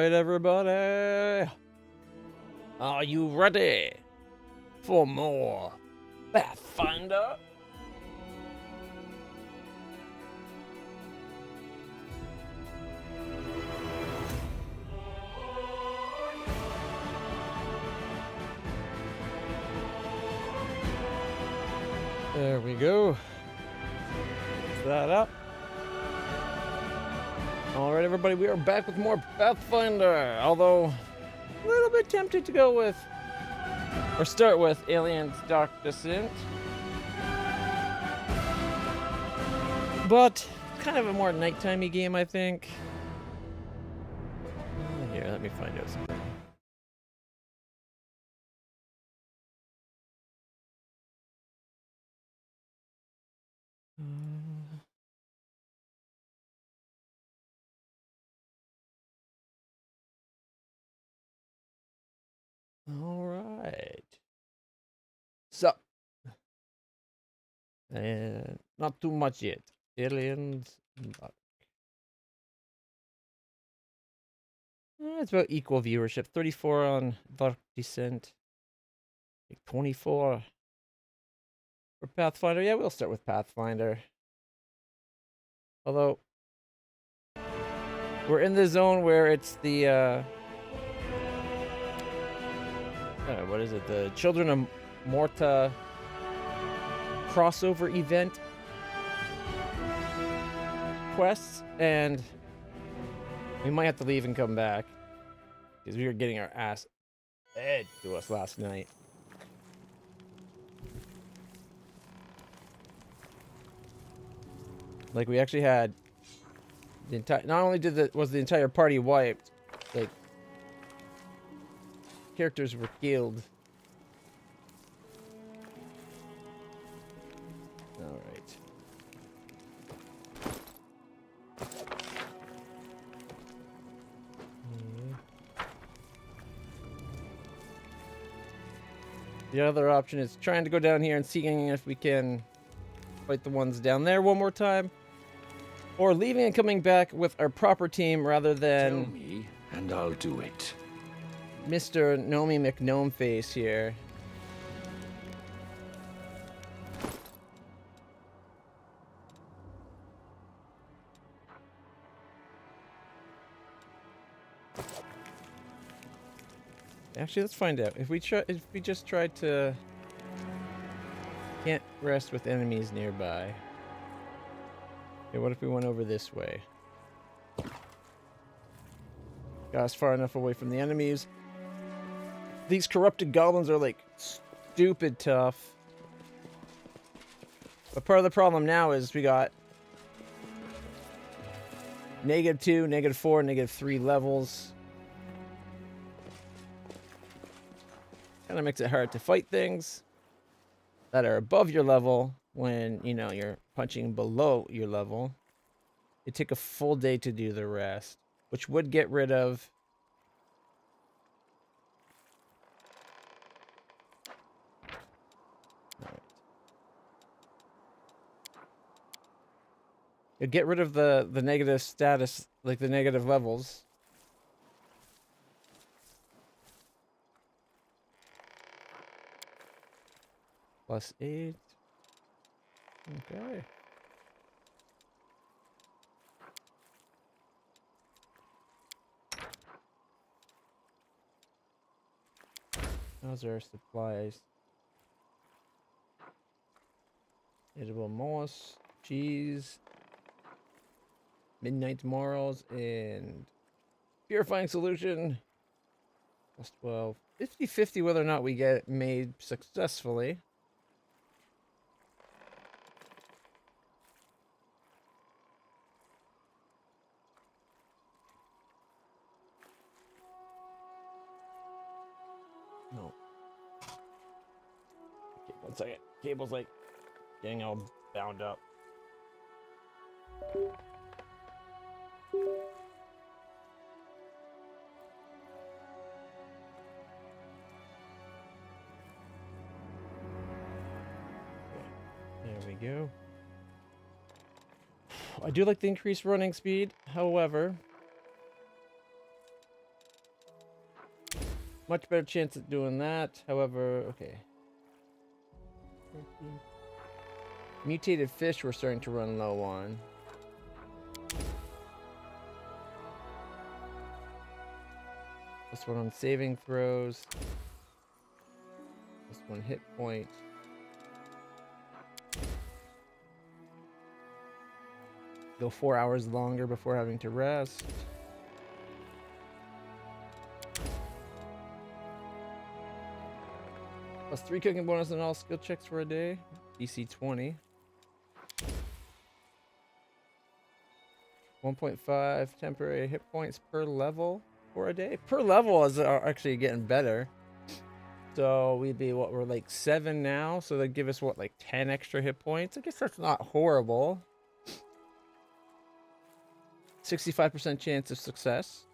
Alright, everybody. Are you ready for more Pathfinder? There we go. Fix that up. Alright, everybody, we are back with more Pathfinder. Although, a little bit tempted to go with, or start with, Aliens Dark Descent. But, kind of a more nighttime-y game, I think. Here, let me find out something. All right. So, and not too much yet. Aliens. It's about equal viewership. 34 on Dark Descent. 24 for Pathfinder. Yeah, we'll start with Pathfinder. Although, we're in the zone where it's the, what is it? The Children of Morta crossover event quests, and we might have to leave and come back because we were getting our ass fed to us last night. Like, we actually had the entire, not only was the entire party wiped, like, characters were killed. All right. The other option is trying to go down here and seeing if we can fight the ones down there one more time, or leaving and coming back with our proper team rather than Tell me, and I'll do it. Mr. Nomi McGnomeface here. Actually, let's find out. If we just tried to can't rest with enemies nearby. Okay, what if we went over this way? Got us far enough away from the enemies. These corrupted goblins are like stupid tough. But part of the problem now is we got -2, -4, -3 levels. Kind of makes it hard to fight things that are above your level when, you know, you're punching below your level. It'd take a full day to do the rest, which would get rid of it'd get rid of the negative status, like the negative levels. +8. Okay. Those are supplies. Edible moss, cheese, midnight morals, and purifying solution. +12. 50-50 whether or not we get it made successfully. No. Okay, 1 second. Cable's like getting all bound up. There we go. I do like the increased running speed, however, Much better chance at doing that. However, okay. Mutated fish we're starting to run low on. This one on saving throws. This one hit point. Go 4 hours longer before having to rest. Plus 3 cooking bonus on all skill checks for a day. DC 20. 1.5 temporary hit points per level for a day. Per level is actually getting better. So we'd be what, we're like 7 now. So they give us what, like 10 extra hit points. I guess that's not horrible. 65% chance of success.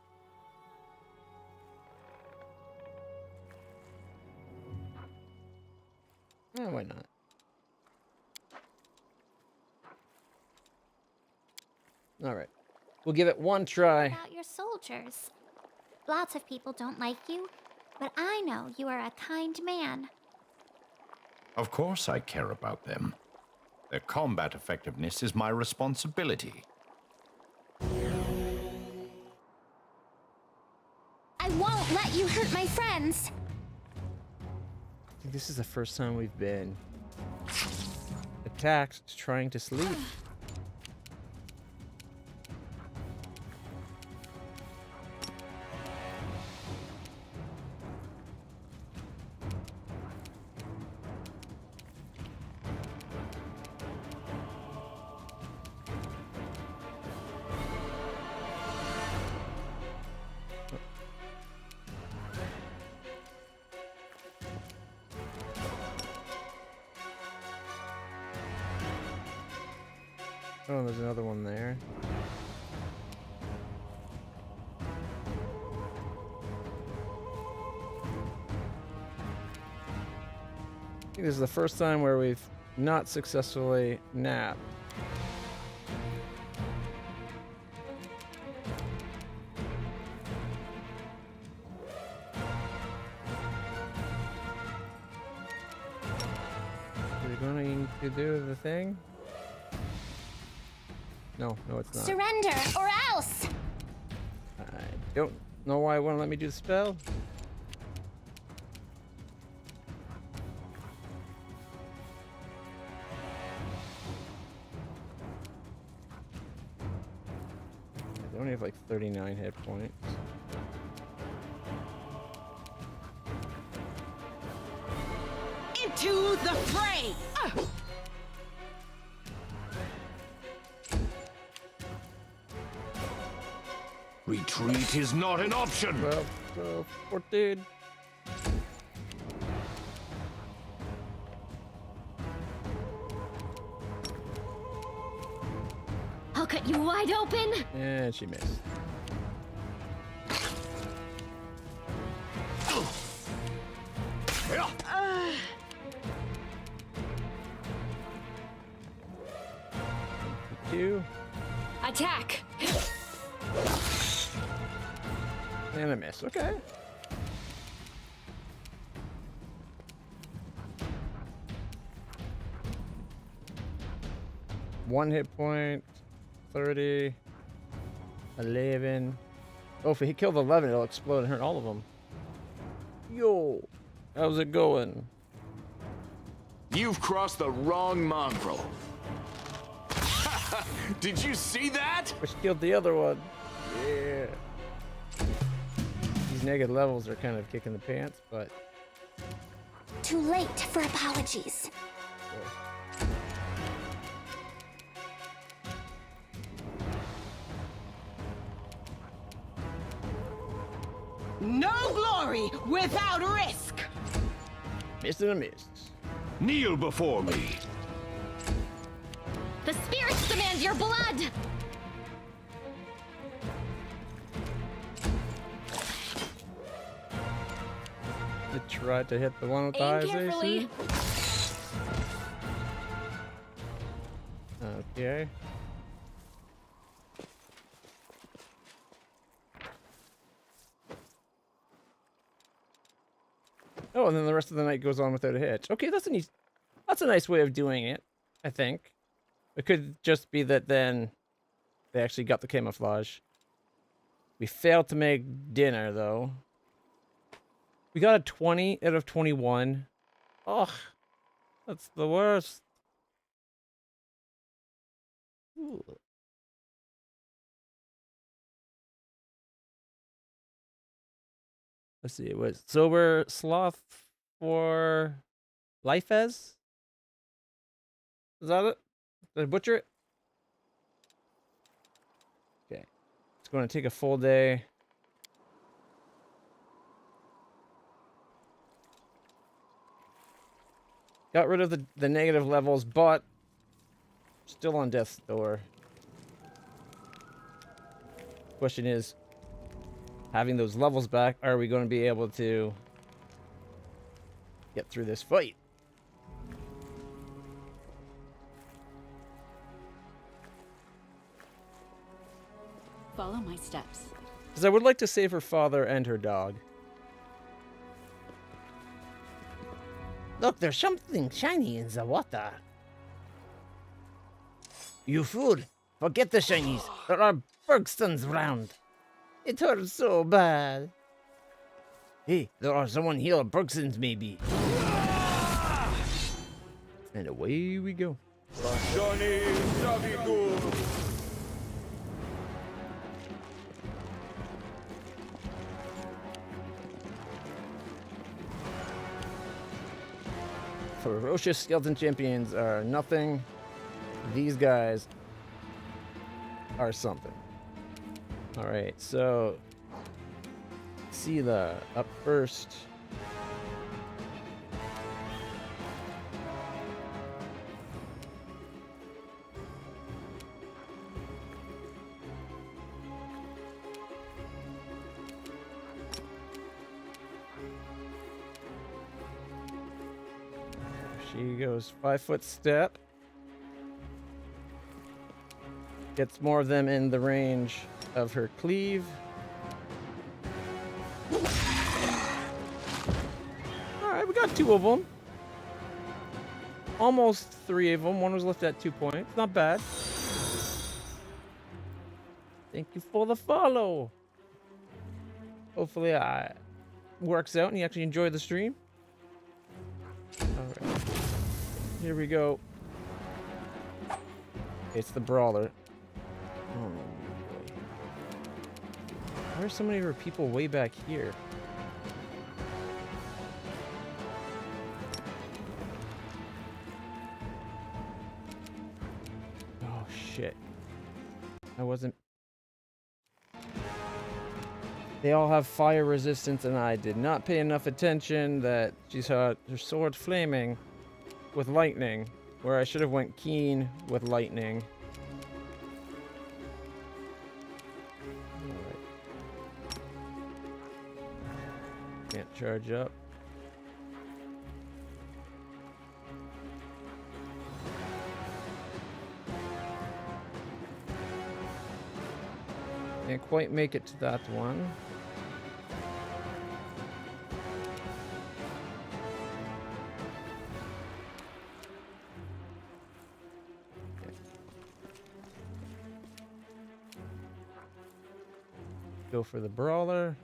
Why not? All right. We'll give it one try. About your soldiers. Lots of people don't like you, but I know you are a kind man. Of course I care about them. Their combat effectiveness is my responsibility. I won't let you hurt my friends. I think this is the first time we've been attacked trying to sleep. Oh, there's another one there. I think this is the first time where we've not successfully napped. Are we going to do the thing? No, it's not. Surrender, or else! I don't know why it won't let me do the spell. I only have like 39 hit points. Into the fray! Retreat is not an option. Well, 14. I'll cut you wide open! And she missed. Two. Attack! And a miss. Okay. One hit point. 30. 11. Oh, if he killed 11, it'll explode and hurt all of them. Yo. How's it going? You've crossed the wrong mongrel. Did you see that? Which killed the other one. Yeah. These negative levels are kind of kicking the pants, but... Too late for apologies. No glory without risk! Missed and a miss. Kneel before me. The spirits demand your blood! You tried to hit the one with the Aim highest carefully. AC? Okay. Oh, and then the rest of the night goes on without a hitch. Okay, that's a nice way of doing it, I think. It could just be that then they actually got the camouflage. We failed to make dinner, though. We got a 20 out of 21. Ugh, that's the worst. Ooh. Let's see, it was sober sloth for life as? Is that it? Did I butcher it? Okay. It's going to take a full day. Got rid of the negative levels, but still on death's door. Question is, having those levels back, are we going to be able to get through this fight? Follow my steps. Because I would like to save her father and her dog. Look, there's something shiny in the water. You fool! Forget the shinies. There are Bergstons round. It hurts so bad. Hey, there are someone here, Bergstons maybe. And away we go. Ferocious skeleton champions are nothing. These guys are something. Alright, so see the up first. She goes 5-foot step. Gets more of them in the range of her cleave. Alright, we got 2 of them. Almost 3 of them. One was left at 2 points. Not bad. Thank you for the follow. Hopefully it works out and you actually enjoy the stream. Alright. Here we go. It's the brawler. Oh, boy. Why are so many of our people way back here? Oh, shit. I wasn't... They all have fire resistance, and I did not pay enough attention that she's had her sword flaming with lightning, where I should have went keen with lightning. Alright. Can't charge up. Can't quite make it to that one. Go for the brawler.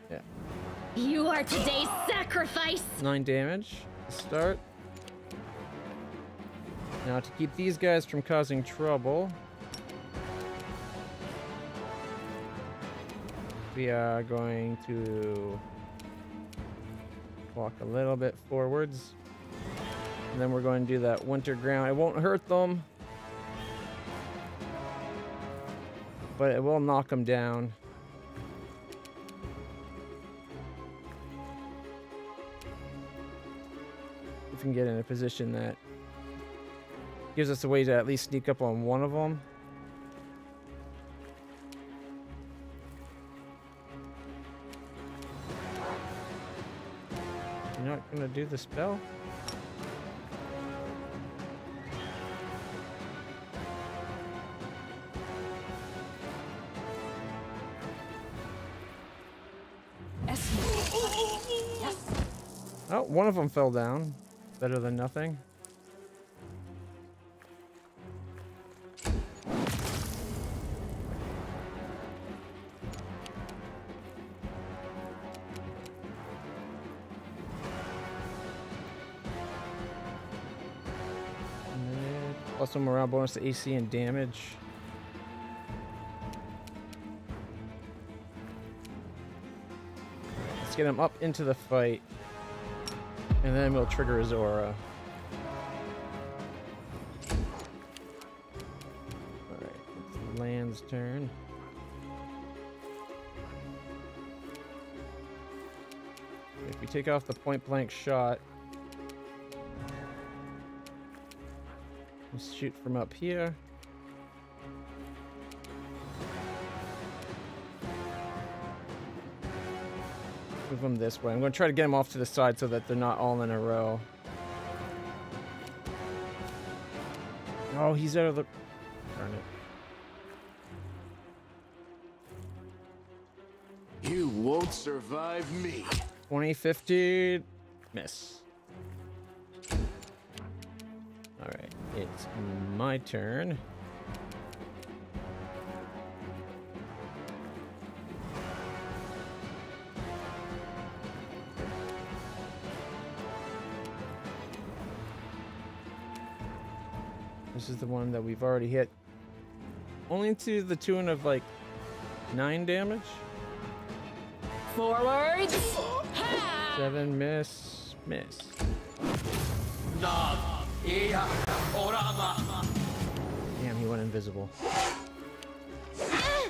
Yeah. You are today's sacrifice! 9 damage to start. Now to keep these guys from causing trouble, we are going to walk a little bit forwards. And then we're going to do that winter ground. It won't hurt them, but it will knock them down. If we can get in a position that gives us a way to at least sneak up on one of them. You're not gonna do the spell? Oh, one of them fell down. Better than nothing. Plus one morale bonus to AC and damage. Let's get him up into the fight. And then we'll trigger his aura. Alright, it's Land's turn. If we take off the point blank shot, let's shoot from up here. Move them this way. I'm going to try to get them off to the side so that they're not all in a row. Oh, he's out of the... Darn it. You won't survive me. 2050. Miss. Alright, it's my turn. This is the one that we've already hit. Only to the tune of like 9 damage. Forwards. 7, miss, miss. Damn, he went invisible. I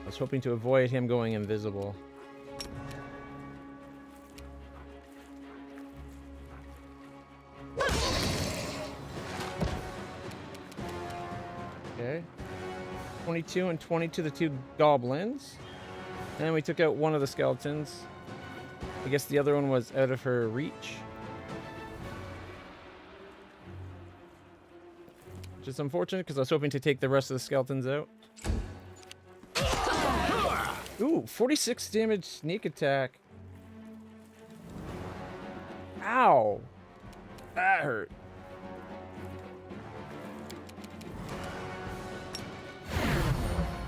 was hoping to avoid him going invisible. Okay. 22 and 20 to the 2 goblins. And we took out one of the skeletons. I guess the other one was out of her reach. Which is unfortunate because I was hoping to take the rest of the skeletons out. Ooh, 46 damage sneak attack. Ow! That hurt.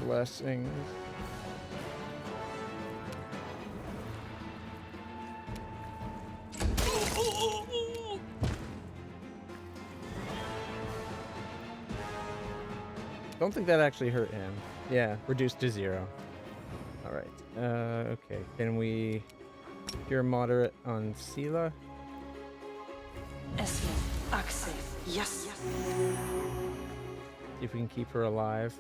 Blessings. Don't think that actually hurt him. Yeah, reduced to 0. Alright. Okay. Can we cure moderate on Sela? Yes. See if we can keep her alive.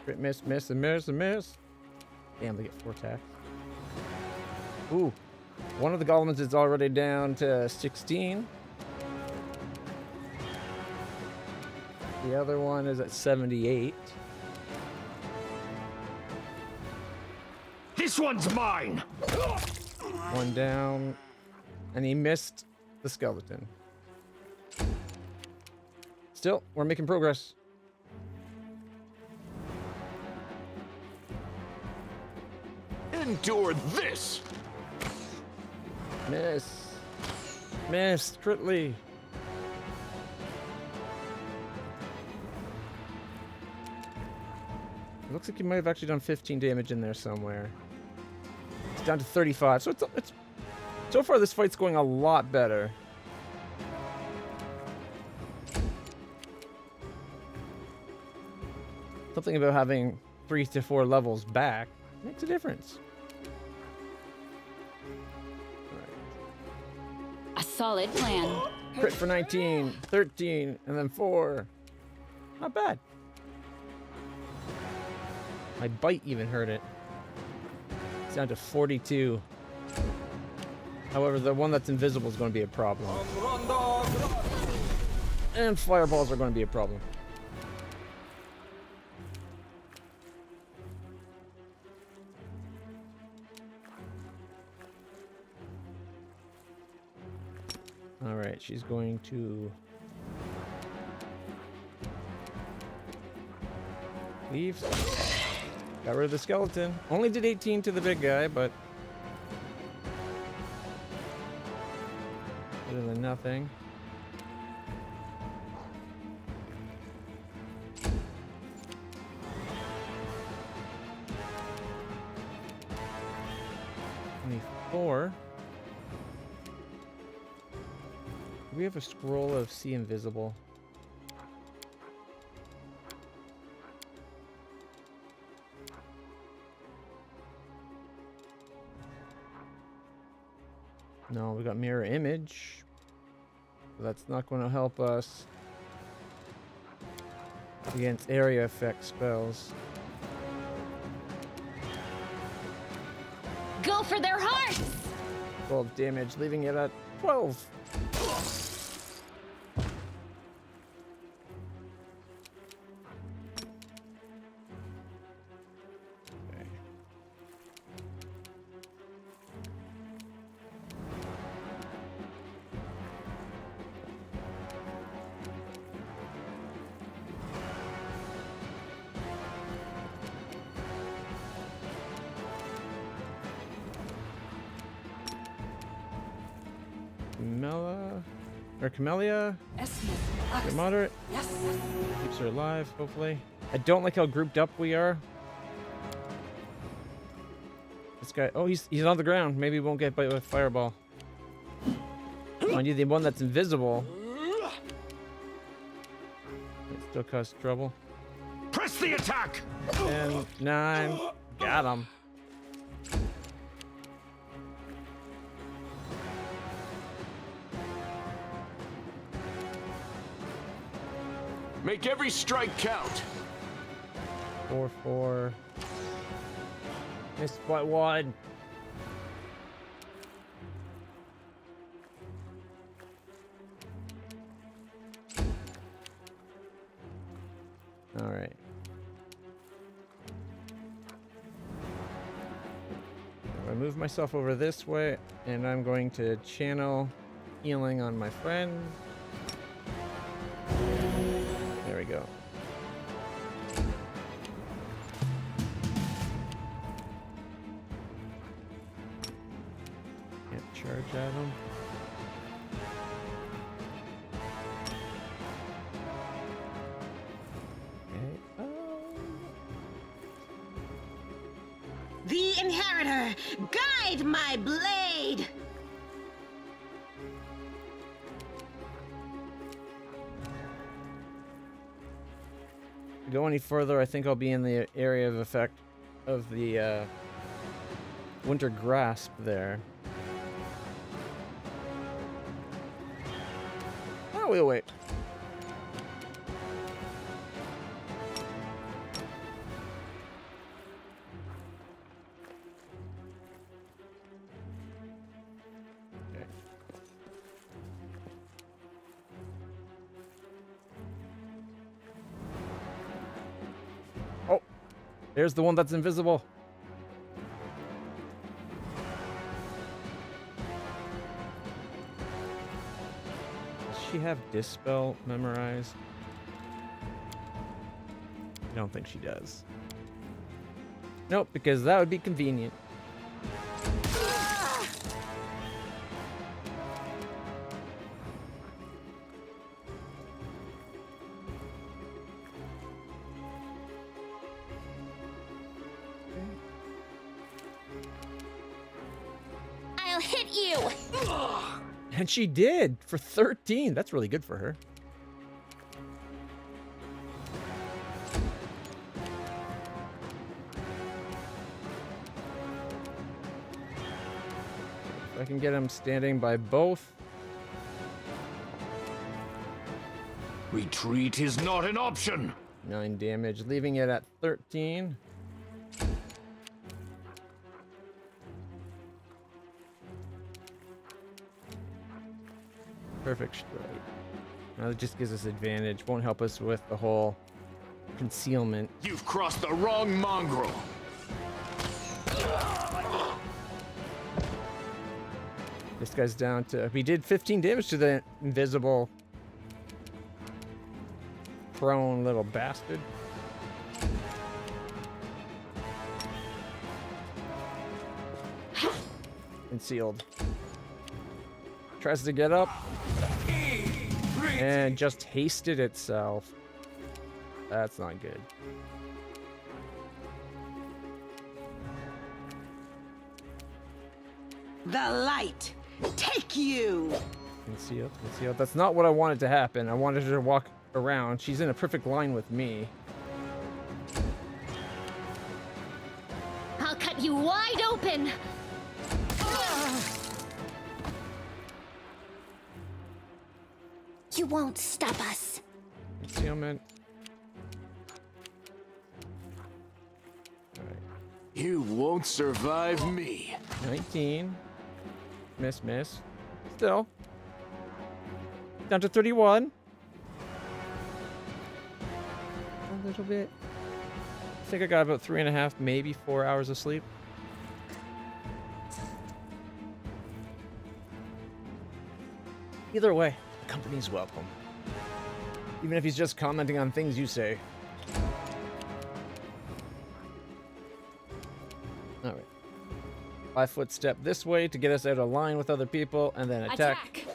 Crit miss, miss, and miss, and miss. Damn, they get 4 attacks. Ooh. One of the golems is already down to 16. The other one is at 78. This one's mine. One down. And he missed the skeleton. Still, we're making progress. Endure this. Miss. Missed. Critly. It looks like you might have actually done 15 damage in there somewhere. It's down to 35. So it's so far this fight's going a lot better. Something about having 3 to 4 levels back makes a difference. A solid plan. Crit for 19, 13, and then 4. Not bad. My bite even hurt it. It's down to 42. However, the one that's invisible is going to be a problem. And fireballs are going to be a problem. Alright, she's going to leave. Got rid of the skeleton. Only did 18 to the big guy, but nothing. $24. Do we have a scroll of see invisible? No, we got mirror image. That's not going to help us against area effect spells. Go for their hearts! 12 damage, leaving it at 12. Okay. Camellia, you're moderate. Yes. Keeps her alive, hopefully. I don't like how grouped up we are. This guy, oh, he's on the ground. Maybe he won't get bit with fireball. I need the one that's invisible. It still cause trouble. Press the attack! 10, 9, got him. Make every strike count. 4. Missed by 1. All right. I move myself over this way, and I'm going to channel healing on my friend. There we go. Can't charge at him. Okay. The Inheritor, guide my blade! Go any further, I think I'll be in the area of effect of the winter grasp there. Oh, we'll wait. Okay. Oh, there's the one that's invisible. Does she have Dispel memorized? I don't think she does. Nope, because that would be convenient. I'll hit you! And she did for 13. That's really good for her. If I can get him standing by both. Retreat is not an option. 9 damage, leaving it at 13. Perfect strike. Now that just gives us advantage. Won't help us with the whole concealment. You've crossed the wrong mongrel. This guy's down to... We did 15 damage to the invisible prone little bastard. Concealed. Tries to get up. And just hasted itself. That's not good. The light, take you! Concealed, concealed. That's not what I wanted to happen. I wanted her to walk around. She's in a perfect line with me. I'll cut you wide open. You won't stop us. Concealment. Alright. You won't survive me. 19. Miss, miss. Still. Down to 31. A little bit. I think I got about 3.5, maybe 4 hours of sleep. Either way, the company's welcome. Even if he's just commenting on things you say. Alright. 5-foot step this way to get us out of line with other people, and then attack.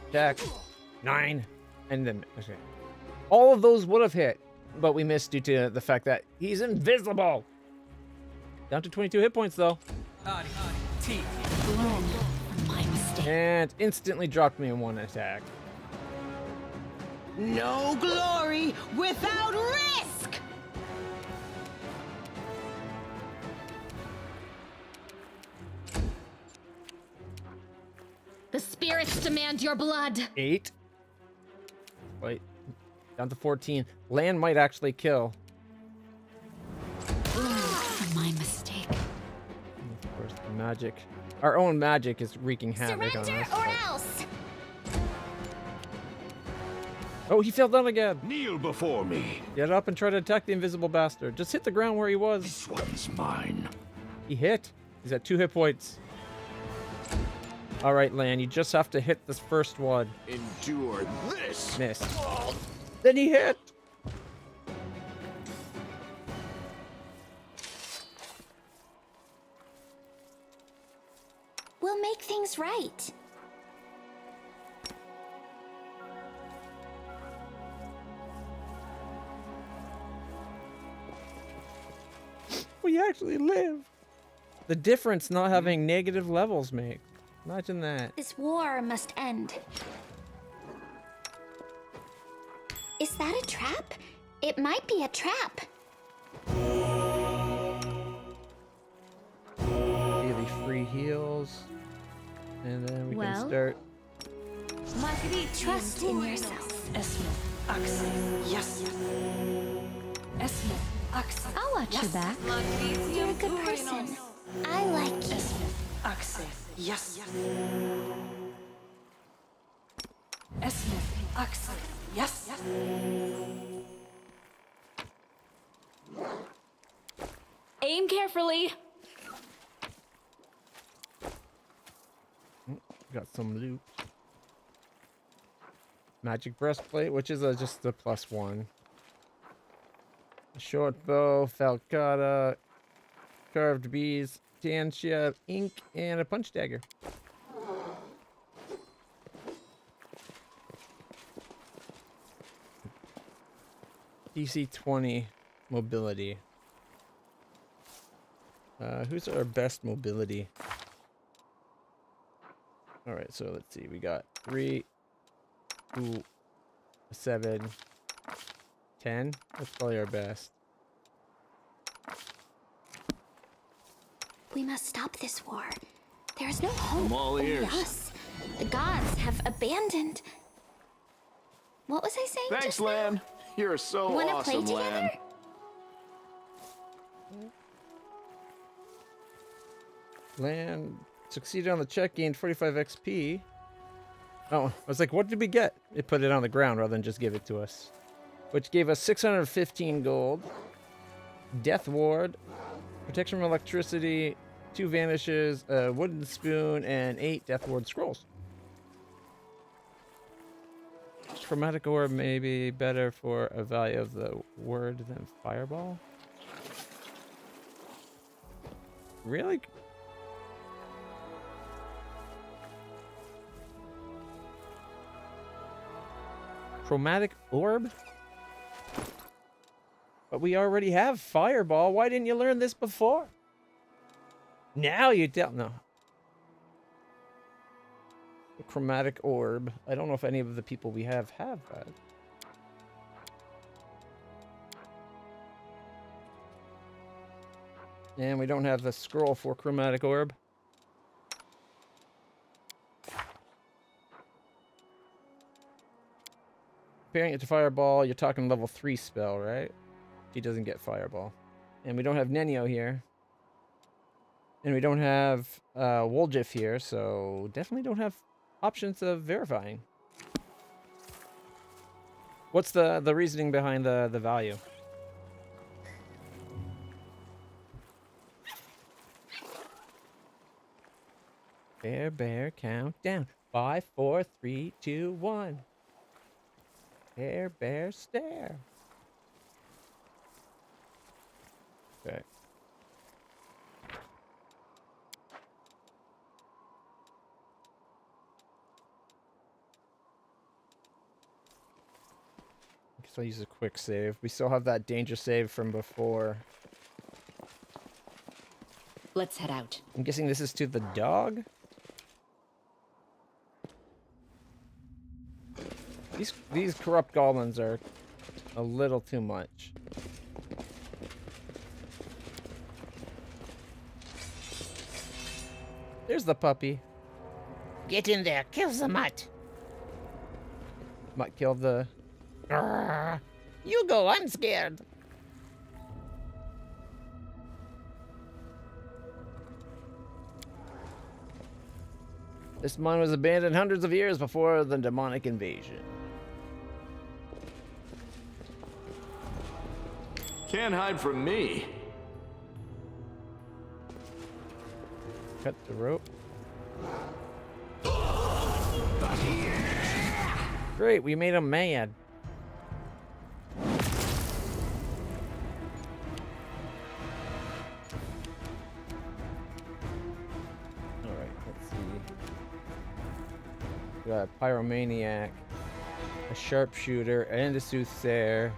Attack. 9. And then, okay. All of those would have hit, but we missed due to the fact that he's invisible. Down to 22 hit points, though. Learn from my mistake. And instantly dropped me in one attack. No glory without risk! The spirits demand your blood. 8. Wait. Down to 14. Land might actually kill. Learn from my mistake. And of course, the magic. Our own magic is wreaking havoc on Surrender us. or else. Oh, he fell down again. Kneel before me. Get up and try to attack the invisible bastard. Just hit the ground where he was. This one's mine. He hit. He's at 2 hit points. All right, Lan, you just have to hit this first one. Endure this. Miss. Then he hit. We'll make things right. We actually live. The difference not having negative levels makes. Imagine that. This war must end. Is that a trap? It might be a trap. Daily free heals. And then we can start. Trust in yourself. I'll watch your back. You're a good person. I like you. Yes. Aim carefully. Got some loot. Magic breastplate, which is just the +1. A short bow, falcata, carved bees, tantia, ink, and a punch dagger. DC 20 mobility. Who's our best mobility? All right, so let's see. We got 3, 2, 7, 10. That's probably our best. We must stop this war. There is no hope. I'm all Only ears. us. The gods have abandoned. What was I saying? Thanks, just now? Lan. You're so Wanna awesome, play Lan. together? Land succeeded on the check, gained 45 XP. Oh, I was like, what did we get? It put it on the ground rather than just give it to us. Which gave us 615 gold, Death Ward, Protection from Electricity, 2 Vanishes, a Wooden Spoon, and 8 Death Ward Scrolls. Chromatic Orb may be better for a value of the word than Fireball. Really? Chromatic orb? But we already have fireball. Why didn't you learn this before? Now you tell. No. Chromatic orb. I don't know if any of the people we have that. And we don't have the scroll for chromatic orb. Comparing it to fireball, you're talking level 3 spell, right? He doesn't get fireball. And we don't have Nenio here. And we don't have Woljif here, so definitely don't have options of verifying. What's the reasoning behind the value? Bear, countdown. 5, 4, 3, 2, 1. Bear, stare. Okay. Guess I'll use a quick save. We still have that danger save from before. Let's head out. I'm guessing this is to the dog? These corrupt goblins are a little too much. There's the puppy. Get in there, kill the mutt. Might kill the... Grrr. You go, I'm scared. This mine was abandoned hundreds of years before the demonic invasion. Can't hide from me. Cut the rope. Great, we made him mad. Alright, let's see. We got a pyromaniac, a sharpshooter, and a soothsayer.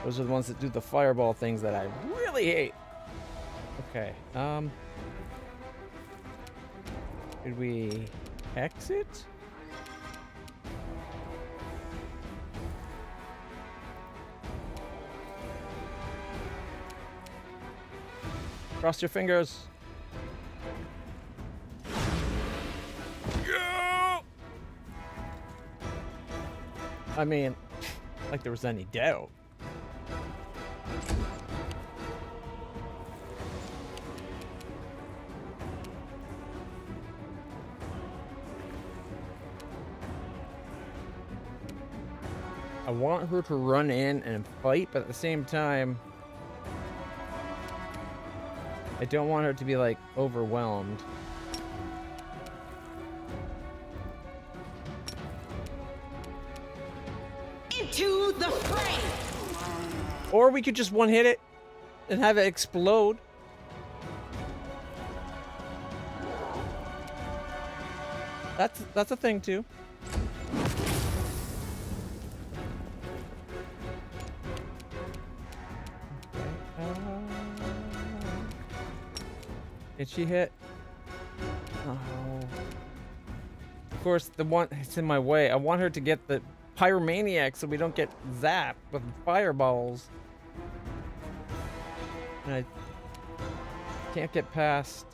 Those are the ones that do the fireball things that I really hate. Okay, Could we exit? Cross your fingers. Yeah! I mean, like there was any doubt. I want her to run in and fight, but at the same time, I don't want her to be, like, overwhelmed. Into the fray! Or we could just one-hit it and have it explode. That's a thing, too. Did she hit? Oh. Of course, the one it's in my way. I want her to get the pyromaniac so we don't get zapped with fireballs. And I can't get past.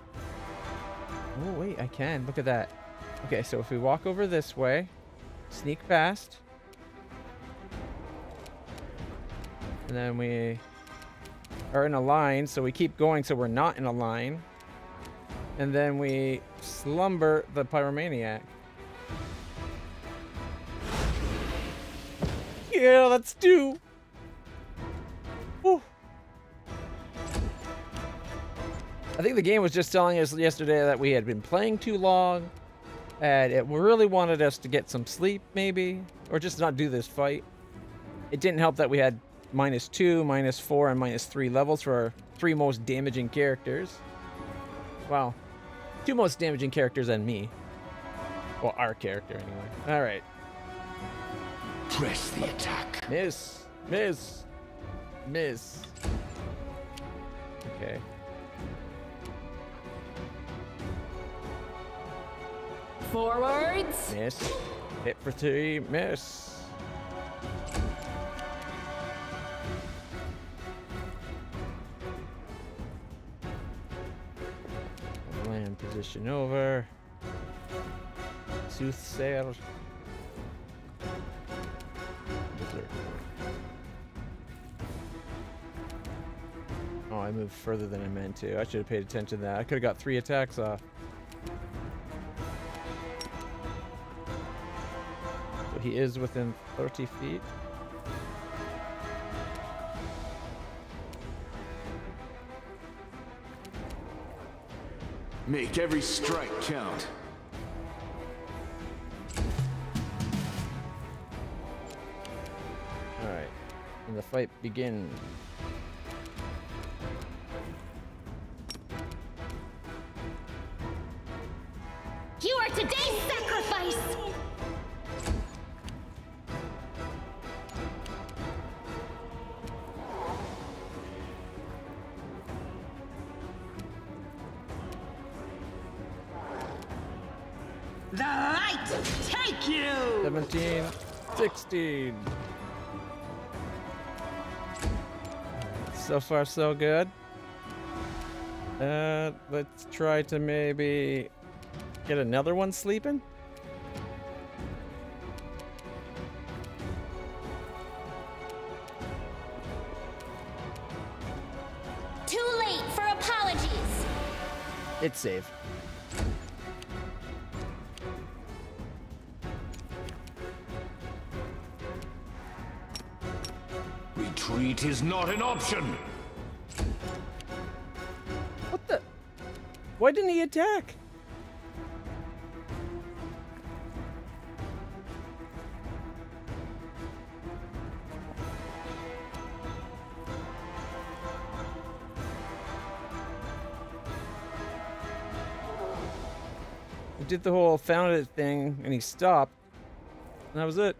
Oh, wait, I can. Look at that. Okay, so if we walk over this way, sneak past, and then we are in a line, so we keep going so we're not in a line. And then we slumber the pyromaniac. Yeah, let's do. Whew. I think the game was just telling us yesterday that we had been playing too long, and it really wanted us to get some sleep, maybe, or just not do this fight. It didn't help that we had -2, -4, and -3 levels for our 3 most damaging characters. Wow. 2 most damaging characters and me. Well, our character, anyway. Alright. Press the attack. Miss. Miss. Miss. Okay. Forwards. Miss. Hit for 3. Miss. Land position over. Soothsayer. Berserk. Oh, I moved further than I meant to. I should have paid attention to that. I could have got 3 attacks off. So he is within 30 feet. Make every strike count. Alright. And the fight begins. You are today's sacrifice. The light take you! 17, 16. So far, so good. Let's try to maybe get another one sleeping. Too late for apologies. It's safe. Retreat is not an option. What the? Why didn't he attack? He did the whole found it thing and he stopped. And that was it.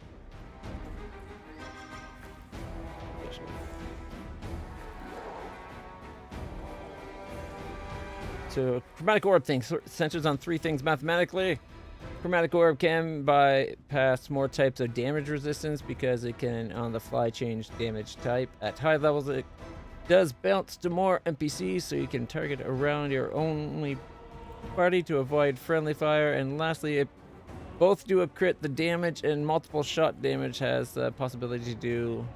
So, chromatic orb thing centers on 3 things mathematically. Chromatic orb can bypass more types of damage resistance because it can on the fly change damage type. At high levels, it does bounce to more NPCs, so you can target around your only party to avoid friendly fire. And lastly, it both do a crit. The damage and multiple shot damage has the possibility to do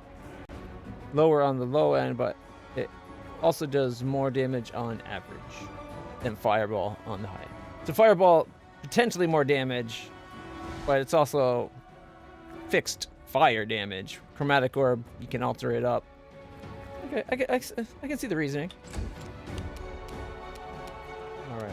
lower on the low end, but it also does more damage on average than Fireball on the high. So Fireball, potentially more damage, but it's also fixed fire damage. Chromatic Orb, you can alter it up. Okay, I can see the reasoning. Alright.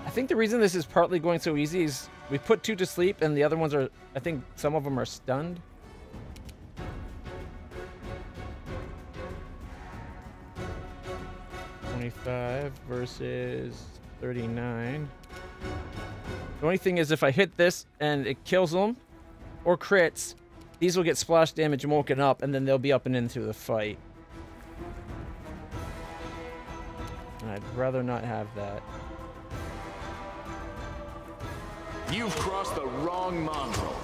I think the reason this is partly going so easy is we put 2 to sleep and the other ones are, I think some of them are stunned. $25 versus 39. The only thing is if I hit this and it kills them or crits, these will get splash damage and woken up and then they'll be up and in through the fight. And I'd rather not have that. You've crossed the wrong mongrel.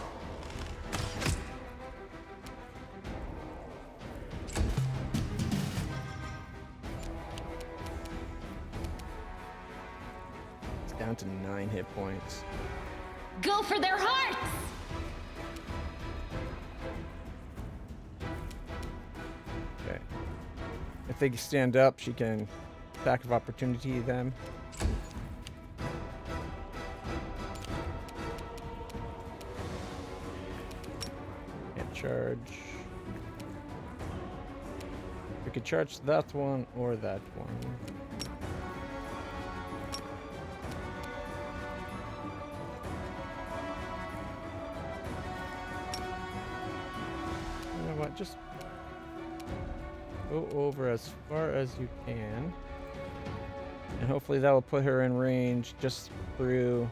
It's down to 9 hit points. Go for their hearts! Okay. If they stand up, she can attack of opportunity them. Can't charge. We could charge that one or that one. You know what? Just go over as far as you can. And hopefully that will put her in range just through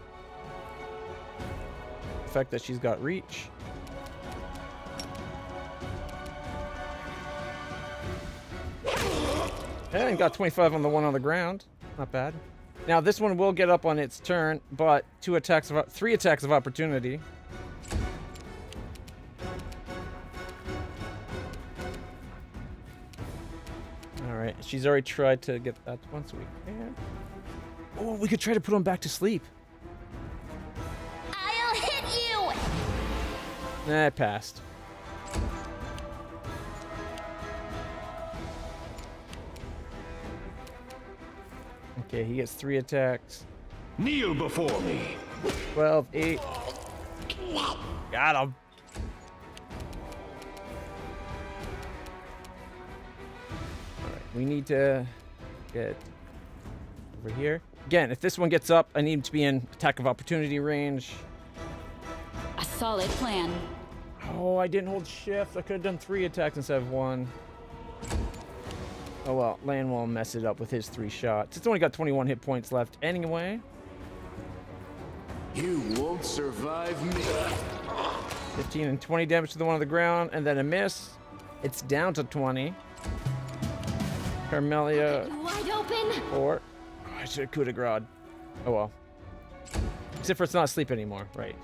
fact that she's got reach. And got 25 on the one on the ground. Not bad. Now this one will get up on its turn, but 3 attacks of opportunity. Alright, she's already tried to get that one, so we can. Oh, we could try to put him back to sleep. I'll hit you! Nah, it passed. Okay, he gets 3 attacks. Kneel before me. 12, 8. Got him. Alright, we need to get over here. Again, if this one gets up, I need him to be in attack of opportunity range. A solid plan. Oh, I didn't hold shift. I could have done 3 attacks instead of 1. Oh well, Lan will mess it up with his 3 shots. It's only got 21 hit points left anyway. You won't survive me. 15 and 20 damage to the one on the ground, and then a miss. It's down to 20. Carmelia, Wide open. 4. Oh, I should have coup de grace. Oh well. Except for it's not asleep anymore, right?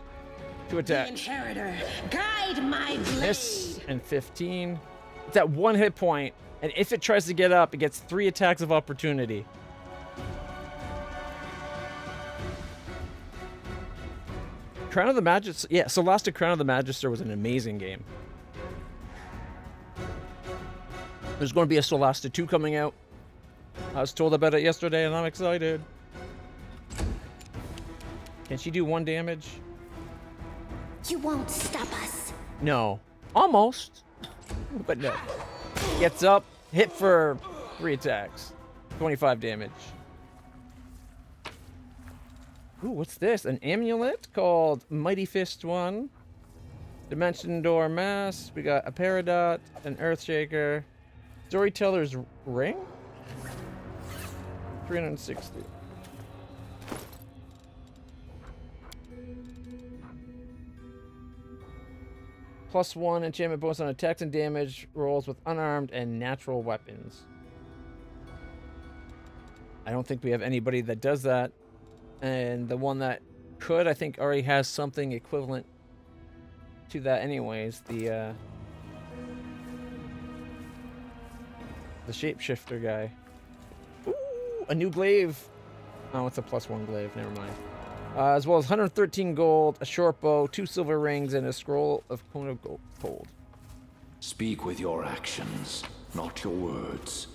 2 The attacks. inheritor, guide my blade. Miss and 15. It's at 1 hit point, and if it tries to get up, it gets 3 attacks of opportunity. Crown of the Magister, yeah, Solasta Crown of the Magister was an amazing game. There's going to be a Solasta 2 coming out. I was told about it yesterday, and I'm excited. Can she do 1 damage? You won't stop us. No. Almost. But no. Gets up, hit for 3 attacks. 25 damage. Ooh, what's this? An amulet called Mighty Fist 1. Dimension Door Mass. We got a Peridot, an Earthshaker. Storyteller's Ring? 360. +1 enchantment bonus on attacks and damage rolls with unarmed and natural weapons. I don't think we have anybody that does that. And the one that could, I think, already has something equivalent to that anyways. The shapeshifter guy. Ooh, a new glaive. Oh, it's a +1 glaive. Never mind. As well as 113 gold, a short bow, 2 silver rings, and a scroll of cone of gold. Speak with your actions, not your words.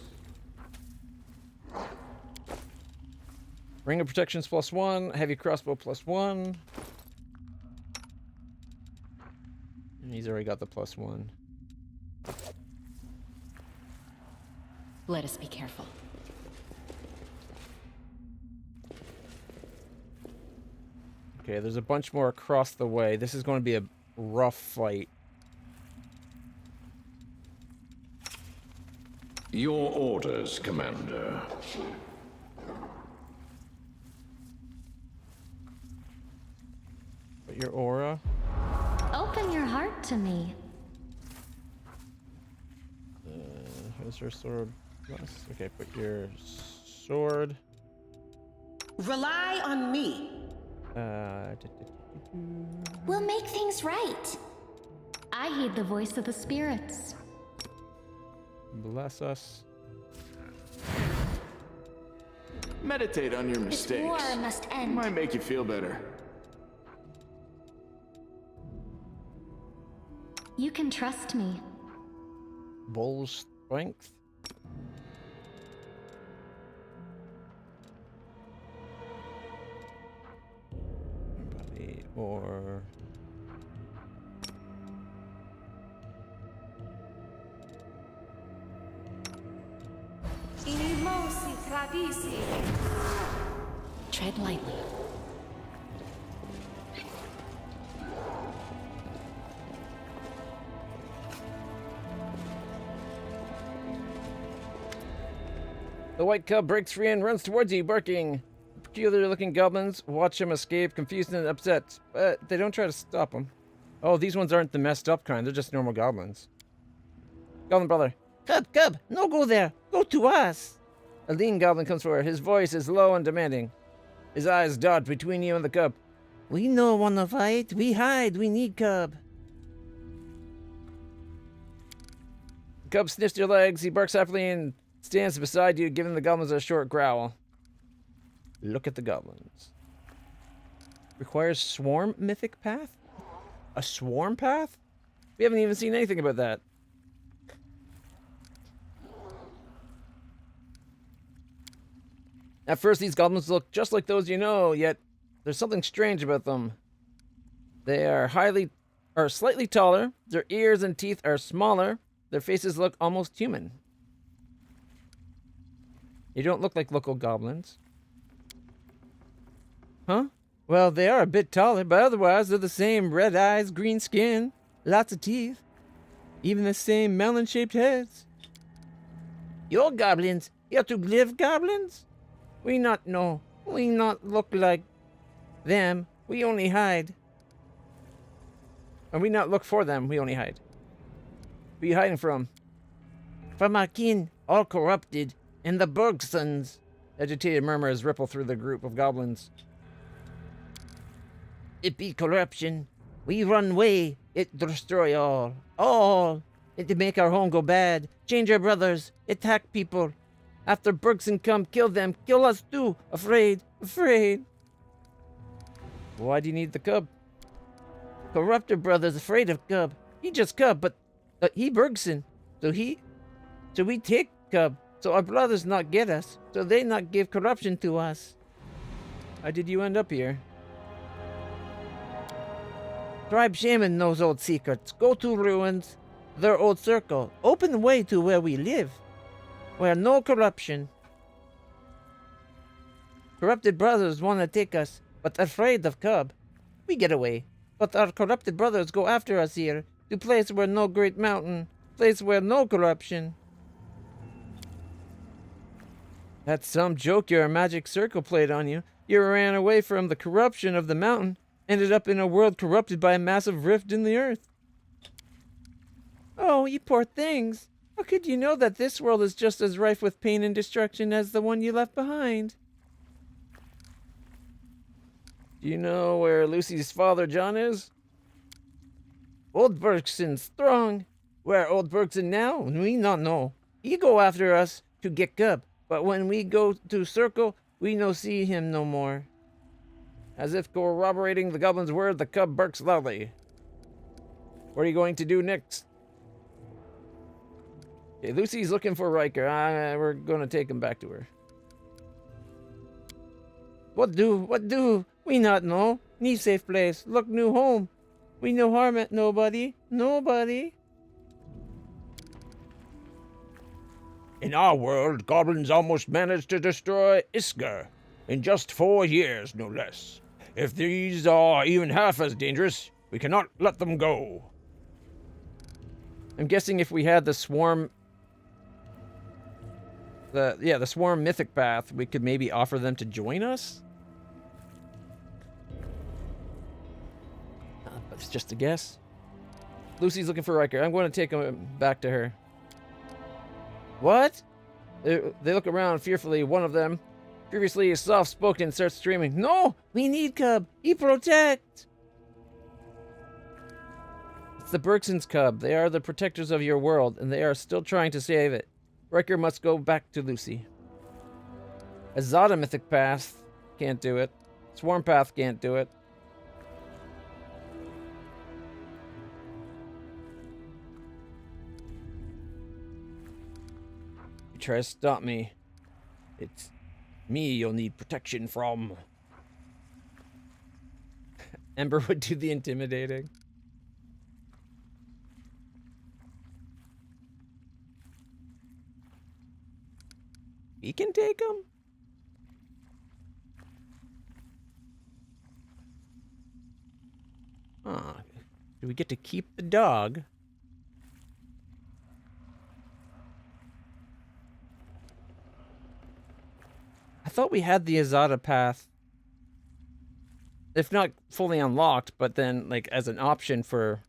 Ring of Protections +1, heavy crossbow +1. And he's already got the +1. Let us be careful. Okay, there's a bunch more across the way. This is going to be a rough fight. Your orders, Commander. But your aura. Open your heart to me. Here's your sword. Okay, put your sword. Rely on me. We'll make things right. I heed the voice of the spirits. Bless us. Meditate on your This mistakes. war must end. Might make you feel better. You can trust me. Bull strength. Body or Tread lightly. the white cub breaks free and runs towards you, barking. peculiar-looking goblins watch him escape, confused and upset, but they don't try to stop him. Oh, these ones aren't the messed up kind. They're just normal goblins. Goblin brother. Cub, cub, no go there. Go to us. A lean goblin comes forward. His voice is low and demanding. His eyes dart between you and the cub. We no wanna fight. We hide. We need cub. The cub sniffs your legs. He barks happily and stands beside you, giving the goblins a short growl. Look at the goblins. Requires swarm mythic path? A swarm path? We haven't even seen anything about that. At first, these goblins look just like those you know, yet there's something strange about them. They are slightly taller. Their ears and teeth are smaller. Their faces look almost human. They don't look like local goblins. Huh? Well, they are a bit taller, but otherwise they're the same. Red eyes, green skin, lots of teeth. Even the same melon-shaped heads. Your goblins. You're to live goblins? We not know. We not look like them. We only hide. And we not look for them, we only hide. Who are you hiding from? From our kin, all corrupted, and the Bergsons. Agitated murmurs ripple through the group of goblins. It be corruption. We run away. It destroy all. All. It make our home go bad. Change our brothers. Attack people. After Bergson come, kill them. Kill us too. Afraid. Afraid. Why do you need the cub? Corrupted brothers afraid of cub. He just cub, but he Bergson. So we take cub. So our brothers not get us. So they not give corruption to us. How did you end up here? Tribe shaman knows old secrets. Go to ruins. Their old circle. Open the way to where we live. Where no corruption. Corrupted brothers want to take us, but afraid of cub. We get away. But our corrupted brothers go after us here. To place where no great mountain. Place where no corruption. That's some joke your magic circle played on you. You ran away from the corruption of the mountain. Ended up in a world corrupted by a massive rift in the earth. Oh, you poor things. How could you know that this world is just as rife with pain and destruction as the one you left behind? Do you know where Lucy's father, John, is? Old Bergson's strong. Where old Bergson now? We not know. He go after us to get cub, but when we go to circle, we no see him no more. As if corroborating the goblin's word, the cub barks loudly. What are you going to do next? Okay, Lucy's looking for Riker. We're going to take him back to her. What do? What do? We not know. Need safe place. Look new home. We no harm at nobody. Nobody. In our world, goblins almost managed to destroy Isker in just 4 years, no less. If these are even half as dangerous, we cannot let them go. I'm guessing if we had the swarm... the swarm mythic path, we could maybe offer them to join us? But it's just a guess. Lucy's looking for Riker. I'm going to take him back to her. What? They look around fearfully. One of them, previously soft-spoken, starts screaming, "No! We need cub! He protect!" It's the Bergson's cub. They are the protectors of your world, and they are still trying to save it. Riker must go back to Lucy. Azada mythic path can't do it. Swarm path can't do it. You try to stop me. It's me you'll need protection from. Ember would do the intimidating. We can take him? Ah, do we get to keep the dog? I thought we had the Azada path, if not fully unlocked, but then like as an option for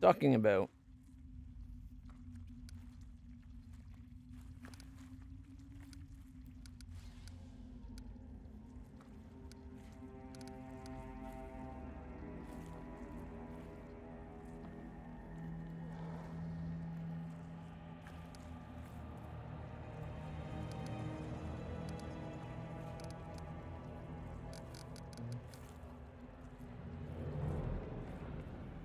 talking about.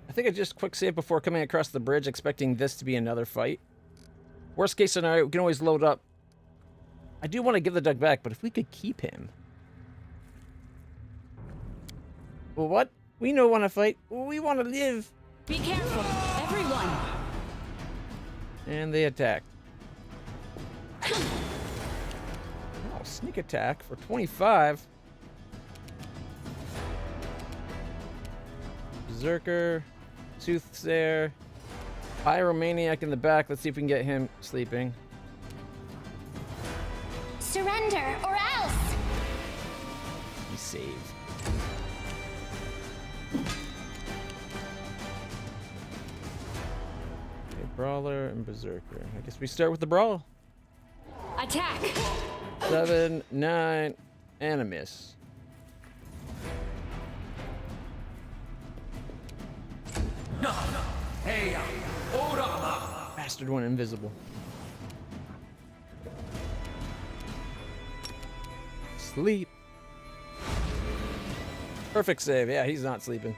I think I just quick save before coming across the bridge, expecting this to be another fight. Worst case scenario, we can always load up. I do want to give the duck back, but if we could keep him. Well, what? We don't want to fight. We want to live. Be careful, everyone. And they attack. Oh, sneak attack for 25. Berserker. Soothsayer. Pyromaniac in the back. Let's see if we can get him sleeping. Surrender or else! He saved. Okay, Brawler and Berserker. I guess we start with the Brawl. Attack! 7, 9, and a miss. Bastard went invisible. Sleep. Perfect save. Yeah, he's not sleeping.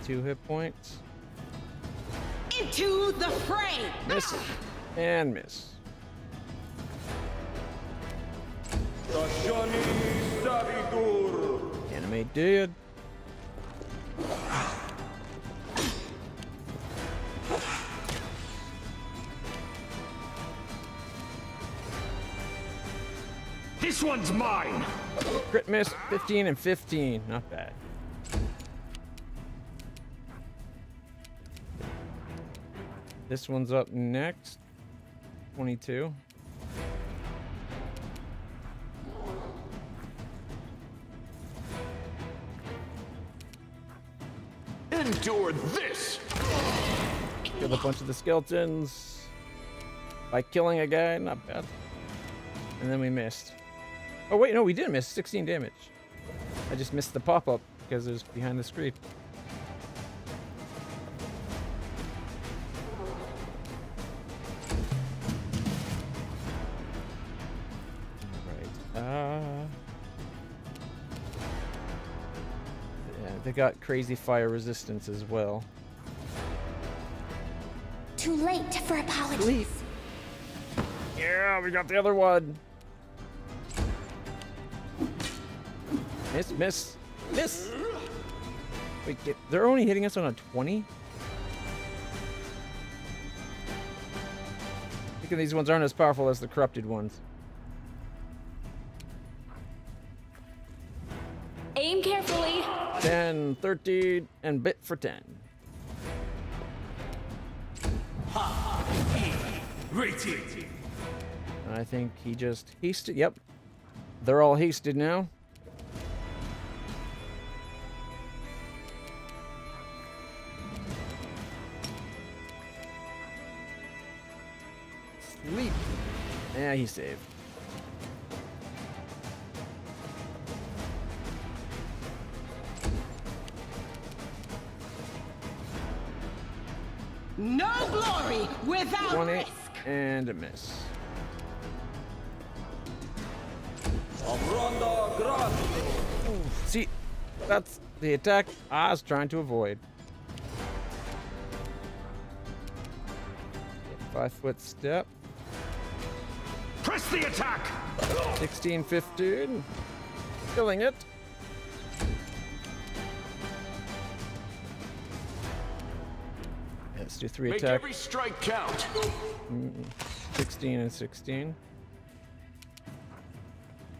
Two hit points. Into the fray! Miss and miss. Animate dead. This one's mine! Crit miss, 15 and 15. Not bad. This one's up next. 22. Endure this! Killed a bunch of the skeletons by killing a guy. Not bad. And then we missed. Oh, wait, no, we did miss 16 damage. I just missed the pop-up because it was behind the screen. Yeah, they got crazy fire resistance as well. Too late for apologies. Sleep. Yeah, we got the other one. Miss, miss, miss. Wait, they're only hitting us on a 20? I think these ones aren't as powerful as the corrupted ones. Aim carefully. 10, 13, and bit for 10. I think he just hasted. Yep. They're all hasted now. Sleep. Yeah, he saved. No glory without 20 risk. and a miss. See, that's the attack I was trying to avoid. 5-foot step. Press the attack! 16, 15. Killing it. Let's do 3 Make attack. every strike count. 16 and 16.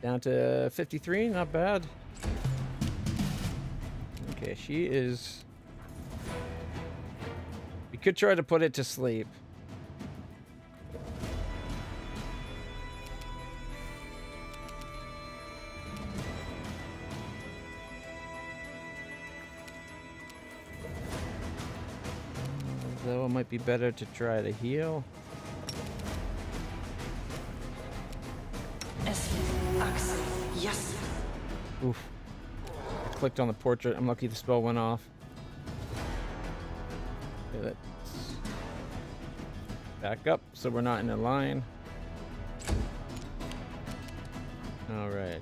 Down to 53, not bad. Okay, she is... We could try to put it to sleep. Though it might be better to try to heal. Yes. Oof. I clicked on the portrait. I'm lucky the spell went off. Okay, let's back up so we're not in a line. Alright.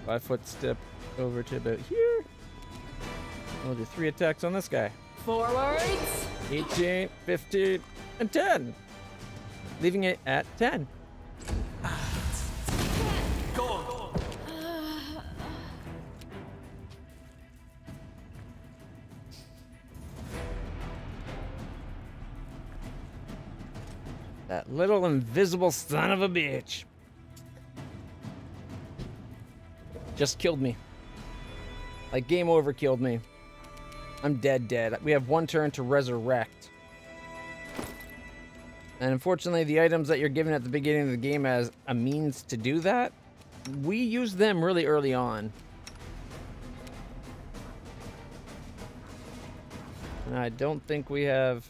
5 foot step over to about here. We'll do 3 attacks on this guy. Forwards. 18, 15, and 10. Leaving it at 10. Go. That little invisible son of a bitch. Just killed me. Like game over killed me. I'm dead. We have 1 turn to resurrect. And unfortunately, the items that you're given at the beginning of the game as a means to do that, we use them really early on. And I don't think we have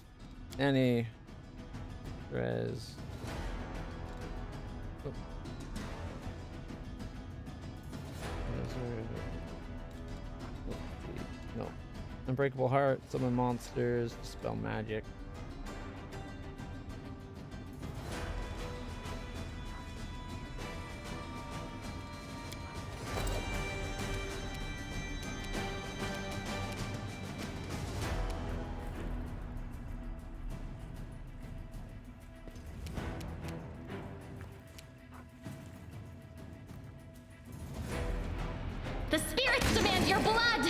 any res. Oh. No. Unbreakable Heart, summon monsters, dispel magic. The spirits demand your blood!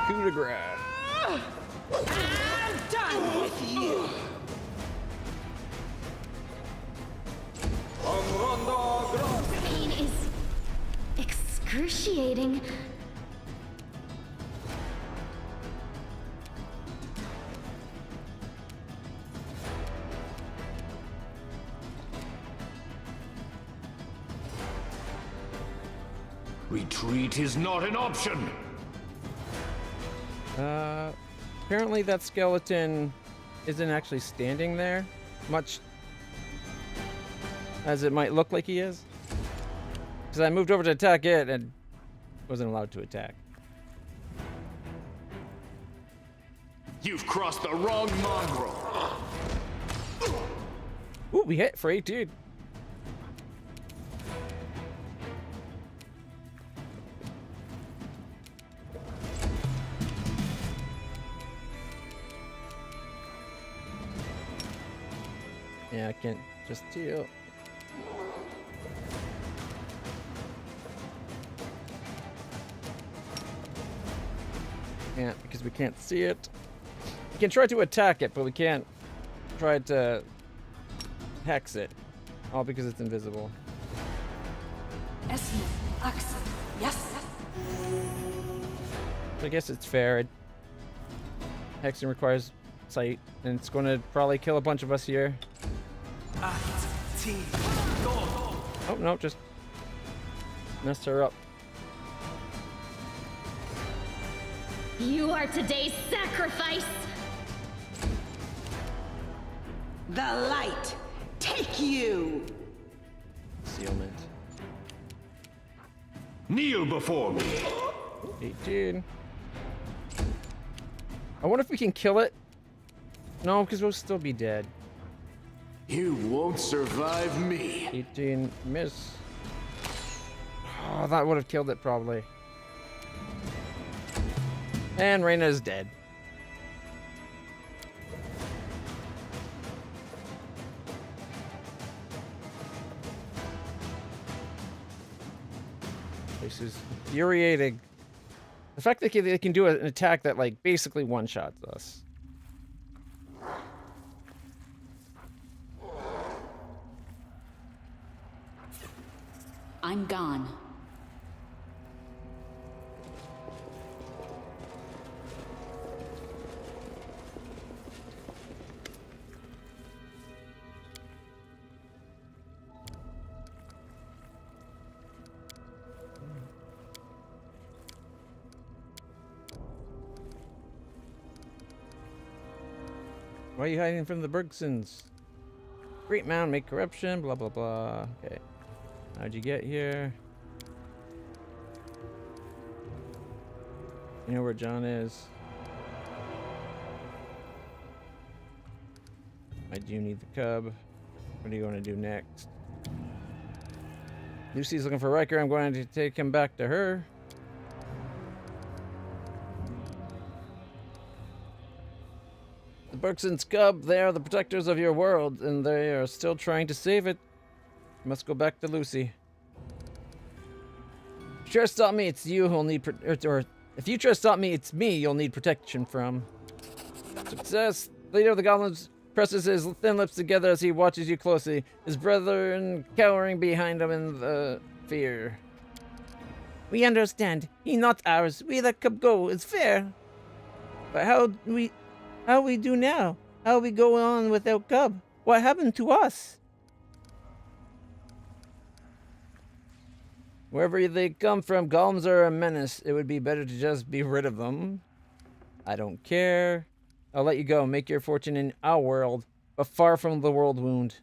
Coup de grace. I'm done with you. Pain is excruciating. Retreat is not an option. Apparently that skeleton isn't actually standing there, much as it might look like he is. Because I moved over to attack it and wasn't allowed to attack. You've crossed the wrong mongrel. Ooh, we hit for 18. Yeah, I can't just deal. Can't because we can't see it. We can try to attack it, but we can't try to hex it. All because it's invisible. Yes. I guess it's fair. Hexing requires sight, and it's going to probably kill a bunch of us here. Oh, no, just messed her up. You are today's sacrifice! The light, take you. Sealment. Kneel before me. 18. I wonder if we can kill it. No, because we'll still be dead. You won't survive me. 18, miss. Oh, that would have killed it probably. And Reyna is dead. This is infuriating. The fact that they can do an attack that, like, basically one-shots us. I'm gone. Why are you hiding from the Bergsons? Great Mound, make corruption, blah, blah, blah. Okay. How'd you get here? You know where John is? I do need the cub. What are you going to do next? Lucy's looking for Riker. I'm going to take him back to her. The Bergson's cub, they are the protectors of your world, and they are still trying to save it. You must go back to Lucy. If you try to stop me, it's you who'll need or if you try to stop me, it's me you'll need protection from. Success. Leader of the goblins presses his thin lips together as he watches you closely. His brethren cowering behind him in the fear. We understand. He not ours. We let cub go. It's fair. But how we do now? How we go on without cub? What happened to us? Wherever they come from, golems are a menace. It would be better to just be rid of them. I don't care. I'll let you go. Make your fortune in our world, but far from the world wound.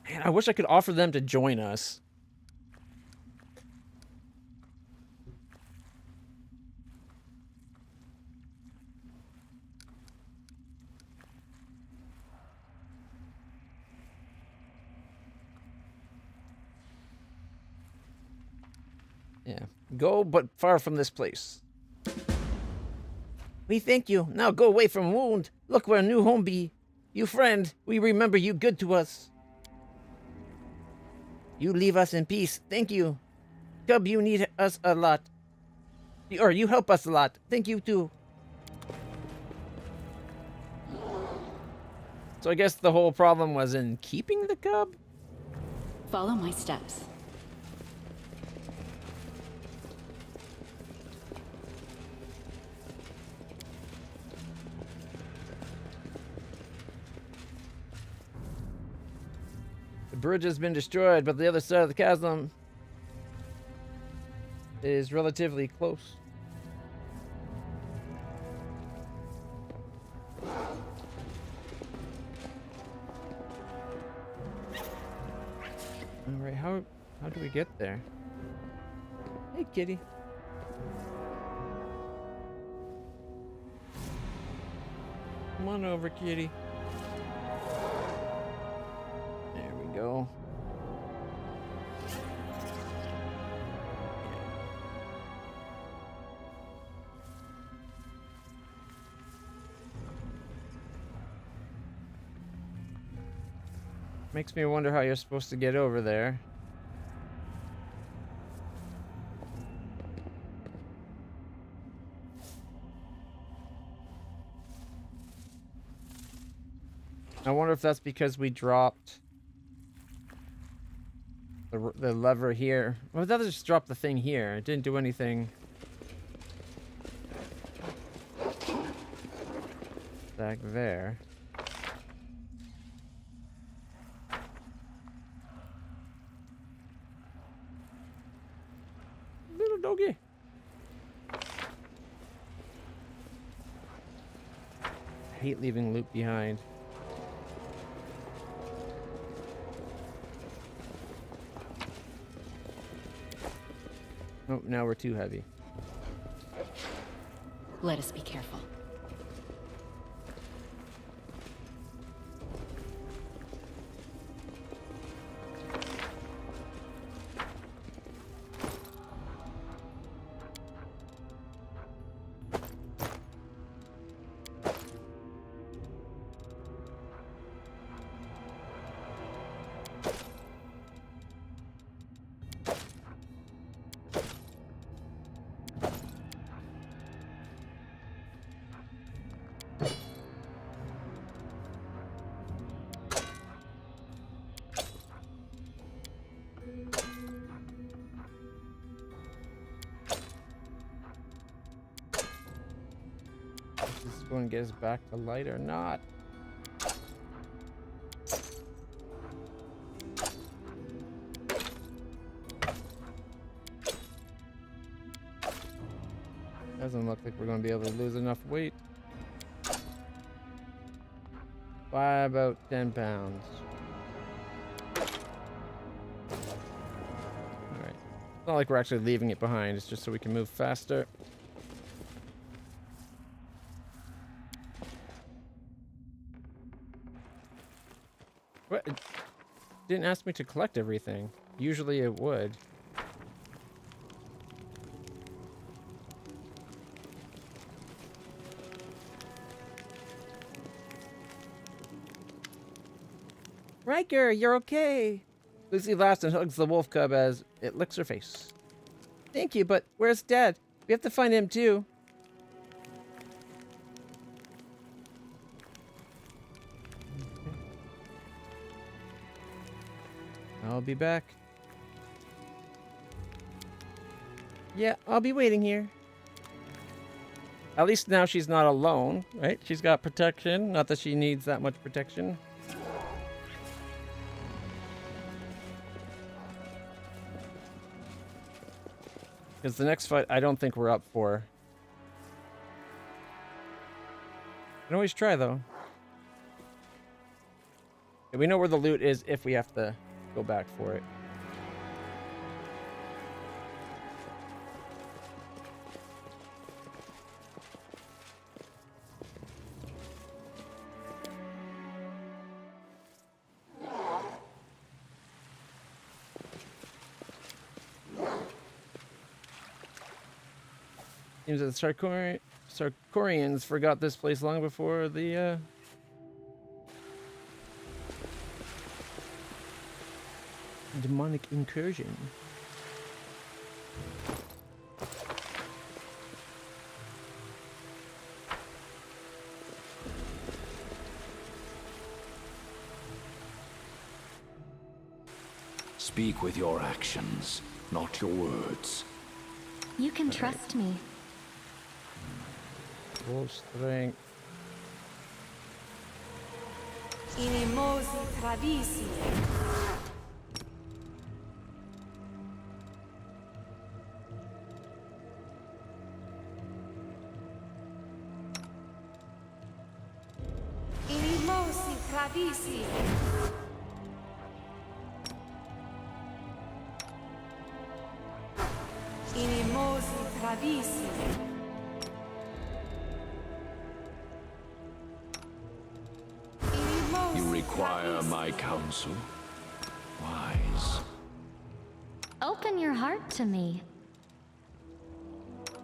Man, I wish I could offer them to join us. Yeah. Go, but far from this place. We thank you. Now go away from wound. Look where new home be. You friend, we remember you good to us. You leave us in peace. Thank you. Cub, you need us a lot. Or you help us a lot. Thank you too. So I guess the whole problem was in keeping the cub? Follow my steps. The bridge has been destroyed, but the other side of the chasm is relatively close. Alright, how do we get there? Hey, kitty. Come on over, kitty. There we go. Makes me wonder how you're supposed to get over there. I wonder if that's because we dropped the lever here. Well, that just dropped the thing here. It didn't do anything back there. Little doggy. I hate leaving loot behind. Oh, now we're too heavy. Let us be careful. going to get us back to light or not. Doesn't look like we're going to be able to lose enough weight. By about 10 pounds. Alright. It's not like we're actually leaving it behind, it's just so we can move faster. What? It didn't ask me to collect everything. Usually it would. Riker, you're okay. Lucy laughs and hugs the wolf cub as it licks her face. Thank you, but where's Dad? We have to find him too. I'll be back. Yeah, I'll be waiting here. At least now she's not alone, right? She's got protection. Not that she needs that much protection. Because the next fight, I don't think we're up for. Can always try, though. We know where the loot is if we have to go back for it. Seems that the Sarkorians forgot this place long before the demonic incursion. Speak with your actions, not your words. You can trust me. Full strength. Inimosi travisi. Inimosi travisi. Inimosi travisi. You require my counsel? Wise. Open your heart to me.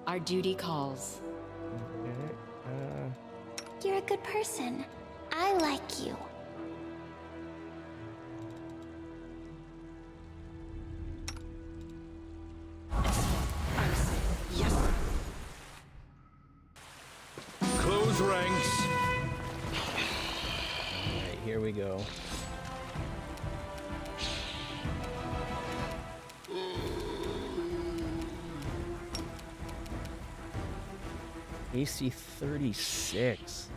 Our duty calls. Okay. You're a good person. I like you. Yes. Close ranks. Alright, here we go. AC 36.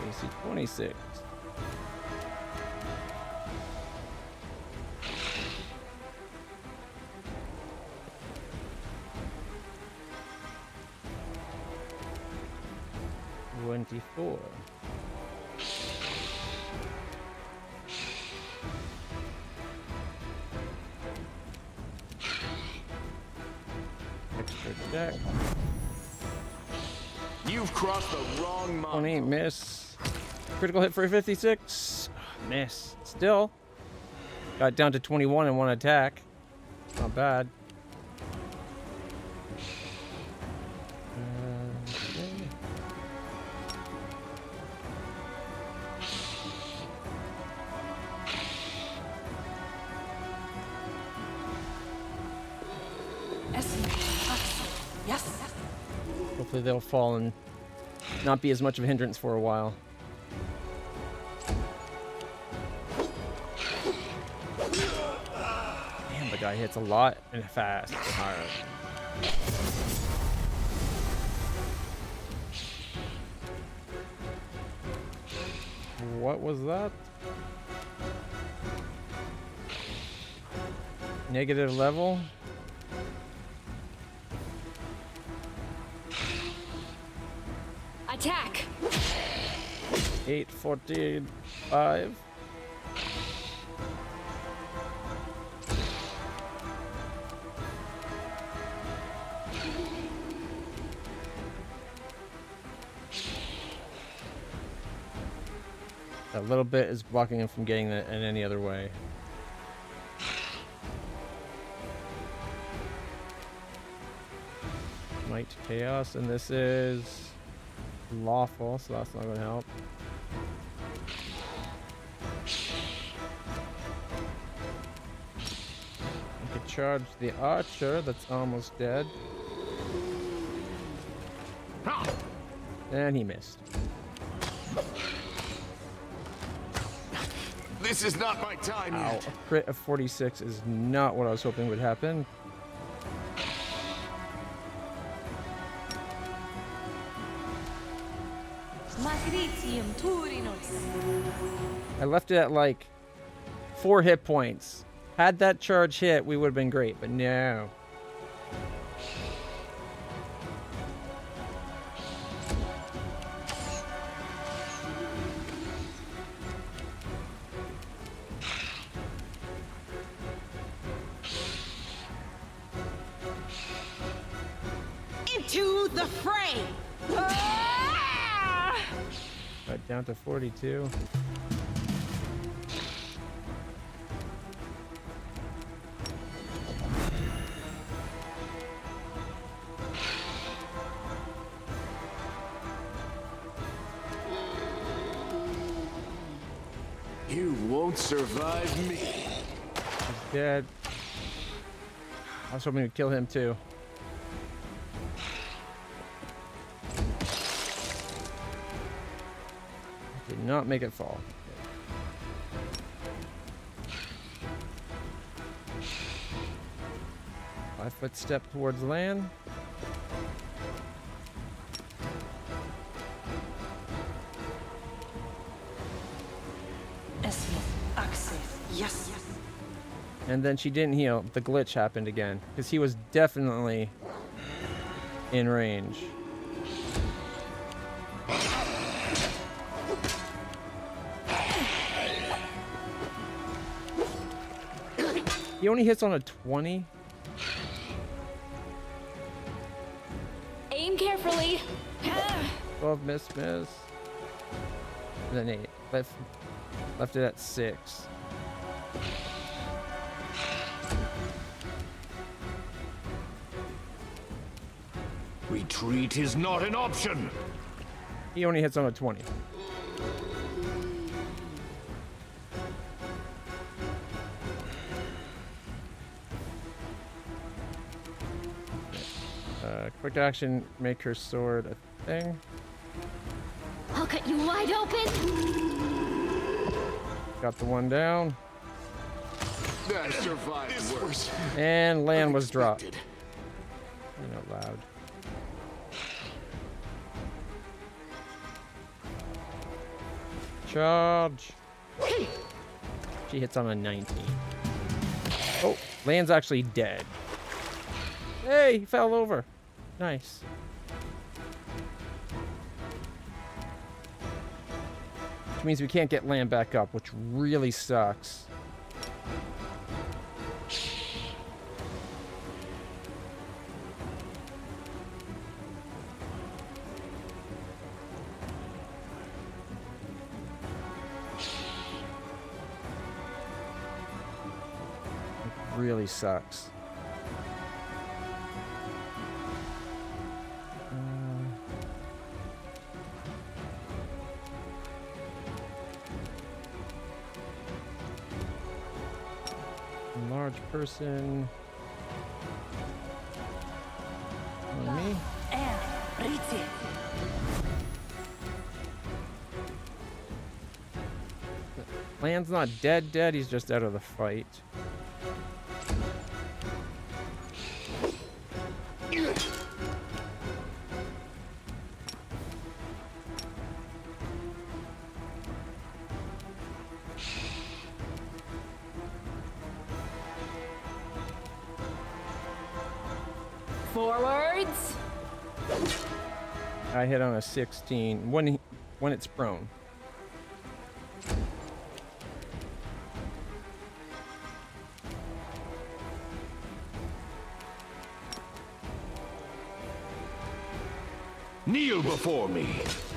AC 26. $24. Extra deck. You've crossed the wrong mark. 20, miss. Critical hit for a 56. Miss. Still. Got down to 21 in one attack. Not bad. Okay. Yes. Hopefully they'll fall and not be as much of a hindrance for a while. Damn, the guy hits a lot and fast and hard. What was that? Negative level? Attack! 845. That little bit is blocking him from getting it in any other way. Might to chaos, and this is lawful, so that's not going to help. I could charge the archer that's almost dead. And he missed. This is not my time Ow, yet. a crit of 46 is not what I was hoping would happen. Magritium Turinos. I left it at like 4 hit points. Had that charge hit, we would have been great, but no. Into the fray! Ah! Right down to 42. You won't survive me. He's dead. I was hoping to kill him too. Did not make it fall. 5-foot step towards land. Yes. And then she didn't heal. The glitch happened again. Because he was definitely in range. He only hits on a 20. Aim carefully. 12 miss. And then 8. Left it at 6. Retreat is not an option. He only hits on a 20. Quick action, make her sword a thing. I'll cut you wide open. Got the one down. That survived worse. And land was dropped. Not loud. Charge. She hits on a 19. Oh, land's actually dead. Hey, he fell over. Nice. Which means we can't get land back up, which really sucks. Really sucks. Large person. On me. Land's not dead, he's just out of the fight. Forwards. I hit on a 16 when it's prone. Kneel before me.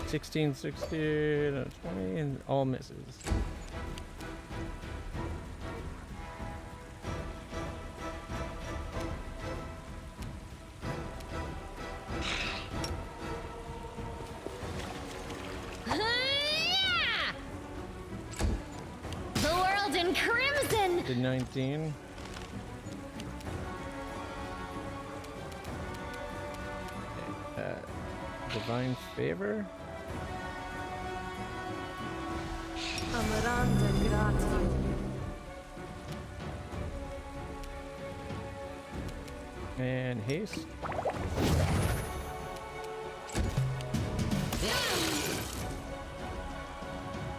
16, 16, 20, and all misses. The world in crimson! Did 19. Divine favor. Amaranda grati. And haste.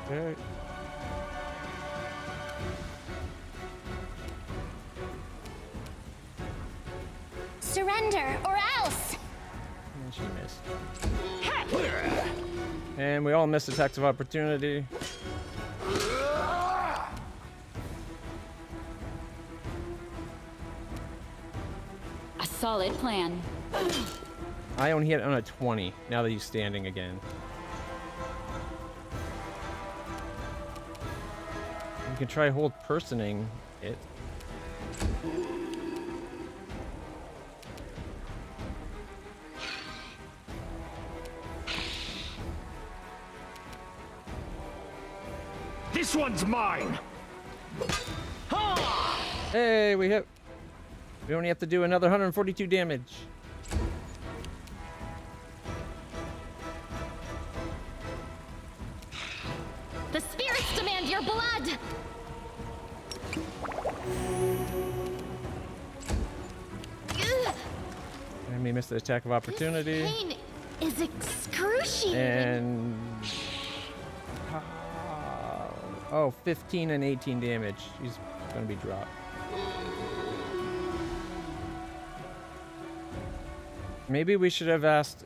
Okay. Surrender or else! And she missed. And we all missed attacks of opportunity. A solid plan. I only hit on a 20 now that he's standing again. You can try hold personing it. This one's mine. Hey, we hit. We only have to do another 142 damage. The spirits demand your blood! Ugh, And we missed the attack of opportunity. this pain is excruciating. And oh, 15 and 18 damage. She's gonna be dropped. Maybe we should have asked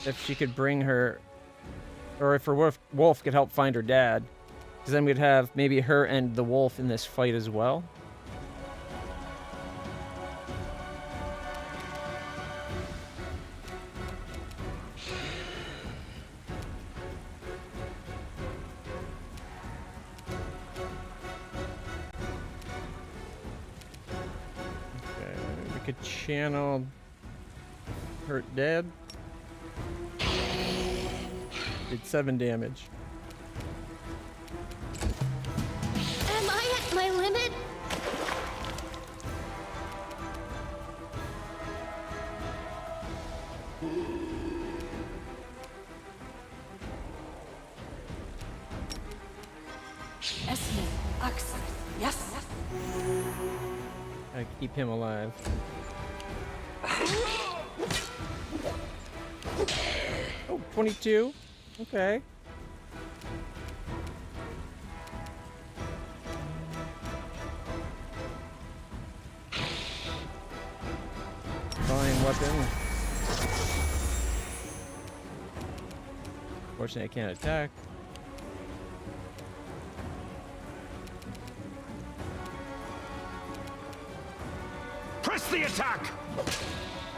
if she could bring her, or if her wolf could help find her dad, because then we'd have maybe her and the wolf in this fight as well. Okay, we could channel hurt dead. Did 7 damage. Am I at my limit? Esme. Axel. Yes. I keep him alive. Oh, 22. Okay. Fine weapon. Fortunately, I can't attack. Press the attack.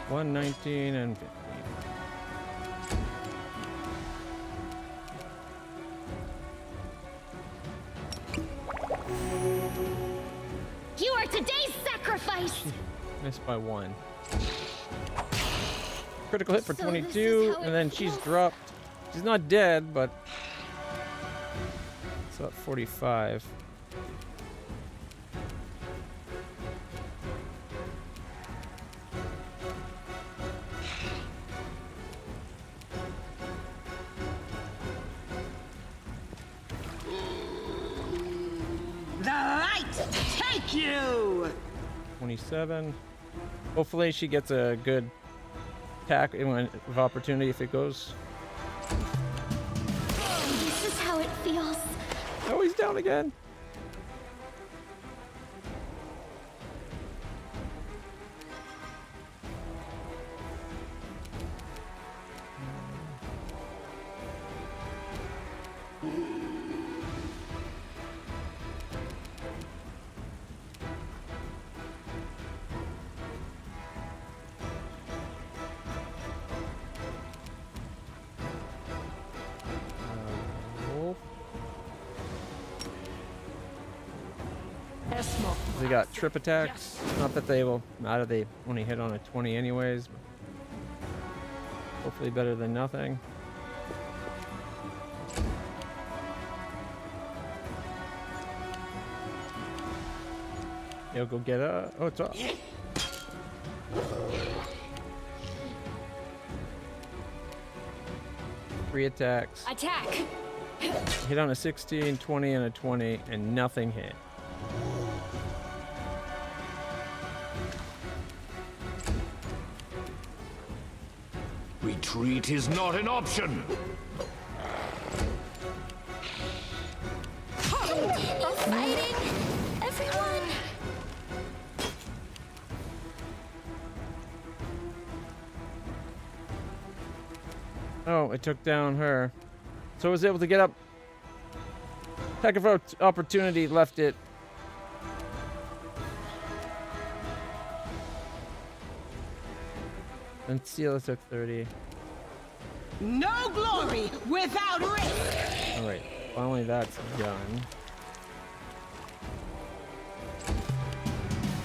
119 and 15. You are today's sacrifice! Missed by 1. Critical hit for So this is 22, how and it then she's feels. dropped. She's not dead, but it's about 45. The light take you! 27. Hopefully she gets a good attack of opportunity if it goes. This is how it feels. Oh, he's down again. Esmo. They got trip attacks. Not that they will matter. They only hit on a 20 anyways. Hopefully better than nothing. Yo, go get a. Oh, it's off. 3 attacks. Attack! Hit on a 16, 20, and a 20, and nothing hit. Retreat is not an option. Fighting! Everyone! Oh, it took down her. So I was able to get up. Heck of an opportunity left it. And Seala took 30. No glory without risk. Alright, finally that's done.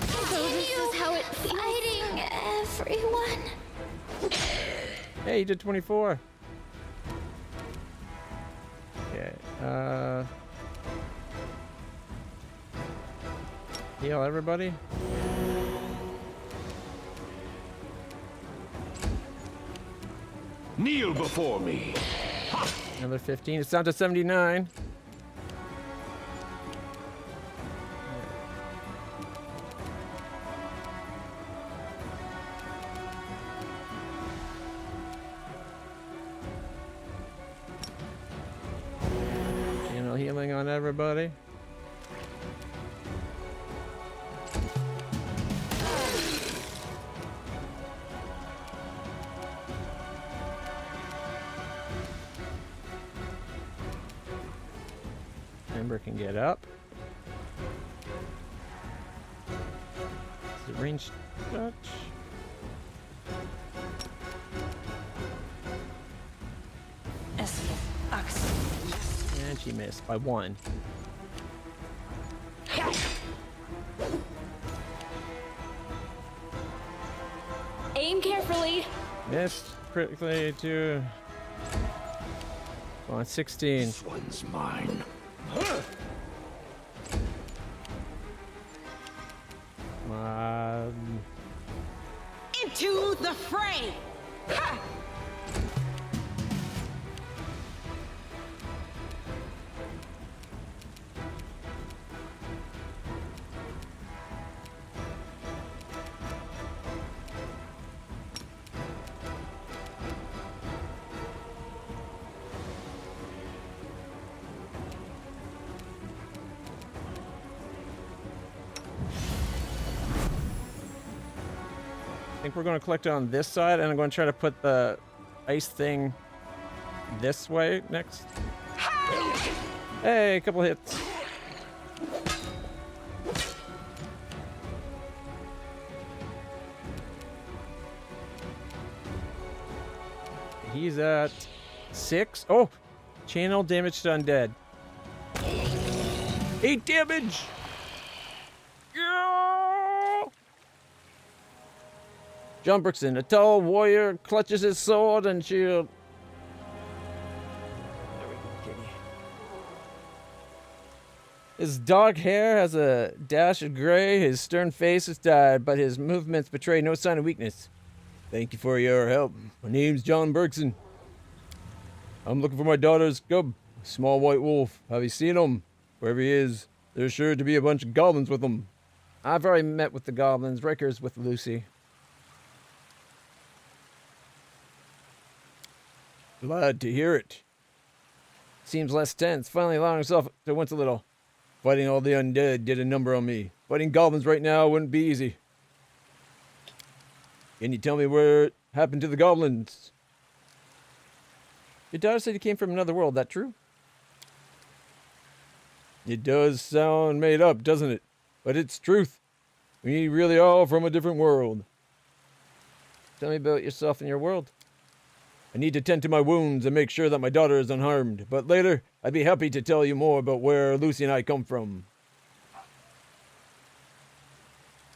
So this is how it feels. Fighting everyone. Hey, you did 24. Okay, heal everybody. Kneel before me. Another 15. It's down to 79. Channel healing on everybody. Ember can get up. Is it ranged touch? Esmo. Ox. And she missed by 1. Aim carefully. Missed critically to. On 16. This one's mine. Into the fray. Ha! I think we're going to collect it on this side, and I'm going to try to put the ice thing this way next. Hey, a couple hits. He's at 6. Oh, channel damage to undead. 8 damage. Yeah! John Brookson, a tall warrior, clutches his sword and shield. There we go, kitty. His dark hair has a dash of gray. His stern face is tired, but his movements betray no sign of weakness. Thank you for your help. My name's John Bergson. I'm looking for my daughter's cub, a small white wolf. Have you seen him? Wherever he is, there's sure to be a bunch of goblins with him. I've already met with the goblins. Riker's with Lucy. Glad to hear it. Seems less tense, finally allowing himself to wince a little. Fighting all the undead did a number on me. Fighting goblins right now wouldn't be easy. Can you tell me where it happened to the goblins? Your daughter said you came from another world, that true? It does sound made up, doesn't it? But it's truth. We really are from a different world. Tell me about yourself and your world. I need to tend to my wounds and make sure that my daughter is unharmed, but later I'd be happy to tell you more about where Lucy and I come from.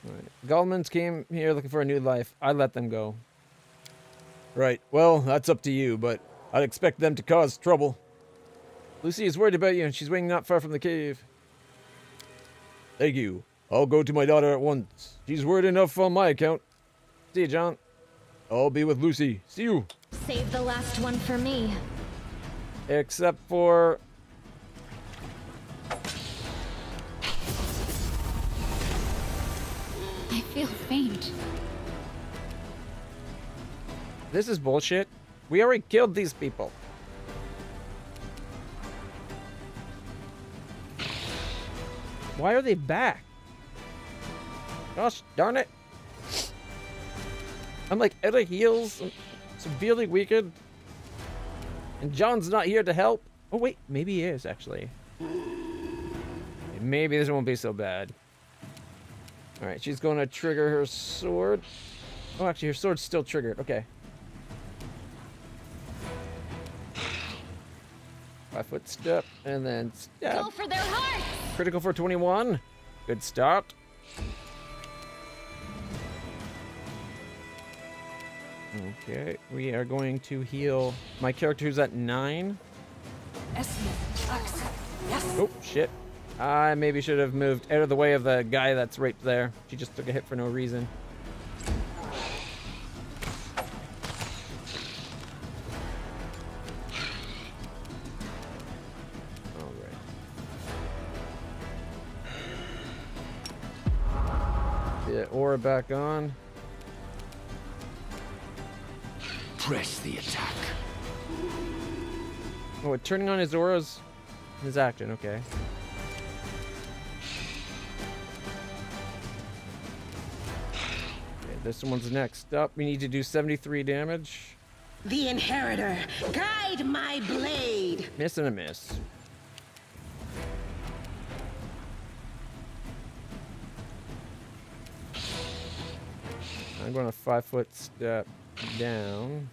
Right. Gulmans came here looking for a new life. I let them go. Right. Well, that's up to you, but I'd expect them to cause trouble. Lucy is worried about you, and she's waiting not far from the cave. Thank you. I'll go to my daughter at once. She's worried enough on my account. See you, John. I'll be with Lucy. See you. Save the last one for me. Except for... I feel faint. This is bullshit. We already killed these people. Why are they back? Gosh darn it. I'm like out of heals. I'm severely weakened. And John's not here to help. Oh wait, maybe he is actually. Maybe this won't be so bad. Alright, she's going to trigger her sword. Oh, actually her sword's still triggered. Okay. 5-foot step, and then stab. Go for their hearts! Critical for 21. Good start. Okay, we are going to heal my character who's at 9. Oh, shit. I maybe should have moved out of the way of the guy that's right there. She just took a hit for no reason. Aura back on. Press the attack. Oh, turning on his auras. His action, okay. Okay, this one's next up. We need to do 73 damage. The Inheritor, guide my blade. Miss and a miss. I'm going to 5-foot step down.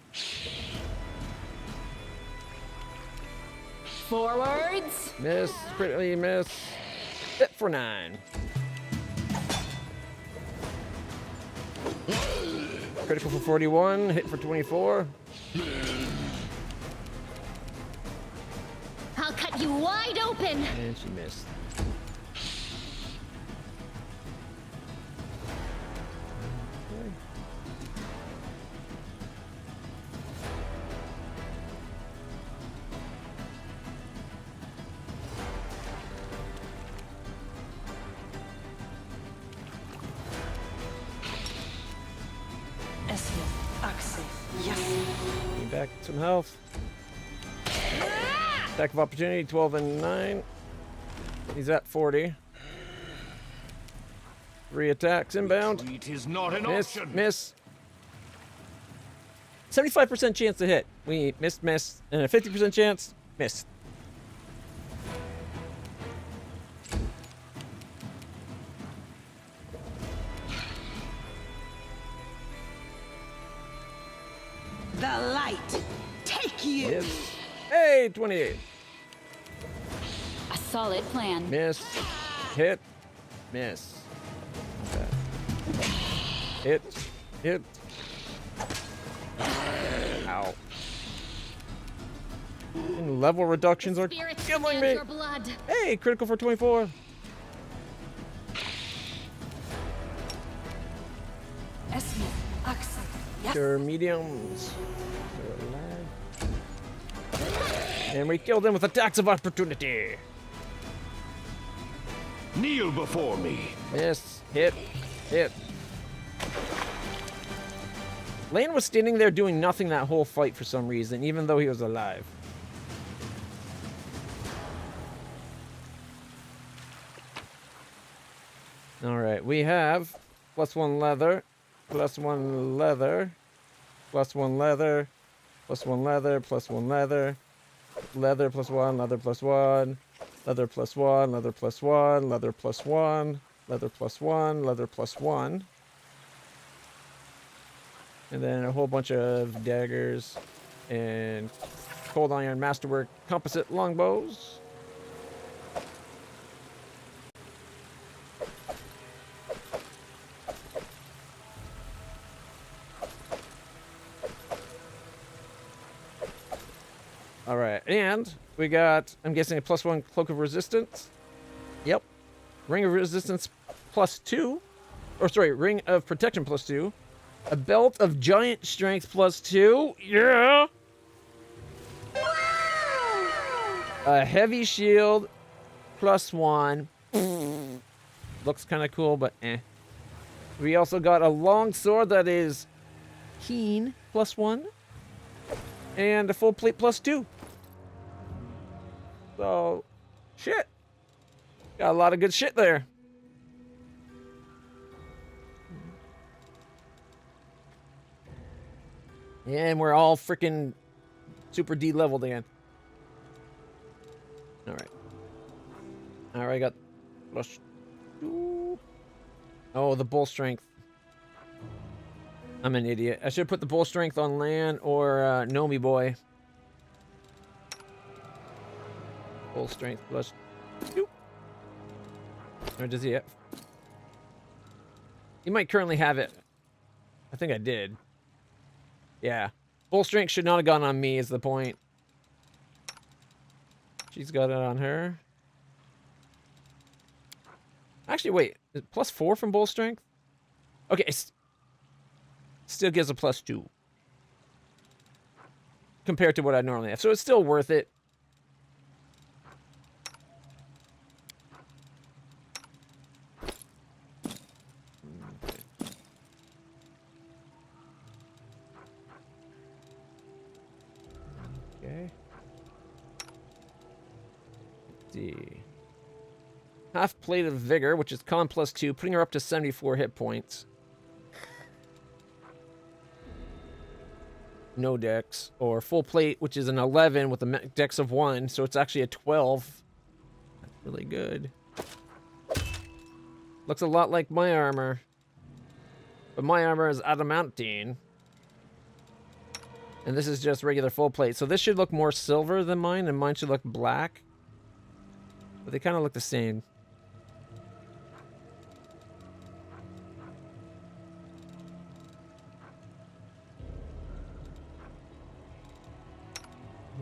Forwards. Miss, critically miss. Hit for 9. Critical for 41, hit for 24. I'll cut you wide open. And she missed. Getting back some health. Attack of opportunity, 12 and 9. He's at 40. 3 attacks inbound. Retreat is not an Miss, option. miss. 75% chance to hit. We missed, miss, and a 50% chance, miss. The light, take you. Miss. Hey, 28. A solid plan. Miss. Hit. Miss. Okay. Hit. Hit. Ow. And level reductions are Spirits killing demand me. your blood. Hey, critical for 24. They're mediums. They're alive. And we killed them with attacks of opportunity. Kneel before me. Miss. Hit. Hit. Lane was standing there doing nothing that whole fight for some reason, even though he was alive. Alright, we have +1 leather, +1 leather, +1 leather, +1 leather, +1 leather, leather +1, leather +1, leather +1, leather +1, leather +1, leather +1, leather +1. And then a whole bunch of daggers and cold iron masterwork composite longbows. All right, and we got, I'm guessing, a +1 Cloak of Resistance. Yep. Ring of Resistance +2. Or sorry, Ring of Protection +2. A Belt of Giant Strength +2. Yeah! A Heavy Shield +1. Looks kind of cool, but eh. We also got a long sword that is keen +1. And a full plate +2. So, shit. Got a lot of good shit there. And we're all freaking super D-leveled again. Alright. Alright, I got +2. Oh, the bull strength. I'm an idiot. I should have put the bull strength on Lan or Nomi Boy. Bull strength +2. Or does he have? He might currently have it. I think I did. Yeah. Bull strength should not have gone on me is the point. She's got it on her. Actually, wait. Is it +4 from bull strength? Okay. Still gives a +2. Compared to what I normally have. So it's still worth it. Okay. Let's see. Half plate of vigor, which is con +2, putting her up to 74 hit points. No dex. Or full plate, which is an 11 with a dex of 1, so it's actually a 12. That's really good. Looks a lot like my armor. But my armor is adamantine. And this is just regular full plate. So this should look more silver than mine, and mine should look black. But they kind of look the same.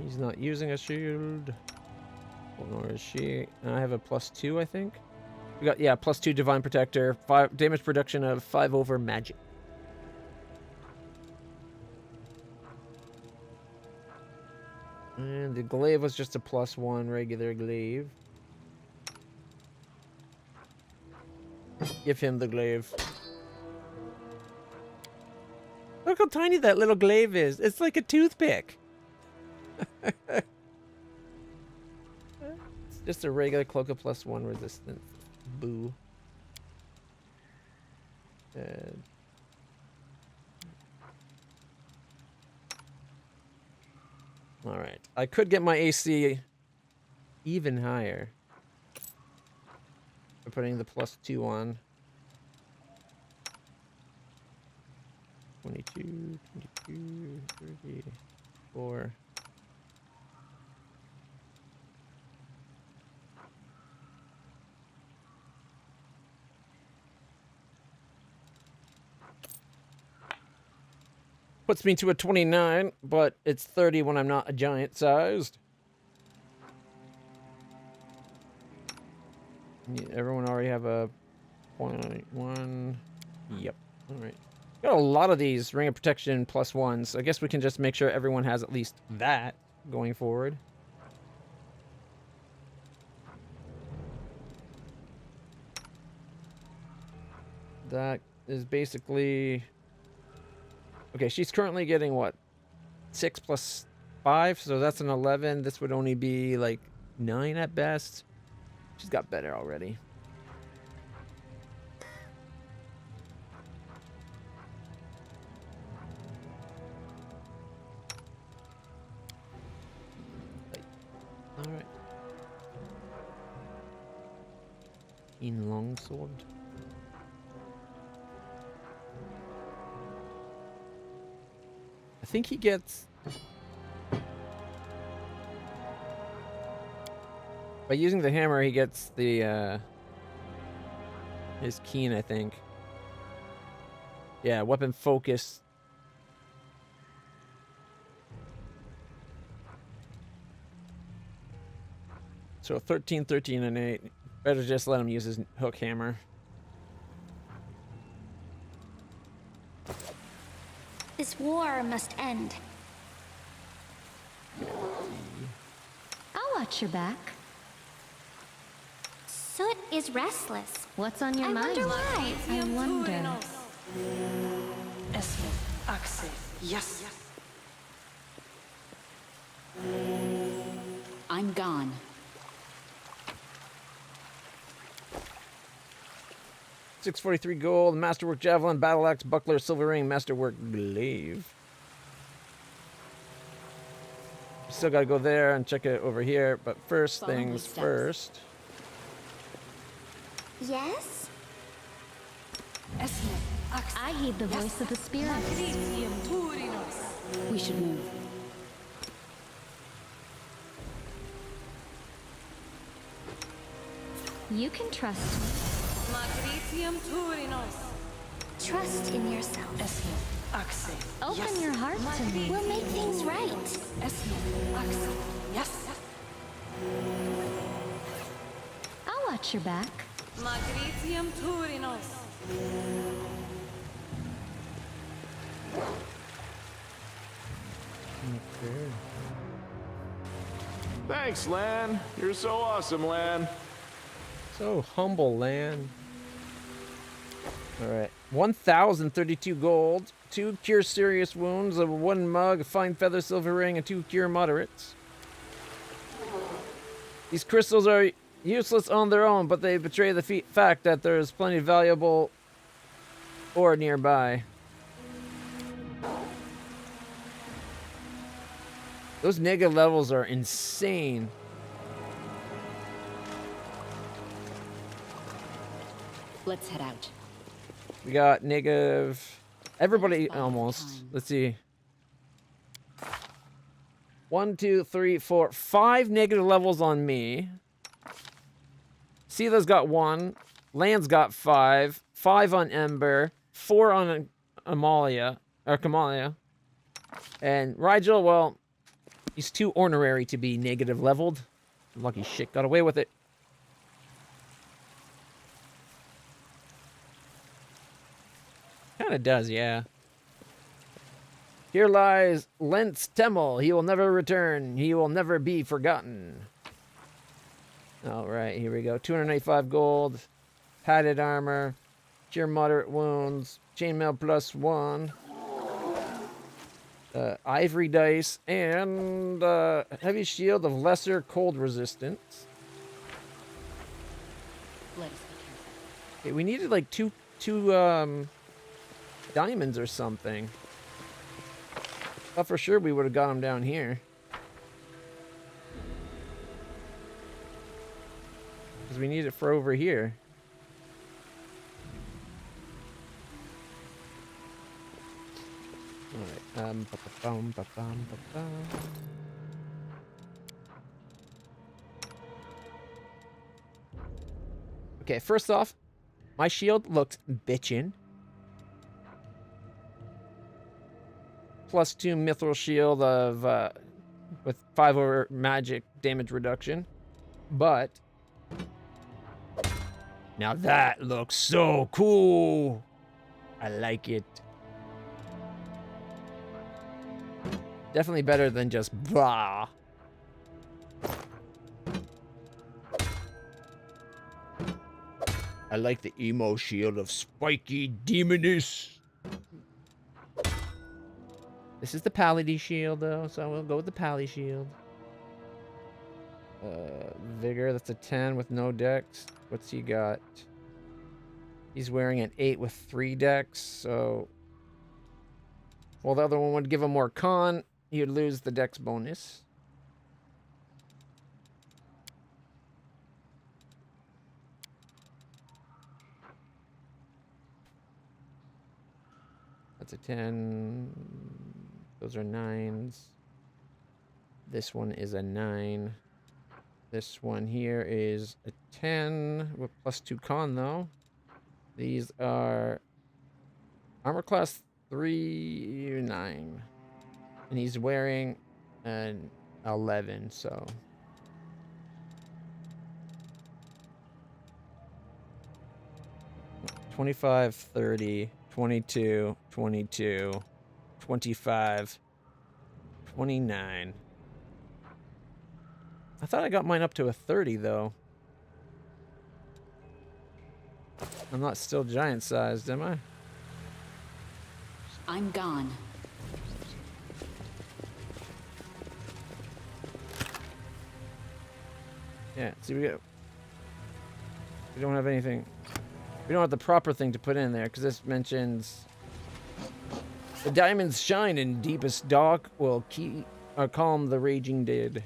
He's not using a shield. Nor is she. And I have a +2, I think. We got, yeah, +2 Divine Protector. 5 damage production of 5 over magic. And the glaive was just a +1 regular glaive. Give him the glaive. Look how tiny that little glaive is. It's like a toothpick. It's just a regular cloak of +1 resistance. Boo. Alright. I could get my AC even higher by putting the +2 on. 22, 22, 34. Puts me to a 29, but it's 30 when I'm not a giant sized. Everyone already have a 0.1. Yep. All right. Got a lot of these Ring of Protection +1s. I guess we can just make sure everyone has at least that going forward. That is basically... Okay, she's currently getting, what, 6 + 5, so that's an 11. This would only be, like, 9 at best. She's got better already. Alright. In longsword. I think he gets... By using the hammer, he gets the, his keen, I think. Yeah, weapon focus. So 13, 13, and 8. Better just let him use his hook hammer. This war must end. I'll watch your back. Soot is restless. What's on your I mind? wonder why. I wonder. Yes. I'm gone. $643 gold, masterwork javelin, battle axe, buckler, silver ring, masterwork glaive. Still gotta go there and check it over here, but first Follow my things steps. first. Yes? I heed the voice of the spirit. We should move. You can trust me. Trust in yourself. Open your heart to me. We'll make things right. I'll watch your back. Thanks, Lan. You're so awesome, Lan. So humble, land. Alright. 1,032 gold. 2 cure serious wounds, a 1 mug, a fine feather silver ring, and 2 cure moderates. These crystals are useless on their own, but they betray the fact that there is plenty of valuable ore nearby. Those negative levels are insane. Let's head out. We got negative. Everybody almost. Let's see. 1, 2, 3, 4, 5 negative levels on me. Sila's got 1. Land's got 5. 5 on Ember. 4 on Amalia. Or Kamalia. And Rigel, well, he's too ornery to be negative leveled. Lucky shit, got away with it. Kinda does, yeah. Here lies Lentz Temel. He will never return. He will never be forgotten. Alright, here we go. 295 gold. Padded armor. Cure moderate wounds. Chainmail +1. Ivory dice. And heavy shield of lesser cold resistance. Let us be careful. Okay, we needed like two diamonds or something. Thought for sure we would have got them down here. Because we need it for over here. Alright, okay, first off, my shield looks bitchin'. +2 mithril shield of with 5 over magic damage reduction. But now that looks so cool. I like it. Definitely better than just blah. I like the emo shield of spiky demoness. This is the Pally shield, though, so we'll go with the Pally shield. Vigor, that's a 10 with no dex. What's he got? He's wearing an 8 with 3 dex, so... Well, the other one would give him more con. He would lose the dex bonus. That's a 10. Those are 9s. This one is a 9. This one here is a 10 with +2 con, though. These are armor class 3, 9. And he's wearing an 11, so... 25, 30, 22, 22, 25, 29. I thought I got mine up to a 30, though. I'm not still giant-sized, am I? I'm gone. Yeah, see, we don't have anything. We don't have the proper thing to put in there, because this mentions the diamonds shine in deepest dark will keep or calm the raging dead.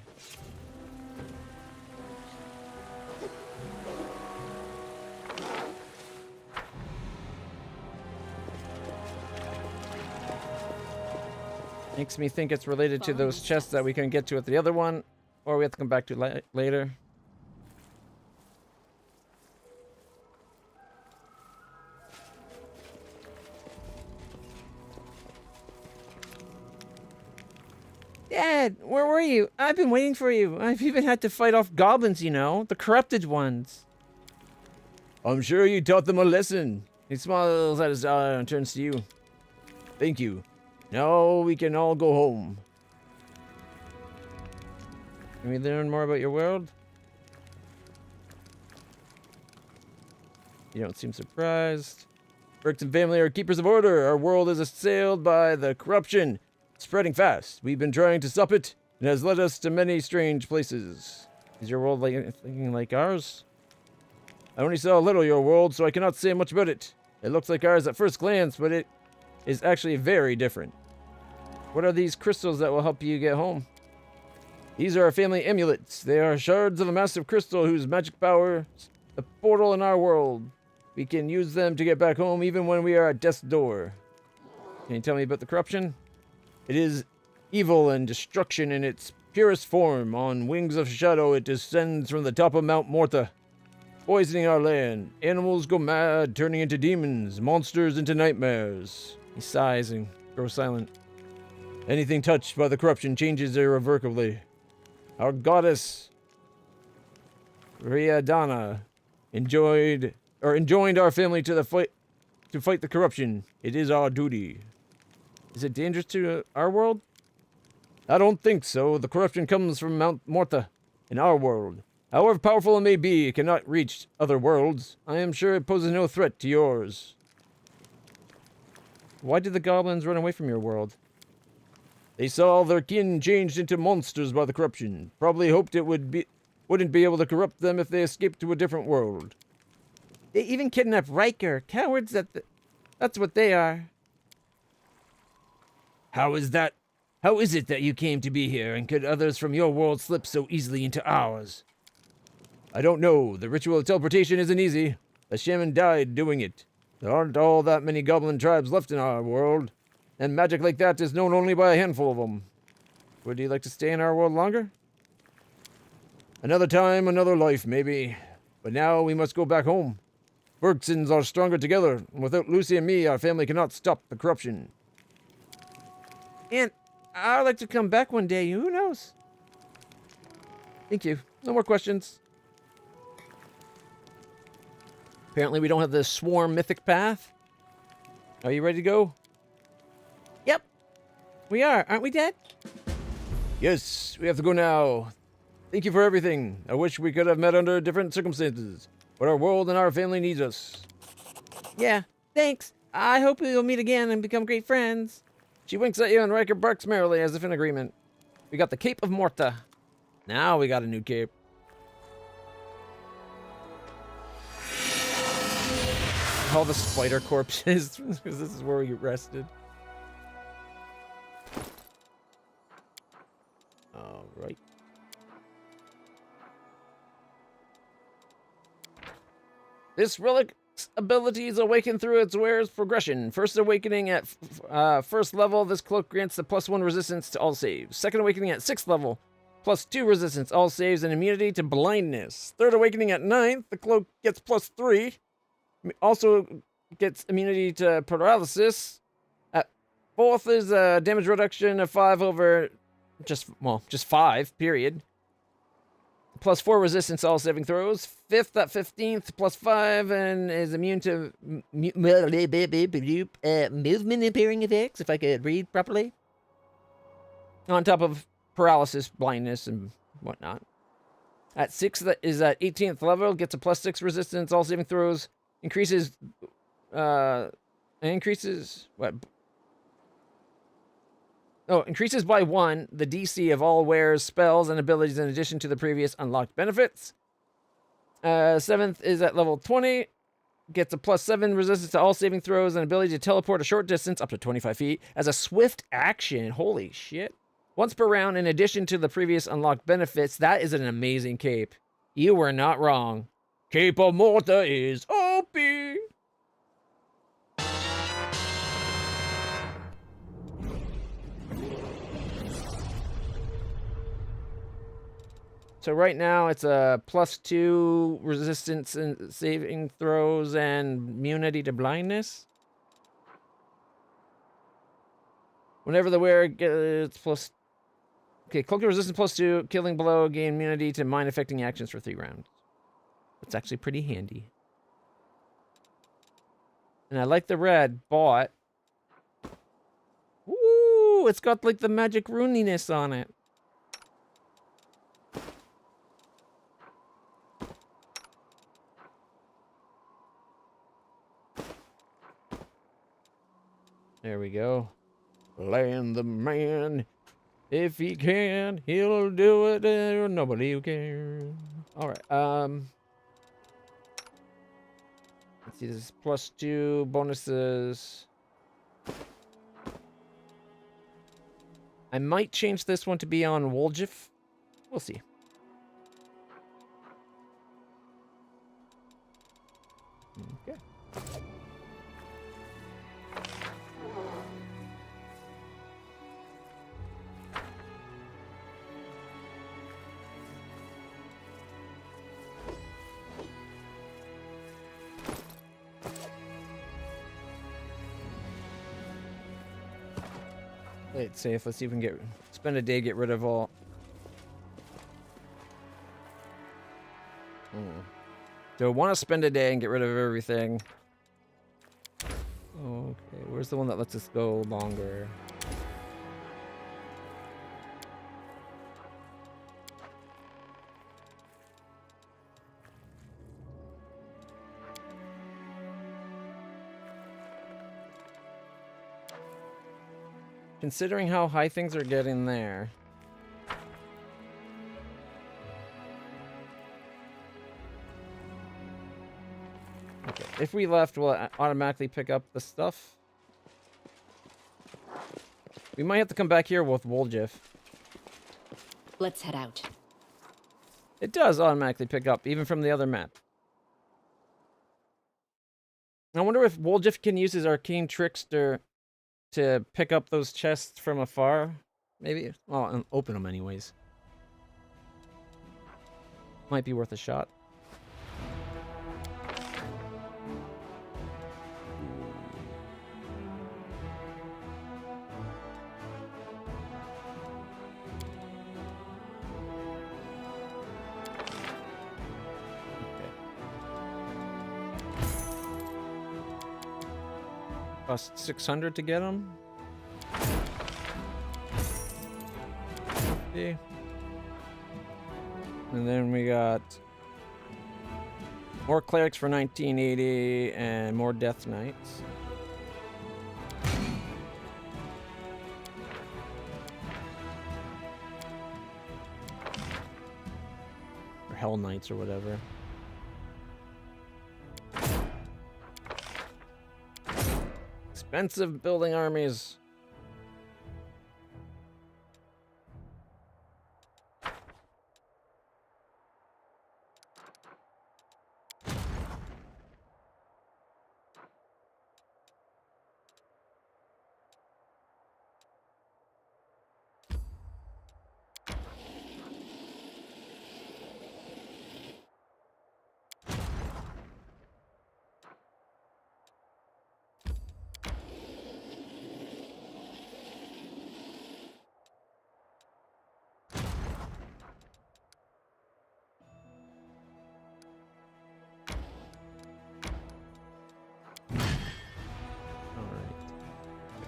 Makes me think it's related to those chests that we can get to at the other one, or we have to come back to later. Dad, where were you? I've been waiting for you. I've even had to fight off goblins, you know, the corrupted ones. I'm sure you taught them a lesson. He smiles at his eye and turns to you. Thank you. Now we can all go home. Can we learn more about your world? You don't seem surprised. Burks and family are keepers of order. Our world is assailed by the corruption. It's spreading fast. We've been trying to stop it, and it has led us to many strange places. Is your world thinking like ours? I only saw a little of your world, so I cannot say much about it. It looks like ours at first glance, but it is actually very different. What are these crystals that will help you get home? These are our family amulets. They are shards of a massive crystal whose magic power is the portal in our world. We can use them to get back home even when we are at death's door. Can you tell me about the corruption? It is evil and destruction in its purest form. On wings of shadow it descends from the top of Mount Morta, poisoning our land. Animals go mad, turning into demons, monsters into nightmares. He sighs and grows silent. Anything touched by the corruption changes irrevocably. Our goddess, Riadana, enjoined our family to fight the corruption. It is our duty. Is it dangerous to our world? I don't think so. The corruption comes from Mount Morta in our world. However powerful it may be, it cannot reach other worlds. I am sure it poses no threat to yours. Why did the goblins run away from your world? They saw their kin changed into monsters by the corruption. Probably hoped it wouldn't be able to corrupt them if they escaped to a different world. They even kidnapped Riker. Cowards that's what they are. How is that? How is it that you came to be here, and could others from your world slip so easily into ours? I don't know. The ritual of teleportation isn't easy. The shaman died doing it. There aren't all that many goblin tribes left in our world, and magic like that is known only by a handful of them. Would you like to stay in our world longer? Another time, another life, maybe. But now we must go back home. Bergsons are stronger together, and without Lucy and me, our family cannot stop the corruption. And I'd like to come back one day. Who knows? Thank you. No more questions. Apparently we don't have the Swarm Mythic Path. Are you ready to go? Yep. We are. Aren't we, Dad? Yes, we have to go now. Thank you for everything. I wish we could have met under different circumstances, but our world and our family needs us. Yeah, thanks. I hope we'll meet again and become great friends. She winks at you and Riker barks merrily as if in agreement. We got the Cape of Morta. Now we got a new cape. All the spider corpses, because this is where we get rested. Alright. This relic's abilities awaken through its wearer's progression. First awakening at first level, this cloak grants the +1 resistance to all saves. Second awakening at 6th level, +2 resistance to all saves and immunity to blindness. Third awakening at 9th, the cloak gets +3. Also gets immunity to paralysis. At 4th is a damage reduction of 5 over just 5, period. +4 resistance to all saving throws. 5th at 15th, +5, and is immune to movement impairing effects, if I could read properly. On top of paralysis, blindness, and whatnot. At 6th, that is at 18th level, gets a +6 resistance, all saving throws. Increases increases by 1 the DC of all wares, spells, and abilities in addition to the previous unlocked benefits. 7th is at level 20. Gets a +7 resistance to all saving throws and ability to teleport a short distance up to 25 feet as a swift action. Holy shit. Once per round, in addition to the previous unlocked benefits. That is an amazing cape. You were not wrong. Cape of Morta is OP. So right now it's a +2 resistance and saving throws and immunity to blindness. Whenever the wearer gets plus... Okay, cloaking resistance +2, killing blow, gain immunity to mind affecting actions for 3 rounds. That's actually pretty handy. And I like the red, but... Ooh, it's got like the magic runiness on it. There we go. Land the man. If he can, he'll do it. Nobody can. All right. Let's see. This is +2 bonuses. I might change this one to be on Woljif. We'll see. Okay. Play it safe. Let's see if we can spend a day, get rid of all. Do I want to spend a day and get rid of everything? Okay, where's the one that lets us go longer? Considering how high things are getting there. Okay, if we left, will it automatically pick up the stuff? We might have to come back here with Woljif. Let's head out. It does automatically pick up, even from the other map. I wonder if Woljif can use his arcane trickster to pick up those chests from afar. Maybe. Well, and open them anyways. Might be worth a shot. Cost 600 to get them. See. And then we got more clerics for 1980 and more death knights. Or hell knights or whatever. Expensive building armies.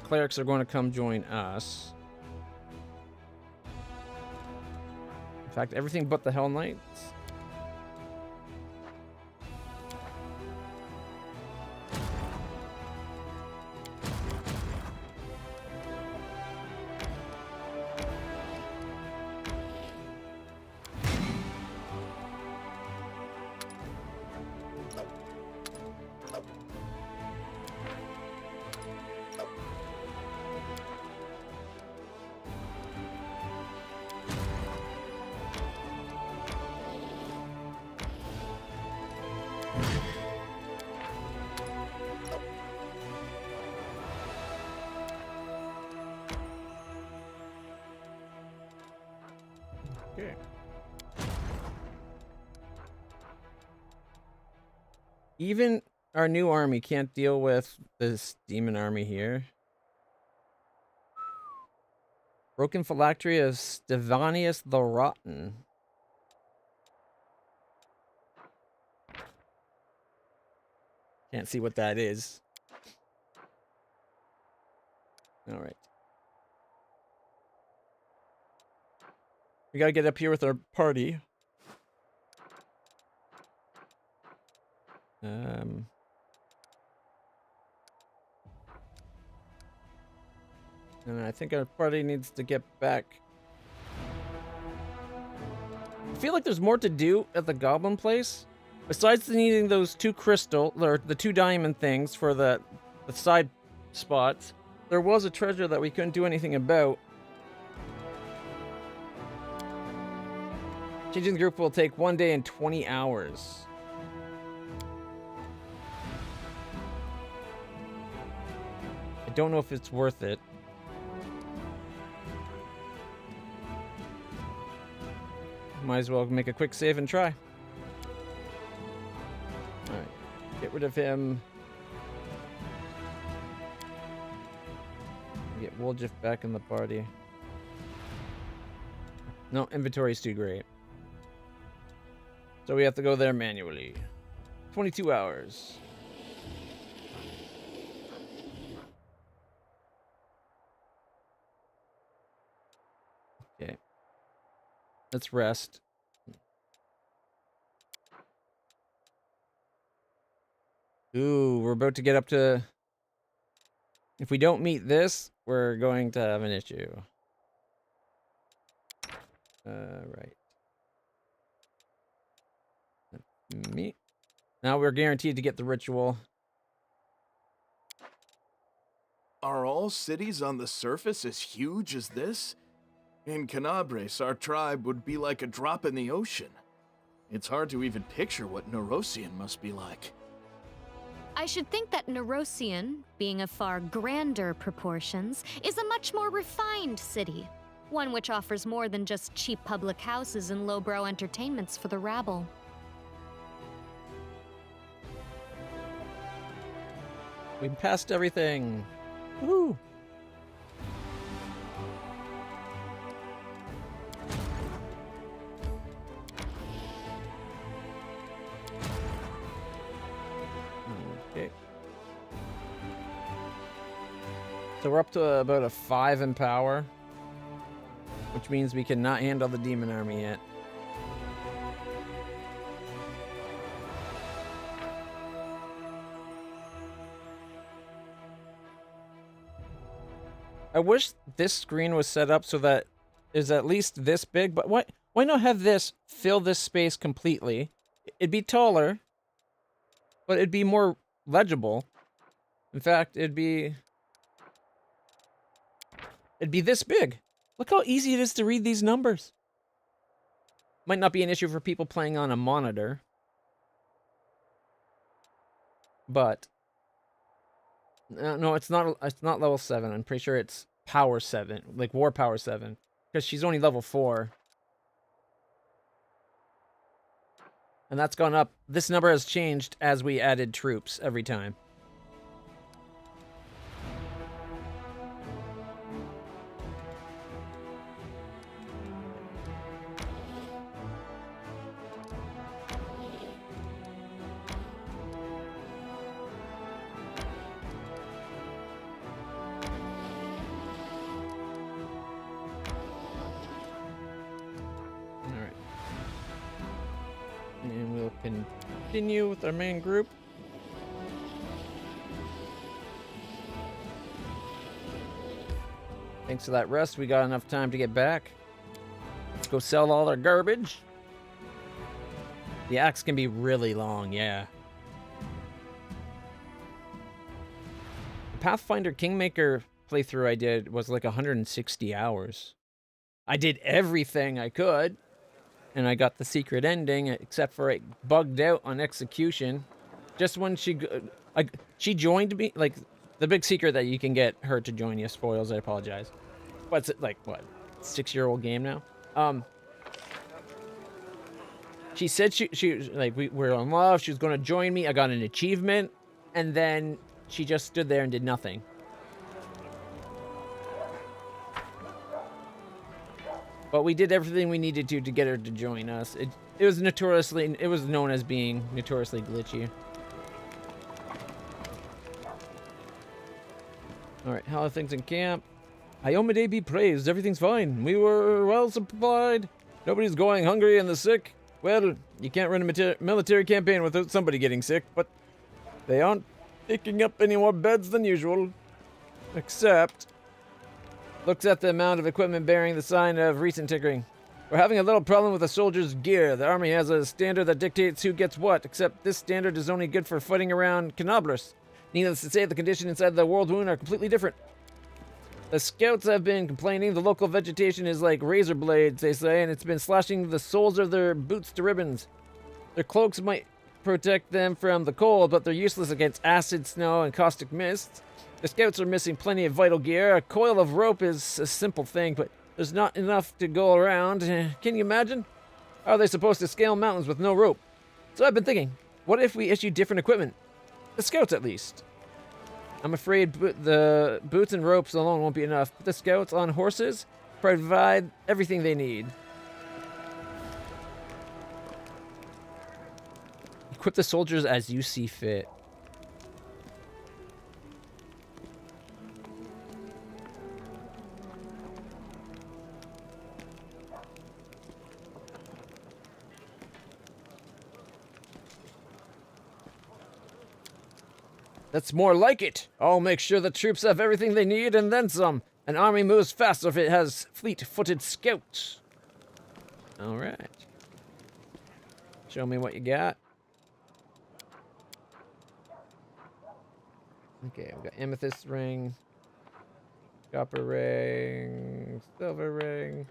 clerics are going to come join us. In fact, everything but the Hell Knights. Okay. Even our new army can't deal with this demon army here. Broken phylactery of Stevanius the Rotten. Can't see what that is. All right. We gotta get up here with our party. And I think our party needs to get back. I feel like there's more to do at the Goblin place. Besides needing those 2 crystal, or the 2 diamond things for the side spots, there was a treasure that we couldn't do anything about. Changing the group will take 1 day and 20 hours. I don't know if it's worth it. Might as well make a quick save and try. Alright, get rid of him. Get Woljif back in the party. No, inventory's too great. So we have to go there manually. 22 hours. Okay. Let's rest. Ooh, we're about to get up to... If we don't meet this, we're going to have an issue. Right. Meet. Now we're guaranteed to get the ritual. Are all cities on the surface as huge as this? In Canabres, our tribe would be like a drop in the ocean. It's hard to even picture what Neurosian must be like. I should think that Neurosian, being of far grander proportions, is a much more refined city. One which offers more than just cheap public houses and lowbrow entertainments for the rabble. We passed everything. Woohoo! Okay. So we're up to about a 5 in power, which means we cannot handle the demon army yet. I wish this screen was set up so that is at least this big, but why not have this fill this space completely? It'd be taller, but it'd be more legible. In fact, it'd be this big. Look how easy it is to read these numbers. Might not be an issue for people playing on a monitor, but no, it's not level 7. I'm pretty sure it's power 7, like war power 7, because she's only level 4. And that's gone up. This number has changed as we added troops every time. continue with our main group. Thanks to that rest, we got enough time to get back. Let's go sell all our garbage. The axe can be really long, yeah. The Pathfinder Kingmaker playthrough I did was like 160 hours. I did everything I could, and I got the secret ending, except for it bugged out on execution. Just when she joined me, like, the big secret that you can get her to join you. Spoils, I apologize. What's it, like, what, 6-year-old game now? She said she was, like, we were in love, she was going to join me, I got an achievement, and then she just stood there and did nothing. But we did everything we needed to get her to join us. It was known as being notoriously glitchy. Alright, how are things in camp? Iomade be praised, everything's fine. We were well supplied. Nobody's going hungry and the sick. Well, you can't run a military campaign without somebody getting sick, but they aren't taking up any more beds than usual. Except, looks at the amount of equipment bearing the sign of recent tinkering. We're having a little problem with the soldiers' gear. The army has a standard that dictates who gets what, except this standard is only good for fighting around Canablers. Needless to say, the conditions inside the World Wound are completely different. The scouts have been complaining the local vegetation is like razor blades, they say, and it's been slashing the soles of their boots to ribbons. Their cloaks might protect them from the cold, but they're useless against acid, snow, and caustic mists. The scouts are missing plenty of vital gear. A coil of rope is a simple thing, but there's not enough to go around. Can you imagine? How are they supposed to scale mountains with no rope? So I've been thinking, what if we issue different equipment? The scouts, at least. I'm afraid the boots and ropes alone won't be enough. But the scouts on horses provide everything they need. Equip the soldiers as you see fit. That's more like it. I'll make sure the troops have everything they need and then some. An army moves faster if it has fleet-footed scouts. All right. Show me what you got. Okay, we got amethyst ring, copper ring, silver ring,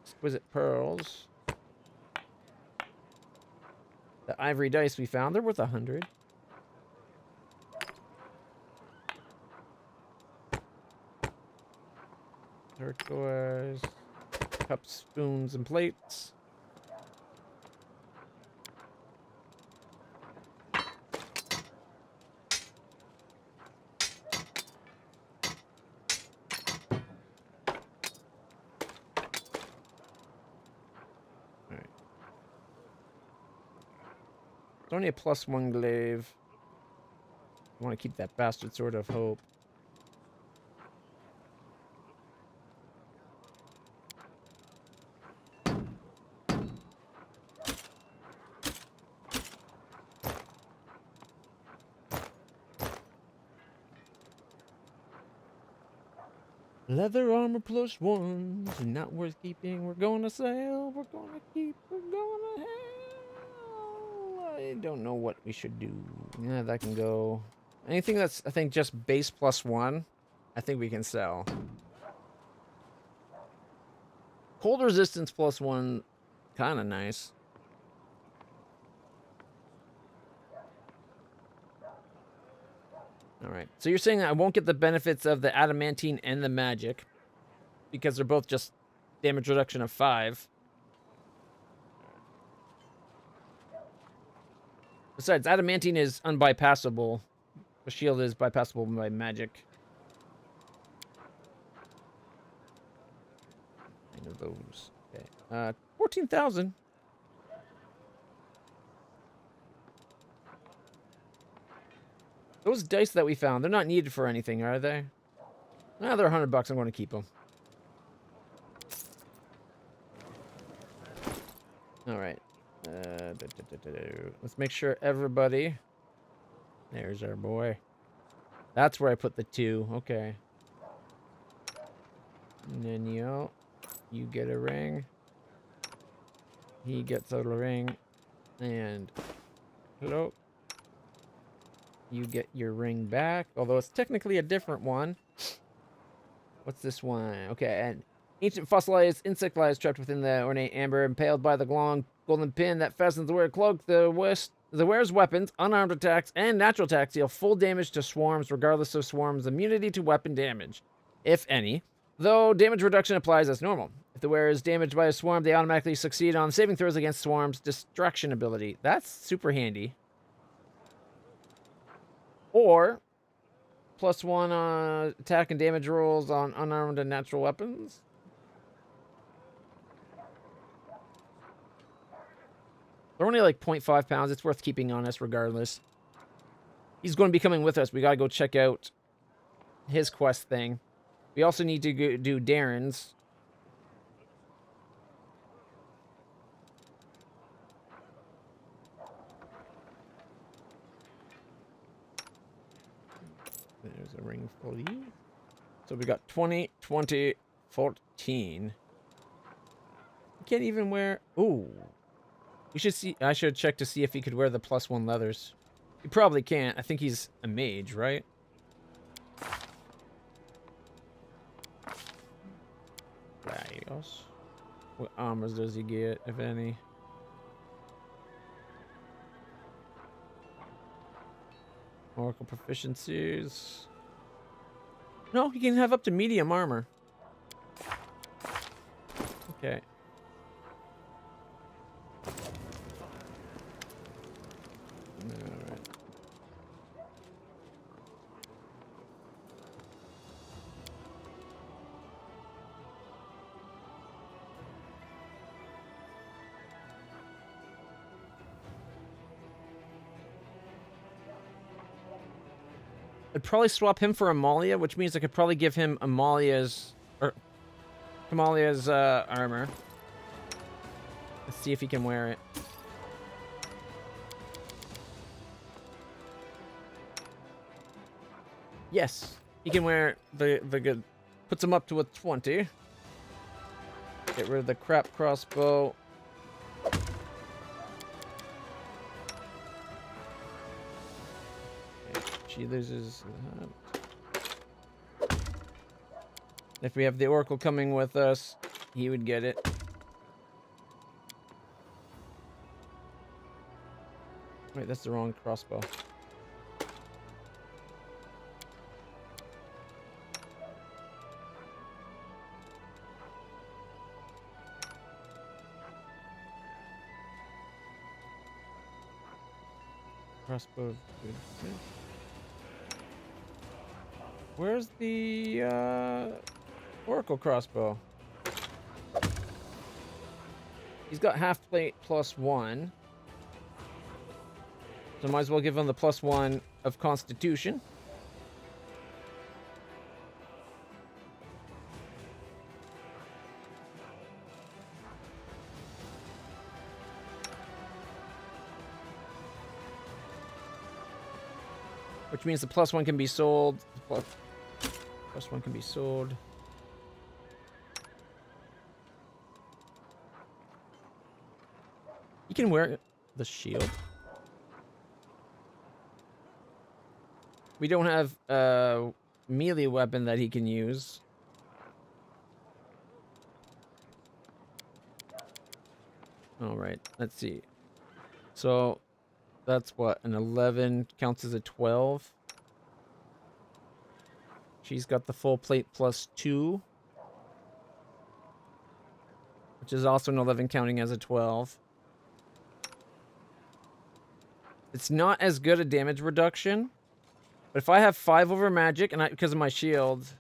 exquisite pearls. The ivory dice we found, they're worth 100. Turquoise, cups, spoons, and plates. It's only a +1 glaive. I want to keep that bastard sword of hope. Leather armor +1, not worth keeping. We're going to sail. We're going to keep. We're going to hell. I don't know what we should do. Yeah, that can go. Anything that's, I think, just base +1, I think we can sell. Cold resistance +1, kind of nice. All right. So you're saying that I won't get the benefits of the adamantine and the magic because they're both just damage reduction of 5. Besides, adamantine is unbypassable. The shield is bypassable by magic. 9 of those. Okay. 14,000. Those dice that we found, they're not needed for anything, are they? No, they're $100. I'm going to keep them. Let's make sure everybody... There's our boy. That's where I put the 2. Okay. And then you get a ring. He gets a ring. And... Hello. You get your ring back. Although it's technically a different one. What's this one? Okay, and... Ancient fossilized insect lies trapped within the ornate amber, impaled by the long golden pin that fastens the wearer cloak. The wearer's weapons, unarmed attacks, and natural attacks deal full damage to swarms, regardless of swarms' immunity to weapon damage, if any. Though damage reduction applies as normal. If the wearer is damaged by a swarm, they automatically succeed on saving throws against swarms' destruction ability. That's super handy. Or +1 attack and damage rolls on unarmed and natural weapons. They're only like 0.5 pounds. It's worth keeping on us regardless. He's going to be coming with us. We got to go check out his quest thing. We also need to go do Darren's. There's a ring for you. So we got 20, 20, 14. You can't even wear... Ooh. We should see. I should check to see if he could wear the +1 leathers. He probably can't. I think he's a mage, right? Laios. What armors does he get, if any? Oracle proficiencies. No, he can have up to medium armor. Okay. I'd probably swap him for Amalia, which means I could probably give him Amalia's armor. Let's see if he can wear it. Yes, he can wear the good. Puts him up to a 20. Get rid of the crap crossbow. She loses that. If we have the Oracle coming with us, he would get it. Wait, that's the wrong crossbow. Crossbow. Where's the Oracle crossbow? He's got half plate +1. So might as well give him the +1 of Constitution. Which means the +1 can be sold. +1 can be sold. You can wear the shield. We don't have a melee weapon that he can use. All right, let's see. So that's what, an 11 counts as a 12. She's got the full plate +2, which is also an 11 counting as a 12. It's not as good a damage reduction, but if I have 5 over magic and because of my shield,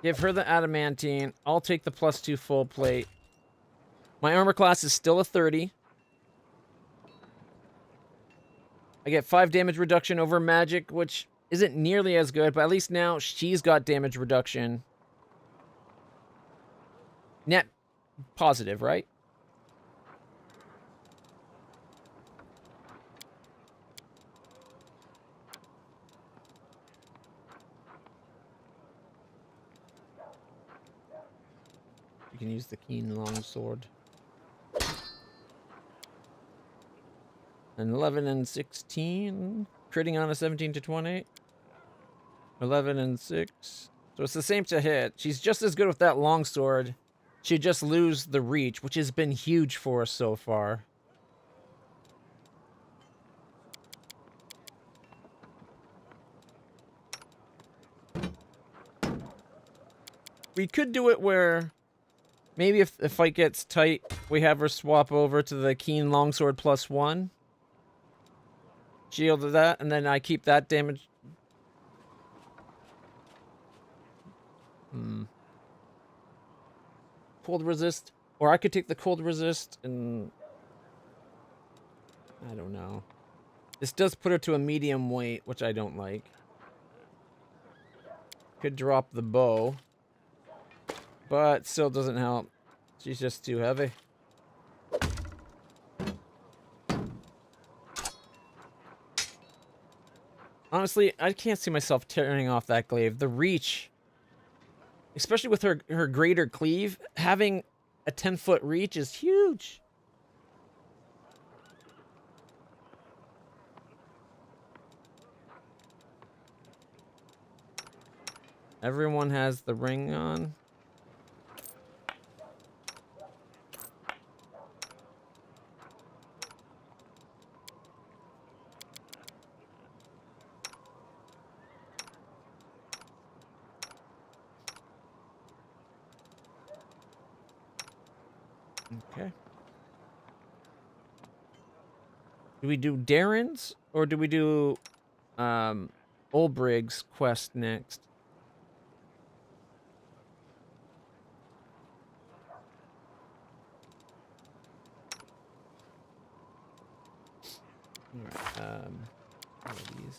give her the adamantine. I'll take the +2 full plate. My armor class is still a 30. I get 5 damage reduction over magic, which isn't nearly as good, but at least now she's got damage reduction. Net positive, right? can use the keen longsword. And 11 and 16. Critting on a 17 to 20. 11 and 6. So it's the same to hit. She's just as good with that longsword. She'd just lose the reach, which has been huge for us so far. We could do it where maybe if the fight gets tight, we have her swap over to the keen longsword +1. Shield of that, and then I keep that damage. Cold resist. Or I could take the cold resist and... I don't know. This does put her to a medium weight, which I don't like. Could drop the bow. But still doesn't help. She's just too heavy. Honestly, I can't see myself tearing off that glaive. The reach, especially with her greater cleave, having a 10-foot reach is huge. Everyone has the ring on. Okay. Do we do Darren's or do we do Olbrig's quest next? Alright, what are these?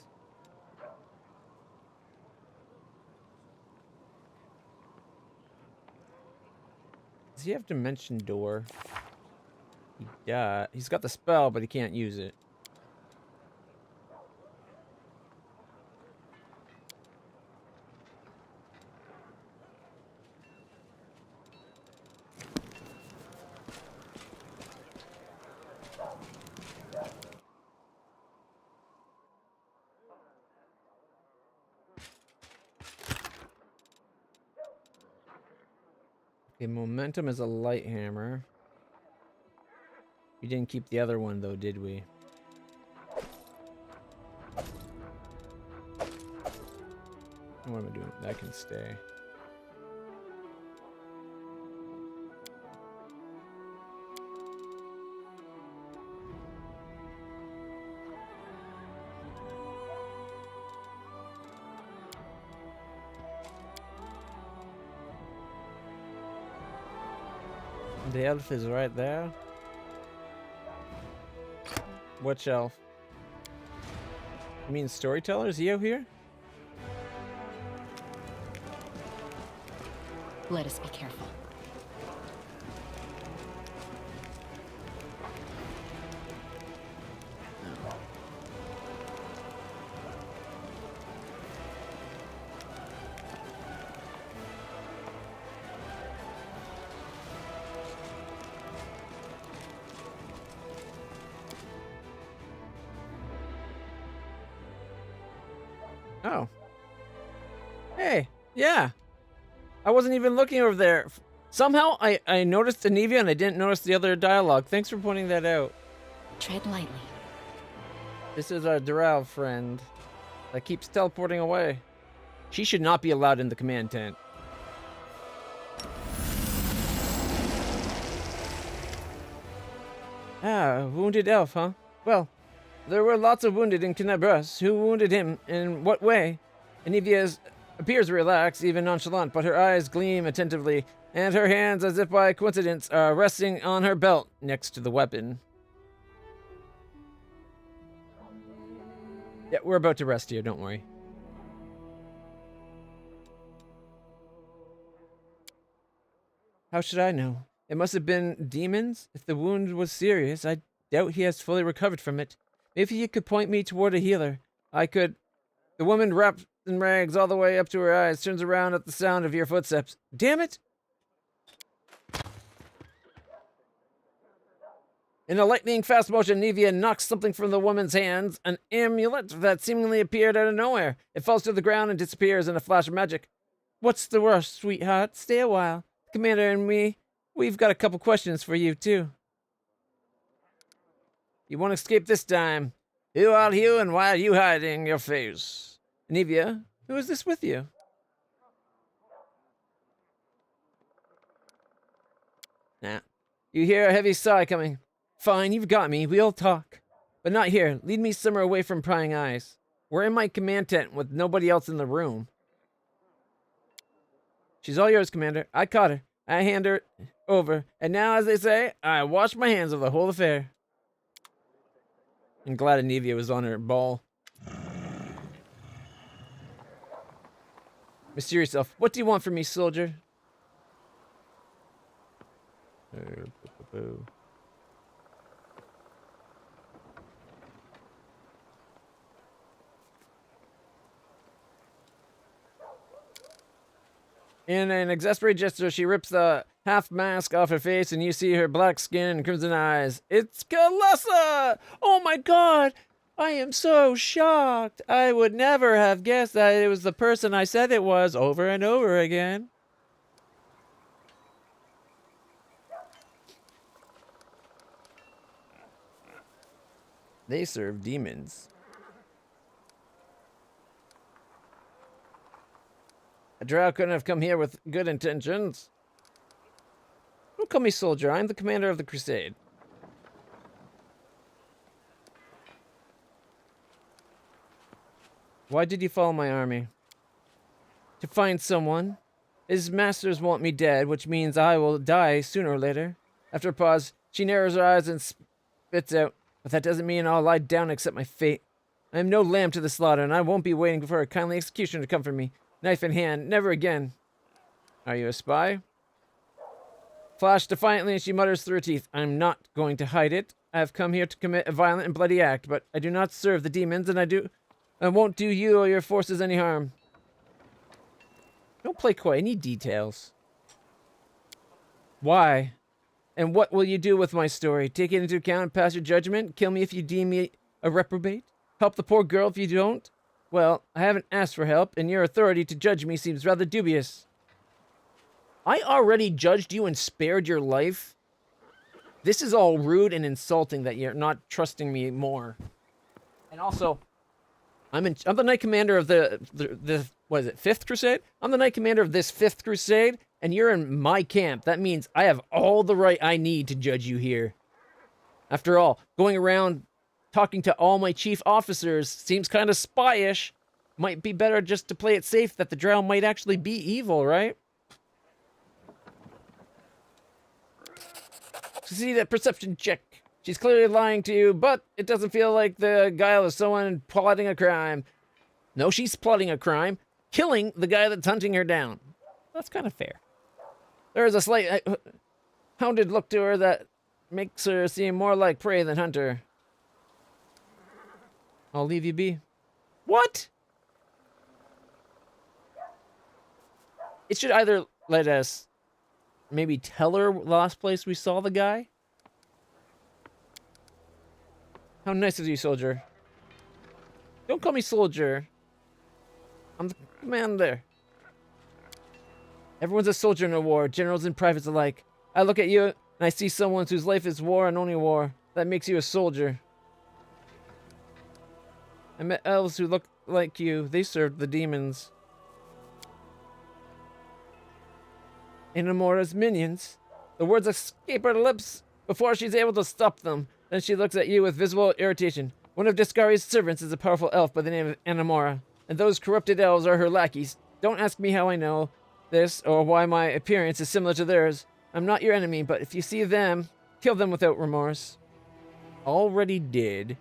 Does he have Dimension Door? He's got the spell, but he can't use it. Okay, momentum is a light hammer. We didn't keep the other one though, did we? What am I doing? That can stay. The elf is right there. Which elf? You mean storyteller? Is he out here? Let us be careful. Oh. Hey, yeah. I wasn't even looking over there. Somehow I noticed Anivia and I didn't notice the other dialogue. Thanks for pointing that out. Tread lightly. This is our Doral friend that keeps teleporting away. She should not be allowed in the command tent. Ah, wounded elf, huh? Well, there were lots of wounded in Canabras. Who wounded him? In what way? Anivia appears relaxed, even nonchalant, but her eyes gleam attentively, and her hands, as if by coincidence, are resting on her belt next to the weapon. Yeah, we're about to rest here, don't worry. How should I know? It must have been demons. If the wound was serious, I doubt he has fully recovered from it. If you could point me toward a healer, I could... The woman wrapped in rags all the way up to her eyes turns around at the sound of your footsteps. Damn it! In a lightning-fast motion, Nevia knocks something from the woman's hands, an amulet that seemingly appeared out of nowhere. It falls to the ground and disappears in a flash of magic. What's the rush, sweetheart? Stay a while. Commander and me, we've got a couple questions for you, too. You won't escape this time. Who are you and why are you hiding your face? Nevia, who is this with you? Nah. You hear a heavy sigh coming. Fine, you've got me. We'll talk. But not here. Lead me somewhere away from prying eyes. We're in my command tent with nobody else in the room. She's all yours, Commander. I caught her. I hand her over. And now, as they say, I wash my hands of the whole affair. I'm glad Anivia was on her ball. Mysterious elf. What do you want from me, soldier? In an exasperated gesture, she rips the half mask off her face, and you see her black skin and crimson eyes. It's Kalissa! Oh my god! I am so shocked! I would never have guessed that it was the person I said it was over and over again. They serve demons. A drow couldn't have come here with good intentions. Don't call me soldier. I'm the commander of the crusade. Why did you follow my army? To find someone. His masters want me dead, which means I will die sooner or later. After a pause, she narrows her eyes and spits out. But that doesn't mean I'll lie down and accept my fate. I am no lamb to the slaughter, and I won't be waiting for a kindly executioner to come for me. Knife in hand, never again. Are you a spy? Flash defiantly, and she mutters through her teeth. I'm not going to hide it. I have come here to commit a violent and bloody act, but I do not serve the demons, and I won't do you or your forces any harm. Don't play coy. I need details. Why? And what will you do with my story? Take it into account and pass your judgment? Kill me if you deem me a reprobate? Help the poor girl if you don't? Well, I haven't asked for help, and your authority to judge me seems rather dubious. I already judged you and spared your life. This is all rude and insulting that you're not trusting me more. And also, I'm the Knight Commander of the what is it, 5th Crusade? I'm the Knight Commander of this 5th Crusade, and you're in my camp. That means I have all the right I need to judge you here. After all, going around talking to all my chief officers seems kind of spyish. Might be better just to play it safe that the drow might actually be evil, right? Succeed at perception check. She's clearly lying to you, but it doesn't feel like the guile of someone plotting a crime. No, she's plotting a crime. Killing the guy that's hunting her down. That's kind of fair. There is a slight hounded look to her that makes her seem more like prey than hunter. I'll leave you be. What? It should either let us maybe tell her the last place we saw the guy. How nice of you, soldier. Don't call me soldier. I'm the commander. Everyone's a soldier in a war, generals and privates alike. I look at you and I see someone whose life is war and only war. That makes you a soldier. I met elves who looked like you. They served the demons. Inamora's minions. The words escape her lips before she's able to stop them. Then she looks at you with visible irritation. One of Discari's servants is a powerful elf by the name of Inamora, and those corrupted elves are her lackeys. Don't ask me how I know this or why my appearance is similar to theirs. I'm not your enemy, but if you see them, kill them without remorse. Already did.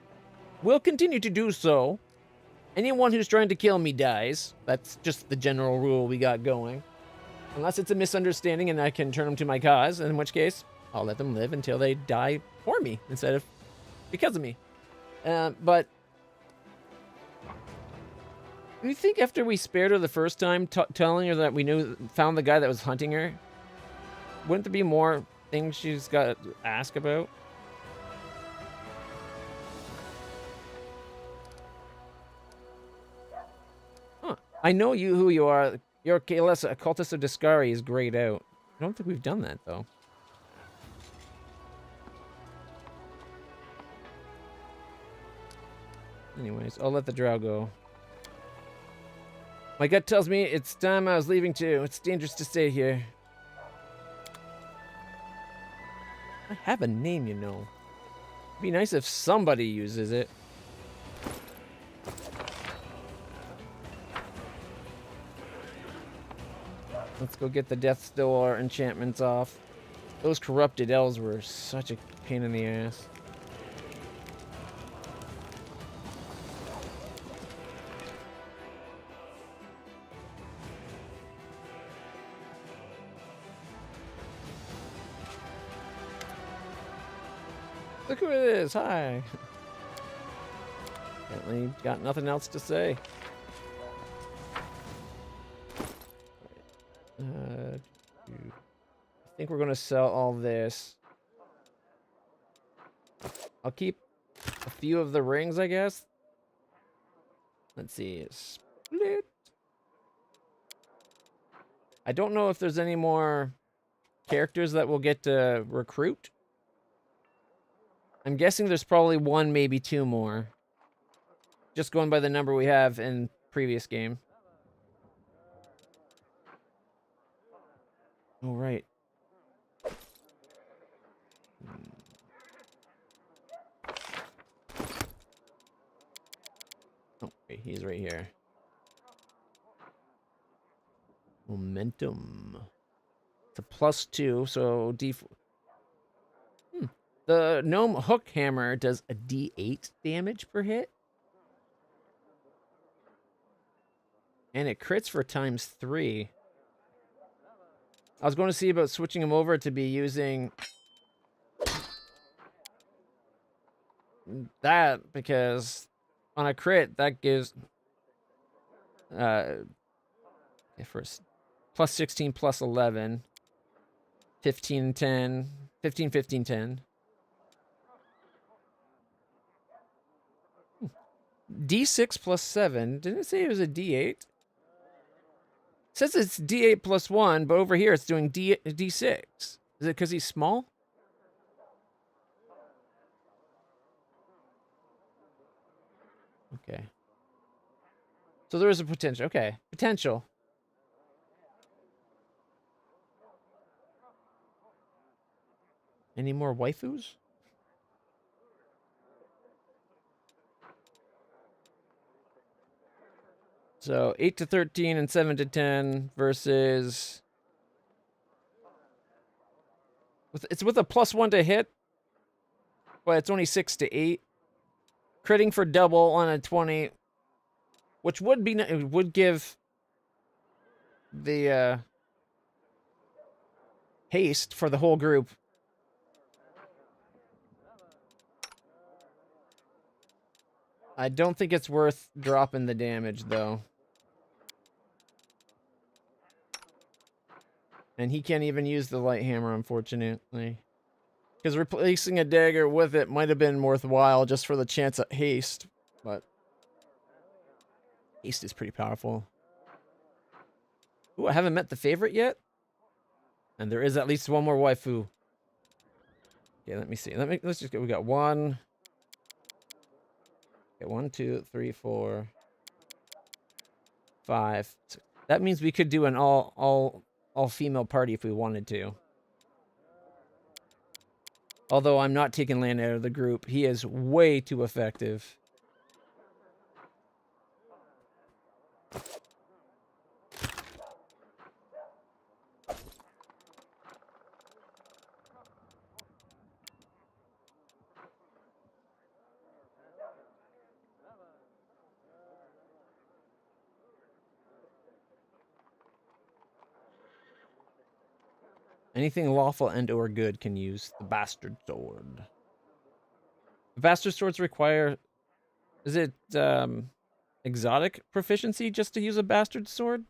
Will continue to do so. Anyone who's trying to kill me dies. That's just the general rule we got going. Unless it's a misunderstanding and I can turn them to my cause, in which case, I'll let them live until they die for me instead of because of me. But do you think after we spared her the first time, telling her that we found the guy that was hunting her, wouldn't there be more things she's got to ask about? I know you who you are. Your Kalesa, Occultist of Discari is grayed out. I don't think we've done that, though. Anyways, I'll let the drow go. My gut tells me it's time I was leaving too. It's dangerous to stay here. I have a name, you know. It'd be nice if somebody uses it. Let's go get the Death Stiller enchantments off. Those corrupted elves were such a pain in the ass. Look who it is! Hi! Apparently got nothing else to say. I think we're gonna sell all this. I'll keep a few of the rings, I guess. Let's see. Split. I don't know if there's any more characters that we'll get to recruit. I'm guessing there's probably one, maybe two more. Just going by the number we have in previous game. All right. Oh, wait, he's right here. Momentum. It's a +2, so D4. The gnome hook hammer does a D8 damage per hit. And it crits for ×3. I was going to see about switching him over to be using that, because on a crit, that gives first +16 +11, 15, 10, 15, 15, 10. D6 +7. Didn't it say it was a D8? It says it's D8 +1, but over here it's doing D6. Is it because he's small? Okay. So there is a potential. Okay. Potential. Any more waifus? So 8 to 13 and 7 to 10 versus... It's with a +1 to hit, but it's only 6 to 8. Critting for double on a 20, which would be would give the haste for the whole group. I don't think it's worth dropping the damage, though. And he can't even use the light hammer, unfortunately. Because replacing a dagger with it might have been worthwhile just for the chance at haste. But haste is pretty powerful. Ooh, I haven't met the favorite yet. And there is at least one more waifu. Okay, let me see. Let's just go. We got one. Okay, 1, 2, 3, 4, 5. That means we could do an all female party if we wanted to. Although I'm not taking Land out of the group. He is way too effective. Anything lawful and or good can use the bastard sword. The bastard swords require... Is it exotic proficiency just to use a bastard sword?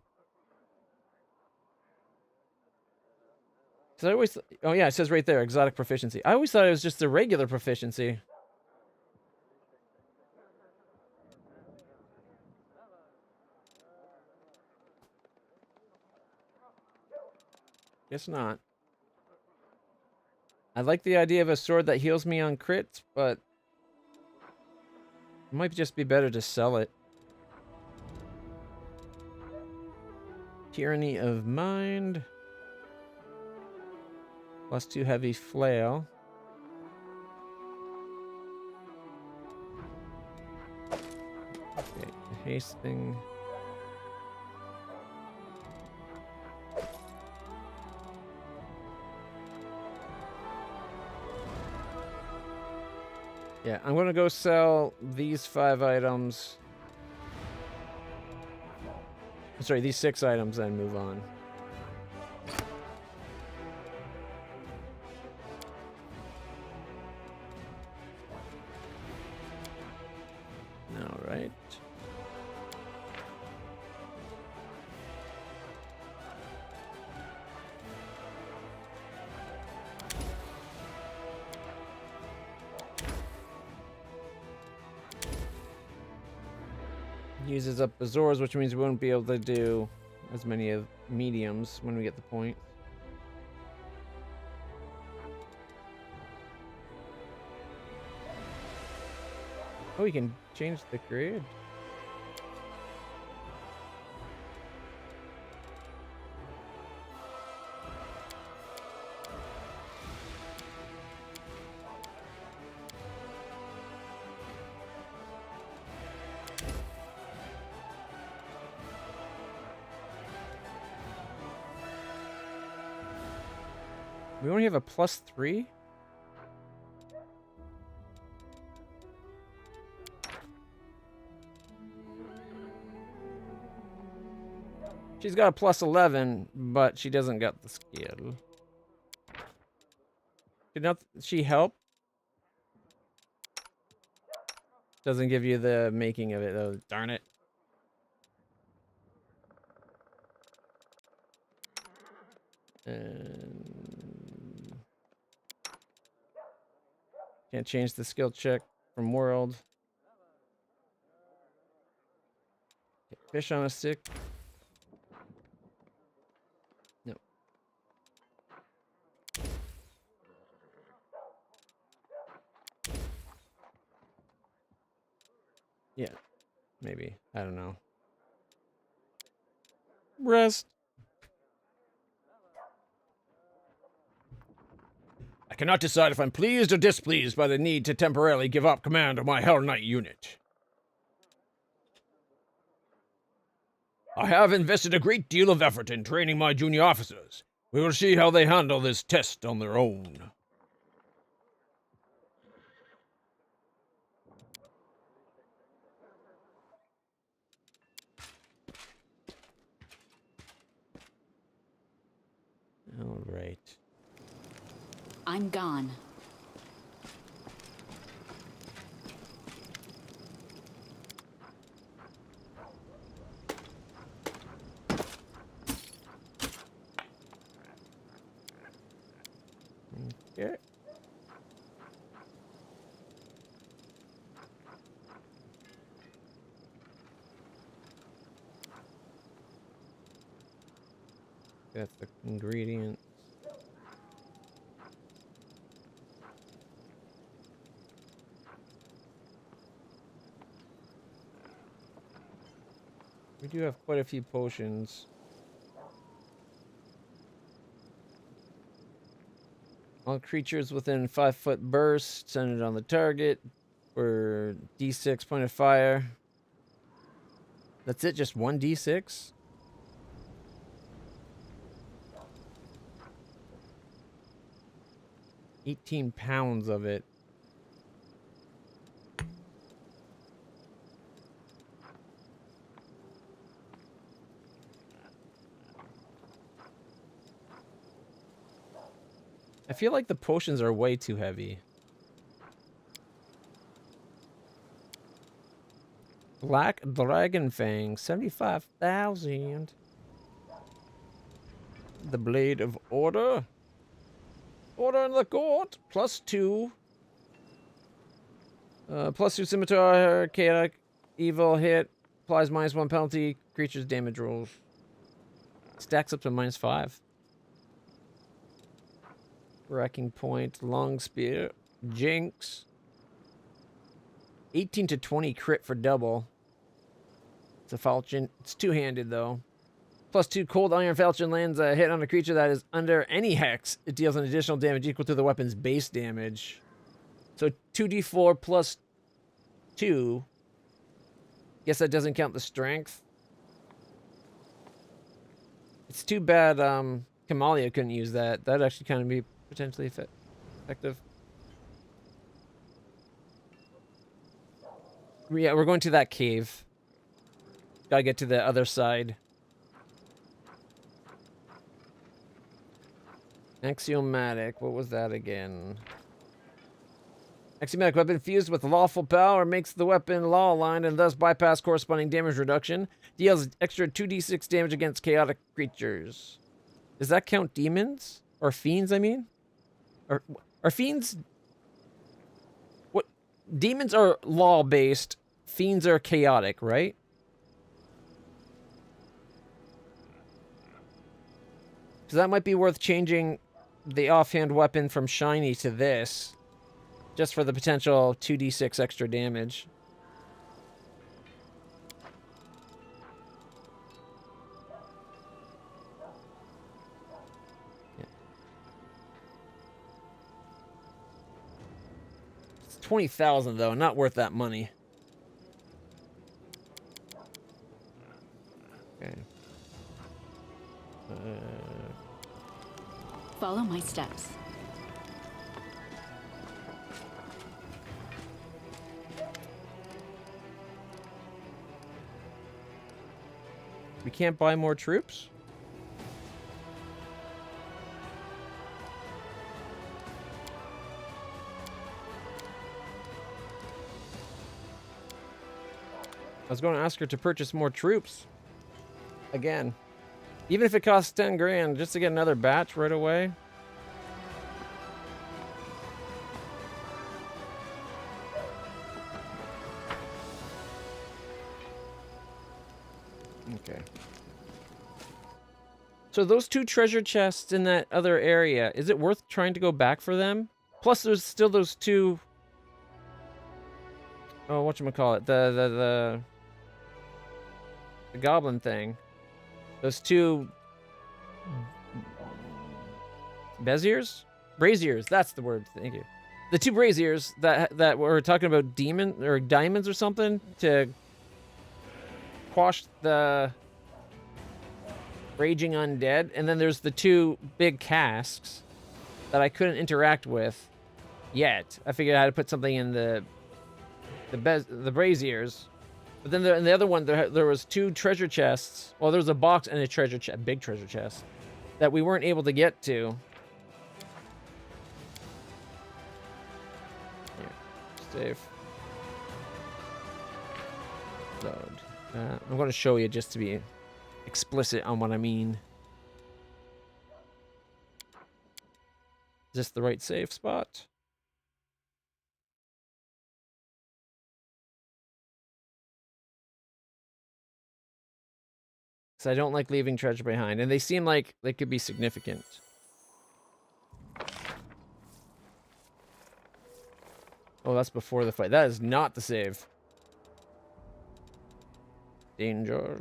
Because I always... Oh yeah, it says right there, exotic proficiency. I always thought it was just a regular proficiency. Guess not. I like the idea of a sword that heals me on crits, but it might just be better to sell it. Tyranny of Mind. +2 heavy flail. Okay, the haste thing. Yeah, I'm gonna go sell these 5 items. Sorry, these 6 items, and move on. All right. Uses up Azores, which means we won't be able to do as many of mediums when we get the point. Oh, we can change the grid. We only have a +3? She's got a +11, but she doesn't got the skill. Did not she help? Doesn't give you the making of it though, darn it. Can't change the skill check from world. Fish on a stick. No. Yeah, maybe. I don't know. Rest. I cannot decide if I'm pleased or displeased by the need to temporarily give up command of my Hell Knight unit. I have invested a great deal of effort in training my junior officers. We will see how they handle this test on their own. All right. I'm gone. Okay. That's the ingredient. We do have quite a few potions. All creatures within 5-foot burst, send it on the target for D6 point of fire. That's it, just 1 D6? £18 of it. I feel like the potions are way too heavy. Black Dragon Fang, 75,000. The Blade of Order. Order in the Court, +2. +2 Scimitar, Chaotic, Evil hit, applies -1 penalty, creature's damage rolls. Stacks up to -5. Wrecking Point, Long Spear, Jinx. 18 to 20 crit for double. It's a falchion. It's two-handed though. +2 Cold Iron Falchion lands a hit on a creature that is under any hex. It deals an additional damage equal to the weapon's base damage. So 2d4 plus 2. Guess that doesn't count the strength. It's too bad Kamalia couldn't use that. That'd actually kind of be potentially effective. Yeah, we're going to that cave. Gotta get to the other side. Axiomatic. What was that again? Axiomatic weapon fused with lawful power makes the weapon law-aligned and thus bypass corresponding damage reduction. Deals extra 2d6 damage against chaotic creatures. Does that count demons? Or fiends, I mean? Are fiends... What? Demons are law-based. Fiends are chaotic, right? So that might be worth changing the offhand weapon from shiny to this. Just for the potential 2d6 extra damage. Yeah. It's 20,000 though, not worth that money. Okay. Follow my steps. We can't buy more troops? I was going to ask her to purchase more troops. Again. Even if it costs 10 grand just to get another batch right away. Okay. So those 2 treasure chests in that other area, is it worth trying to go back for them? Plus there's still those 2... Oh, whatchamacallit? The goblin thing. Those 2... Beziers? Braziers, that's the word, thank you. The 2 braziers that were talking about demon or diamonds or something to quash the raging undead, and then there's the 2 big casks that I couldn't interact with yet. I figured I had to put something in the braziers, but then in the other one there was 2 treasure chests. Well, there was a box and a treasure chest, big treasure chest, that we weren't able to get to. Here, save. Load. I'm going to show you just to be explicit on what I mean. Is this the right save spot? So I don't like leaving treasure behind, and they seem like they could be significant. Oh, that's before the fight. That is not the save. Danger.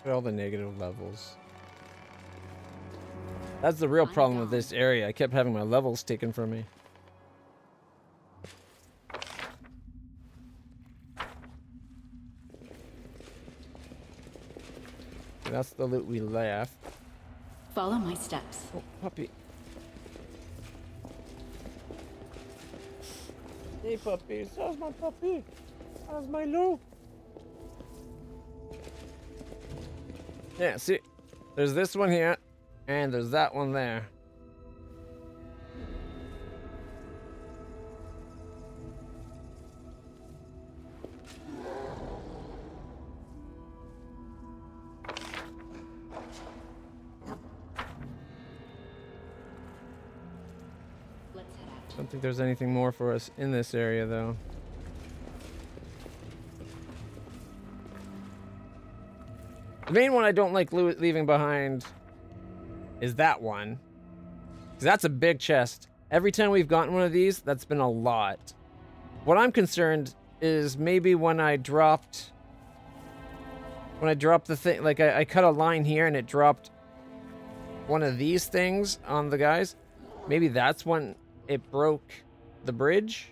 All the negative levels. That's the real problem with this area. I kept having my levels taken from me. That's the loot we left. Follow my steps. Oh, puppy. Hey, puppy. How's my puppy? How's my loot? Yeah, see, there's this one here, and there's that one there. Let's head out. I don't think there's anything more for us in this area, though. The main one I don't like leaving behind is that one. Because that's a big chest. Every time we've gotten one of these, that's been a lot. What I'm concerned is maybe when I dropped the thing, like I cut a line here and it dropped one of these things on the guys. Maybe that's when it broke the bridge.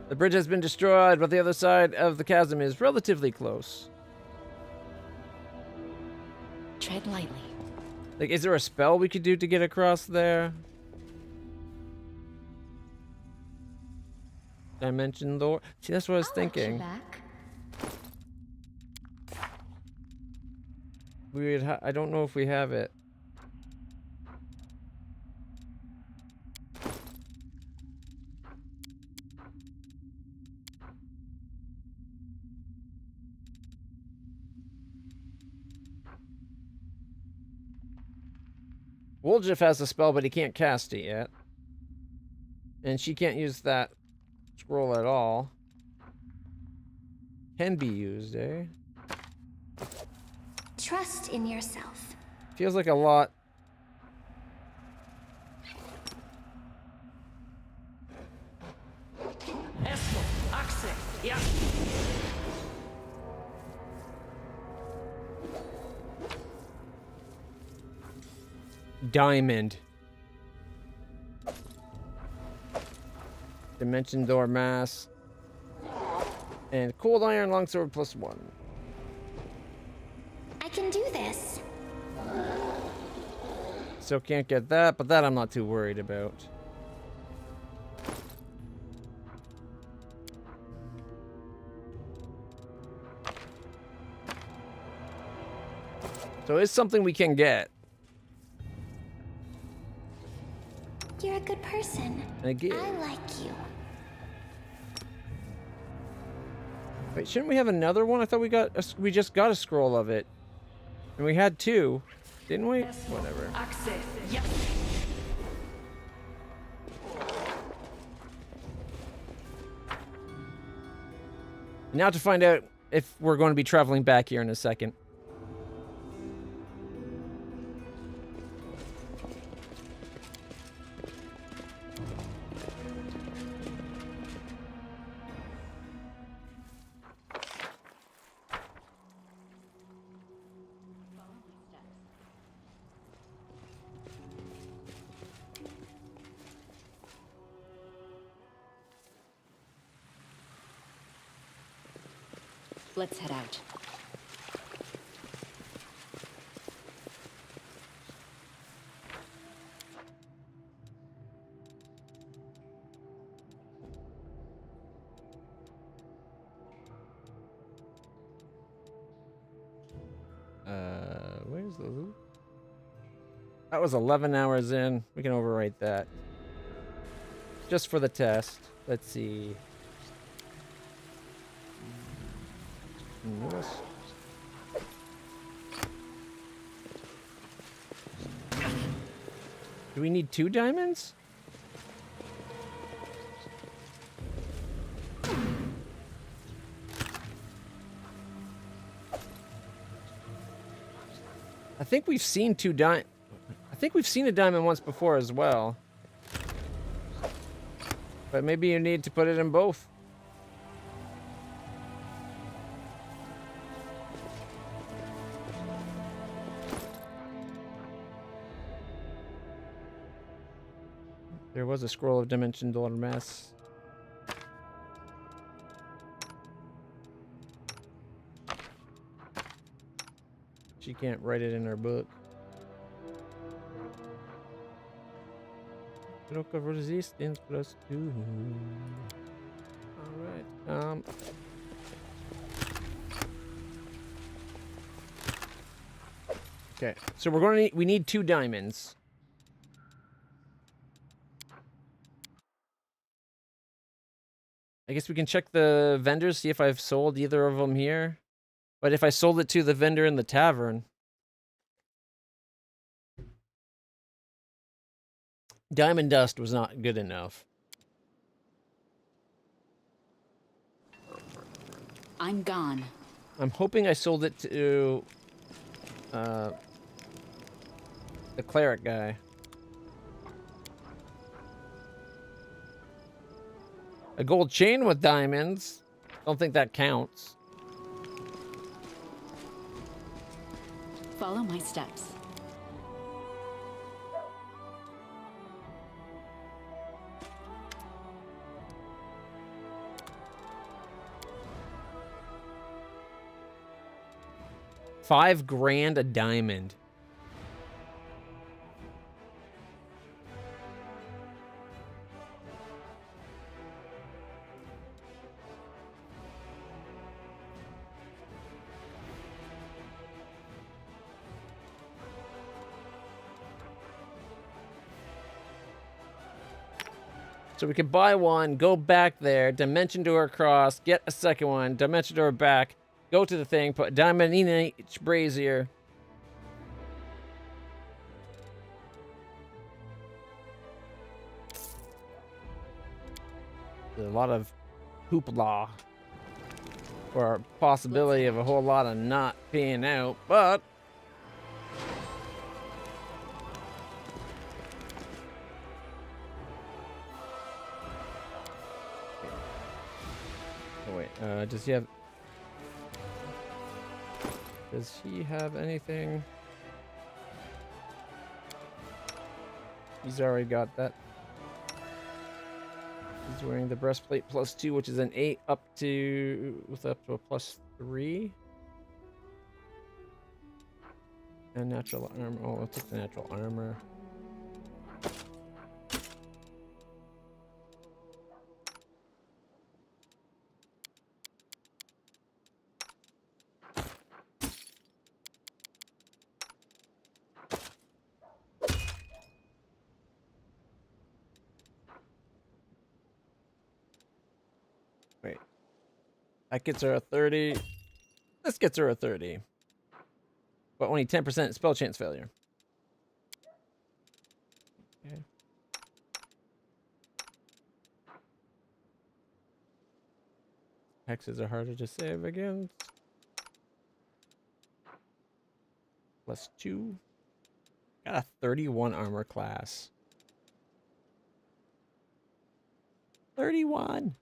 The bridge has been destroyed, but the other side of the chasm is relatively close. Tread lightly. Like, is there a spell we could do to get across there? Dimension door? See, that's what I was thinking. I don't know if we have it. Woljif has a spell, but he can't cast it yet. And she can't use that scroll at all. Can be used, eh? Trust in yourself. Feels like a lot. Diamond. Dimension door mass. And cold iron longsword +1. I can do this. Still can't get that, but that I'm not too worried about. So it's something we can get. You're a good person. Again. I like you. Wait, shouldn't we have another one? I thought we just got a scroll of it. And we had two, didn't we? Whatever. Access. Yes. Now to find out if we're going to be traveling back here in a second. Let's head out. Where's the loot? That was 11 hours in. We can overwrite that. Just for the test. Let's see. Notice. Do we need 2 diamonds? I think we've seen I think we've seen a diamond once before as well. But maybe you need to put it in both. There was a scroll of dimension door mass. She can't write it in her book. Stroke of resistance +2. Alright. Okay, so we're going to we need 2 diamonds. I guess we can check the vendors, see if I've sold either of them here. But if I sold it to the vendor in the tavern, diamond dust was not good enough. I'm gone. I'm hoping I sold it to the cleric guy. A gold chain with diamonds. Don't think that counts. Follow my steps. $5,000 a diamond. So we could buy one, go back there, dimension door across, get a second one, dimension door back, go to the thing, put a diamond in each brazier. There's a lot of hoopla or a possibility of a whole lot of not paying out, but oh wait, does he have anything? He's already got that. He's wearing the breastplate +2, which is an 8 up to a +3. And natural armor. Oh, I'll take the natural armor. Wait. That gets her a 30. This gets her a 30. But only 10% spell chance failure. Okay. Hexes are harder to save against. +2. Got a 31 armor class. 31.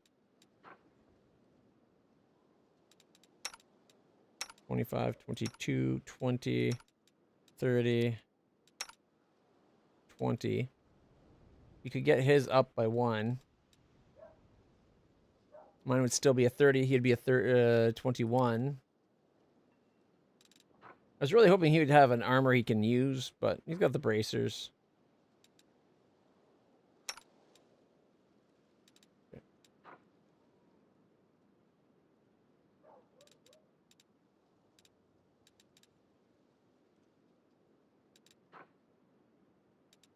25, 22, 20, 30, 20. You could get his up by 1. Mine would still be a 30. He'd be a 21. I was really hoping he would have an armor he can use, but he's got the bracers.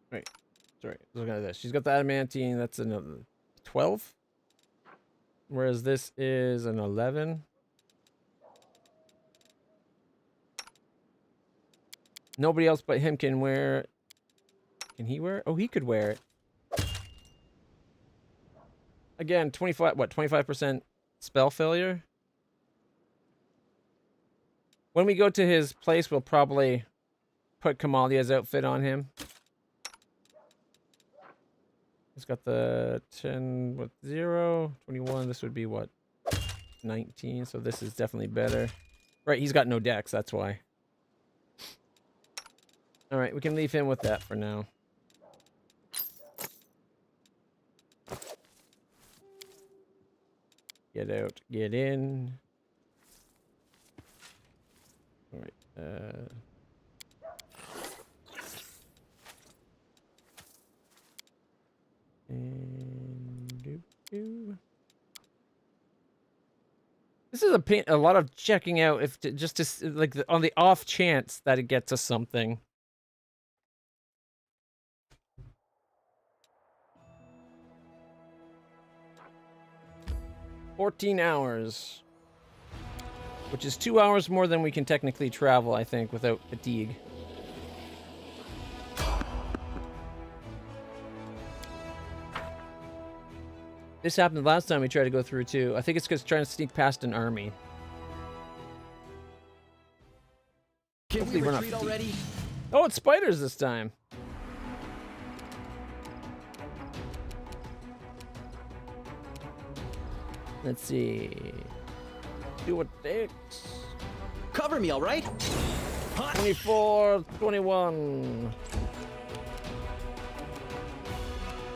Right. Sorry. Look at this. She's got the adamantine. That's another 12. Whereas this is an 11. Nobody else but him can wear. Can he wear it? Oh, he could wear it. Again, 25. What? 25% spell failure. When we go to his place, we'll probably put Kamalia's outfit on him. He's got the 10, what, 0, 21. This would be what? 19. So this is definitely better. Right, he's got no dex, that's why. Alright, we can leave him with that for now. Get out, get in. Alright, is a pain. A lot of checking out if to, just to like on the off chance that it gets us something. 14 hours. Which is 2 hours more than we can technically travel, I think, without fatigue. This happened last time we tried to go through, too. I think it's because trying to sneak past an army. Can we retreat already? Oh, it's spiders this time. Let's see. Do what it takes. Cover me, all right? 24, 21.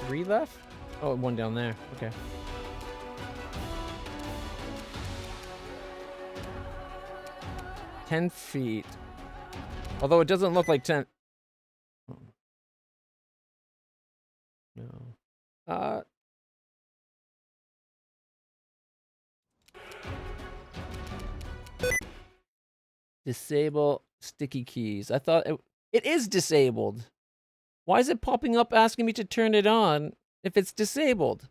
3 left? Oh, 1 down there. Okay. "10 feet. Although it doesn't look like 10. Oh. No. Disable sticky keys. I thought it is disabled. Why is it popping up asking me to turn it on if it's disabled?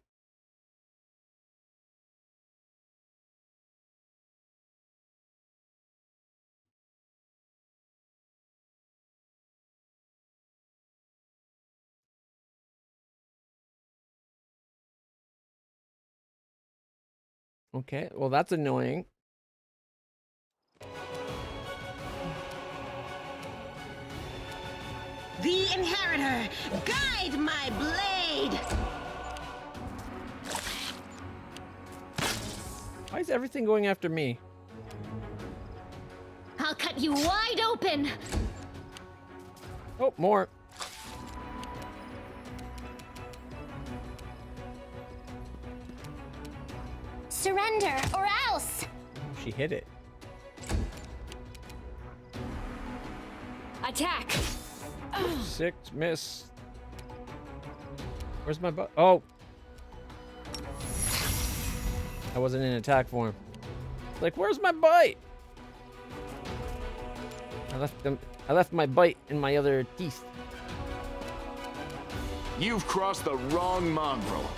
Okay, well that's annoying. The Inheritor, guide my blade! Why is everything going after me? I'll cut you wide open! Oh, more. Surrender, or else! She hit it. Attack! 6, miss. Where's my butt? Oh. I wasn't in attack form. Like, where's my bite? I left my bite in my other teeth. You've crossed the wrong mongrel.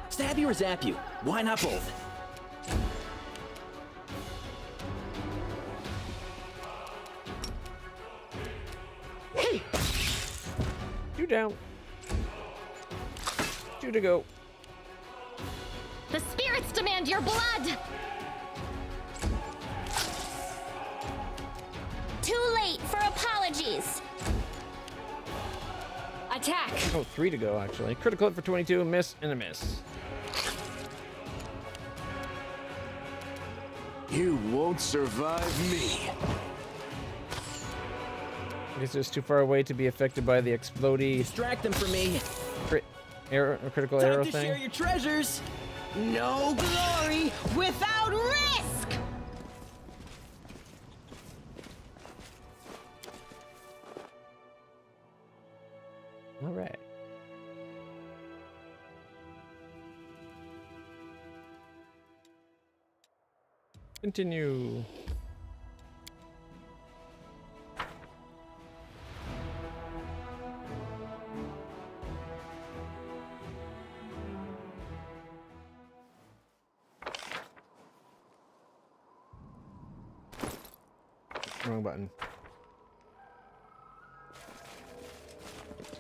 Stab you or zap you? Why not both? Two down. 2 to go. The spirits demand your blood! Too late for apologies. Attack! Oh, 3 to go, actually. Critical hit for 22, a miss, and a miss. You won't survive me. I guess it's too far away to be affected by the explodey Distract them from me. critical Time arrow to thing. share your treasures. No glory without risk! All right. Continue. Wrong button.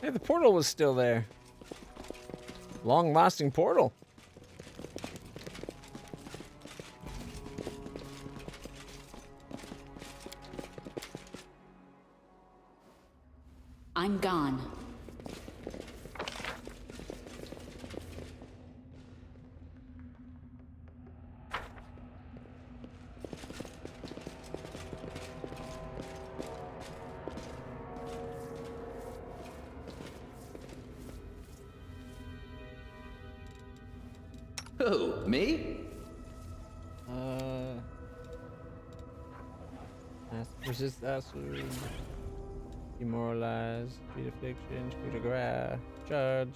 Hey, the portal was still there. Long-lasting portal. I'm gone. Who? Me? Resist acid. Demoralize. Beat affliction. Coup de grace. Charge.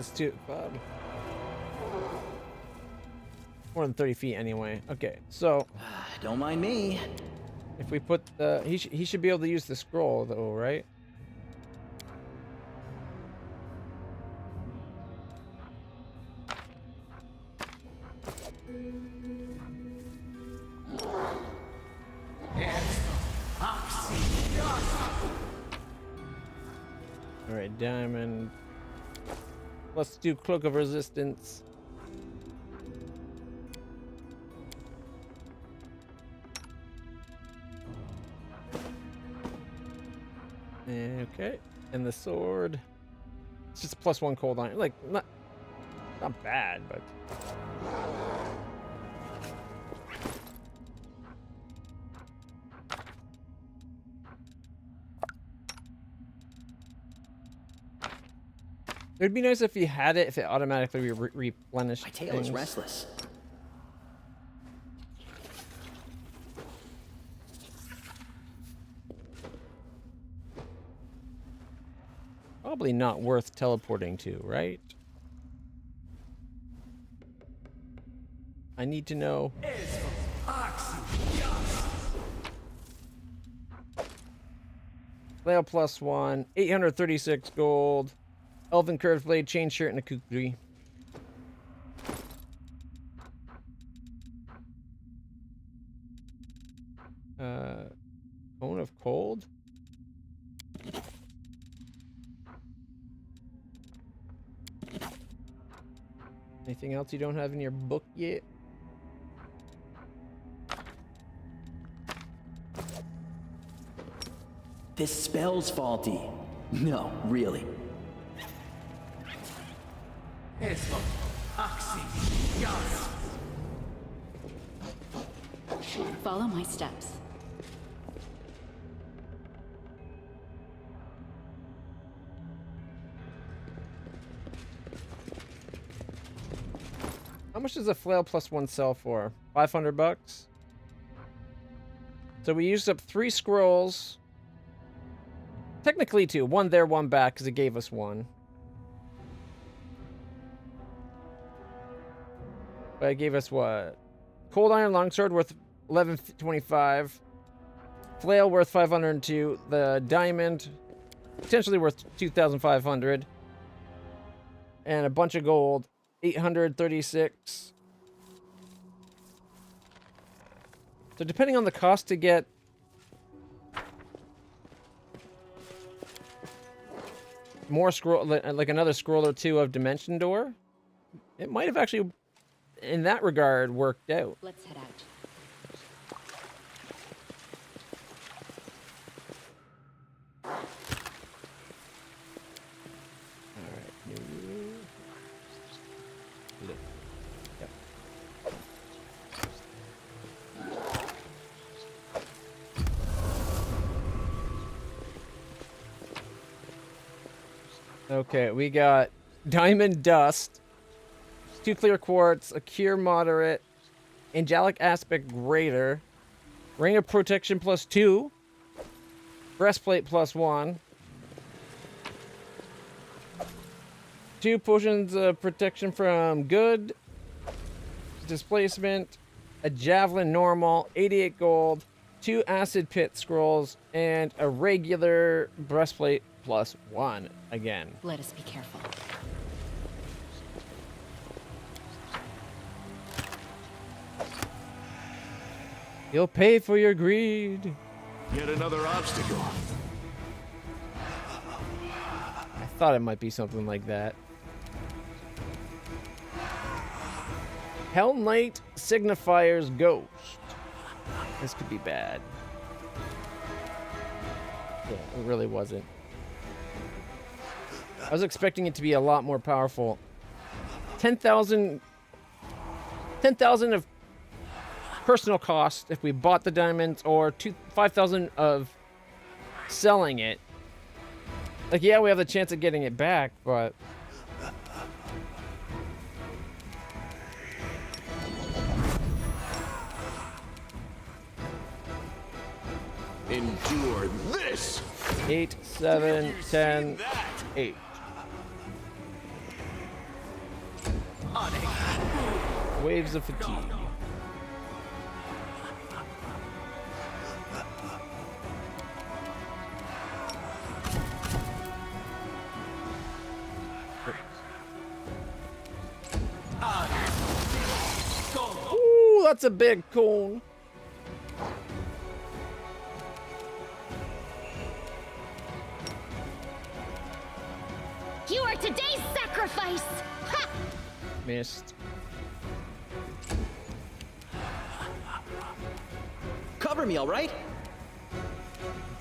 It's too more than 30 feet anyway. Okay, so Don't mind me. if we put the he should be able to use the scroll though, right? All right, diamond. Let's do cloak of resistance. Okay, and the sword. It's just +1 cold iron. Like not bad, but. It'd be nice if you had it, if it automatically replenished. My tail is restless. Probably not worth teleporting to, right? I need to know. Flail +1, 836 gold. Elven curved blade, chain shirt, and a kukri. Cone of cold. Anything else you don't have in your book yet? This spell's faulty. No, really. Follow my steps. How much does a flail +1 sell for? 500 bucks? So we used up 3 scrolls. Technically 2. 1 there, 1 back, because it gave us 1. But it gave us what? Cold iron longsword worth 1125. Flail worth 502. The diamond potentially worth 2,500. And a bunch of gold. 836. So depending on the cost to get more scroll, like another scroll or 2 of Dimension Door, it might have actually, in that regard, worked out. Let's head out. Okay, we got Diamond Dust, 2 Clear Quartz, a Cure Moderate, Angelic Aspect Greater, Ring of Protection +2, Breastplate +1, 2 Potions of Protection from Good, Displacement, a Javelin Normal, 88 gold, 2 Acid Pit Scrolls, and a regular Breastplate +1 again. Let us be careful. You'll pay for your greed. Yet another obstacle. I thought it might be something like that. Hell Knight Signifier's Ghost. This could be bad. Yeah, it really wasn't. I was expecting it to be a lot more powerful. 10,000 of personal cost if we bought the diamonds, or 5,000 of selling it. Like, yeah, we have the chance of getting it back, but Endure this. 8, 7, 10, 8. Waves of fatigue. Ooh, that's a big cone. You are today's sacrifice! Ha! Missed. Cover me, all right?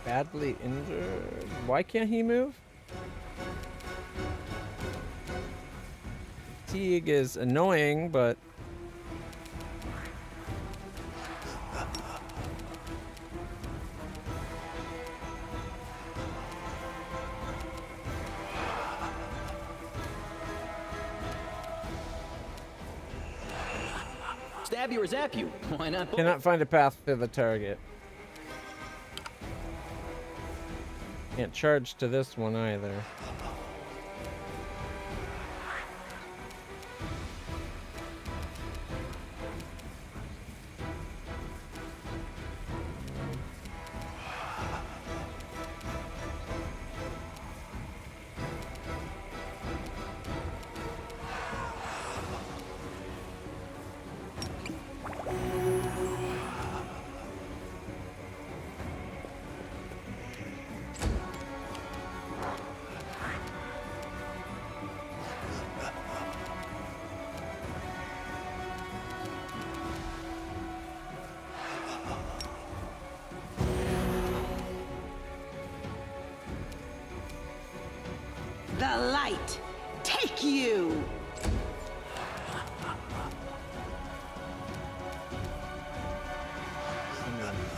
Badly injured. Why can't he move? Fatigue is annoying, but Stab you or zap you? Why not both? cannot find a path to the target. Can't charge to this one either. The light, take you!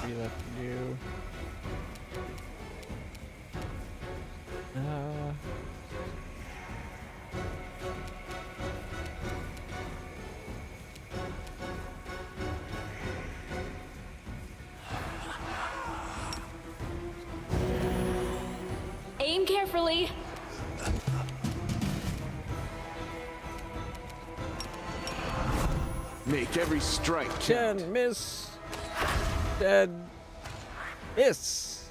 Three left to do. Aim carefully. Make every strike count. 10, miss. 10, miss.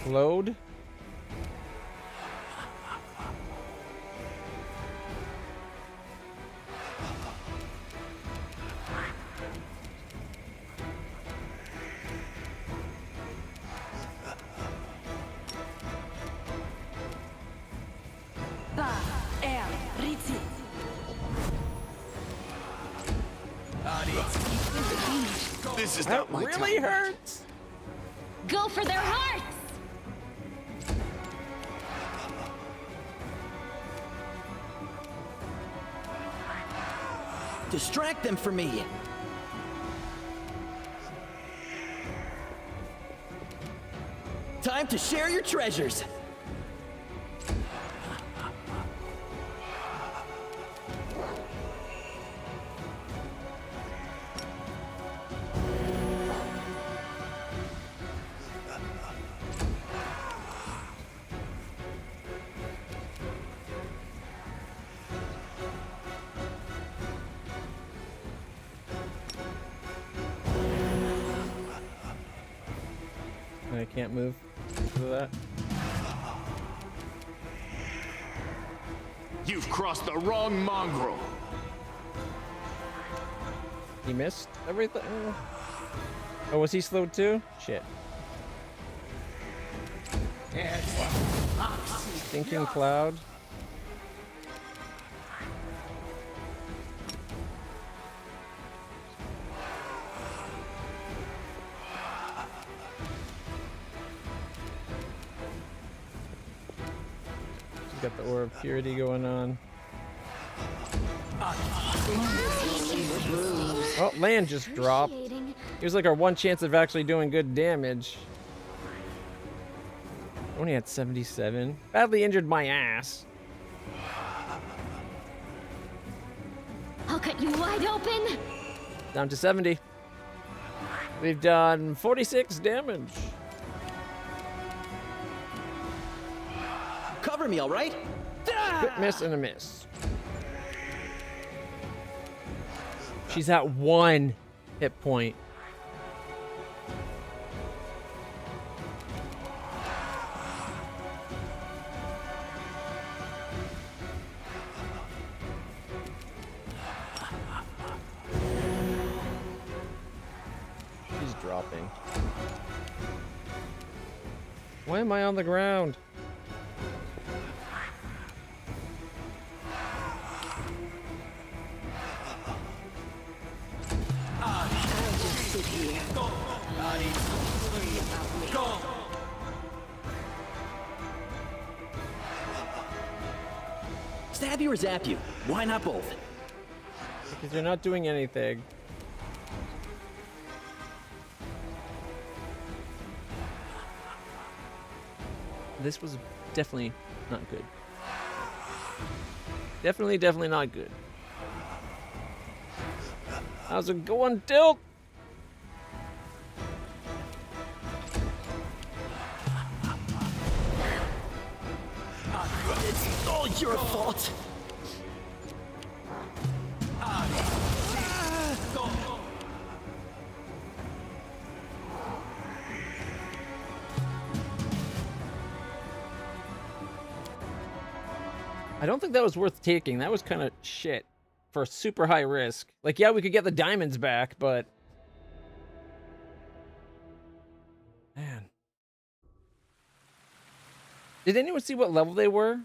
Load. This is That not my really time. hurts. Go for their hearts! Distract them for me. Time to share your treasures. I can't move because of that. You've crossed the wrong mongrel. He missed everything. Oh, was he slowed too? Shit. Thinking cloud. She's got the aura of purity going on. Oh, land just dropped. Here's like our one chance of actually doing good damage. Only had 77. Badly injured my ass. I'll cut you wide open! Down to 70. We've done 46 damage. cover me, all right? Crit miss and a miss. She's at 1 hit point. She's dropping. Why am I on the ground? Stab you or zap you? Why not both? Because you're not doing anything. This was definitely not good. Definitely not good. How's it going, Tilt? It's all your fault. I don't think that was worth taking. That was kind of shit for super high risk. Like, yeah, we could get the diamonds back, but... Man. Did anyone see what level they were?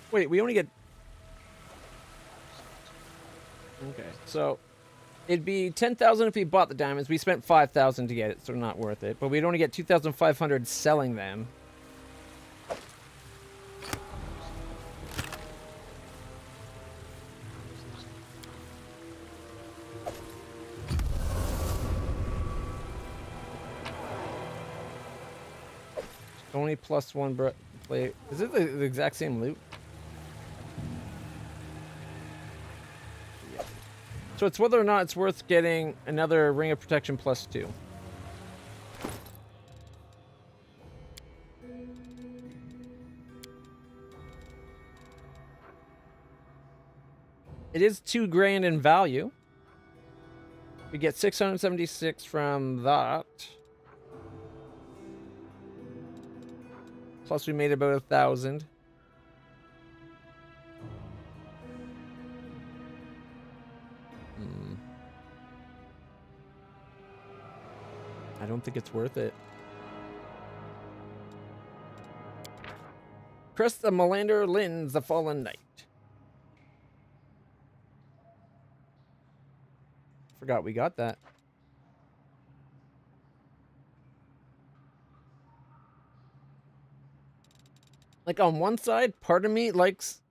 Wait, we only get... Okay, so... It'd be 10,000 if we bought the diamonds. We spent 5,000 to get it, so not worth it. But we'd only get 2,500 selling them. Only +1 play. Is it the exact same loot? So it's whether or not it's worth getting another Ring of Protection +2. It is $2 grand in value. We get 676 from that. Plus we made about 1,000. I don't think it's worth it. Crest the Melander Lin's the Fallen Knight. Forgot we got that. Like, on one side, part of me likes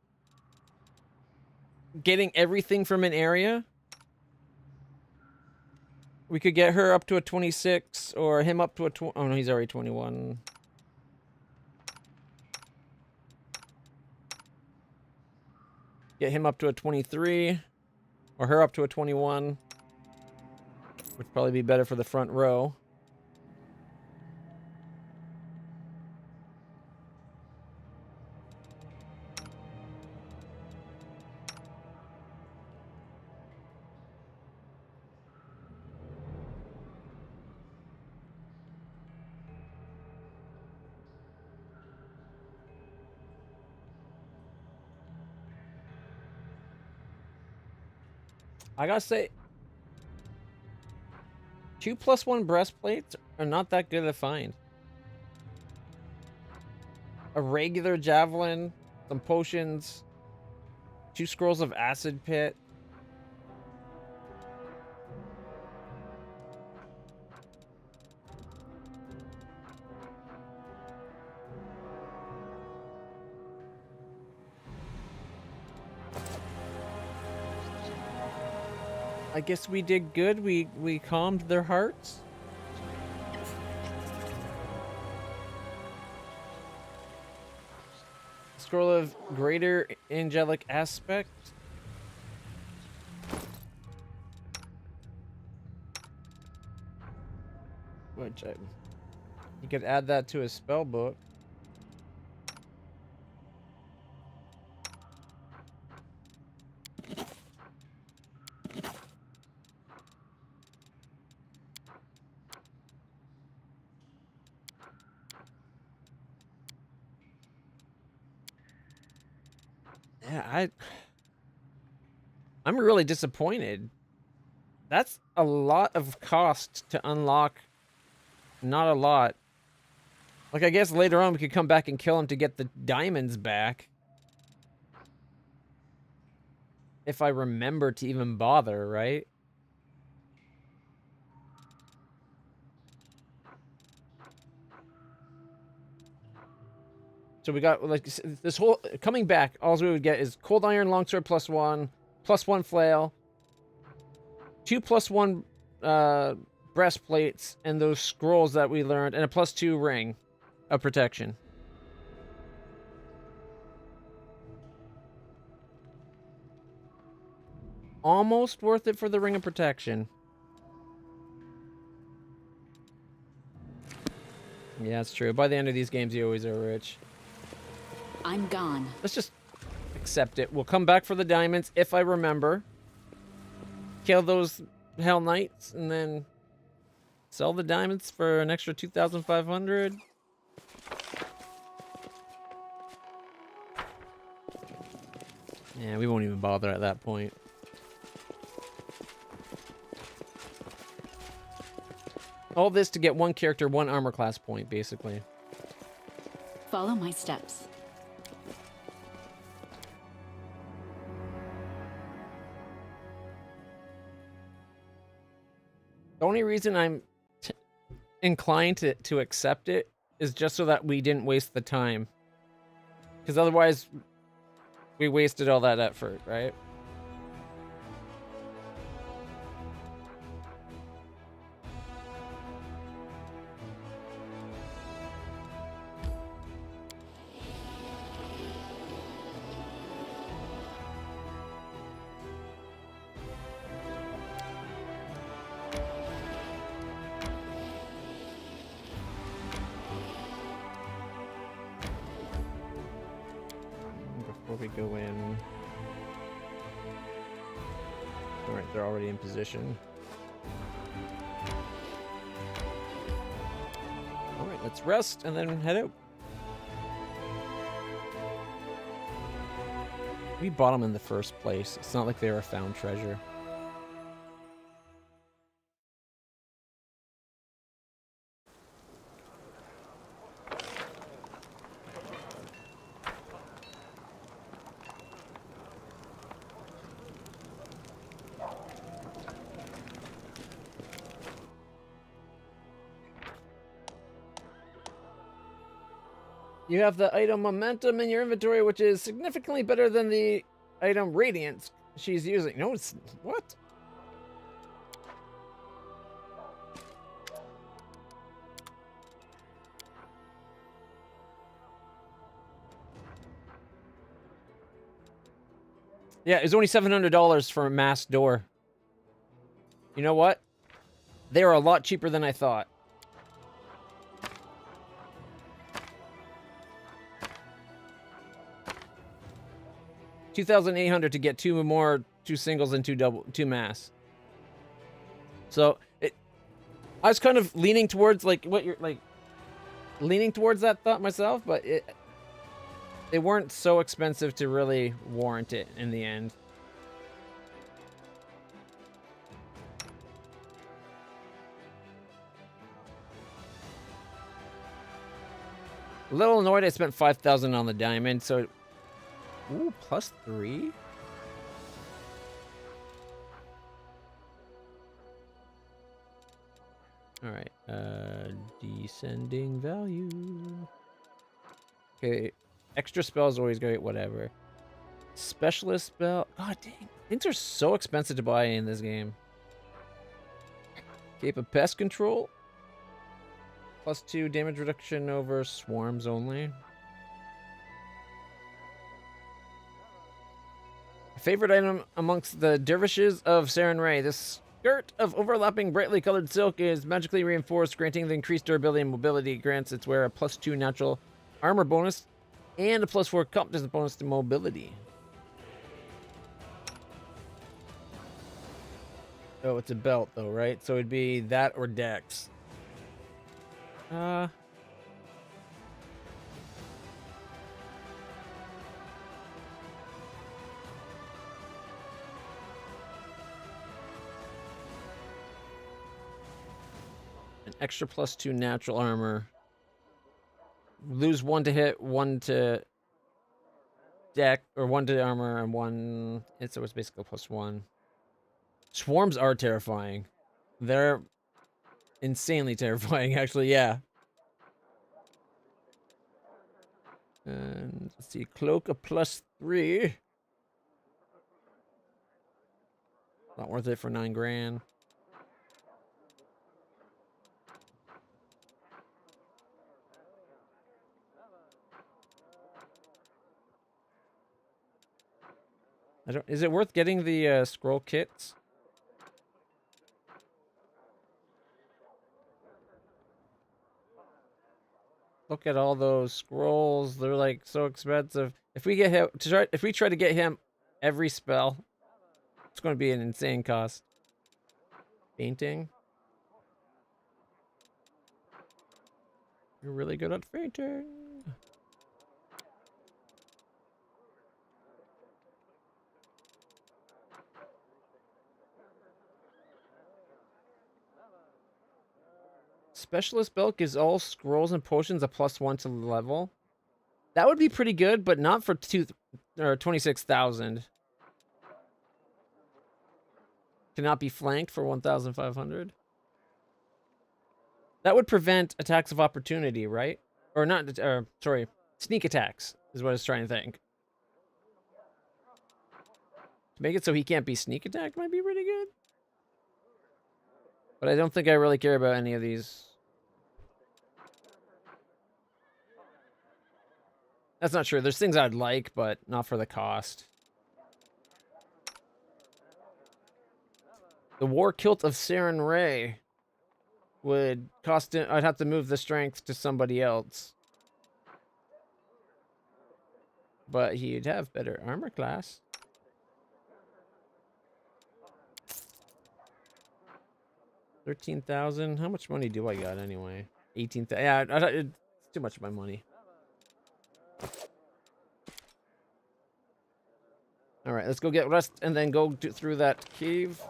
getting everything from an area. We could get her up to a 26, or him up to a 20. Oh, no, he's already 21. Get him up to a 23, or her up to a 21. Would probably be better for the front row. I gotta say, 2+1 breastplates are not that good to find. A regular javelin, some potions, 2 scrolls of acid pit. I guess we did good. We calmed their hearts. scroll of greater angelic aspect. Which you could add that to his spell book. Yeah, I'm really disappointed. That's a lot of cost to unlock. Not a lot. Like, I guess later on we could come back and kill him to get the diamonds back. If I remember to even bother, right? So we got, like, this whole... Coming back, all we would get is Cold Iron Longsword +1 flail, 2 +1 breastplates, and those scrolls that we learned, and a +2 ring of protection. Almost worth it for the ring of protection. Yeah, it's true. By the end of these games, you always are rich. I'm gone. Let's just accept it. We'll come back for the diamonds if I remember. Kill those Hell Knights and then sell the diamonds for an extra 2,500. Yeah, we won't even bother at that point. All this to get one character, one armor class point, basically. Follow my steps. The only reason I'm inclined to accept it is just so that we didn't waste the time. Because otherwise, we wasted all that effort, right? Before we go in... Alright, they're already in position. Alright, let's rest and then head out. We bought them in the first place. It's not like they were a found treasure. You have the item Momentum in your inventory, which is significantly better than the item Radiance she's using. No, it's... What? Yeah, it's only $700 for a masked door. You know what? They are a lot cheaper than I thought. $2,800 to get two singles and two masks. So I was kind of leaning towards leaning towards that thought myself, but they weren't so expensive to really warrant it in the end. A little annoyed I spent 5,000 on the diamond, so... Ooh, +3? Alright, descending value. Okay, extra spells always great, whatever. Specialist spell. God dang, things are so expensive to buy in this game. Cape of Pest Control. +2 damage reduction over swarms only. Favorite item amongst the dervishes of Saren Ray. This skirt of overlapping brightly colored silk is magically reinforced, granting the increased durability and mobility. It grants its wearer a +2 natural armor bonus and a +4 competence bonus to mobility. Oh, it's a belt though, right? So it'd be that or Dex. An extra +2 natural armor. Lose 1 to hit, 1 to deck, or 1 to armor, and 1. So it's basically +1. Swarms are terrifying. They're insanely terrifying, actually, yeah. And let's see, cloak a +3. Not worth it for 9 grand. Is it worth getting the scroll kits? Look at all those scrolls. They're like so expensive. If we get him if we try to get him every spell, it's going to be an insane cost. Fainting. You're really good at fainting. Specialist belt gives all scrolls and potions a +1 to level. That would be pretty good, but not for 26,000. Cannot be flanked for 1,500. That would prevent attacks of opportunity, right? Or not, sorry, sneak attacks is what I was trying to think. To make it so he can't be sneak attacked might be pretty good. But I don't think I really care about any of these. That's not true. There's things I'd like, but not for the cost. The War Kilt of Saren Ray would cost him. I'd have to move the strength to somebody else. But he'd have better armor class. $13,000. How much money do I got anyway? 18,000. Yeah, it's too much of my money. All right, let's go get rest and then go through that cave.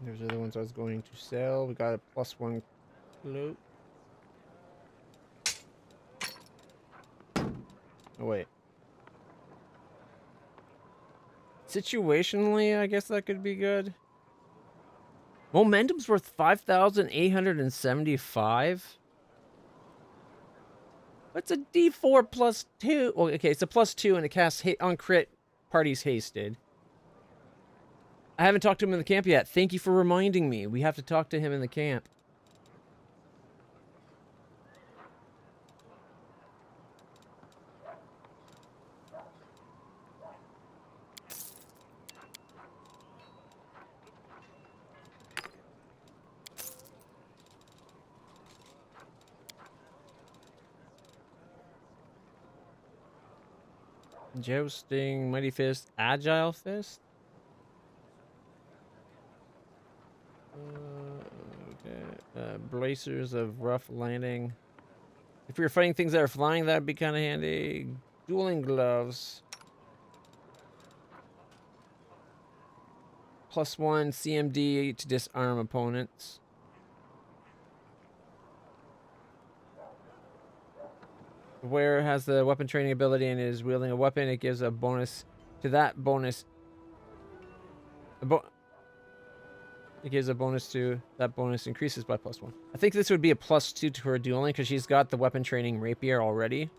There's the other ones I was going to sell. We got a +1 cloak. Oh, wait. Situationally, I guess that could be good. Momentum's worth 5,875. That's a D4 +2. Oh, okay, it's a +2 and it casts on crit. Party's hasted. I haven't talked to him in the camp yet. Thank you for reminding me. We have to talk to him in the camp. Jousting, Mighty Fist, Agile Fist? Okay. Bracers of Rough Landing. If you're fighting things that are flying, that'd be kind of handy. Dueling Gloves. +1 CMD to disarm opponents. The wearer has the weapon training ability and is wielding a weapon. It gives a bonus to that bonus. It gives a bonus to that bonus increases by +1. I think this would be a +2 to her dueling because she's got the weapon training rapier already.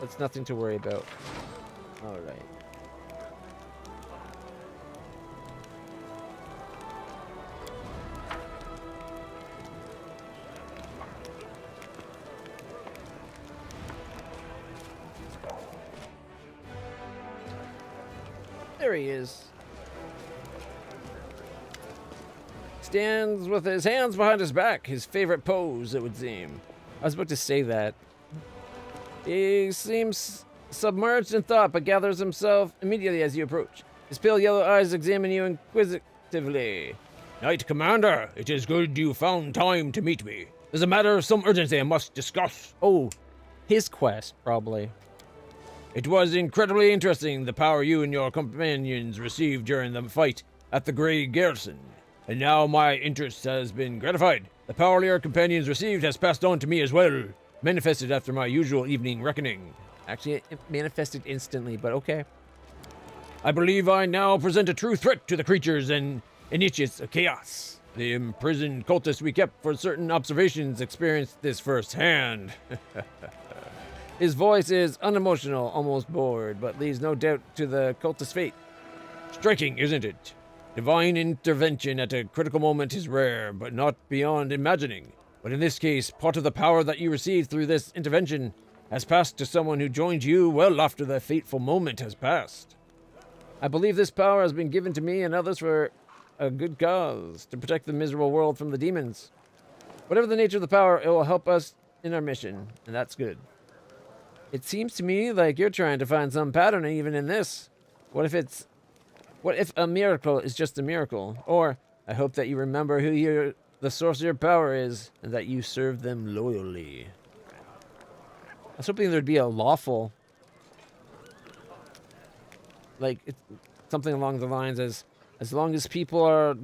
That's nothing to worry about. All right. There he is. Stands with his hands behind his back. His favorite pose, it would seem. I was about to say that. He seems submerged in thought, but gathers himself immediately as you approach. His pale yellow eyes examine you inquisitively. Knight Commander, it is good you found time to meet me. There's a matter of some urgency I must discuss. Oh, his quest, probably. It was incredibly interesting the power you and your companions received during the fight at the Grey Garrison. And now my interest has been gratified. The power your companions received has passed on to me as well, manifested after my usual evening reckoning. Actually, it manifested instantly, but okay. I believe I now present a true threat to the creatures and initiates of chaos. The imprisoned cultists we kept for certain observations experienced this firsthand. His voice is unemotional, almost bored, but leaves no doubt to the cultist's fate. Striking, isn't it? Divine intervention at a critical moment is rare, but not beyond imagining. But in this case, part of the power that you received through this intervention has passed to someone who joined you well after the fateful moment has passed. I believe this power has been given to me and others for a good cause, to protect the miserable world from the demons. Whatever the nature of the power, it will help us in our mission, and that's good. It seems to me like you're trying to find some pattern even in this. What if a miracle is just a miracle? Or, I hope that you remember who the source of your power is, and that you serve them loyally. I was hoping there'd be a lawful, like, it's something along the lines as long as people are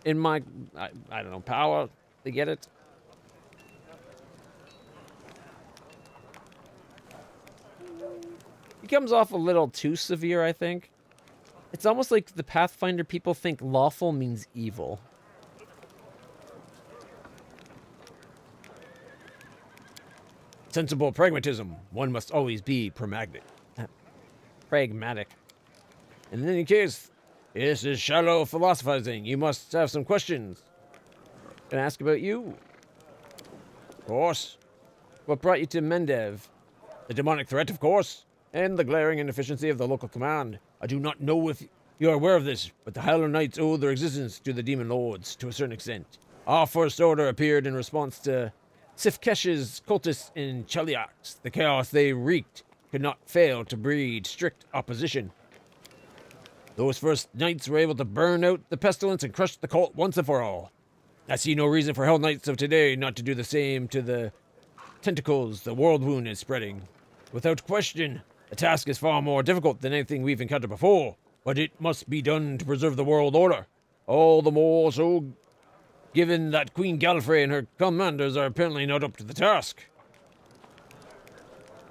in my, I don't know, power, they get it. He comes off a little too severe, I think. It's almost like the Pathfinder people think lawful means evil. Sensible pragmatism. One must always be pragmatic. Pragmatic. In any case, this is shallow philosophizing. You must have some questions. Can I ask about you? Of course. What brought you to Mendev? The demonic threat, of course. And the glaring inefficiency of the local command. I do not know if you are aware of this, but the Howler Knights owe their existence to the Demon Lords, to a certain extent. Our First Order appeared in response to Sifkesh's cultists in Cheliax. The chaos they wreaked could not fail to breed strict opposition. Those first knights were able to burn out the pestilence and crush the cult once and for all. I see no reason for Hell Knights of today not to do the same to the tentacles the world wound is spreading. Without question, the task is far more difficult than anything we've encountered before, but it must be done to preserve the world order. All the more so given that Queen Gallifrey and her commanders are apparently not up to the task.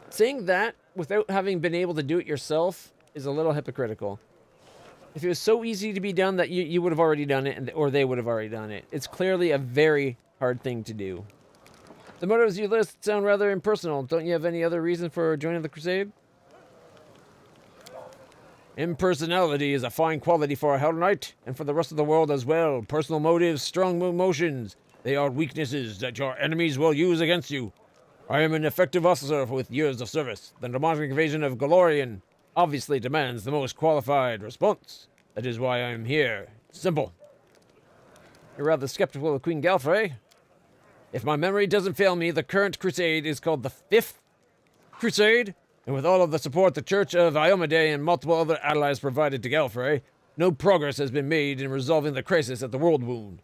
Saying that without having been able to do it yourself is a little hypocritical. If it was so easy to be done that you would have already done it, or they would have already done it. It's clearly a very hard thing to do. The motives you list sound rather impersonal. Don't you have any other reason for joining the crusade? Impersonality is a fine quality for a Hell Knight, and for the rest of the world as well. Personal motives, strong emotions, they are weaknesses that your enemies will use against you. I am an effective officer with years of service. The demonic invasion of Galorian obviously demands the most qualified response. That is why I am here. Simple. You're rather skeptical of Queen Gallifrey. If my memory doesn't fail me, the current crusade is called the Fifth Crusade, and with all of the support the Church of Iomedae and multiple other allies provided to Gallifrey, no progress has been made in resolving the crisis at the World Wound.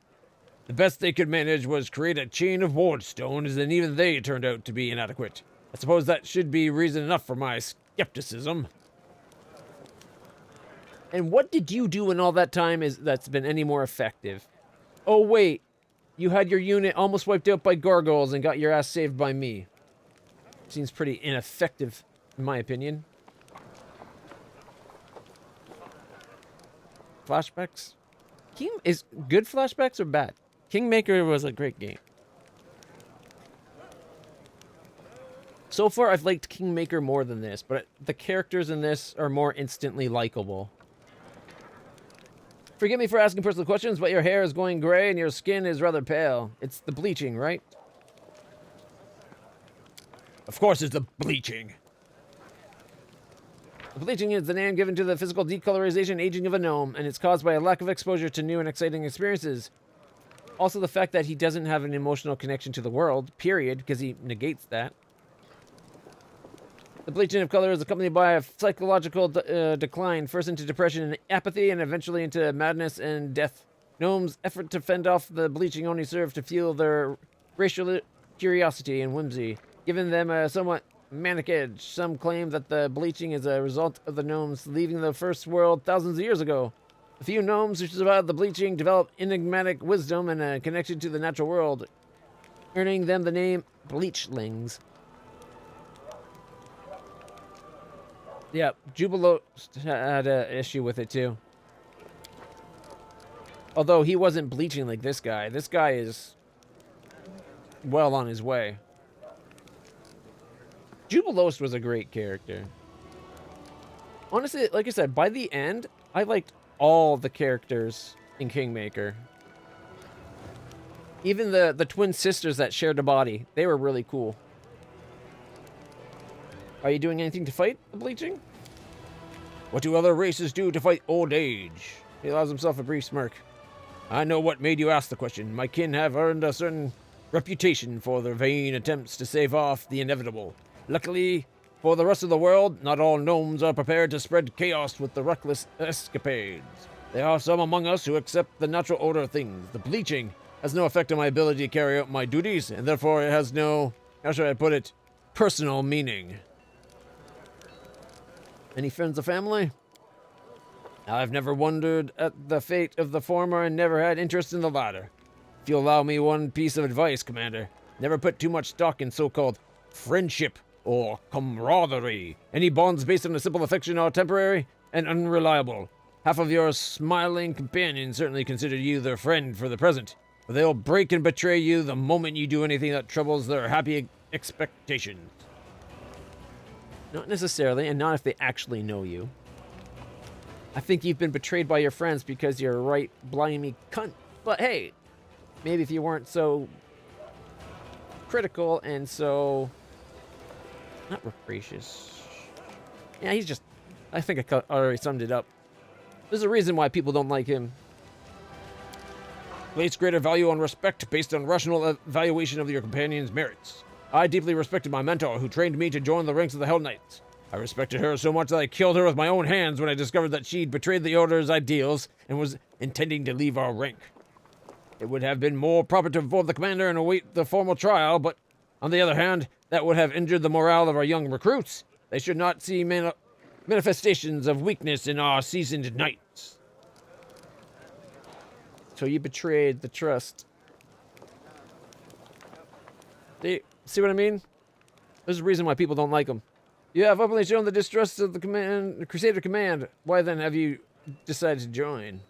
The best they could manage was create a chain of wardstones, and even they turned out to be inadequate. I suppose that should be reason enough for my skepticism. And what did you do in all that time that's been any more effective? Oh, wait. You had your unit almost wiped out by gargoyles and got your ass saved by me. Seems pretty ineffective, in my opinion. flashbacks. King is good flashbacks or bad? Kingmaker was a great game. So far, I've liked Kingmaker more than this, but the characters in this are more instantly likable. Forgive me for asking personal questions, but your hair is going gray and your skin is rather pale. It's the bleaching, right? Of course it's the bleaching. The bleaching is the name given to the physical decolorization and aging of a gnome, and it's caused by a lack of exposure to new and exciting experiences. Also, the fact that he doesn't have an emotional connection to the world, period, because he negates that. The bleaching of color is accompanied by a psychological decline, first into depression and apathy, and eventually into madness and death. Gnomes' effort to fend off the bleaching only served to fuel their racial curiosity and whimsy, giving them a somewhat manic edge. Some claim that the bleaching is a result of the gnomes leaving the first world thousands of years ago. A few gnomes who survived the bleaching developed enigmatic wisdom and a connection to the natural world, earning them the name Bleachlings. Yeah, Jubilost had an issue with it too. Although he wasn't bleaching like this guy. This guy is well on his way. Jubilost was a great character. Honestly, like I said, by the end, I liked all the characters in Kingmaker. Even the twin sisters that shared a body. They were really cool. Are you doing anything to fight the bleaching? What do other races do to fight old age? He allows himself a brief smirk. I know what made you ask the question. My kin have earned a certain reputation for their vain attempts to save off the inevitable. Luckily, for the rest of the world, not all gnomes are prepared to spread chaos with the reckless escapades. There are some among us who accept the natural order of things. The bleaching has no effect on my ability to carry out my duties, and therefore it has no, how should I put it, personal meaning. Any friends or family? I've never wondered at the fate of the former and never had interest in the latter. If you'll allow me one piece of advice, Commander, never put too much stock in so-called friendship or camaraderie. Any bonds based on a simple affection are temporary and unreliable. Half of your smiling companions certainly consider you their friend for the present, but they'll break and betray you the moment you do anything that troubles their happy expectations. Not necessarily, and not if they actually know you. I think you've been betrayed by your friends because you're a right blimey cunt. But hey, maybe if you weren't so critical and so... not rapacious. Yeah, he's just... I think I already summed it up. There's a reason why people don't like him. Place greater value on respect based on rational evaluation of your companion's merits. I deeply respected my mentor, who trained me to join the ranks of the Hell Knights. I respected her so much that I killed her with my own hands when I discovered that she'd betrayed the Order's ideals and was intending to leave our rank. It would have been more proper to inform the commander and await the formal trial, but on the other hand, that would have injured the morale of our young recruits. They should not see manifestations of weakness in our seasoned knights. So you betrayed the trust. See what I mean? There's a reason why people don't like him. You have openly shown the distrust of the Crusader Command. Why then have you decided to join?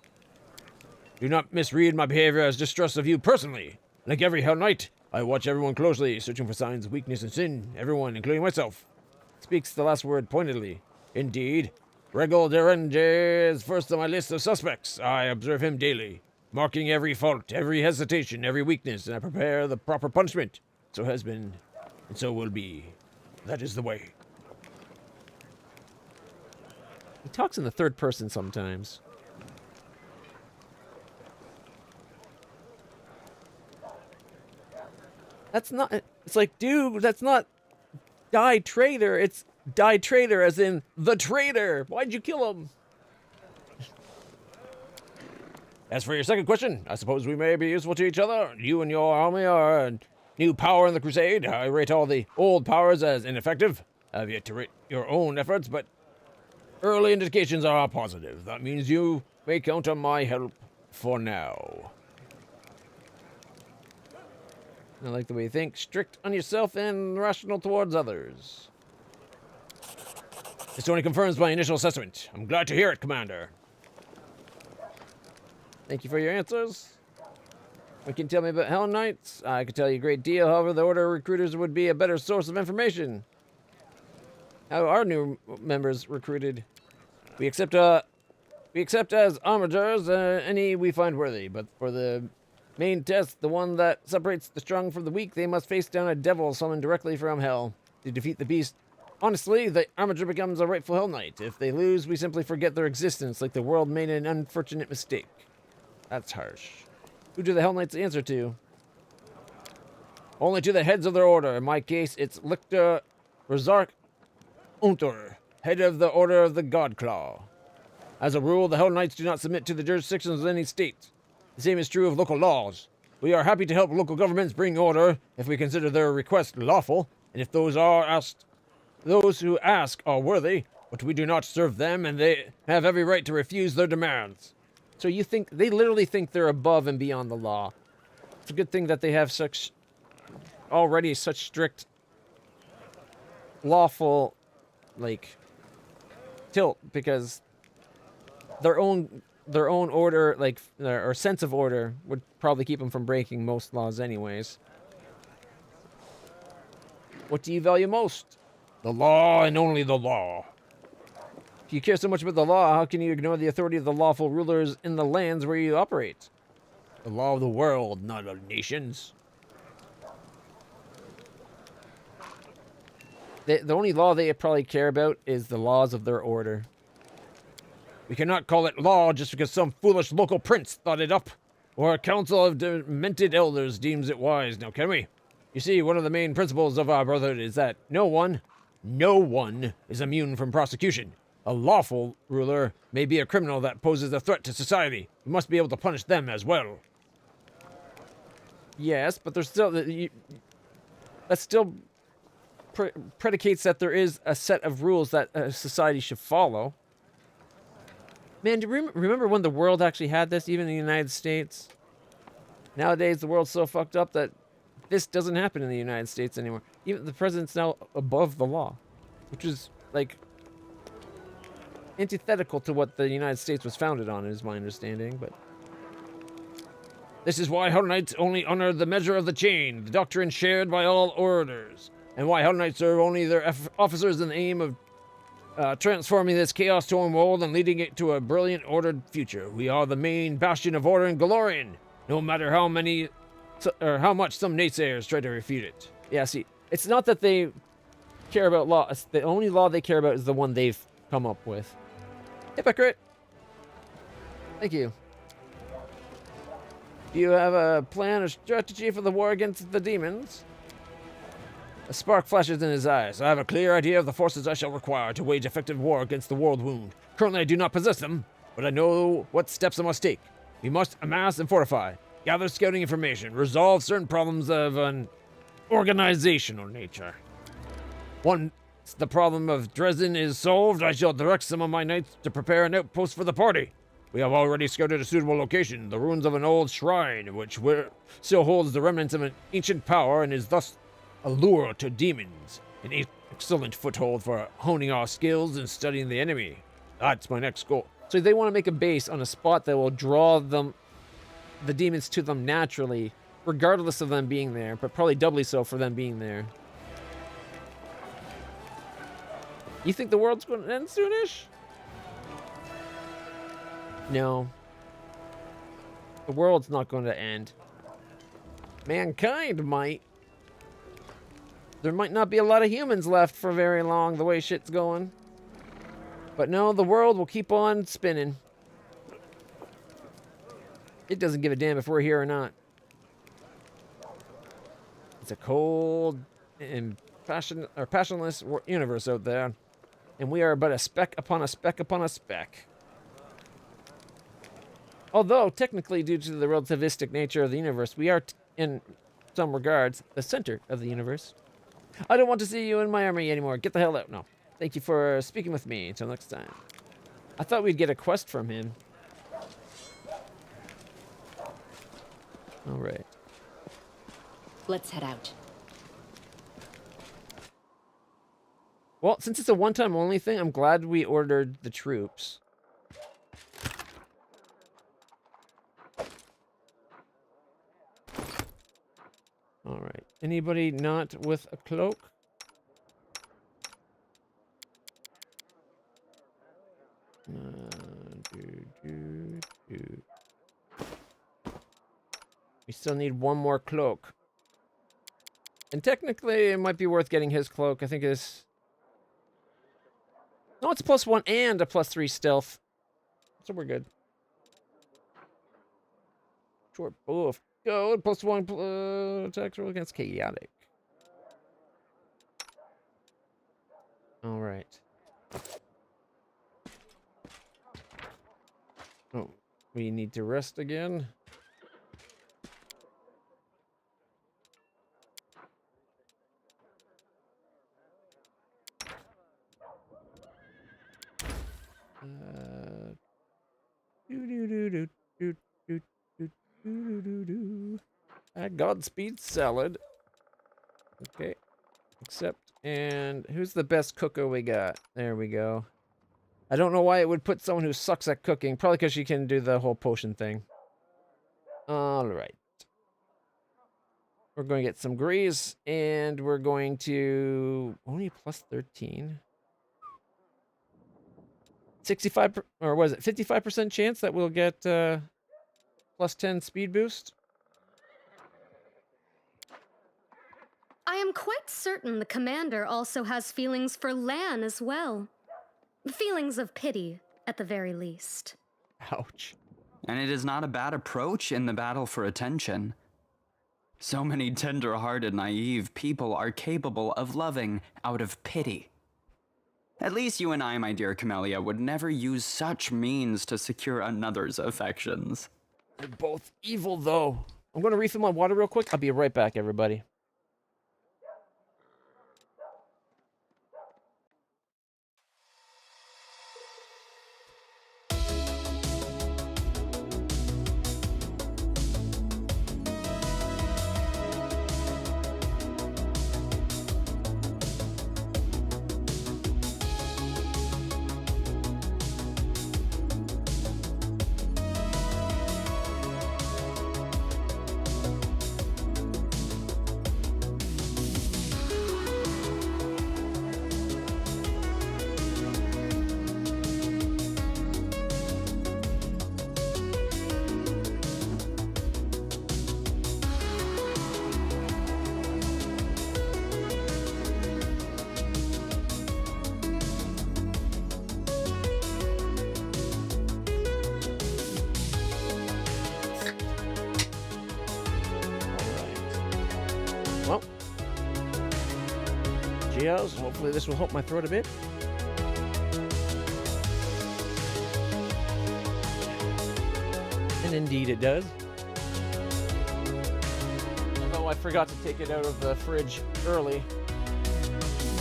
Do not misread my behavior as distrust of you personally. Like every Hell Knight, I watch everyone closely, searching for signs of weakness and sin. Everyone, including myself. Speaks the last word pointedly. Indeed. Regal Derenge is first on my list of suspects. I observe him daily, marking every fault, every hesitation, every weakness, and I prepare the proper punishment. So has been, and so will be. That is the way. He talks in the third person sometimes. That's not... It's like, dude, that's not die traitor. It's die traitor as in the traitor. Why'd you kill him? As for your second question, I suppose we may be useful to each other. You and your army are a new power in the crusade. I rate all the old powers as ineffective. I have yet to rate your own efforts, but early indications are positive. That means you may count on my help for now. I like the way you think. Strict on yourself and rational towards others. This only confirms my initial assessment. I'm glad to hear it, Commander. Thank you for your answers. What can you tell me about Hell Knights? I could tell you a great deal. However, the Order recruiters would be a better source of information. How are new members recruited? We accept as armatures any we find worthy, but for the main test, the one that separates the strong from the weak, they must face down a devil summoned directly from hell. To defeat the beast, honestly, the armature becomes a rightful Hell Knight. If they lose, we simply forget their existence, like the world made an unfortunate mistake. That's harsh. Who do the Hell Knights answer to? Only to the heads of their order. In my case, it's Lictor Razark Unter, head of the Order of the Godclaw. As a rule, the Hell Knights do not submit to the jurisdictions of any state. The same is true of local laws. We are happy to help local governments bring order if we consider their request lawful, and if those who ask are worthy, but we do not serve them, and they have every right to refuse their demands. So you think, they literally think they're above and beyond the law. It's a good thing that they have already such strict, lawful, tilt, because their own order, or sense of order, would probably keep them from breaking most laws anyways. What do you value most? The law and only the law. If you care so much about the law, how can you ignore the authority of the lawful rulers in the lands where you operate? The law of the world, not of nations. The only law they probably care about is the laws of their order. We cannot call it law just because some foolish local prince thought it up, or a council of demented elders deems it wise, now can we? You see, one of the main principles of our brotherhood is that no one is immune from prosecution. A lawful ruler may be a criminal that poses a threat to society. We must be able to punish them as well. Yes, but there's still... that still predicates that there is a set of rules that a society should follow. Man, do you remember when the world actually had this, even in the United States? Nowadays, the world's so fucked up that this doesn't happen in the United States anymore. Even the president's now above the law, which is, antithetical to what the United States was founded on, is my understanding, but... This is why Hell Knights only honor the measure of the chain, the doctrine shared by all orders, and why Hell Knights serve only their officers in the aim of transforming this chaos-torn world and leading it to a brilliant, ordered future. We are the main bastion of order in Galorian, no matter how much some naysayers try to refute it. Yeah, see, it's not that they care about law. It's the only law they care about is the one they've come up with. Hypocrite! Thank you. Do you have a plan or strategy for the war against the demons? A spark flashes in his eyes. I have a clear idea of the forces I shall require to wage effective war against the world wound. Currently I do not possess them, but I know what steps I must take. We must amass and fortify, gather scouting information, resolve certain problems of an organizational nature. Once the problem of Drezen is solved, I shall direct some of my knights to prepare an outpost for the party. We have already scouted a suitable location, the ruins of an old shrine, which still holds the remnants of an ancient power and is thus a lure to demons. An excellent foothold for honing our skills and studying the enemy. That's my next goal. So they want to make a base on a spot that will draw the demons to them naturally, regardless of them being there, but probably doubly so for them being there. You think the world's going to end soonish? No. The world's not going to end. Mankind might. There might not be a lot of humans left for very long, the way shit's going. But no, the world will keep on spinning. It doesn't give a damn if we're here or not. It's a cold and passionless universe out there. And we are but a speck upon a speck upon a speck. Although, technically, due to the relativistic nature of the universe, we are, in some regards, the center of the universe. I don't want to see you in my army anymore. Get the hell out. No. Thank you for speaking with me. Until next time. I thought we'd get a quest from him. All right. Let's head out. Well, since it's a one-time only thing, I'm glad we ordered the troops. All right. Anybody not with a cloak? We still need one more cloak. And technically, it might be worth getting his cloak. I think it's... No, it's +1 and a +3 stealth. So we're good. Short bow of gold, +1 attack roll against chaotic. All right. Oh, we need to rest again. Godspeed salad. Okay. Accept. And who's the best cooker we got? There we go. I don't know why it would put someone who sucks at cooking. Probably because she can do the whole potion thing. Alright. We're going to get some grease. And we're going to... Only +13. 65... Or was it 55% chance that we'll get +10 speed boost? I am quite certain the commander also has feelings for Lan as well. Feelings of pity, at the very least. Ouch. And it is not a bad approach in the battle for attention. So many tender-hearted, naive people are capable of loving out of pity. At least you and I, my dear Camellia, would never use such means to secure another's affections. They're both evil, though. I'm going to refill my water real quick. I'll be right back, everybody. Well, cheers. Hopefully this will help my throat a bit. And indeed it does. Although I forgot to take it out of the fridge early,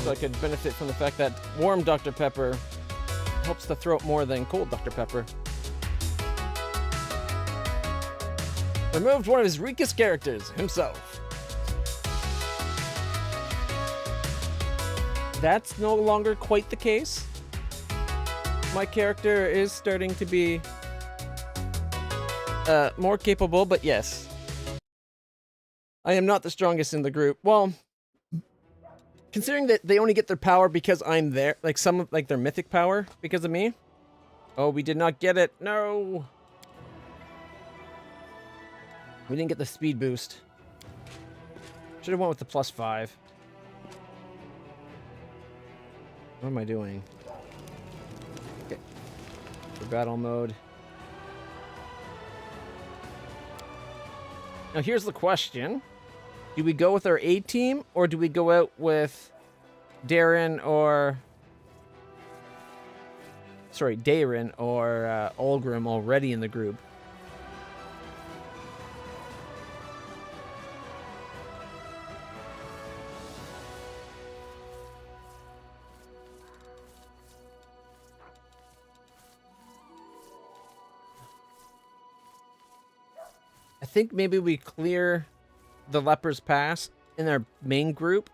so I could benefit from the fact that warm Dr. Pepper helps the throat more than cold Dr. Pepper. Removed one of his weakest characters, himself. That's no longer quite the case. My character is starting to be more capable, but yes. I am not the strongest in the group. Well, considering that they only get their power because I'm there, like some of like their mythic power because of me. Oh, we did not get it. No. We didn't get the speed boost. Should have went with the +5. What am I doing? Okay. For battle mode. Now here's the question. Do we go with our A team or do we go out with Darren or... Sorry, Darren or Olgrim already in the group? I think maybe we clear the Leper's Pass in our main group.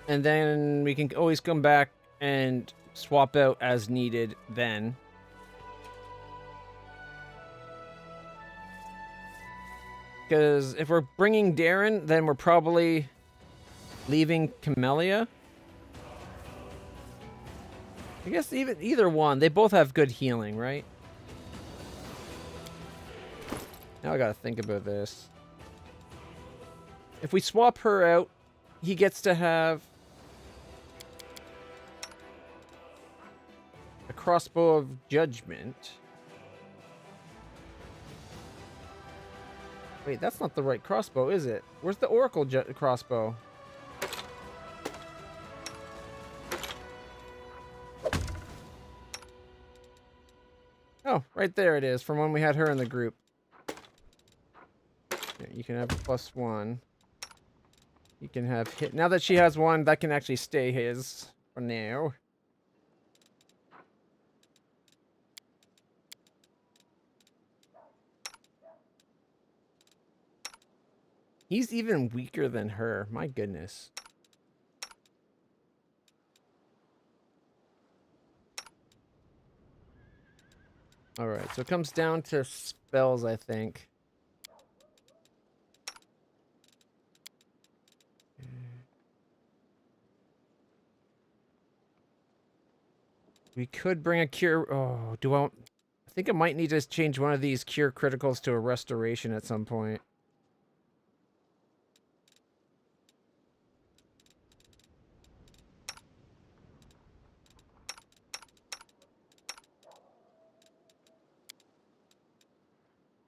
And then we can always come back and swap out as needed then. Because if we're bringing Darren, then we're probably leaving Camellia. I guess either one. They both have good healing, right? Now I gotta think about this. If we swap her out, he gets to have a crossbow of judgment. Wait, that's not the right crossbow, is it? Where's the Oracle crossbow? Oh, right there it is, from when we had her in the group. Here, you can have +1. You can have hit. Now that she has one, that can actually stay his for now. He's even weaker than her. My goodness. Alright, so it comes down to spells, I think. We could bring a cure. Oh, I think I might need to change one of these cure criticals to a restoration at some point.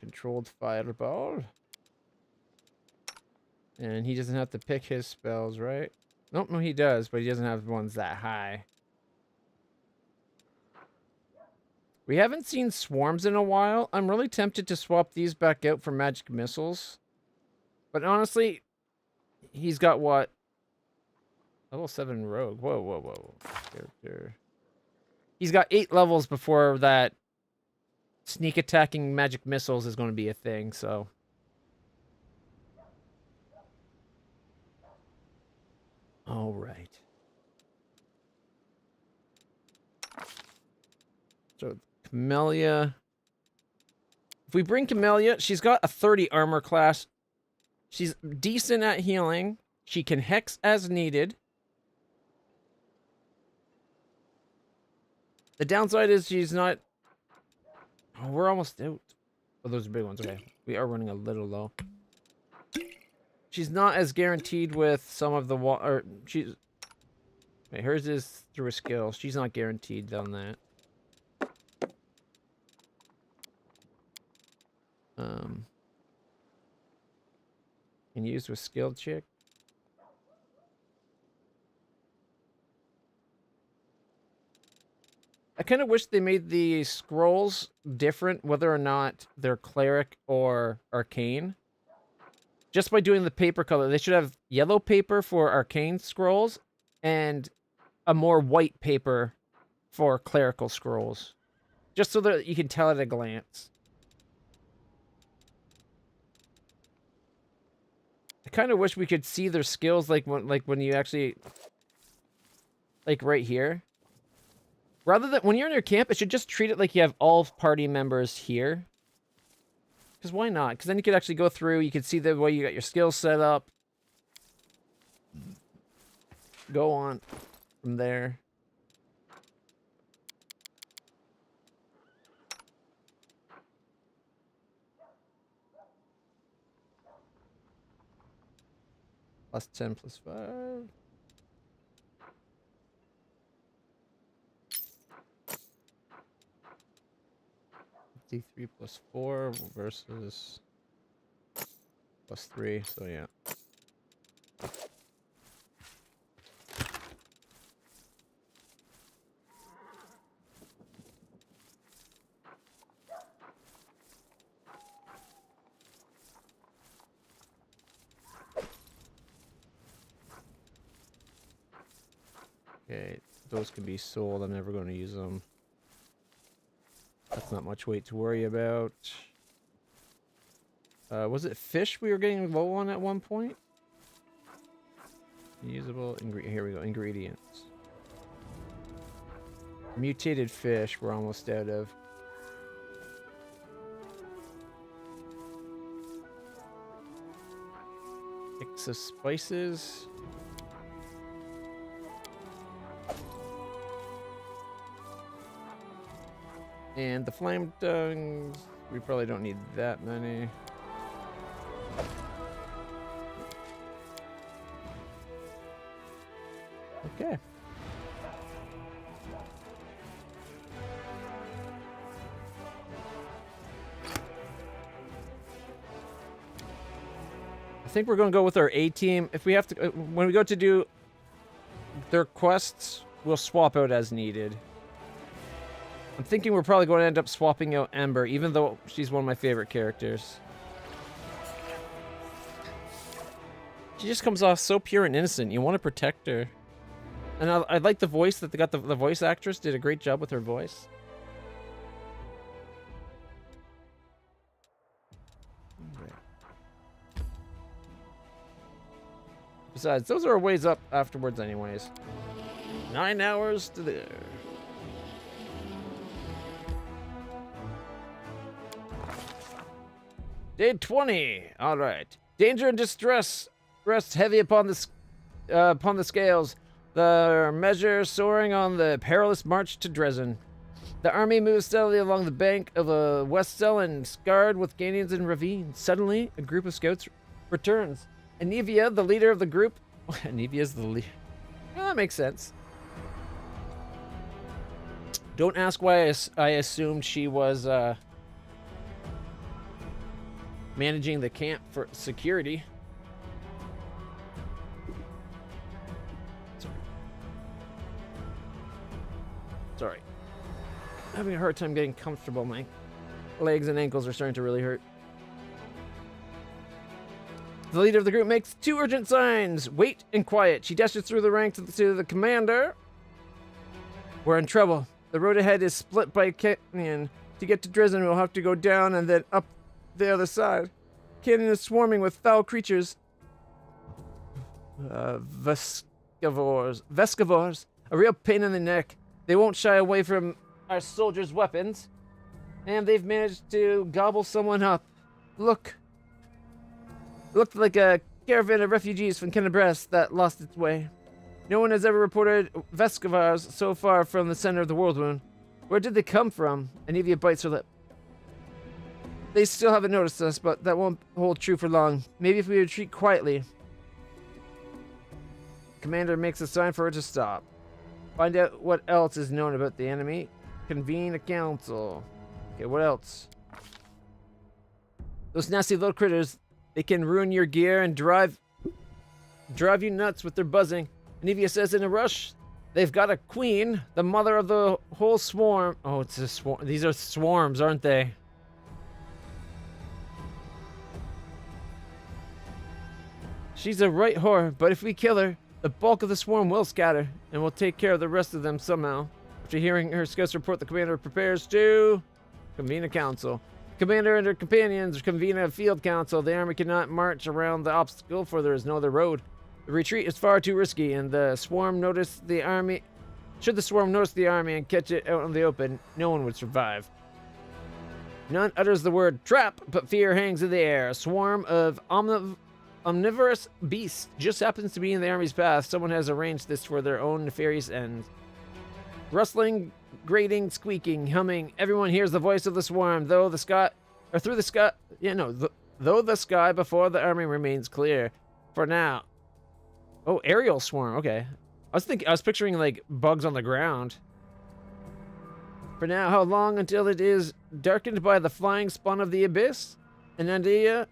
Controlled fireball. And he doesn't have to pick his spells, right? Nope, no, he does, but he doesn't have ones that high. We haven't seen swarms in a while. I'm really tempted to swap these back out for magic missiles. But honestly, he's got what? Level 7 rogue. Whoa, whoa, whoa. Character. He's got 8 levels before that sneak attacking magic missiles is going to be a thing, so. All right. So, Camellia. If we bring Camellia, she's got a 30 armor class. She's decent at healing. She can hex as needed. The downside is she's not... Oh, we're almost out. Oh, those are big ones. Okay. We are running a little low. She's not as guaranteed with some of the... Or she's... Wait, hers is through a skill. She's not guaranteed on that. Can use with skill check. I kind of wish they made the scrolls different, whether or not they're cleric or arcane. Just by doing the paper color, they should have yellow paper for arcane scrolls and a more white paper for clerical scrolls. Just so that you can tell at a glance. I kind of wish we could see their skills like when you actually... Like right here. Rather than... When you're in your camp, it should just treat it like you have all party members here. Because why not? Because then you could actually go through, you could see the way you got your skills set up. Go on from there. +10, +5. D3 +4 versus +3, so yeah. Okay, those can be sold. I'm never going to use them. That's not much weight to worry about. Was it fish we were getting low on at one point? Usable ingredient. Here we go. Ingredients. Mutated fish we're almost out of. Mix of spices. And the flame tongues, we probably don't need that many. Okay. I think we're going to go with our A team. If we have to, when we go to do their quests, we'll swap out as needed. I'm thinking we're probably going to end up swapping out Ember, even though she's one of my favorite characters. She just comes off so pure and innocent. You want to protect her. And I like the voice that they got. The voice actress did a great job with her voice. Okay. Besides, those are a ways up afterwards anyways. 9 hours to there. Day 20. All right. Danger and distress rests heavy upon the scales. The measure soaring on the perilous march to Drezen. The army moves steadily along the bank of a West Selland, scarred with canyons and ravines. Suddenly, a group of scouts returns. Anivia, the leader of the group. Anivia's the leader. Oh, that makes sense. Don't ask why I assumed she was managing the camp for security. Sorry. Having a hard time getting comfortable. My legs and ankles are starting to really hurt. The leader of the group makes 2 urgent signs. Wait and quiet. She dashes through the ranks to the commander. We're in trouble. The road ahead is split by a canyon. To get to Drezen, we'll have to go down and then up the other side. Canyon is swarming with foul creatures. Vescivores. A real pain in the neck. They won't shy away from our soldiers' weapons. And they've managed to gobble someone up. Looked like a caravan of refugees from Kenabres that lost its way. No one has ever reported Vescivores so far from the center of the world wound. Where did they come from? Anivia bites her lip. They still haven't noticed us, but that won't hold true for long. Maybe if we retreat quietly. Commander makes a sign for her to stop. Find out what else is known about the enemy. Convene a council. Okay, what else? Those nasty little critters, they can ruin your gear and drive you nuts with their buzzing. Anivia says in a rush, they've got a queen, the mother of the whole swarm. Oh, it's a swarm. These are swarms, aren't they? She's a right whore, but if we kill her, the bulk of the swarm will scatter, and we'll take care of the rest of them somehow. After hearing her scouts report, the commander prepares to convene a council. Commander and her companions convene a field council. The army cannot march around the obstacle, for there is no other road. The retreat is far too risky, and the swarm notice the army. Should the swarm notice the army and catch it out in the open, no one would survive. None utters the word trap, but fear hangs in the air. A swarm of omnivorous beasts just happens to be in the army's path. Someone has arranged this for their own nefarious ends. Rustling, grating, squeaking, humming. Everyone hears the voice of the swarm, though the sky before the army remains clear. For now. Oh, aerial swarm. Okay. I was picturing like bugs on the ground. For now, how long until it is darkened by the flying spawn of the abyss? An idea,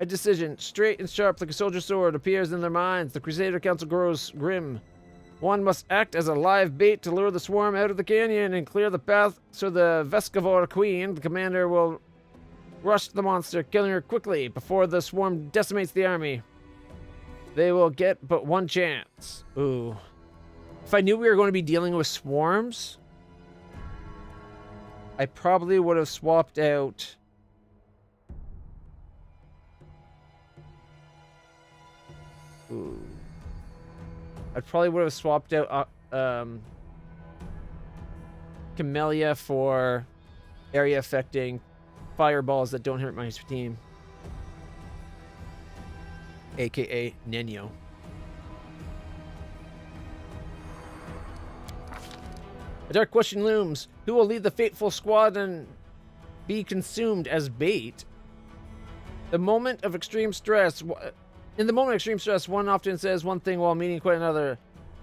a decision, straight and sharp like a soldier's sword, appears in their minds. The Crusader Council grows grim. One must act as a live bait to lure the swarm out of the canyon and clear the path so the Vescivore Queen, the commander, will rush the monster, killing her quickly before the swarm decimates the army. They will get but one chance. Ooh. If I knew we were going to be dealing with swarms, I probably would have swapped out ooh. I probably would have swapped out Camellia for area affecting fireballs that don't hurt my team. aka Nenyo. A dark question looms. Who will lead the fateful squad and be consumed as bait? In the moment of extreme stress, one often says one thing while meaning quite another.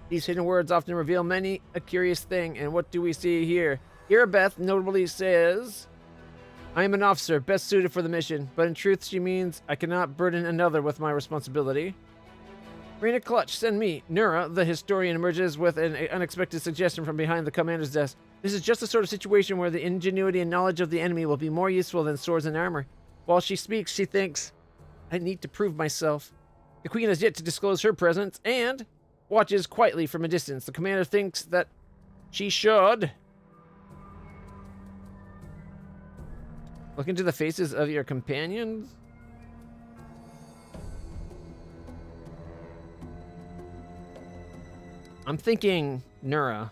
These hidden words often reveal many a curious thing, and what do we see here? Irabeth notably says, I am an officer, best suited for the mission, but in truth she means I cannot burden another with my responsibility. LitlClutch, send me. Nura, the historian, emerges with an unexpected suggestion from behind the commander's desk. This is just the sort of situation where the ingenuity and knowledge of the enemy will be more useful than swords and armor. While she speaks, she thinks, I need to prove myself. The queen has yet to disclose her presence and watches quietly from a distance. The commander thinks that she should look into the faces of your companions. I'm thinking Nura.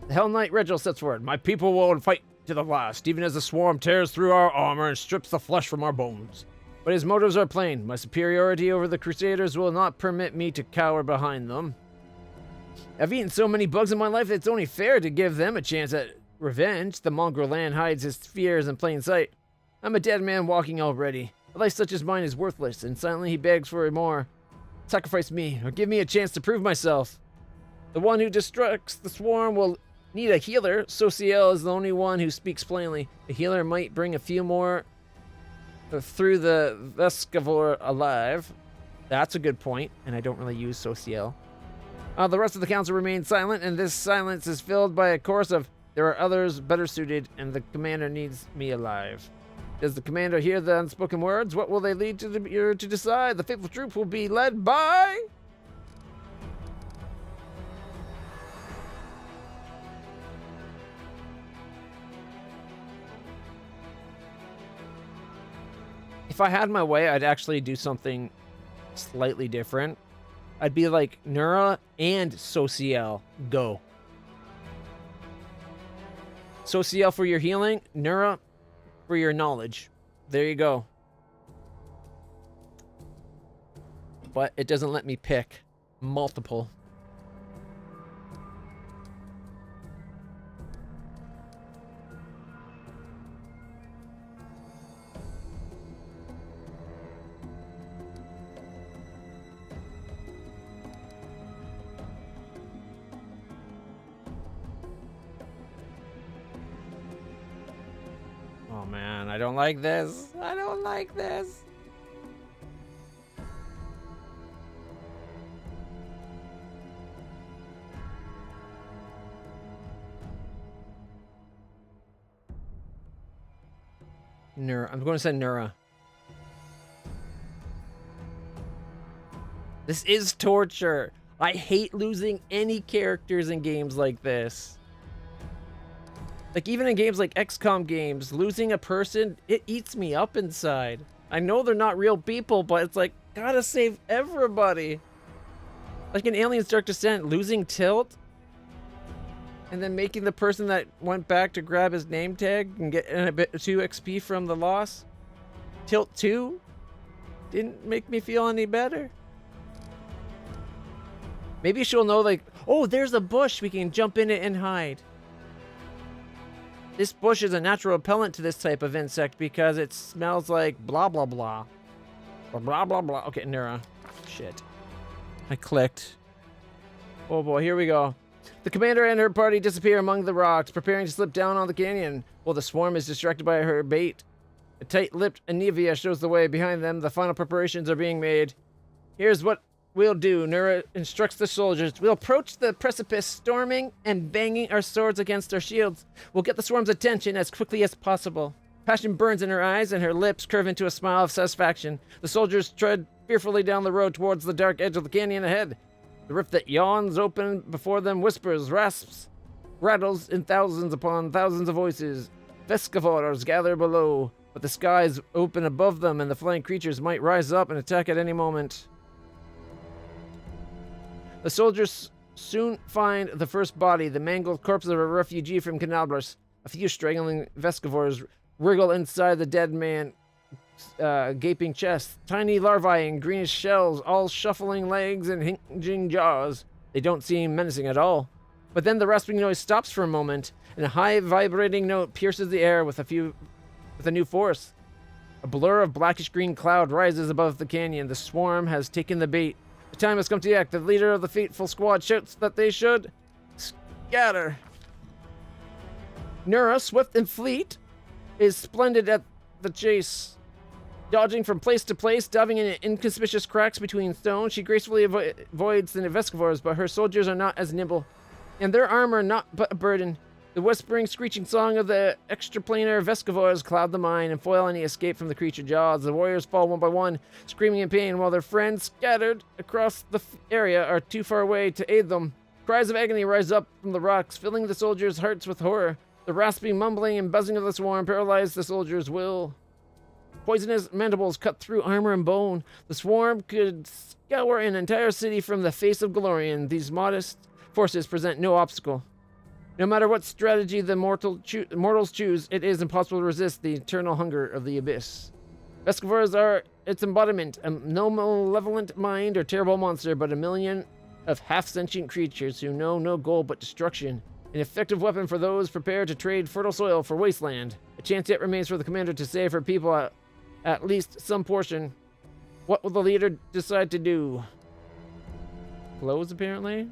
The Hell Knight Regil sets forward. My people will fight to the last, even as the swarm tears through our armor and strips the flesh from our bones. But his motives are plain. My superiority over the Crusaders will not permit me to cower behind them. I've eaten so many bugs in my life that it's only fair to give them a chance at revenge. The mongrel land hides his fears in plain sight. I'm a dead man walking already. A life such as mine is worthless, and silently he begs for more. Sacrifice me, or give me a chance to prove myself. The one who destructs the swarm will need a healer. Sociel is the only one who speaks plainly. A healer might bring a few more through the Vescavor alive. That's a good point, and I don't really use Sociel. The rest of the council remains silent, and this silence is filled by a chorus of, there are others better suited, and the commander needs me alive. Does the commander hear the unspoken words? What will they lead to the ear to decide? The faithful troop will be led by... If I had my way, I'd actually do something slightly different. I'd be like, Nura and Sociel, go. Sociel for your healing, Nura for your knowledge. There you go. But it doesn't let me pick multiple. Oh man, I don't like this. I don't like this. Nura. I'm going to say Nura. This is torture. I hate losing any characters in games like this. Like, even in games like XCOM games, losing a person, it eats me up inside. I know they're not real people, but it's like, gotta save everybody. Like in Aliens Dark Descent, losing Tilt, and then making the person that went back to grab his name tag and get a bit 2 XP from the loss. Tilt 2 didn't make me feel any better. Maybe she'll know, like, oh, there's a bush, we can jump in it and hide. This bush is a natural repellent to this type of insect because it smells like blah, blah, blah. Or blah, blah, blah. Okay, Nura. Shit. I clicked. Oh boy, here we go. The commander and her party disappear among the rocks, preparing to slip down on the canyon, while the swarm is distracted by her bait. A tight-lipped Anivia shows the way. Behind them, the final preparations are being made. Here's what we'll do. Nura instructs the soldiers. We'll approach the precipice, storming and banging our swords against our shields. We'll get the swarm's attention as quickly as possible. Passion burns in her eyes, and her lips curve into a smile of satisfaction. The soldiers tread fearfully down the road towards the dark edge of the canyon ahead. The rift that yawns open before them whispers, rasps, rattles in thousands upon thousands of voices. Vescavors gather below, but the skies open above them, and the flying creatures might rise up and attack at any moment. The soldiers soon find the first body, the mangled corpse of a refugee from Canabras. A few straggling Vescavors wriggle inside the dead man, gaping chests, tiny larvae and greenish shells, all shuffling legs and hinging jaws. They don't seem menacing at all. But then the rasping noise stops for a moment, and a high vibrating note pierces the air with a new force. A blur of blackish-green cloud rises above the canyon. The swarm has taken the bait. The time has come to act. The leader of the fateful squad shouts that they should scatter. Nura, swift and fleet, is splendid at the chase. Dodging from place to place, diving in inconspicuous cracks between stones, she gracefully avoids the Vescivores, but her soldiers are not as nimble, and their armor not but a burden. The whispering, screeching song of the extraplanar Vescivores cloud the mind and foil any escape from the creature jaws. The warriors fall one by one, screaming in pain, while their friends, scattered across the area, are too far away to aid them. Cries of agony rise up from the rocks, filling the soldiers' hearts with horror. The rasping, mumbling, and buzzing of the swarm paralyze the soldiers' will. Poisonous mandibles cut through armor and bone. The swarm could scour an entire city from the face of Galorian. These modest forces present no obstacle. No matter what strategy the mortals choose, it is impossible to resist the eternal hunger of the abyss. Vescivores are its embodiment, no malevolent mind or terrible monster, but a million of half-sentient creatures who know no goal but destruction. An effective weapon for those prepared to trade fertile soil for wasteland. A chance yet remains for the commander to save her people at least some portion. What will the leader decide to do? Close, apparently?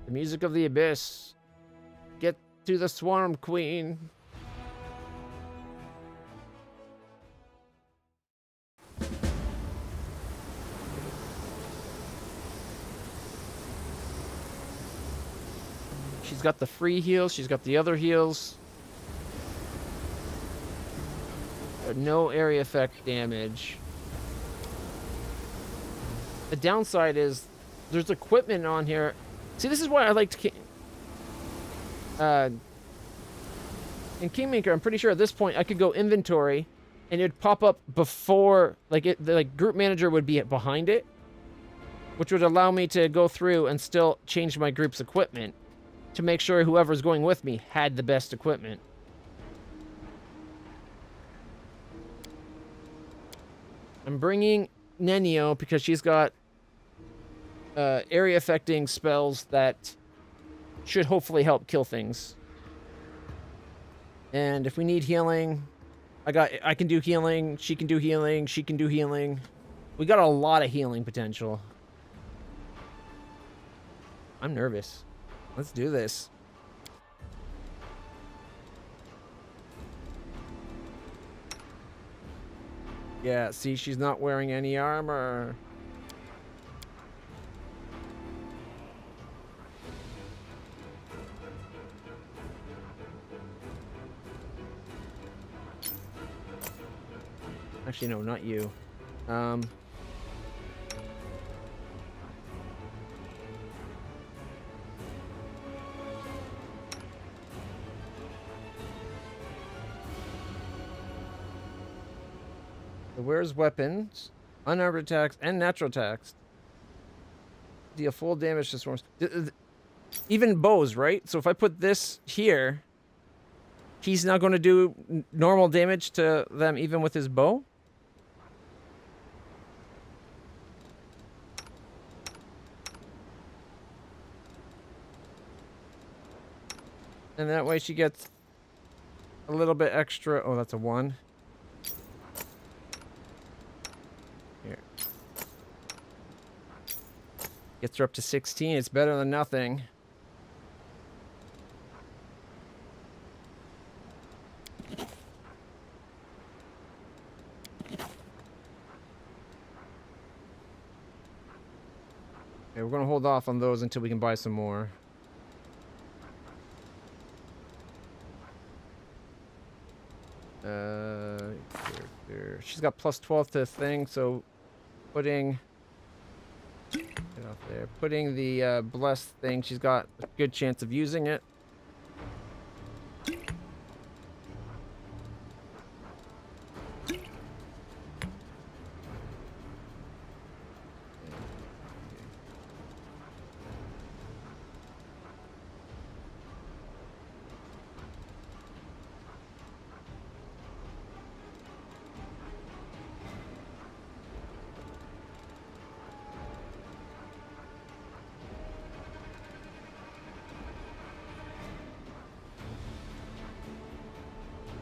The music of the abyss. Get to the swarm, queen. She's got the free heals. She's got the other heals. No area effect damage. The downside is there's equipment on here. See, this is why I liked in Kingmaker. I'm pretty sure at this point I could go inventory and it'd pop up before, the group manager would be behind it, which would allow me to go through and still change my group's equipment to make sure whoever's going with me had the best equipment. I'm bringing Nenio because she's got area affecting spells that should hopefully help kill things. And if we need healing, I can do healing, she can do healing, she can do healing. We got a lot of healing potential. I'm nervous. Let's do this. Yeah, see, she's not wearing any armor. Actually, no, not you. So where's weapons, unarmed attacks, and natural attacks? Deal full damage to swarms. Even bows, right? So if I put this here, he's not going to do normal damage to them even with his bow? And that way she gets a little bit extra. Oh, that's a 1. Here. Gets her up to 16. It's better than nothing. Okay, we're going to hold off on those until we can buy some more. Here. She's got plus 12 to thing, so putting get off there. Putting the blessed thing, she's got a good chance of using it.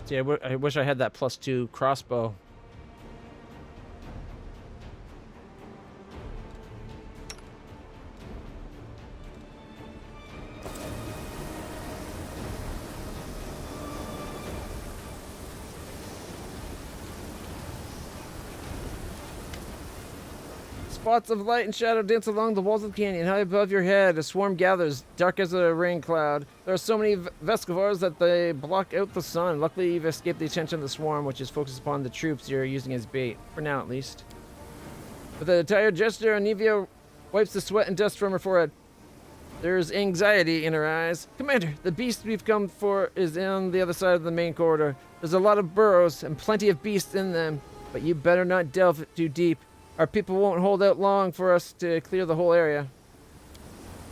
See, I wish I had that +2 crossbow. Spots of light and shadow dance along the walls of the canyon. High above your head, a swarm gathers, dark as a rain cloud. There are so many Vescivores that they block out the sun. Luckily, you've escaped the attention of the swarm, which is focused upon the troops you're using as bait. For now, at least. With a tired gesture, Anivia wipes the sweat and dust from her forehead. There's anxiety in her eyes. Commander, the beast we've come for is on the other side of the main corridor. There's a lot of burrows and plenty of beasts in them, but you better not delve too deep. Our people won't hold out long for us to clear the whole area.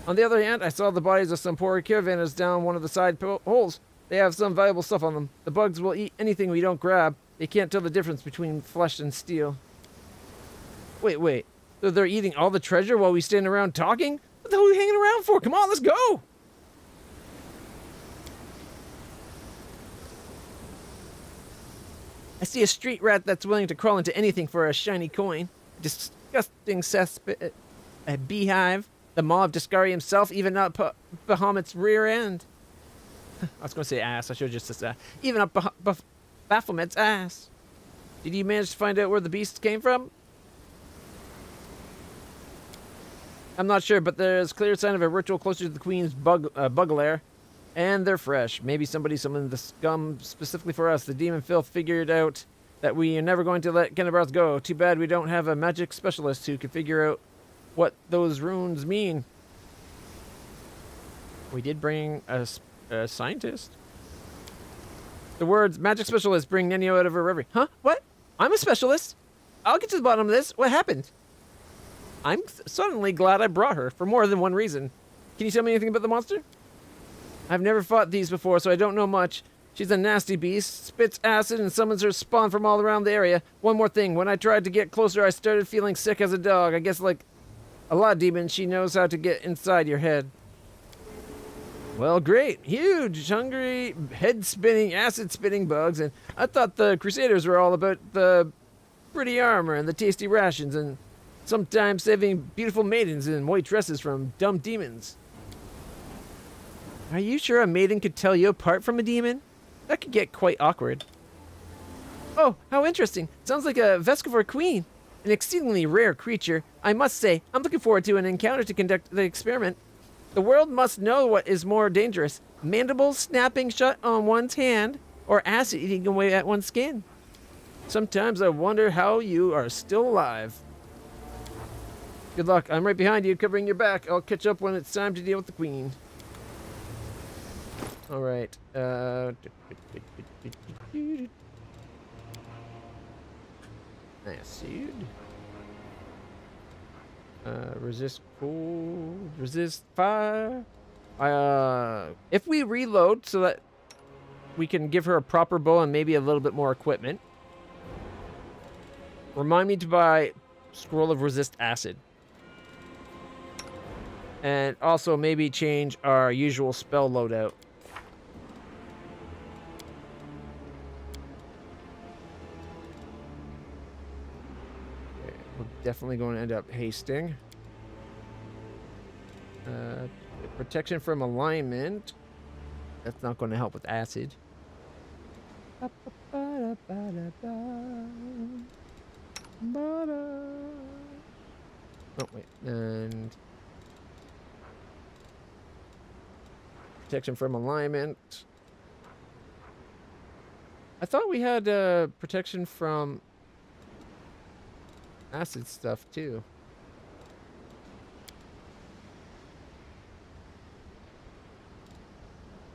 On the other hand, I saw the bodies of some poor caravanners down one of the side holes. They have some valuable stuff on them. The bugs will eat anything we don't grab. They can't tell the difference between flesh and steel. Wait. So they're eating all the treasure while we stand around talking? What the hell are we hanging around for? Come on, let's go! I see a street rat that's willing to crawl into anything for a shiny coin. Disgusting cesspit, a beehive, the maw of Discari himself, even up Bahamut's rear end. I was going to say ass, I should have just said even up Baphomet's ass. Did you manage to find out where the beasts came from? I'm not sure, but there's clear sign of a ritual closer to the Queen's bug lair. And they're fresh. Maybe somebody summoned the scum specifically for us. The demon filth figured out that we are never going to let Kennebarth go. Too bad we don't have a magic specialist who can figure out what those runes mean. We did bring a scientist. The words magic specialist bring Nenio out of her reverie. Huh? What? I'm a specialist? I'll get to the bottom of this. What happened? I'm suddenly glad I brought her for more than one reason. Can you tell me anything about the monster? I've never fought these before, so I don't know much. She's a nasty beast, spits acid and summons her spawn from all around the area. One more thing, when I tried to get closer, I started feeling sick as a dog. I guess like a lot of demons, she knows how to get inside your head. Well, great. Huge, hungry, head-spinning, acid-spitting bugs, and I thought the Crusaders were all about the pretty armor and the tasty rations and sometimes saving beautiful maidens in white dresses from dumb demons. Are you sure a maiden could tell you apart from a demon? That could get quite awkward. Oh, how interesting. Sounds like a Vescivore queen. An exceedingly rare creature. I must say, I'm looking forward to an encounter to conduct the experiment. The world must know what is more dangerous. Mandibles snapping shut on one's hand, or acid eating away at one's skin. Sometimes I wonder how you are still alive. Good luck. I'm right behind you, covering your back. I'll catch up when it's time to deal with the queen. All right. Acid. Resist cold. Resist fire. If we reload so that we can give her a proper bow and maybe a little bit more equipment. Remind me to buy Scroll of Resist Acid. And also maybe change our usual spell loadout. Definitely going to end up hasting. Protection from alignment. That's not going to help with acid. Oh, wait. And protection from alignment. I thought we had protection from acid stuff too.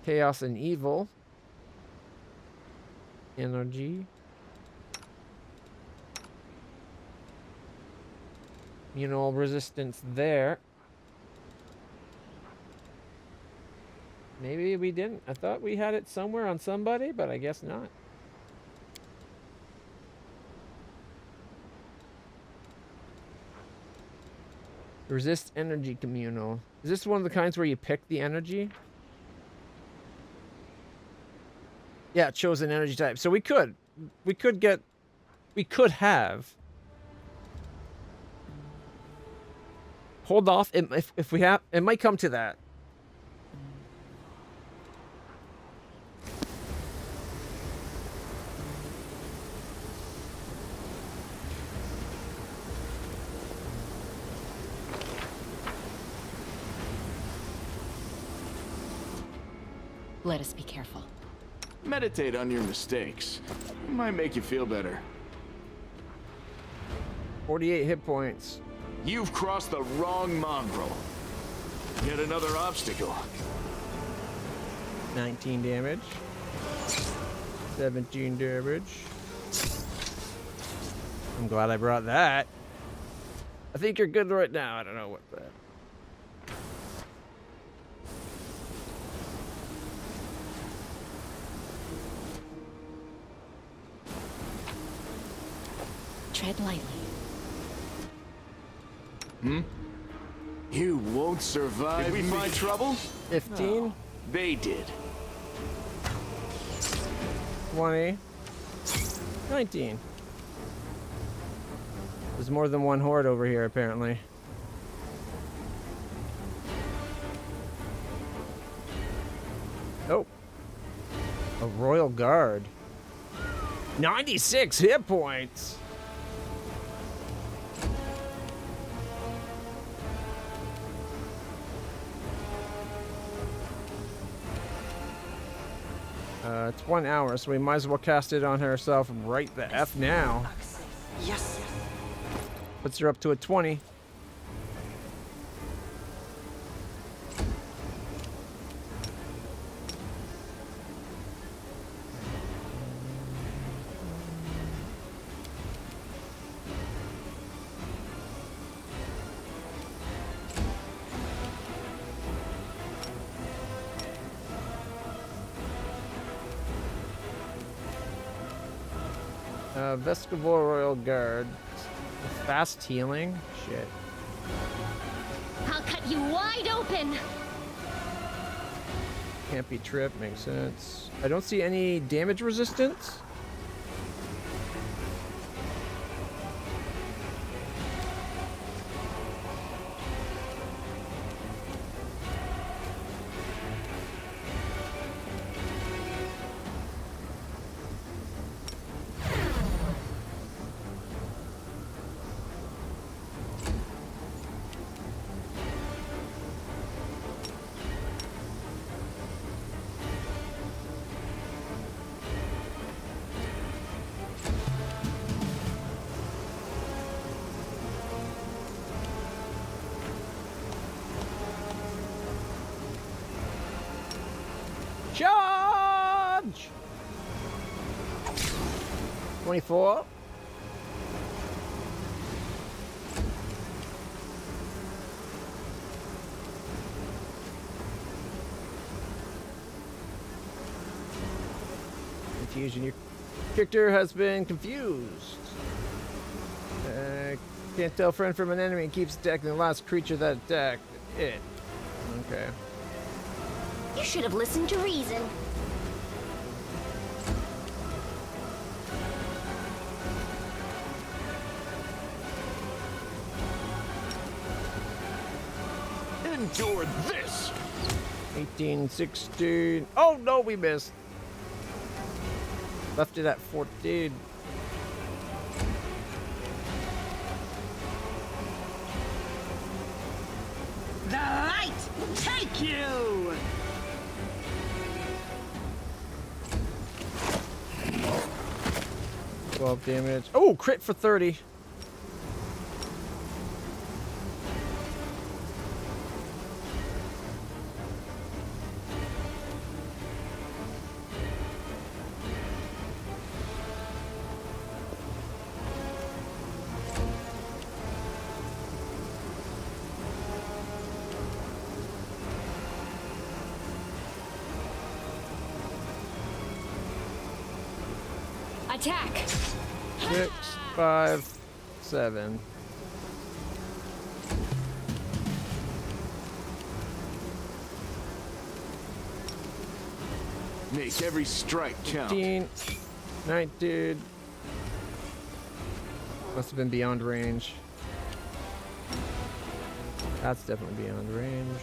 Chaos and evil. Energy. Immunal resistance there. Maybe we didn't. I thought we had it somewhere on somebody, but I guess not. Resist energy communal. Is this one of the kinds where you pick the energy? Yeah, chosen energy type. So we could have. Hold off. If we have, it might come to that. Let us be careful. Meditate on your mistakes. It might make you feel better. 48 hit points. You've crossed the wrong mongrel. Yet another obstacle. 19 damage. 17 damage. I'm glad I brought that. I think you're good right now. I don't know what that. Tread lightly. You won't survive. Did we find trouble? 15. No, they did. 20. 19. There's more than one horde over here, apparently. Oh. A royal guard. 96 hit points. It's 1 hour, so we might as well cast it on herself right the F now. Yes. Puts her up to a 20. Vestival Royal Guard. Fast healing? Shit. I'll cut you wide open. Can't be tripped, makes sense. I don't see any damage resistance. Charge! 24. Confusion. Your character has been confused. Can't tell friend from an enemy and keeps attacking the last creature that attacked it. Okay. You should have listened to Drezen. Endure this! 18, 16. Oh no, we missed. Left it at 14. The light take you! $12 damage. Oh, crit for 30. Attack! 6, 5, 7. Make every strike count. 15. Night, dude. Must have been beyond range. That's definitely beyond range.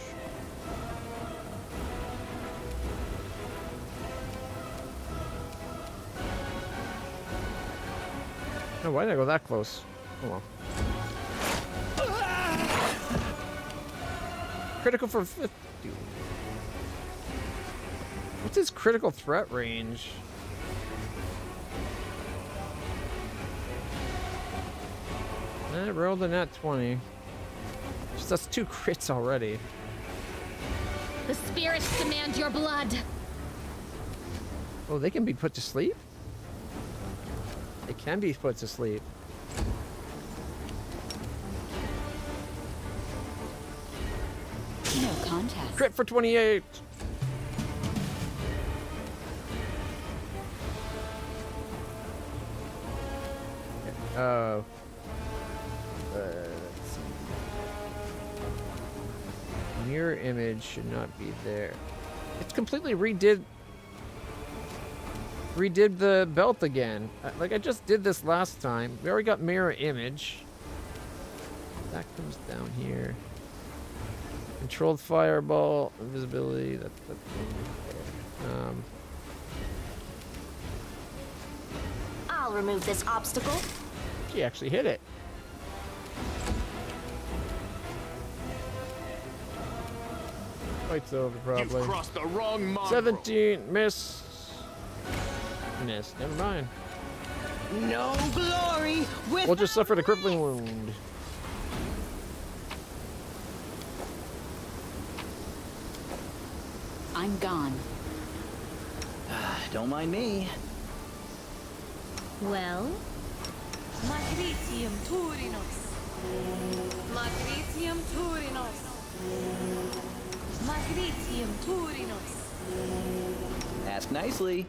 Oh, why did I go that close? Oh well. Critical for 50. What's his critical threat range? I rolled a nat 20. Just, that's 2 crits already. The spirits demand your blood. Oh, they can be put to sleep? They can be put to sleep. No contest. Crit for 28. Oh. Let's see. Mirror image should not be there. It's completely redid the belt again. Like I just did this last time. We already got mirror image. That comes down here. Controlled fireball, invisibility. That's I'll remove this obstacle. she actually hit it. Fight's over probably. You've crossed the wrong mongrel. 17, miss. Miss. Never mind. No glory with. We'll just suffer a crippling wound. I'm gone. Don't mind me. Well, Magritium Turinos. Magritium Turinos. Magritium Turinos. Ask nicely.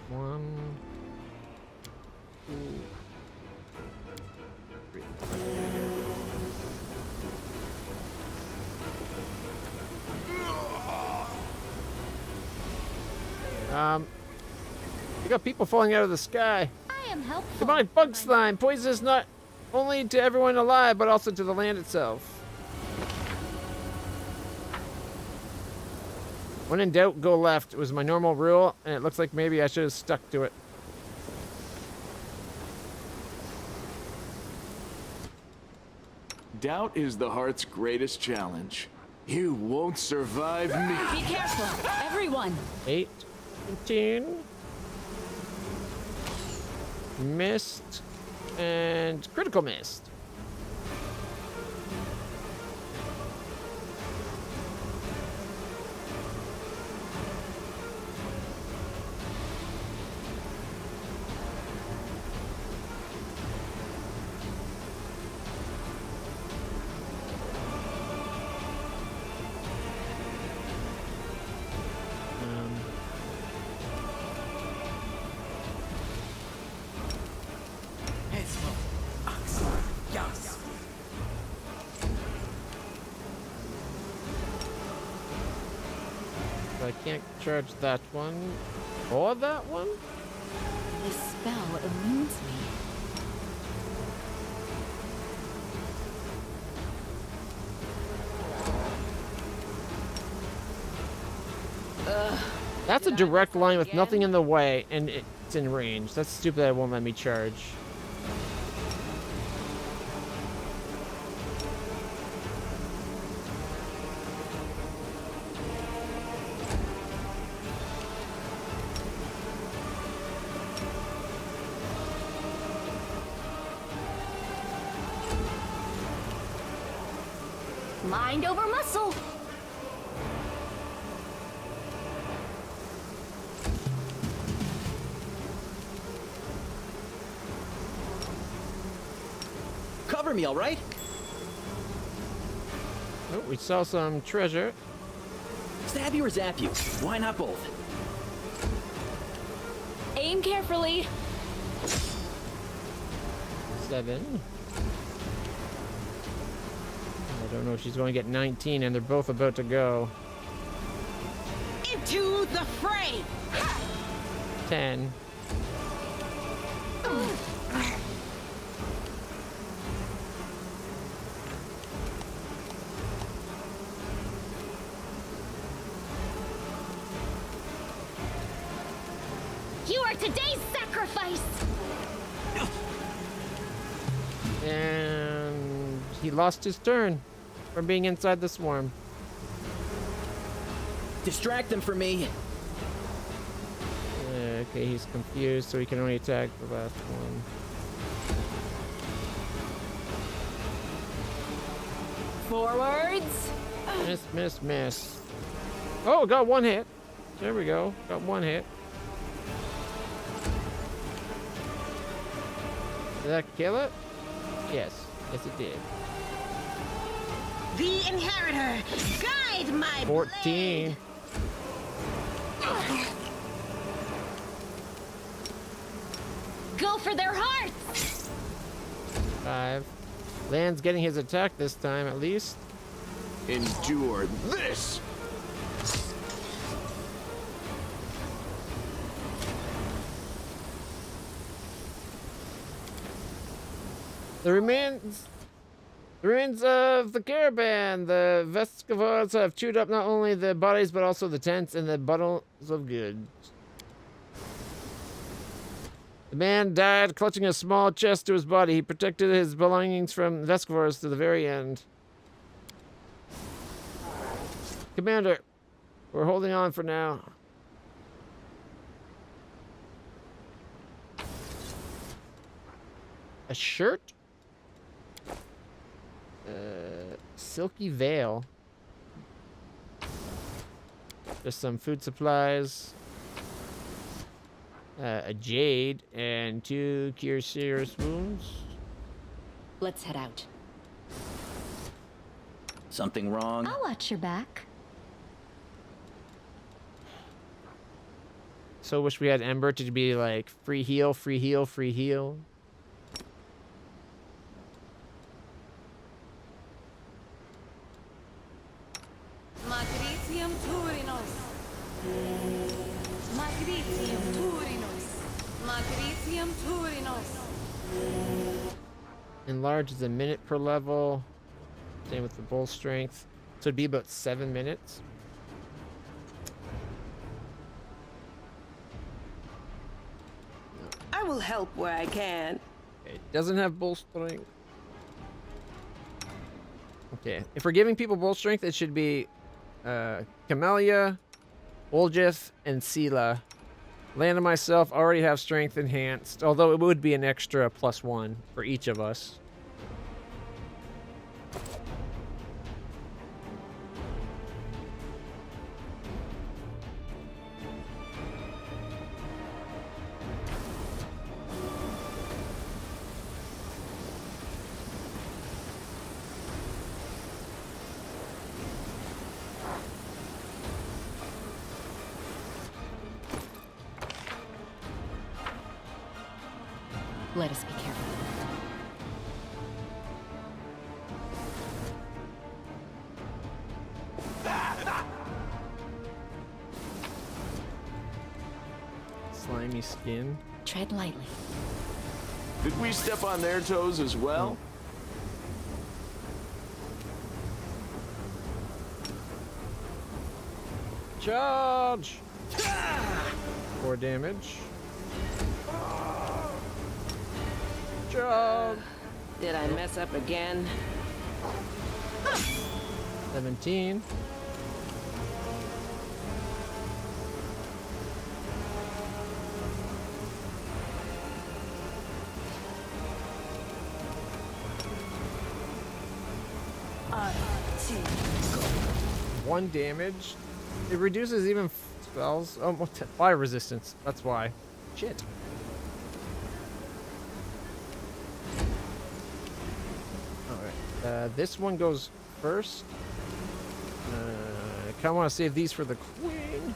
1, 2, 3. We got people falling out of the sky. I am helpful. Come on, bug slime. Poisonous not only to everyone alive, but also to the land itself. When in doubt, go left. It was my normal rule, and it looks like maybe I should have stuck to it. Doubt is the heart's greatest challenge. You won't survive me. Be careful, everyone. 8, 15. Missed. And critical missed. I can't charge that one or that one. This spell immunes me. That's a direct line with nothing in the way, and it's in range. That's stupid that it won't let me charge. Mind over muscle. Cover me, all right? Oh, we saw some treasure. Stab you or zap you? Why not both? Aim carefully. 7. I don't know if she's going to get 19, and they're both about to go. To the fray! 10. You are today's sacrifice! And he lost his turn from being inside the swarm. Distract them for me. Okay, he's confused, so he can only attack the last one. Forwards! Miss, miss, miss. Oh, got one hit. There we go. Got one hit. Did that kill it? Yes. Yes, it did. The inheritor! Guide my 14. blade! Go for their hearts! 5. Land's getting his attack this time, at least. Endure this! The remains of the caravan. The Vescavars have chewed up not only the bodies, but also the tents and the bundles of goods. The man died clutching a small chest to his body. He protected his belongings from Vescavars to the very end. Commander, we're holding on for now. A shirt? Silky veil. Just some food supplies. A jade and 2 cure serious wounds. Let's head out. Something wrong? I'll watch your back. So wish we had Ember to be like free heal, free heal, free heal. Magritium Turinos. Magritium Turinos. Magritium Turinos. Enlarge is a minute per level. Same with the bull strength. So it'd be about 7 minutes. I will help where I can. It doesn't have bull strength. Okay, if we're giving people bull strength, it should be Camellia, Oljith, and Sela. Land and myself already have strength enhanced, although it would be an extra +1 for each of us. Let us be careful. Slimy skin. Tread lightly. Did we step on their toes as well? Charge! 4 damage. Charge! Did I mess up again? 17. One damage. It reduces even spells. Oh, fire resistance. That's why. Shit. Alright. This one goes first. I kind of want to save these for the queen.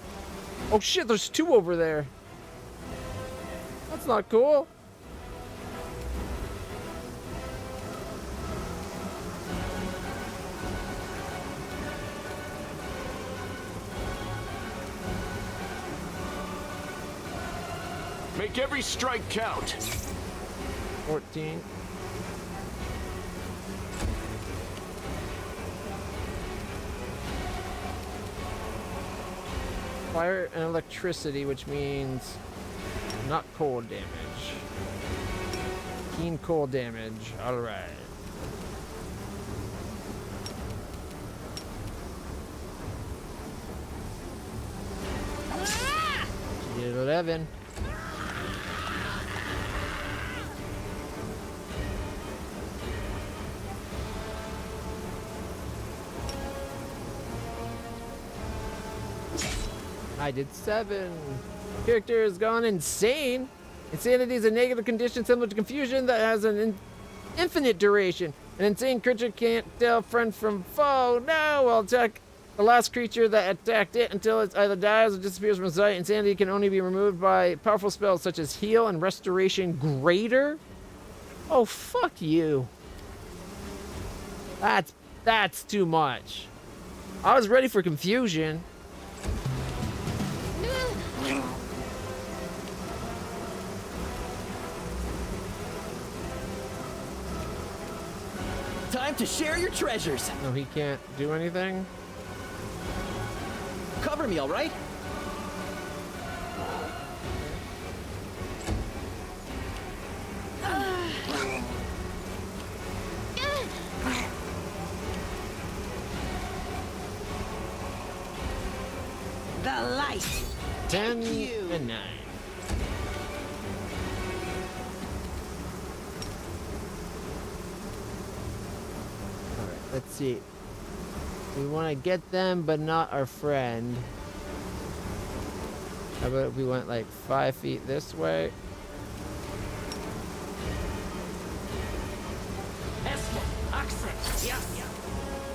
Oh shit, there's 2 over there. That's not cool. Make every strike count. 14. Fire and electricity, which means not cold damage. Keen cold damage. All right. She did 11. I did 7. Character has gone insane. Insanity is a negative condition similar to confusion that has an infinite duration. An insane creature can't tell friend from foe. No, will attack the last creature that attacked it until it either dies or disappears from sight. Insanity can only be removed by powerful spells such as Heal and Restoration Greater. Oh, fuck you. That's too much. I was ready for confusion. Time to share your treasures. No, he can't do anything. Cover me, all right? The light. 10 and 9. Alright, let's see. We want to get them, but not our friend. How about if we went like 5 feet this way?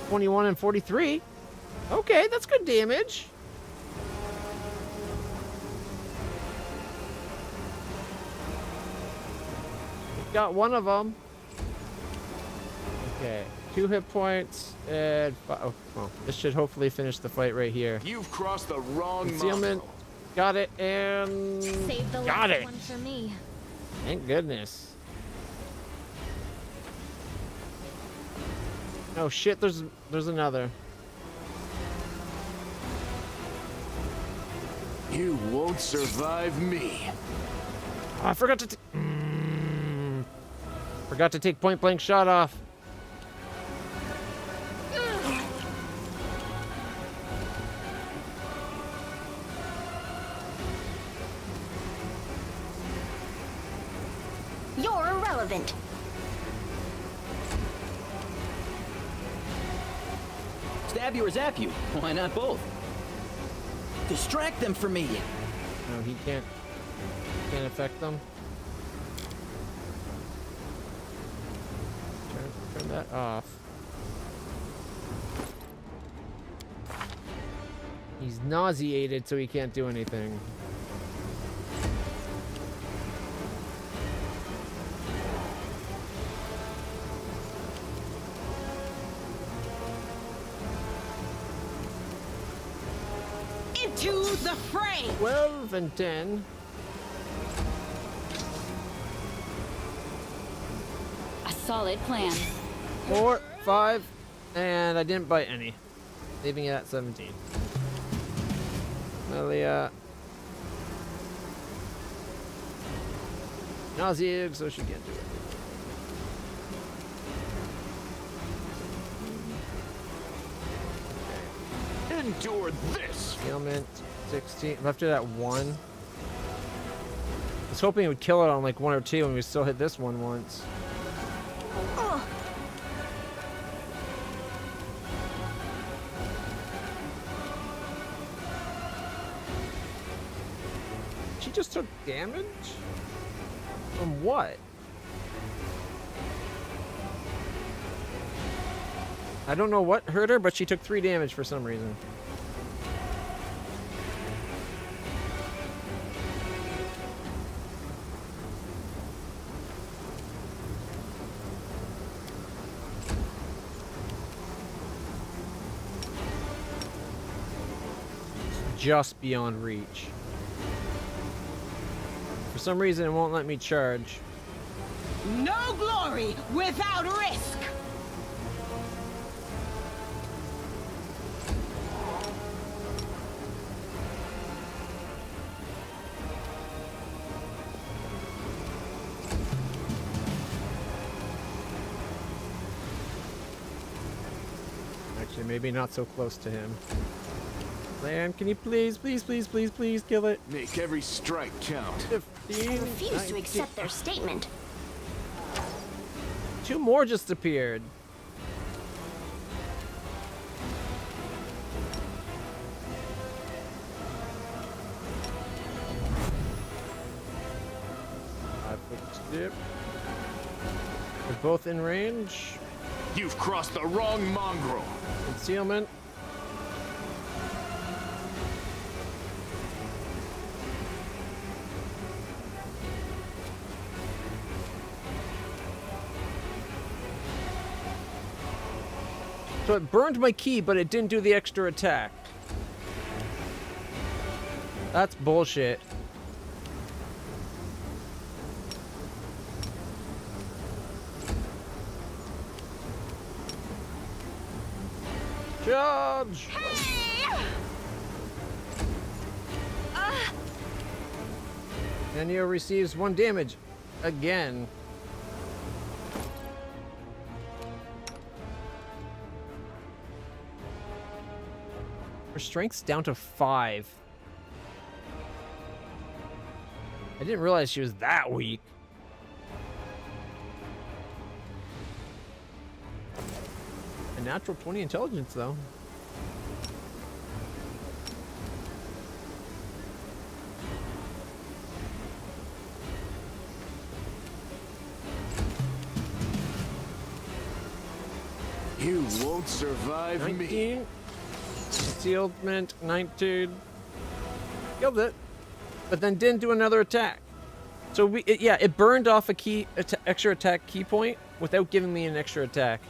21 and 43. Okay, that's good damage. Got one of them. Okay, 2 hit points and 5. Oh, well, this should hopefully finish the fight right here. You've crossed the wrong Concealment. mongrel. Got it and Save the got last it. one for me. Thank goodness. Oh shit! There's another. You won't survive me. Oh, I forgot to. Forgot to take point blank shot off. You're irrelevant. Stab you or zap you? Why not both? Distract them for me. No, he can't affect them. Turn that off. He's nauseated, so he can't do anything. Into the fray. 12 and 10. A solid plan. 4, 5, and I didn't bite any. Leaving it at 17. Melia. Nauseated, so she can't do it. Endure this. Ailment 16. Left it at 1. I was hoping it would kill it on like 1 or 2, and we still hit this one once. She just took damage? From what? I don't know what hurt her, but she took 3 damage for some reason. Just beyond reach. For some reason, it won't let me charge. No glory without risk. Actually, maybe not so close to him. Land, can you please kill it? Make every strike count. 15, I refuse 19. to accept their statement. 2 more just appeared. Yep. They're both in range. You've crossed the wrong mongrel. Concealment. So it burned my key, but it didn't do the extra attack. That's bullshit. Charge! Nenio receives 1 damage. Again. Her strength's down to 5. I didn't realize she was that weak. A natural 20 intelligence, though. You won't survive 19. me. Concealment, 19. Killed it. But then didn't do another attack. So it burned off a key extra attack key point without giving me an extra attack.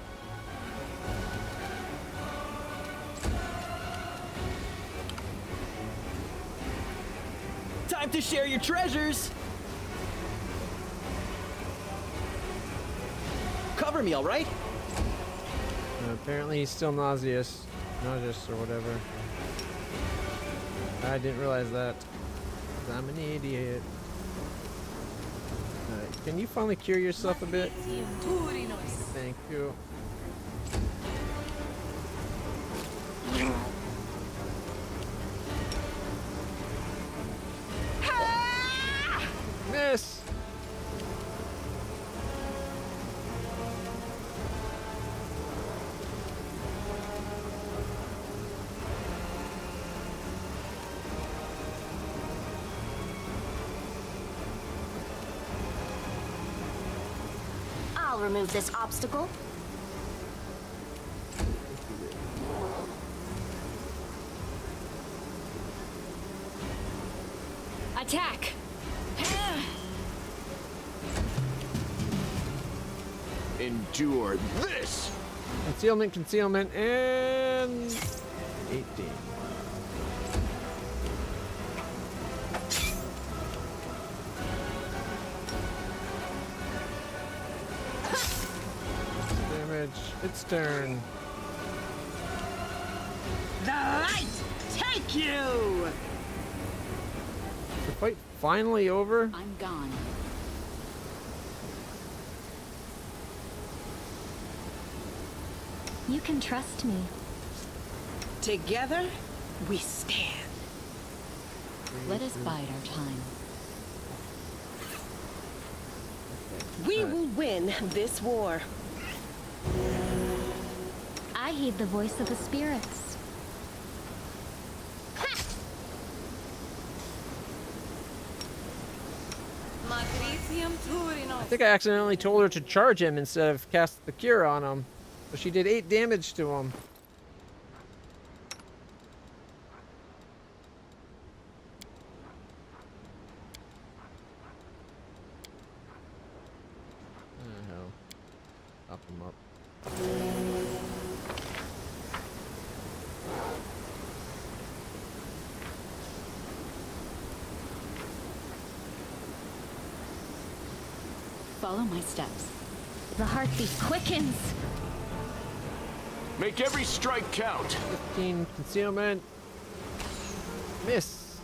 Time to share your treasures. Cover me, all right? Apparently he's still nauseous or whatever. I didn't realize that. 'Cause I'm an idiot. Alright, can you finally cure yourself a bit? Thank you. Miss! I'll remove this obstacle. Attack! Endure this! Concealment, and 18. Damage. Its turn. The light take you! The fight finally over? I'm gone. You can trust me. Together, we stand. Let us bide our time. We will win this war. I heed the voice of the spirits. I think I accidentally told her to charge him instead of cast the cure on him. So she did 8 damage to him. Oh, hell. Up him up. Follow my steps. The heartbeat quickens. Make every strike count. 15 concealment. Miss.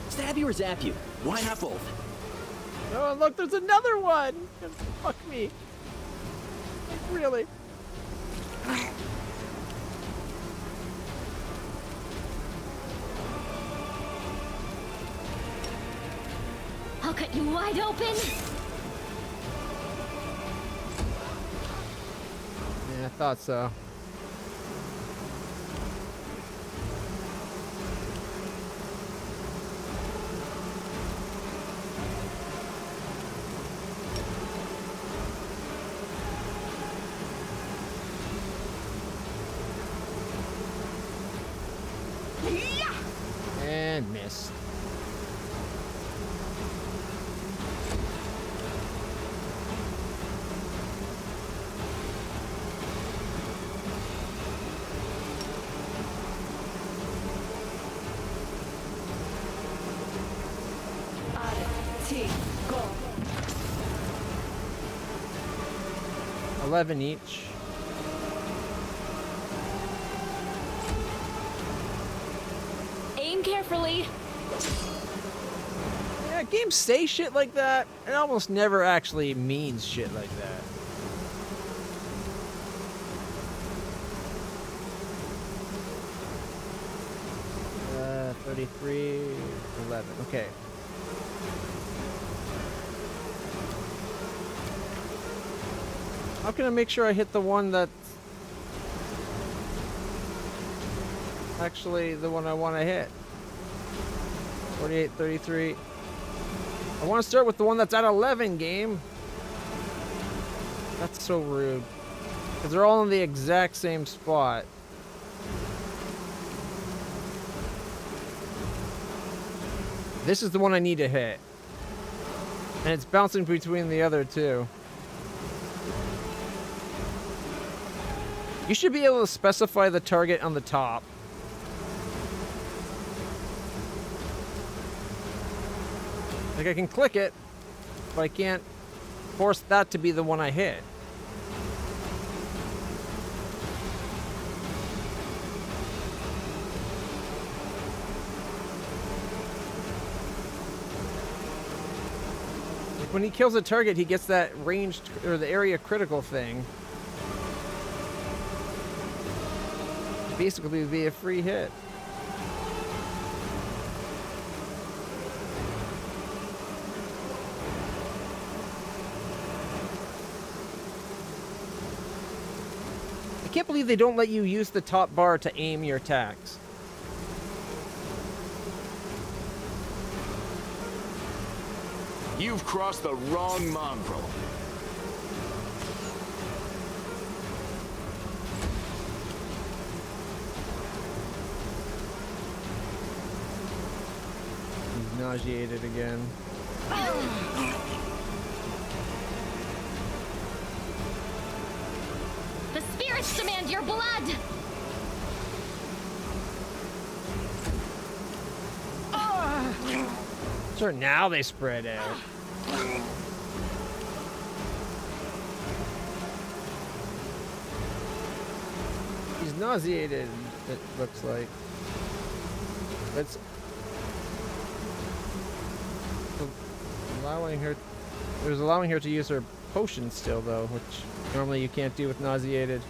Stab you or zap you? Why not both? Oh, look, there's another one. Fuck me. Like, really? I'll cut you wide open. Yeah, I thought so. And missed. T, go. 11 each. Aim carefully. Yeah, games say shit like that. It almost never actually means shit like that. Uh, 33, 11. Okay. How can I make sure I hit the one that's actually the one I want to hit? 48, 33. I want to start with the one that's at 11, game. That's so rude. Because they're all in the exact same spot. This is the one I need to hit. And it's bouncing between the other two. You should be able to specify the target on the top. Like, I can click it, but I can't force that to be the one I hit. Like, when he kills a target, he gets that ranged, or the area critical thing. Basically, be a free hit. I can't believe they don't let you use the top bar to aim your attacks. You've crossed the wrong mongrel. He's nauseated again. The spirits demand your blood. Sure, now they spread out. He's nauseated, it looks like. It's allowing her. It was allowing her to use her potion still, though, which normally you can't do with nauseated.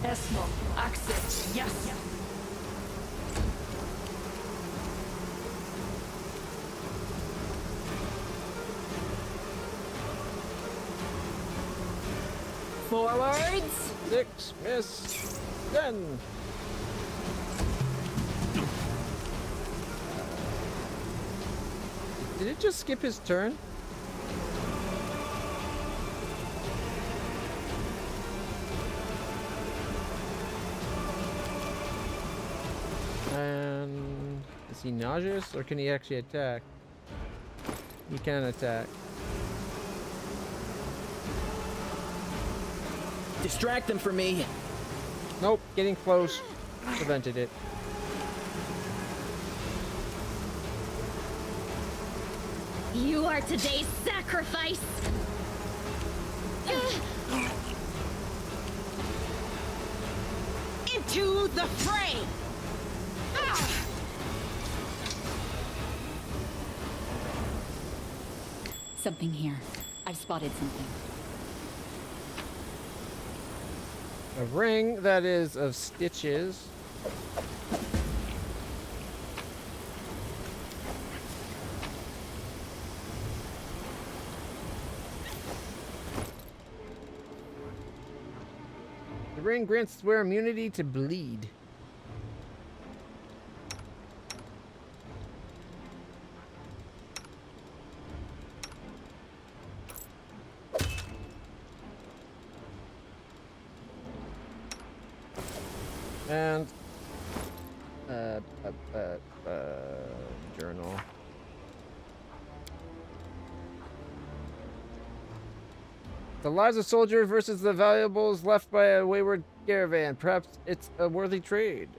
Esmo, access, yes. Forwards. 6, miss. 10. Did it just skip his turn? And is he nauseous or can he actually attack? He can attack. Distract them for me. Nope, getting close prevented it. You are today's sacrifice! Into the fray! Something here. I've spotted something. A ring that is of stitches. The ring grants wearer immunity to bleed. And journal. The lives of soldiers versus the valuables left by a wayward caravan. Perhaps it's a worthy trade.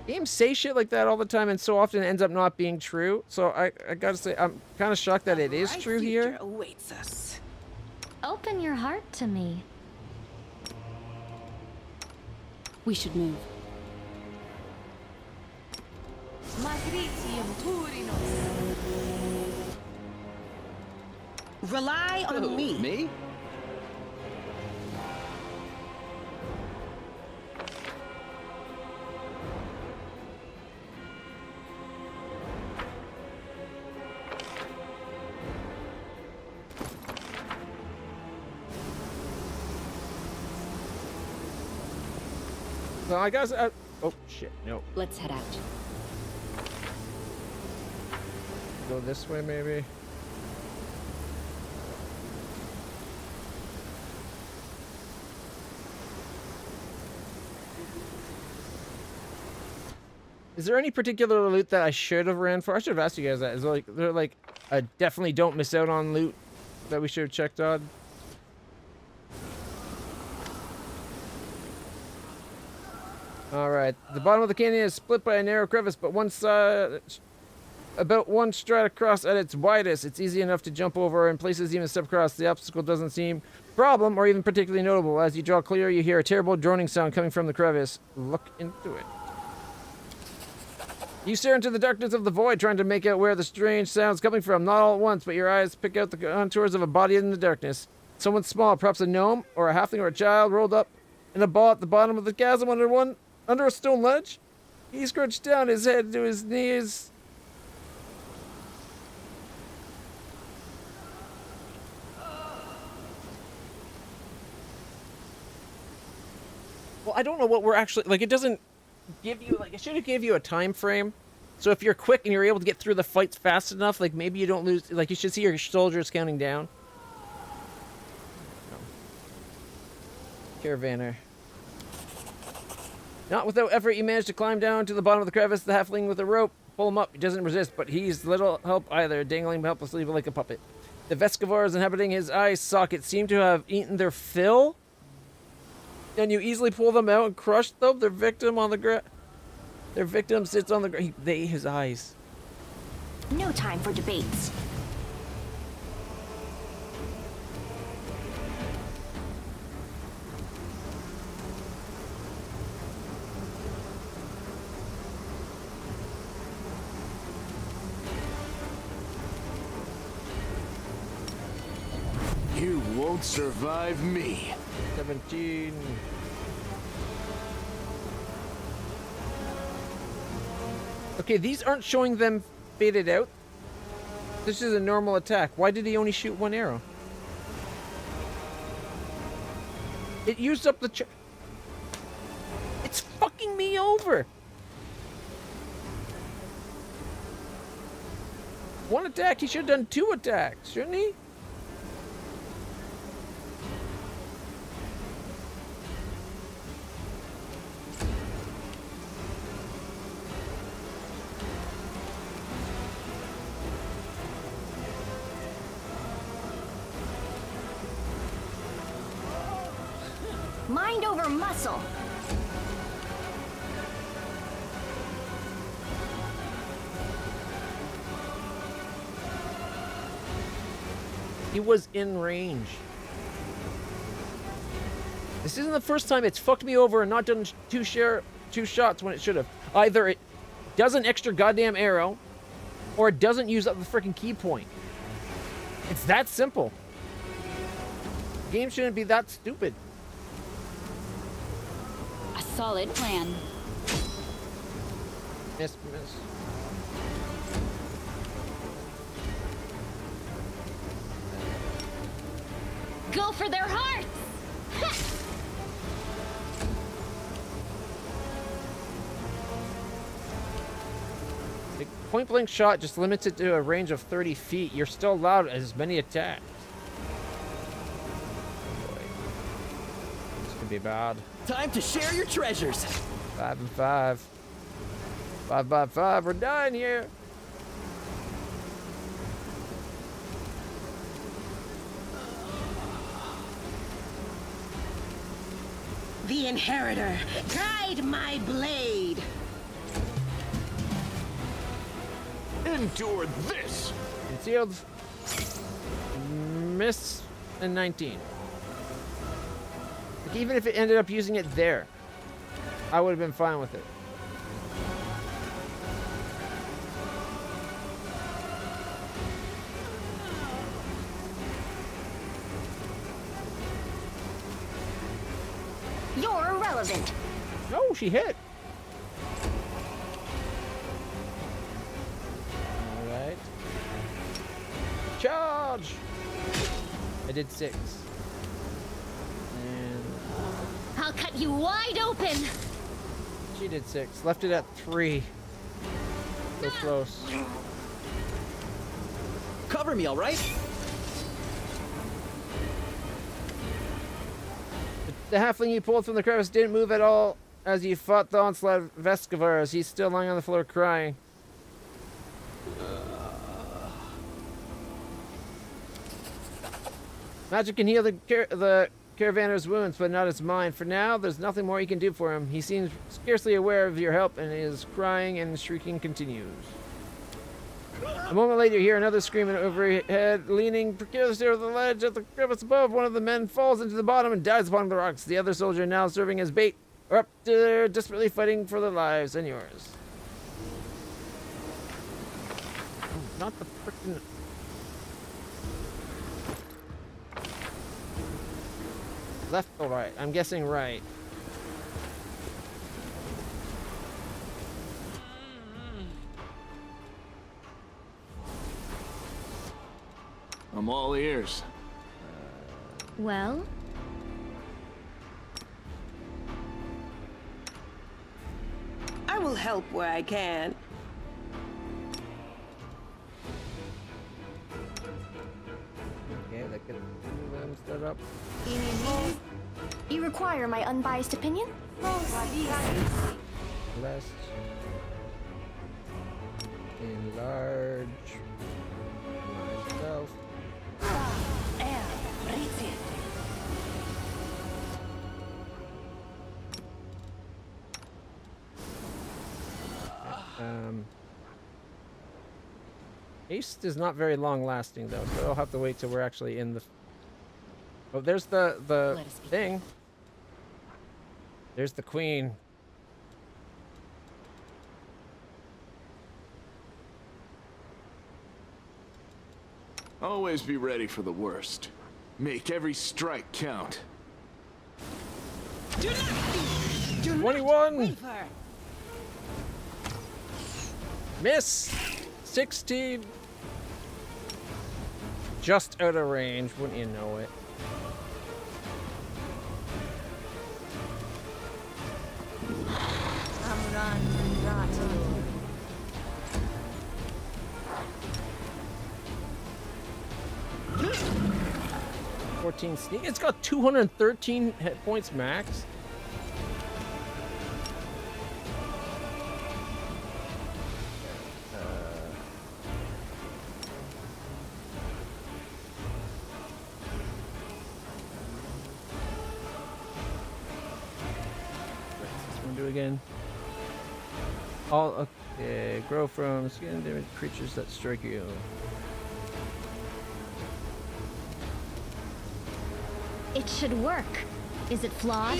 Games say shit like that all the time, and so often it ends up not being true. So I gotta say, I'm kind of shocked that it is true here. Awaits us. Open your heart to me. We should move. Rely on me. Me? So I guess. Oh shit! No. Let's head out. Go this way, maybe. Is there any particular loot that I should have ran for? I should have asked you guys that. Is there like a definitely don't miss out on loot that we should have checked on? Alright, the bottom of the canyon is split by a narrow crevice, but one side, about one stride across at its widest. It's easy enough to jump over, in places even step across. The obstacle doesn't seem a problem or even particularly notable. As you draw clear, you hear a terrible droning sound coming from the crevice. Look into it. You stare into the darkness of the void, trying to make out where the strange sound's coming from. Not all at once, but your eyes pick out the contours of a body in the darkness. Someone small, perhaps a gnome, or a halfling, or a child, rolled up in a ball at the bottom of the chasm under a stone ledge. He scrunched down his head to his knees. Well, I don't know what we're actually, like, it doesn't give you, like, it should have gave you a time frame. So if you're quick and you're able to get through the fights fast enough, like, maybe you don't lose, like, you should see your soldiers counting down. Caravaner. Not without effort, you manage to climb down to the bottom of the crevice. The halfling with a rope. Pull him up. He doesn't resist, but he's little help either, dangling helplessly like a puppet. The Vescivores inhabiting his eye socket seem to have eaten their fill. And you easily pull them out and crush them. Their victim sits on the ground. They ate his eyes. No time for debates. You won't survive me. 17. Okay, these aren't showing them faded out. This is a normal attack. Why did he only shoot one arrow? It used up the fucking me over. One attack, he should have done 2 attacks, shouldn't he? Mind over muscle. He was in range. This isn't the first time it's fucked me over and not done 2 shots when it should have. Either it does an extra goddamn arrow, or it doesn't use up the freaking key point. It's that simple. The game shouldn't be that stupid. A solid plan. Miss, miss. Go for their hearts! The point blank shot just limits it to a range of 30 feet. You're still allowed as many attacks. Oh boy. This could be bad. Time to share your treasures. 5 and 5. 5 by 5. We're dying here. The Inheritor, guide my blade. Endure this! Concealed. Miss and 19. Like, even if it ended up using it there, I would have been fine with it. You're irrelevant. No, she hit. Alright. Charge! I did 6. And I'll cut you wide open. she did 6. Left it at 3. So close. Cover me, all right? The halfling you pulled from the crevice didn't move at all as you fought the onslaught of Vescavar, as he's still lying on the floor crying. Magic can heal the caravanner's wounds, but not his mind. For now, there's nothing more you can do for him. He seems scarcely aware of your help, and his crying and shrieking continues. A moment later, you hear another screaming overhead, leaning precariously over the ledge at the crevice above. One of the men falls into the bottom and dies upon the rocks. The other soldier, now serving as bait, are up there, desperately fighting for their lives and yours. Oh, not the frickin'... Left or right? I'm guessing right. I'm all ears. Well? I will help where I can. Okay, that gets them stood up. You require my unbiased opinion? Less. Enlarge. Myself. Haste is not very long lasting though, so I'll have to wait till we're actually in the... Oh, there's the thing. There's the queen. Always be ready for the worst. Make every strike count. 21! Miss! 16! Just out of range, wouldn't you know it? 14 sneak. It's got 213 hit points max. What's this one do again? All okay. Grow from skin damage creatures that strike you. It should work. Is it flawed?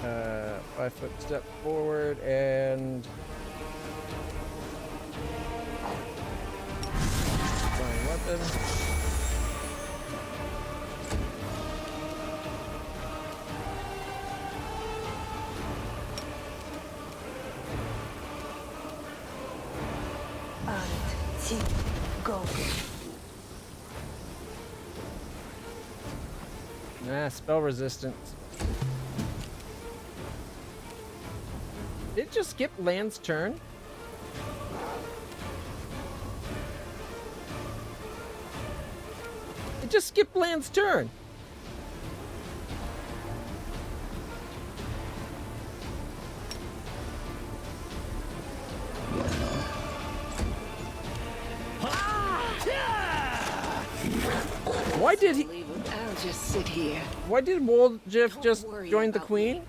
Okay, 5 foot step forward and flying weapon. Go. Nah, spell resistance. Did it just skip Land's turn? It just skipped Land's turn. Why did he? I'll just sit here. Why did Woljif just join the queen?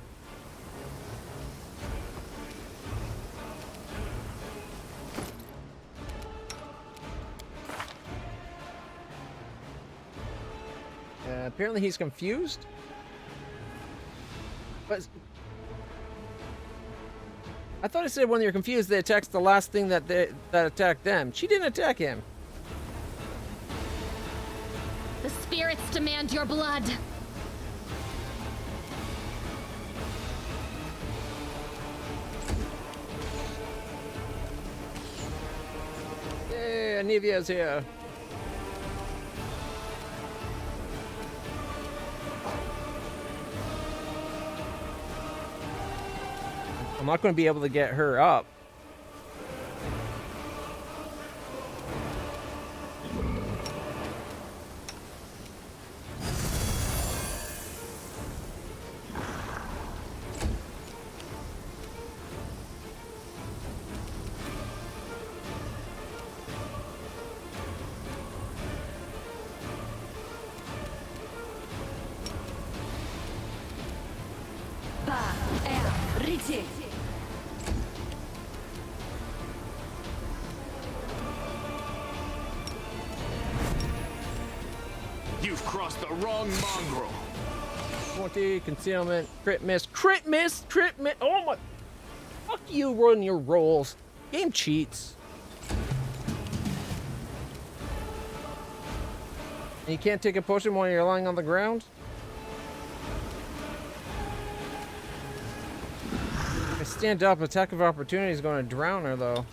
Apparently he's confused. But I thought it said when you're confused, they attack the last thing that attacked them. She didn't attack him. The spirits demand your blood. Yay, Anivia's here. I'm not going to be able to get her up. You've crossed the wrong mongrel. 20, concealment, crit miss, crit miss, crit miss. Oh my. Fuck you, run your rolls. Game cheats. And you can't take a potion while you're lying on the ground? If I stand up, attack of opportunity is going to drown her, though.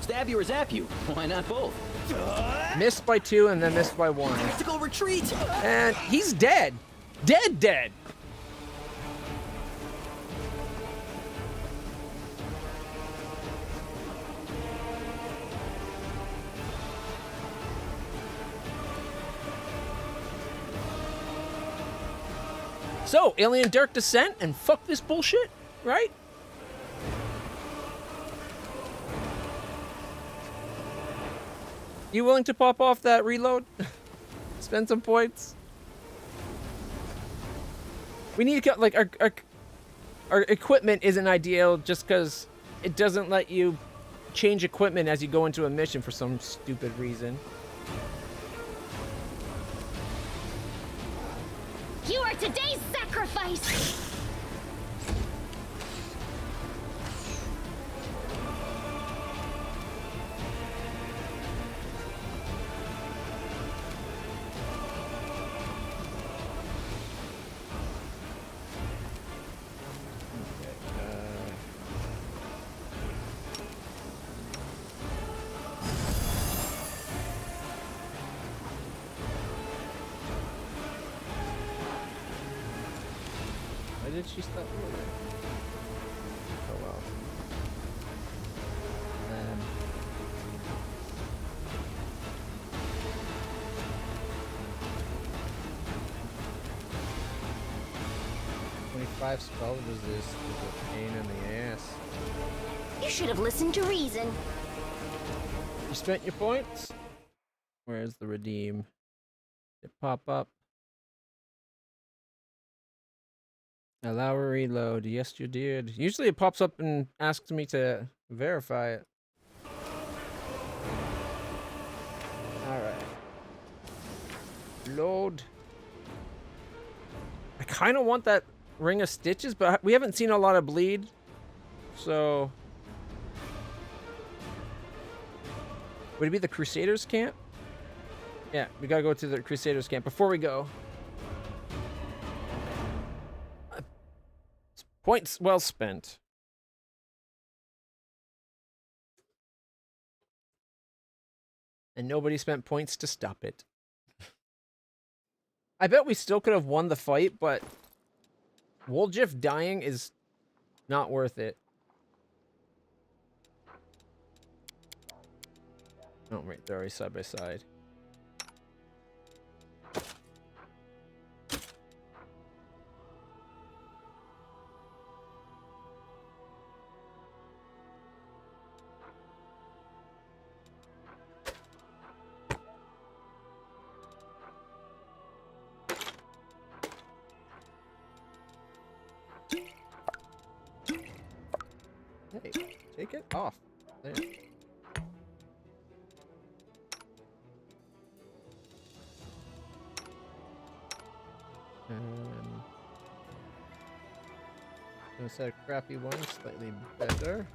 Stab you or zap you? Why not both? Missed by 2 and then missed by 1. Tactical retreat! And he's dead. Dead. So, Alien Dark Descent and fuck this bullshit, right? You willing to pop off that reload? Spend some points? We need to, like, our equipment isn't ideal just because it doesn't let you change equipment as you go into a mission for some stupid reason. You are today's sacrifice! did she stop? Oh well. Um, 25 spell resist is a pain in the ass. You should have listened to reason. You spent your points? Where's the redeem? Did it pop up? Allow a reload. Yes, you did. Usually it pops up and asks me to verify it. Alright. Load. I kind of want that Ring of Stitches, but we haven't seen a lot of bleed. So... would it be the Crusaders camp? Yeah, we gotta go to the Crusaders camp. Before we go... points well spent. And nobody spent points to stop it. I bet we still could have won the fight, but Woljif dying is not worth it. Oh, right, they're already side by side. Hey, take it off. There. Gonna set a crappy one, slightly better.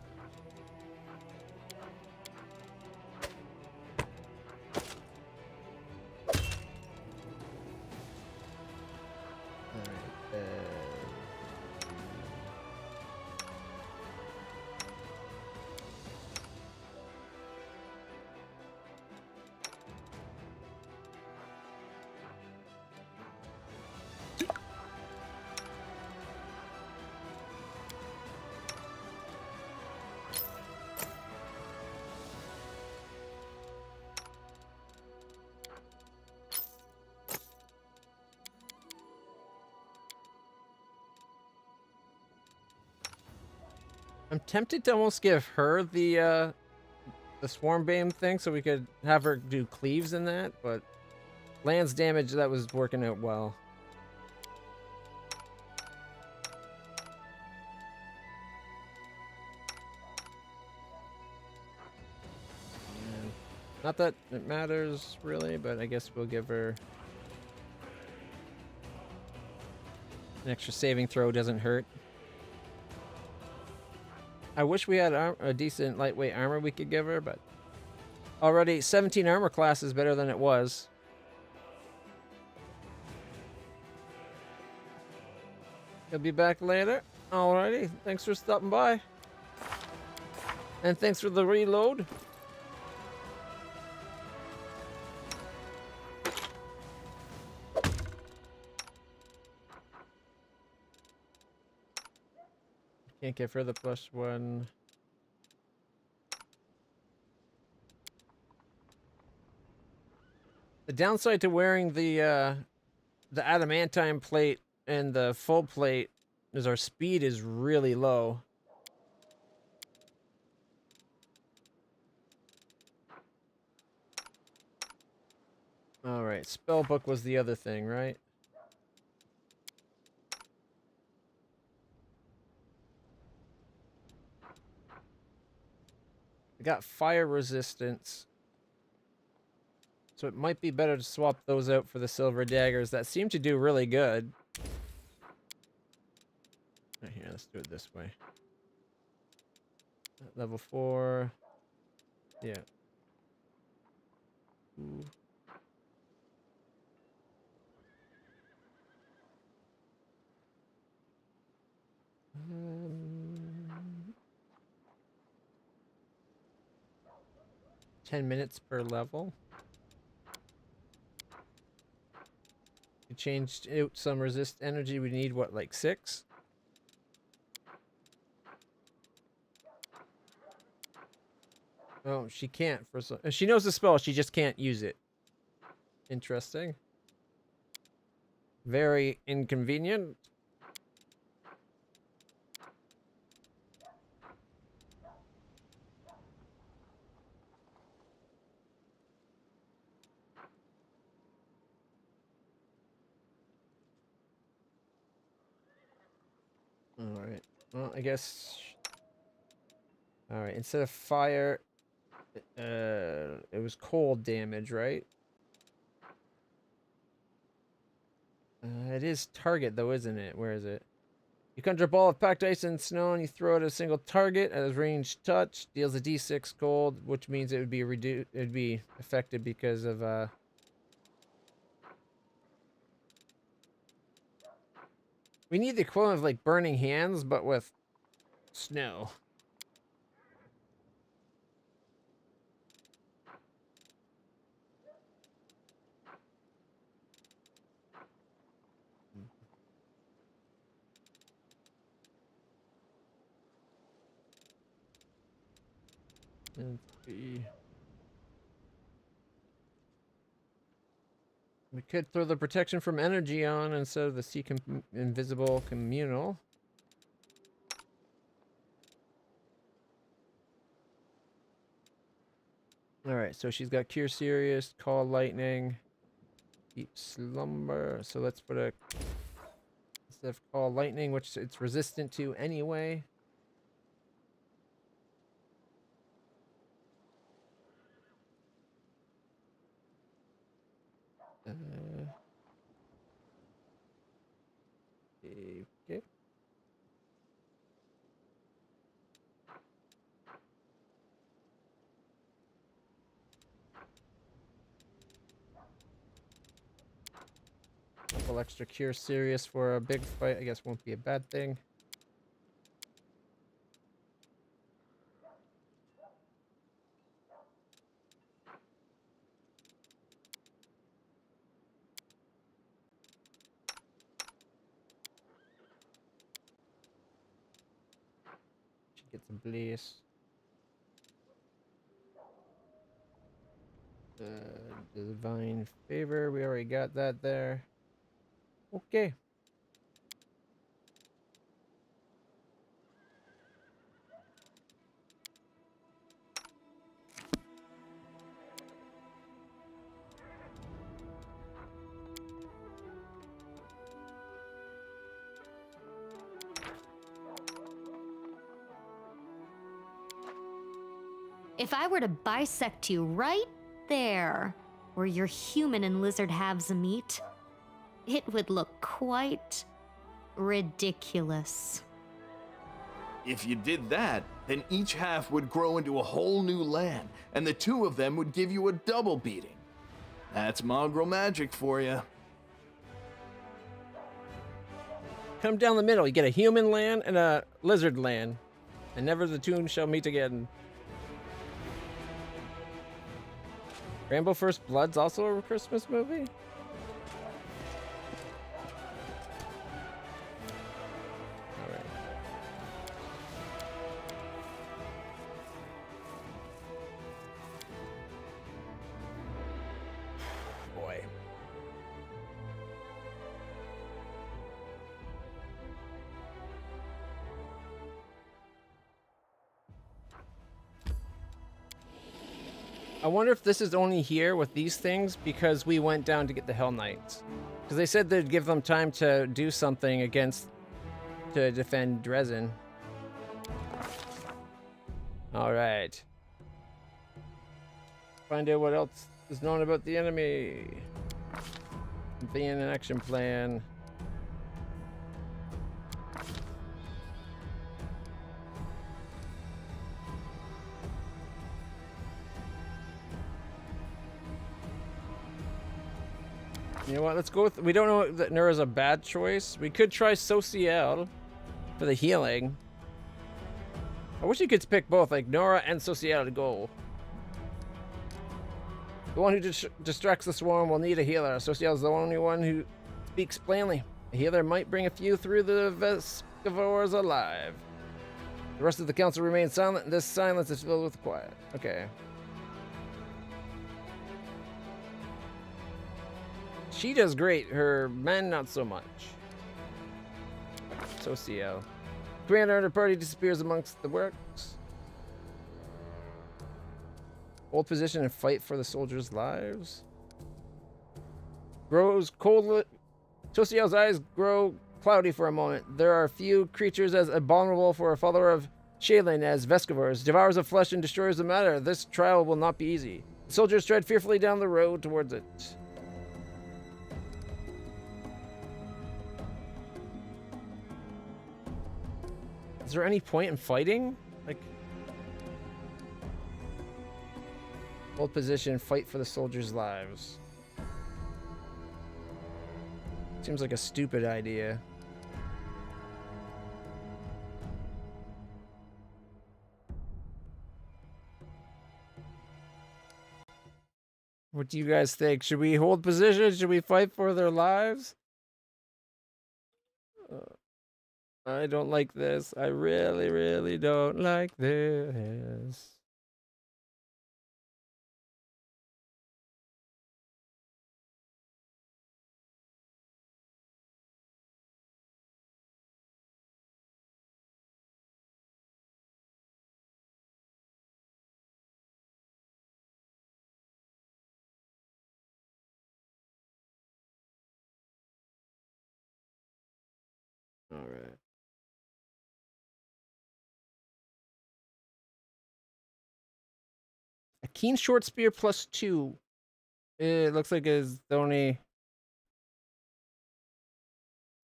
I'm tempted to almost give her the Swarm Bane thing so we could have her do cleaves in that, but lands damage, that was working out well. And not that it matters really, but I guess we'll give her an extra saving throw, doesn't hurt. I wish we had a decent lightweight armor we could give her, but already 17 armor class is better than it was. He'll be back later. Alrighty, thanks for stopping by. And thanks for the reload. Can't give her the +1. The downside to wearing the adamantine plate and the full plate is our speed is really low. Alright, spellbook was the other thing, right? I got fire resistance. So it might be better to swap those out for the silver daggers that seem to do really good. Right here, let's do it this way. Level 4. Yeah. Ooh. 10 minutes per level. We changed out some resist energy. We need what, like 6? Oh, she can't. For some, she knows the spell. She just can't use it. Interesting. Very inconvenient. All right. Well, I guess. All right. Instead of fire, it was cold damage, right? It is target though, isn't it? Where is it? You conjure a ball of packed ice and snow, and you throw it at a single target as ranged touch. Deals a D6 cold, which means it would be reduced. It'd be affected because of We need the equivalent of like burning hands, but with snow. And we could throw the protection from energy on instead of the invisible communal. Alright, so she's got Cure Serious, Call Lightning, Deep Slumber. So let's put a... Instead of Call Lightning, which it's resistant to anyway. Okay. Couple extra Cure Serious for a big fight, I guess won't be a bad thing. Get some blaze. Divine Favor, we already got that there. Okay. If I were to bisect you right there, where your human and lizard halves meet, it would look quite ridiculous. If you did that, then each half would grow into a whole new land, and the two of them would give you a double beating. That's mongrel magic for you. Come down the middle. You get a human land and a lizard land, and never the two shall meet again. Rambo First Blood's also a Christmas movie? Alright. Boy. I wonder if this is only here with these things because we went down to get the Hell Knights. Because they said they'd give them time to do something to defend Drezen. Alright. Find out what else is known about the enemy. Something in an action plan. You know what, let's go with... We don't know that Nura's a bad choice. We could try Social for the healing. I wish you could pick both, like Nora and Social to go. The one who distracts the swarm will need a healer. Social is the only one who speaks plainly. A healer might bring a few through the Vescivores alive. The rest of the council remains silent, and this silence is filled with quiet. Okay. She does great. Her men, not so much. Socio. Commander and her party disappears amongst the works. Hold position and fight for the soldiers' lives. Grows cold. Socio's eyes grow cloudy for a moment. There are few creatures as abominable for a follower of Shaylin as Vescivores, devourers of flesh and destroyers of matter. This trial will not be easy. The soldiers tread fearfully down the road towards it. Is there any point in fighting? Like, hold position, fight for the soldiers' lives. Seems like a stupid idea. What do you guys think? Should we hold position? Should we fight for their lives? I don't like this. I really, really don't like this. All right. A keen short spear +2. It looks like it's the only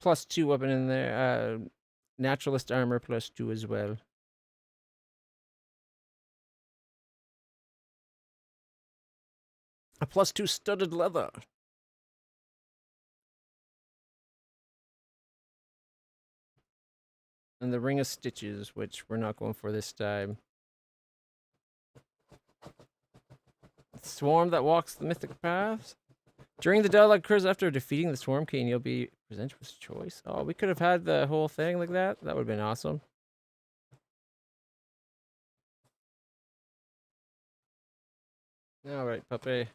+2 weapon in there. Naturalist armor +2 as well. A +2 studded leather. And the ring of stitches, which we're not going for this time. Swarm that walks the mythic paths. During the dialogue occurs after defeating the Swarm King, you'll be presented with choice. Oh, we could have had the whole thing like that. That would have been awesome. All right, puppy.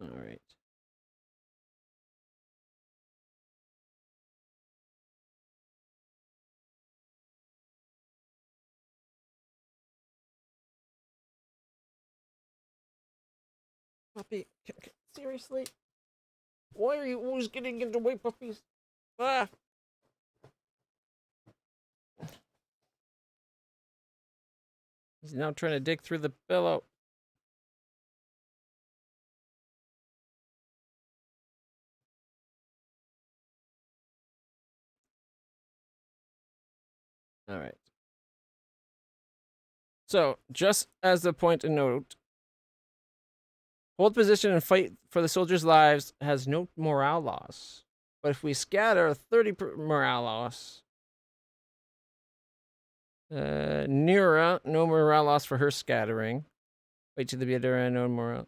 All right. Puppy, seriously? Why are you always getting in the way, puppies? Ah! He's now trying to dig through the pillow. All right. So, just as a point of note, hold position and fight for the soldiers' lives has no morale loss. But if we scatter, 30 morale loss. Nira, no morale loss for her scattering. Wait to the bitter no morale.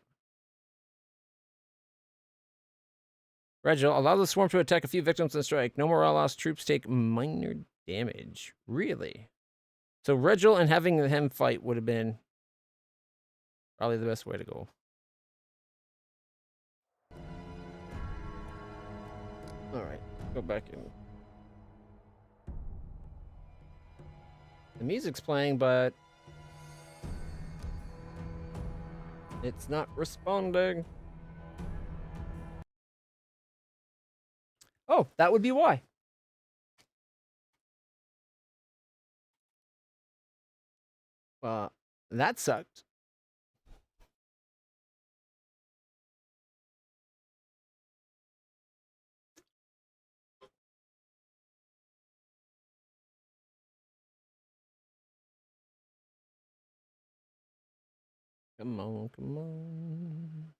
Regil, allow the swarm to attack a few victims and strike. No morale loss. Troops take minor damage. Really? So Regil and having him fight would have been probably the best way to go. All right, go back in. The music's playing, but it's not responding. Oh, that would be why. That sucked. Come on, come on.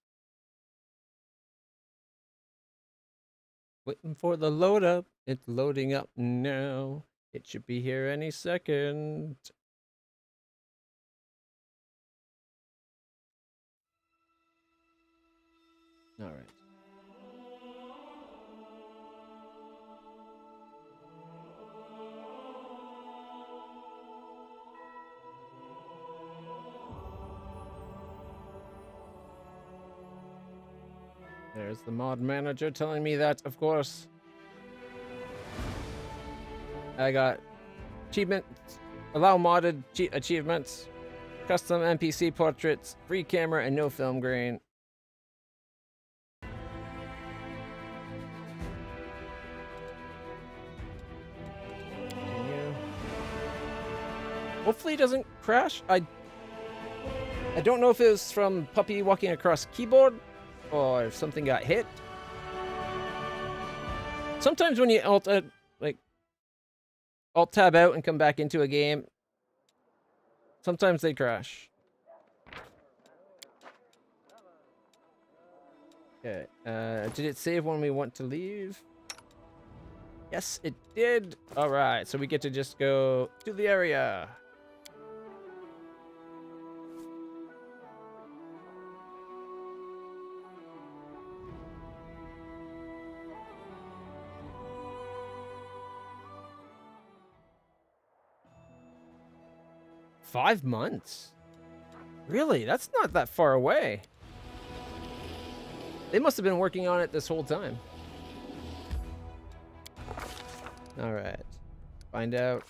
Waiting for the load up. It's loading up now. It should be here any second. All right. There's the mod manager telling me that, of course. I got achievements, allow modded achievements, custom NPC portraits, free camera, and no film grain. Continue. Hopefully it doesn't crash. I don't know if it was from Puppy walking across keyboard or if something got hit. Sometimes when you alt tab out and come back into a game, sometimes they crash. Okay, did it save when we want to leave? Yes, it did. All right, so we get to just go to the area. $5 months? Really? That's not that far away. They must have been working on it this whole time. Alright. Find out.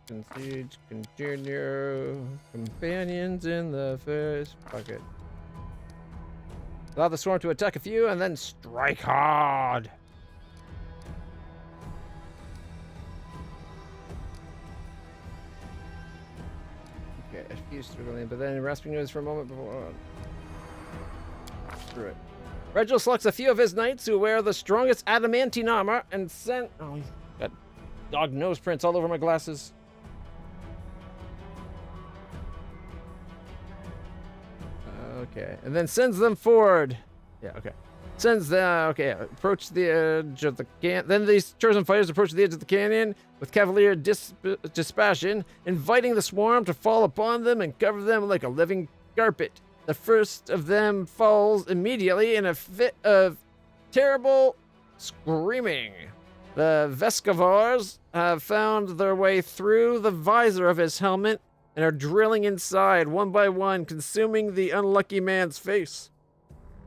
Concede. Continue. Companions in the first bucket. Allow the swarm to attack a few and then strike hard. Okay, a few struggling, but then rasping news for a moment before. Screw it. Reginald selects a few of his knights who wear the strongest adamantine armor and send. Oh, got dog nose prints all over my glasses. Okay, and then sends them forward. Yeah, okay. Sends them. Okay, approach the edge of the can. Then these chosen fighters approach the edge of the canyon with cavalier dispassion, inviting the swarm to fall upon them and cover them like a living carpet. The first of them falls immediately in a fit of terrible screaming. The Vescavars have found their way through the visor of his helmet and are drilling inside one by one, consuming the unlucky man's face.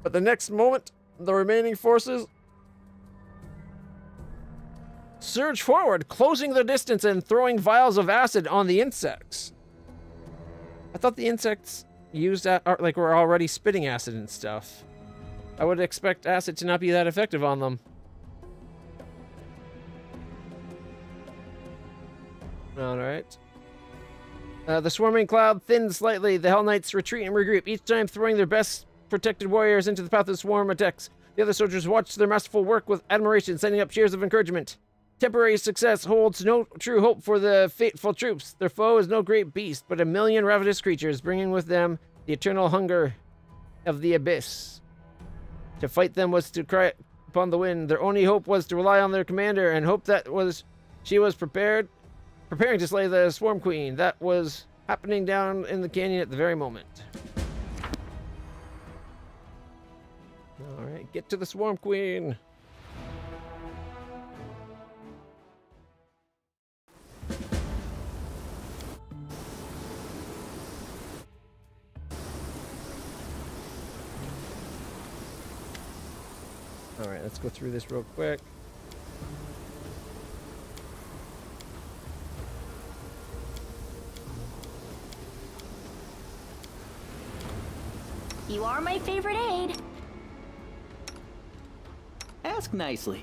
But the next moment, the remaining forces surge forward, closing the distance and throwing vials of acid on the insects. I thought the insects used were already spitting acid and stuff. I would expect acid to not be that effective on them. All right. The swarming cloud thins slightly. The Hell Knights retreat and regroup, each time throwing their best protected warriors into the path of the swarm attacks. The other soldiers watch their masterful work with admiration, sending up cheers of encouragement. Temporary success holds no true hope for the fateful troops. Their foe is no great beast, but a million ravenous creatures, bringing with them the eternal hunger of the abyss. To fight them was to cry upon the wind. Their only hope was to rely on their commander and hope that she was preparing to slay the Swarm Queen. That was happening down in the canyon at the very moment. Alright, get to the Swarm Queen. Alright, let's go through this real quick. You are my favorite aide. Ask nicely.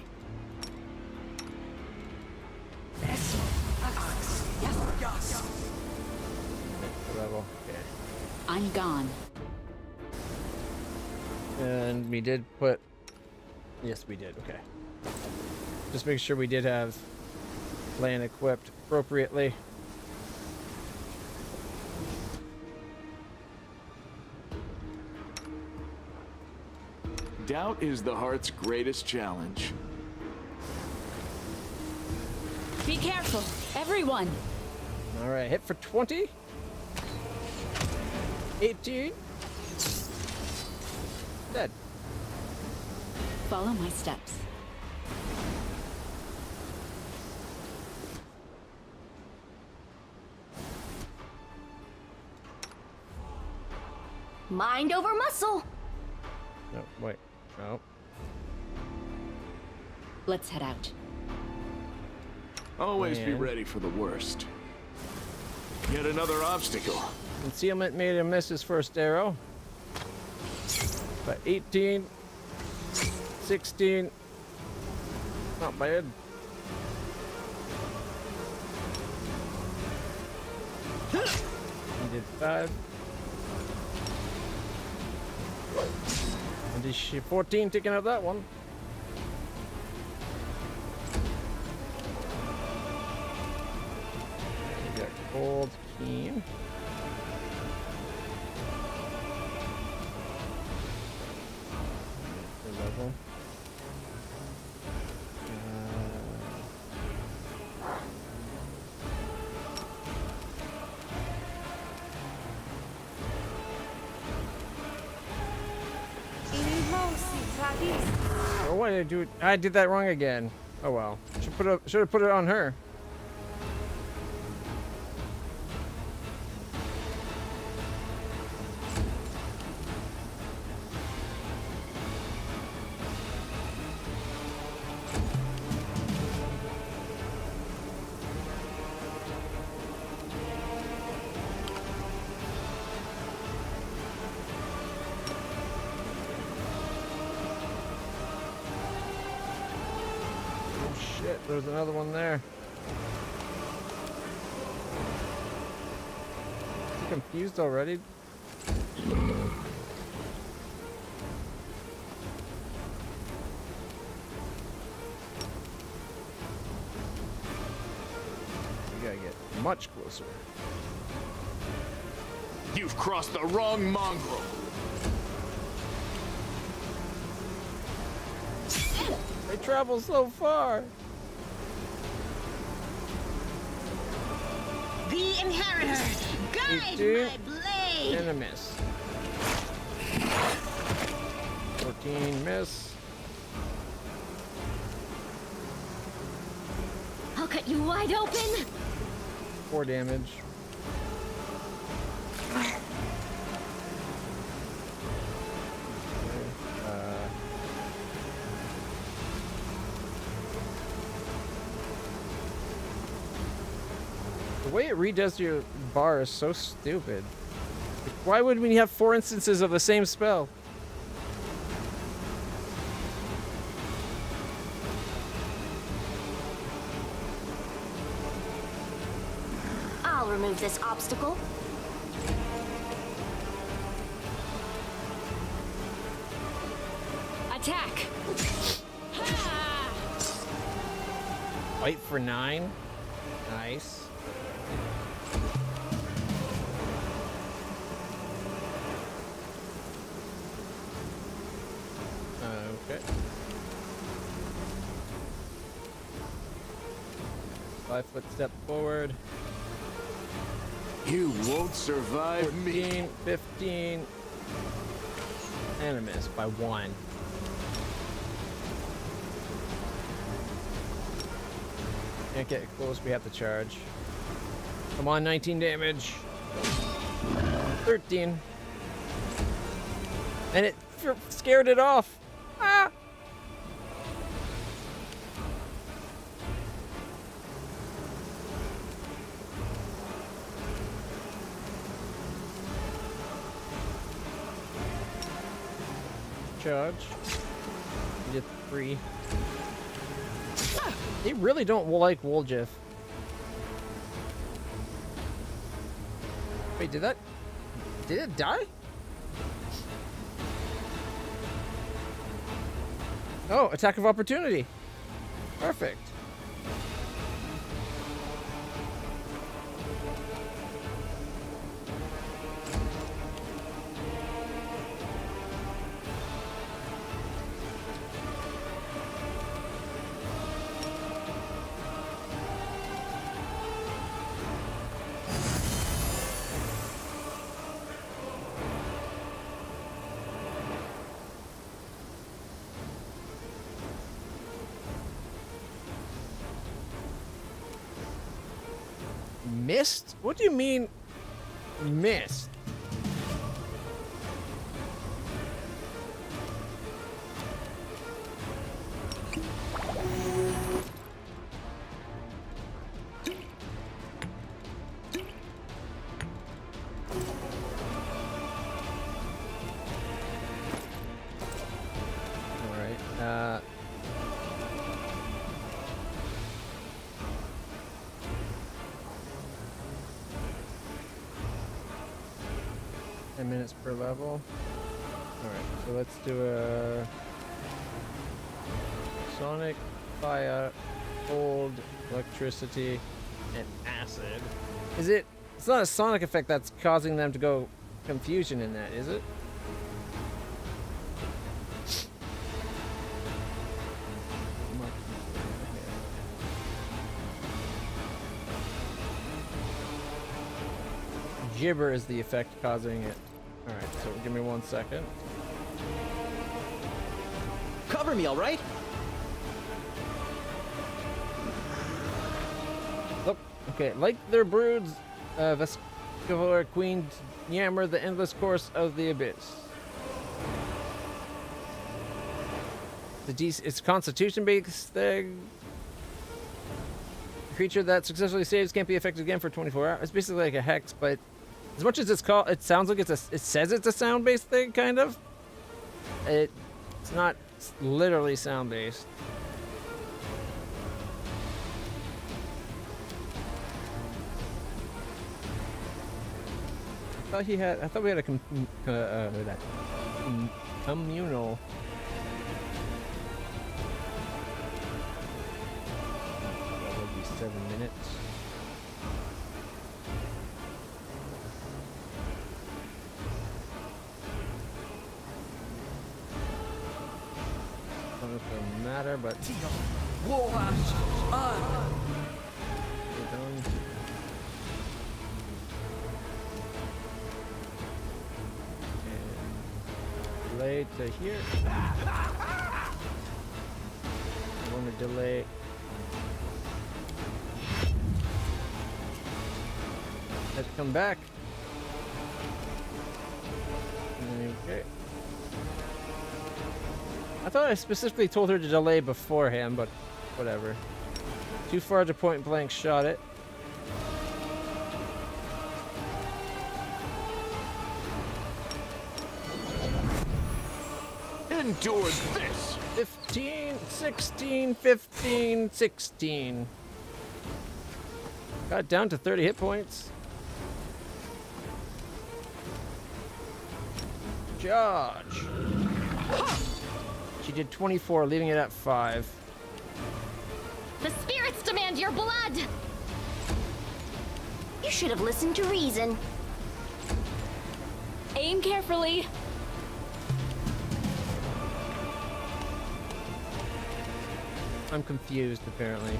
Level. Okay. I'm gone. And we did put... Yes, we did. Okay. Just make sure we did have land equipped appropriately. Doubt is the heart's greatest challenge. Be careful, everyone. All right, hit for 20. 18. Dead. Follow my steps. Mind over muscle. No, wait. No. Let's head out. Always be Man. ready for the worst. Yet another obstacle. Concealment made him miss his first arrow. But 18. 16. Not bad. He did 5. And is she 14 taking out that one? We got Cold Keen. Level. Oh, why did I do it? I did that wrong again. Oh well. Should have put it on her. Shit, there's another one there. I'm confused already. We gotta get much closer. You've crossed the wrong mongrel. They travel so far. The inheritor, guide 18, my blade. and a miss. 14 miss. I'll cut you wide open. 4 damage. The way it redoes your bar is so stupid. Like, why would we have 4 instances of the same spell? I'll remove this obstacle. Attack! Fight for 9. Nice. Okay. 5-foot step forward. You won't survive 14, me. 15. And a miss by 1. Can't get close, we have to charge. Come on, 19 damage. 13. And it scared it off. Ah! Charge. You did 3. They really don't like Woljif. Wait, did it die? Oh, attack of opportunity. Perfect. Mist? What do you mean, mist? Alright, 10 minutes per level. Alright, so let's do a sonic, fire, cold, electricity, and acid. Is it? It's not a sonic effect that's causing them to go confusion in that, is it? Gibber is the effect causing it. Alright, so give me 1 second. Cover me, all right? Look, okay, like their broods, Vescivor Queen yammer the endless course of the abyss. It's constitution-based thing. A creature that successfully saves can't be affected again for 24 hours. It's basically like a hex, but as much as it's called, it sounds like it says it's a sound-based thing, kind of. It's not literally sound-based. I thought we had a communal. That would be 7 minutes. Doesn't matter, but we're done. And delay to here. I want to delay. Let's come back. Okay. I thought I specifically told her to delay beforehand, but whatever. Too far to point blank shot it. Endure this! 15, 16, 15, 16. Got down to 30 hit points. Charge. She did 24, leaving it at 5. The spirits demand your blood! You should have listened to reason. Aim carefully. I'm confused, apparently.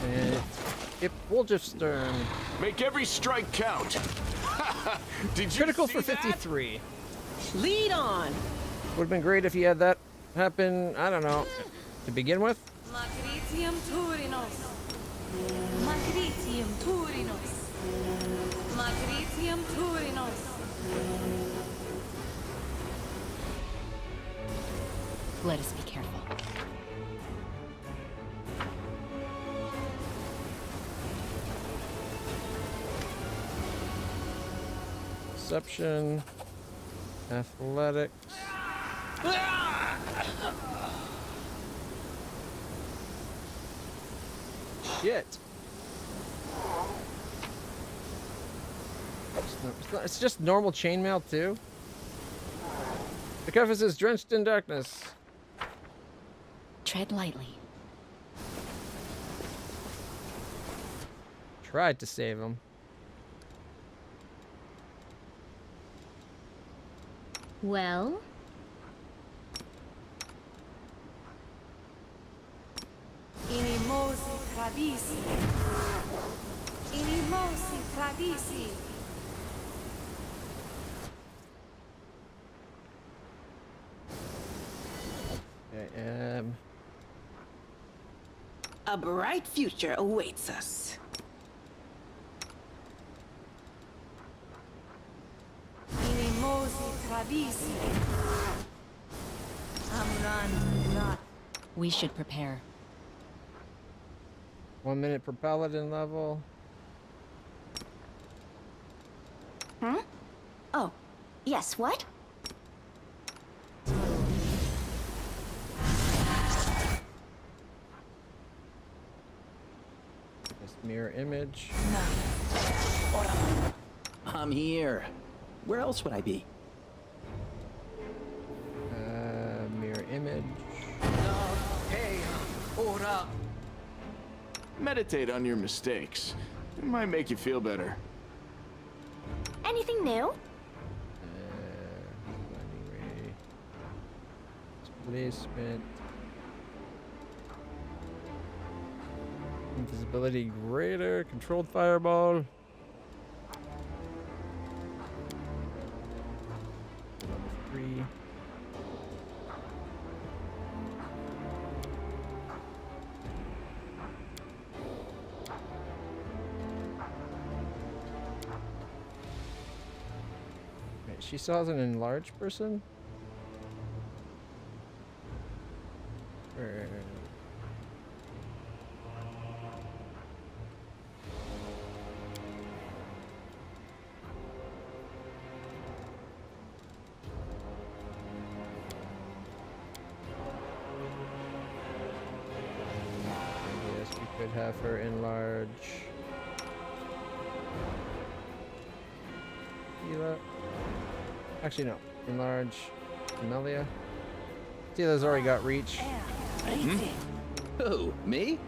And it's Wolfstern. Make every strike count. Did you Critical see for that? 53. Lead on. Would have been great if he had that happen, I don't know, to begin with. Magritium Turinos. Magritium Turinos. Magritium Turinos. Let us be careful. Perception. Athletics. Shit. It's just normal chainmail too. The canvas is drenched in darkness. Tread lightly. Tried to save him. Well? Inimosi tradisi. Inimosi tradisi. Okay, A bright future awaits us. Inimosi Travisi. Amran. We should prepare. 1 minute per paladin level. Hmm? Oh, yes, what? Just mirror image. I'm here. Where else would I be? Mirror image. Meditate on your mistakes. It might make you feel better. Anything new? Anyway. Displacement. Invisibility greater. Controlled fireball. Level 3. She still has an enlarged person? Or... Yes, we could have her enlarge. Tila. Actually, no. Enlarge Amelia. Tila's already got reach. Who? Me?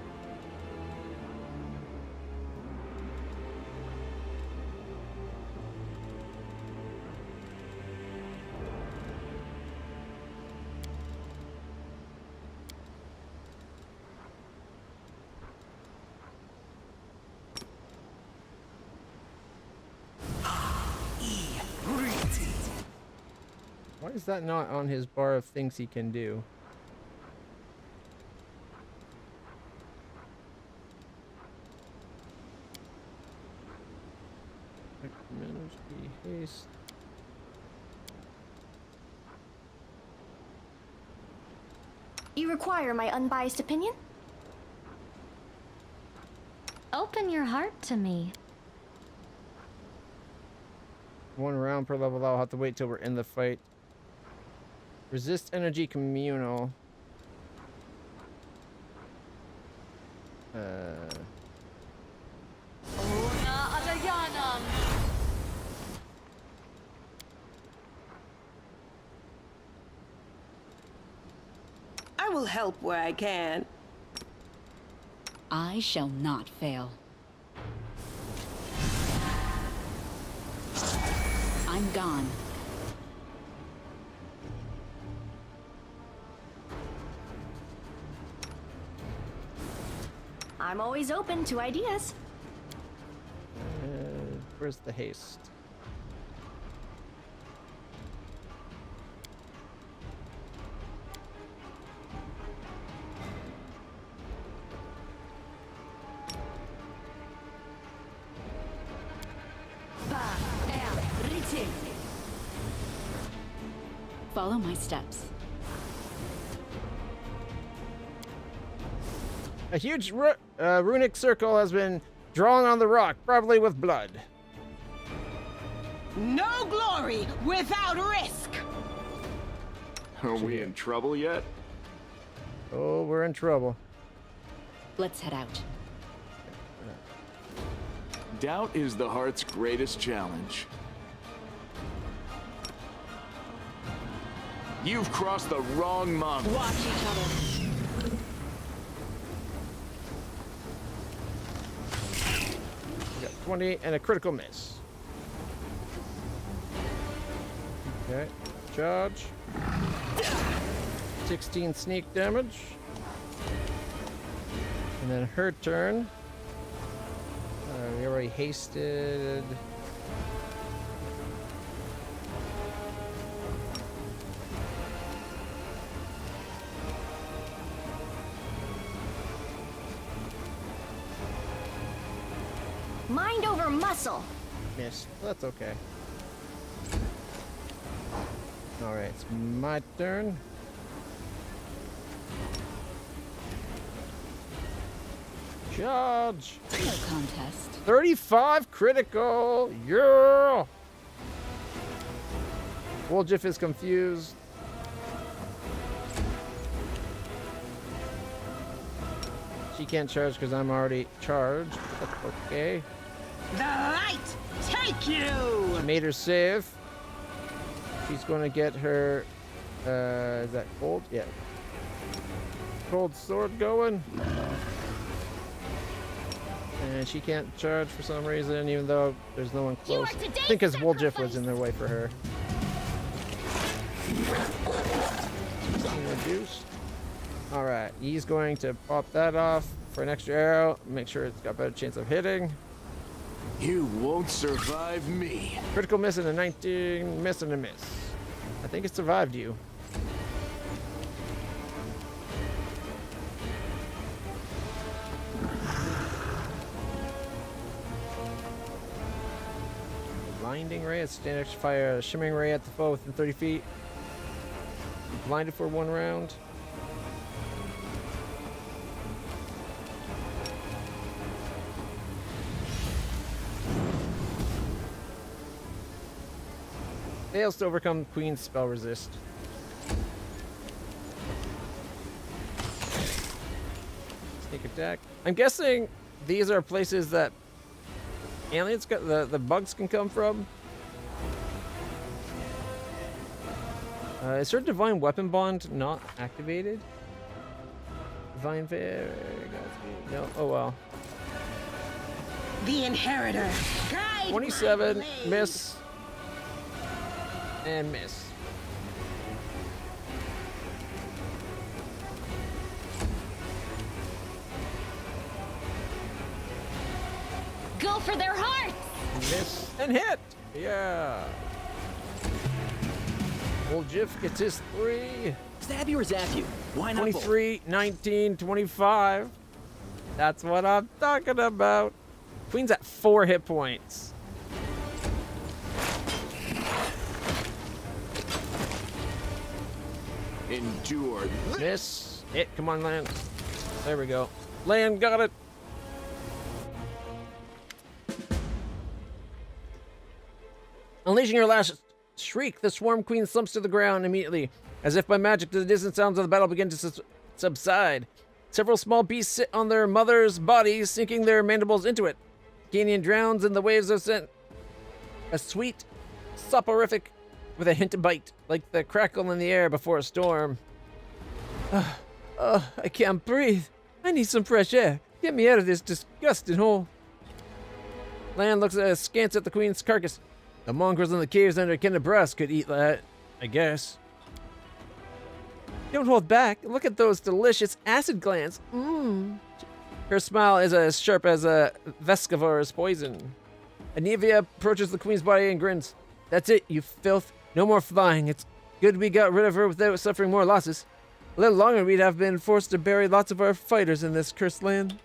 Why is that not on his bar of things he can do? Manage haste. You require my unbiased opinion? Open your heart to me. 1 round per level. I'll have to wait till we're in the fight. Resist energy communal. I will help where I can. I shall not fail. I'm gone. I'm always open to ideas. Where's the haste? Follow my steps. A huge runic circle has been drawn on the rock, probably with blood. No glory without risk! Are we in trouble yet? Oh, we're in trouble. Let's head out. Doubt is the heart's greatest challenge. You've crossed the wrong monk. Watch each other. We got 20 and a critical miss. Okay, charge. 16 sneak damage. And then her turn. We already hasted. Mind over muscle. Missed. That's okay. Alright, it's my turn. Charge! No contest. 35 critical! Yeah! Woljif is confused. She can't charge because I'm already charged. That's okay. The light take you! Made her save. She's going to get her, is that cold? Yeah. Cold sword going. And she can't charge for some reason, even though there's no one close. I think because Woljif was in their way for her. Something reduced. Alright, he's going to pop that off for an extra arrow. Make sure it's got a better chance of hitting. You won't survive me. Critical miss and a 19, miss and a miss. I think it survived you. Blinding ray, it's standard fire a shimmering ray at the foe within 30 feet. Blinded for 1 round. Fails to overcome Queen's spell resist. Sneak attack. I'm guessing these are places that aliens got the bugs can come from. Is her divine weapon bond not activated? Divine fair. No. Oh well. The inheritor. Guide 27 miss. And miss. Go for their hearts! Miss and hit! Yeah. Woljif gets his 3. Stab you or zap you? Why not 23, 19, 25. That's what I'm talking about. Queen's at 4 hit points. Endure. Miss. Hit. Come on, land. There we go. Land got it. Unleashing her last shriek, the swarm queen slumps to the ground immediately. As if by magic, the distant sounds of the battle begin to subside. Several small beasts sit on their mother's bodies, sinking their mandibles into it. Canyon drowns in the waves of scent. A sweet, soporific with a hint of bite, like the crackle in the air before a storm. I can't breathe. I need some fresh air. Get me out of this disgusting hole. Lan looks askance at the queen's carcass. The mongrels in the caves under Kennebrass could eat that, I guess. Don't hold back. Look at those delicious acid glands. Mmm. Her smile is as sharp as a Vescavor's poison. Anivia approaches the queen's body and grins. That's it, you filth. No more flying. It's good we got rid of her without suffering more losses. A little longer we'd have been forced to bury lots of our fighters in this cursed land.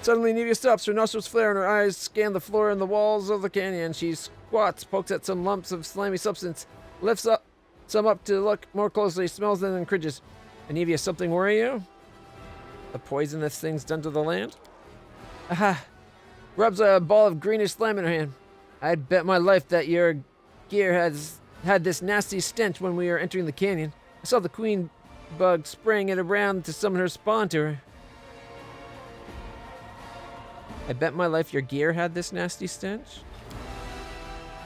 Suddenly, Anivia stops. Her nostrils flare and her eyes scan the floor and the walls of the canyon. She squats, pokes at some lumps of slimy substance, lifts up some up to look more closely, smells them and cringes. Anivia, something worry you? The poison this thing's done to the land? Aha! Rubs a ball of greenish slime in her hand. I'd bet my life that your gear had this nasty stench when we were entering the canyon. I saw the queen bug spraying it around to summon her spawn to her. I bet my life your gear had this nasty stench.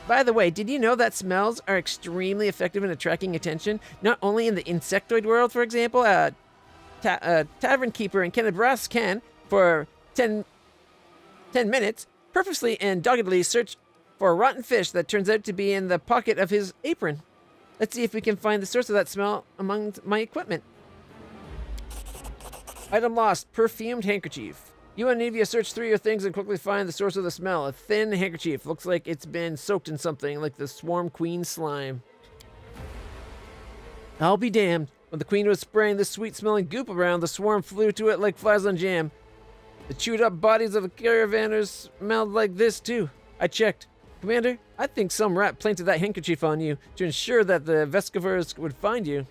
By the way, did you know that smells are extremely effective in attracting attention? Not only in the insectoid world, for example, a tavern keeper in Kennebrass can, for 10 minutes, purposely and doggedly search for a rotten fish that turns out to be in the pocket of his apron. Let's see if we can find the source of that smell among my equipment. Item lost, perfumed handkerchief. You and Anivia search through your things and quickly find the source of the smell. A thin handkerchief. Looks like it's been soaked in something, like the Swarm Queen slime. I'll be damned. When the queen was spraying this sweet-smelling goop around, the swarm flew to it like flies on jam. The chewed up bodies of the caravanners smelled like this too. I checked. Commander, I think some rat planted that handkerchief on you to ensure that the Vescovers would find you.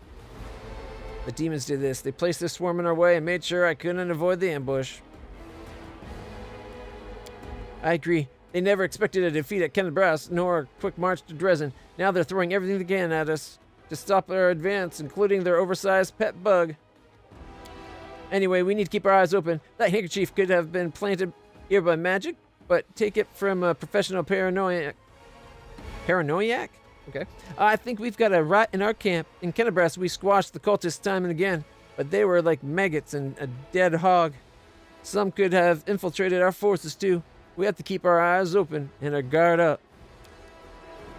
The demons did this. They placed this swarm in our way and made sure I couldn't avoid the ambush. I agree. They never expected a defeat at Kennebrass, nor a quick march to Drezen. Now they're throwing everything they can at us to stop our advance, including their oversized pet bug. Anyway, we need to keep our eyes open. That handkerchief could have been planted here by magic, but take it from a professional paranoiac. Paranoiac? Okay. I think we've got a rat in our camp. In Kennebrass, we squashed the cultists time and again, but they were like maggots and a dead hog. Some could have infiltrated our forces too. We have to keep our eyes open and our guard up.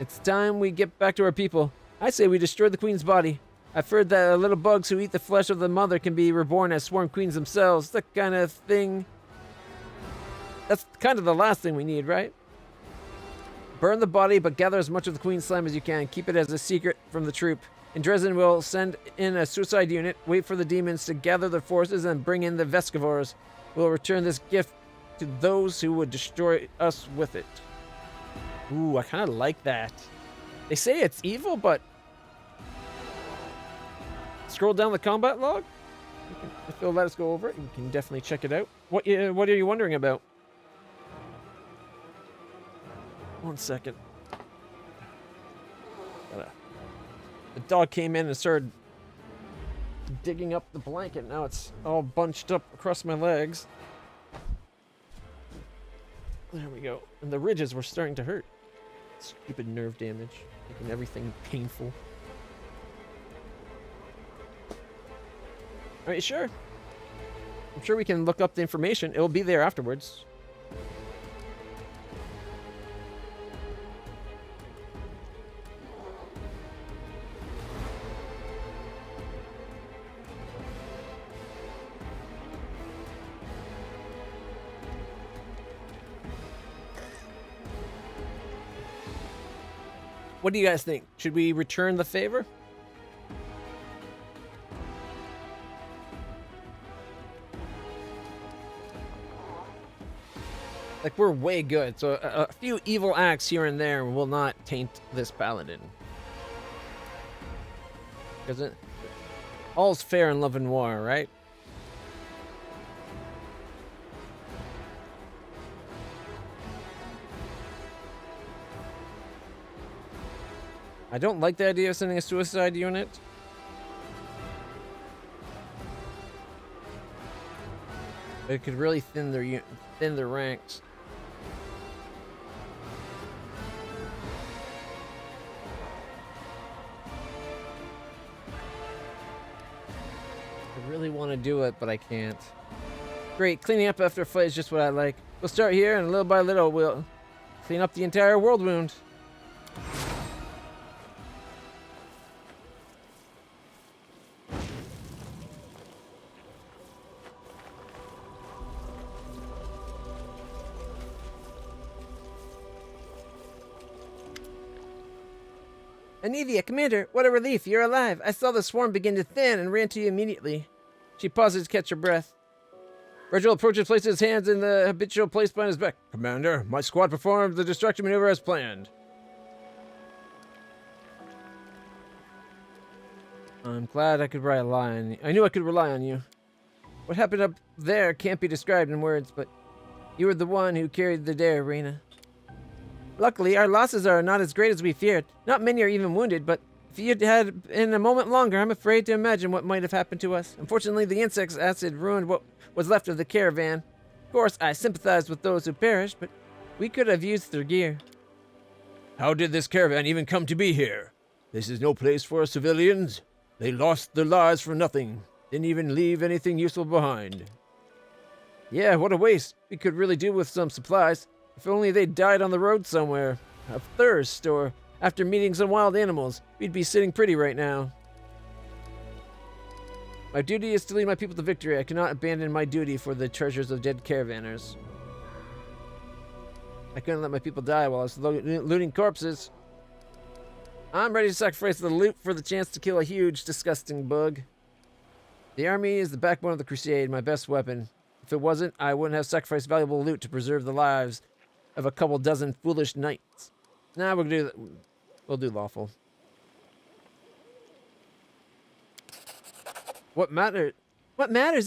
It's time we get back to our people. I say we destroy the queen's body. I've heard that little bugs who eat the flesh of the mother can be reborn as swarm queens themselves. That kind of thing. That's kind of the last thing we need, right? Burn the body, but gather as much of the queen's slime as you can. Keep it as a secret from the troop. In Drezen, we'll send in a suicide unit, wait for the demons to gather their forces, and bring in the Vescovors. We'll return this gift to those who would destroy us with it. Ooh, I kind of like that. They say it's evil, but... Scroll down the combat log. If they'll let us go over it, you can definitely check it out. What are you wondering about? 1 second. The dog came in and started digging up the blanket. Now it's all bunched up across my legs. There we go. And the ridges were starting to hurt. Stupid nerve damage, making everything painful. Are you sure? I'm sure we can look up the information. It'll be there afterwards. What do you guys think? Should we return the favor? Like, we're way good, so a few evil acts here and there will not taint this paladin. Because all's fair in love and war, right? I don't like the idea of sending a suicide unit. It could really thin their ranks. I really want to do it, but I can't. Great, cleaning up after a fight is just what I like. We'll start here, and little by little, we'll clean up the entire world wound. Anivia, Commander, what a relief, you're alive. I saw the swarm begin to thin and ran to you immediately. She pauses to catch her breath. Virgil approaches, places his hands in the habitual place behind his back. Commander, my squad performed the destruction maneuver as planned. I'm glad I could rely on you. I knew I could rely on you. What happened up there can't be described in words, but you were the one who carried the day, Reina. Luckily, our losses are not as great as we feared. Not many are even wounded, but if you'd had been a moment longer, I'm afraid to imagine what might have happened to us. Unfortunately, the insect's acid ruined what was left of the caravan. Of course, I sympathized with those who perished, but we could have used their gear. How did this caravan even come to be here? This is no place for civilians. They lost their lives for nothing. Didn't even leave anything useful behind. Yeah, what a waste. We could really do with some supplies. If only they died on the road somewhere. Of thirst, or after meeting some wild animals. We'd be sitting pretty right now. My duty is to lead my people to victory. I cannot abandon my duty for the treasures of dead caravanners. I couldn't let my people die while I was looting corpses. I'm ready to sacrifice the loot for the chance to kill a huge, disgusting bug. The army is the backbone of the crusade, my best weapon. If it wasn't, I wouldn't have sacrificed valuable loot to preserve the lives of a couple dozen foolish knights. Nah, we'll do lawful. What matters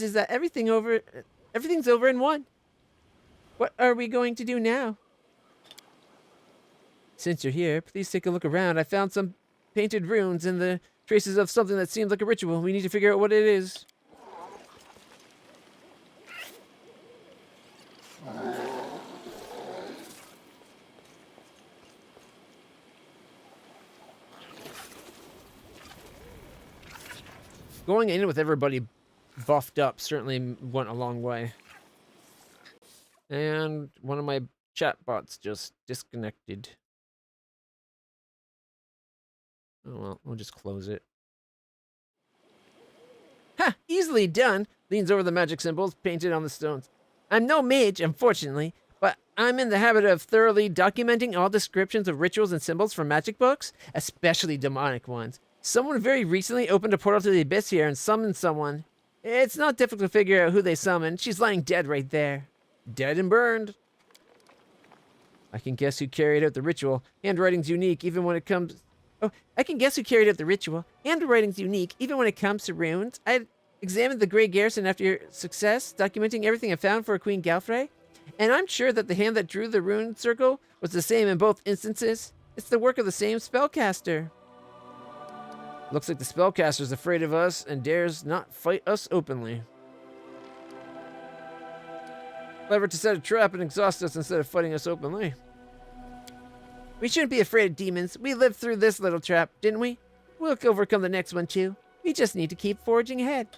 is that everything's over in one. What are we going to do now? Since you're here, please take a look around. I found some painted runes and the traces of something that seems like a ritual. We need to figure out what it is. Going in with everybody buffed up certainly went a long way. And one of my chat bots just disconnected. Oh well, we'll just close it. Ha! Easily done! Leans over the magic symbols painted on the stones. I'm no mage, unfortunately, but I'm in the habit of thoroughly documenting all descriptions of rituals and symbols from magic books, especially demonic ones. Someone very recently opened a portal to the abyss here and summoned someone. It's not difficult to figure out who they summoned. She's lying dead right there. Dead and burned. I can guess who carried out the ritual. Handwriting's unique even when it comes... Oh, I can guess who carried out the ritual. Handwriting's unique even when it comes to runes. I examined the Grey Garrison after your success, documenting everything I found for Queen Galfrey. And I'm sure that the hand that drew the rune circle was the same in both instances. It's the work of the same spellcaster. Looks like the spellcaster's afraid of us and dares not fight us openly. Clever to set a trap and exhaust us instead of fighting us openly. We shouldn't be afraid of demons. We lived through this little trap, didn't we? We'll overcome the next one too. We just need to keep forging ahead.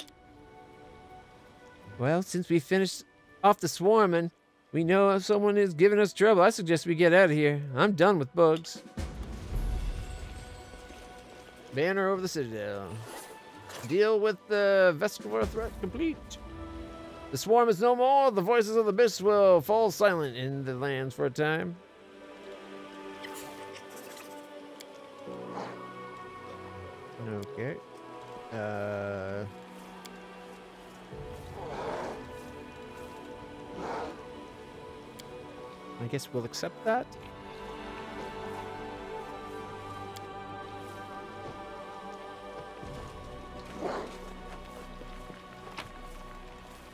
Well, since we finished off the swarm and we know someone is giving us trouble, I suggest we get out of here. I'm done with bugs. Banner over the citadel. Deal with the Vescor threat complete. The swarm is no more. The voices of the abyss will fall silent in the lands for a time. Okay. I guess we'll accept that.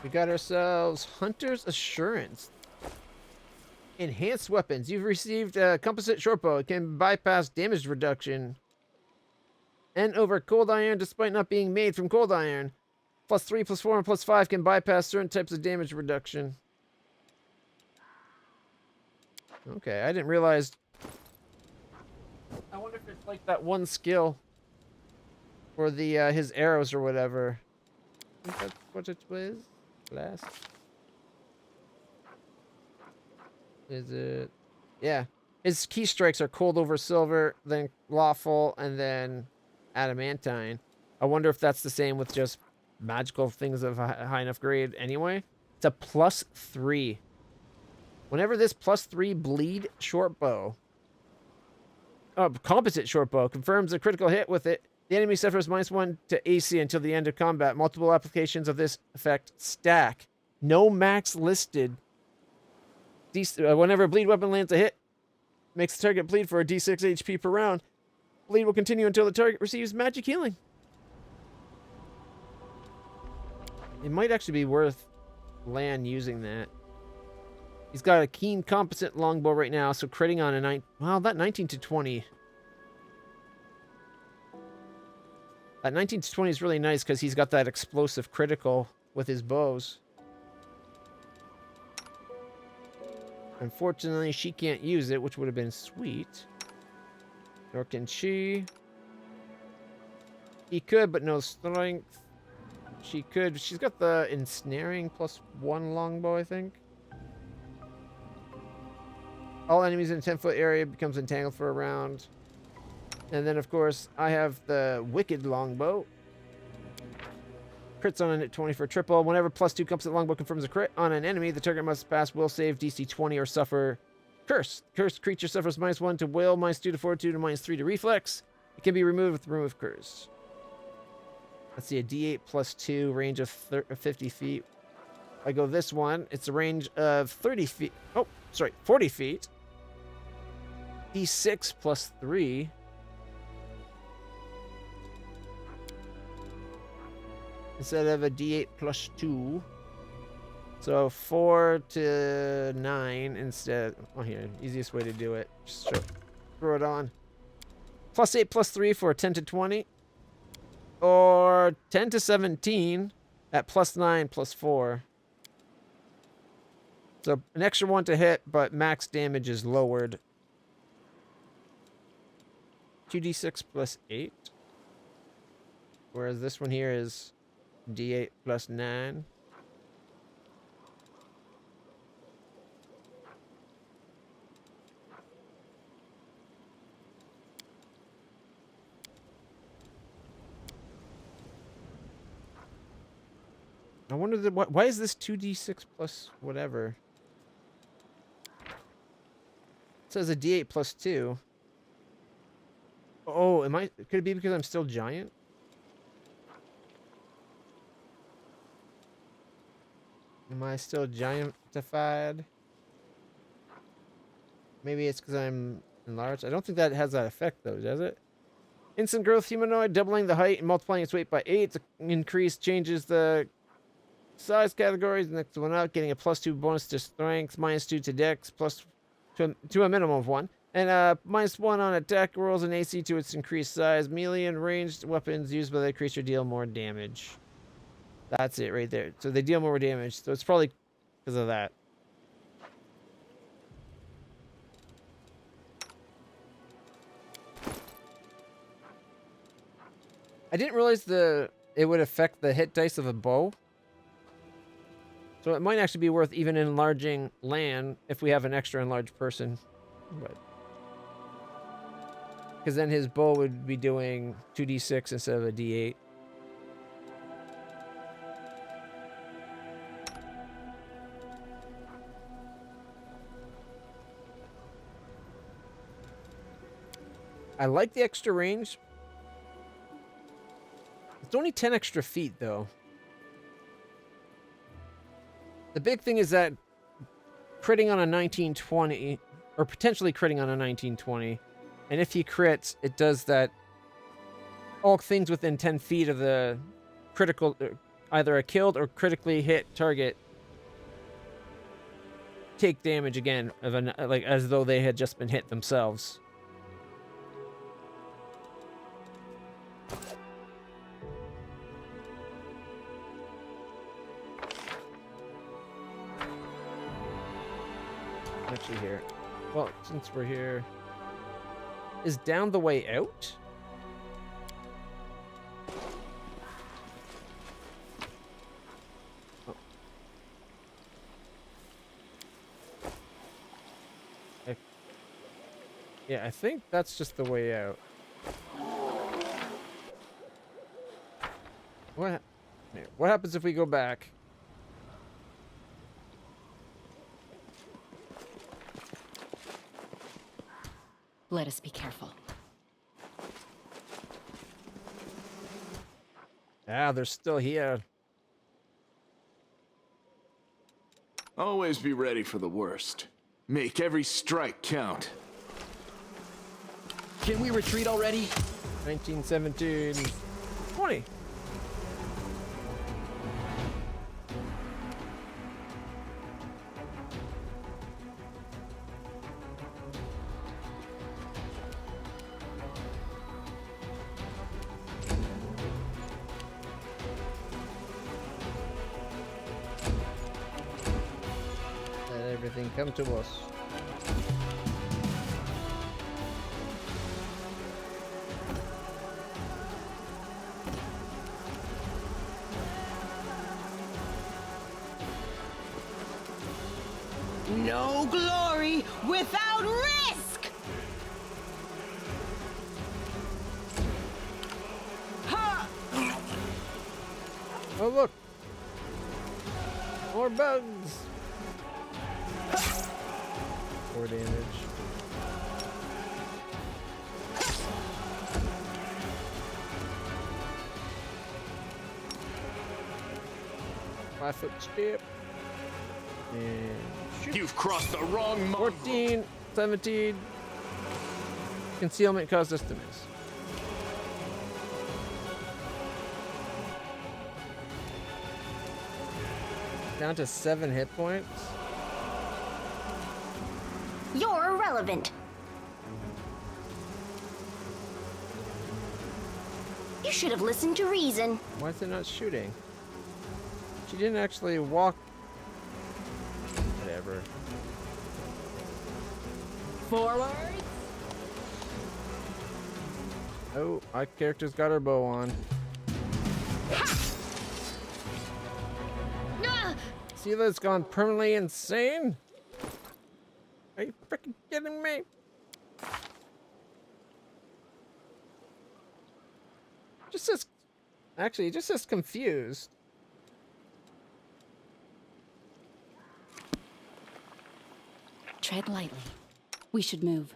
We got ourselves Hunter's Assurance. Enhanced weapons. You've received a composite shortbow. It can bypass damage reduction. And over cold iron despite not being made from cold iron. +3, +4, and +5 can bypass certain types of damage reduction. Okay, I didn't realize. I wonder if it's like that one skill for the his arrows or whatever. I think that's what it was. Last. Is it? Yeah. His key strikes are cold over silver, then lawful, and then adamantine. I wonder if that's the same with just magical things of high enough grade anyway. It's a +3. Whenever this +3 bleed short bow, composite short bow, confirms a critical hit with it, the enemy suffers -1 to AC until the end of combat. Multiple applications of this effect stack. No max listed. Whenever a bleed weapon lands a hit, makes the target bleed for a D6 HP per round. Bleed will continue until the target receives magic healing. It might actually be worth Lan using that. He's got a keen composite longbow right now, so critting on a that 19 to 20. That 19 to 20 is really nice because he's got that explosive critical with his bows. Unfortunately, she can't use it, which would have been sweet. Nor can she. He could, but no strength. She could. She's got the ensnaring +1 longbow, I think. All enemies in a 10-foot area becomes entangled for a round. And then, of course, I have the wicked longbow. Crits on a 20 for a triple. Whenever +2 composite longbow confirms a crit on an enemy, the target must pass will save DC 20 or suffer curse. Cursed creature suffers -1 to will, -2 to fortitude, and -3 to reflex. It can be removed with remove curse. Let's see, a D8 +2, range of 50 feet. I go this one. It's a range of 30 feet. Oh, sorry, 40 feet. D6 plus 3. Instead of a D8 plus 2. So 4 to 9 instead. Oh, here, easiest way to do it. Just throw it on. Plus 8 plus 3 for 10 to 20. Or 10 to 17 at plus 9 plus 4. So an extra 1 to hit, but max damage is lowered. 2d6 plus 8. Whereas this one here is d8 plus 9. I wonder why is this 2d6 plus whatever? It says a d8 plus 2. Oh, could it be because I'm still giant? Am I still giantified? Maybe it's because I'm enlarged. I don't think that has that effect though, does it? Instant growth humanoid, doubling the height and multiplying its weight by 8. The increase changes the size categories. The next one up, getting a plus 2 bonus to strength, minus 2 to dex, plus to a minimum of 1. And minus 1 on attack rolls and AC to its increased size. Melee and ranged weapons used by the creature deal more damage. That's it right there. So they deal more damage. So it's probably because of that. I didn't realize it would affect the hit dice of a bow. So it might actually be worth even enlarging Lan if we have an extra enlarged person. But because then his bow would be doing 2d6 instead of a d8. I like the extra range. It's only 10 extra feet, though. The big thing is that critting on a 1920, or potentially critting on a 1920, and if he crits, it does that. All things within 10 feet of the critical, either a killed or critically hit target, take damage again of like as though they had just been hit themselves. Actually here. Well, since we're here, is down the way out? Oh. Yeah, I think that's just the way out. What happens if we go back? Let us be careful. Ah, they're still here. Always be ready for the worst. Make every strike count. Can we retreat already? 1917. 20. Let everything come to us. No glory without risk! Ha! Oh, look! More bugs! 4 damage. My footstep. And shoot. You've crossed the wrong mongrel. 14, 17. Concealment caused us to miss. Down to 7 hit points. You're irrelevant. You should have listened to reason. Why is it not shooting? She didn't actually walk. Whatever. Forward. Oh, my character's got her bow on. Sela's gone permanently insane? Are you freaking kidding me? Just says, actually, it just says confused. Tread lightly. We should move.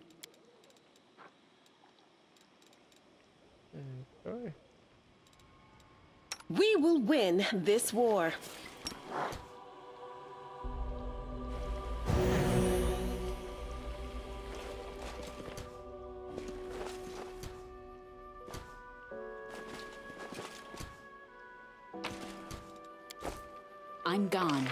Okay. We will win this war. I'm gone.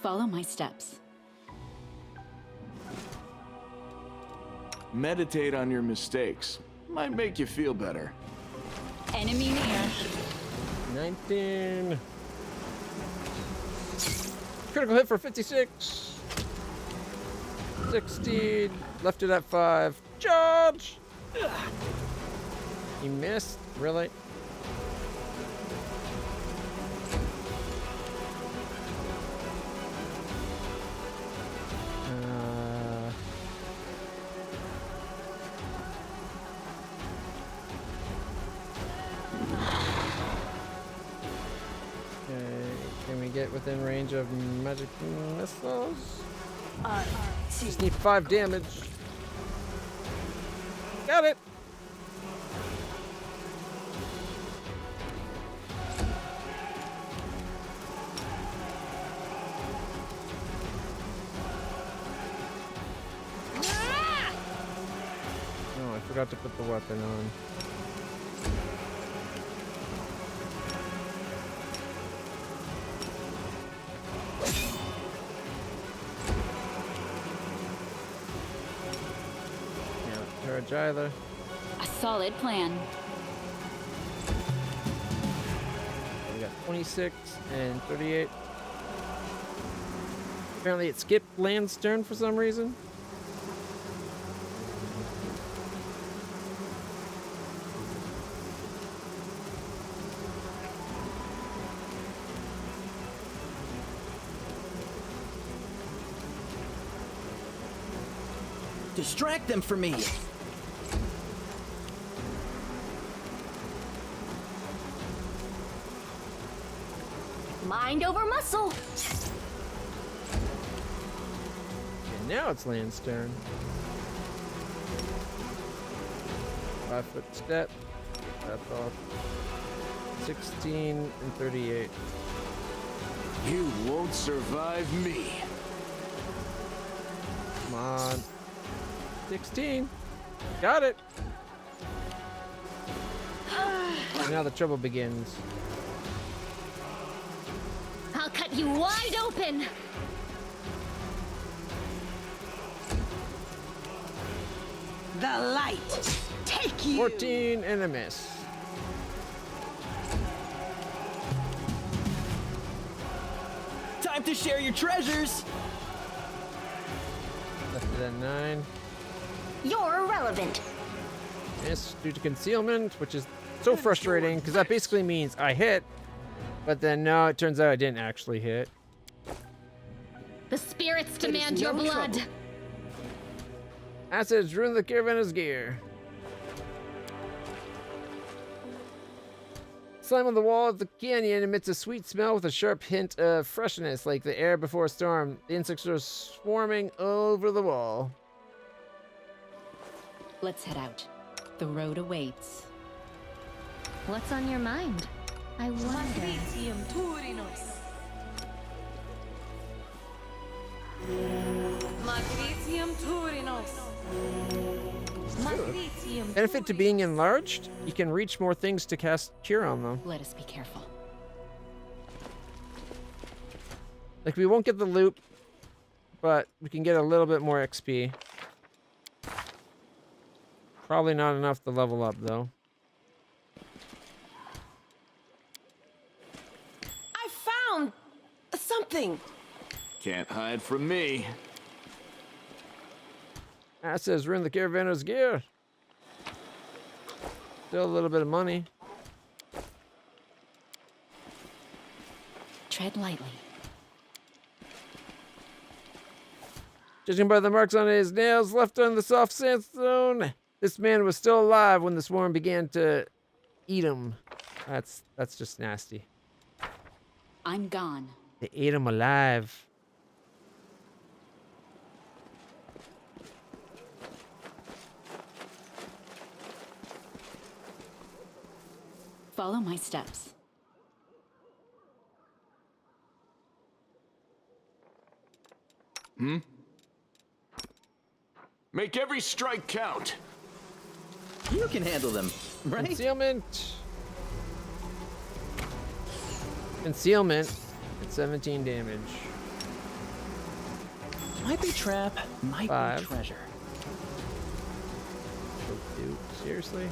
Follow my steps. Meditate on your mistakes. Might make you feel better. Enemy near. 19. Critical hit for 56. 16. Left it at 5. Charge! He missed? Really? Can we get within range of magic missiles? Just need 5 damage. Got it! Oh, I forgot to put the weapon on. Either. A solid plan. We got 26 and 38. Apparently it skipped Land's turn for some reason. Distract them for me. Mind over muscle. And now it's Land's turn. 5-foot step. That's off. 16 and 38. You won't survive me. Come on. 16. Got it. And now the trouble begins. I'll cut you wide open! The light. Take you. 14 and a miss. Time to share your treasures. Left it at 9. You're irrelevant. Miss due to concealment, which is so frustrating because that basically means I hit, but then no, it turns out I didn't actually hit. The spirits demand your blood. Acids ruin the caravan's gear. Slime on the wall of the canyon emits a sweet smell with a sharp hint of freshness, like the air before a storm. The insects are swarming over the wall. Let's head out. The road awaits. What's on your mind? I wonder. Matritium Turinos. Matritium Turinos. Matritium Benefit to being enlarged? You can reach more things to cast Cure on them. Let us be careful. Like, we won't get the loot, but we can get a little bit more XP. Probably not enough to level up, though. I found something. Can't hide from me. That says ruin the caravanner's gear. Still a little bit of money. Tread lightly. Judging by the marks on his nails left on the soft sandstone, this man was still alive when the swarm began to eat him. That's just nasty. I'm gone. They ate him alive. Follow my steps. Make every strike count. You can handle them, right? Concealment. Concealment. It's 17 damage. Might be trap, might 5. be treasure. Oh, dude, seriously?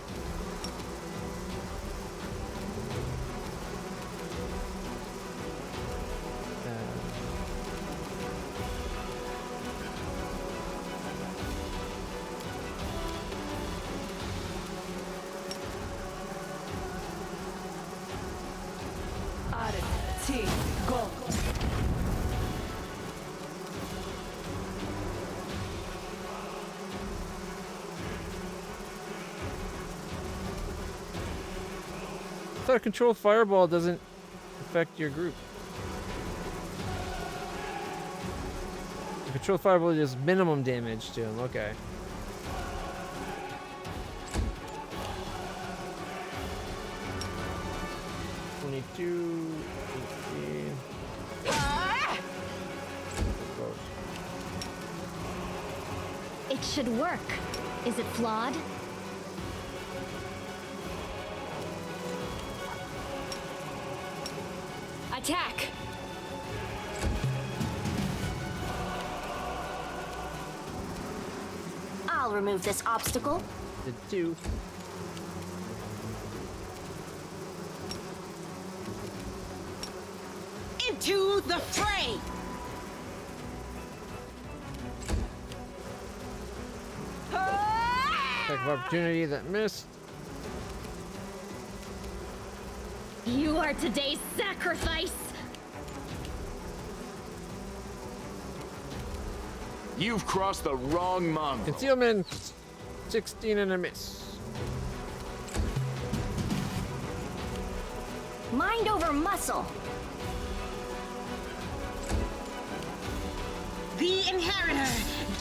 Go. I thought a controlled fireball doesn't affect your group. A controlled fireball does minimum damage to him. Okay. Two, 18. It should work. Is it flawed? Attack! I'll remove this obstacle. Did 2. Into the fray! Attack of opportunity that missed. You are today's sacrifice! You've crossed the wrong mongrel. Concealment. 16 and a miss. Mind over muscle. The Inheritor,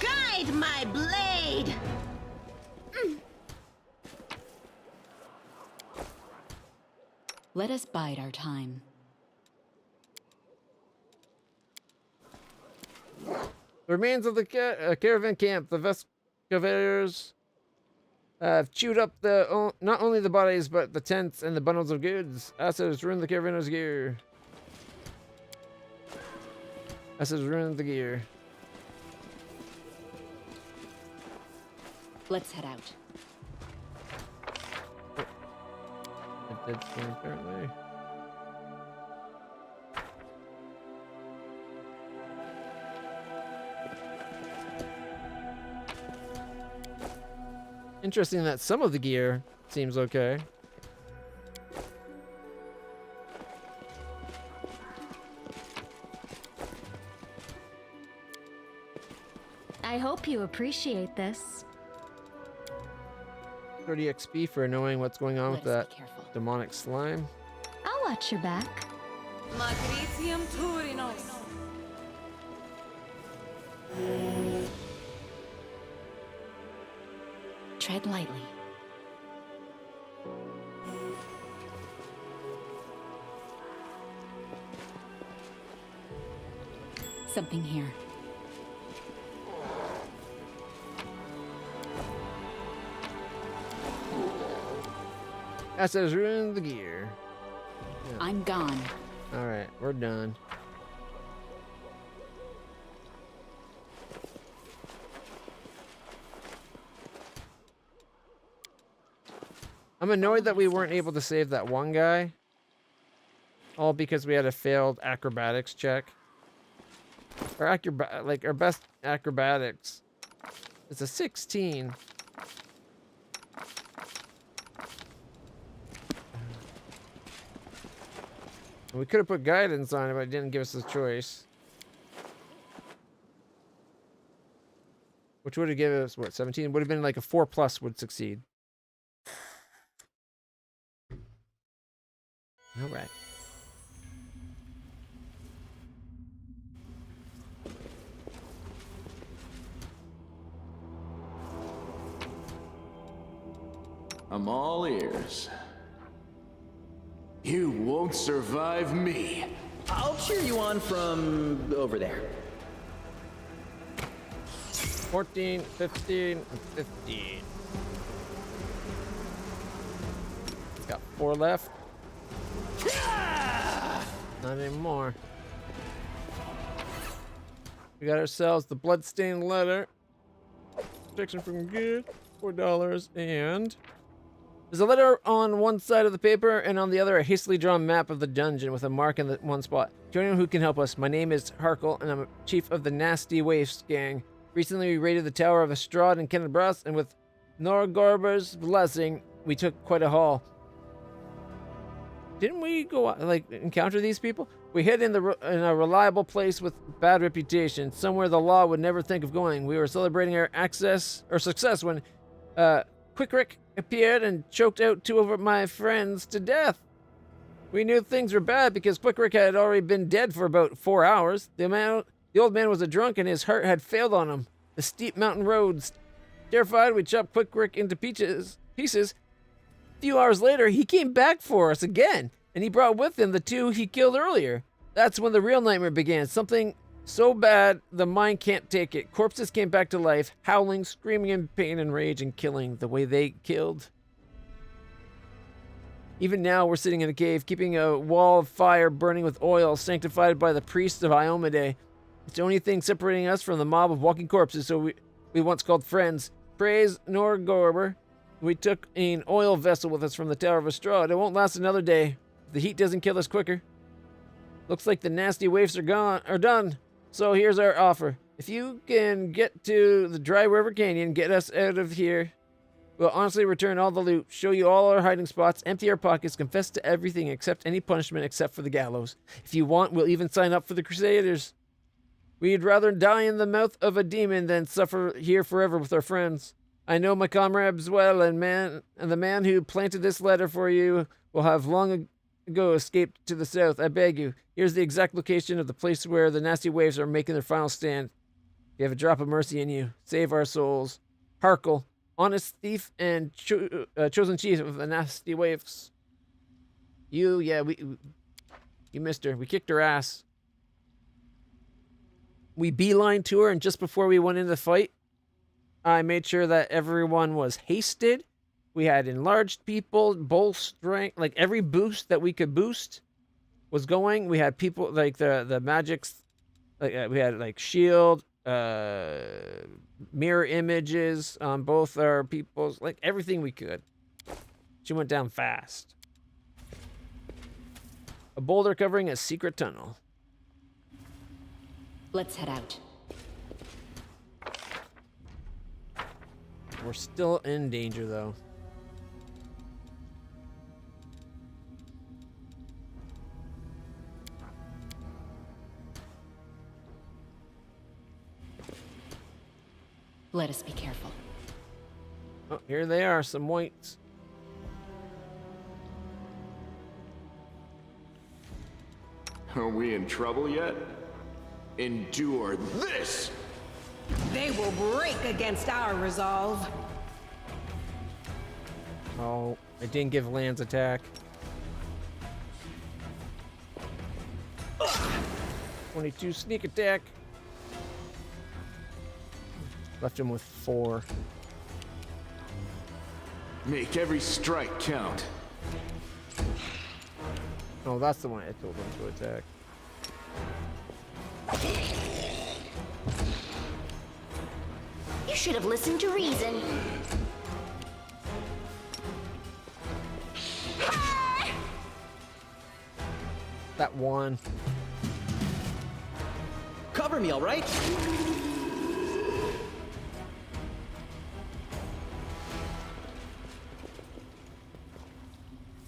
guide my blade! Let us bide our time. The remains of the caravan camp, the Vescavators, have chewed up not only the bodies, but the tents and the bundles of goods. Acid has ruined the caravanner's gear. Acid has ruined the gear. Let's head out. It did thing, apparently. Interesting that some of the gear seems okay. I hope you appreciate this. 30 XP for knowing what's going on with that demonic slime. I'll watch your back. Matritium Turinos. Tread lightly. Something here. That says ruin the gear. Yeah. I'm gone. All right, we're done. I'm annoyed that we weren't able to save that one guy. All because we had a failed acrobatics check. Our our best acrobatics. It's a 16. We could have put guidance on it, but it didn't give us the choice. Which would have given us, what, 17? Would have been like a 4+ would succeed. All right. I'm all ears. You won't survive me. I'll cheer you on from over there. 14, 15, and 15. It's got 4 left. Not anymore. We got ourselves the bloodstained letter. Protection from good. $4 and... There's a letter on one side of the paper, and on the other, a hastily drawn map of the dungeon with a mark in the one spot. To anyone who can help us, my name is Harkle, and I'm chief of the Nasty Waifs gang. Recently, we raided the Tower of Estrad in Kenabras, and with Norgorber's blessing, we took quite a haul. Didn't we go, like, encounter these people? We hid in a reliable place with bad reputation, somewhere the law would never think of going. We were celebrating our success when, Quickrick appeared and choked out 2 of my friends to death. We knew things were bad because Quickrick had already been dead for about 4 hours. The old man was a drunk and his heart had failed on him. The steep mountain roads. Terrified, we chopped Quickrick into pieces. A few hours later, he came back for us again, and he brought with him the 2 he killed earlier. That's when the real nightmare began. Something so bad, the mind can't take it. Corpses came back to life, howling, screaming in pain and rage, and killing the way they killed. Even now, we're sitting in a cave, keeping a wall of fire burning with oil, sanctified by the priests of Iomade. It's the only thing separating us from the mob of walking corpses, so we once called friends. Praise Norgorber. We took an oil vessel with us from the Tower of Estrad. It won't last another day. If the heat doesn't kill us quicker. Looks like the nasty waifs are done. So here's our offer. If you can get to the Dry River Canyon, get us out of here, we'll honestly return all the loot, show you all our hiding spots, empty our pockets, confess to everything, accept any punishment except for the gallows. If you want, we'll even sign up for the Crusaders. We'd rather die in the mouth of a demon than suffer here forever with our friends. I know my comrades well, and the man who planted this letter for you will have long ago escaped to the south. I beg you. Here's the exact location of the place where the nasty waves are making their final stand. You have a drop of mercy in you. Save our souls. Harkle, honest thief and chosen chief of the nasty waves. You missed her. We kicked her ass. We beeline to her, and just before we went into the fight, I made sure that everyone was hasted. We had enlarged people, bull strength, like every boost that we could boost was going. We had people like the magics, like we had like shield, mirror images on both our peoples, like everything we could. She went down fast. A boulder covering a secret tunnel. Let's head out. We're still in danger, though. Let us be careful. Oh, here they are, some whites. Are we in trouble yet? Endure this! They will break against our resolve. Oh, I didn't give Lance attack. 22 sneak attack. Left him with 4. Make every strike count. Oh, that's the one I told him to attack. You should have listened to reason. That one. Cover me, all right?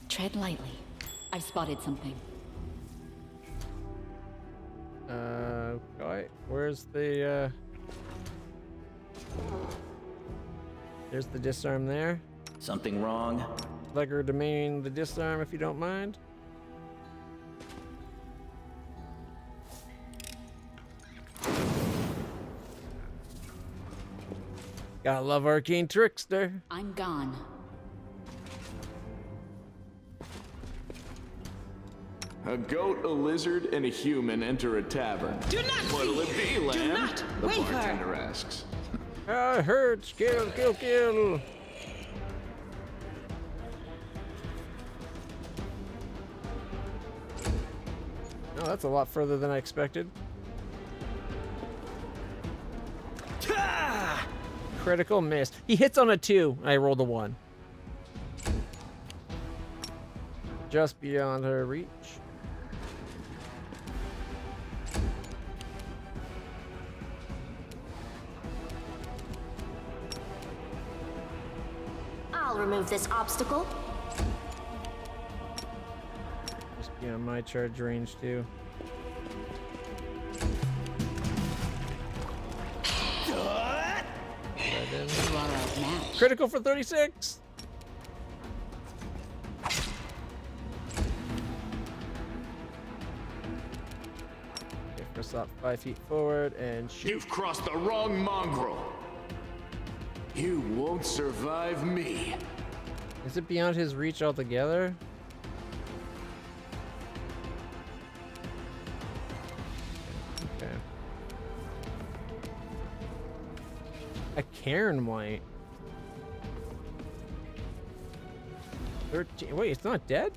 Tread lightly. I've spotted something. Okay. Where's the, There's the disarm there. Something wrong? Legger domain the disarm if you don't mind. Gotta love Arcane Trickster. I'm gone. A goat, a lizard, and a human enter a tavern. Do not What'll it be, lamb? Do not The waver. bartender asks. Hurts. Kill, kill, kill. Oh, that's a lot further than I expected. Critical miss. He hits on a 2. I rolled a 1. Just beyond her reach. I'll remove this obstacle. Just beyond my charge range too. You are outmatched. Critical for 36. Okay, first up 5 feet forward and shoot. You've crossed the wrong mongrel. You won't survive me. Is it beyond his reach altogether? Okay. A Cairn White. 13. Wait, it's not dead?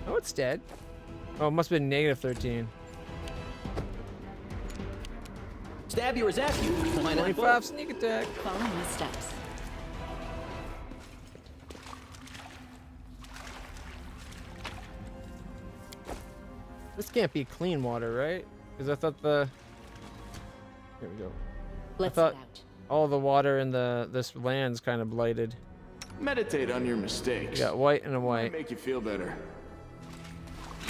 Oh, it's dead. Oh, it must have been negative 13. Stab you or zap you. Why not 25 both? sneak attack. Follow my steps. This can't be clean water, right? Because I thought the... Here we go. Let's I thought head out. all the water in this land's kind of blighted. Meditate on your mistakes. You got white and a Might white. make you feel better.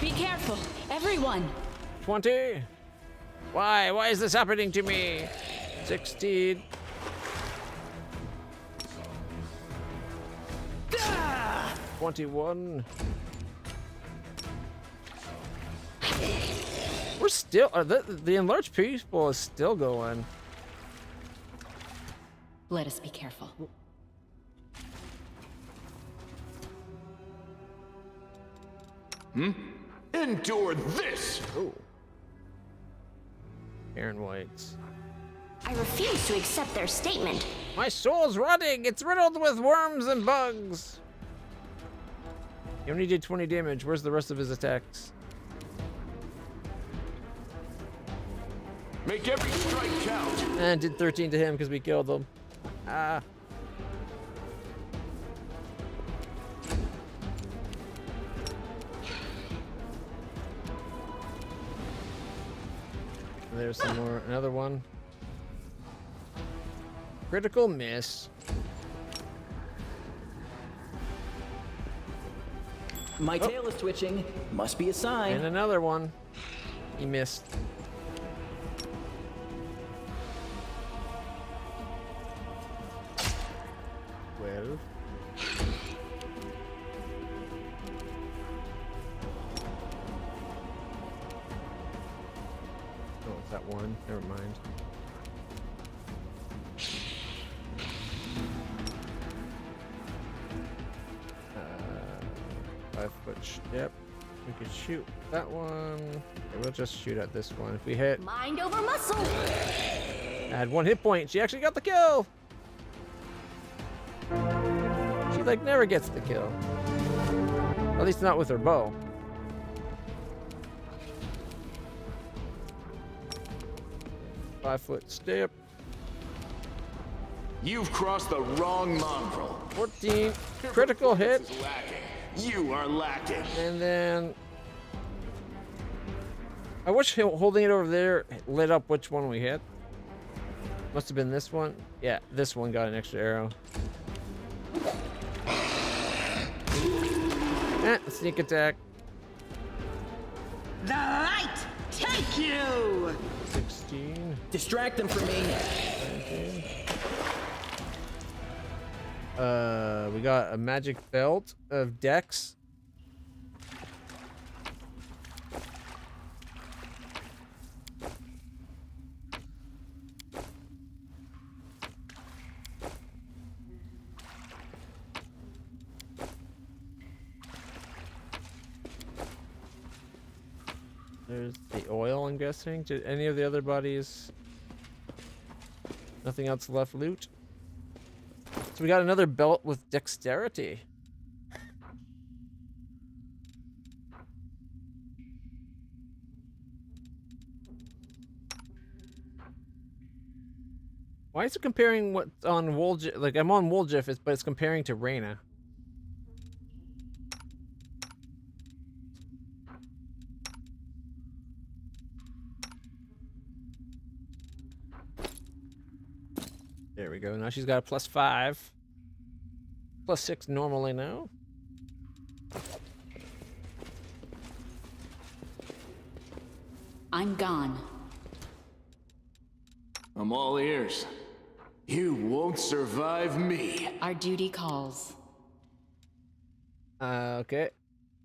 Be careful, everyone. 20. Why? Why is this happening to me? 16. Ah! 21. We're still... the enlarged people is still going. Let us be careful. Endure this! Oh. Aaron Whites. I refuse to accept their statement. My soul's rotting! It's riddled with worms and bugs! He only did 20 damage. Where's the rest of his attacks? Make every strike count. And did 13 to him because we killed him. Ah. There's some more. Another one. Critical miss. My tail is twitching. Must be a sign. And another one. He missed. Well. Oh, it's that one. Never mind. Yep. We could shoot that one. Okay, we'll just shoot at this one. If we hit, Mind over muscle. add 1 hit point. She actually got the kill. She like never gets the kill. At least not with her bow. Five-foot step. You've crossed the wrong mongrel. 14. Critical hit. Is lacking. You are lacking. And then I wish holding it over there lit up which one we hit. Must have been this one. Yeah, this one got an extra arrow. Sneak attack. The light take you! 16. Distract them from me. 19. We got a magic belt of Dex. There's the oil, I'm guessing. Did any of the other bodies? Nothing else left loot? So we got another belt with dexterity. Why is it comparing what's on Woljif? Like, I'm on Woljif, but it's comparing to Reyna. There we go. Now she's got a +5. +6 normally now. I'm gone. I'm all ears. You won't survive me. Our duty calls. Okay.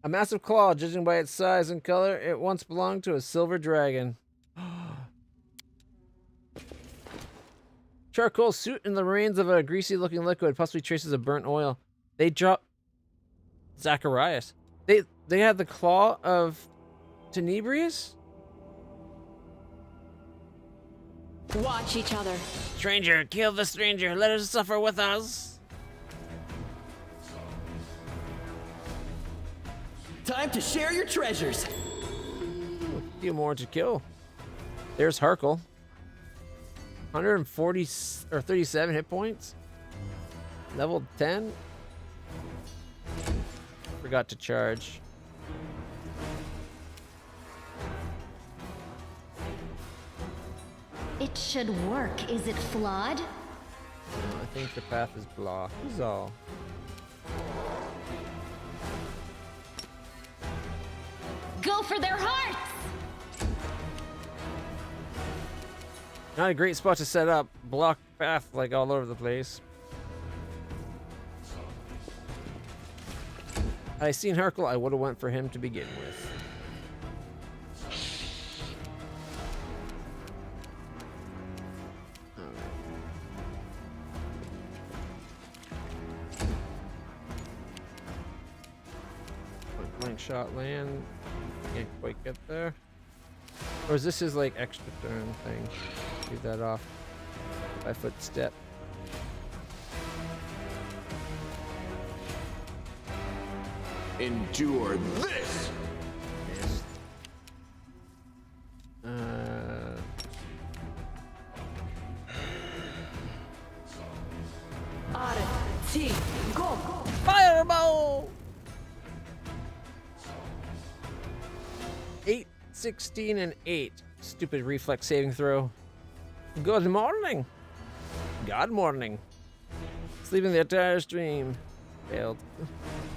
A massive claw, judging by its size and color, it once belonged to a silver dragon. Charcoal suit in the remains of a greasy-looking liquid, possibly traces of burnt oil. They drop Zacharias. They had the claw of Tenebrius? Watch each other. Stranger, kill the stranger. Let us suffer with us. Time to share your treasures. A few more to kill. There's Harkle. 140 or 37 hit points. Level 10. Forgot to charge. It should work. Is it flawed? No, I think the path is blocked. Is all. Go for their hearts! Not a great spot to set up. Blocked path like all over the place. Had I seen Harkle, I would have went for him to begin with. Blank shot land. Can't quite get there. Or is this his like extra turn thing? Leave that off. 5-foot step. Endure this! Missed. Go! Fireball! 8, 16, and 8. Stupid reflex saving throw. Good morning. God morning. Sleeping the entire stream. Failed.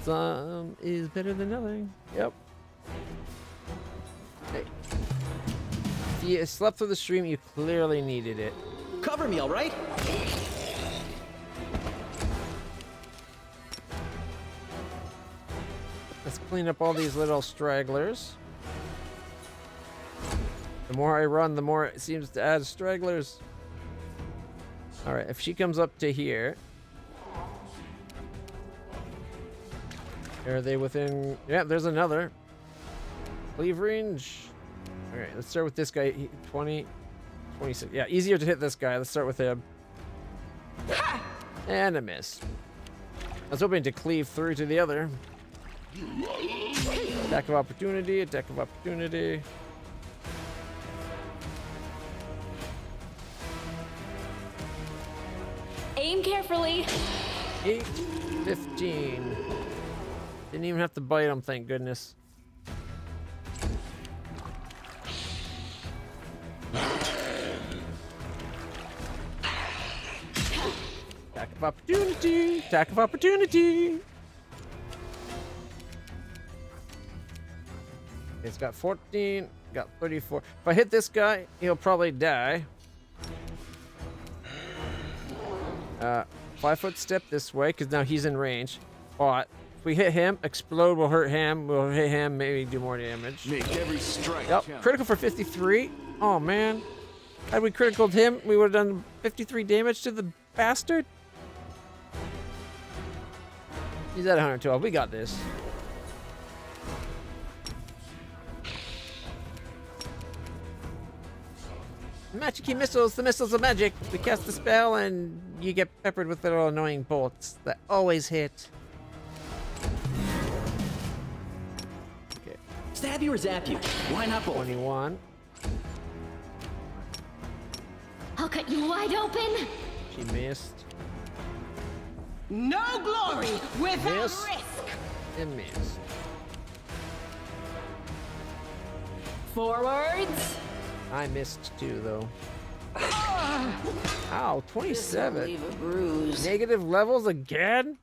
Some is better than nothing. Yep. Hey. If you slept through the stream, you clearly needed it. Cover me, all right? Let's clean up all these little stragglers. The more I run, the more it seems to add stragglers. Alright, if she comes up to here. Are they within? Yeah, there's another. Cleave range. All right, let's start with this guy. 20, 26. Yeah, easier to hit this guy. Let's start with him. And a miss. I was hoping to cleave through to the other. Attack of opportunity, attack of opportunity. Aim carefully. 8, 15. Didn't even have to bite him, thank goodness. Attack of opportunity! Attack of opportunity! It's got 14, got 34. If I hit this guy, he'll probably die. 5-foot step this way, because now he's in range. But if we hit him, explode will hurt him. We'll hit him, maybe do more damage. Make every strike Yep, count. critical for 53. Oh man. Had we criticaled him, we would have done 53 damage to the bastard. He's at 112. We got this. Magic missiles. The missiles are magic. We cast the spell and you get peppered with little annoying bolts that always hit. Okay. Stab you or zap you? Why not both? 21. I'll cut you wide open. She missed. No glory without Miss. risk. And missed. Forwards. I missed too, though. Ow, 27. Leave a bruise. Negative levels again?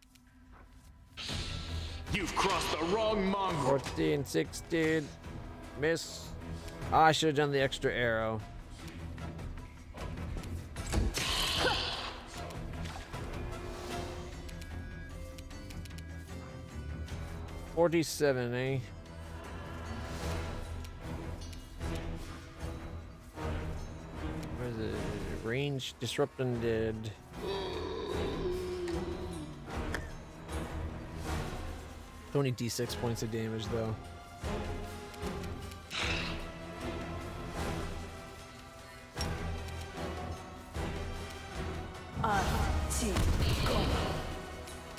You've crossed the wrong mongrel. 14, 16. Miss. Ah, I should have done the extra arrow. $47, eh? Where's the range? Disrupt undead. Only D6 points of damage, though. Two.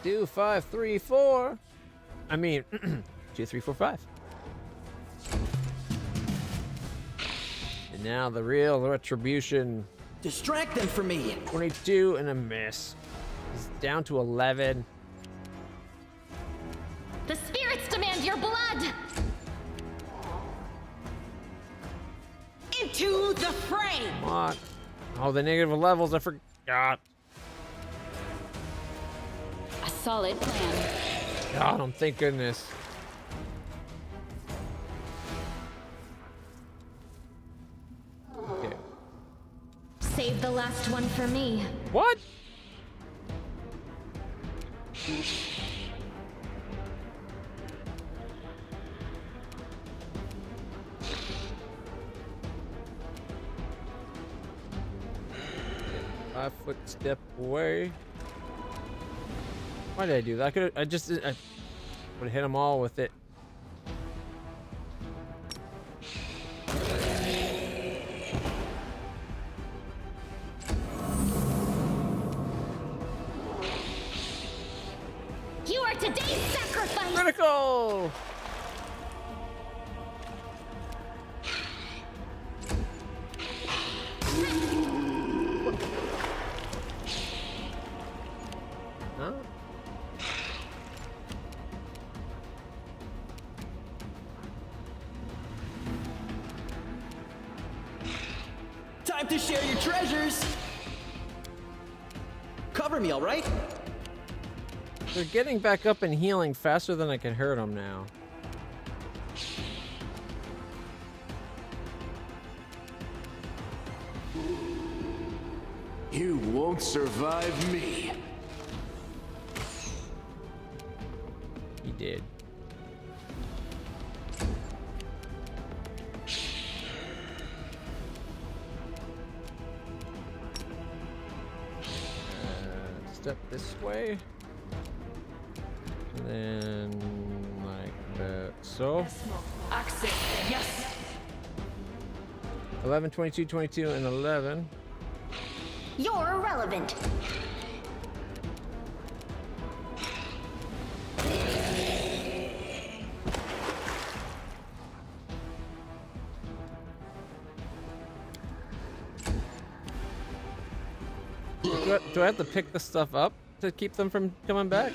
2, 5, 3, 4. I mean, 2, 3, 4, 5. And now the real retribution. Distract them from me. 22 and a miss. He's down to 11. The spirits demand your blood. Into the fray. Come on. Oh, the negative levels, I forgot. A solid plan. God, thank goodness. Okay. Save the last one for me. What? Five-foot step away. Why did I do that? I would have hit them all with it. You are today's sacrifice. Critical! Huh? Time to share your treasures. Cover me, all right? They're getting back up and healing faster than I can hurt them now. You won't survive me. He did. Step this way. And then so. Access. Yes. 11, 22, 22, and 11. You're irrelevant. Do I have to pick the stuff up to keep them from coming back?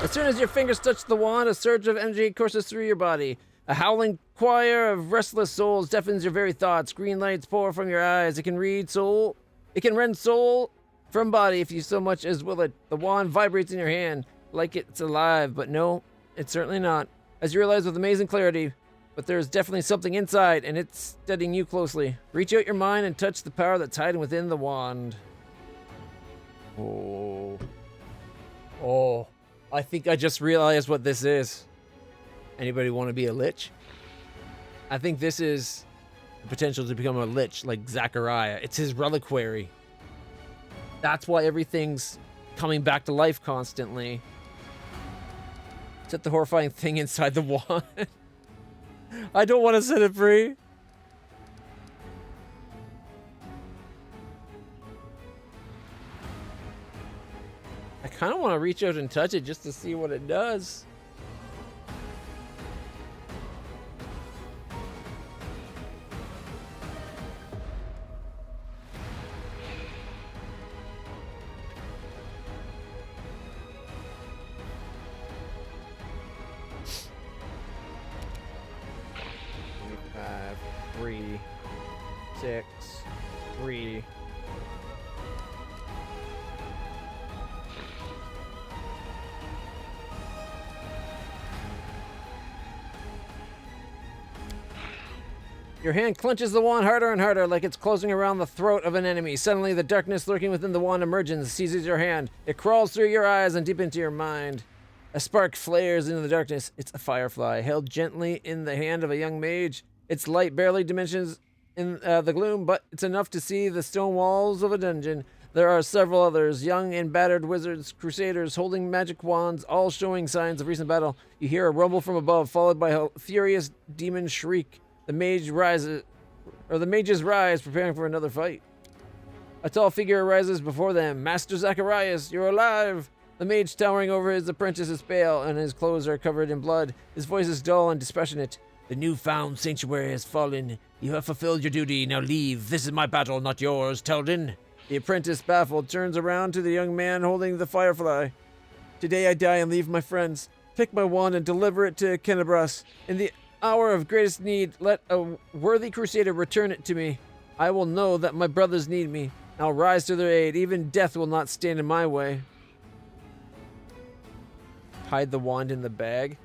As soon as your fingers touch the wand, a surge of energy courses through your body. A howling choir of restless souls deafens your very thoughts. Green lights pour from your eyes. It can rend soul from body if you so much as will it. The wand vibrates in your hand like it's alive, but no, it's certainly not. As you realize with amazing clarity, but there's definitely something inside, and it's studying you closely. Reach out your mind and touch the power that's hiding within the wand. Oh, I think I just realized what this is. Anybody want to be a lich? I think this is the potential to become a lich like Zachariah. It's his reliquary. That's why everything's coming back to life constantly. Set the horrifying thing inside the wand. I don't want to set it free. I kind of want to reach out and touch it just to see what it does. Five, 3, 6, 3. Your hand clenches the wand harder and harder, like it's closing around the throat of an enemy. Suddenly, the darkness lurking within the wand emerges, seizes your hand. It crawls through your eyes and deep into your mind. A spark flares into the darkness. It's a firefly, held gently in the hand of a young mage. Its light barely diminishes in the gloom, but it's enough to see the stone walls of a dungeon. There are several others, young and battered wizards, crusaders, holding magic wands, all showing signs of recent battle. You hear a rumble from above, followed by a furious demon shriek. The mages rise, preparing for another fight. A tall figure arises before them. Master Zacharias, you're alive! The mage towering over his apprentice is pale, and his clothes are covered in blood. His voice is dull and dispassionate. The newfound sanctuary has fallen. You have fulfilled your duty. Now leave. This is my battle, not yours, Teldin. The apprentice, baffled, turns around to the young man holding the firefly. Today I die and leave my friends. Take my wand and deliver it to Kenabras. In the hour of greatest need, let a worthy crusader return it to me. I will know that my brothers need me. I'll rise to their aid. Even death will not stand in my way. Hide the wand in the bag.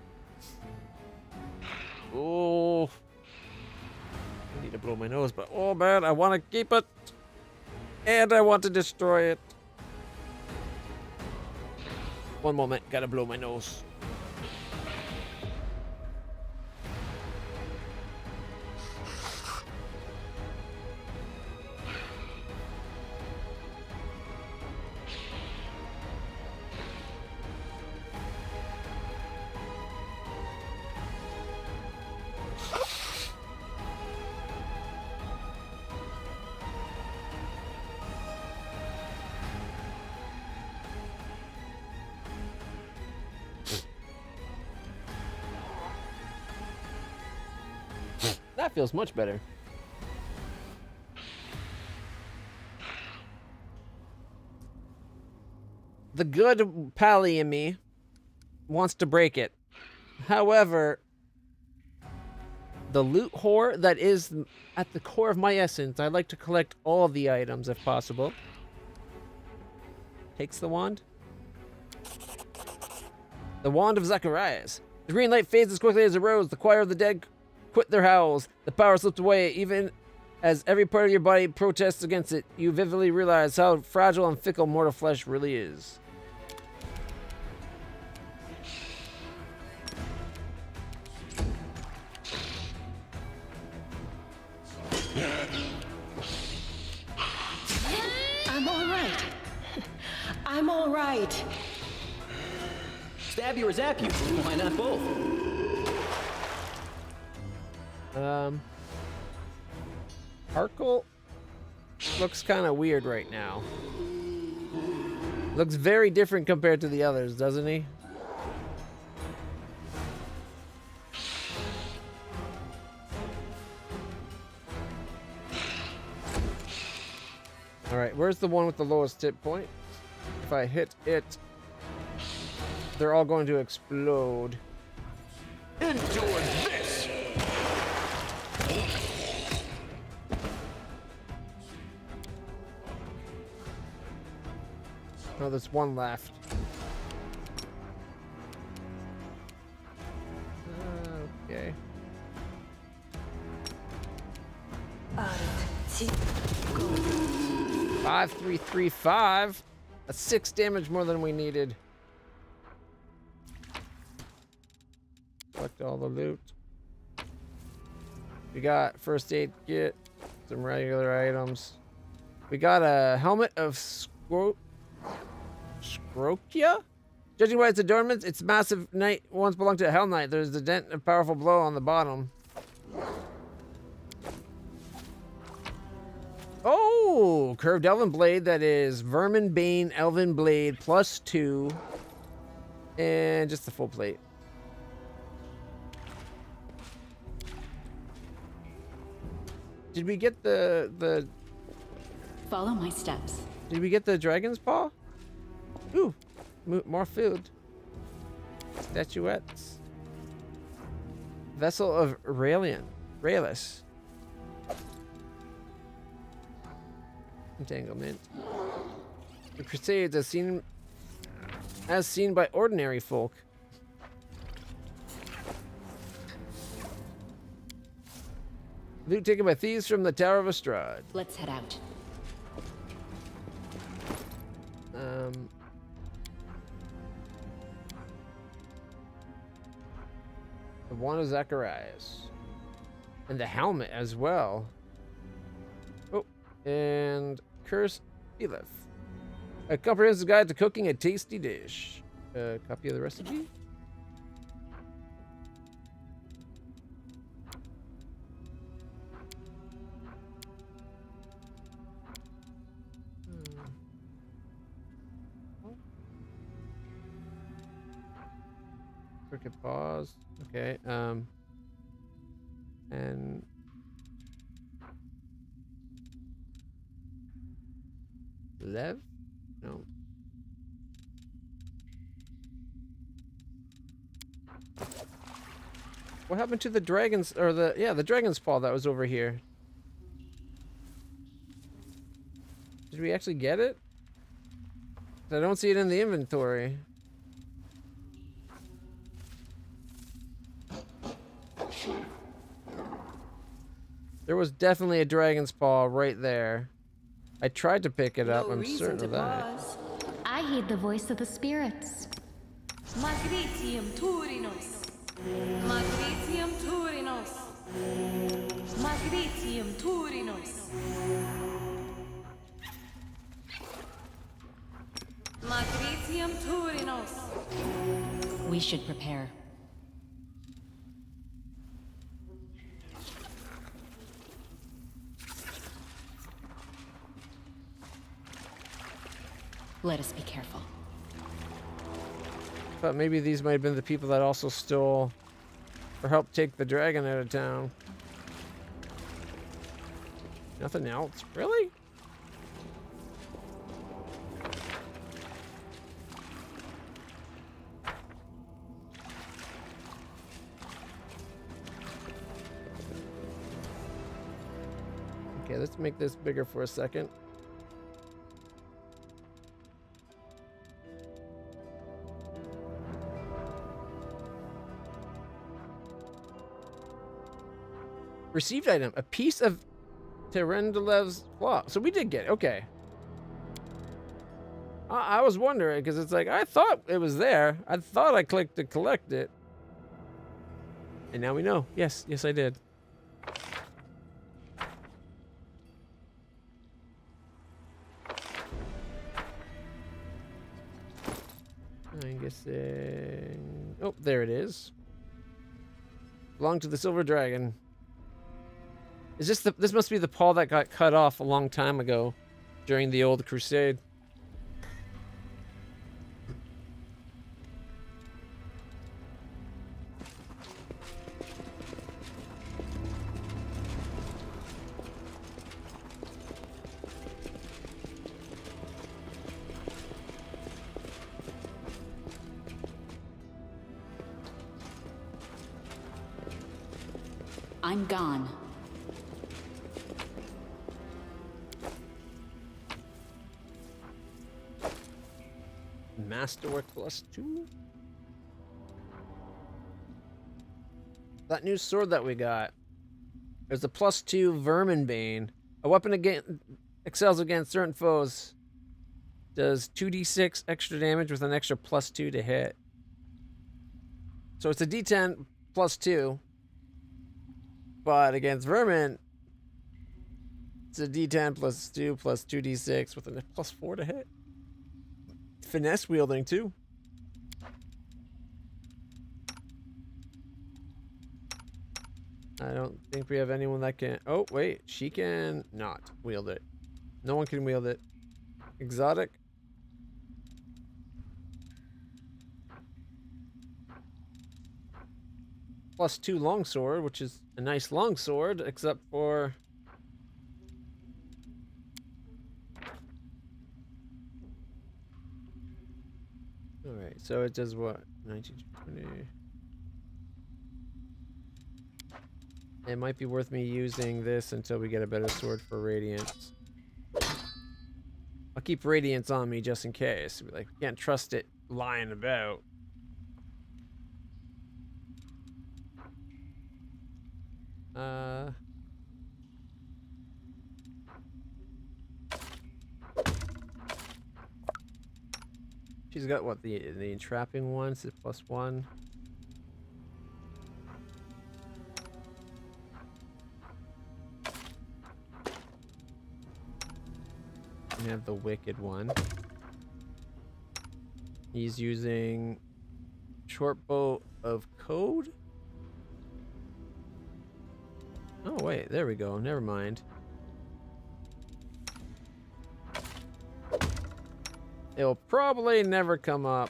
Oh. I need to blow my nose, but oh man, I want to keep it. And I want to destroy it. One moment, gotta blow my nose. That feels much better. The good pally in me wants to break it. However, the loot whore that is at the core of my essence, I'd like to collect all the items if possible. Takes the wand. The wand of Zacharias. The green light fades as quickly as it rose. The choir of the dead quit their howls. The power slipped away, even as every part of your body protests against it. You vividly realize how fragile and fickle mortal flesh really is. I'm all right. I'm all right. Stab you or zap you? Why not both? Arkle looks kind of weird right now. Looks very different compared to the others, doesn't he? All right, where's the one with the lowest hit point? If I hit it, they're all going to explode. Endure this! Oh, there's one left. Okay. 5335. That's 6 damage more than we needed. Collect all the loot. We got first aid kit, some regular items. We got a helmet of Scrokia? Judging by its adornments, its massive knight once belonged to a Hell Knight. There's the dent and powerful blow on the bottom. Oh, curved elven blade that is Vermin Bane Elven Blade +2. And just the full plate. Did we get the Follow my steps. Did we get the dragon's paw? Ooh, more food. Statuettes. Vessel of Raelis. Entanglement. The Crusades as seen by ordinary folk. Loot taken by thieves from the Tower of Astrad. Let's head out. The one of Zacharias. And the helmet as well. Oh, and Curse Elif. A comprehensive guide to cooking a tasty dish. A copy of the recipe. Crooked paws. Okay. And Lev? No. What happened to the dragons or the dragon's paw that was over here? Did we actually get it? I don't see it in the inventory. There was definitely a dragon's paw right there. I tried to pick it up, I'm certain of that. I heed the voice of the spirits. Magritium Turinos. Magritium Turinos. Magritium Turinos. Magritium Turinos. We should prepare. Let us be careful. Thought maybe these might have been the people that also stole or helped take the dragon out of town. Nothing else? Really? Okay, let's make this bigger for a second. Received item, a piece of Terendilev's claw. So we did get it. Okay. I was wondering, because it's like, I thought it was there. I thought I clicked to collect it. And now we know. Yes, I did. I'm guessing... Oh, there it is. Belonged to the Silver Dragon. Is this this must be the paw that got cut off a long time ago during the old crusade. I'm gone. Masterwork +2. That new sword that we got. There's a +2 Vermin Bane. A weapon excels against certain foes. Does 2d6 extra damage with an extra +2 to hit. So it's a d10 +2. But against vermin, it's a d10 +2 plus 2d6 with a +4 to hit. Finesse wielding too. I don't think we have anyone that can... Oh, wait. She can not wield it. No one can wield it. Exotic. +2 longsword, which is a nice longsword, except for... Alright, so it does what? 19, 20... It might be worth me using this until we get a better sword for Radiance. I'll keep Radiance on me just in case. Like, we can't trust it lying about. She's got what, the entrapping one, so +1. We have the wicked one. He's using short bow of code. Oh wait, there we go. Never mind. It'll probably never come up.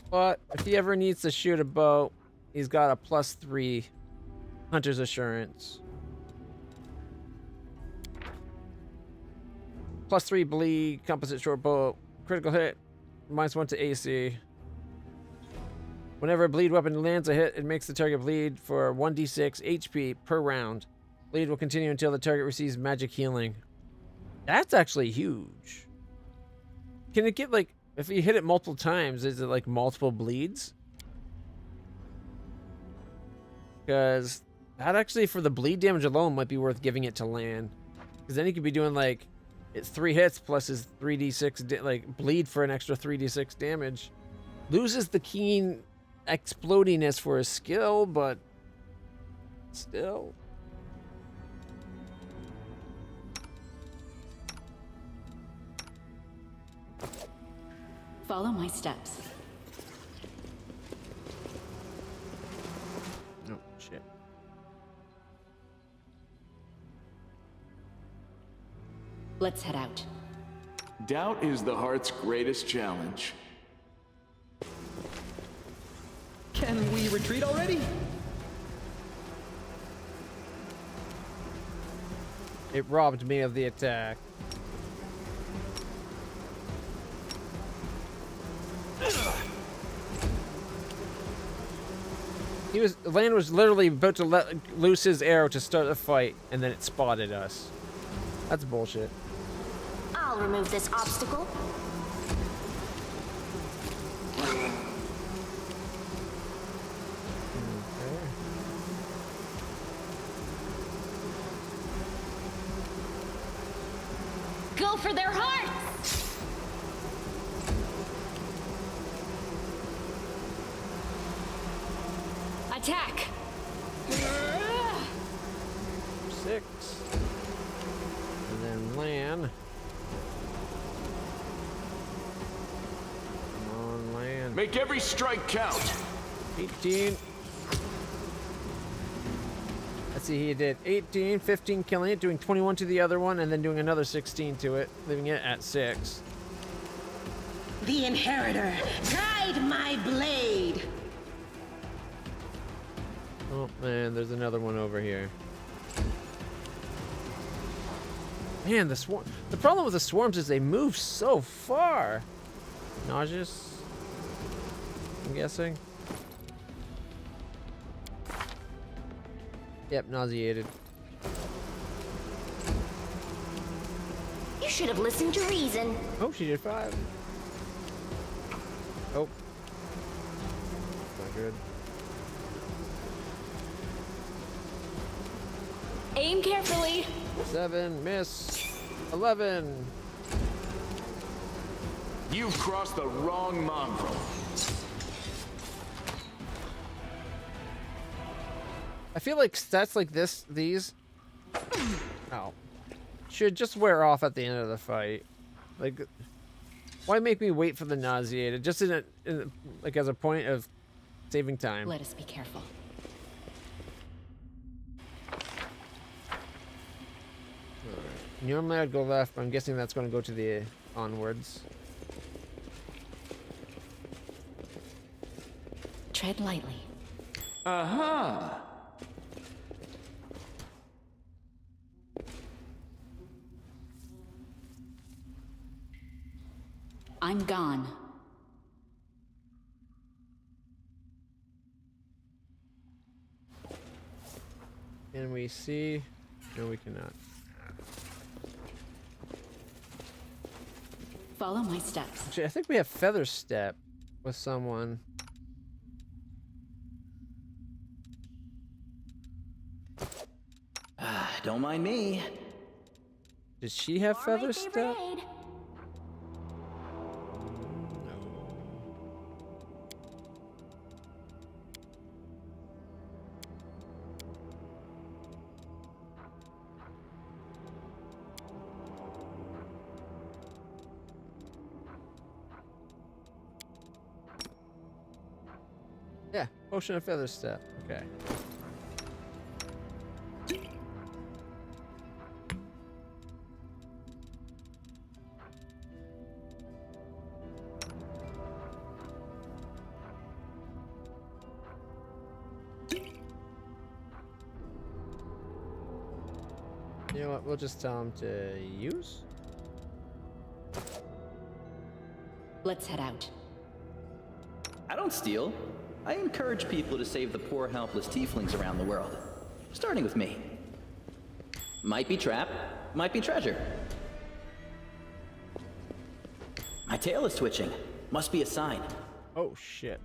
But if he ever needs to shoot a bow, he's got a +3 Hunter's Assurance. +3 bleed, composite short bow, critical hit, -1 to AC. Whenever a bleed weapon lands a hit, it makes the target bleed for 1d6 HP per round. Bleed will continue until the target receives magic healing. That's actually huge. Can it get, like, if you hit it multiple times, is it like multiple bleeds? Because that actually, for the bleed damage alone, might be worth giving it to land. Because then he could be doing, like, it's 3 hits plus his 3d6, like, bleed for an extra 3d6 damage. Loses the keen explodiness for his skill, but still. Follow my steps. Oh, shit. Let's head out. Doubt is the heart's greatest challenge. Can we retreat already? It robbed me of the attack. Land was literally about to let loose his arrow to start a fight, and then it spotted us. That's bullshit. I'll remove this obstacle. Okay. Go for their hearts! Attack! 6. And then land. Come on, land. Make every strike count. 18. Let's see, he did 18, 15 killing it, doing 21 to the other one, and then doing another 16 to it, leaving it at 6. The Inheritor, guide my blade! Oh man, there's another one over here. Man, the problem with the swarms is they move so far. Nauseous, I'm guessing. Yep, nauseated. You should have listened to reason. Oh, she did 5. Oh. Not good. Aim carefully. 7, miss. 11. You've crossed the wrong mongrel. I feel like stats like these, should just wear off at the end of the fight. Like, why make me wait for the nauseated? Just like as a point of saving time. Let us be careful. Normally I'd go left, but I'm guessing that's going to go to the onwards. Tread lightly. Uh-huh. I'm gone. Can we see? No, we cannot. Follow my steps. Actually, I think we have feather step with someone. Don't mind me. Does she have feather step? Yeah, potion of feather step. Okay. You know what? We'll just tell him to use. Let's head out. I don't steal. I encourage people to save the poor, helpless tieflings around the world. Starting with me. Might be trap, might be treasure. My tail is twitching. Must be a sign. Oh, shit.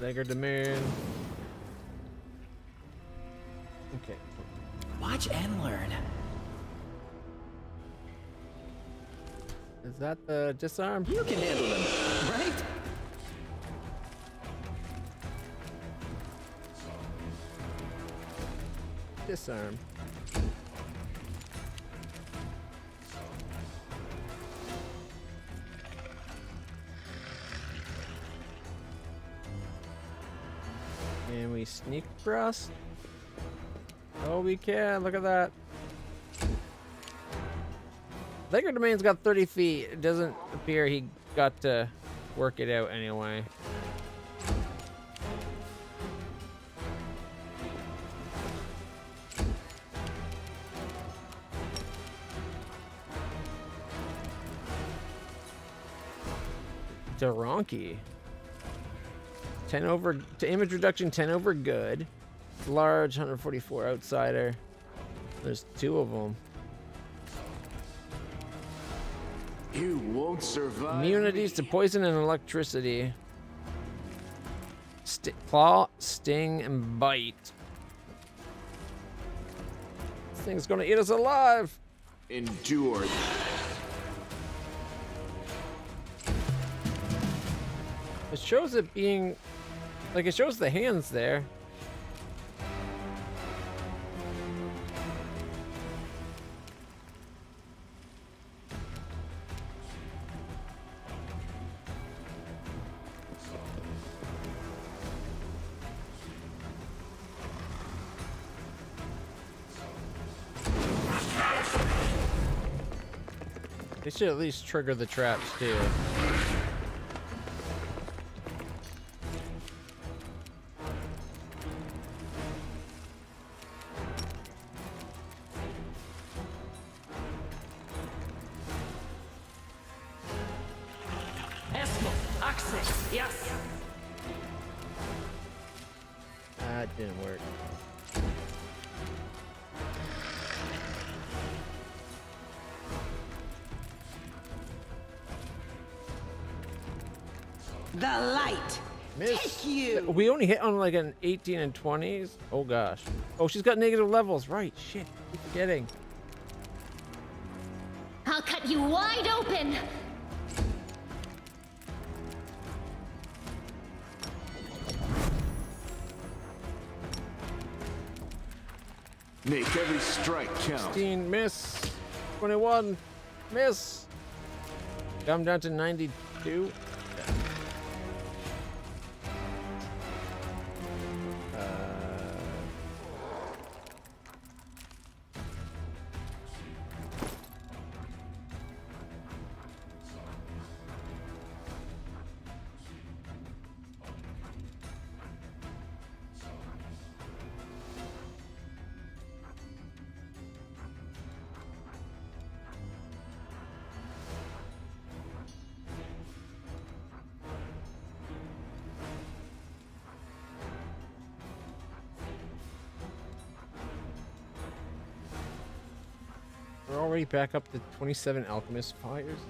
Dagger demand. Okay. Watch and learn. Is that the disarm? You can handle them, right? Disarm. Can we sneak across? Oh, we can. Look at that. Laker Domain's got 30 feet. It doesn't appear he got to work it out anyway. Doronki. 10 over to image reduction, 10 over good. Large, 144 outsider. There's 2 of them. You won't survive. Immunities to poison and electricity. Claw, sting, and bite. This thing's gonna eat us alive. Endure. It shows it being, like, it shows the hands there. They should at least trigger the traps too. Yes. That didn't work. The light. Miss. Take you. We only hit on like an 18 and 20s. Oh gosh. Oh, she's got negative levels. Right. Shit. Keep forgetting. I'll cut you wide open. Make every strike count. 16, miss. 21, miss. Come down to 92. We're already back up to 27 alchemist fires.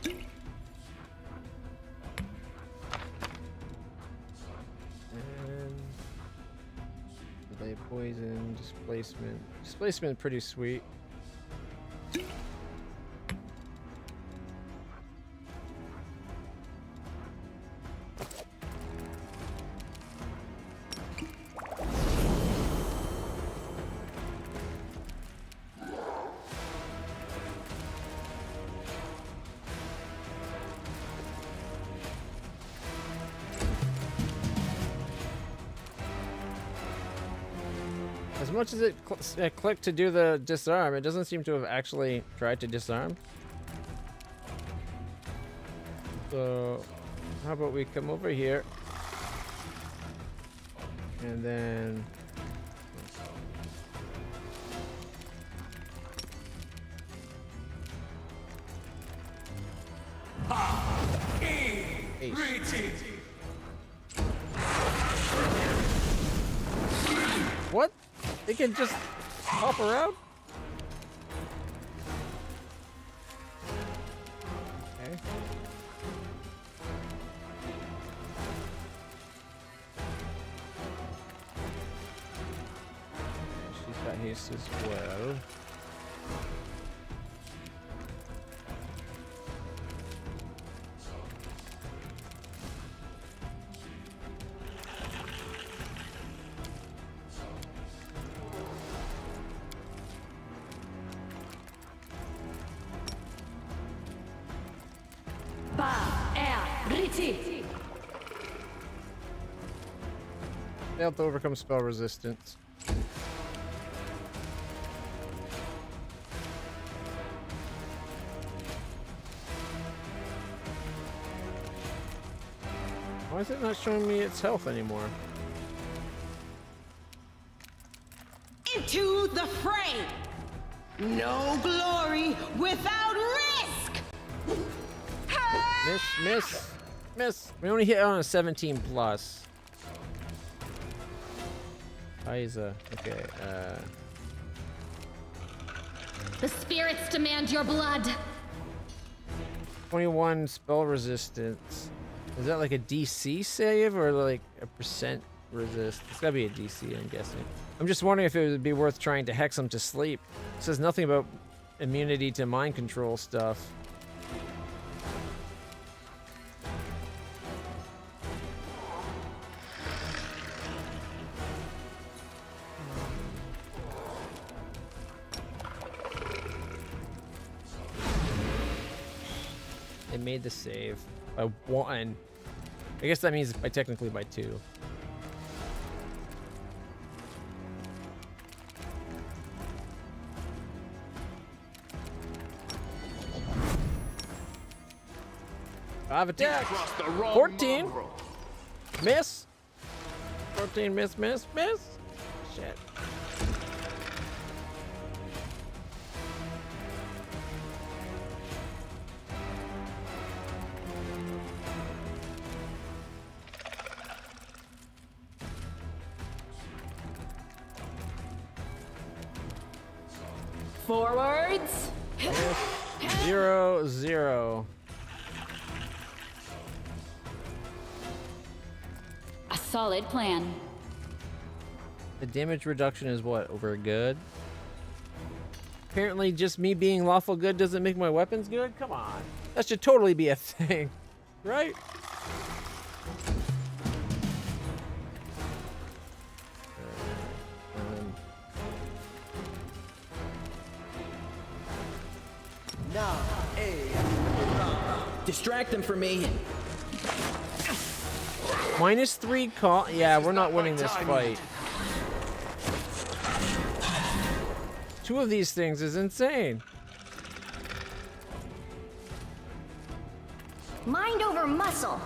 And delay poison, displacement. Displacement pretty sweet. As much as it clicked to do the disarm, it doesn't seem to have actually tried to disarm. So, how about we come over here and then what? They can just hop around? Okay. She's got haste as well. Failed to overcome spell resistance. Why is it not showing me its health anymore? Into the fray. No glory without risk. Miss, miss, miss. We only hit on a 17 plus. Aiza. Okay. The spirits demand your blood. 21 spell resistance. Is that like a DC save or like a percent resist? It's gotta be a DC, I'm guessing. I'm just wondering if it would be worth trying to hex him to sleep. It says nothing about immunity to mind control stuff. It made the save by 1. I guess that means technically by 2. Five attack. 14. Miss. 14 miss. Shit. Forwards. 0-0. A solid plan. The damage reduction is what? Over good? Apparently just me being lawful good doesn't make my weapons good? Come on. That should totally be a thing. Right? Distract them for me. -3 call. Yeah, we're not winning this fight. 2 of these things is insane. Mind over muscle.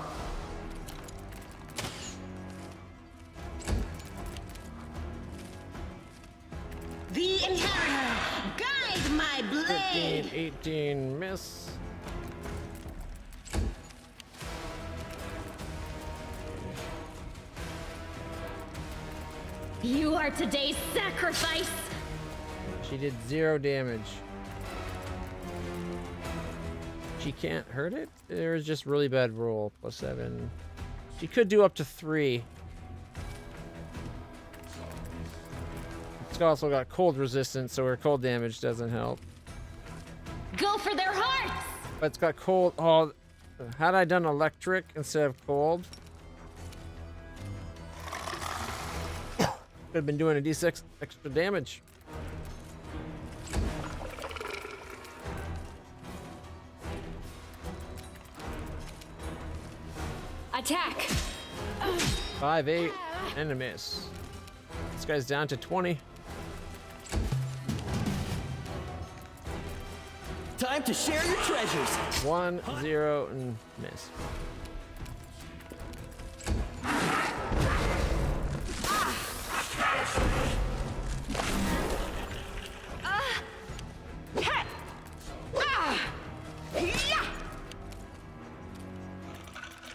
The Inheritor, guide my blade. 15, 18, miss. You are today's sacrifice. She did 0 damage. She can't hurt it? There's just really bad roll. +7. She could do up to 3. It's also got cold resistance, so her cold damage doesn't help. Go for their hearts. But it's got cold. Oh, had I done electric instead of cold, could have been doing a d6 extra damage. Attack. 5, 8, and a miss. This guy's down to 20. Time to share your treasures. 1, 0, and miss.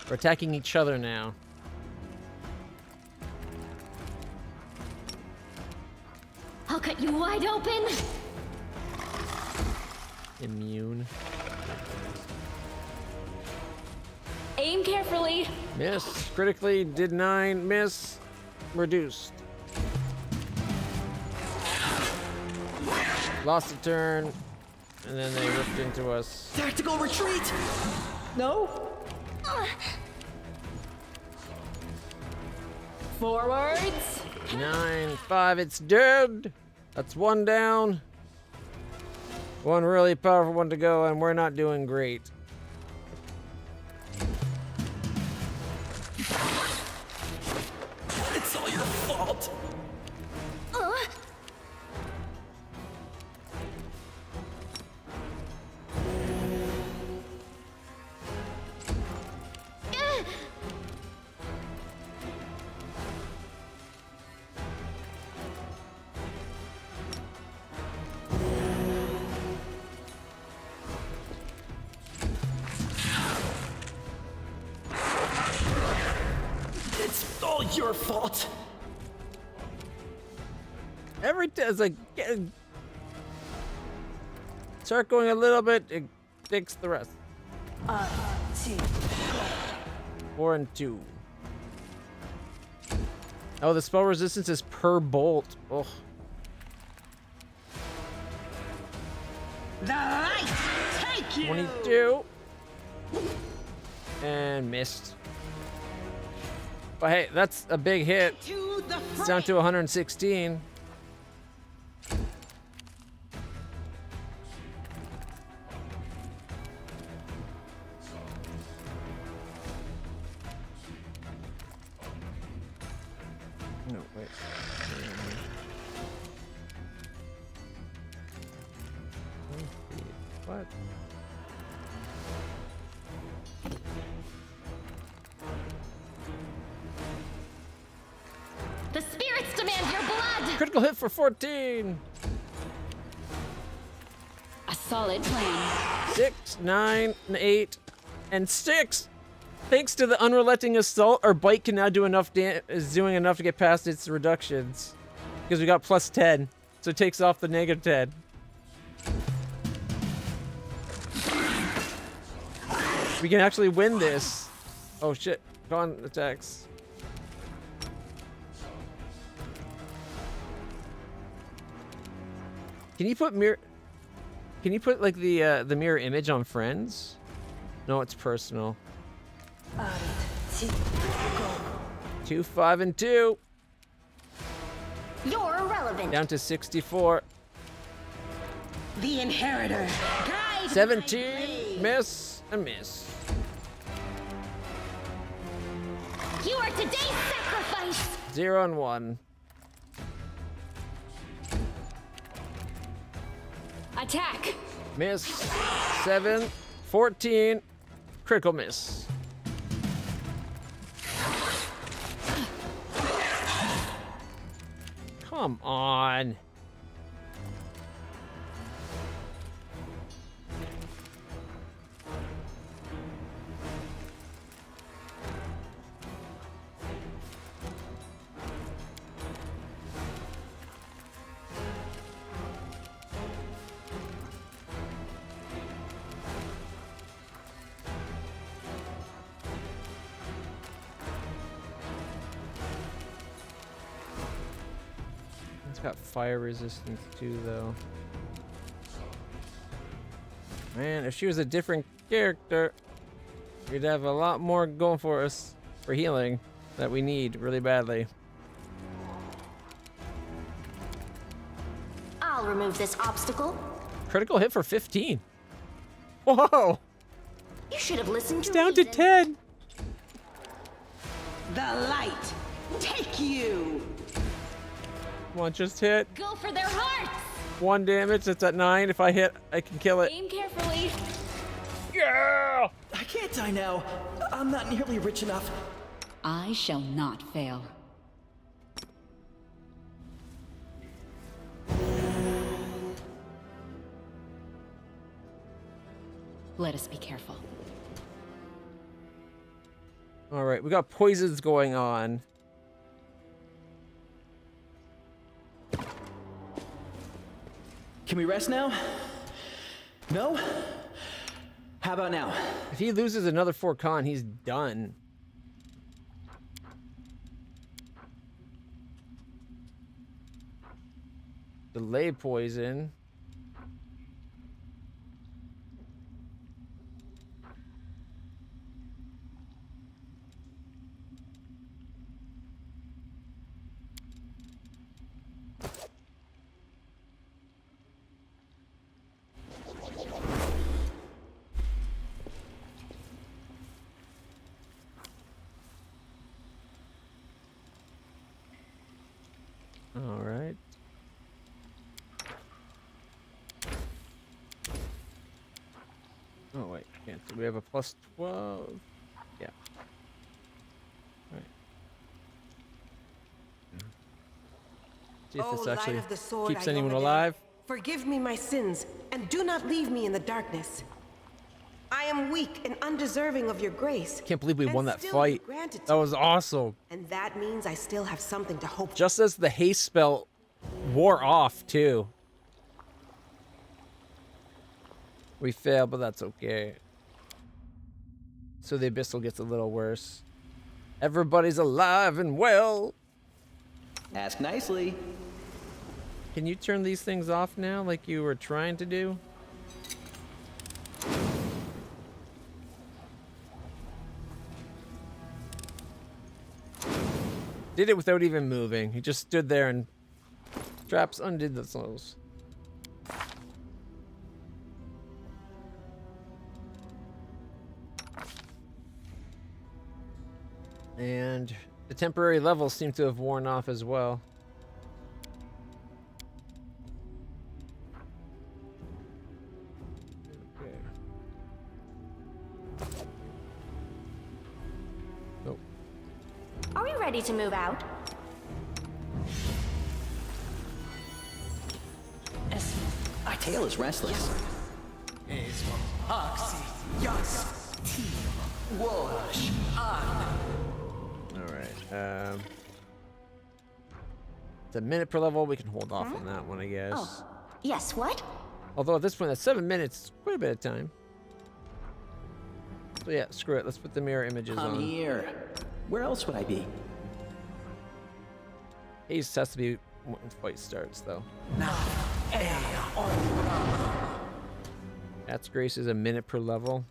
We're attacking each other now. I'll cut you wide open. Immune. Aim carefully. Miss. Critically, did 9. Miss. Reduced. Lost a turn. And then they ripped into us. Tactical retreat. No. Forwards. 9, 5, it's dead. That's 1 down. 1 really powerful one to go, and we're not doing great. It's all your fault. It's all your fault. Every time it's like start going a little bit, it takes the rest. 4 and 2. Oh, the spell resistance is per bolt. Oh. The light take you. 22. And missed. But hey, that's a big hit. It's down to 116. No, wait. What? The spirits demand your blood! Critical hit for 14. A solid plan. 6, 9, 8, and 6. Thanks to the unrelenting assault, our bite can now do enough is doing enough to get past its reductions. Because we got plus 10. So it takes off the negative 10. We can actually win this. Oh shit. Con attacks. Can you put mirror? Can you put like the mirror image on friends? No, it's personal. 2, 5, and 2. You're irrelevant. Down to 64. The inheritor. Guide 17. Miss and miss. You are today's sacrifice. 0 and 1. Attack. Miss. 7. 14. Critical miss. Come on. It's got fire resistance too, though. Man, if she was a different character, we'd have a lot more going for us for healing that we need really badly. I'll remove this obstacle. Critical hit for 15. Whoa! You should have listened It's to down to reason. 10. The light take you. Come on, just hit. Go for their hearts. 1 damage. It's at 9. If I hit, I can kill it. Aim carefully. Yeah! I can't die now. I'm not nearly rich enough. I shall not fail. Let us be careful. All right, we got poisons going on. Can we rest now? No? How about now? If he loses another 4 con, he's done. Delay poison. All right. Oh wait, can't. We have a plus 12. Yeah. All right. See if this light actually of the sword keeps I anyone own alive. Forgive me my sins, and do not leave me in the darkness. I am weak and undeserving of your grace. Can't believe we and won that still fight. you granted That was awesome. And that means I still have something to hope for. Just as the haste spell wore off too. We failed, but that's okay. So the abyssal gets a little worse. Everybody's alive and well. Ask nicely. Can you turn these things off now like you were trying to do? Did it without even moving. He just stood there and traps undid themselves. And the temporary levels seem to have worn off as well. Okay. Nope. Are we ready to move out? My tail is restless. Alright, it's a minute per level. We can hold off on that one, I guess. Oh, yes, what? Although at this point, at 7 minutes, quite a bit of time. So yeah, screw it. Let's put the mirror images I'm on. here. Where else would I be? Haste has to be when the fight starts, though. Cat's Grace is a minute per level.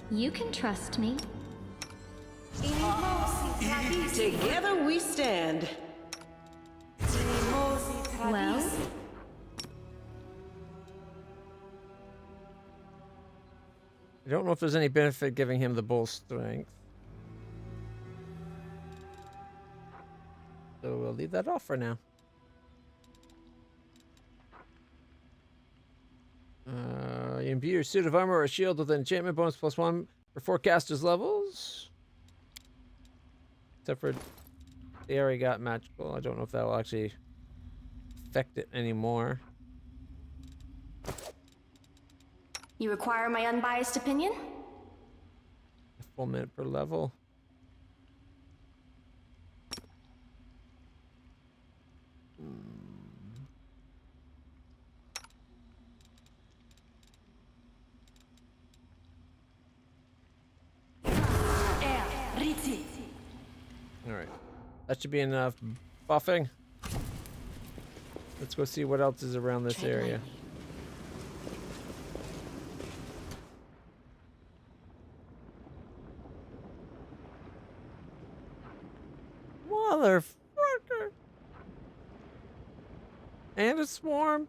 You can trust me. Together we stand. Well, I don't know if there's any benefit giving him the bull strength. So we'll leave that off for now. You imbue your suit of armor or a shield with an enchantment bonus +1 for forecasters levels. Except for they already got magical. I don't know if that will actually affect it anymore. You require my unbiased opinion? A full minute per level. Alright. That should be enough buffing. Let's go see what else is around this area. Motherfucker! And a swarm.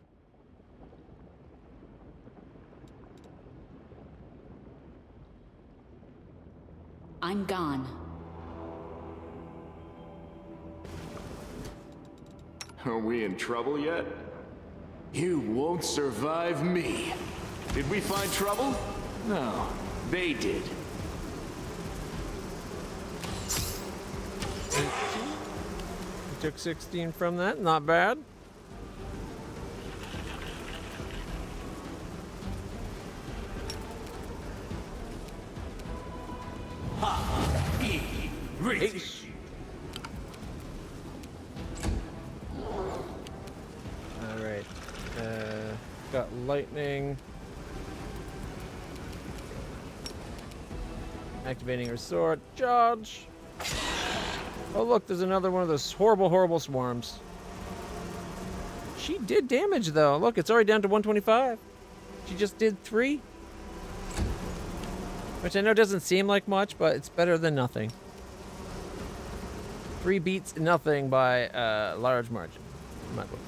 I'm gone. Are we in trouble yet? You won't survive me. Did we find trouble? No, they did. We took 16 from that, not bad. Race. Alright. Got lightning. Activating her sword. Charge! Oh look, there's another one of those horrible, horrible swarms. She did damage though. Look, it's already down to 125. She just did 3. Which I know doesn't seem like much, but it's better than nothing. 3 beats nothing by a large margin. In my book.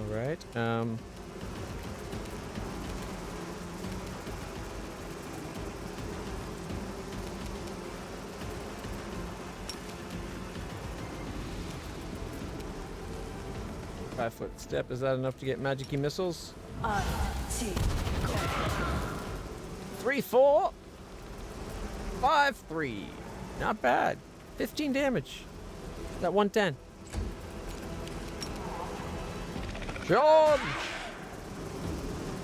Alright, Five-foot step, is that enough to get magic-y missiles? 3, 4, 5, 3. Not bad. 15 damage. That 110. Charge!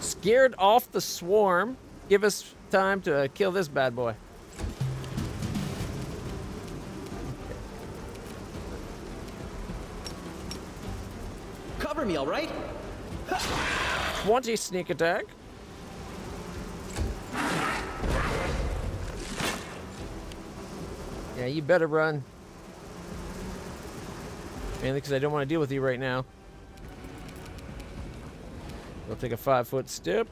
Scared off the swarm. Give us time to kill this bad boy. all right? 20 sneak attack. Yeah, you better run. Mainly because I don't want to deal with you right now. We'll take a 5-foot step.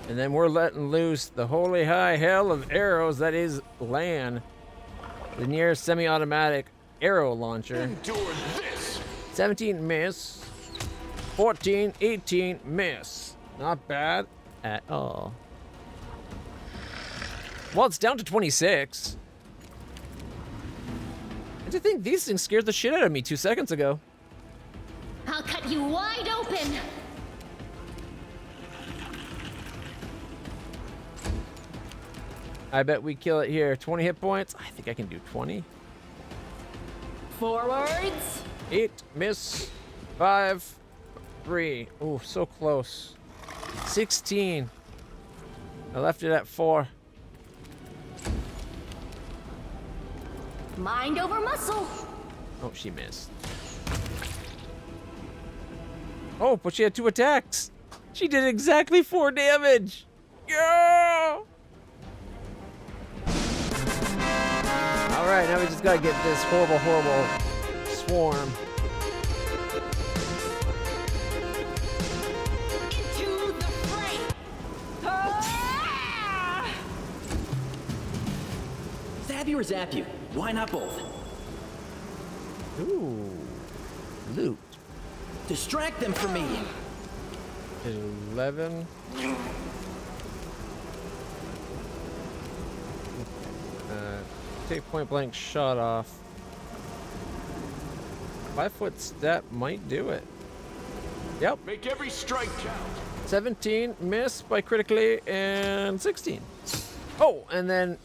And then we're letting loose the holy high hell of arrows that is Lan. The nearest semi-automatic arrow launcher. Endure this. 17 miss. 14, 18 miss. Not bad at all. Well, it's down to 26. I just think these things scared the shit out of me 2 seconds ago. I'll cut you wide open! I bet we kill it here. 20 hit points. I think I can do 20. Forwards! 8, miss. 5, 3. Oh, so close. 16. I left it at 4. Mind over muscle! Oh, she missed. Oh, but she had 2 attacks. She did exactly 4 damage. Yeah! Alright, now we just gotta get this horrible, horrible swarm. Into the fray! Ah! Stab you or zap you? Why not both? Ooh. Loot. Distract them for me. 11. Take point blank shot off. 5-foot step might do it. Yep. Make every strike count. 17 miss by critically and 16. Oh, and then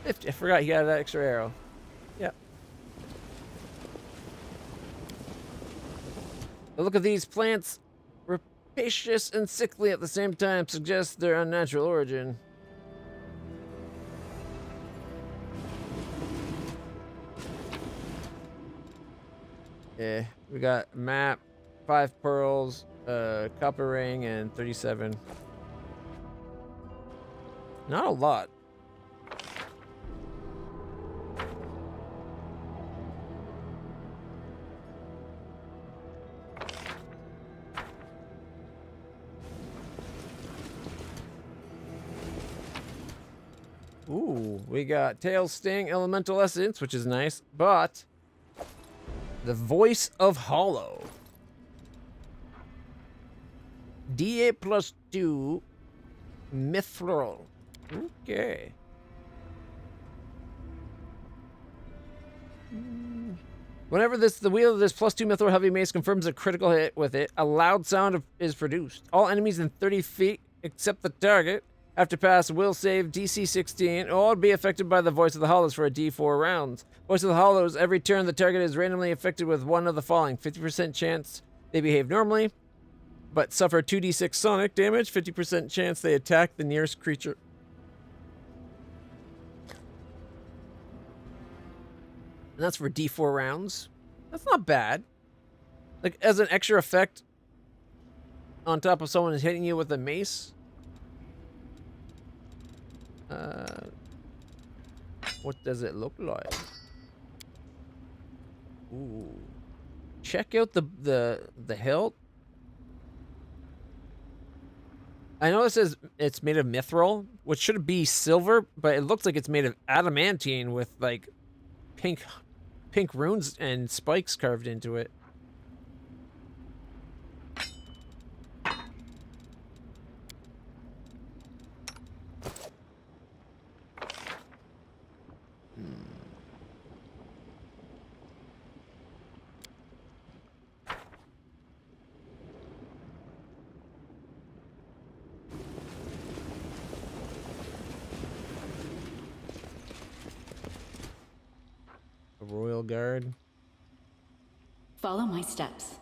50. I forgot he got that extra arrow. Yep. The look of these plants, rapacious and sickly at the same time, suggests their unnatural origin. Yeah, we got map, 5 pearls, copper ring, and 37. Not a lot. Ooh, we got Tail Sting, Elemental Essence, which is nice, but the Voice of Hollow. DA plus 2, Mithril. Okay. Whenever the wheel of this plus 2 Mithril heavy mace confirms a critical hit with it, a loud sound is produced. All enemies in 30 feet, except the target, have to pass will save DC 16 or be affected by the Voice of the Hollows for a D4 rounds. Voice of the Hollows, every turn the target is randomly affected with one of the following. 50% chance they behave normally, but suffer 2d6 sonic damage. 50% chance they attack the nearest creature. And that's for D4 rounds. That's not bad. Like, as an extra effect on top of someone hitting you with a mace. What does it look like? Ooh. Check out the hilt. I know it says it's made of mithril, which should be silver, but it looks like it's made of adamantine with like pink runes and spikes carved into it. Royal Guard. Follow my steps.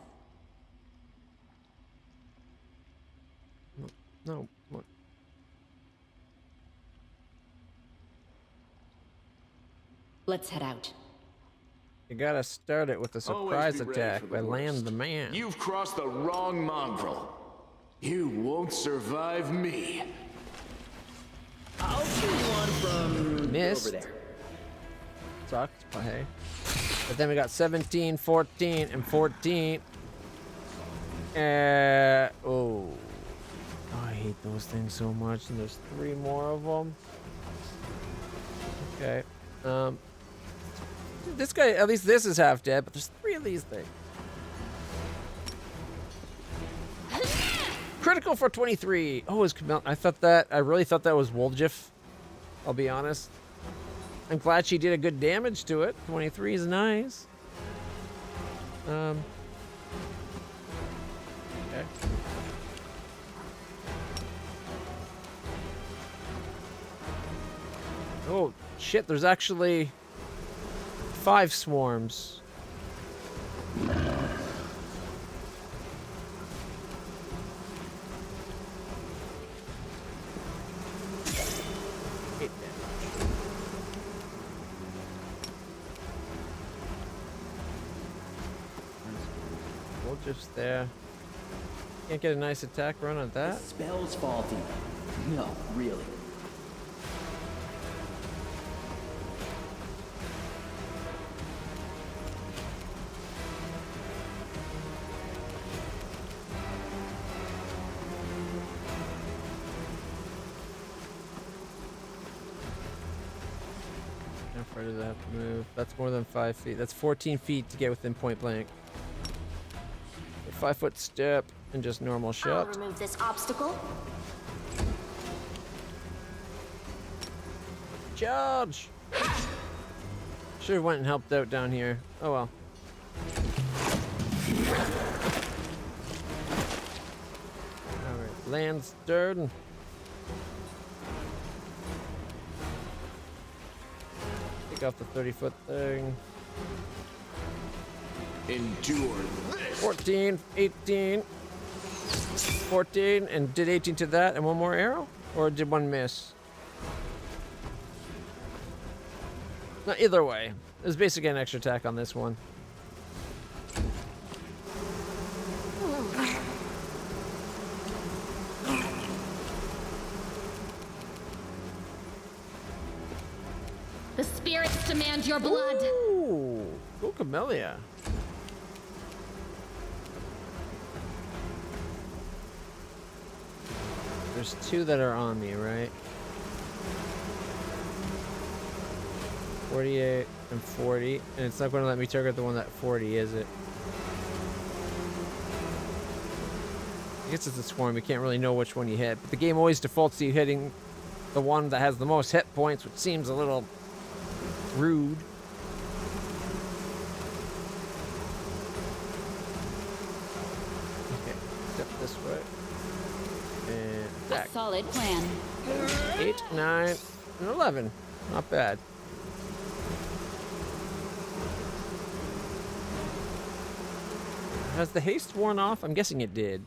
No. What? Let's head out. You gotta start it with a surprise Always be ready attack for the by land worst. the man. You've crossed the wrong mongrel. You won't survive me. I'll shoot one from Missed. over there. Sucked, but hey. But then we got 17, 14, and 14. Oh. I hate those things so much, and there's 3 more of them. Okay. This guy, at least this is half dead, but there's 3 of these things. Critical for 23. Oh, is Camille? I really thought that was Woljif. I'll be honest. I'm glad she did a good damage to it. 23 is nice. Okay. Oh, shit, there's actually 5 swarms. Just there. Can't get a nice attack run on that. The spell's faulty. No, really. How far does that have to move? That's more than 5 feet. That's 14 feet to get within point blank. 5-foot step and just normal I'll shot. remove this obstacle. Charge! Should have went and helped out down here. Oh well. Alright, land's dirt. Take off the 30-foot thing. Endure this. 14, 18, 14, and did 18 to that, and 1 more arrow? Or did 1 miss? No, either way. There's basically an extra attack on this one. The spirits demand your blood. Ooh, go Camellia. There's 2 that are on me, right? 48 and 40, and it's not going to let me target the one at 40, is it? I guess it's a swarm. You can't really know which one you hit, but the game always defaults to you hitting the one that has the most hit points, which seems a little rude. Okay, step this way. And A solid plan. 8, 9, and 11. Not bad. Has the haste worn off? I'm guessing it did.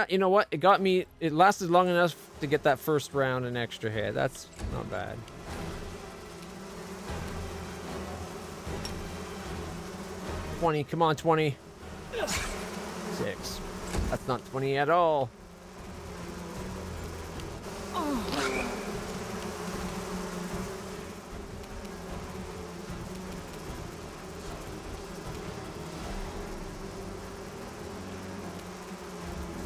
You know what? It got me. It lasted long enough to get that first round an extra hit. That's not bad. $20. Come on, 20. 6. That's not 20 at all.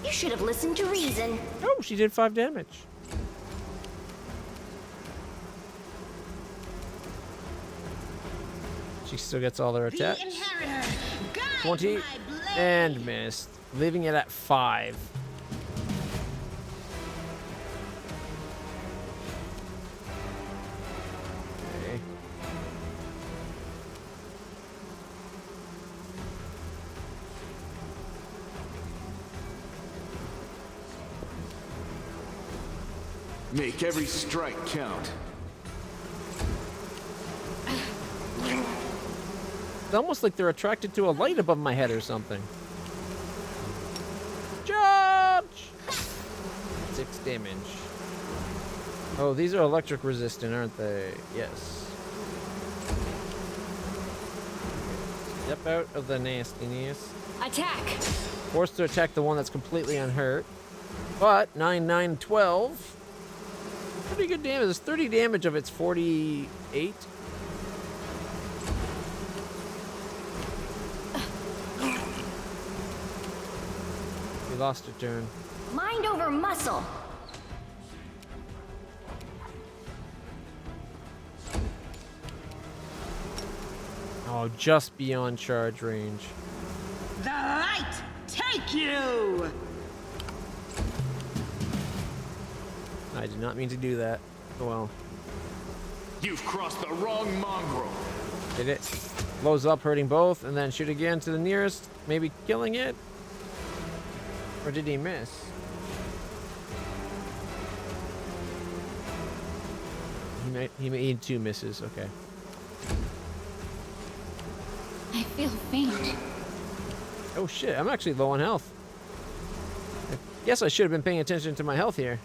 You should have listened to reason. Oh, she did 5 damage. She still gets all their attacks. 20 and missed, leaving it at 5. Okay. Make every strike count. It's almost like they're attracted to a light above my head or something. Charge! 6 damage. Oh, these are electric resistant, aren't they? Yes. Step out of the nastiness. Attack! Forced to attack the one that's completely unhurt. But 9, 9, 12. Pretty good damage. There's 30 damage of its 48. You lost your turn. Mind over muscle. Oh, just beyond charge range. The light take you! I did not mean to do that. Oh well. You've crossed the wrong mongrel. Did it? Blows up, hurting both, and then shoot again to the nearest, maybe killing it? Or did he miss? He made 2 misses, okay. I feel faint. Oh shit, I'm actually low on health. I guess I should have been paying attention to my health here.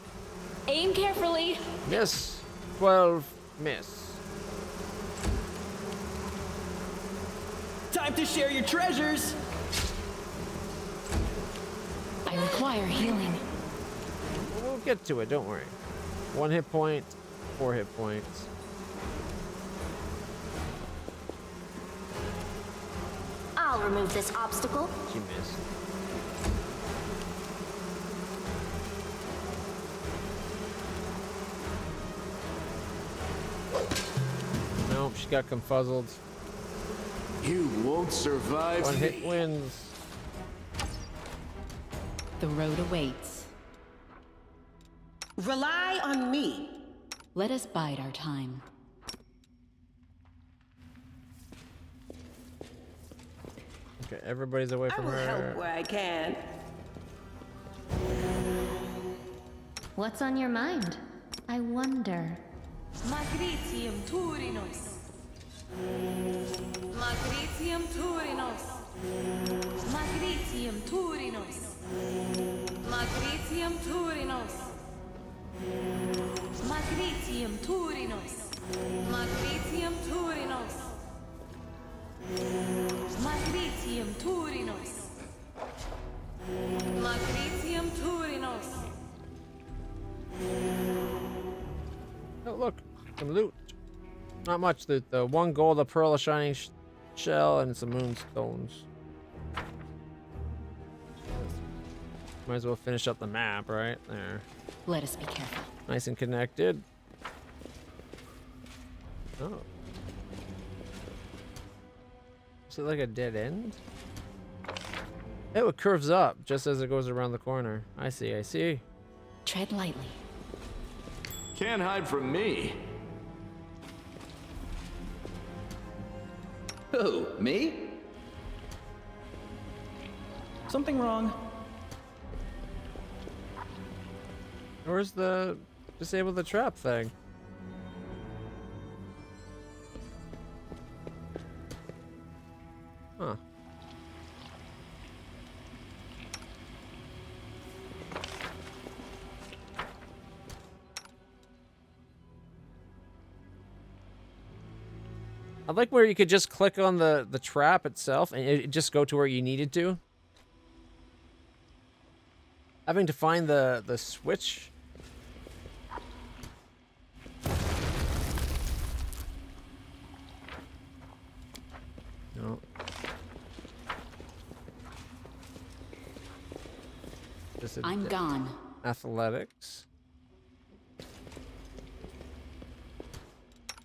Aim carefully. Miss. 12, miss. Time to share your treasures! I require healing. We'll get to it, don't worry. 1 hit point, 4 hit points. I'll remove this obstacle. She missed. Nope, she got confuzzled. You won't survive 1 hit wins. The road awaits. Rely on me. Let us bide our time. Okay, everybody's away from I will her. help where I can. What's on your mind? I wonder. Magritium Turinos. Magritium Turinos. Magritium Turinos. Magritium Turinos. Magritium Turinos. Magritium Turinos. Magritium Turinos. Magritium Turinos. Oh, look, some loot. Not much loot though. 1 gold, a pearl, a shining shell, and some moonstones. Might as well finish up the map right there. Let us be careful. Nice and connected. Oh. Is it like a dead end? Oh, it curves up just as it goes around the corner. I see, I see. Tread lightly. Can't hide from me. Who? Me? Something wrong? Where's the disable the trap thing? Huh. I like where you could just click on the trap itself and it just go to where you needed to. Having to find the switch. No. I'm gone. Athletics.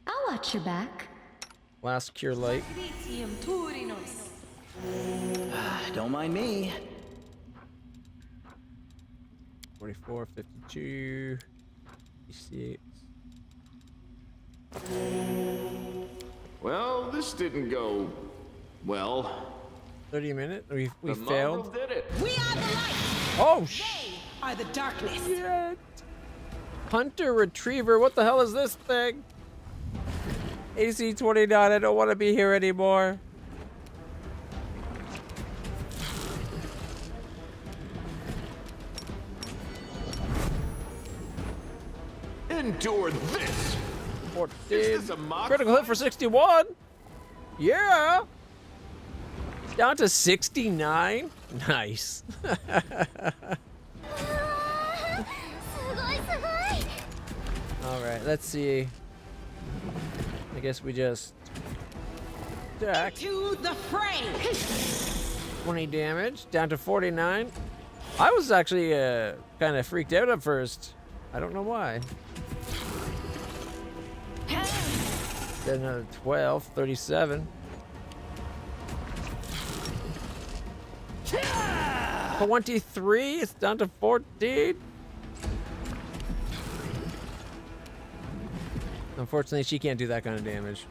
I'll watch your back. Last cure light. Magritium Turinos. Don't mind me. 44, 52, 56. Well, this didn't go well. 30 minutes? We The failed. mongrel did it. We are the light. Oh, Are the darkness. shit. Hunter Retriever, what the hell is this thing? AC 29, I don't want to be here anymore. Endure this. 14. Is this a mock Critical hit for 61. Yeah. Down to 69? Nice. Alright, let's see. I guess we just attack. To the fray! 20 damage, down to 49. I was actually kind of freaked out at first. I don't know why. Then another 12, 37. 23, it's down to 14. Unfortunately, she can't do that kind of damage.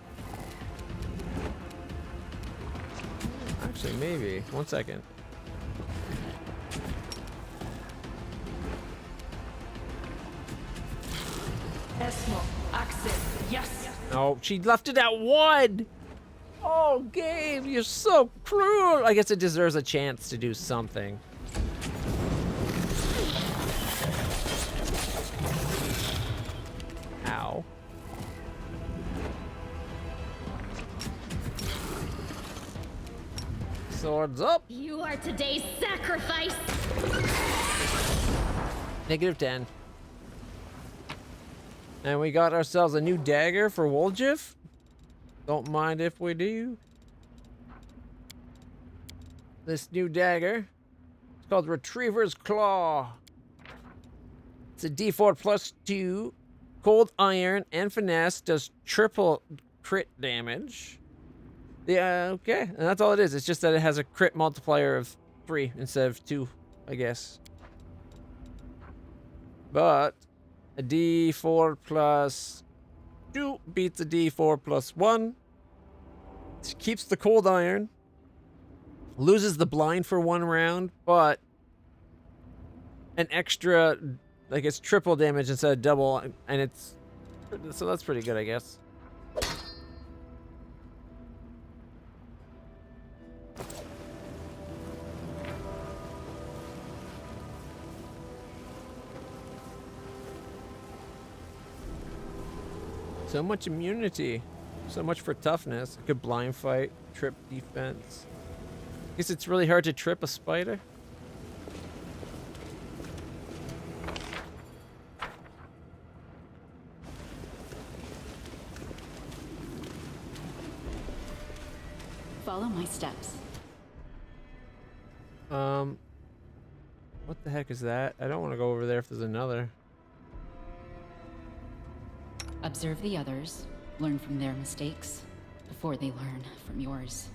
Actually, maybe. 1 second. Esmo, access, yes. Oh, she left it at 1. Oh, game, you're so cruel. I guess it deserves a chance to do something. Ow. Swords up. You are today's sacrifice. Negative 10. And we got ourselves a new dagger for Woljif. Don't mind if we do. This new dagger, it's called Retriever's Claw. It's a D4 plus 2. Cold Iron and Finesse does triple crit damage. Yeah, okay. And that's all it is. It's just that it has a crit multiplier of 3 instead of 2, I guess. But a D4 plus 2 beats a D4 plus 1. It keeps the Cold Iron. Loses the blind for 1 round, but an extra, like it's triple damage instead of double, and it's, so that's pretty good, I guess. So much immunity. So much for toughness. I could blind fight, trip defense. I guess it's really hard to trip a spider. Follow my steps. What the heck is that? I don't want to go over there if there's another. Observe the others, learn from their mistakes before they learn from yours.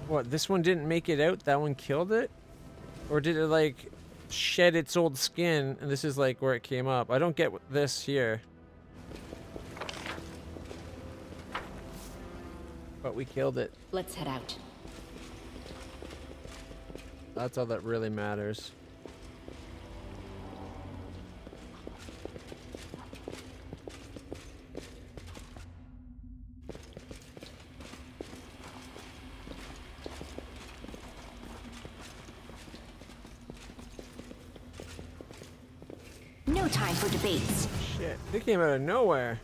What, this one didn't make it out? That one killed it? Or did it, like, shed its old skin, and this is, like, where it came up? I don't get this here. But we killed it. Let's head out. That's all that really matters. No time for debates. Shit, they came out of nowhere.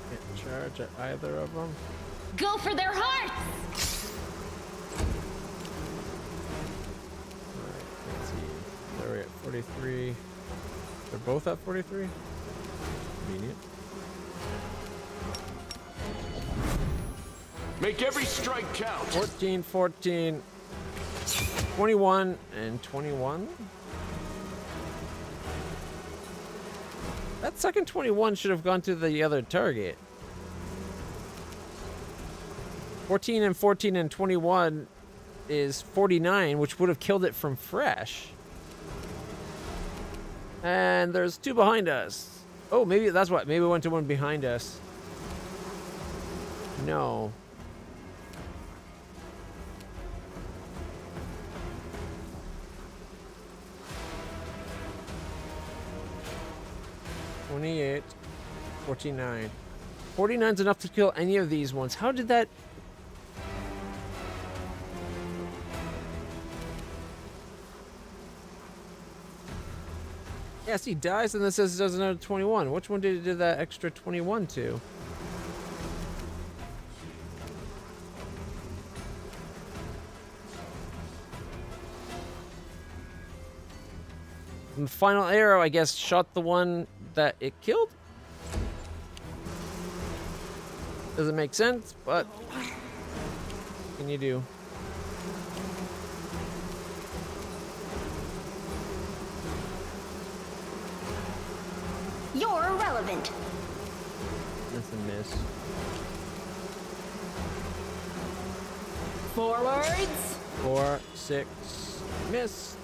Can't charge at either of them. Go for their hearts! Alright, let's see. They're at 43. They're both at 43? Convenient. Make every strike count. 14, 14, 21, and 21? That second 21 should have gone to the other target. 14 and 14 and 21 is 49, which would have killed it from fresh. And there's 2 behind us. Oh, maybe that's what. Maybe we went to one behind us. No. 28, 49. 49's enough to kill any of these ones. How did that... Yes, he dies and then says it does another 21. Which one did it do that extra 21 to? And the final arrow, I guess, shot the one that it killed? Doesn't make sense, but what can you do? You're irrelevant. That's a miss. Forwards. 4, 6, miss.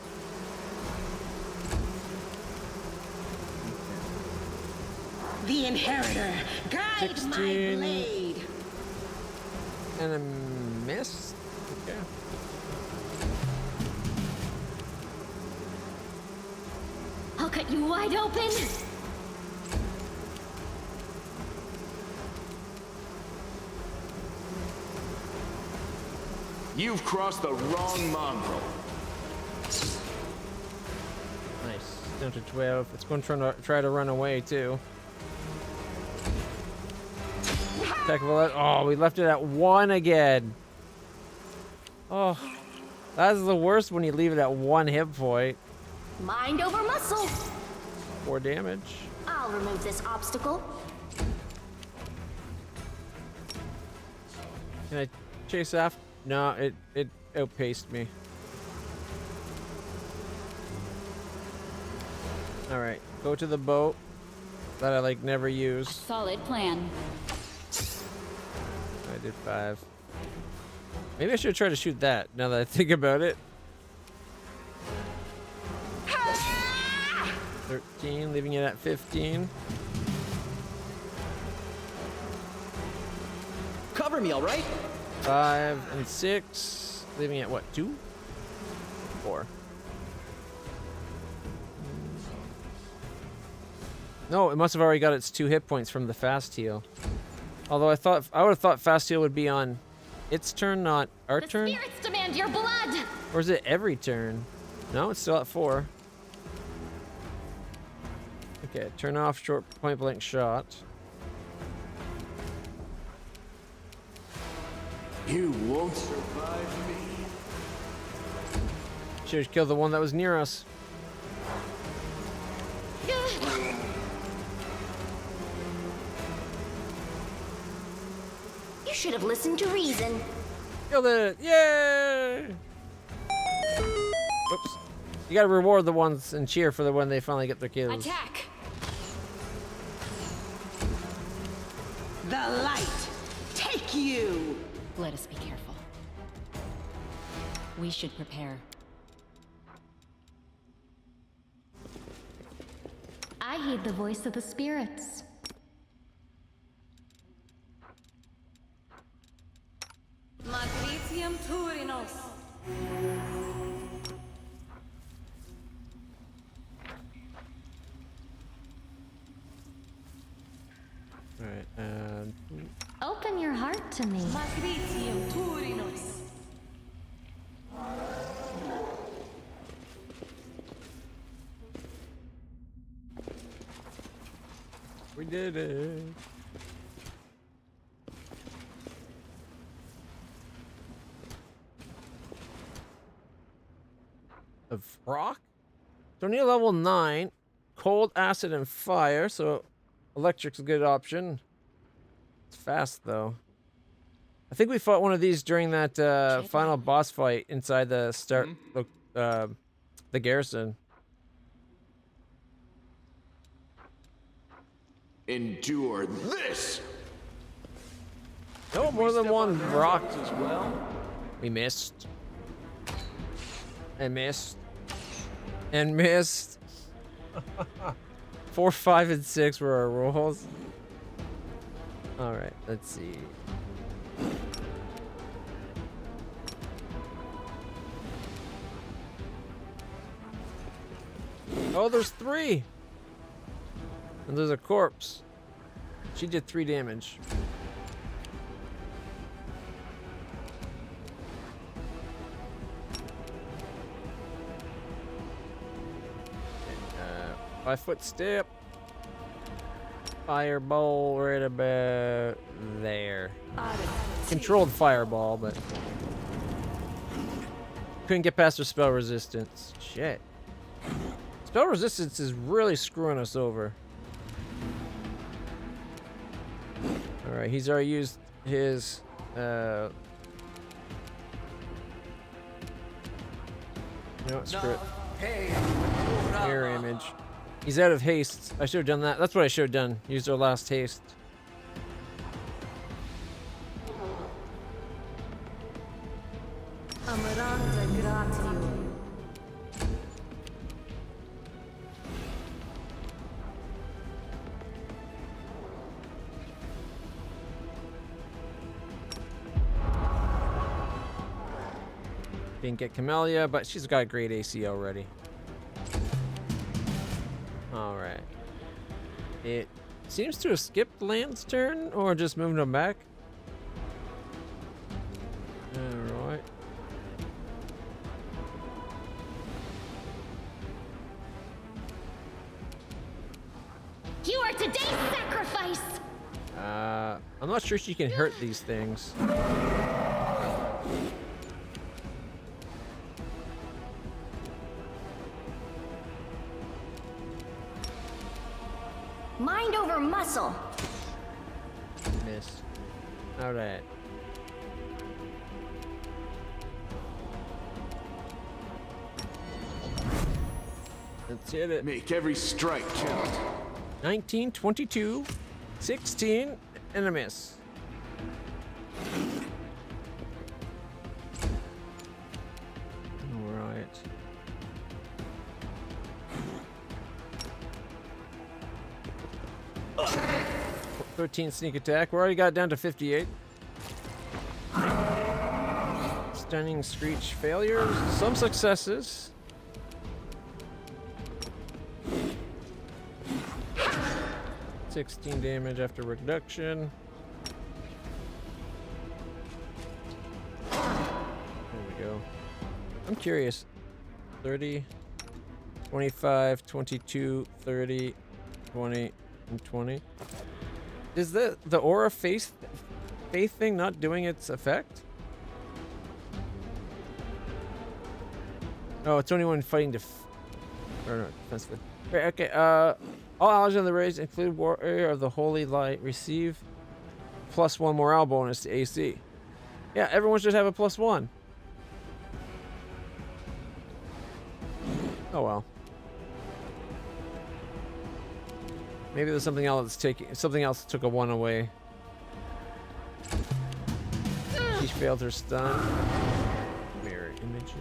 The Inheritor, guide 16. my blade. And a miss. Okay. I'll cut you wide open. You've crossed the wrong mongrel. Nice. Down to 12. It's going to try to run away too. Attack of 11. Oh, we left it at 1 again. Oh, that's the worst when you leave it at 1 hit point. Mind over muscle. 4 damage. I'll remove this obstacle. Can I chase after? No, it outpaced me. All right, go to the boat that I like never use. Solid plan. I did 5. Maybe I should try to shoot that now that I think about it. 13, leaving it at 15. Cover me, all right? 5 and 6, leaving it at what, 2? 4. No, it must have already got its 2 hit points from the fast heal. Although I would have thought fast heal would be on its turn, not our turn. The spirits demand your blood. Or is it every turn? No, it's still at 4. Okay, turn off short point blank shot. You won't survive me. Should have killed the one that was near us. You should have listened to reason. Killed it! Yay! Oops. You gotta reward the ones and cheer for the when they finally get their kills. Attack! The light, take you! Let us be careful. We should prepare. I heed the voice of the spirits. Magritium Turinos. Alright, and... Open your heart to me. Magritium Turinos. We did it! Of rock? So near level 9, cold, acid, and fire, so electric's a good option. It's fast though. I think we fought one of these during that final boss fight inside the the garrison. Endure this. No, more than one rock. As well. We missed. And missed. And missed. 4, 5, and 6 were our rolls. Alright, let's see. Oh, there's 3! And there's a corpse. She did 3 damage. And, 5-foot step. Fireball right about there. Controlled fireball, but couldn't get past her spell resistance. Shit. Spell resistance is really screwing us over. Alright, he's already used his you know what, screw it. Mirror image. He's out of haste. I should have done that. That's what I should have done. Used our last haste. Amaranta Gratio. Didn't get Camellia, but she's got great AC already. Alright. It seems to have skipped Land's turn, or just moved him back. Alright. You are today's sacrifice! I'm not sure she can hurt these things. Mind over muscle. Missed. Alright. Let's hit it. Make every strike count. 19, 22, 16, and a miss. Alright. $13 sneak attack. We already got down to 58. Stunning screech failures. Some successes. $16 damage after reduction. There we go. I'm curious. 30, 25, 22, 30, 20, and 20. Is the aura faith thing not doing its effect? Oh, it's only when fighting or no, defensively. Right, okay, all allies in the race, include Warrior of the Holy Light, receive +1 morale bonus to AC. Yeah, everyone should have a +1. Oh well. Maybe there's something else took a 1 away. She failed her stun. Mirror images.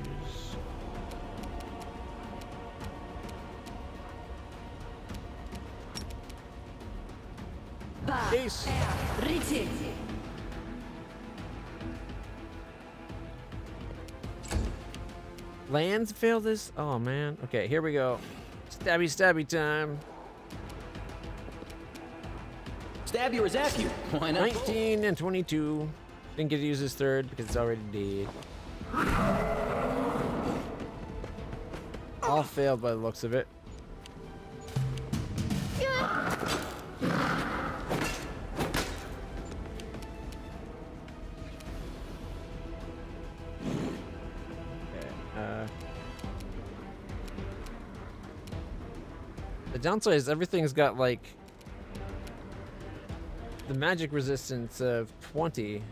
Ace. Lands fail this? Oh man. Okay, here we go. Stabby stabby time. Stab you or zap you. Why not? 19 and 22. Didn't get to use his third because it's already dead. All failed by the looks of it. The downside is everything's got like the magic resistance of 20.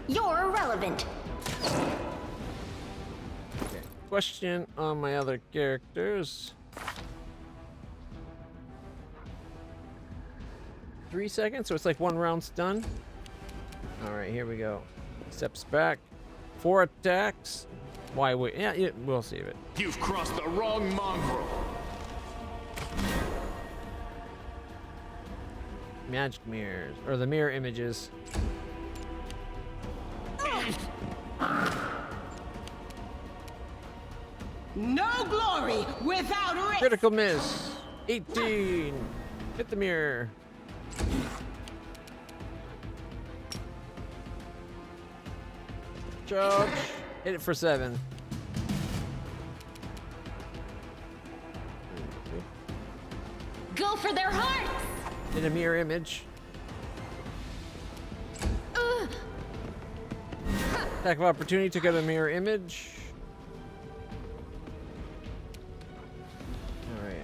You're irrelevant. Okay. Question on my other characters. 3 seconds, so it's like 1 round stun. All right, here we go. Steps back. 4 attacks. Why wait? Yeah, we'll save it. You've crossed the wrong mongrel. Magic mirrors, or the mirror images. No glory without risk. Critical miss. 18. Hit the mirror. Charge. Hit it for 7. Go for their hearts! In a mirror image. Attack of opportunity, took out a mirror image. Alright.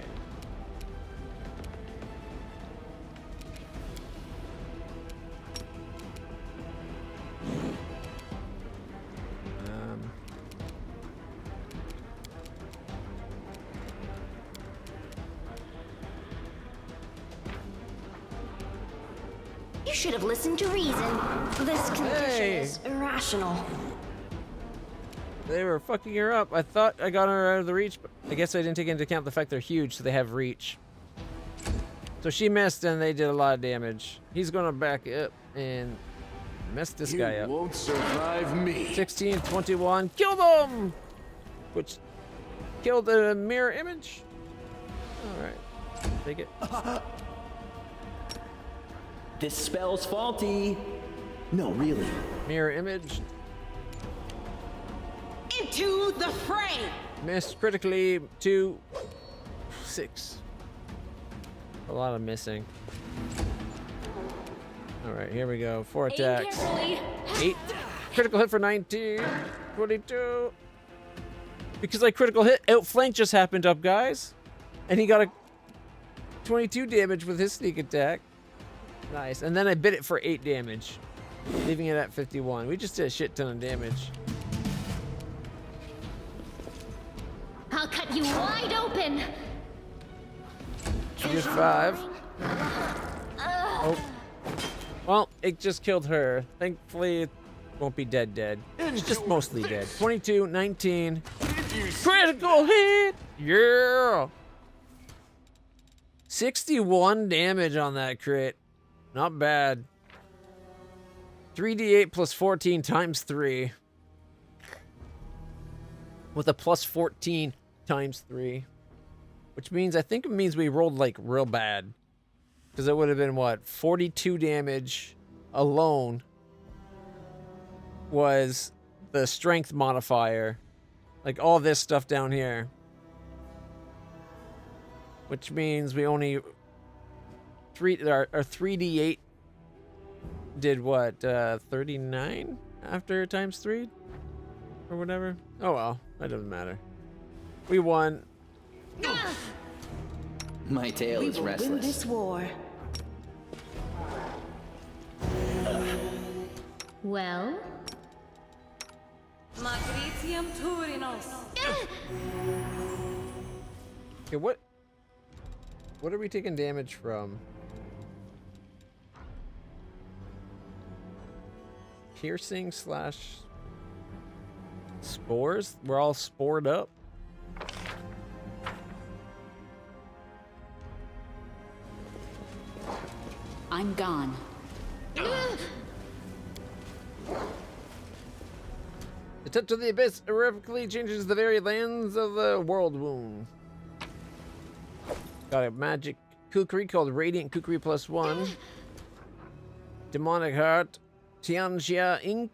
You should have listened to reason. This condition is irrational. They were fucking her up. I thought I got her out of the reach, but I guess I didn't take into account the fact they're huge, so they have reach. So she missed and they did a lot of damage. He's gonna back up and mess this guy up. You won't survive me. 16, 21, kill them! Which killed the mirror image. Alright, take it. This spell's faulty. No, really. Mirror image. Into the fray. Missed critically. 2, 6. A lot of missing. Alright, here we go. 4 attacks. 8. Critical hit for 19. 22. Because I critical hit, outflank just happened up, guys. And he got a 22 damage with his sneak attack. Nice. And then I bit it for 8 damage, leaving it at 51. We just did a shit ton of damage. I'll cut you wide open. She did 5. Oh. Well, it just killed her. Thankfully, it won't be dead. It's just mostly dead. 22, 19. Critical hit! Yeah! 61 damage on that crit. Not bad. 3d8 plus 14 times 3. With a plus 14 times 3. Which means, I think it means we rolled like real bad. Because it would have been what? 42 damage alone was the strength modifier. Like all this stuff down here. Which means we only... our 3d8 did what? 39 after times 3? Or whatever? Oh well, that doesn't matter. We won. My tail is restless. Win this war. Well? Magritium Turinos. Okay, what are we taking damage from? Piercing / spores? We're all spored up. I'm gone. The touch of the abyss irrevocably changes the very lands of the world wound. Got a magic kukri called Radiant Kukri +1. Demonic Heart. Tianxia Ink.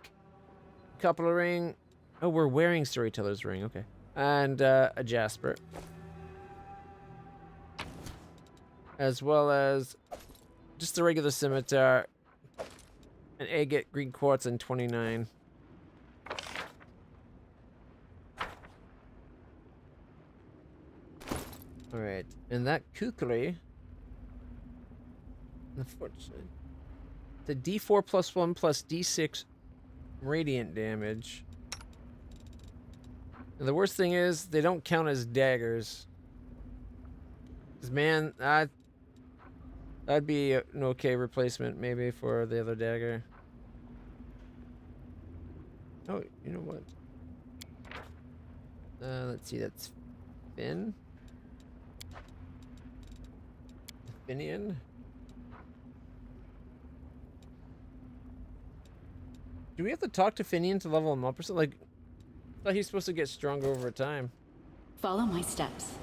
Couple ring. Oh, we're wearing Storyteller's Ring. Okay. And a Jasper. As well as just a regular scimitar. An agate, green quartz, and 29. Alright, and that kukri, unfortunately, the d4 +1 plus d6 radiant damage. And the worst thing is, they don't count as daggers. 'Cause man, that'd be an okay replacement maybe for the other dagger. Oh, you know what? Let's see, that's Finn. Finian. Do we have to talk to Finian to level him up or something? Like, I thought he's supposed to get stronger over time. Follow my steps.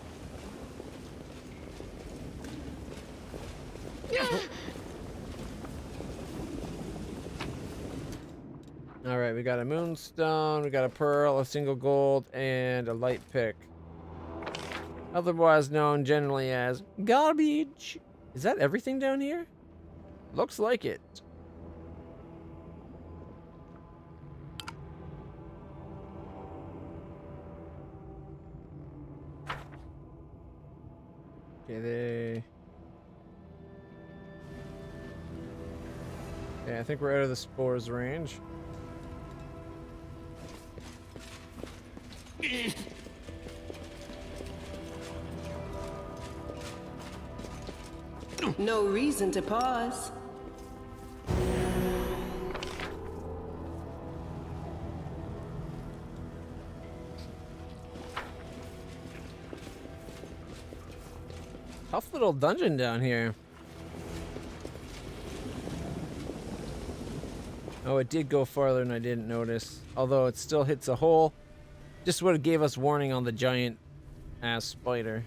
All right, we got a moonstone, we got a pearl, a single gold, and a light pick. Otherwise known generally as garbage. Is that everything down here? Looks like it. Okay, yeah, I think we're out of the spores range. No reason to pause. Tough little dungeon down here. Oh, it did go farther than I didn't notice. Although it still hits a hole. Just would have gave us warning on the giant ass spider.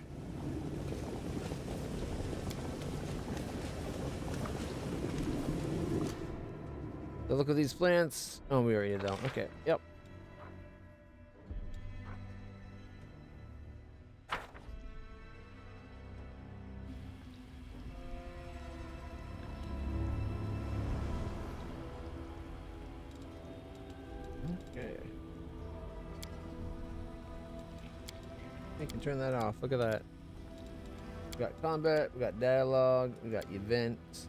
So look at these plants. Oh, we already did that. Okay, yep. Okay. You can turn that off. Look at that. We got combat, we got dialogue, we got events.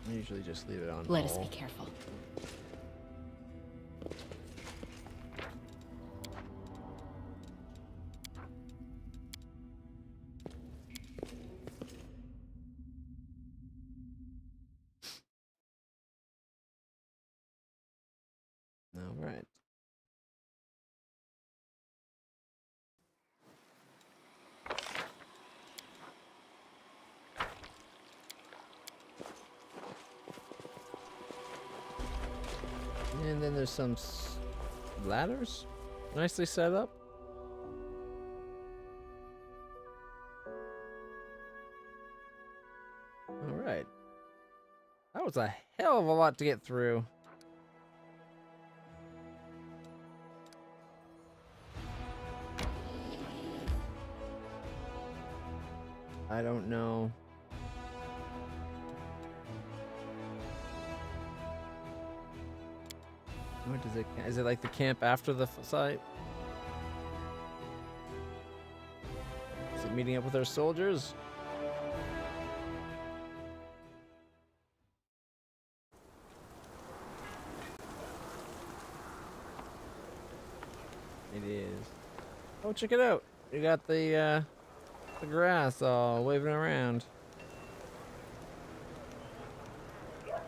I usually just leave it on. Let us be careful. All right. And then there's some ladders, nicely set up. All right. That was a hell of a lot to get through. I don't know. What does it? Is it like the camp after the site? Is it meeting up with our soldiers? It is. Oh, check it out! You got the grass all waving around.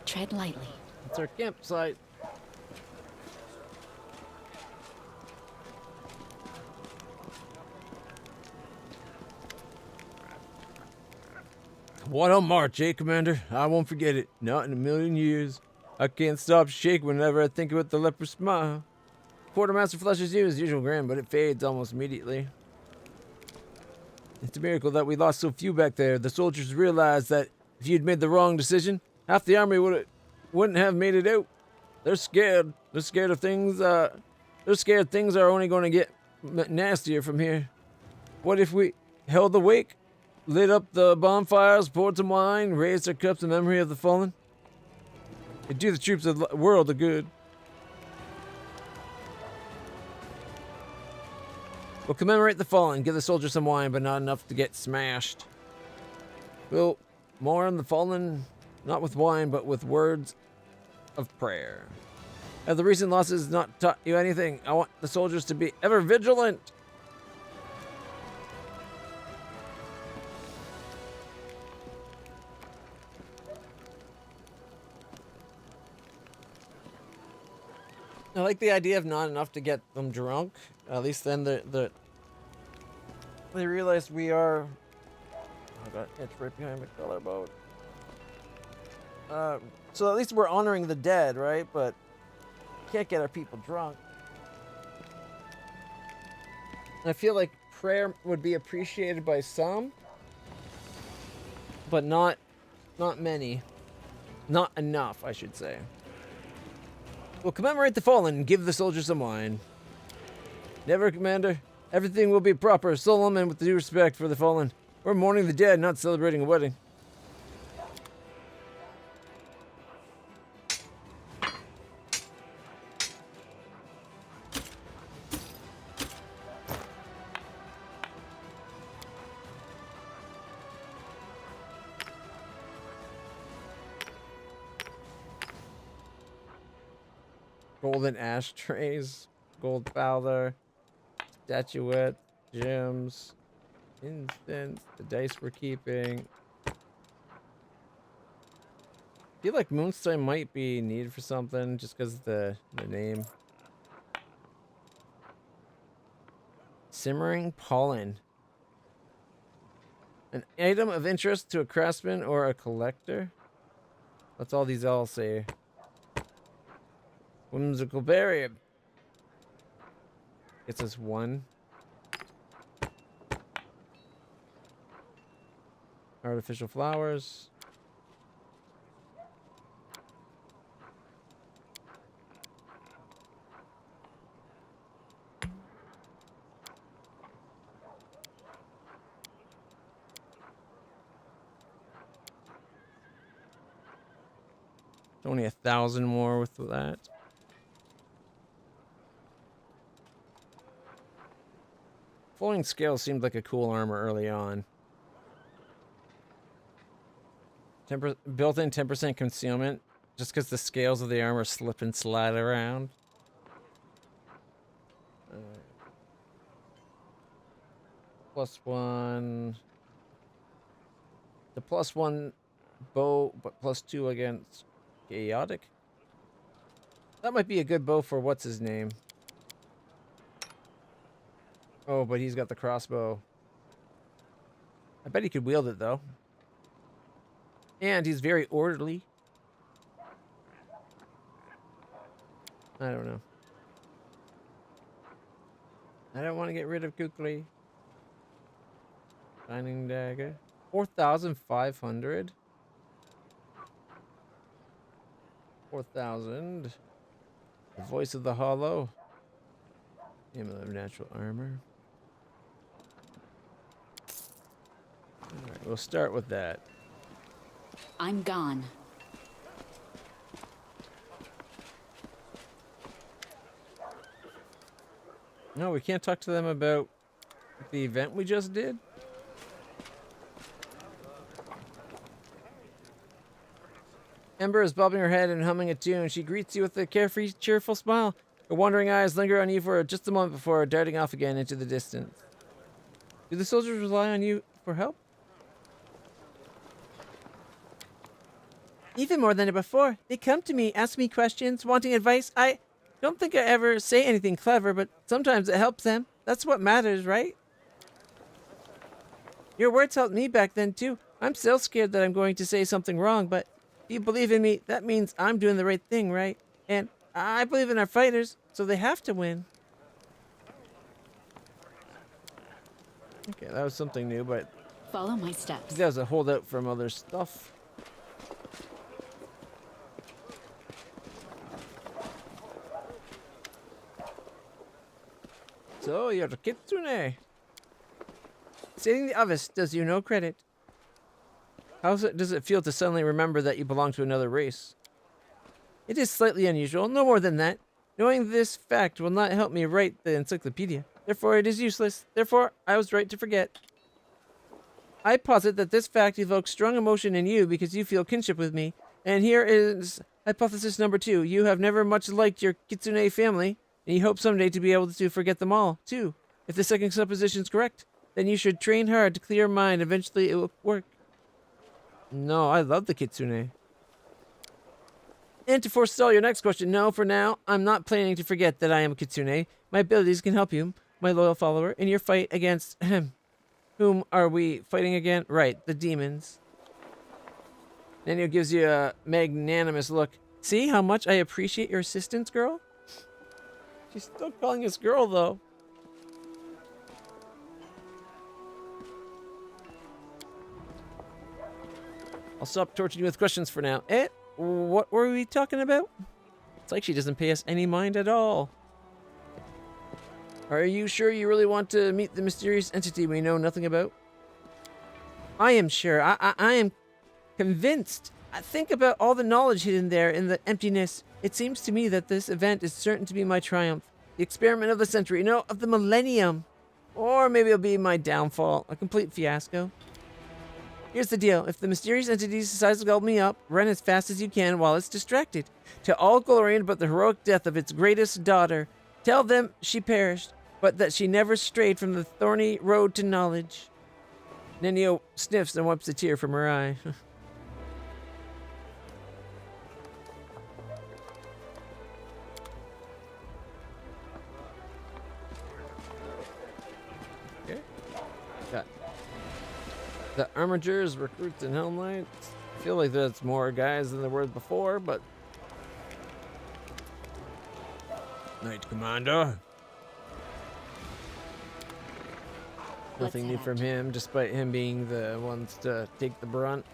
Tread lightly. It's our campsite. What a march, eh, Commander? I won't forget it. Not in a million years. I can't stop shaking whenever I think about the leper smile. Quartermaster flushes you his usual grin, but it fades almost immediately. It's a miracle that we lost so few back there. The soldiers realized that if you'd made the wrong decision, half the army wouldn't have made it out. They're scared. They're scared of things. They're scared things are only going to get nastier from here. What if we held the wake? Lit up the bonfires, poured some wine, raised our cups in memory of the fallen? It'd do the troops of the world a good. We'll commemorate the fallen, give the soldiers some wine, but not enough to get smashed. We'll mourn the fallen, not with wine, but with words of prayer. Have the recent losses not taught you anything? I want the soldiers to be ever vigilant. I like the idea of not enough to get them drunk. At least then they realize we are. I got itch right behind my collarbone. So at least we're honoring the dead, right? But Can't get our people drunk. I feel like prayer would be appreciated by some, but not many. Not enough, I should say. We'll commemorate the fallen and give the soldiers some wine. Never, Commander. Everything will be proper, solemn, and with due respect for the fallen. We're mourning the dead, not celebrating a wedding. Golden ashtrays, gold powder, statuette, gems, incense, the dice we're keeping. I feel like Moonstone might be needed for something just because of the name. Simmering pollen. An item of interest to a craftsman or a collector. That's all these all say. Whimsical berry. Gets us 1. Artificial flowers. Only 1,000 more with that. Flowing scale seemed like a cool armor early on. Built-in 10% concealment, just because the scales of the armor slip and slide around. +1. The +1 bow, but +2 against chaotic. That might be a good bow for what's his name. Oh, but he's got the crossbow. I bet he could wield it, though. And he's very orderly. I don't know. I don't want to get rid of Kukli. Shining dagger. 4,500. 4,000. The voice of the hollow. Amulet of natural armor. Alright, we'll start with that. I'm gone. No, we can't talk to them about the event we just did. Ember is bobbing her head and humming a tune. She greets you with a carefree, cheerful smile. Her wandering eyes linger on you for just a moment before darting off again into the distance. Do the soldiers rely on you for help? Even more than before. They come to me, ask me questions, wanting advice. I don't think I ever say anything clever, but sometimes it helps them. That's what matters, right? Your words helped me back then, too. I'm still scared that I'm going to say something wrong, but if you believe in me, that means I'm doing the right thing, right? And I believe in our fighters, so they have to win. Okay, that was something new, but follow my steps. That was a holdout from other stuff. So, you're a kitsune. Stating the obvious does you no credit. How does it feel to suddenly remember that you belong to another race? It is slightly unusual, no more than that. Knowing this fact will not help me write the encyclopedia. Therefore, it is useless. Therefore, I was right to forget. I posit that this fact evokes strong emotion in you because you feel kinship with me. And here is hypothesis number 2. You have never much liked your kitsune family, and you hope someday to be able to forget them all, too. If the second supposition is correct, then you should train hard to clear your mind. Eventually, it will work. No, I love the kitsune. And to forestall your next question, no, for now, I'm not planning to forget that I am a kitsune. My abilities can help you, my loyal follower, in your fight against... Whom are we fighting again? Right, the demons. Nanio gives you a magnanimous look. See how much I appreciate your assistance, girl? She's still calling us girl, though. I'll stop torturing you with questions for now. What were we talking about? It's like she doesn't pay us any mind at all. Are you sure you really want to meet the mysterious entity we know nothing about? I am sure. I am convinced. I think about all the knowledge hidden there in the emptiness. It seems to me that this event is certain to be my triumph. The experiment of the century, no, of the millennium. Or maybe it'll be my downfall, a complete fiasco. Here's the deal. If the mysterious entity decides to gobble me up, run as fast as you can while it's distracted. Tell all Golarian about the heroic death of its greatest daughter. Tell them she perished, but that she never strayed from the thorny road to knowledge. Nenio sniffs and wipes a tear from her eye. Okay. Got the Armigers, Recruits, and Helm Knights. I feel like that's more guys than there were before, but... Knight Commander. Nothing new from him, despite him being the ones to take the brunt.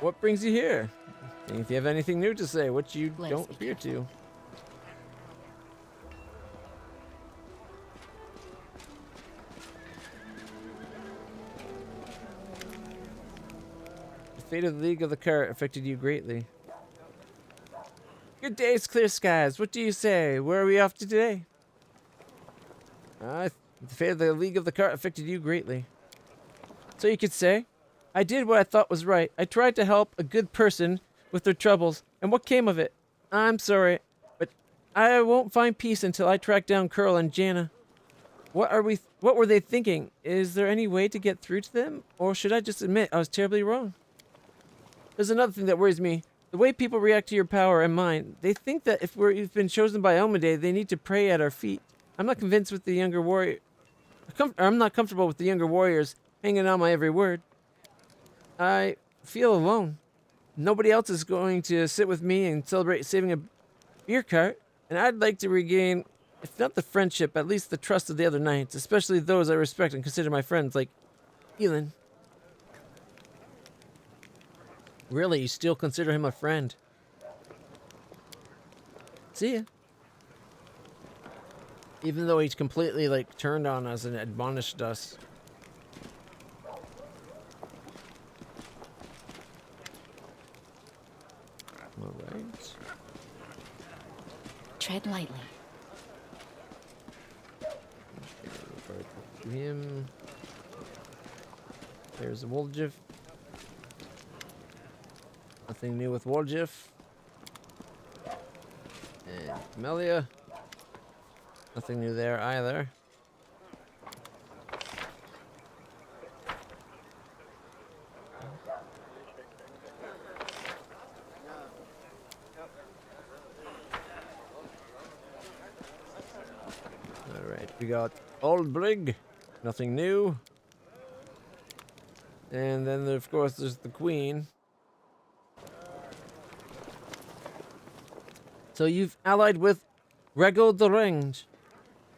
What brings you here? And if you have anything new to say, which you don't appear to. The fate of the League of the Cart affected you greatly. Good days, clear skies. What do you say? Where are we off to today? The fate of the League of the Cart affected you greatly. So you could say, I did what I thought was right. I tried to help a good person with their troubles, and what came of it? I'm sorry, but I won't find peace until I track down Curl and Jana. What were they thinking? Is there any way to get through to them? Or should I just admit I was terribly wrong? There's another thing that worries me. The way people react to your power and mine. They think that if we've been chosen by Omade, they need to pray at our feet. I'm not convinced with the younger warrior. I'm not comfortable with the younger warriors hanging on my every word. I feel alone. Nobody else is going to sit with me and celebrate saving a beer cart, and I'd like to regain, if not the friendship, at least the trust of the other knights, especially those I respect and consider my friends, like Elin. Really, you still consider him a friend? See ya. Even though he's completely, like, turned on us and admonished us. Alright. Tread lightly. To him. There's Woljif. Nothing new with Woljif. And Camellia. Nothing new there either. Alright, we got Old Brig. Nothing new. And then, of course, there's the Queen. So you've allied with Rego the Range.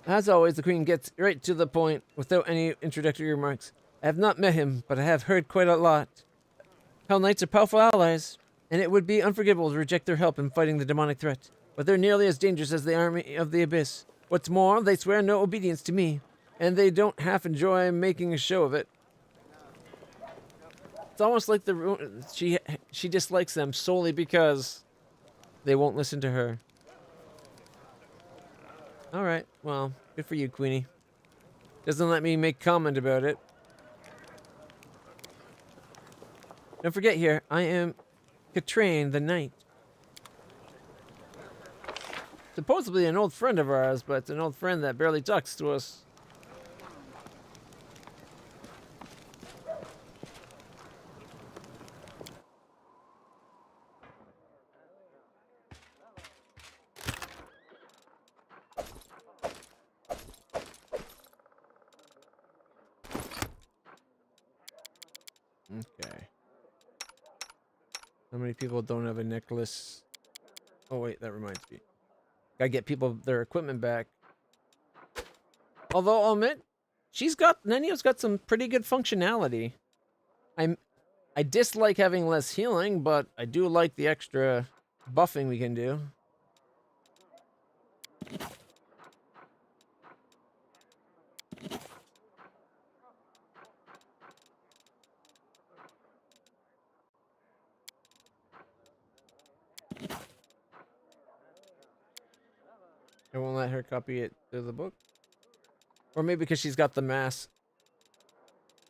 As always, the Queen gets right to the point without any introductory remarks. I have not met him, but I have heard quite a lot. Hell Knights are powerful allies, and it would be unforgivable to reject their help in fighting the demonic threat. But they're nearly as dangerous as the army of the Abyss. What's more, they swear no obedience to me, and they don't half enjoy making a show of it. It's almost like she dislikes them solely because they won't listen to her. Alright, well, good for you, Queenie. Doesn't let me make comment about it. Don't forget here, I am Katrain the Knight. Supposedly an old friend of ours, but it's an old friend that barely talks to us. Okay. How many people don't have a necklace? Oh wait, that reminds me. Gotta get people their equipment back. Although I'll admit, Nenio's got some pretty good functionality. I dislike having less healing, but I do like the extra buffing we can do. I won't let her copy it to the book. Or maybe because she's got the mass.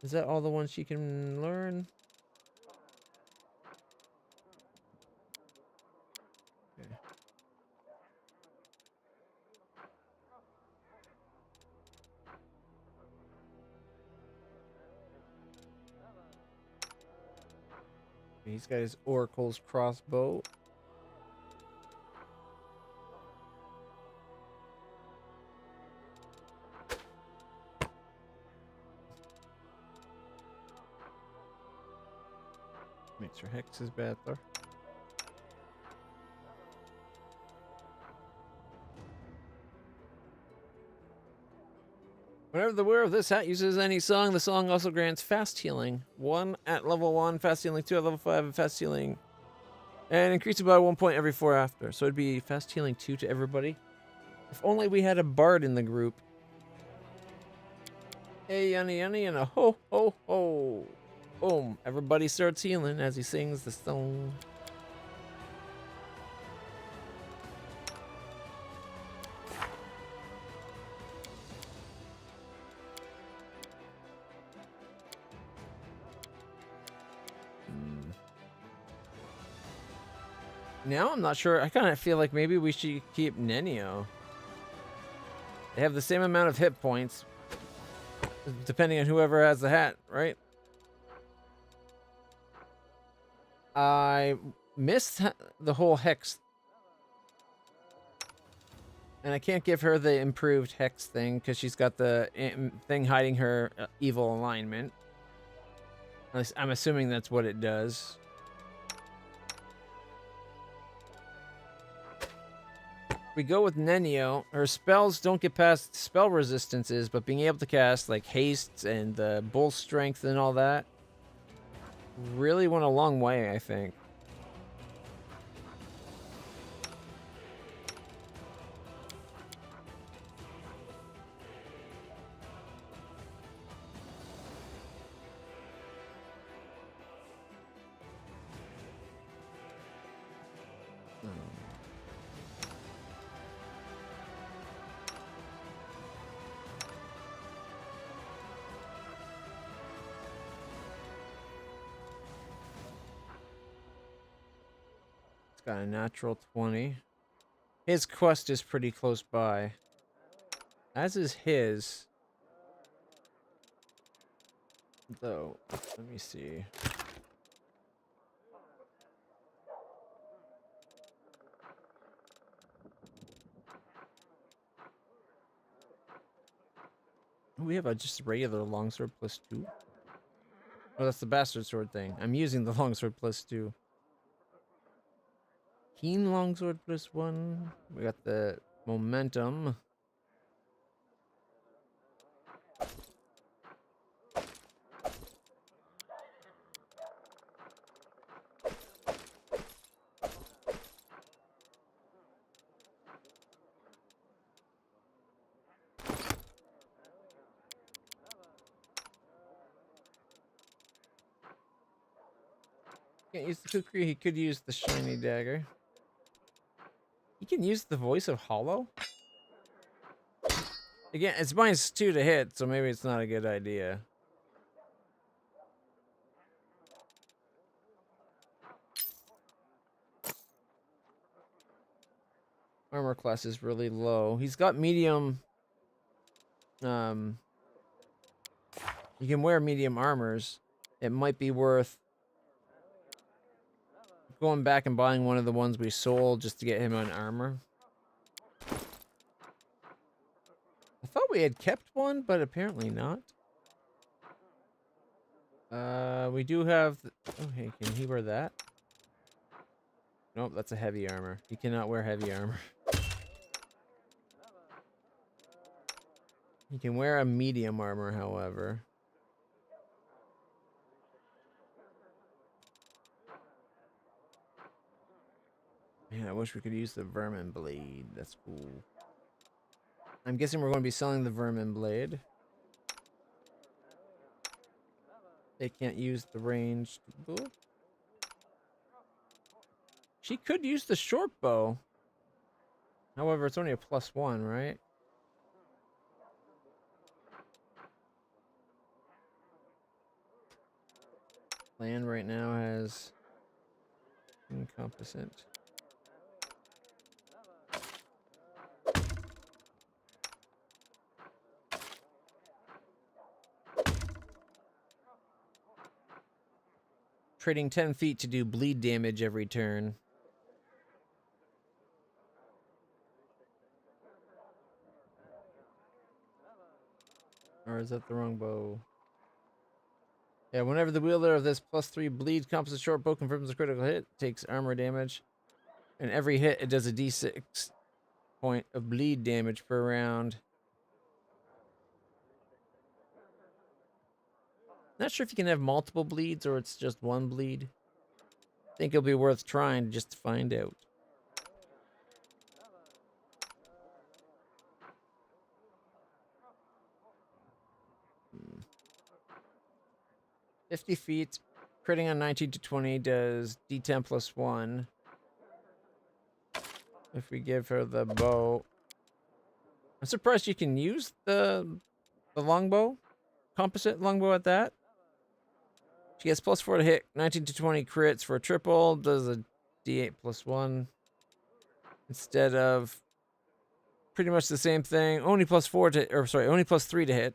Is that all the ones she can learn? Okay. He's got his Oracle's crossbow. Makes her hexes better. Whenever the wearer of this hat uses any song, the song also grants fast healing. 1 at level 1, fast healing 2 at level 5, and fast healing. And increases by 1 point every 4 after. So it'd be fast healing 2 to everybody. If only we had a bard in the group. Hey, yunny yunny, and a ho ho ho. Boom. Everybody starts healing as he sings the song. Now I'm not sure. I kind of feel like maybe we should keep Nenio. They have the same amount of hit points, depending on whoever has the hat, right? I missed the whole hex. And I can't give her the improved hex thing because she's got the thing hiding her evil alignment. At least I'm assuming that's what it does. We go with Nenio. Her spells don't get past spell resistances, but being able to cast like haste and the bull strength and all that really went a long way, I think. Got a natural 20. His quest is pretty close by. As is his. Though, let me see. We have a just regular longsword plus 2. Oh, that's the bastard sword thing. I'm using the longsword plus 2. Keen longsword plus 1. We got the momentum. Can't use the kukri. He could use the shiny dagger. He can use the voice of Hollow? Again, it's -2 to hit, so maybe it's not a good idea. Armor class is really low. He's got medium... You can wear medium armors. It might be worth going back and buying one of the ones we sold just to get him an armor. I thought we had kept one, but apparently not. We do have... Oh, hey, can he wear that? Nope, that's a heavy armor. You cannot wear heavy armor. You can wear a medium armor, however. Man, I wish we could use the vermin blade. That's cool. I'm guessing we're going to be selling the vermin blade. They can't use the ranged bow. She could use the short bow. However, it's only a +1, right? Land right now has incompetent. Trading 10 feet to do bleed damage every turn. Or is that the wrong bow? Yeah, whenever the wielder of this +3 bleed composite short bow confirms a critical hit, takes armor damage. And every hit, it does a d6 point of bleed damage per round. Not sure if you can have multiple bleeds or it's just one bleed. Think it'll be worth trying just to find out. Hmm. 50 feet, critting on 19 to 20 does d10 +1. If we give her the bow, I'm surprised you can use the longbow, composite longbow at that. She gets +4 to hit, 19 to 20 crits for a triple, does a d8 +1 instead of pretty much the same thing. Only +4 to, or sorry, only +3 to hit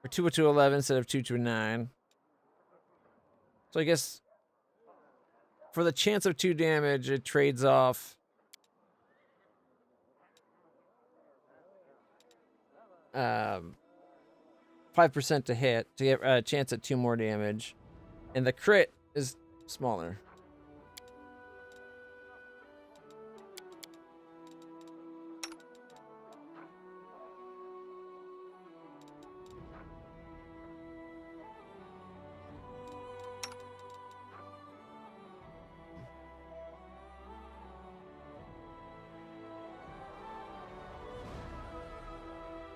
for 2 to 11 instead of 2 to 9. So I guess for the chance of 2 damage, it trades off 5% to hit to get a chance at 2 more damage, and the crit is smaller.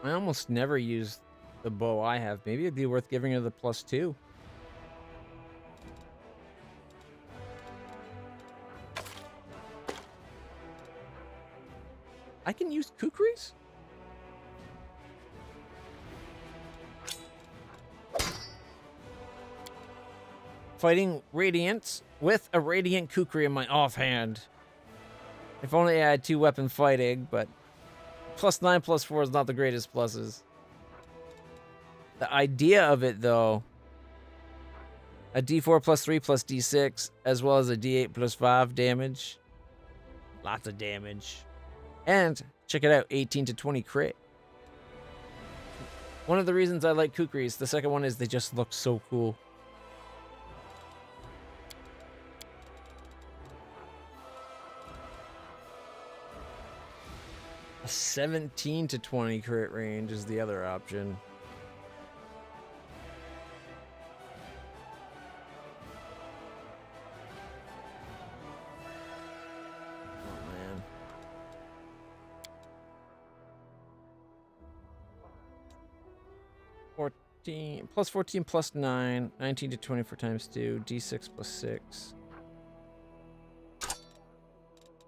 I almost never use the bow I have. Maybe it'd be worth giving her the +2. I can use kukris? Fighting Radiants with a Radiant Kukri in my offhand. If only I had 2 weapon fighting, but +9, +4 is not the greatest pluses. The idea of it, though, a d4 +3 +d6, as well as a d8 +5 damage. Lots of damage. And, check it out, 18 to 20 crit. One of the reasons I like kukris, the second one is they just look so cool. A 17 to 20 crit range is the other option. Oh, man. +14 +9, 19 to 24 times 2, d6 +6.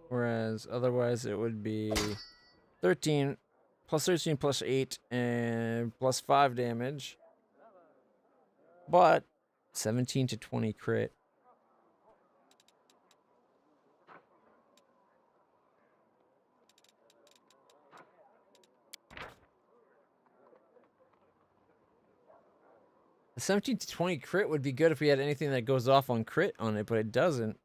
Whereas otherwise it would be 13 +13 +8 and +5 damage, but 17 to 20 crit. The 17 to 20 crit would be good if we had anything that goes off on crit on it, but it doesn't.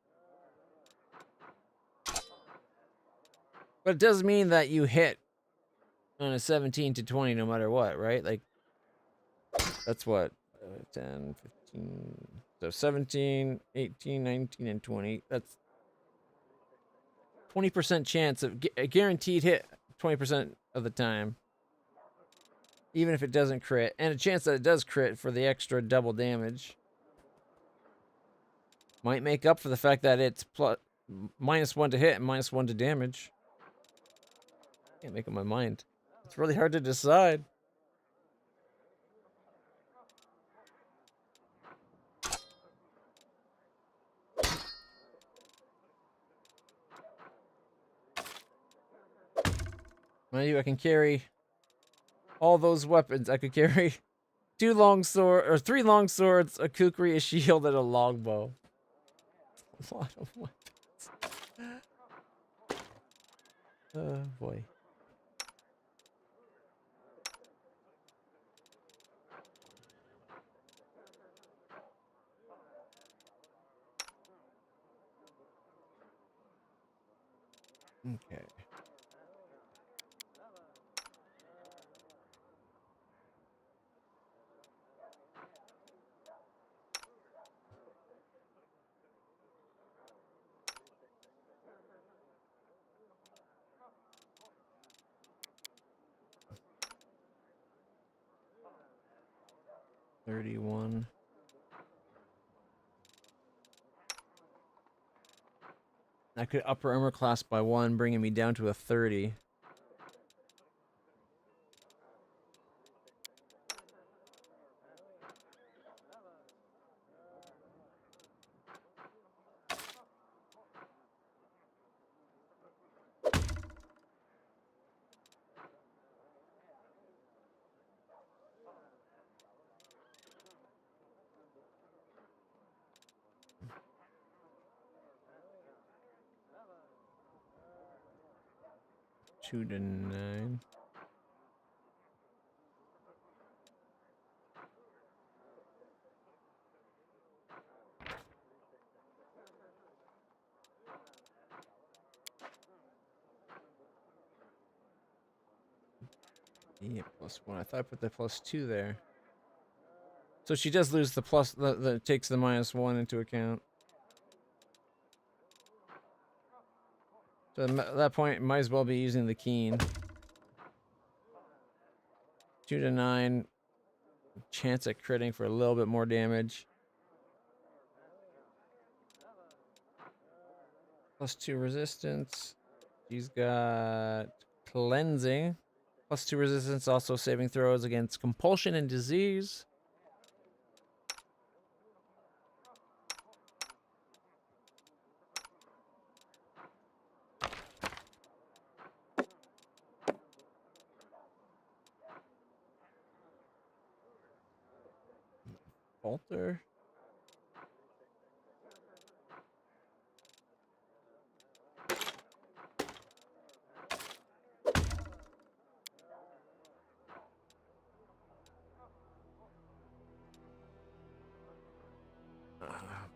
But it does mean that you hit on a 17 to 20 no matter what, right? Like, that's what, 10, 15, so 17, 18, 19, and 20. That's 20% chance of a guaranteed hit 20% of the time. Even if it doesn't crit. And a chance that it does crit for the extra double damage. Might make up for the fact that it's -1 to hit and -1 to damage. Can't make up my mind. It's really hard to decide. Mind you, I can carry all those weapons. I could carry 3 long swords, a kukri, a shield, and a longbow. A lot of weapons. Oh boy. Okay. $31. I could upper armor class by 1, bringing me down to a 30. Two to 9. Yeah, +1. I thought I put the +2 there. So she does lose the plus, takes the -1 into account. So at that point, might as well be using the keen. 2 to 9. Chance at critting for a little bit more damage. +2 resistance. She's got cleansing. +2 resistance, also saving throws against compulsion and disease. Falter.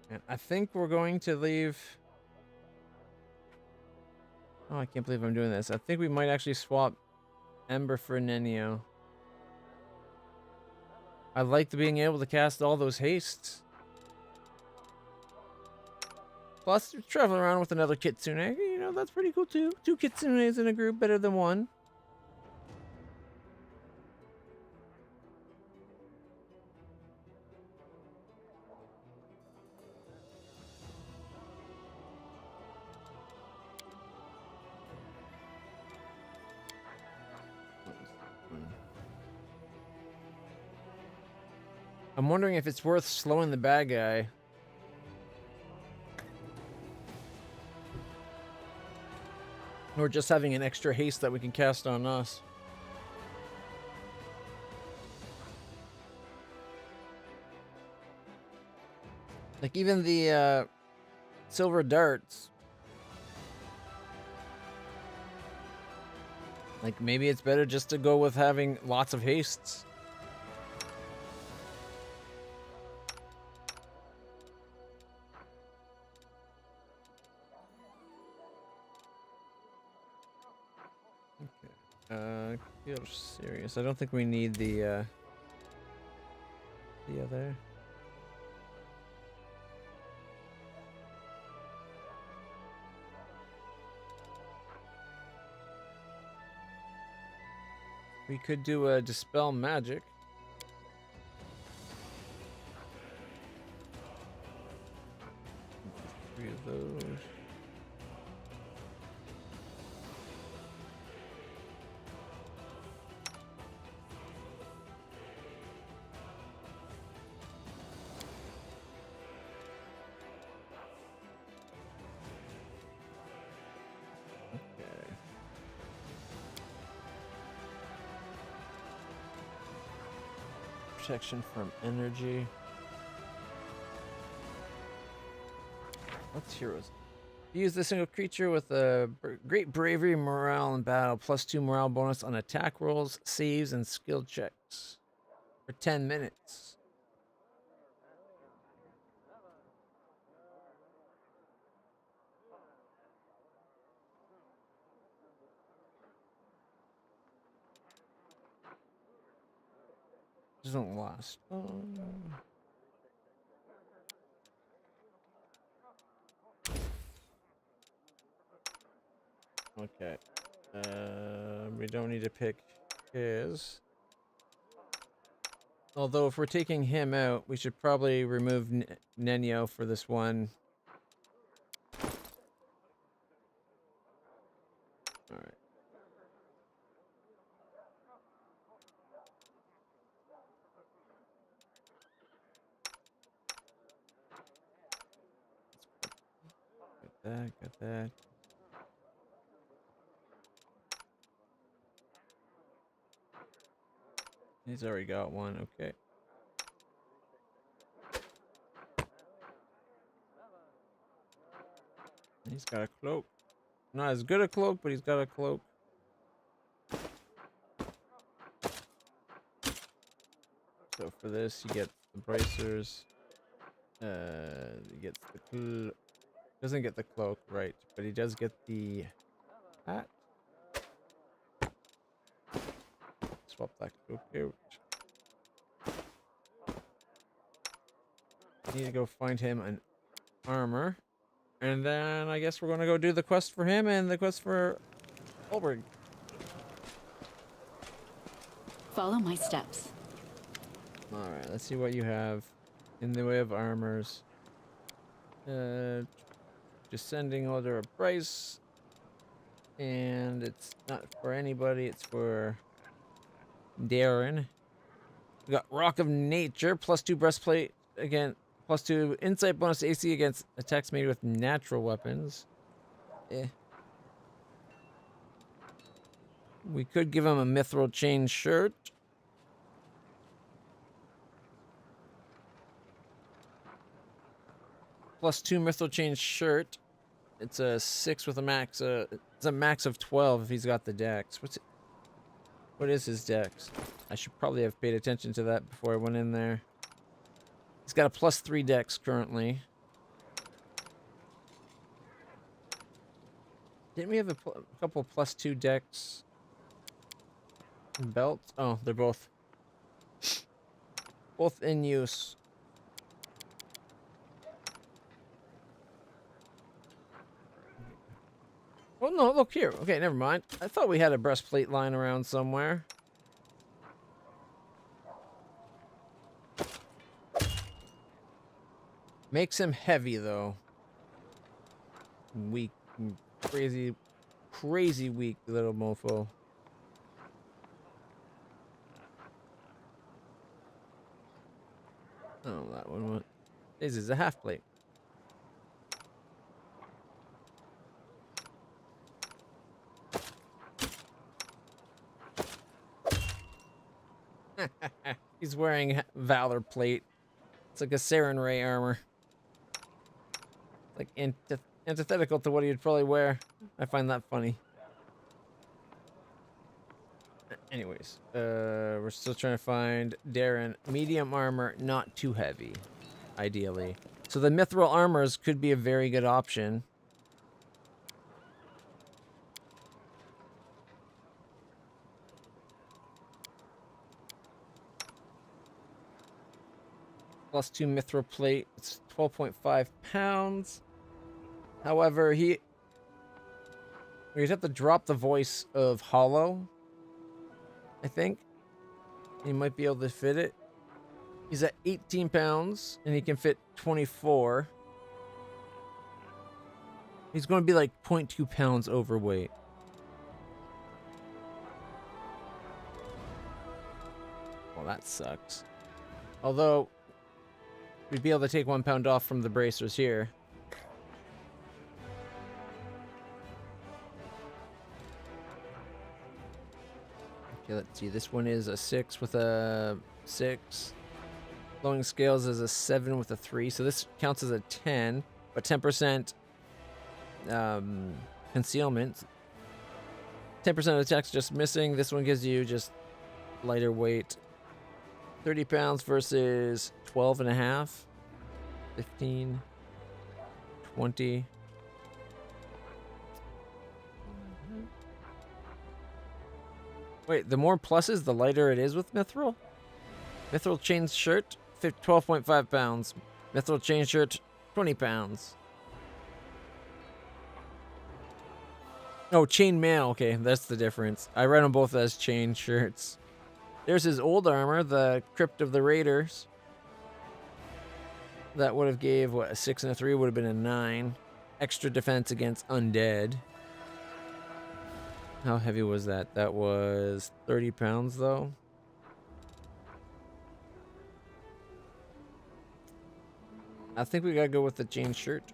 And I think we're going to leave. Oh, I can't believe I'm doing this. I think we might actually swap Ember for Nenio. I liked being able to cast all those hastes. Plus, traveling around with another Kitsune, you know, that's pretty cool too. 2 Kitsunes in a group, better than 1. I'm wondering if it's worth slowing the bad guy. Or just having an extra haste that we can cast on us. Like even the silver darts. Like maybe it's better just to go with having lots of hastes. You're serious. I don't think we need the other. We could do a dispel magic. Three of those. Protection from energy. What's heroes? Use this single creature with a great bravery, morale in battle, +2 morale bonus on attack rolls, saves, and skill checks for 10 minutes. Doesn't last. Okay. We don't need to pick his. Although if we're taking him out, we should probably remove Nenyo for this one. All right. Got that. He's already got one, okay. He's got a cloak. Not as good a cloak, but he's got a cloak. So for this, you get the bracers. He gets the doesn't get the cloak, right? But he does get the hat. Swap that cloak out. Need to go find him an armor. And then I guess we're gonna go do the quest for him and the quest for Ulberg. Follow my steps. Alright, let's see what you have in the way of armors. Descending Order of Bryce. And it's not for anybody, it's for Darren. We got Rock of Nature, +2 breastplate, again, +2 insight bonus AC against attacks made with natural weapons. We could give him a mithril chain shirt. +2 mithril chain shirt. It's a 6 with a max. It's a max of 12 if he's got the dex. What is his dex? I should probably have paid attention to that before I went in there. He's got a +3 dex currently. Didn't we have a couple +2 dex belts? Oh, they're both in use. Oh no, look here. Okay, never mind. I thought we had a breastplate lying around somewhere. Makes him heavy though. Weak. Crazy weak little mofo. Oh, that one went. This is a half plate. He's wearing Valor plate. It's like a Saren Ray armor. Like antithetical to what he'd probably wear. I find that funny. Anyways, we're still trying to find Darren. Medium armor, not too heavy, ideally. So the mithril armors could be a very good option. +2 mithril plate. It's 12.5 pounds. However, we'd have to drop the voice of Hollow. I think. He might be able to fit it. He's at 18 pounds, and he can fit 24. He's going to be like 0.2 pounds overweight. Well, that sucks. Although, we'd be able to take 1 pound off from the bracers here. Okay, let's see. This one is a 6 with a 6. Flowing scales is a 7 with a 3. So this counts as a 10, but 10% concealment. 10% of attacks just missing. This one gives you just lighter weight. 30 pounds versus 12 and a half. 15. 20. Wait, the more pluses, the lighter it is with Mithril? Mithril chain shirt, 12.5 pounds. Mithril chain shirt, 20 pounds. Oh, chain mail. Okay, that's the difference. I read them both as chain shirts. There's his old armor, the Crypt of the Raiders. That would have gave, what, a 6 and a 3 would have been a 9. Extra defense against undead. How heavy was that? That was 30 pounds, though. I think we gotta go with the chain shirt.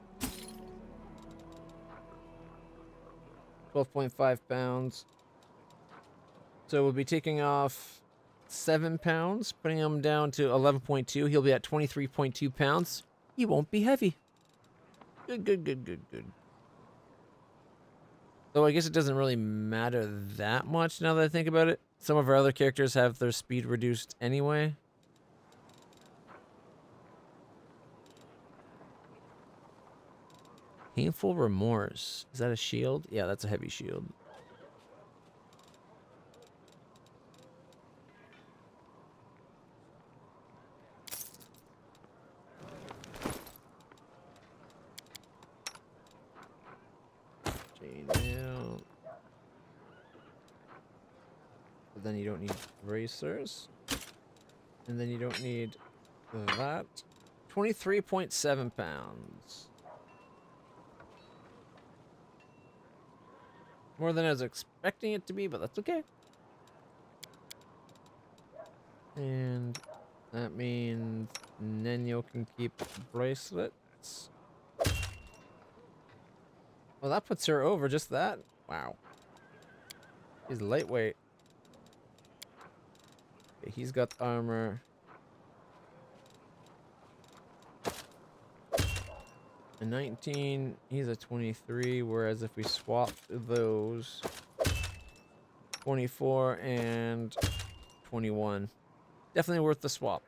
12.5 pounds. So we'll be taking off 7 pounds, putting him down to 11.2. He'll be at 23.2 pounds. He won't be heavy. Good, good, good, good, good. Though I guess it doesn't really matter that much now that I think about it. Some of our other characters have their speed reduced anyway. Painful Remorse. Is that a shield? Yeah, that's a heavy shield. Chainmail. But then you don't need bracers. And then you don't need that. 23.7 pounds. More than I was expecting it to be, but that's okay. And that means Nenyo can keep bracelets. Well, that puts her over just that. Wow. He's lightweight. Okay, he's got the armor. A 19, he's a 23, whereas if we swapped those, 24 and 21. Definitely worth the swap.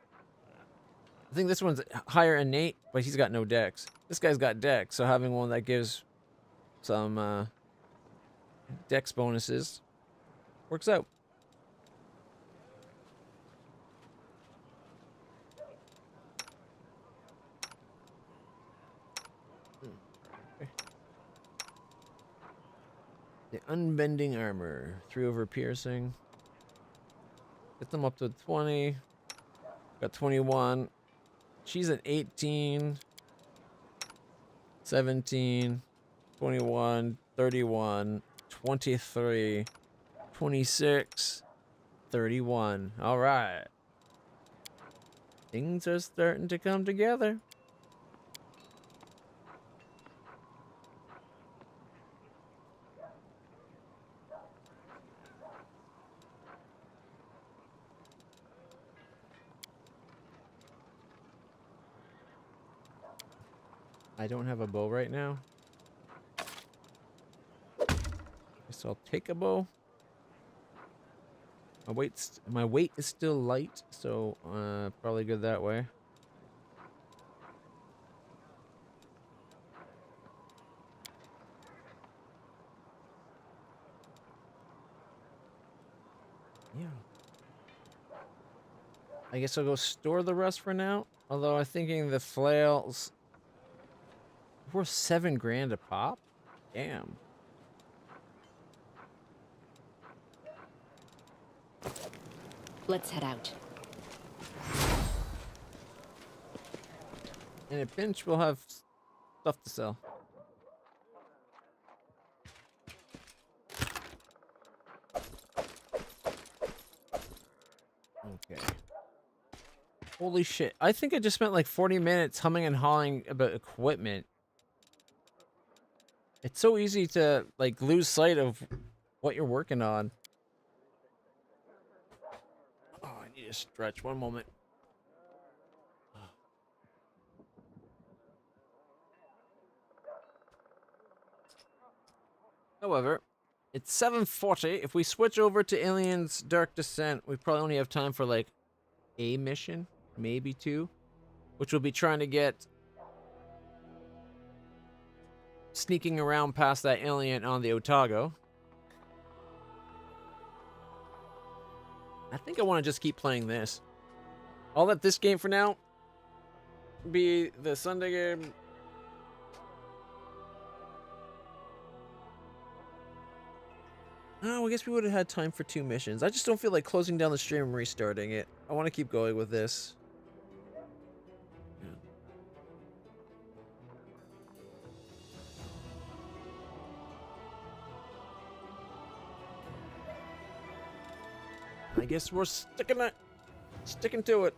I think this one's higher innate, but he's got no dex. This guy's got dex, so having one that gives some dex bonuses works out. The unbending armor, 3 over piercing. Get them up to 20. Got 21. She's at 18. 17. 21. 31. 23. 26. 31. All right. Things are starting to come together. I don't have a bow right now. So I'll take a bow. My weight is still light, so probably good that way. Yeah. I guess I'll go store the rest for now. Although I'm thinking the flails worth 7 grand a pop. Damn. Let's head out. In a pinch, we'll have stuff to sell. Okay. Holy shit. I think I just spent like 40 minutes humming and hawing about equipment. It's so easy to like lose sight of what you're working on. Oh, I need to stretch. One moment. However, it's 7:40. If we switch over to Aliens Dark Descent, we probably only have time for like a mission, maybe two, which will be trying to get sneaking around past that alien on the Otago. I think I want to just keep playing this. I'll let this game for now be the Sunday game. Oh, I guess we would have had time for 2 missions. I just don't feel like closing down the stream and restarting it. I want to keep going with this. I guess we're sticking to it.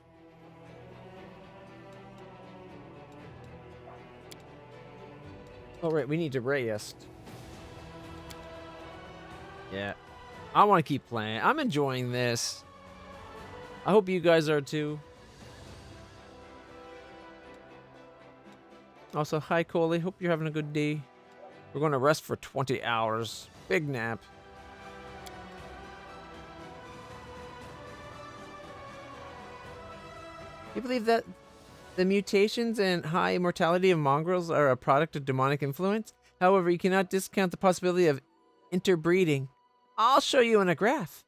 Oh, right, we need to rest. Yeah. I want to keep playing. I'm enjoying this. I hope you guys are too. Also, hi, Coley. Hope you're having a good day. We're going to rest for 20 hours. Big nap. You believe that the mutations and high mortality of mongrels are a product of demonic influence? However, you cannot discount the possibility of interbreeding. I'll show you in a graph.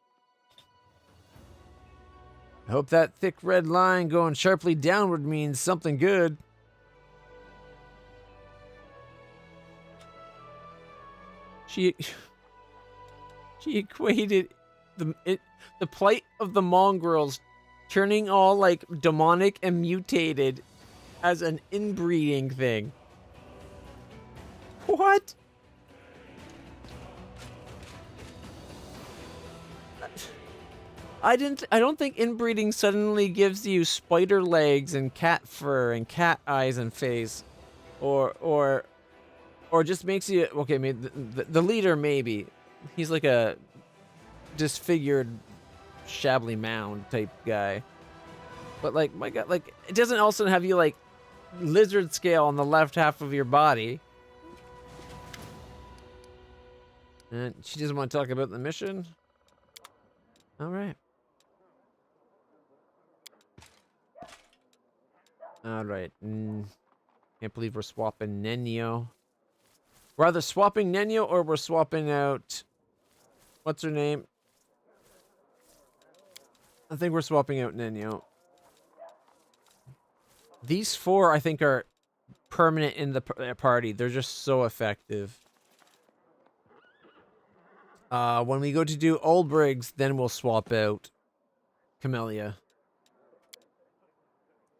I hope that thick red line going sharply downward means something good. She equated the plight of the mongrels turning all like demonic and mutated as an inbreeding thing. What? I don't think inbreeding suddenly gives you spider legs and cat fur and cat eyes and face, or just makes you okay. Maybe the leader, maybe he's like a disfigured, shabbily mound type guy. But like, my God, like it doesn't also have you like lizard scale on the left half of your body. And she doesn't want to talk about the mission. All right. All right. Can't believe we're swapping Nenio. We're either swapping Nenio or we're swapping out... What's her name? I think we're swapping out Nenio. These 4, I think, are permanent in the party. They're just so effective. When we go to do Old Briggs, then we'll swap out Camellia.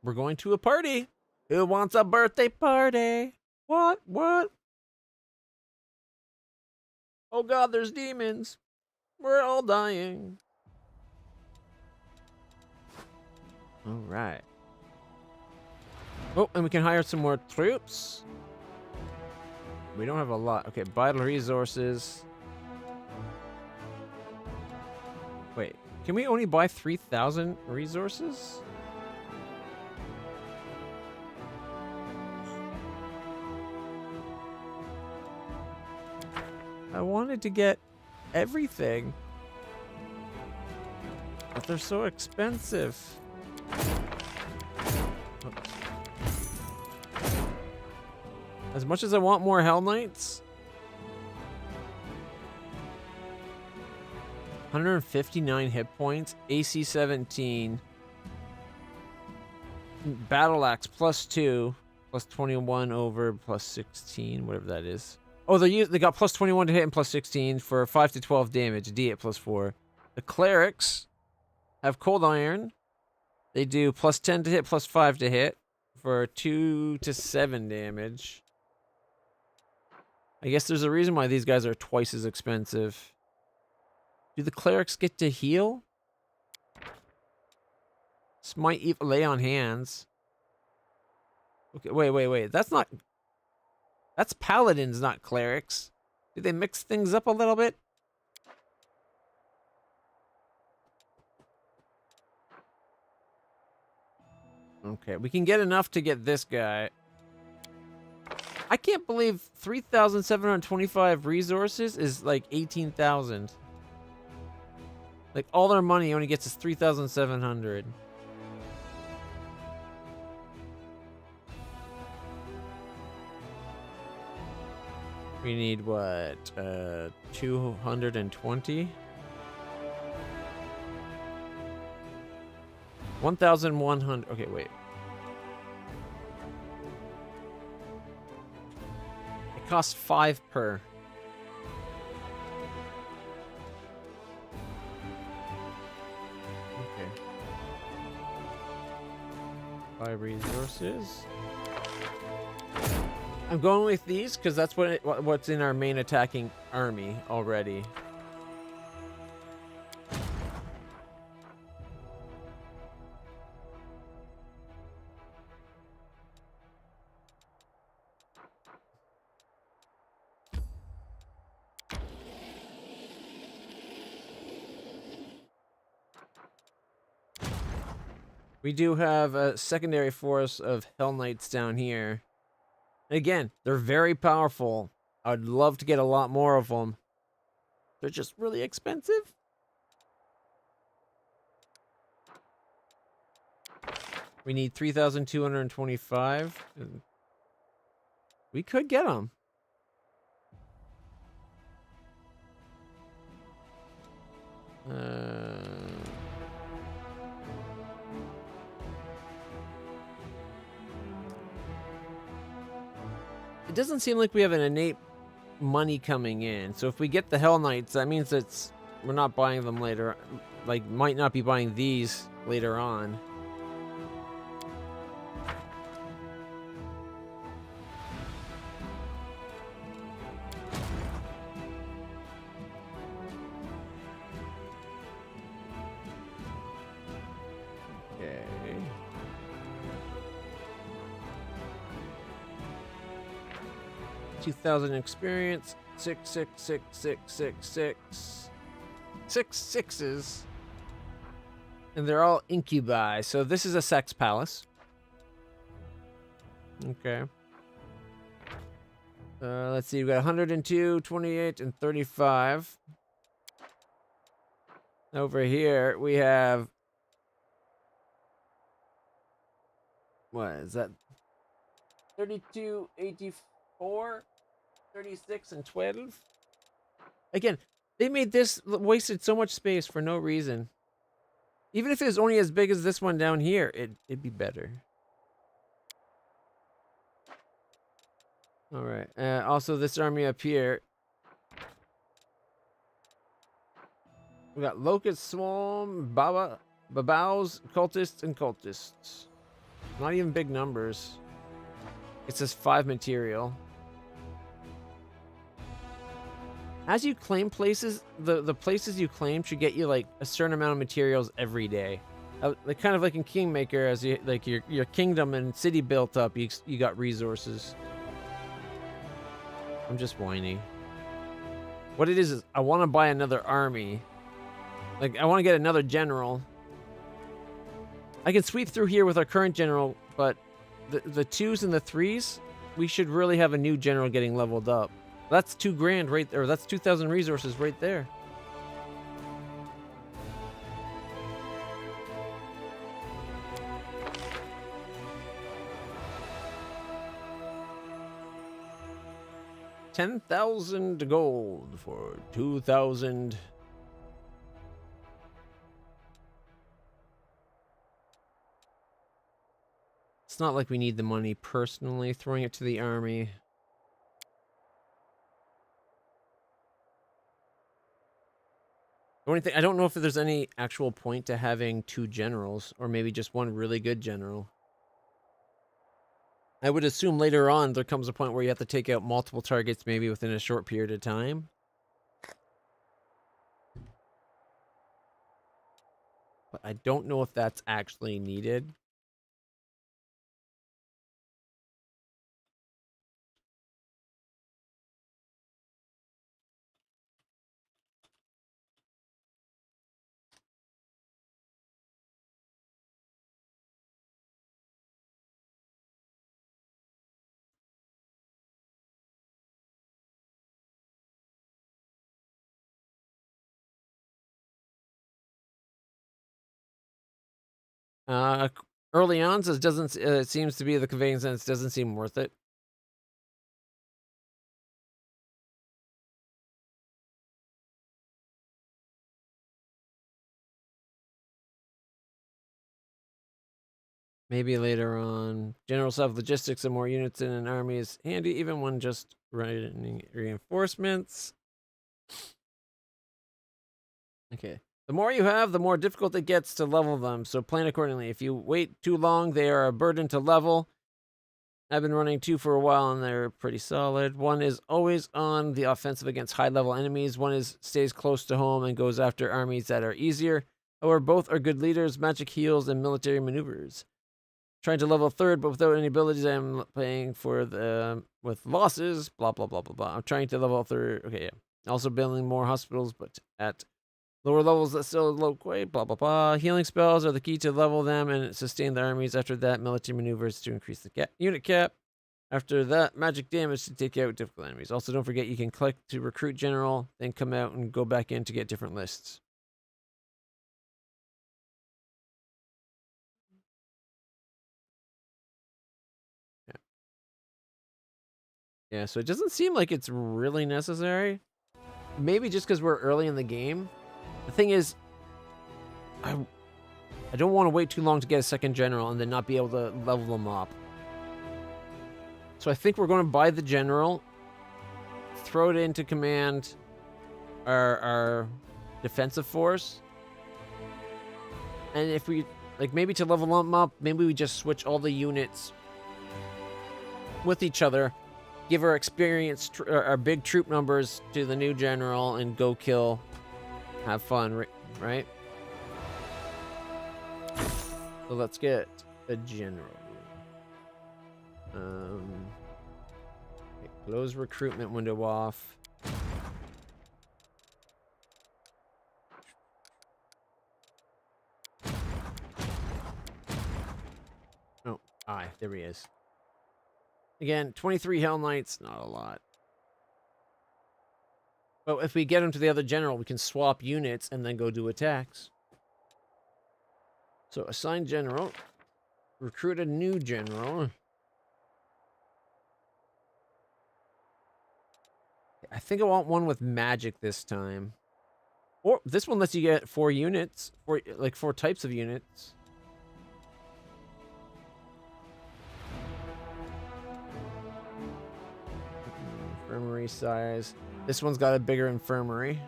We're going to a party. Who wants a birthday party? What? What? Oh God, there's demons. We're all dying. All right. Oh, and we can hire some more troops. We don't have a lot. Okay, vital resources. Wait, can we only buy 3,000 resources? I wanted to get everything, but they're so expensive. Oops. As much as I want more Hell Knights, 159 hit points, AC 17, Battle Axe +2, +21 over +16, whatever that is. Oh, they got +21 to hit and +16 for 5 to 12 damage. D at +4. The clerics have Cold Iron. They do +10 to hit, +5 to hit for 2 to 7 damage. I guess there's a reason why these guys are twice as expensive. Do the clerics get to heal? Smite, lay on hands. Okay, wait. That's paladins, not clerics. Do they mix things up a little bit? Okay, we can get enough to get this guy. I can't believe 3,725 resources is like 18,000. Like all their money only gets us 3,700. We need what? 220? 1,100. Okay, wait. It costs 5 per. Okay. 5 resources. I'm going with these because that's what's in our main attacking army already. We do have a secondary force of Hell Knights down here. Again, they're very powerful. I'd love to get a lot more of them. They're just really expensive. We need 3,225. We could get them. It doesn't seem like we have an innate money coming in. So if we get the Hell Knights, that means we're not buying them later. Like, might not be buying these later on. Okay. 2,000 experience. 6, 6, 6, 6, 6, 6. 6 sixes. And they're all incubi. So this is a sex palace. Okay. Let's see. We've got 102, 28, and 35. Over here, we have... What is that? 32, 84, 36, and 12. Again, they made this, wasted so much space for no reason. Even if it was only as big as this one down here, it'd be better. All right. Also, this army up here. We got Locust Swarm, Babaus, Cultists, and Cultists. Not even big numbers. It says 5 material. As you claim places, the places you claim should get you like a certain amount of materials every day. Like kind of like in Kingmaker, as you like your kingdom and city built up, you got resources. I'm just whiny. What it is I want to buy another army. Like I want to get another general. I can sweep through here with our current general, but the 2s and the 3s, we should really have a new general getting leveled up. That's $2,000 right there. That's 2,000 resources right there. $10,000 gold for 2,000. It's not like we need the money personally. Throwing it to the army. The only thing, I don't know if there's any actual point to having 2 generals, or maybe just one really good general. I would assume later on there comes a point where you have to take out multiple targets maybe within a short period of time. But I don't know if that's actually needed. Early on, so it doesn't. It seems to be the conveying sense doesn't seem worth it. Maybe later on, generals have logistics and more units in an army is handy, even when just running reinforcements. Okay. The more you have, the more difficult it gets to level them, so plan accordingly. If you wait too long, they are a burden to level. I've been running 2 for a while, and they're pretty solid. 1 is always on the offensive against high-level enemies. 1 stays close to home and goes after armies that are easier. However, both are good leaders, magic heals, and military maneuvers. Trying to level 3rd, but without any abilities, I'm playing for the with losses. Blah blah blah blah blah. I'm trying to level 3rd. Okay, yeah. Also building more hospitals, but at lower levels that still low quite. Blah blah blah. Healing spells are the key to level them and sustain the armies. After that, military maneuvers to increase the unit cap. After that, magic damage to take out difficult enemies. Also, don't forget you can click to recruit general, then come out and go back in to get different lists. Yeah, so it doesn't seem like it's really necessary. Maybe just because we're early in the game. The thing is, I don't want to wait too long to get a second general and then not be able to level them up. So I think we're going to buy the general, throw it into command our defensive force. And if we, like, maybe to level them up, maybe we just switch all the units with each other. Give our experience, our big troop numbers to the new general and go kill. Have fun, right? So let's get a general. Okay, close recruitment window off. Oh, there he is. Again, 23 Hell Knights, not a lot. But if we get him to the other general, we can swap units and then go do attacks. So assign general. Recruit a new general. I think I want one with magic this time. Or this one lets you get 4 units. 4 types of units. Infirmary size. This one's got a bigger infirmary.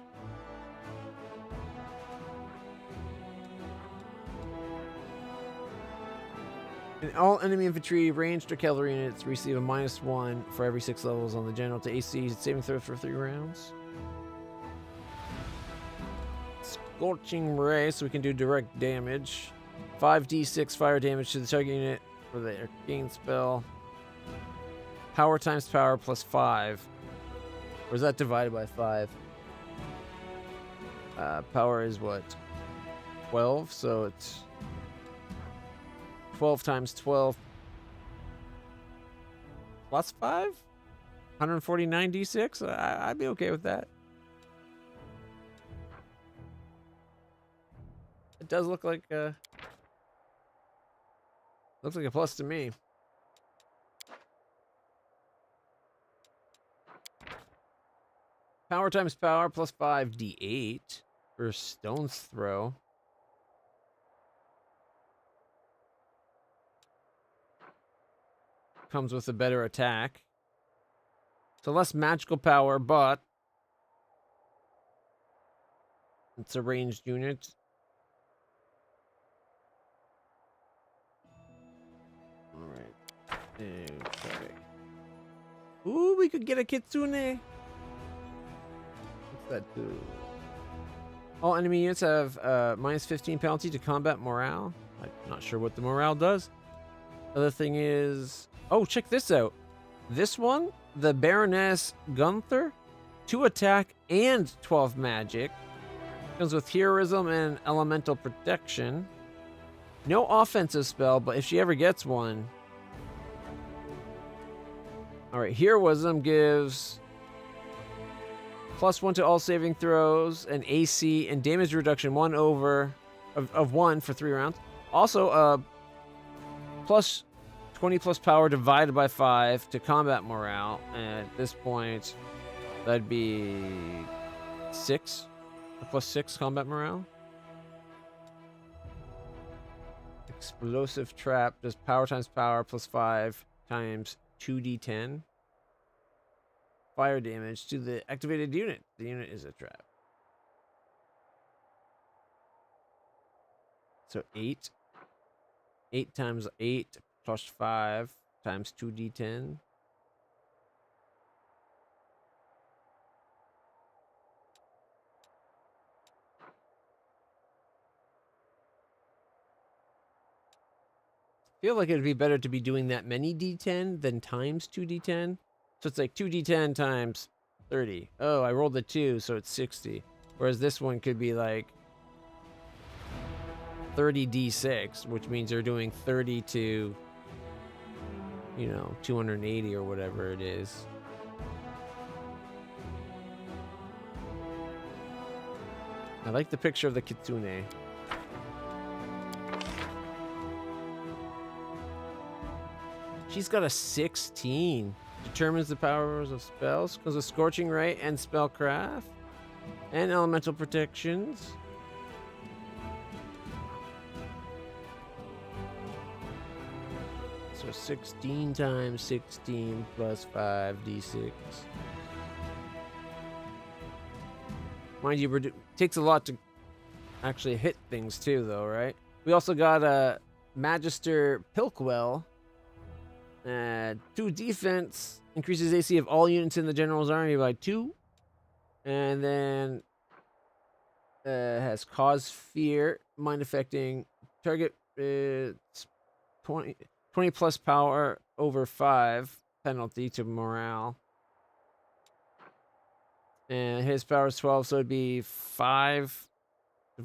And all enemy infantry, ranged or cavalry units receive a -1 for every 6 levels on the general to AC saving throw for 3 rounds. Scorching Ray, so we can do direct damage. 5d6 fire damage to the target unit for the arcane spell. Power times power plus 5. Or is that divided by 5? Power is what? 12, so it's 12 times 12 plus 5? 149 d6? I'd be okay with that. It does look like looks like a plus to me. Power times power plus 5 d8 for Stone's Throw. Comes with a better attack. So less magical power, but It's a ranged unit. Alright. Okay. Ooh, we could get a kitsune. What's that do? All enemy units have minus 15 penalty to combat morale. I'm not sure what the morale does. Other thing is... Oh, check this out. This one, the Baroness Gunther, 2 attack and 12 magic. Comes with heroism and elemental protection. No offensive spell, but if she ever gets one... Alright, heroism gives +1 to all saving throws and AC and damage reduction 1 of 1 for 3 rounds. Also, plus 20 plus power divided by 5 to combat morale. And at this point, that'd be 6. +6 combat morale. Explosive trap does power times power +5 times 2d10. Fire damage to the activated unit. The unit is a trap. So 8. 8 times 8 plus 5 times 2d10. I feel like it'd be better to be doing that many d10 than times 2d10. So it's like 2d10 times 30. Oh, I rolled a 2, so it's 60. Whereas this one could be like 30d6, which means you're doing 30 to, 280 or whatever it is. I like the picture of the kitsune. She's got a 16. Determines the powers of spells. Goes with Scorching Ray and Spellcraft. And Elemental Protections. So 16 times 16 plus 5d6. Mind you, it takes a lot to actually hit things too, though, right? We also got a Magister Pilkwell. 2 defense, increases AC of all units in the general's army by 2. And then has cause fear, mind affecting target. It's 20 plus power over 5 penalty to morale. And his power is 12, so it'd be 5.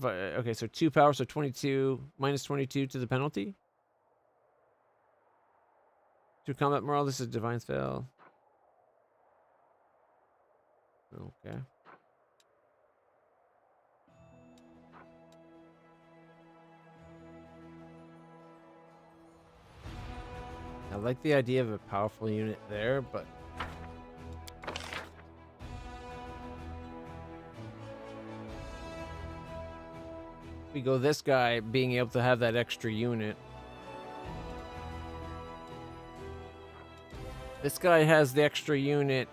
Okay, so 2 power, so 22, minus 22 to the penalty. To combat morale, this is divine spell. Okay. I like the idea of a powerful unit there, but we go this guy being able to have that extra unit. This guy has the extra unit.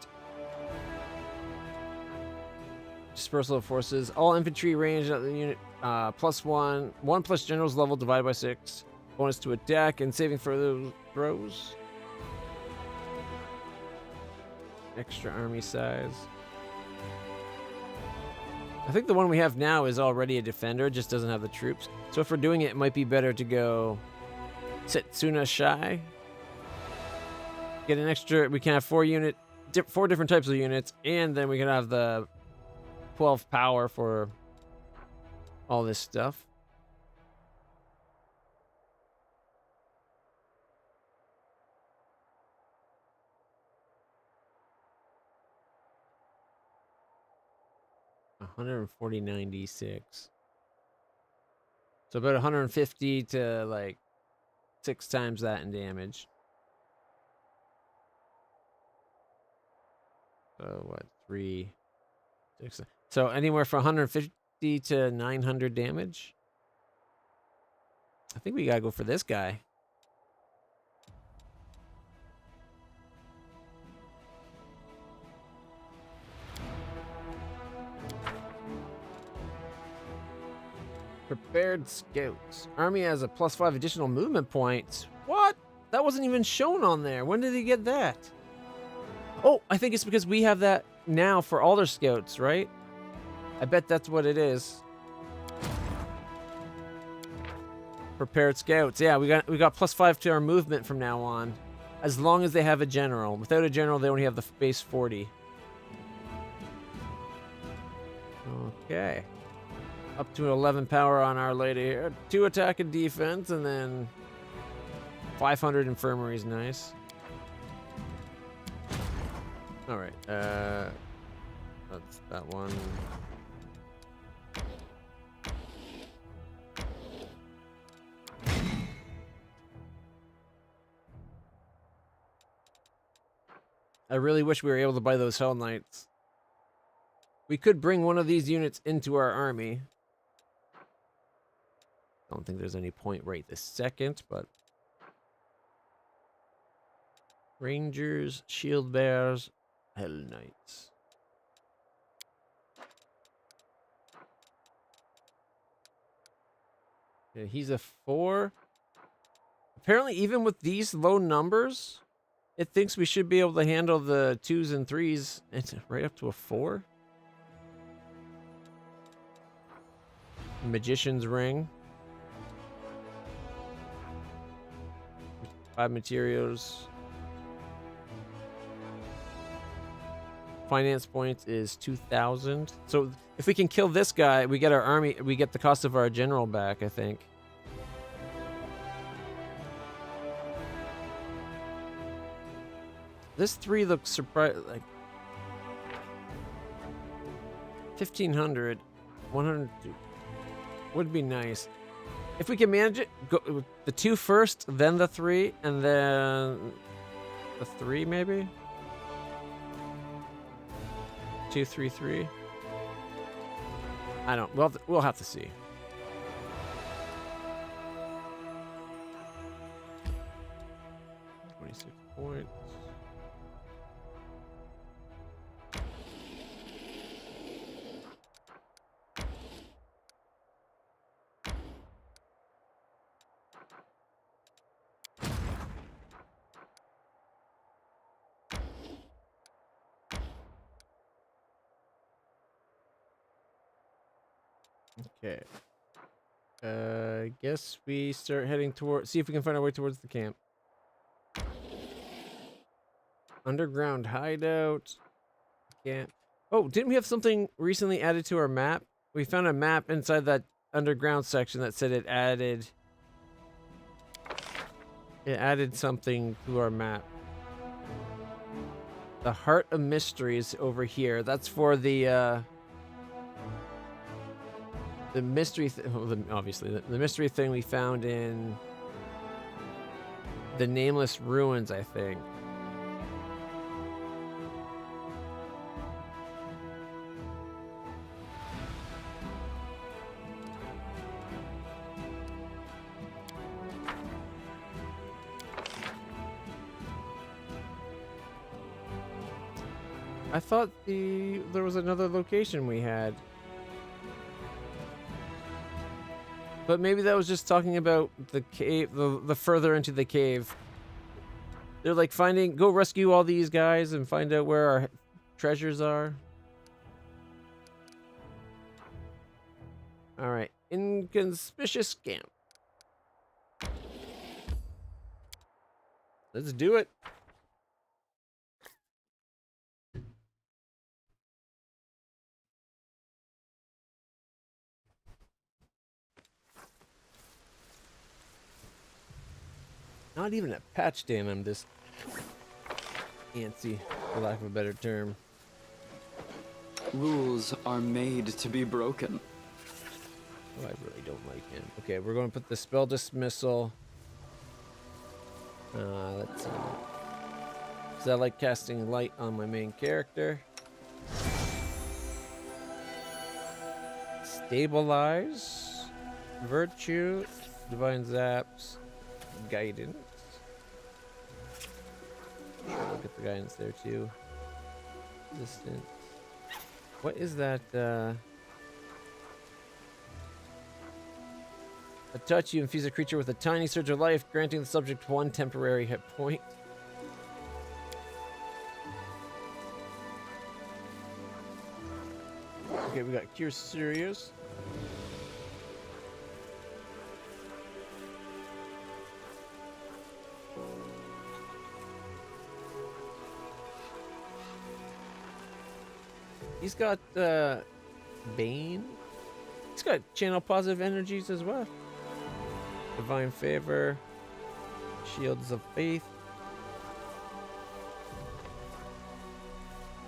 Dispersal of forces. All infantry range at the unit +1. 1 plus general's level divided by 6. Bonus to attack and saving for those throws. Extra army size. I think the one we have now is already a defender, just doesn't have the troops. So if we're doing it, it might be better to go Setsuna Shai. Get an extra, we can have 4 different types of units, and then we can have the 12 power for all this stuff. $149d6. So about 150 to like 6 times that in damage. So what? 3, 6. So anywhere from 150 to 900 damage. I think we gotta go for this guy. Prepared scouts. Army has a +5 additional movement points. What? That wasn't even shown on there. When did he get that? Oh, I think it's because we have that now for all their scouts, right? I bet that's what it is. Prepared scouts. Yeah, we got +5 to our movement from now on. As long as they have a general. Without a general, they only have the base 40. Okay. Up to 11 power on Our Lady here. 2 attack and defense, and then 500 infirmary is nice. Alright, that's that one. I really wish we were able to buy those Hell Knights. We could bring one of these units into our army. Don't think there's any point right this second, but... Rangers, Shield Bears, Hell Knights. Yeah, he's a 4. Apparently, even with these low numbers, it thinks we should be able to handle the 2s and 3s. It's right up to a 4. Magician's Ring. 5 materials. Finance points is 2,000. So if we can kill this guy, we get our army, we get the cost of our general back, I think. This 3 looks surprising, like 1,500, 100 would be nice. If we can manage it, go with the 2 first, then the 3, and then the 3 maybe? 2, 3, 3. I don't. We'll have to see. $26 points. Okay. I guess we start heading toward. See if we can find our way towards the camp. Underground hideout. Camp. Oh, didn't we have something recently added to our map? We found a map inside that underground section that said it added. It added something to our map. The Heart of Mysteries over here. That's for the mystery, obviously, the mystery thing we found in the Nameless Ruins, I think. I thought there was another location we had. But maybe that was just talking about the cave, the further into the cave. They're like go rescue all these guys and find out where our treasures are. All right, inconspicuous camp. Let's do it. Not even a patch damn, I'm this antsy, for lack of a better term. Rules are made to be broken. Oh, I really don't like him. Okay, we're going to put the spell dismissal. Let's see. Because I like casting light on my main character. Stabilize. Virtue. Divine Zaps. Guidance. Look at the guidance there too. Resistance. What is that? A touch, you infuse a creature with a tiny surge of life, granting the subject 1 temporary hit point. Okay, we got Cure Serious. He's got Bane. He's got channel positive energies as well. Divine Favor. Shields of Faith.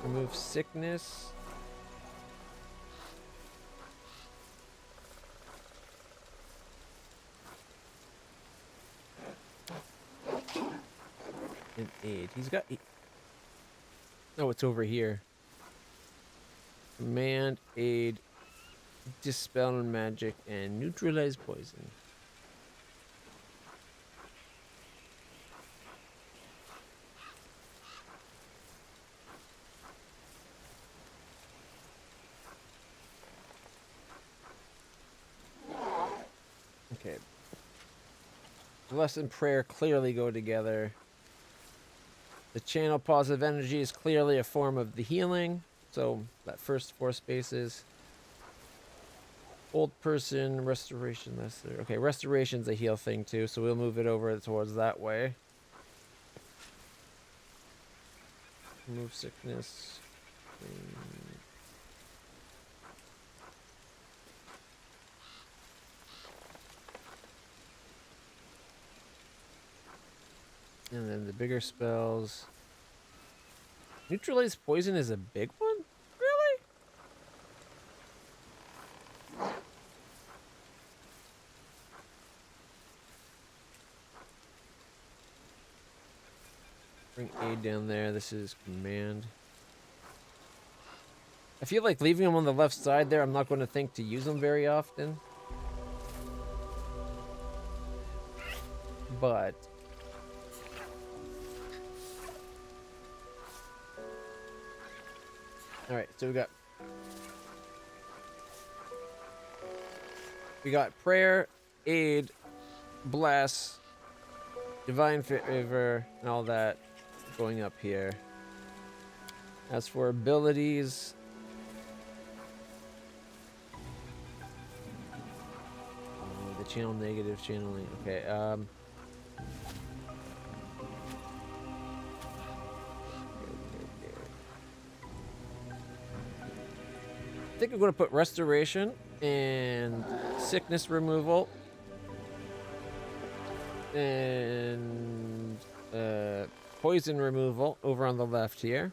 Remove sickness. And aid. He's got... Oh, it's over here. Command, aid, dispel magic, and neutralize poison. Okay. Bless and prayer clearly go together. The channel positive energy is clearly a form of the healing. So that first 4 spaces. Old person, restoration, lesser. Okay, restoration's a heal thing too, so we'll move it over towards that way. Remove sickness. And then the bigger spells. Neutralize poison is a big one? Really? Bring aid down there. This is command. I feel like leaving them on the left side there, I'm not going to think to use them very often. But... Alright, so we got prayer, aid, bless, divine favor, and all that going up here. As for abilities, the channel negative channeling. Okay, I think I'm going to put restoration and sickness removal and poison removal over on the left here.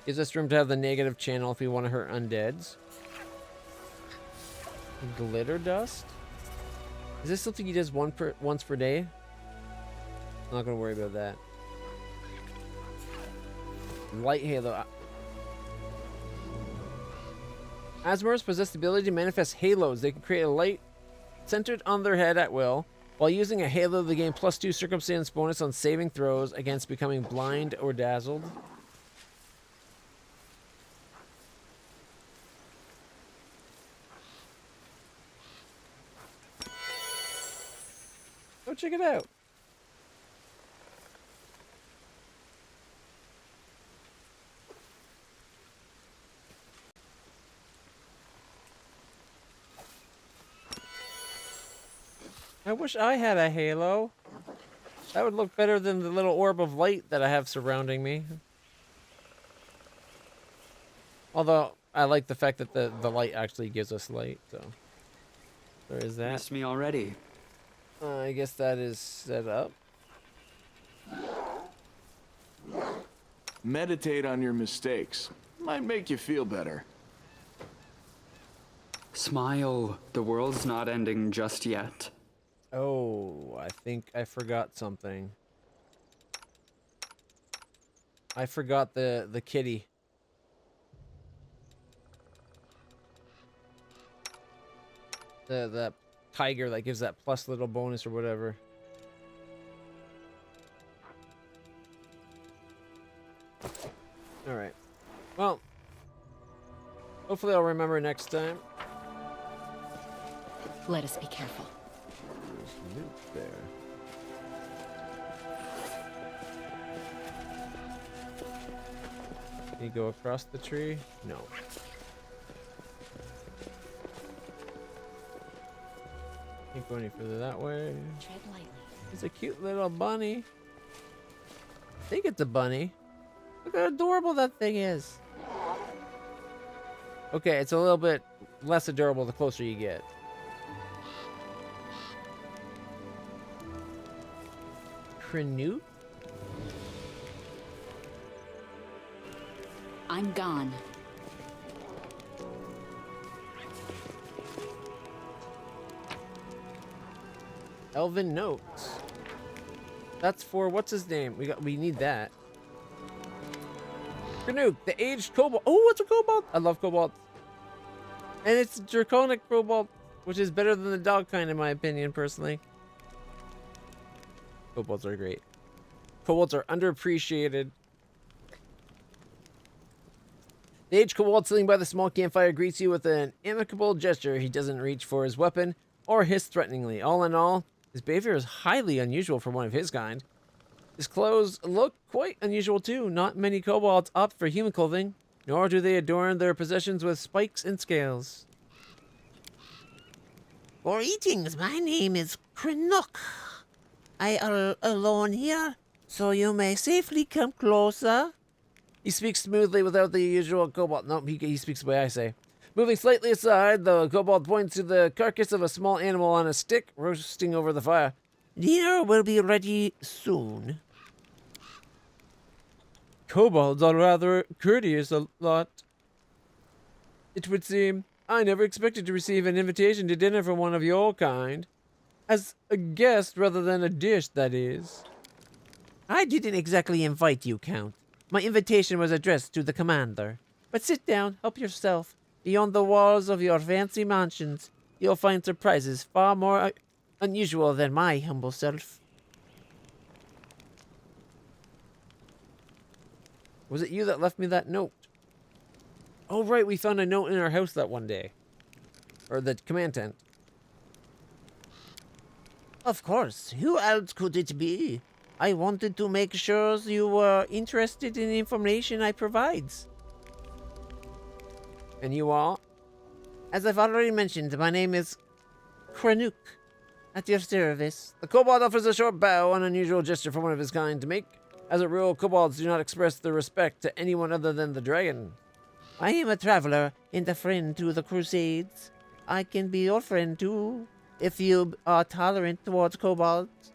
Gives us room to have the negative channel if we want to hurt undeads. Glitter dust. Is this something he does once per day? I'm not going to worry about that. Light halo. Asmars possess the ability to manifest halos. They can create a light centered on their head at will. While using a halo, they gain +2 circumstance bonus on saving throws against becoming blind or dazzled. Go check it out. I wish I had a halo. That would look better than the little orb of light that I have surrounding me. Although, I like the fact that the light actually gives us light, so... There is that. Missed me already. I guess that is set up. Meditate on your mistakes. Might make you feel better. Smile. The world's not ending just yet. Oh, I think I forgot something. I forgot the kitty. The tiger that gives that plus little bonus or whatever. Alright. Well, Hopefully I'll remember next time. Let us be careful. There's loot there. Can you go across the tree? No. Can't go any further that way. Tread lightly. It's a cute little bunny. I think it's a bunny. Look how adorable that thing is. Okay, it's a little bit less adorable the closer you get. Canoe? I'm gone. Elven notes. That's for what's his name? We need that. Canoe, the aged kobold. Oh, it's a kobold. I love kobolds. And it's draconic kobold, which is better than the dog kind in my opinion, personally. Kobolds are great. Kobolds are underappreciated. The aged kobold sitting by the small campfire greets you with an amicable gesture. He doesn't reach for his weapon or hiss threateningly. All in all, his behavior is highly unusual for one of his kind. His clothes look quite unusual too. Not many kobolds opt for human clothing, nor do they adorn their possessions with spikes and scales. Greetings, my name is Krinook. I am alone here, so you may safely come closer. He speaks smoothly without the usual kobold. No, he speaks the way I say. Moving slightly aside, the kobold points to the carcass of a small animal on a stick, roasting over the fire. Dinner will be ready soon. Kobolds are rather courteous a lot. It would seem. I never expected to receive an invitation to dinner from one of your kind. As a guest rather than a dish, that is. I didn't exactly invite you, Count. My invitation was addressed to the commander. But sit down, help yourself. Beyond the walls of your fancy mansions, you'll find surprises far more unusual than my humble self. Was it you that left me that note? Oh, right, we found a note in our house that one day. Or the command tent. Of course. Who else could it be? I wanted to make sure you were interested in the information I provide. And you are? As I've already mentioned, my name is Kranook. At your service. The kobold offers a short bow, an unusual gesture for one of his kind to make. As a rule, kobolds do not express their respect to anyone other than the dragon. I am a traveler and a friend to the Crusades. I can be your friend too, if you are tolerant towards kobolds.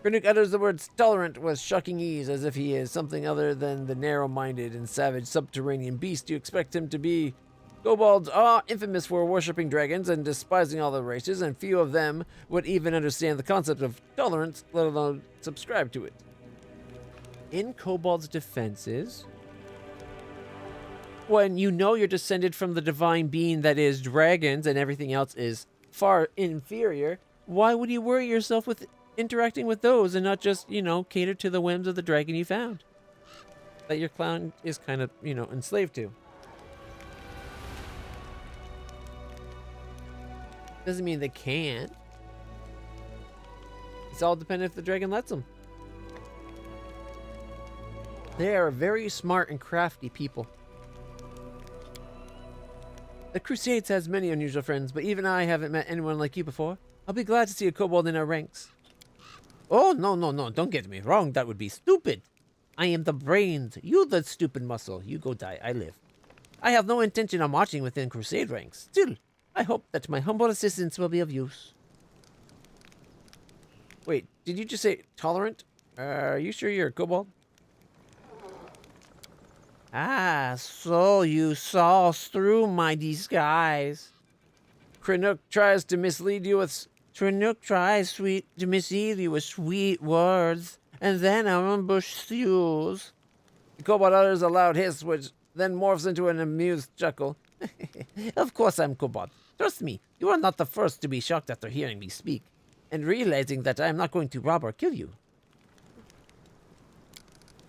Kranook utters the words tolerant with shocking ease, as if he is something other than the narrow-minded and savage subterranean beast you expect him to be. Kobolds are infamous for worshipping dragons and despising all the races, and few of them would even understand the concept of tolerance, let alone subscribe to it. In kobolds' defenses, when you know you're descended from the divine being that is dragons and everything else is far inferior, why would you worry yourself with interacting with those and not just, cater to the whims of the dragon you found? That your clown is kind of, enslaved to. Doesn't mean they can't. It's all dependent if the dragon lets them. They are very smart and crafty people. The Crusades has many unusual friends, but even I haven't met anyone like you before. I'll be glad to see a kobold in our ranks. Oh, no, don't get me wrong. That would be stupid. I am the brains. You the stupid muscle. You go die. I live. I have no intention of marching within Crusade ranks. Still, I hope that my humble assistance will be of use. Wait, did you just say tolerant? Are you sure you're a kobold? Ah, so you saw through my disguise. Kranook tries to mislead you with sweet words, and then ambush you. The kobold utters a loud hiss, which then morphs into an amused chuckle. Of course I'm kobold. Trust me, you are not the first to be shocked after hearing me speak, and realizing that I am not going to rob or kill you.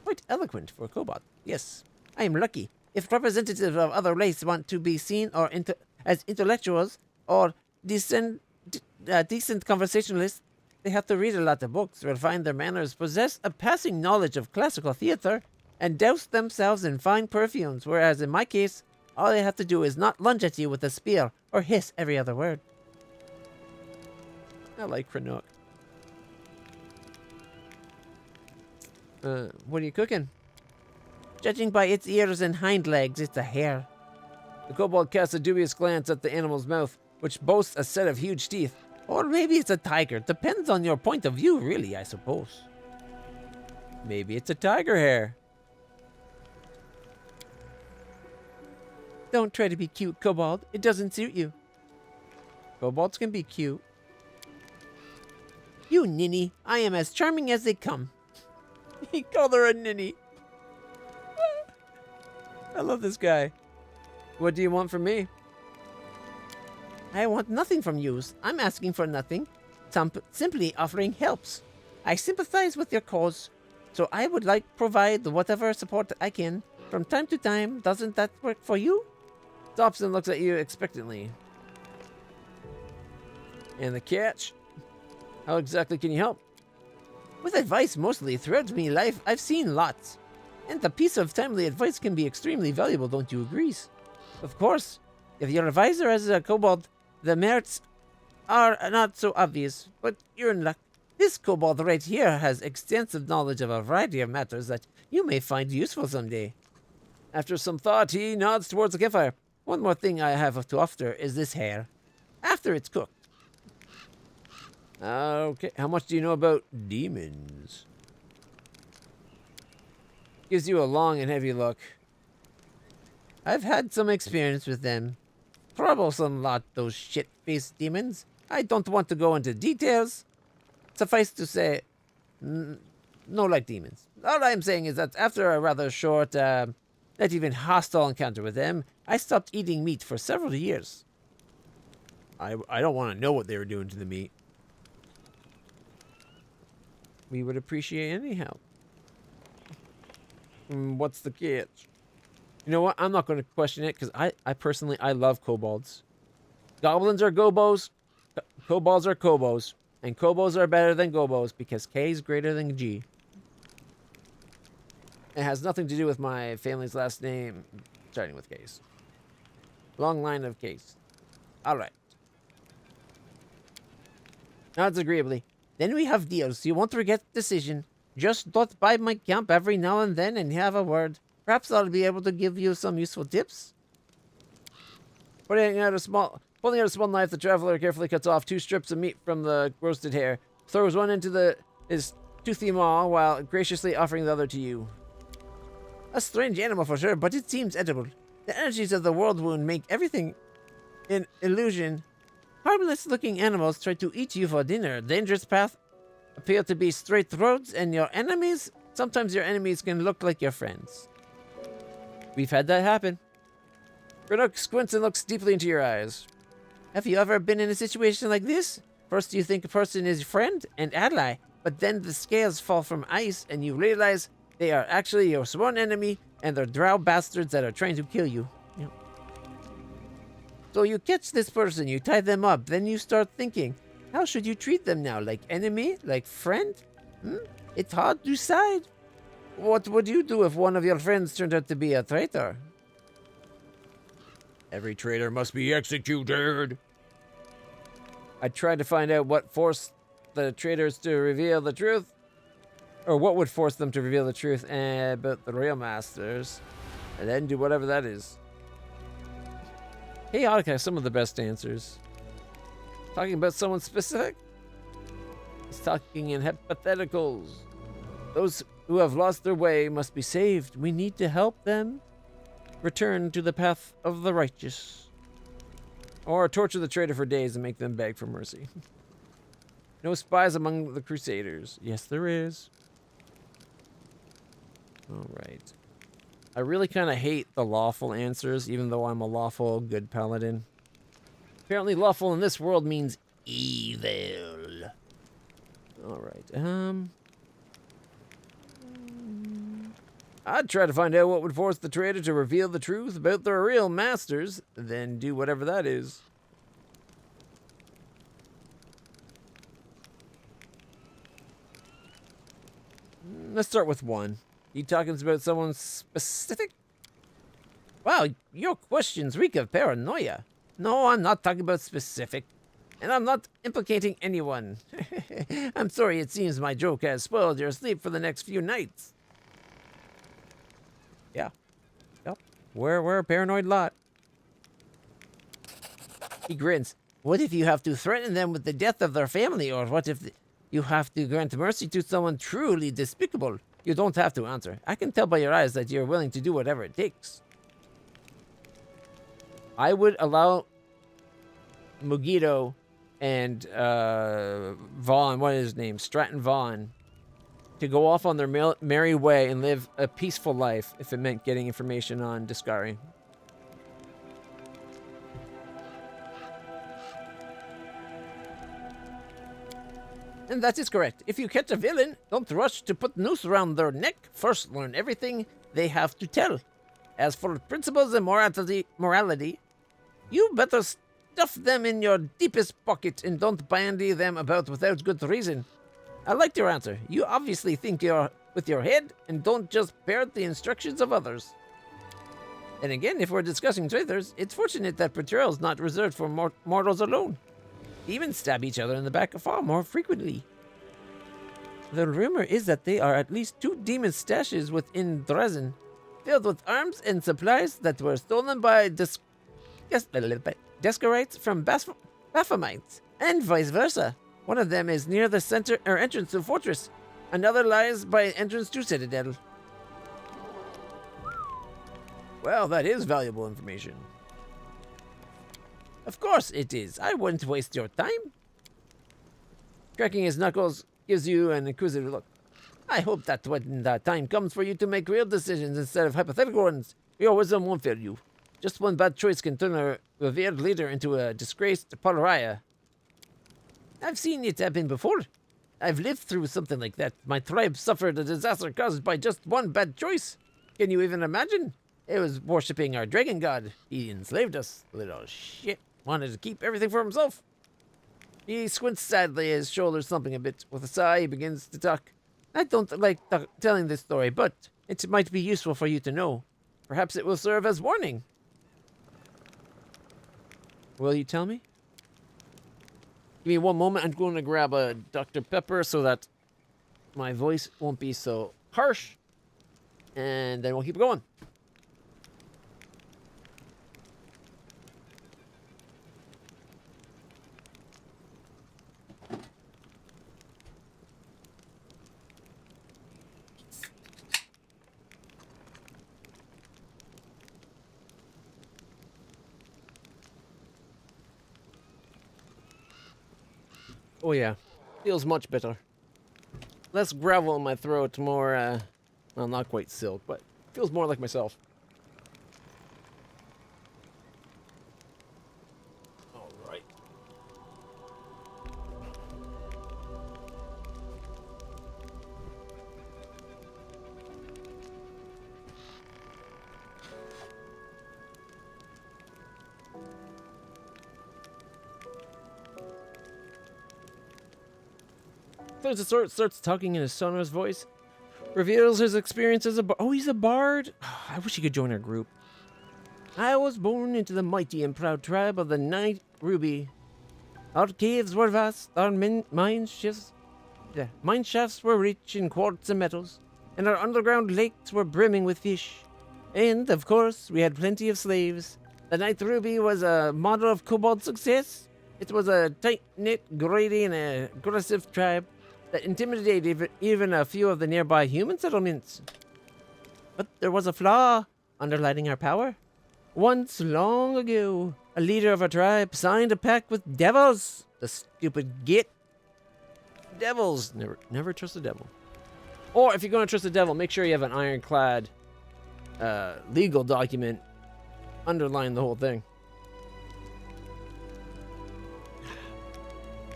Quite eloquent for a kobold. Yes, I am lucky. If representatives of other races want to be seen or as intellectuals or decent conversationalists, they have to read a lot of books, refine their manners, possess a passing knowledge of classical theater, and douse themselves in fine perfumes, whereas in my case, all they have to do is not lunge at you with a spear or hiss every other word. I like Chinook. What are you cooking? Judging by its ears and hind legs, it's a hare. The kobold casts a dubious glance at the animal's mouth, which boasts a set of huge teeth. Or maybe it's a tiger. Depends on your point of view, really, I suppose. Maybe it's a tiger hare. Don't try to be cute, kobold. It doesn't suit you. Kobolds can be cute. You ninny. I am as charming as they come. He called her a ninny. I love this guy. What do you want from me? I want nothing from you. I'm asking for nothing. Simply offering helps. I sympathize with your cause, so I would like provide whatever support I can from time to time. Doesn't that work for you? Dobson looks at you expectantly. And the catch? How exactly can you help? With advice mostly. Throughout me life, I've seen lots. And a piece of timely advice can be extremely valuable, don't you agree? Of course, if your advisor is a kobold, the merits are not so obvious, but you're in luck. This kobold right here has extensive knowledge of a variety of matters that you may find useful someday. After some thought, he nods towards the campfire. One more thing I have to offer is this hare, after it's cooked. Okay, how much do you know about demons? Gives you a long and heavy look. I've had some experience with them. Troublesome lot, those shit-faced demons. I don't want to go into details. Suffice to say, no like demons. All I'm saying is that after a rather short, not even hostile encounter with them, I stopped eating meat for several years. I don't want to know what they were doing to the meat. We would appreciate any help. What's the catch? You know what? I'm not going to question it because I personally love kobolds. Goblins are gobos, kobolds are kobos, and kobos are better than gobos because K is greater than G. It has nothing to do with my family's last name starting with K's. Long line of K's. All right. Nods agreeably. Then we have deals. You won't regret the decision. Just dot by my camp every now and then and have a word. Perhaps I'll be able to give you some useful tips. Pulling out a small knife, the traveler carefully cuts off 2 strips of meat from the roasted hare, throws one into his toothy maw while graciously offering the other to you. A strange animal for sure, but it seems edible. The energies of the world wound make everything an illusion. Harmless-looking animals try to eat you for dinner. Dangerous path appear to be straight roads, and sometimes your enemies can look like your friends. We've had that happen. Chinook squints and looks deeply into your eyes. Have you ever been in a situation like this? First you think a person is your friend and ally, but then the scales fall from ice and you realize they are actually your sworn enemy and they're drow bastards that are trying to kill you. Yeah. So you catch this person, you tie them up, then you start thinking, how should you treat them now? Like enemy? Like friend? It's hard to decide. What would you do if one of your friends turned out to be a traitor? Every traitor must be executed. I tried to find out what forced the traitors to reveal the truth. Or what would force them to reveal the truth about the real masters. And then do whatever that is. Chaotic has some of the best answers. Talking about someone specific? He's talking in hypotheticals. Those who have lost their way must be saved. We need to help them return to the path of the righteous. Or torture the traitor for days and make them beg for mercy. No spies among the crusaders. Yes, there is. Alright. I really kind of hate the lawful answers, even though I'm a lawful good paladin. Apparently lawful in this world means evil. Alright, I'd try to find out what would force the trader to reveal the truth about their real masters, then do whatever that is. Let's start with one. You talking about someone specific? Wow, your questions reek of paranoia. No, I'm not talking about specific. And I'm not implicating anyone. I'm sorry it seems my joke has spoiled your sleep for the next few nights. Yeah. Yep. We're a paranoid lot. He grins. What if you have to threaten them with the death of their family? Or what if you have to grant mercy to someone truly despicable? You don't have to answer. I can tell by your eyes that you're willing to do whatever it takes. I would allow Mugito and Vaughn, what is his name? Stratton Vaughn, to go off on their merry way and live a peaceful life if it meant getting information on Discari. And that is correct. If you catch a villain, don't rush to put noose around their neck. First, learn everything they have to tell. As for principles and morality, you better stuff them in your deepest pocket and don't bandy them about without good reason. I liked your answer. You obviously think you're with your head and don't just parrot the instructions of others. And again, if we're discussing traitors, it's fortunate that betrayal is not reserved for mortals alone. Even stab each other in the back far more frequently. The rumor is that there are at least 2 demon stashes within Drezen, filled with arms and supplies that were stolen by Descarites from Baphamites, and vice versa. One of them is near the center or entrance to the fortress. Another lies by entrance to Citadel. Well, that is valuable information. Of course it is. I wouldn't waste your time. Cracking his knuckles gives you an inquisitive look. I hope that when the time comes for you to make real decisions instead of hypothetical ones, your wisdom won't fail you. Just one bad choice can turn a revered leader into a disgraced pariah. I've seen it happen before. I've lived through something like that. My tribe suffered a disaster caused by just one bad choice. Can you even imagine? It was worshipping our dragon god. He enslaved us. Little shit. Wanted to keep everything for himself. He squints sadly, his shoulders slumping a bit. With a sigh, he begins to talk. I don't like telling this story, but it might be useful for you to know. Perhaps it will serve as warning. Will you tell me? Give me one moment. I'm going to grab a Dr. Pepper so that my voice won't be so harsh. And then we'll keep going. Oh yeah, feels much better. Less gravel in my throat, more, well, not quite silk, but feels more like myself. All right. There's a sort starts talking in a sonorous voice, reveals his experience as a bard. Oh, he's a bard. I wish he could join our group. I was born into the mighty and proud tribe of the Night Ruby. Our caves were vast, our mine shafts were rich in quartz and metals, and our underground lakes were brimming with fish. And, of course, we had plenty of slaves. The Night Ruby was a model of kobold success. It was a tight-knit, greedy, and aggressive tribe that intimidated even a few of the nearby human settlements. But there was a flaw underlining our power. Once, long ago, a leader of our tribe signed a pact with devils. The stupid git. Devils. Never trust a devil. Or if you're going to trust a devil, make sure you have an ironclad legal document underlying the whole thing.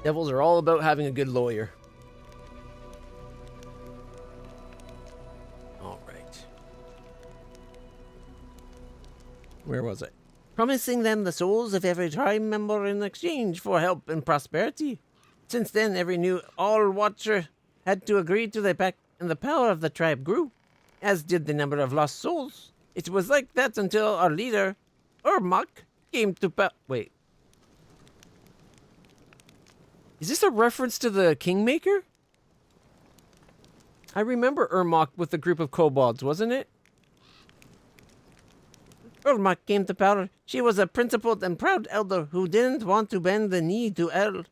Devils are all about having a good lawyer. All right. Where was it? Promising them the souls of every tribe member in exchange for help and prosperity. Since then, every new All-Watcher had to agree to the pact, and the power of the tribe grew, as did the number of lost souls. It was like that until our leader, Urmak, came to Wait. Is this a reference to the Kingmaker? I remember Urmak with a group of kobolds, wasn't it? Urmak came to power. She was a principled and proud elder who didn't want to bend the knee to El.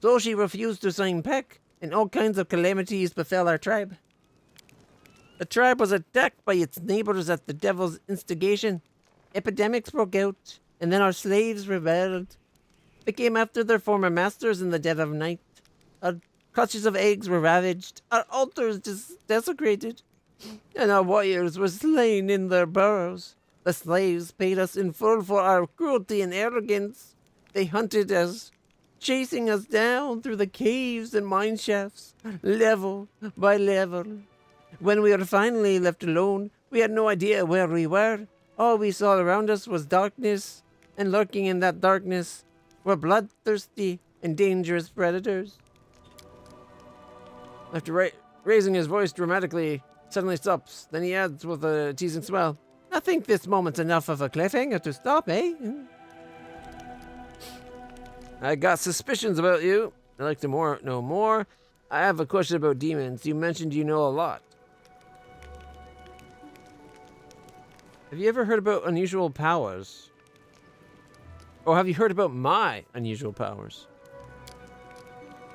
So she refused to sign pact, and all kinds of calamities befell our tribe. The tribe was attacked by its neighbors at the devil's instigation. Epidemics broke out, and then our slaves rebelled. They came after their former masters in the dead of night. Our clutches of eggs were ravaged, our altars desecrated, and our warriors were slain in their burrows. The slaves paid us in full for our cruelty and arrogance. They hunted us, chasing us down through the caves and mine shafts, level by level. When we were finally left alone, we had no idea where we were. All we saw around us was darkness, and lurking in that darkness were bloodthirsty and dangerous predators. After raising his voice dramatically, suddenly stops. Then he adds with a teasing smile, I think this moment's enough of a cliffhanger to stop, eh? I got suspicions about you. I'd like to know more. I have a question about demons. You mentioned you know a lot. Have you ever heard about unusual powers? Or have you heard about my unusual powers?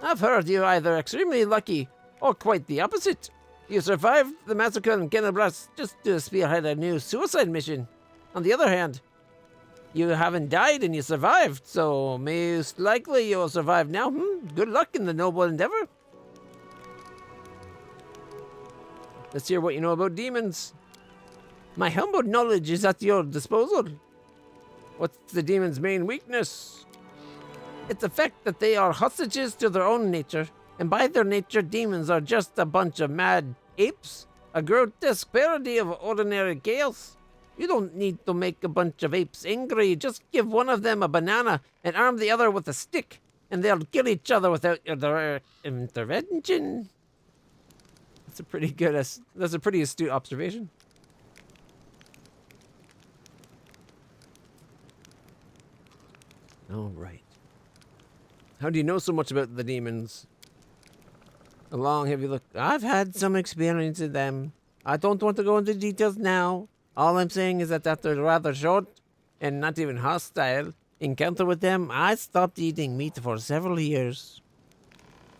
I've heard you either extremely lucky or quite the opposite. You survived the massacre in Kenabras just to spearhead a new suicide mission. On the other hand, you haven't died and you survived, so most likely you'll survive now. Good luck in the noble endeavor. Let's hear what you know about demons. My humble knowledge is at your disposal. What's the demon's main weakness? It's the fact that they are hostages to their own nature, and by their nature, demons are just a bunch of mad apes, a grotesque parody of ordinary chaos. You don't need to make a bunch of apes angry, just give one of them a banana and arm the other with a stick, and they'll kill each other without your direct intervention. That's a pretty astute observation. All right. How do you know so much about the demons? How long have you looked? I've had some experience in them. I don't want to go into details now. All I'm saying is that after a rather short and not even hostile encounter with them, I stopped eating meat for several years.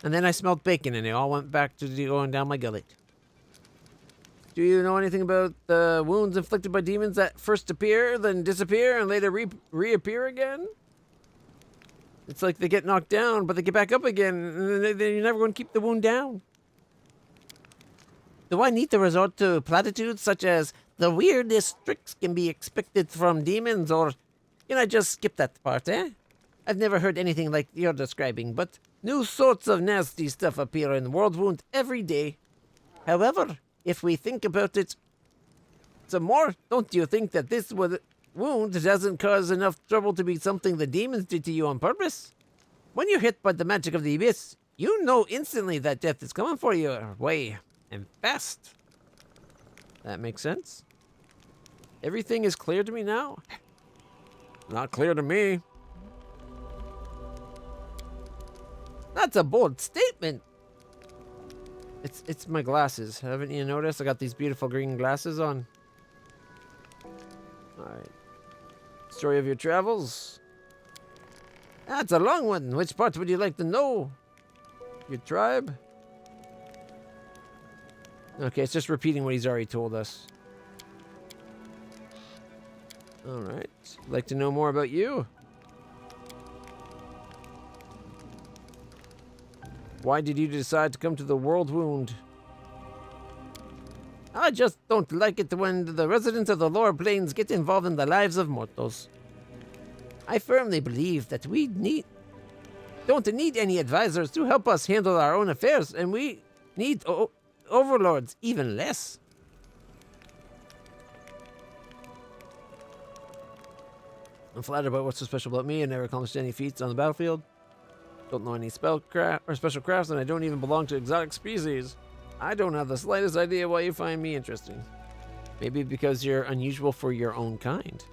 And then I smelled bacon and it all went back to going down my gullet. Do you know anything about the wounds inflicted by demons that first appear, then disappear, and later reappear again? It's like they get knocked down, but they get back up again, and you're never going to keep the wound down. Do I need to resort to platitudes such as, the weirdest tricks can be expected from demons, or can I just skip that part, eh? I've never heard anything like you're describing, but new sorts of nasty stuff appear in World Wound every day. However, if we think about it some more, don't you think that this wound doesn't cause enough trouble to be something the demons did to you on purpose? When you're hit by the magic of the abyss, you know instantly that death is coming for you way and fast. That makes sense. Everything is clear to me now? Not clear to me. That's a bold statement. It's my glasses. Haven't you noticed? I got these beautiful green glasses on. Alright. Story of your travels. That's a long one. Which part would you like to know? Your tribe? Okay, it's just repeating what he's already told us. Alright. Like to know more about you? Why did you decide to come to the World Wound? I just don't like it when the residents of the lower planes get involved in the lives of mortals. I firmly believe that we don't need any advisors to help us handle our own affairs, and we need overlords even less. I'm flattered about what's so special about me. I never accomplished any feats on the battlefield. Don't know any spellcraft or special crafts, and I don't even belong to exotic species. I don't have the slightest idea why you find me interesting. Maybe because you're unusual for your own kind.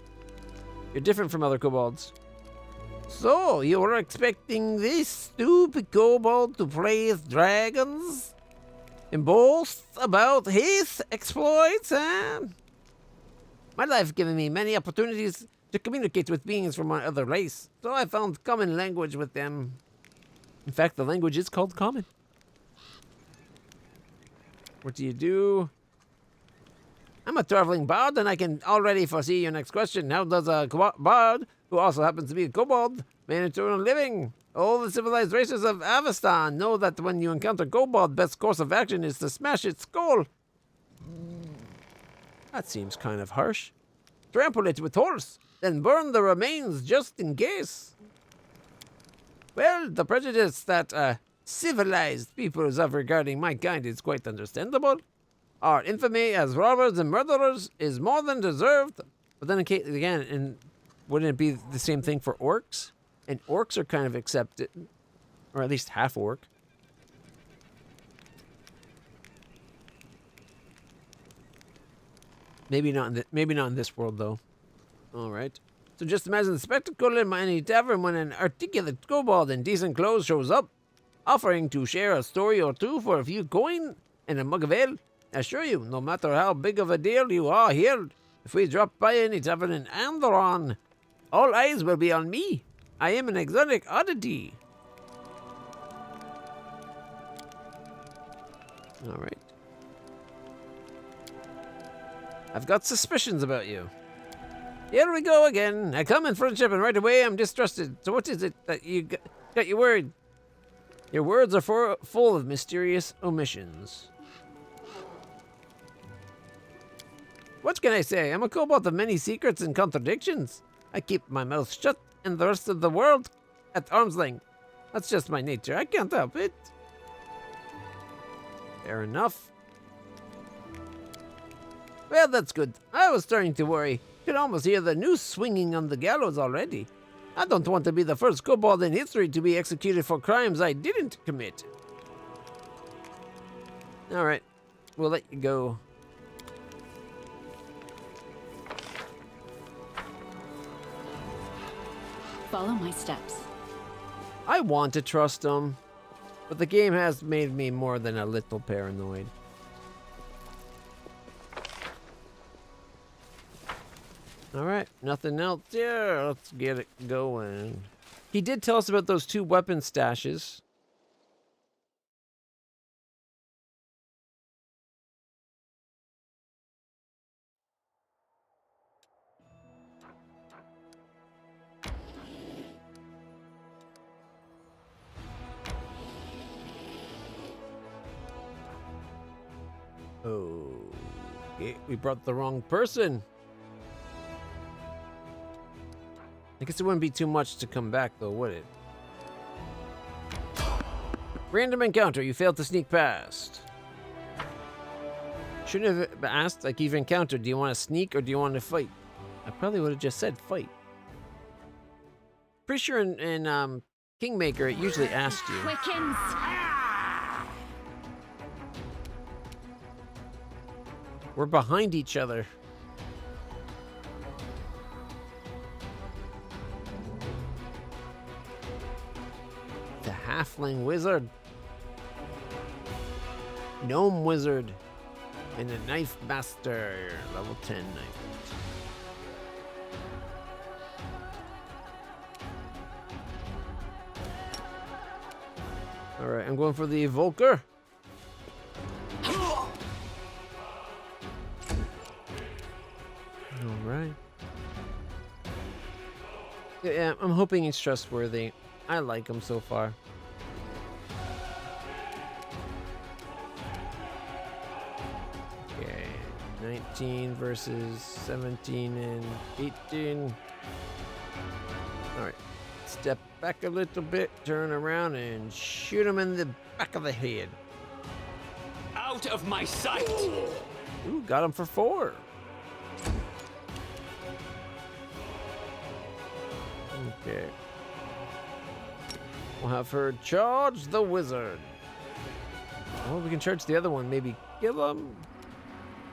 You're different from other kobolds. So, you were expecting this stupid kobold to play with dragons? And boast about his exploits, huh? My life has given me many opportunities to communicate with beings from my other race, so I found common language with them. In fact, the language is called common. What do you do? I'm a traveling bard, and I can already foresee your next question. How does a bard, who also happens to be a kobold, manage to earn a living? All the civilized races of Avestan know that when you encounter kobold, best course of action is to smash its skull. That seems kind of harsh. Trample it with horse, then burn the remains just in case. Well, the prejudice that civilized peoples have regarding my kind is quite understandable. Our infamy as robbers and murderers is more than deserved. But then again, and wouldn't it be the same thing for orcs? And orcs are kind of accepted, or at least half orc. Maybe not in this world though. All right. So just imagine the spectacle in any tavern when an articulate kobold in decent clothes shows up, offering to share a story or two for a few coin and a mug of ale. I assure you, no matter how big of a deal you are here, if we drop by any tavern in Andorran, all eyes will be on me. I am an exotic oddity. All right. I've got suspicions about you. Here we go again. I come in friendship and right away I'm distrusted. So what is it that you got you worried? Your words are full of mysterious omissions. What can I say? I'm a kobold of many secrets and contradictions. I keep my mouth shut and the rest of the world at arm's length. That's just my nature. I can't help it. Fair enough. Well, that's good. I was starting to worry. Could almost hear the noose swinging on the gallows already. I don't want to be the first kobold in history to be executed for crimes I didn't commit. Alright. We'll let you go. Follow my steps. I want to trust him, but the game has made me more than a little paranoid. Alright, nothing else here. Let's get it going. He did tell us about those 2 weapon stashes. Oh, okay, we brought the wrong person. I guess it wouldn't be too much to come back, though, would it? Random encounter. You failed to sneak past. Shouldn't have asked, like, you've encountered. Do you want to sneak or do you want to fight? I probably would have just said fight. Pretty sure in Kingmaker it usually asked you. Quickens. We're behind each other. The halfling wizard. Gnome wizard. And a knife master. Level 10 knife. Alright, I'm going for the evoker. Alright. Yeah, I'm hoping he's trustworthy. I like him so far. Okay, 19 versus 17 and 18. Alright, step back a little bit, turn around, and shoot him in the back of the head. Out of my sight! Ooh, got him for 4. Okay. We'll have her charge the wizard. Well, we can charge the other one. Maybe kill him.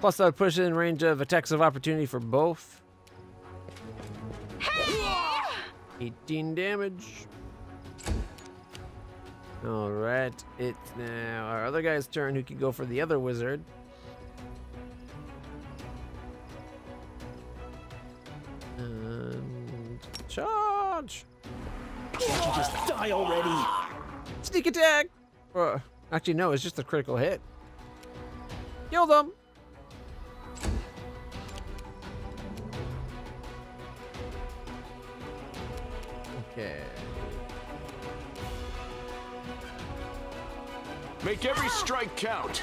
Plus, that would push it in range of attacks of opportunity for both. 18 damage. Alright, it's now our other guy's turn who can go for the other wizard. And charge! Just die already! Sneak attack! Actually, no, it's just a critical hit. Kill them! Okay. Make every strike count.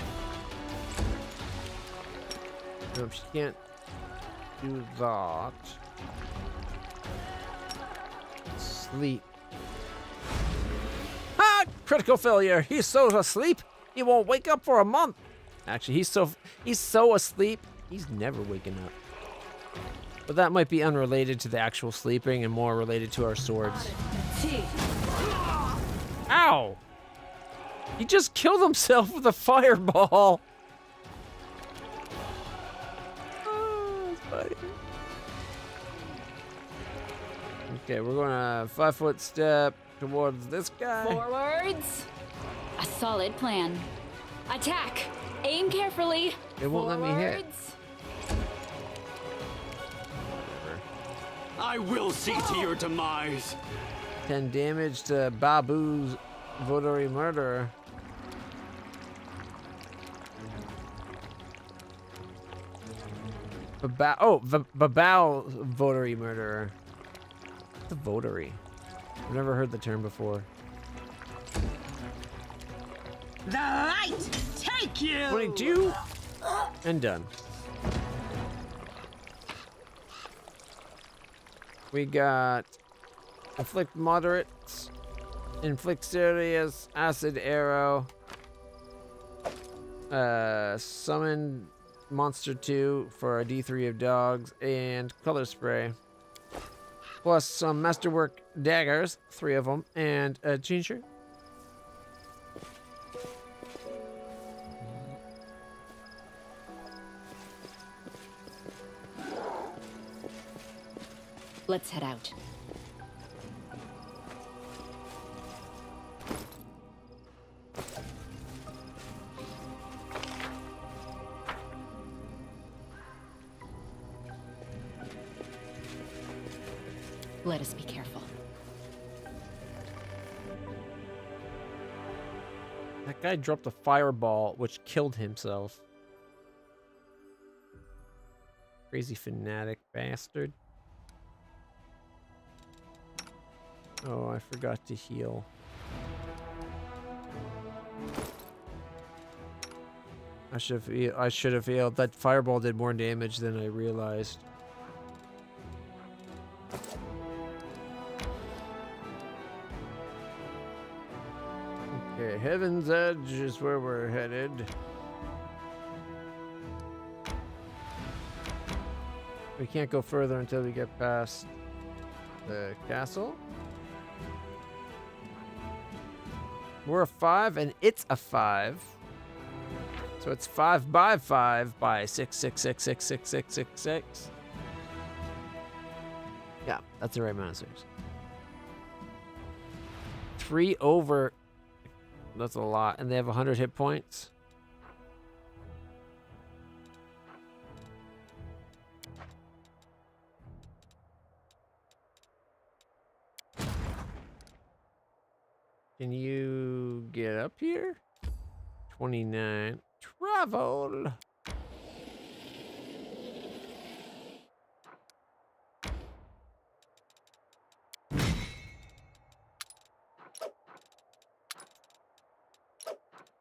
Nope, she can't do that. Sleep. Ah! Critical failure. He's so asleep, he won't wake up for a month. Actually, he's so asleep, he's never waking up. But that might be unrelated to the actual sleeping and more related to our swords. Ow! He just killed himself with a fireball. Oh, that's funny. Okay, we're going to 5-foot step towards this guy. Forwards. A solid plan. Attack. Aim carefully. It won't let me hit. I will see to your demise. 10 damage to Babu's votary murderer. Babao votary murderer. What's a votary? I've never heard the term before. The light take you! 22 and done. We got inflict moderate, inflict serious, acid arrow, summon monster 2 for a D3 of dogs, and color spray. Plus some masterwork daggers, 3 of them, and a jean shirt. Let's head out. Let us be careful. That guy dropped a fireball, which killed himself. Crazy fanatic bastard. Oh, I forgot to heal. I should have healed. That fireball did more damage than I realized. Okay, Heaven's Edge is where we're headed. We can't go further until we get past the castle. We're a 5 and it's a 5. So it's 5 by 5 by 6, 6, 6, 6, 6, 6, 6, 6. Yeah, that's the right amount of 6. 3 over. That's a lot. And they have 100 hit points. Can you get up here? 29. Travel.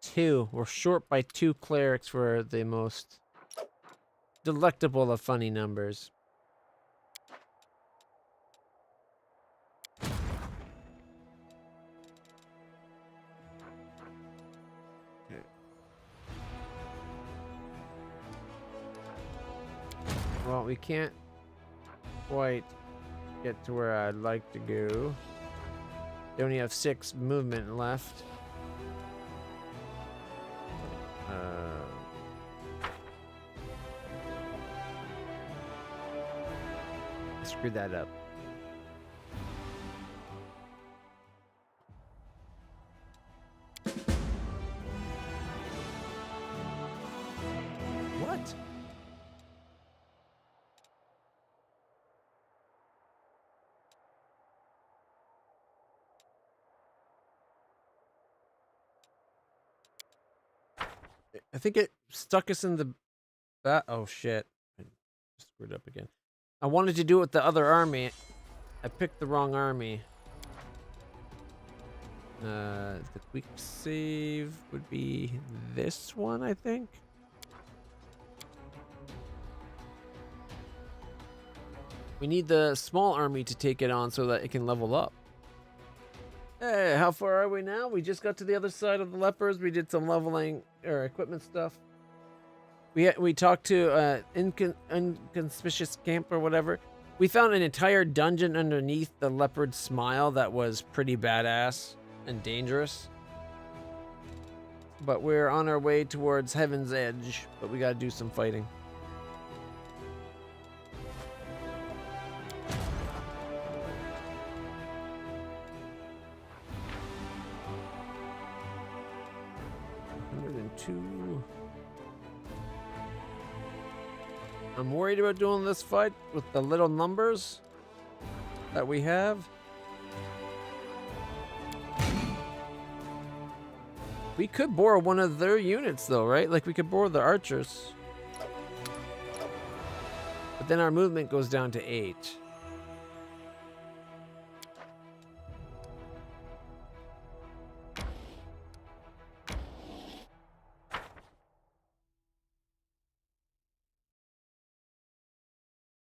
Two. We're short by 2 clerics for the most delectable of funny numbers. Well, we can't quite get to where I'd like to go. They only have 6 movement left. I screwed that up. What? I think it stuck us in the back. Oh shit. I screwed up again. I wanted to do it with the other army. I picked the wrong army. The quick save would be this one, I think. We need the small army to take it on so that it can level up. Hey, how far are we now? We just got to the other side of the lepers. We did some leveling or equipment stuff. We talked to inconspicuous camp or whatever. We found an entire dungeon underneath the leopard smile that was pretty badass and dangerous. But we're on our way towards Heaven's Edge, but we gotta do some fighting. I'm worried about doing this fight with the little numbers that we have. We could borrow one of their units though, right? Like we could borrow the archers. But then our movement goes down to 8.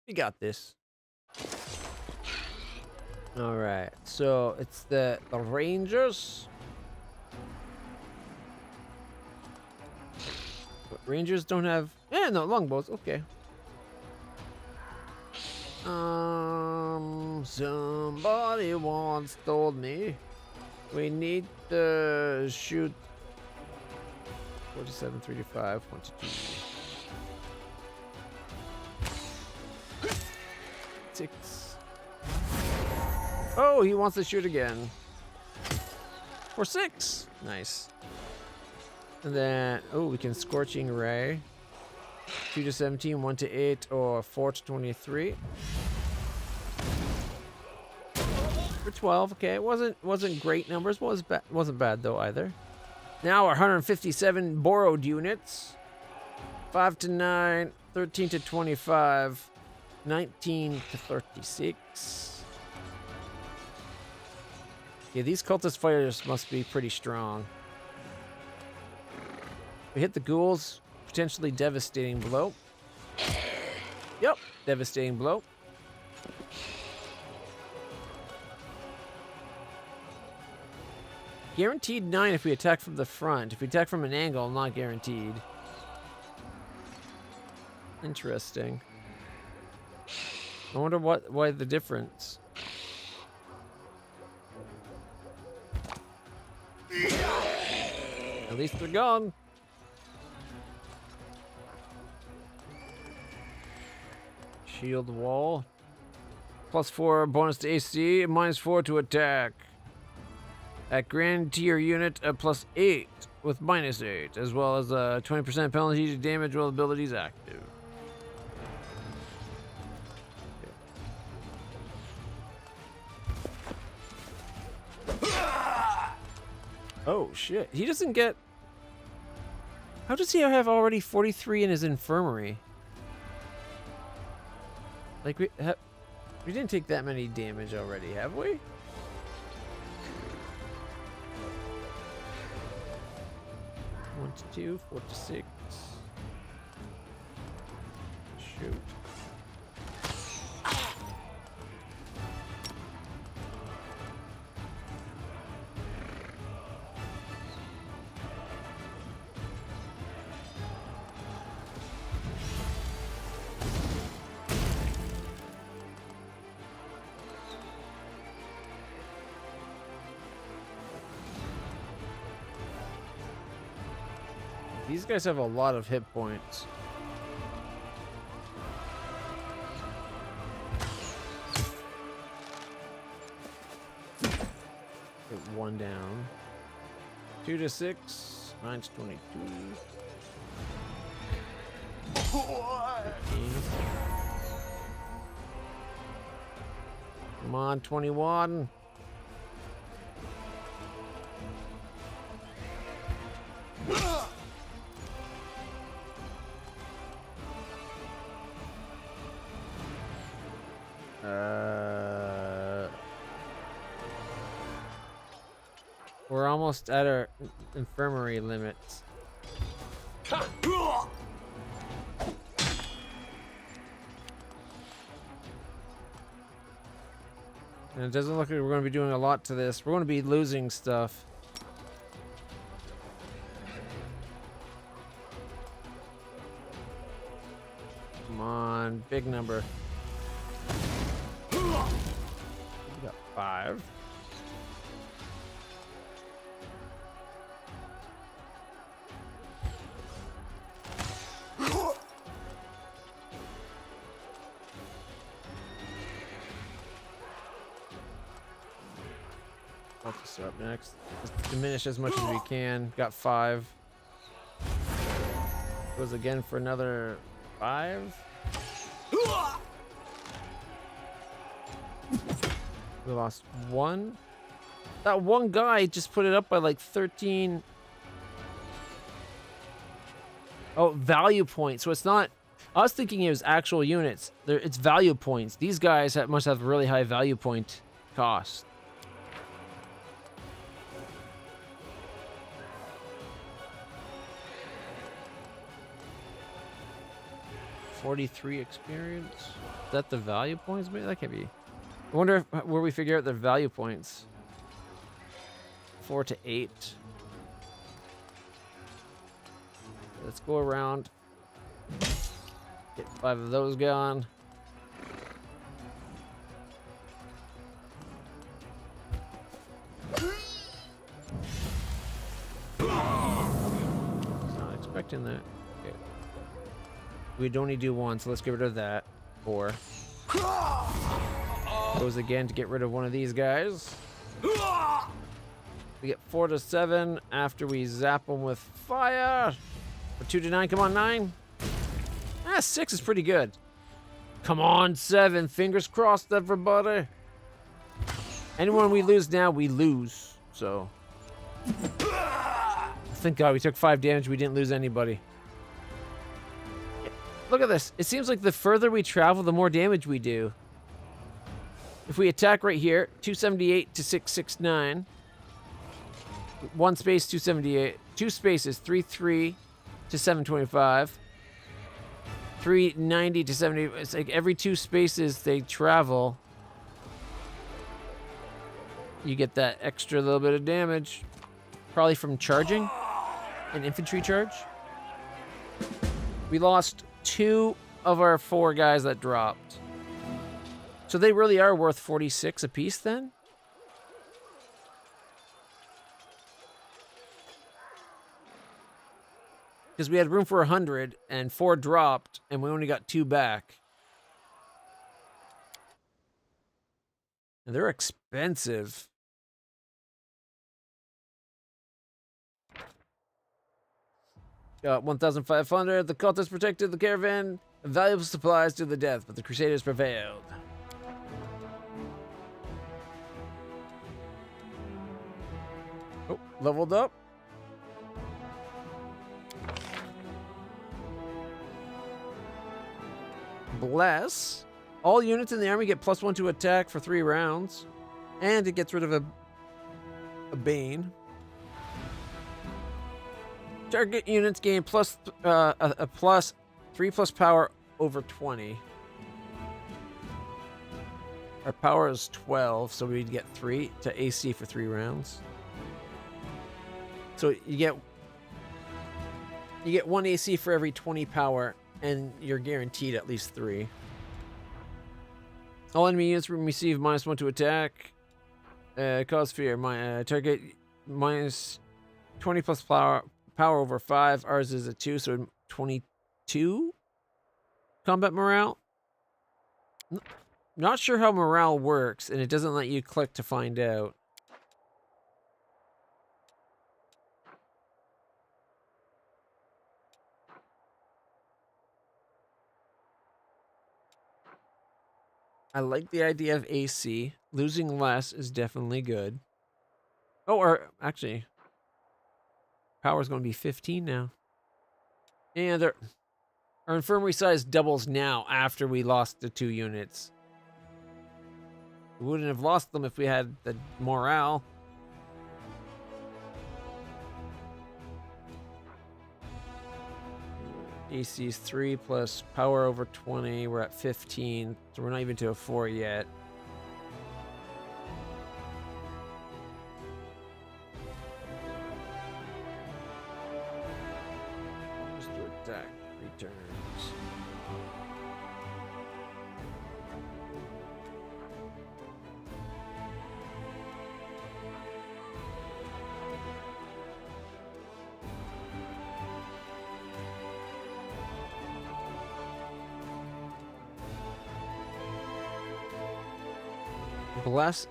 We got this. All right, so it's the Rangers. But Rangers don't have. Yeah, no longbows. Okay. Somebody once told me we need to shoot 47, 35, 1 to 2. 6. Oh, he wants to shoot again. For 6. Nice. And then, oh, we can Scorching Ray. 2 to 17, 1 to 8, or 4 to 23. For 12, okay. It wasn't great numbers. Wasn't bad though either. Now 157 borrowed units. 5 to 9, 13 to 25. 19 to 36. Yeah, these cultist fighters must be pretty strong. We hit the ghouls. Potentially devastating blow. Yep, devastating blow. Guaranteed 9 if we attack from the front. If we attack from an angle, not guaranteed. Interesting. I wonder why the difference. At least they're gone. Shield wall. +4 bonus to AC, -4 to attack. At grand tier unit, a +8 with -8, as well as a 20% penalty to damage while ability is active. Oh shit, he doesn't get... How does he have already 43 in his infirmary? Like, we didn't take that many damage already, have we? One to 2, 4 to 6. Shoot. These guys have a lot of hit points. Get one down. 2 to 6. 9's 22. 15. Come on, 21. We're almost at our infirmary limits. And it doesn't look like we're going to be doing a lot to this. We're going to be losing stuff. Come on, big number. We got 5. Focus up next. Let's diminish as much as we can. Got 5. Goes again for another 5. We lost 1. That one guy just put it up by like 13. Oh, value points. So it's not. I was thinking it was actual units. It's value points. These guys must have really high value point cost. $43 experience. Is that the value points? Maybe that can't be. I wonder where we figure out the value points. 4 to 8. Let's go around. Get 5 of those gone. Not expecting that. Okay. We'd only do 1, so let's get rid of that. 4. Goes again to get rid of one of these guys. We get 4 to 7 after we zap them with fire. For 2 to 9, come on, 9. 6 is pretty good. Come on, 7. Fingers crossed, everybody. Anyone we lose now, we lose. So. Thank God we took 5 damage. We didn't lose anybody. Look at this. It seems like the further we travel, the more damage we do. If we attack right here, 278 to 669. 1 space, 278. 2 spaces, 33 to 725. 390 to 70. It's like every 2 spaces they travel, you get that extra little bit of damage. Probably from charging. An infantry charge. We lost 2 of our 4 guys that dropped. So they really are worth 46 apiece then? Because we had room for 100 and 4 dropped and we only got 2 back. And they're expensive. Got 1,500. The cultists protected the caravan. Valuable supplies to the death, but the Crusaders prevailed. Oh, leveled up. Bless. All units in the army get +1 to attack for 3 rounds. And it gets rid of a Bane. Target units gain a plus 3+ power over 20. Our power is 12, so we'd get 3 to AC for 3 rounds. So you get 1 AC for every 20 power, and you're guaranteed at least 3. All enemy units receive -1 to attack. Cause fear. My target -20+ power power over 5. Ours is a 2, so 22 combat morale. Not sure how morale works, and it doesn't let you click to find out. I like the idea of AC. Losing less is definitely good. Oh, or actually, power's going to be 15 now. And our infirmary size doubles now after we lost the 2 units. We wouldn't have lost them if we had the morale. AC is 3 plus power over 20. We're at 15, so we're not even to a 4 yet. Monster attack returns. Bless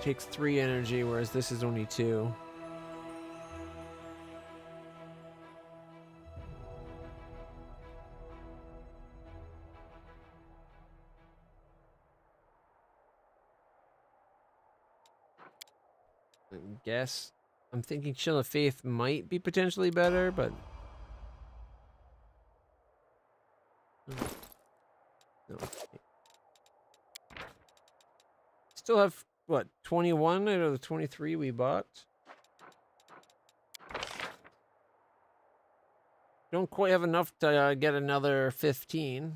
takes 3 energy, whereas this is only 2. I guess I'm thinking Shield of Faith might be potentially better, but no. Still have, what, 21 out of the 23 we bought? Don't quite have enough to get another 15.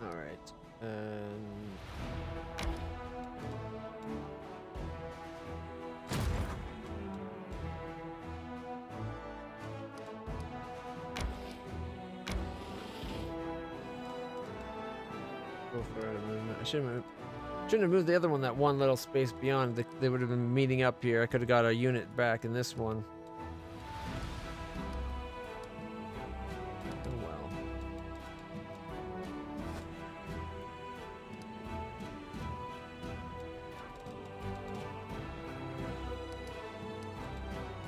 All right. Go for it. I shouldn't have moved the other one that one little space beyond. They would have been meeting up here. I could have got a unit back in this one. Oh well.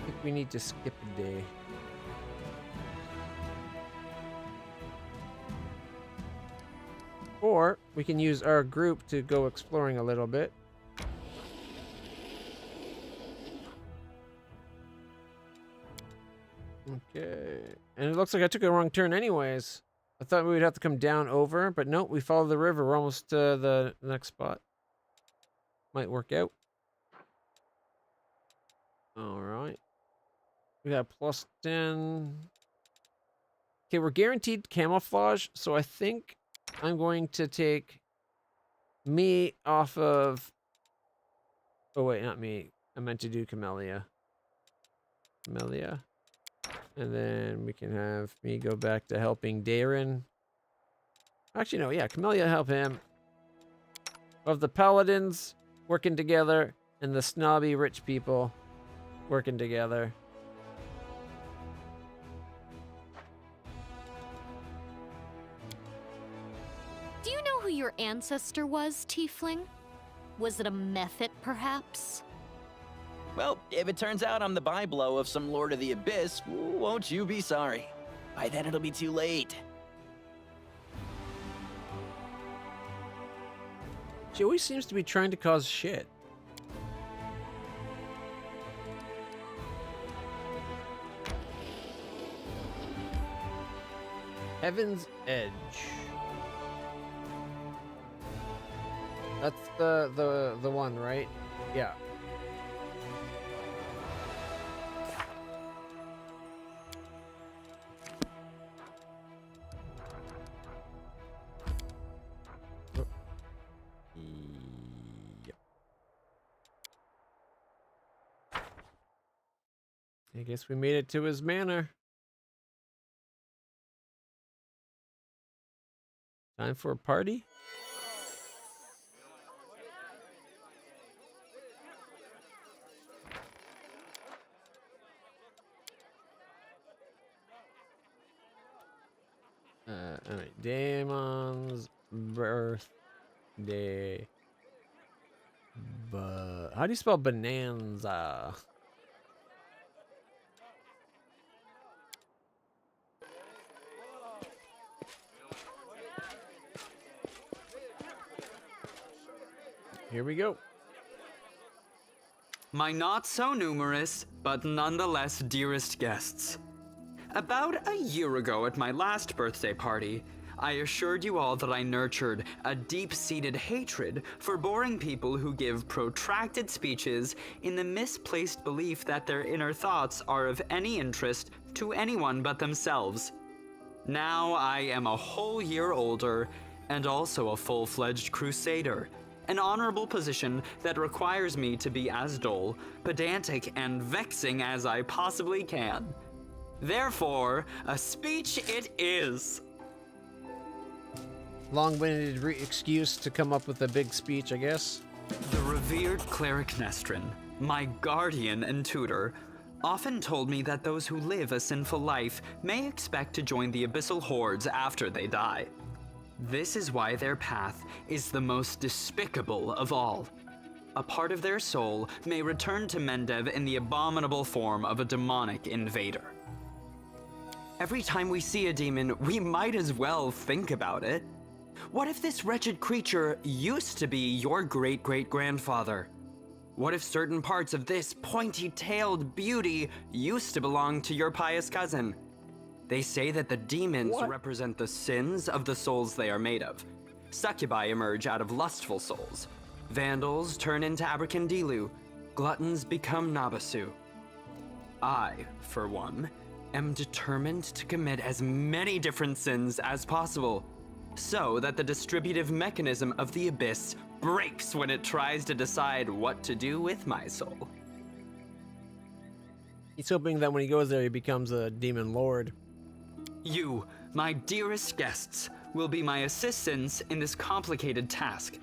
I think we need to skip a day. Or we can use our group to go exploring a little bit. Okay. And it looks like I took a wrong turn anyways. I thought we would have to come down over, but nope, we follow the river. We're almost to the next spot. Might work out. Alright. We got plus 10. Okay, we're guaranteed camouflage, so I think I'm going to take me off of... Oh, wait, not me. I meant to do Camellia. Camellia. And then we can have me go back to helping Darren. Actually, no, yeah, Camellia help him. Of the paladins working together and the snobby rich people working together. Do you know who your ancestor was, Tiefling? Was it a Mephit, perhaps? Well, if it turns out I'm the byblow of some Lord of the Abyss, won't you be sorry? By then it'll be too late. She always seems to be trying to cause shit. Heaven's Edge. That's the one, right? Yeah. Yep. I guess we made it to his manor. Time for a party? Alright, Damon's birthday. How do you spell bonanza? Here we go. My not so numerous, but nonetheless dearest guests. About a year ago at my last birthday party, I assured you all that I nurtured a deep-seated hatred for boring people who give protracted speeches in the misplaced belief that their inner thoughts are of any interest to anyone but themselves. Now I am a whole year older and also a full-fledged crusader, an honorable position that requires me to be as dull, pedantic, and vexing as I possibly can. Therefore, a speech it is. Long-winded excuse to come up with a big speech, I guess. The revered cleric Nestrin, my guardian and tutor, often told me that those who live a sinful life may expect to join the abyssal hordes after they die. This is why their path is the most despicable of all. A part of their soul may return to Mendev in the abominable form of a demonic invader. Every time we see a demon, we might as well think about it. What if this wretched creature used to be your great-great-grandfather? What if certain parts of this pointy-tailed beauty used to belong to your pious cousin? They say that the demons represent the sins of the souls they are made of. Succubi emerge out of lustful souls. Vandals turn into Abracandilu. Gluttons become Nabasu. I, for one, am determined to commit as many different sins as possible, so that the distributive mechanism of the abyss breaks when it tries to decide what to do with my soul. He's hoping that when he goes there, he becomes a demon lord. You, my dearest guests, will be my assistants in this complicated task.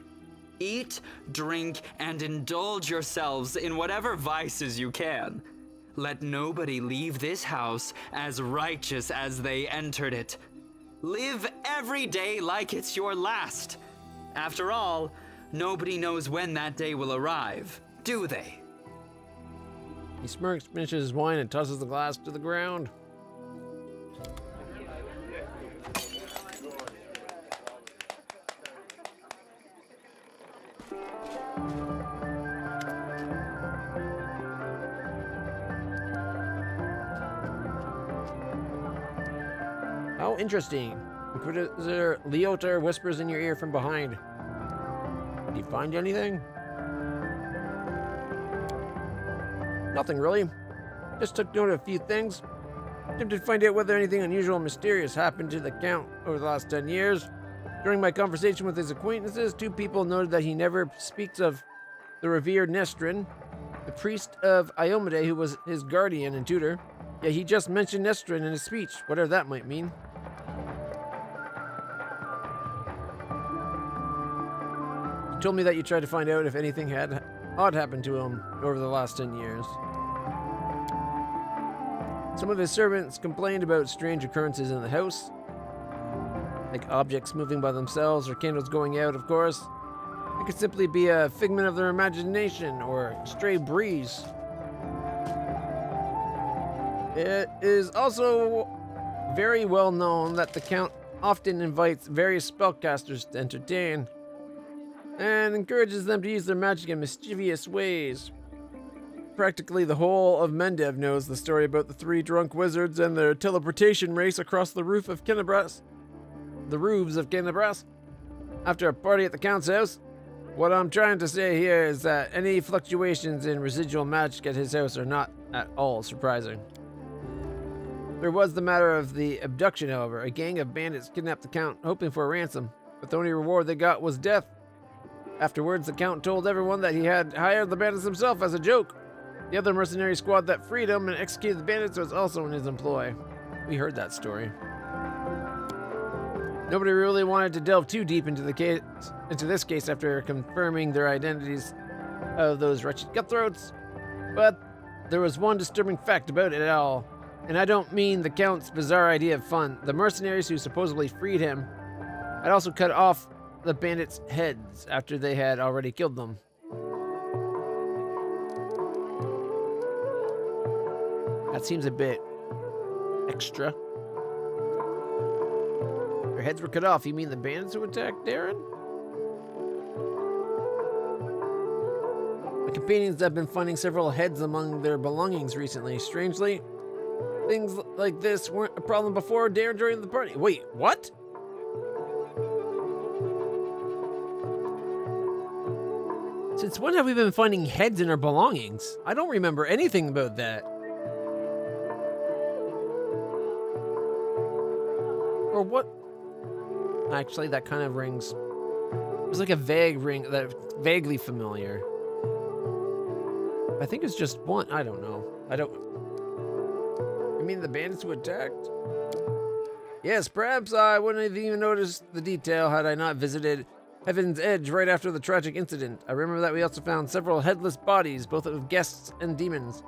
Eat, drink, and indulge yourselves in whatever vices you can. Let nobody leave this house as righteous as they entered it. Live every day like it's your last. After all, nobody knows when that day will arrive, do they? He smirks, finishes his wine, and tosses the glass to the ground. How interesting. Inquisitor Leotar whispers in your ear from behind. Did you find anything? Nothing really. Just took note of a few things. Attempted to find out whether anything unusual and mysterious happened to the Count over the last 10 years. During my conversation with his acquaintances, 2 people noted that he never speaks of the revered Nestrin, the priest of Iomade who was his guardian and tutor. Yet he just mentioned Nestrin in his speech, whatever that might mean. He told me that you tried to find out if anything had odd happened to him over the last 10 years. Some of his servants complained about strange occurrences in the house, like objects moving by themselves or candles going out, of course. It could simply be a figment of their imagination or a stray breeze. It is also very well known that the Count often invites various spellcasters to entertain and encourages them to use their magic in mischievous ways. Practically the whole of Mendev knows the story about the 3 drunk wizards and their teleportation race across the roof of Kenabras. The roofs of Kenabras. After a party at the Count's house. What I'm trying to say here is that any fluctuations in residual magic at his house are not at all surprising. There was the matter of the abduction, however. A gang of bandits kidnapped the Count, hoping for a ransom, but the only reward they got was death. Afterwards, the Count told everyone that he had hired the bandits himself as a joke. The other mercenary squad that freed him and executed the bandits was also in his employ. We heard that story. Nobody really wanted to delve too deep into this case after confirming their identities of those wretched cutthroats, but there was one disturbing fact about it all. And I don't mean the Count's bizarre idea of fun. The mercenaries who supposedly freed him had also cut off the bandits' heads after they had already killed them. That seems a bit extra. Their heads were cut off. You mean the bandits who attacked Darren? My companions have been finding several heads among their belongings recently. Strangely, things like this weren't a problem before Darren joined the party. Wait, what? Since when have we been finding heads in our belongings? I don't remember anything about that. Or what? Actually, that kind of rings. It was like a vague ring, that vaguely familiar. I think it's just one. I don't know. I mean the bandits who attacked? Yes, perhaps I wouldn't have even noticed the detail had I not visited Heaven's Edge right after the tragic incident. I remember that we also found several headless bodies, both of guests and demons.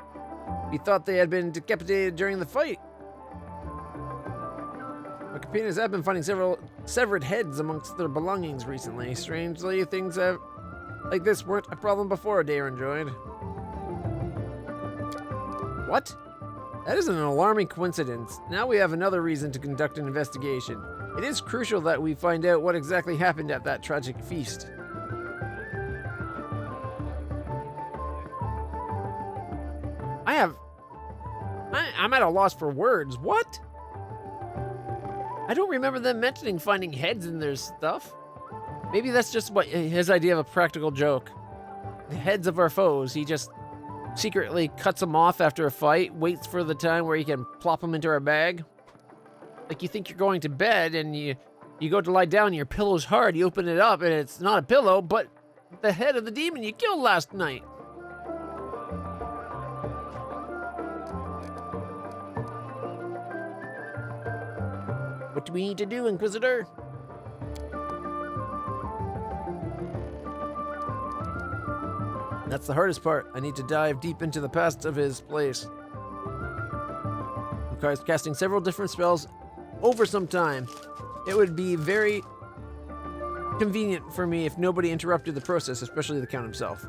We thought they had been decapitated during the fight. My companions have been finding several severed heads amongst their belongings recently. Strangely, things like this weren't a problem before Darren joined. What? That is an alarming coincidence. Now we have another reason to conduct an investigation. It is crucial that we find out what exactly happened at that tragic feast. I'm at a loss for words. What? I don't remember them mentioning finding heads in their stuff. Maybe that's just what his idea of a practical joke. The heads of our foes, he just secretly cuts them off after a fight, waits for the time where he can plop them into our bag. Like you think you're going to bed and you go to lie down and your pillow's hard, you open it up and it's not a pillow, but the head of the demon you killed last night. What do we need to do, Inquisitor? That's the hardest part. I need to dive deep into the past of his place. Requires casting several different spells over some time. It would be very convenient for me if nobody interrupted the process, especially the Count himself.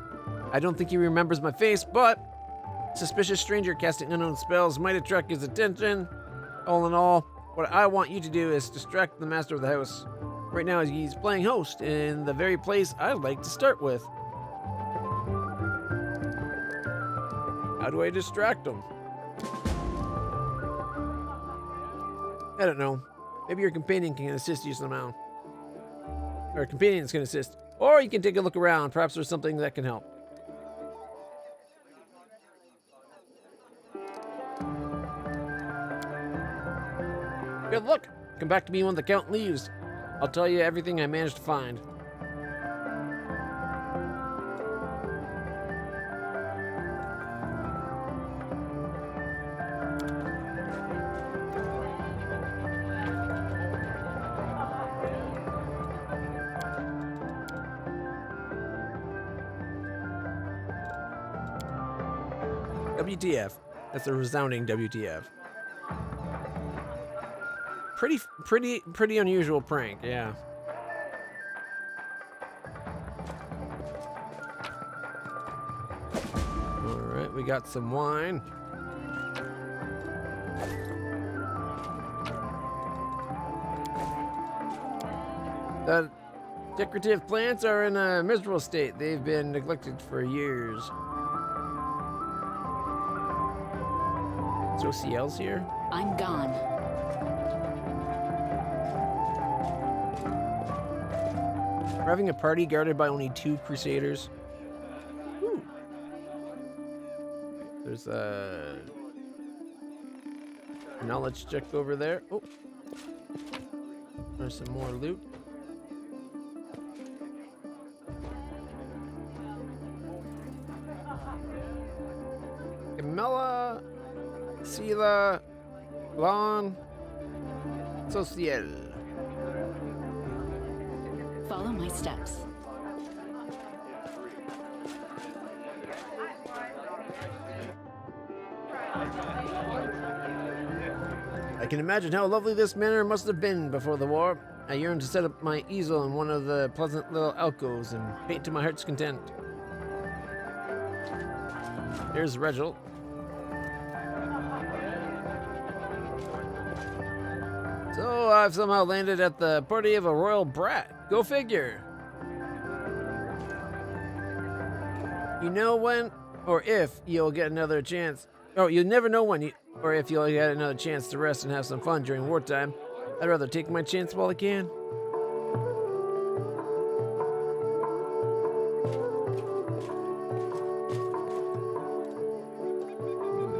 I don't think he remembers my face, but suspicious stranger casting unknown spells might attract his attention. All in all, what I want you to do is distract the master of the house. Right now he's playing host in the very place I'd like to start with. How do I distract him? I don't know. Maybe your companion can assist you somehow. Or companions can assist. Or you can take a look around. Perhaps there's something that can help. Good luck. Come back to me when the Count leaves. I'll tell you everything I managed to find. WTF. That's a resounding WTF. Pretty unusual prank, yeah. Alright, we got some wine. The decorative plants are in a miserable state. They've been neglected for years. So CL's here? I'm gone. We're having a party guarded by only 2 crusaders. Woo. There's a knowledge check over there. Oh, there's some more loot. Camilla, Sila, Lon, Social. Follow my steps. can imagine how lovely this manor must have been before the war. I yearn to set up my easel in one of the pleasant little alcoves and paint to my heart's content. Here's Regil. So I've somehow landed at the party of a royal brat. Go figure. You know when or if you'll get another chance. Oh, you never know when or if you'll get another chance to rest and have some fun during wartime. I'd rather take my chance while I can.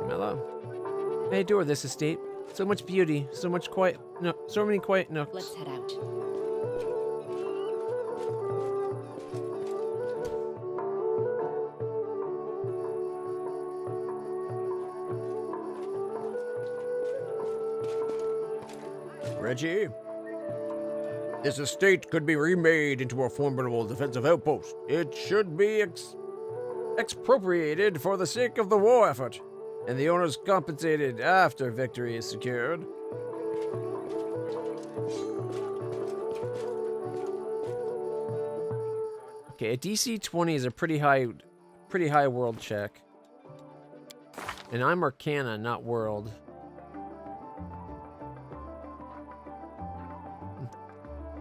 Mellow. I adore this estate. So much beauty, so much quiet. No, so many quiet nooks. Let's head out. Reggie, this estate could be remade into a formidable defensive outpost. It should be expropriated for the sake of the war effort, and the owners compensated after victory is secured. Okay, a DC 20 is a pretty high world check. And I'm Arcana, not world.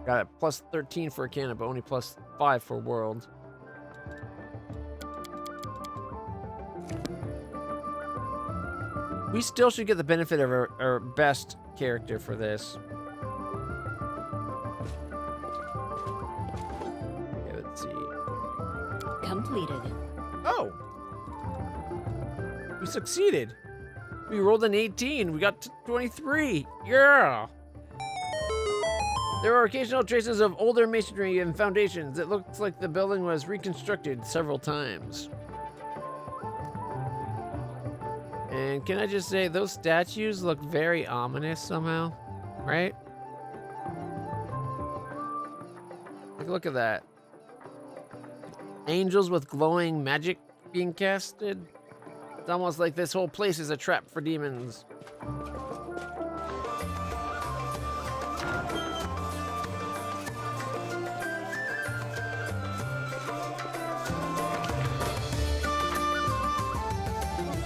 Got a plus 13 for Arcana, but only plus 5 for world. We still should get the benefit of our best character for this. Okay, let's see. Completed. Oh! We succeeded! We rolled an 18. We got to 23. Yeah! There are occasional traces of older masonry and foundations. It looks like the building was reconstructed several times. And can I just say, those statues look very ominous somehow, right? Look at that. Angels with glowing magic being casted. It's almost like this whole place is a trap for demons.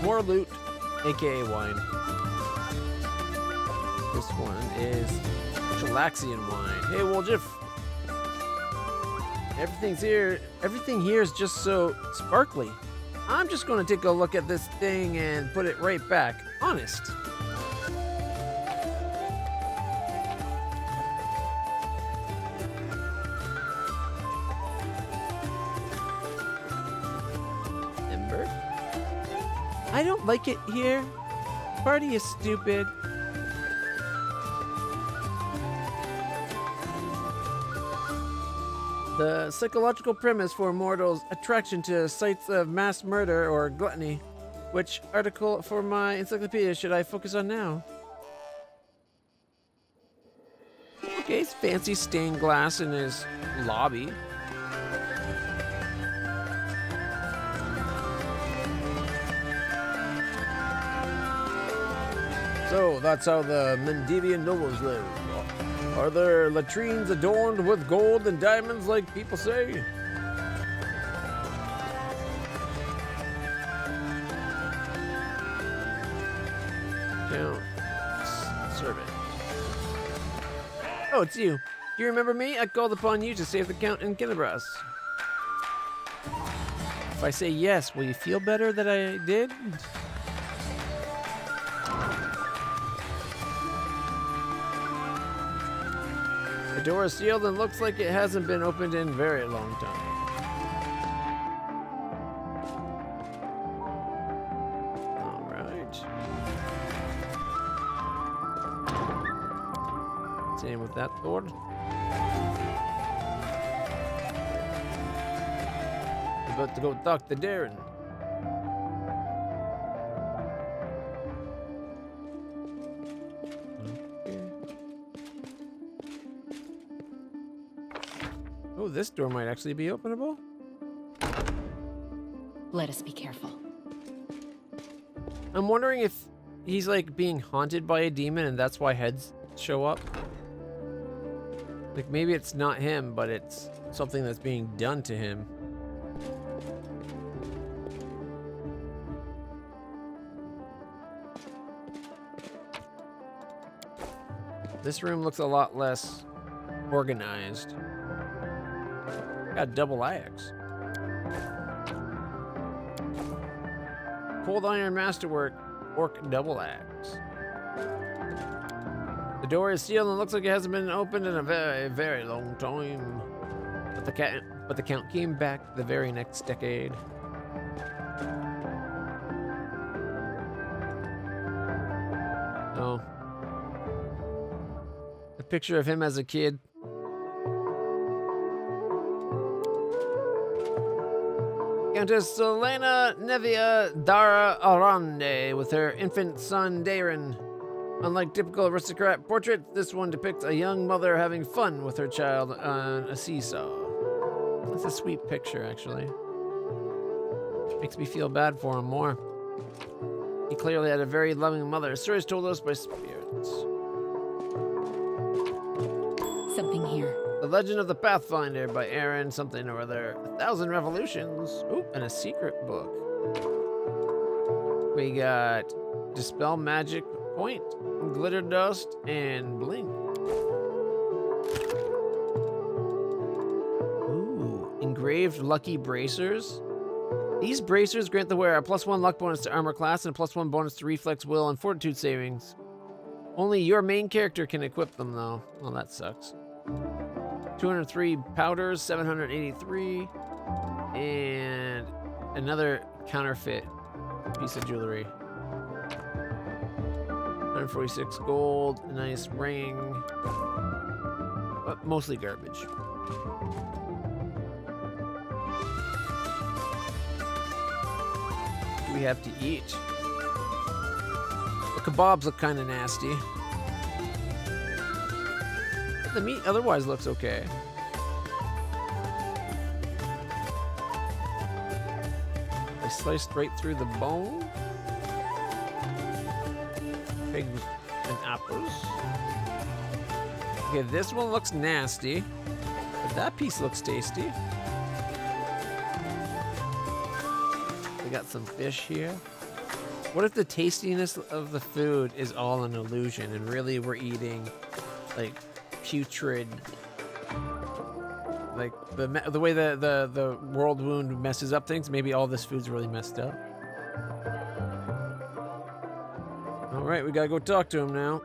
More loot, aka wine. This one is Chilaxian wine. Hey, Woljiff. Everything here is just so sparkly. I'm just gonna take a look at this thing and put it right back. Honest. Ember? I don't like it here. Party is stupid. The psychological premise for mortals' attraction to sites of mass murder or gluttony. Which article for my encyclopedia should I focus on now? Okay, it's fancy stained glass in his lobby. So that's how the Mendevian nobles live. Are their latrines adorned with gold and diamonds like people say? Count. Servant. Oh, it's you. Do you remember me? I called upon you to save the Count in Kinabras. If I say yes, will you feel better that I did? The door is sealed and looks like it hasn't been opened in a very long time. All right. Same with that door. About to go talk to Darren. Oh, this door might actually be openable. Let us be careful. I'm wondering if he's like being haunted by a demon and that's why heads show up? Like maybe it's not him, but it's something that's being done to him. This room looks a lot less organized. Got double axe. Cold iron masterwork, orc double axe. The door is sealed and looks like it hasn't been opened in a very, very long time. But the count came back the very next decade. Oh. A picture of him as a kid. Countess Selena Nevia Dara Arande with her infant son Darren. Unlike typical aristocrat portraits, this one depicts a young mother having fun with her child on a seesaw. That's a sweet picture, actually. Makes me feel bad for him more. He clearly had a very loving mother. Stories told us by spirits. Something here. The Legend of the Pathfinder by Aaron something or other. 1,000 Revolutions. Ooh, and a secret book. We got Dispel Magic Point, Glitter Dust, and Blink. Ooh, engraved Lucky Bracers. These bracers grant the wearer a +1 luck bonus to armor class and a +1 bonus to reflex, will, and fortitude savings. Only your main character can equip them, though. Well, that sucks. 203 powders, 783, and another counterfeit piece of jewelry. 146 gold, a nice ring, but mostly garbage. What do we have to eat? The kebabs look kind of nasty. The meat otherwise looks okay. I sliced right through the bone. Pigs and apples. Okay, this one looks nasty, but that piece looks tasty. We got some fish here. What if the tastiness of the food is all an illusion and really we're eating like putrid, like the way the world wound messes up things? Maybe all this food's really messed up. All right, we gotta go talk to him now.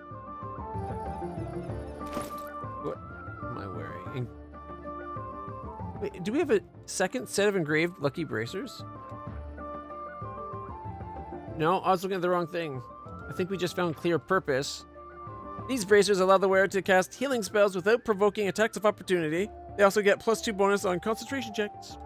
What am I wearing? Wait, do we have a second set of engraved Lucky Bracers? No, I was looking at the wrong thing. I think we just found Clear Purpose. These bracers allow the wearer to cast healing spells without provoking attacks of opportunity. They also get +2 bonus on concentration checks.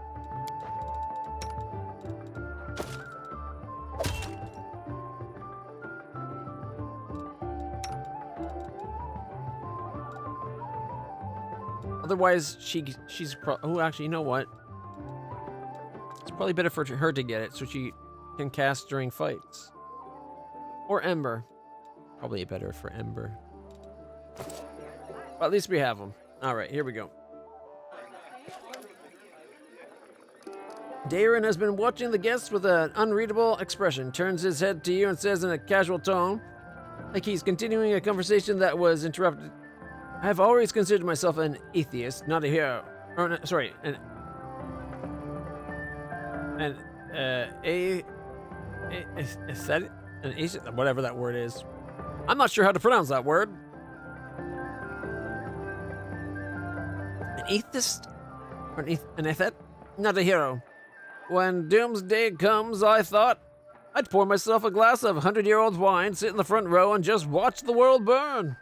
Otherwise, she's oh, actually, you know what? It's probably better for her to get it so she can cast during fights. Or Ember. Probably better for Ember. But at least we have them. All right, here we go. Darren has been watching the guests with an unreadable expression, turns his head to you and says in a casual tone, like he's continuing a conversation that was interrupted. I have always considered myself an atheist, not a hero. Or, no, sorry, an atheist, whatever that word is. I'm not sure how to pronounce that word. An atheist? Or an atheist? Not a hero. When doomsday comes, I thought I'd pour myself a glass of 100-year-old wine, sit in the front row, and just watch the world burn.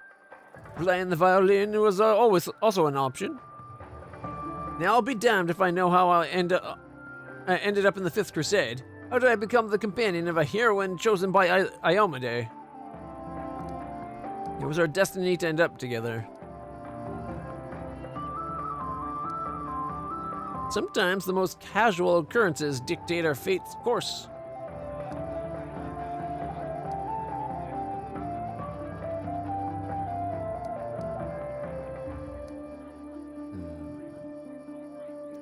Playing the violin was always also an option. Now I'll be damned if I know how I ended up in the Fifth Crusade. How did I become the companion of a heroine chosen by Iomade? It was our destiny to end up together. Sometimes the most casual occurrences dictate our fate's course.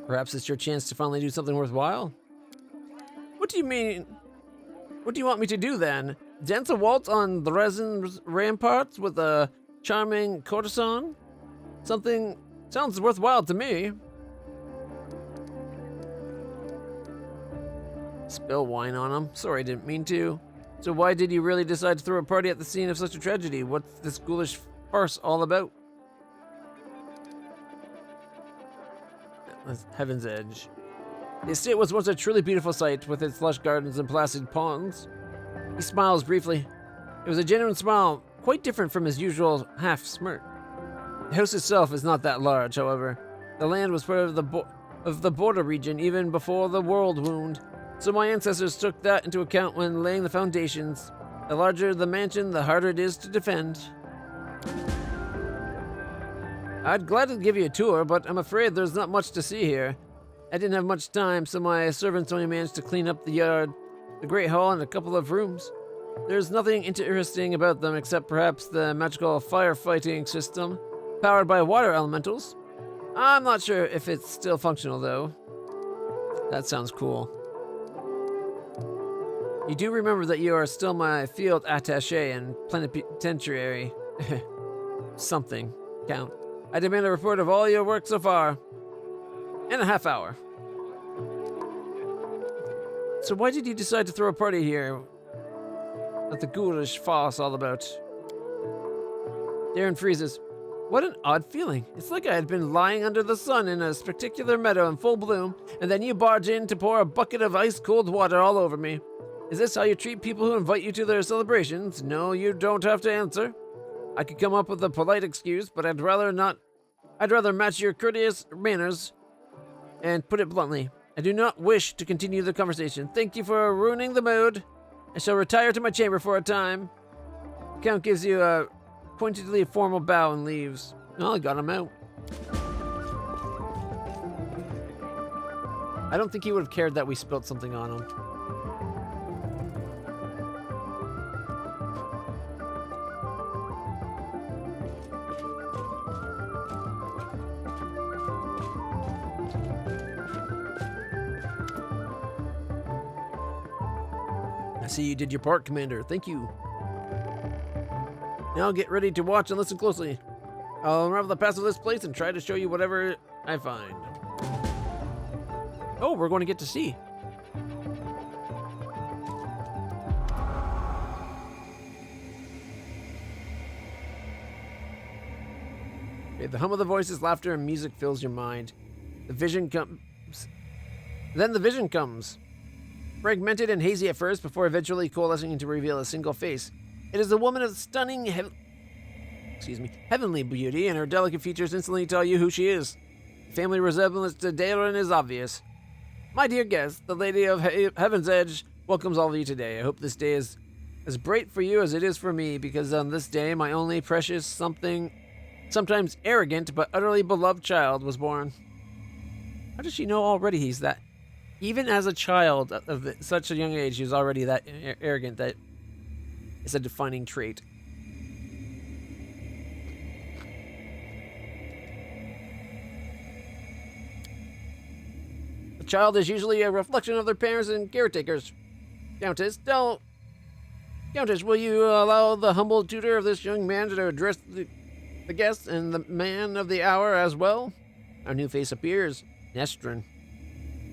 Perhaps it's your chance to finally do something worthwhile? What do you mean? What do you want me to do then? Dance a waltz on the Drezen ramparts with a charming courtesan? Something sounds worthwhile to me. Spill wine on him. Sorry, didn't mean to. So why did you really decide to throw a party at the scene of such a tragedy? What's this ghoulish farce all about? That's Heaven's Edge. The estate was once a truly beautiful sight, with its lush gardens and placid ponds. He smiles briefly. It was a genuine smile, quite different from his usual half smirk. The house itself is not that large, however. The land was part of the border region even before the world wound, so my ancestors took that into account when laying the foundations. The larger the mansion, the harder it is to defend. I'd gladly give you a tour, but I'm afraid there's not much to see here. I didn't have much time, so my servants only managed to clean up the yard, the great hall, and a couple of rooms. There's nothing interesting about them except perhaps the magical firefighting system, powered by water elementals. I'm not sure if it's still functional, though. That sounds cool. You do remember that you are still my field attaché and plenipotentiary. Something. Count. I demand a report of all your work so far. In a half hour. So why did you decide to throw a party here? What the ghoulish farce all about? Darren freezes. What an odd feeling. It's like I had been lying under the sun in a spectacular meadow in full bloom, and then you barge in to pour a bucket of ice-cold water all over me. Is this how you treat people who invite you to their celebrations? No, you don't have to answer. I could come up with a polite excuse, but I'd rather not. I'd rather match your courteous manners. And put it bluntly, I do not wish to continue the conversation. Thank you for ruining the mood. I shall retire to my chamber for a time. The Count gives you a pointedly formal bow and leaves. Oh, I got him out. I don't think he would have cared that we spilled something on him. I see you did your part, Commander. Thank you. Now get ready to watch and listen closely. I'll unravel the past of this place and try to show you whatever I find. Oh, we're going to get to see. Okay, the hum of the voices, laughter, and music fills your mind. The vision comes. Then the vision comes. Fragmented and hazy at first, before eventually coalescing to reveal a single face. It is a woman of stunning, heavenly beauty, and her delicate features instantly tell you who she is. Family resemblance to Darren is obvious. My dear guest, the Lady of Heaven's Edge welcomes all of you today. I hope this day is as bright for you as it is for me, because on this day, my only precious, sometimes arrogant, but utterly beloved child was born. How does she know already he's that? Even as a child of such a young age, he was already that arrogant. That is a defining trait. A child is usually a reflection of their parents and caretakers. Countess, will you allow the humble tutor of this young man to address the guest and the man of the hour as well? Our new face appears. Nestrin.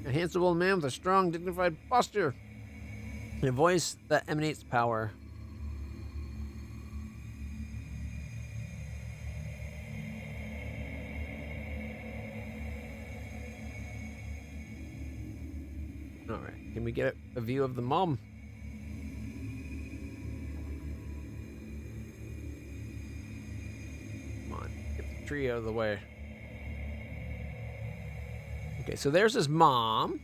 A handsome old man with a strong, dignified posture, and a voice that emanates power. All right, can we get a view of the mom? Come on, get the tree out of the way. Okay, so there's his mom,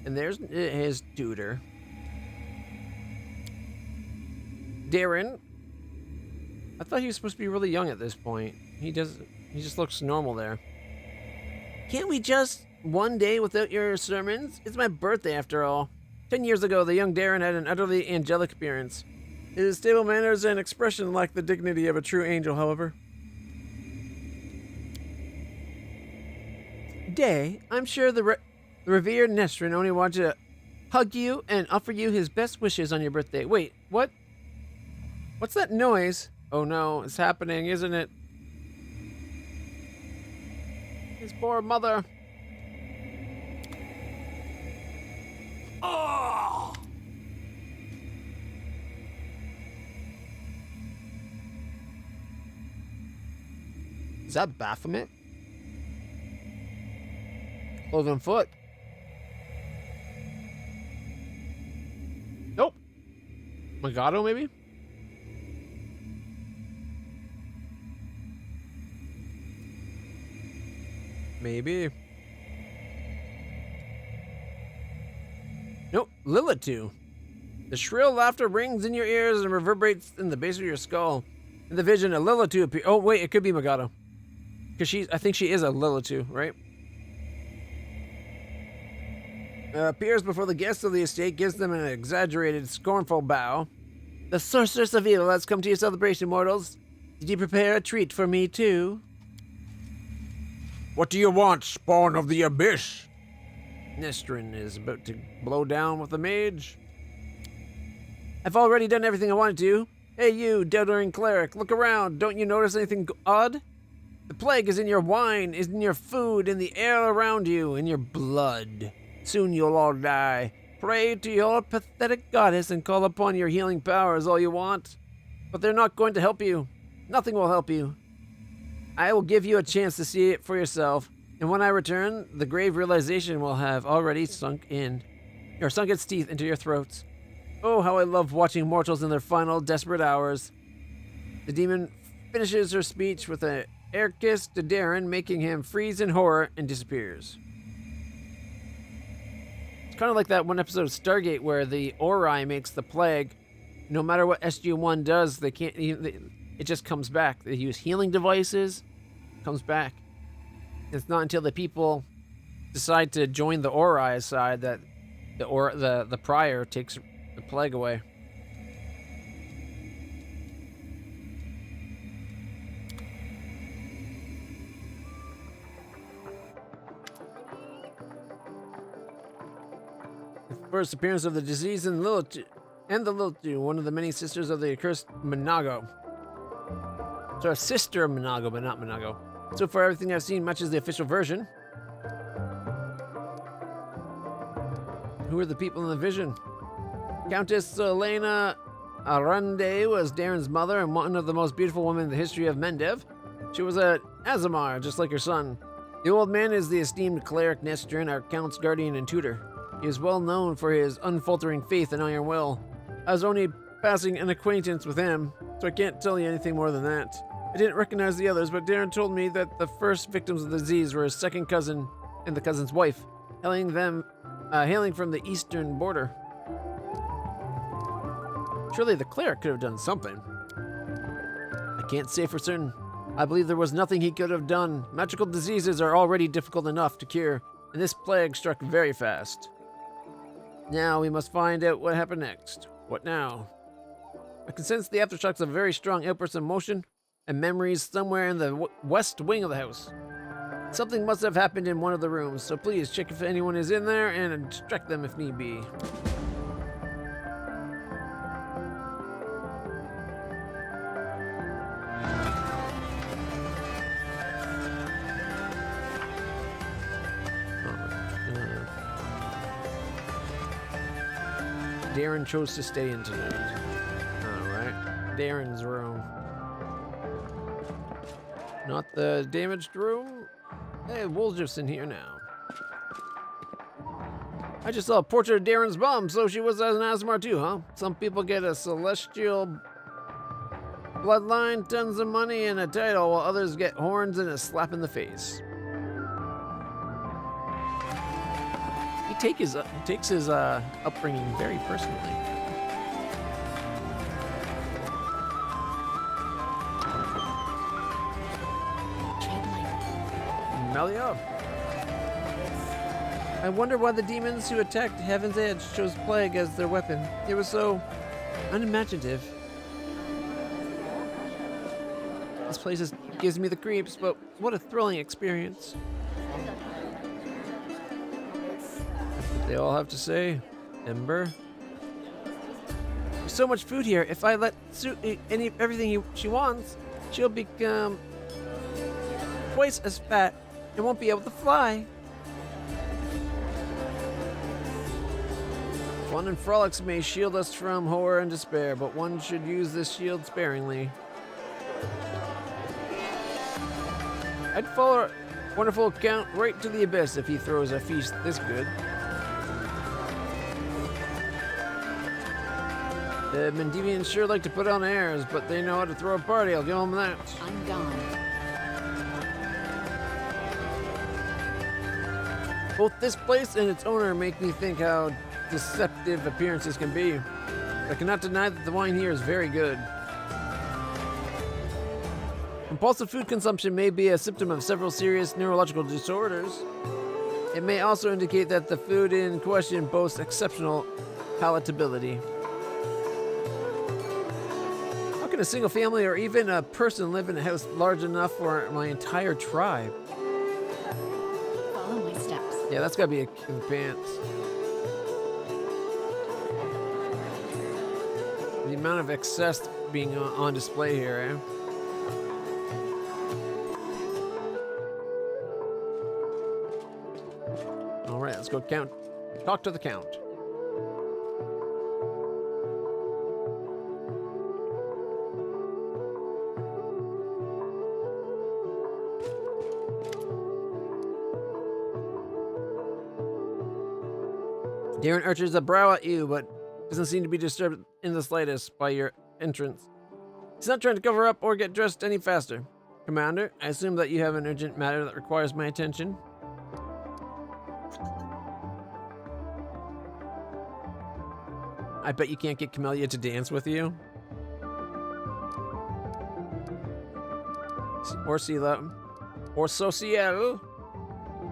and there's his tutor. Darren. I thought he was supposed to be really young at this point. He just looks normal there. Can't we just one day without your sermons? It's my birthday after all. 10 years ago, the young Darren had an utterly angelic appearance. His stable manners and expression lacked the dignity of a true angel, however. day, I'm sure the revered Nestrin only wanted to hug you and offer you his best wishes on your birthday. Wait, what? What's that noise? Oh no, it's happening, isn't it? His poor mother. Oh! Is that Baphomet? Cloven foot. Nope. Megado, maybe? Maybe. Nope. Lilitu. The shrill laughter rings in your ears and reverberates in the base of your skull. In the vision, a Lilitu appears. Oh, wait, it could be Megado. Because I think she is a Lilitu, right? Appears before the guests of the estate, gives them an exaggerated, scornful bow. The sorceress of evil has come to your celebration, mortals. Did you prepare a treat for me, too? What do you want, spawn of the abyss? Nestrin is about to blow down with the mage. I've already done everything I wanted to. Hey, you, doubting cleric, look around. Don't you notice anything odd? The plague is in your wine, is in your food, in the air around you, in your blood. Soon you'll all die. Pray to your pathetic goddess and call upon your healing powers all you want. But they're not going to help you. Nothing will help you. I will give you a chance to see it for yourself, and when I return, the grave realization will have already sunk its teeth into your throats. Oh, how I love watching mortals in their final desperate hours. The demon finishes her speech with an air kiss to Darren, making him freeze in horror and disappears. It's kind of like that one episode of Stargate where the Ori makes the plague. No matter what SG-1 does, they can't even, it just comes back. They use healing devices, comes back. It's not until the people decide to join the Ori side that the prior takes the plague away. The first appearance of the disease in Lilitu, one of the many sisters of the accursed Monago. So a sister of Monago, but not Monago. So far, everything I've seen matches the official version. Who are the people in the vision? Countess Elena Arande was Darren's mother and one of the most beautiful women in the history of Mendev. She was a Azamar, just like her son. The old man is the esteemed cleric Nestrin, our count's guardian and tutor. He is well known for his unfaltering faith and iron will. I was only passing an acquaintance with him, so I can't tell you anything more than that. I didn't recognize the others, but Darren told me that the first victims of the disease were his second cousin and the cousin's wife, hailing from the eastern border. Surely the cleric could have done something. I can't say for certain. I believe there was nothing he could have done. Magical diseases are already difficult enough to cure, and this plague struck very fast. Now we must find out what happened next. What now? I can sense the aftershocks of a very strong outburst of emotion and memories somewhere in the west wing of the house. Something must have happened in one of the rooms, so please check if anyone is in there and distract them if need be. Darren chose to stay in tonight. Alright. Darren's room. Not the damaged room. Hey, Woljif's in here now. I just saw a portrait of Darren's mom, so she was an Asmar too, huh? Some people get a celestial bloodline, tons of money, and a title, while others get horns and a slap in the face. He takes his upbringing very personally. Melia. I wonder why the demons who attacked Heaven's Edge chose plague as their weapon. It was so unimaginative. This place gives me the creeps, but what a thrilling experience. they all have to say. Ember. There's so much food here. If I let Sue eat everything she wants, she'll become twice as fat and won't be able to fly. Fun and frolics may shield us from horror and despair, but one should use this shield sparingly. I'd follow our wonderful Count right to the abyss if he throws a feast this good. The Mendevians sure like to put on airs, but they know how to throw a party, I'll give them that. I'm gone. Both this place and its owner make me think how deceptive appearances can be. I cannot deny that the wine here is very good. Compulsive food consumption may be a symptom of several serious neurological disorders. It may also indicate that the food in question boasts exceptional palatability. How can a single family or even a person live in a house large enough for my entire tribe? Follow my steps. Yeah, that's gotta be a kick in the pants. The amount of excess being on display here, eh? Alright, let's go count. Talk to the Count. Darren arches a brow at you, but doesn't seem to be disturbed in the slightest by your entrance. He's not trying to cover up or get dressed any faster. Commander, I assume that you have an urgent matter that requires my attention. I bet you can't get Camellia to dance with you. Or Sela. Or Social.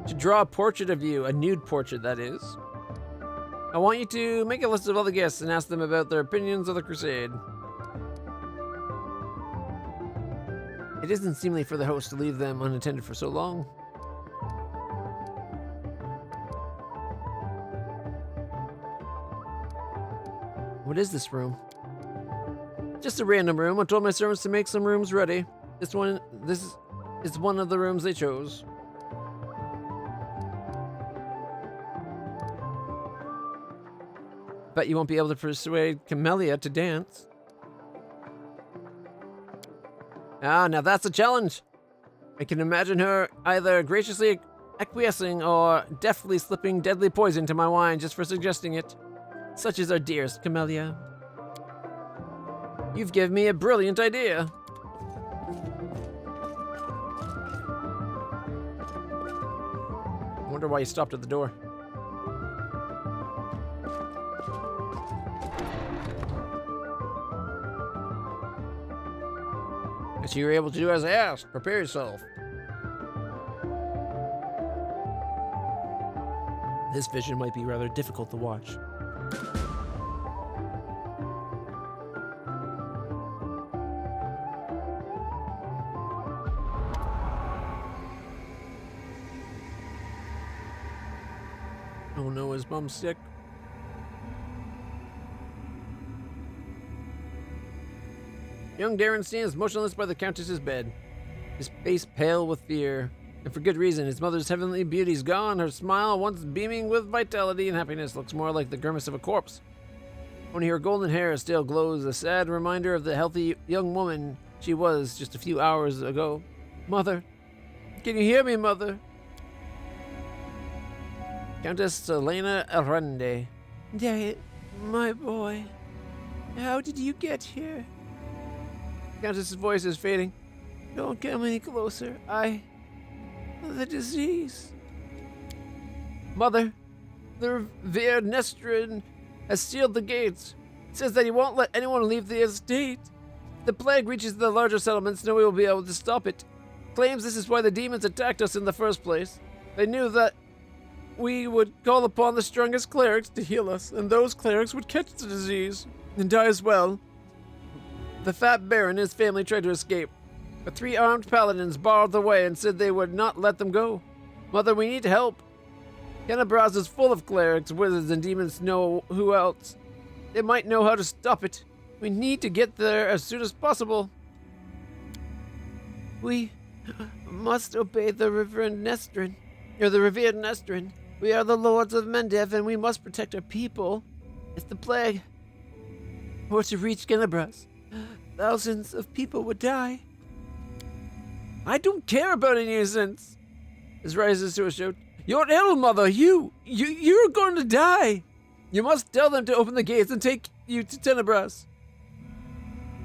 To draw a portrait of you, a nude portrait, that is. I want you to make a list of all the guests and ask them about their opinions of the crusade. It isn't seemly for the host to leave them unattended for so long. What is this room? Just a random room. I told my servants to make some rooms ready. This is one of the rooms they chose. Bet you won't be able to persuade Camellia to dance. Ah, now that's a challenge. I can imagine her either graciously acquiescing or deftly slipping deadly poison to my wine just for suggesting it. Such is our dearest Camellia. You've given me a brilliant idea. I wonder why you stopped at the door. Guess you were able to do as I asked. Prepare yourself. This vision might be rather difficult to watch. Oh no, his mom's sick. Young Darren stands motionless by the Countess's bed, his face pale with fear, and for good reason. His mother's heavenly beauty's gone. Her smile, once beaming with vitality and happiness, looks more like the grimace of a corpse. Only her golden hair still glows, a sad reminder of the healthy young woman she was just a few hours ago. Mother, can you hear me, Mother? Countess Elena Arende. Dad, my boy, how did you get here? Countess's voice is fading. Don't come any closer. The disease. Mother, the revered Nestrin has sealed the gates. It says that he won't let anyone leave the estate. If the plague reaches the larger settlements, no one will be able to stop it. Claims this is why the demons attacked us in the first place. They knew that we would call upon the strongest clerics to heal us, and those clerics would catch the disease and die as well. The fat baron and his family tried to escape, but 3 armed paladins barred the way and said they would not let them go. Mother, we need help. Kenabraz is full of clerics, wizards, and demons. Know who else? They might know how to stop it. We need to get there as soon as possible. We must obey the revered Nestrin. We are the lords of Mendev, and we must protect our people. If the plague were to reach Kenabraz, thousands of people would die. I don't care about any innocence. This rises to a shout. You're ill, mother. You're going to die. You must tell them to open the gates and take you to Tenebras.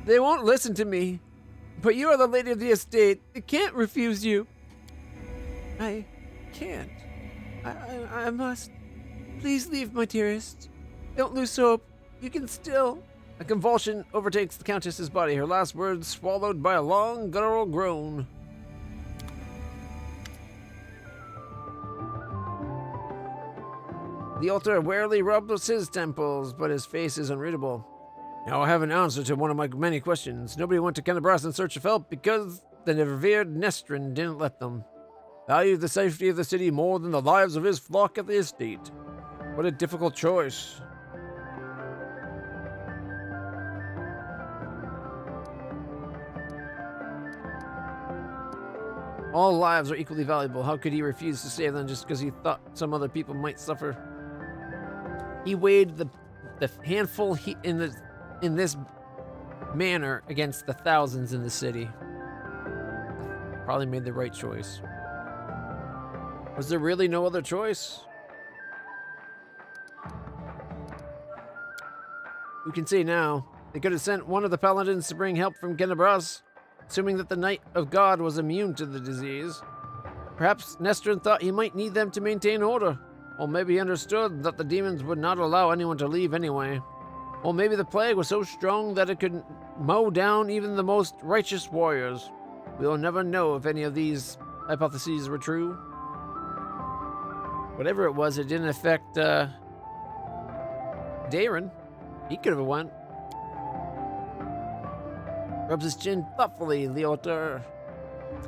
They won't listen to me, but you are the lady of the estate. They can't refuse you. I can't. I must. Please leave, my dearest. Don't lose hope. You can still. A convulsion overtakes the Countess's body, her last words swallowed by a long, guttural groan. The altar warily rubs his temples, but his face is unreadable. Now I have an answer to one of my many questions. Nobody went to Kenabras in search of help because the revered Nestrin didn't let them. Valued the safety of the city more than the lives of his flock at the estate. What a difficult choice. All lives are equally valuable. How could he refuse to save them just because he thought some other people might suffer? He weighed the handful in this manner against the thousands in the city. Probably made the right choice. Was there really no other choice? You can see now. They could have sent one of the paladins to bring help from Kenabras, assuming that the Knight of God was immune to the disease. Perhaps Nestrin thought he might need them to maintain order. Or maybe he understood that the demons would not allow anyone to leave anyway. Or maybe the plague was so strong that it could mow down even the most righteous warriors. We'll never know if any of these hypotheses were true. Whatever it was, it didn't affect Darren. He could have won. Rubs his chin thoughtfully, Leotar.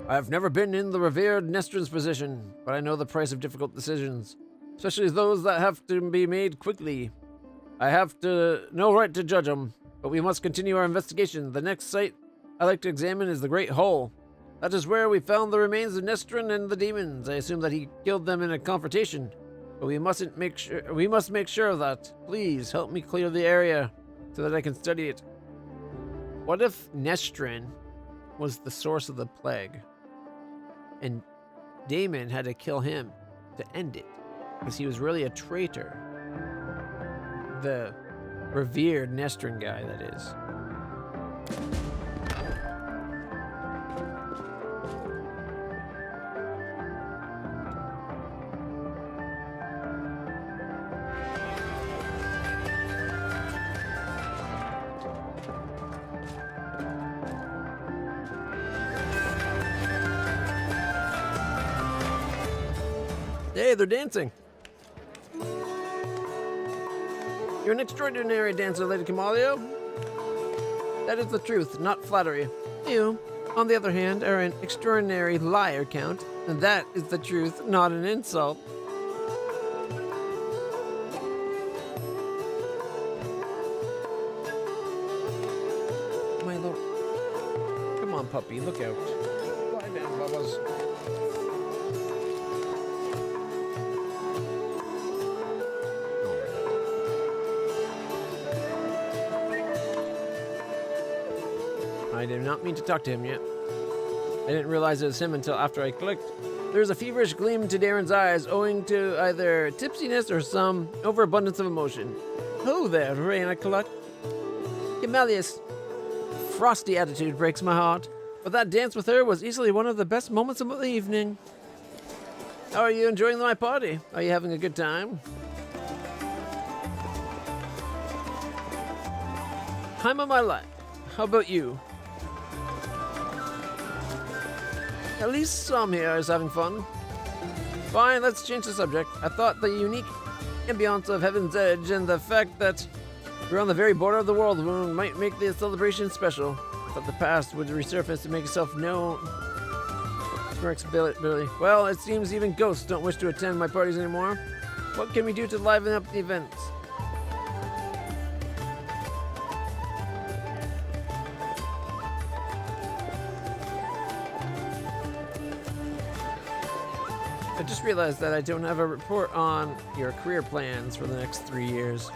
I have never been in the revered Nestrin's position, but I know the price of difficult decisions, especially those that have to be made quickly. I have no right to judge them, but we must continue our investigation. The next site I'd like to examine is the Great Hole. That is where we found the remains of Nestrin and the demons. I assume that he killed them in a confrontation, but we must make sure of that. Please help me clear the area so that I can study it. What if Nestrin was the source of the plague, and Damon had to kill him to end it, because he was really a traitor? The revered Nestrin guy, that is. Hey, they're dancing. You're an extraordinary dancer, Lady Camalio. That is the truth, not flattery. You, on the other hand, are an extraordinary liar, Count, and that is the truth, not an insult. My lord. Come on, puppy, look out. Lie down, Bubbles. I did not mean to talk to him yet. I didn't realize it was him until after I clicked. There's a feverish gleam to Darren's eyes, owing to either tipsiness or some overabundance of emotion. Oh there, LitlClutch. Gamalius. Frosty attitude breaks my heart, but that dance with her was easily one of the best moments of the evening. How are you enjoying my party? Are you having a good time? Time of my life. How about you? At least some here is having fun. Fine, let's change the subject. I thought the unique ambiance of Heaven's Edge and the fact that we're on the very border of the world wound might make the celebration special. I thought the past would resurface to make itself known. Smirks Billy. Well, it seems even ghosts don't wish to attend my parties anymore. What can we do to liven up the events? I just realized that I don't have a report on your career plans for the next 3 years.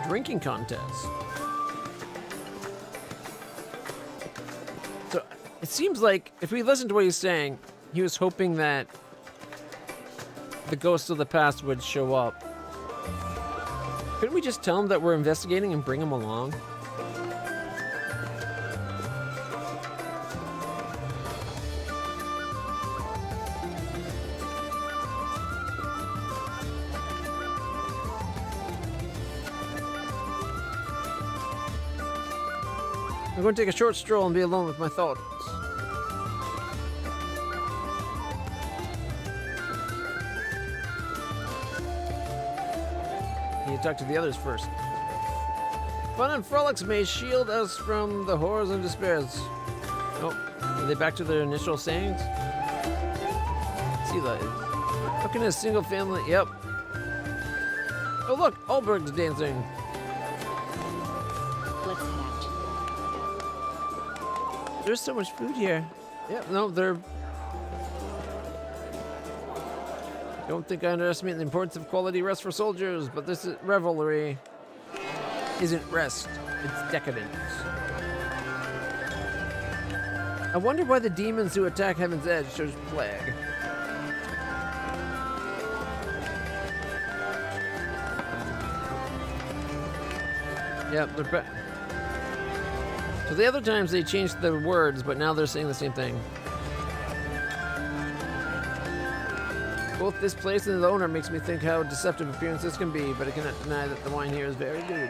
Drinking contest. So it seems like if we listen to what he's saying, he was hoping that the ghosts of the past would show up. Couldn't we just tell him that we're investigating and bring him along? I'm going to take a short stroll and be alone with my thoughts. You talk to the others first. Fun and frolics may shield us from the horrors and despairs. Oh, are they back to their initial sayings? See that? How can a single family? Yep. Oh look, Alberg's dancing. Let's head out. There's so much food here. Yep, no, they're... Don't think I underestimate the importance of quality rest for soldiers, but this revelry isn't rest, it's decadence. I wonder why the demons who attack Heaven's Edge chose plague. Yep, they're back. So the other times they changed the words, but now they're saying the same thing. Both this place and the owner makes me think how deceptive appearances can be, but I cannot deny that the wine here is very good.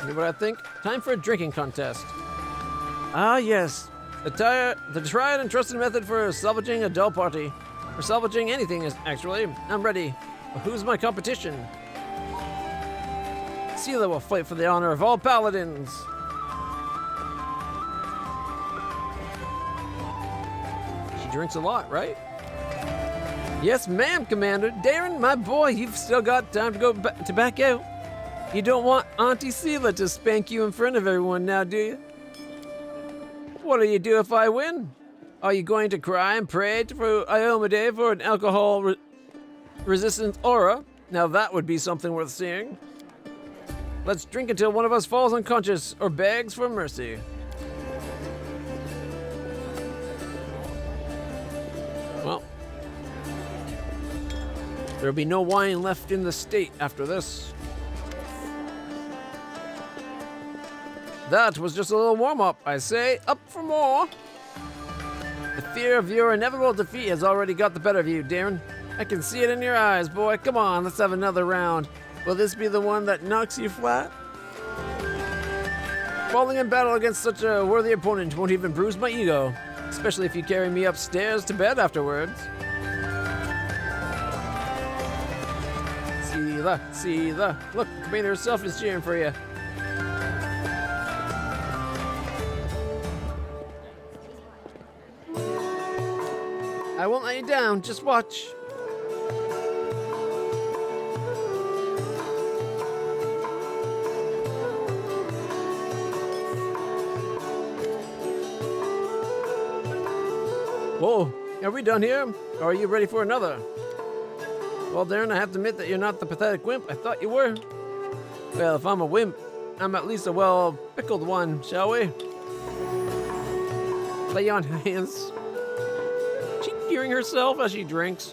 You know what I think? Time for a drinking contest. Ah, yes. The tried and trusted method for salvaging a dull party. For salvaging anything, actually. I'm ready. But who's my competition? Sela will fight for the honor of all paladins. She drinks a lot, right? Yes, ma'am, Commander. Darren, my boy, you've still got time to go to back out. You don't want Auntie Sela to spank you in front of everyone now, do you? What'll you do if I win? Are you going to cry and pray for Iomade for an alcohol-resistant aura? Now that would be something worth seeing. Let's drink until one of us falls unconscious or begs for mercy. Well, there'll be no wine left in the state after this. That was just a little warm-up, I say. Up for more. The fear of your inevitable defeat has already got the better of you, Darren. I can see it in your eyes, boy. Come on, let's have another round. Will this be the one that knocks you flat? Falling in battle against such a worthy opponent won't even bruise my ego, especially if you carry me upstairs to bed afterwards. Sela. Look, the commander herself is cheering for you. I won't let you down, just watch. Whoa, are we done here? Or are you ready for another? Well, Darren, I have to admit that you're not the pathetic wimp I thought you were. Well, if I'm a wimp, I'm at least a well-pickled one, shall we? Lay on hands. She hearing herself as she drinks.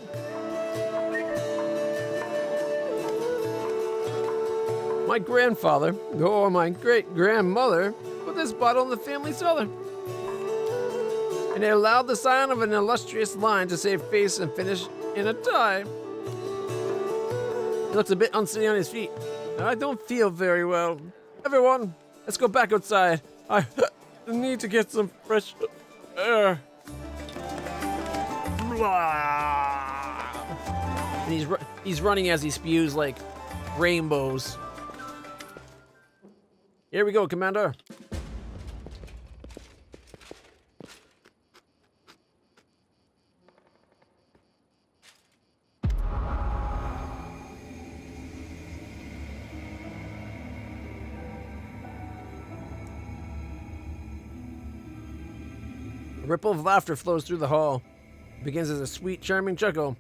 My grandfather, or my great-grandmother, put this bottle in the family cellar. And it allowed the scion of an illustrious line to save face and finish in a tie. He looks a bit unsteady on his feet. I don't feel very well. Everyone, let's go back outside. I need to get some fresh air. And he's running as he spews like rainbows. Here we go, Commander. A ripple of laughter flows through the hall. It begins as a sweet, charming chuckle,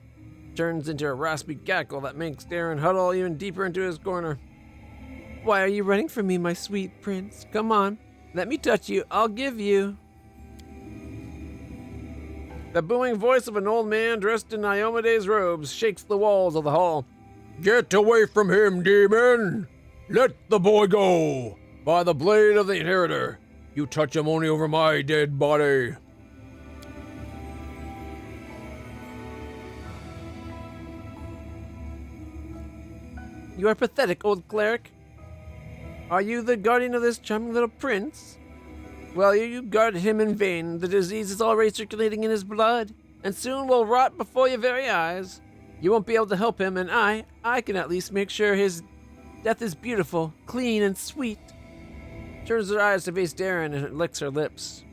turns into a raspy cackle that makes Darren huddle even deeper into his corner. Why are you running from me, my sweet prince? Come on, let me touch you. I'll give you. The booming voice of an old man dressed in Iomede's robes shakes the walls of the hall. Get away from him, demon! Let the boy go! By the blade of the inheritor, you touch him only over my dead body. You are pathetic, old cleric. Are you the guardian of this charming little prince? Well, you guarded him in vain. The disease is already circulating in his blood, and soon will rot before your very eyes. You won't be able to help him, and I can at least make sure his death is beautiful, clean, and sweet. Turns her eyes to face Darren and licks her lips.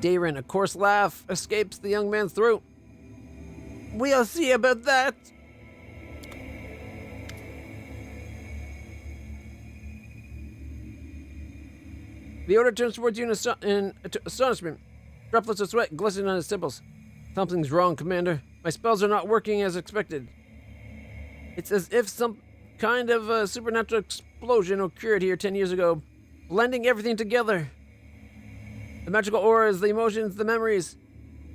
Darren, a coarse laugh escapes the young man's throat. We'll see about that. The order turns towards you in astonishment. Droplets of sweat glisten on his temples. Something's wrong, Commander. My spells are not working as expected. It's as if some kind of a supernatural explosion occurred here 10 years ago, blending everything together. The magical auras, the emotions, the memories.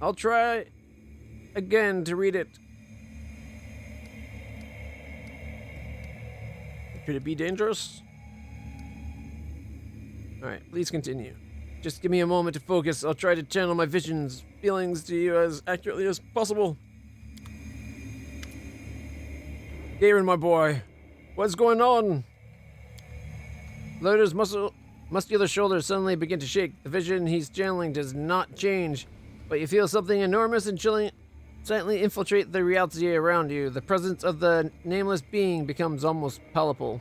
I'll try again to read it. Could it be dangerous? Alright, please continue. Just give me a moment to focus. I'll try to channel my visions, feelings to you as accurately as possible. Darren, my boy, what's going on? Loader's muscular shoulders suddenly begin to shake. The vision he's channeling does not change, but you feel something enormous and chilling silently infiltrate the reality around you. The presence of the nameless being becomes almost palpable.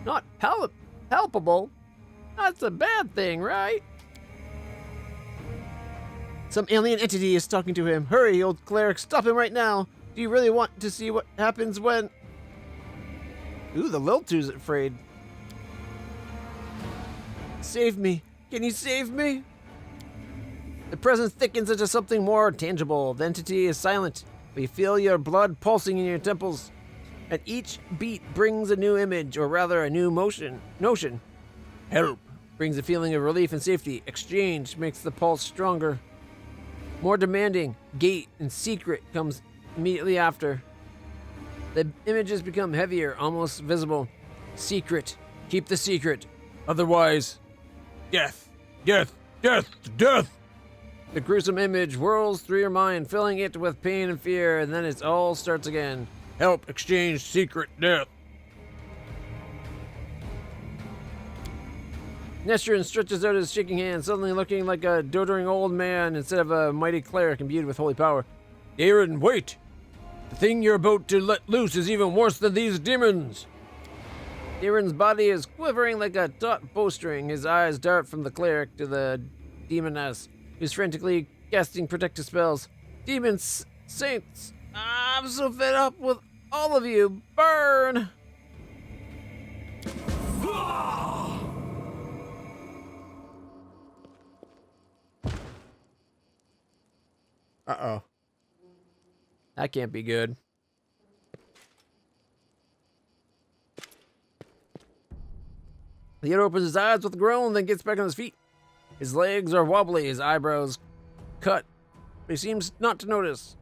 Not palpable? That's a bad thing, right? Some alien entity is talking to him. Hurry, old cleric, stop him right now. Do you really want to see what happens when... Ooh, the LitlClutch's afraid. Save me. Can you save me? The presence thickens into something more tangible. The entity is silent, but you feel your blood pulsing in your temples. And each beat brings a new image, or rather a new notion. Help brings a feeling of relief and safety. Exchange makes the pulse stronger. More demanding. Gate and secret comes immediately after. The images become heavier, almost visible. Secret. Keep the secret. Otherwise, death. Death. Death. Death. The gruesome image whirls through your mind, filling it with pain and fear, and then it all starts again. Help, exchange, secret, death. Nestrin stretches out his shaking hand, suddenly looking like a doddering old man instead of a mighty cleric imbued with holy power. Darren, wait! The thing you're about to let loose is even worse than these demons! Darren's body is quivering like a taut bowstring. His eyes dart from the cleric to the demoness, who's frantically casting protective spells. Demons, saints, I'm so fed up with all of you. Burn! Uh-oh. That can't be good. The Yoda opens his eyes with a groan, then gets back on his feet. His legs are wobbly, his eyebrows cut, but he seems not to notice.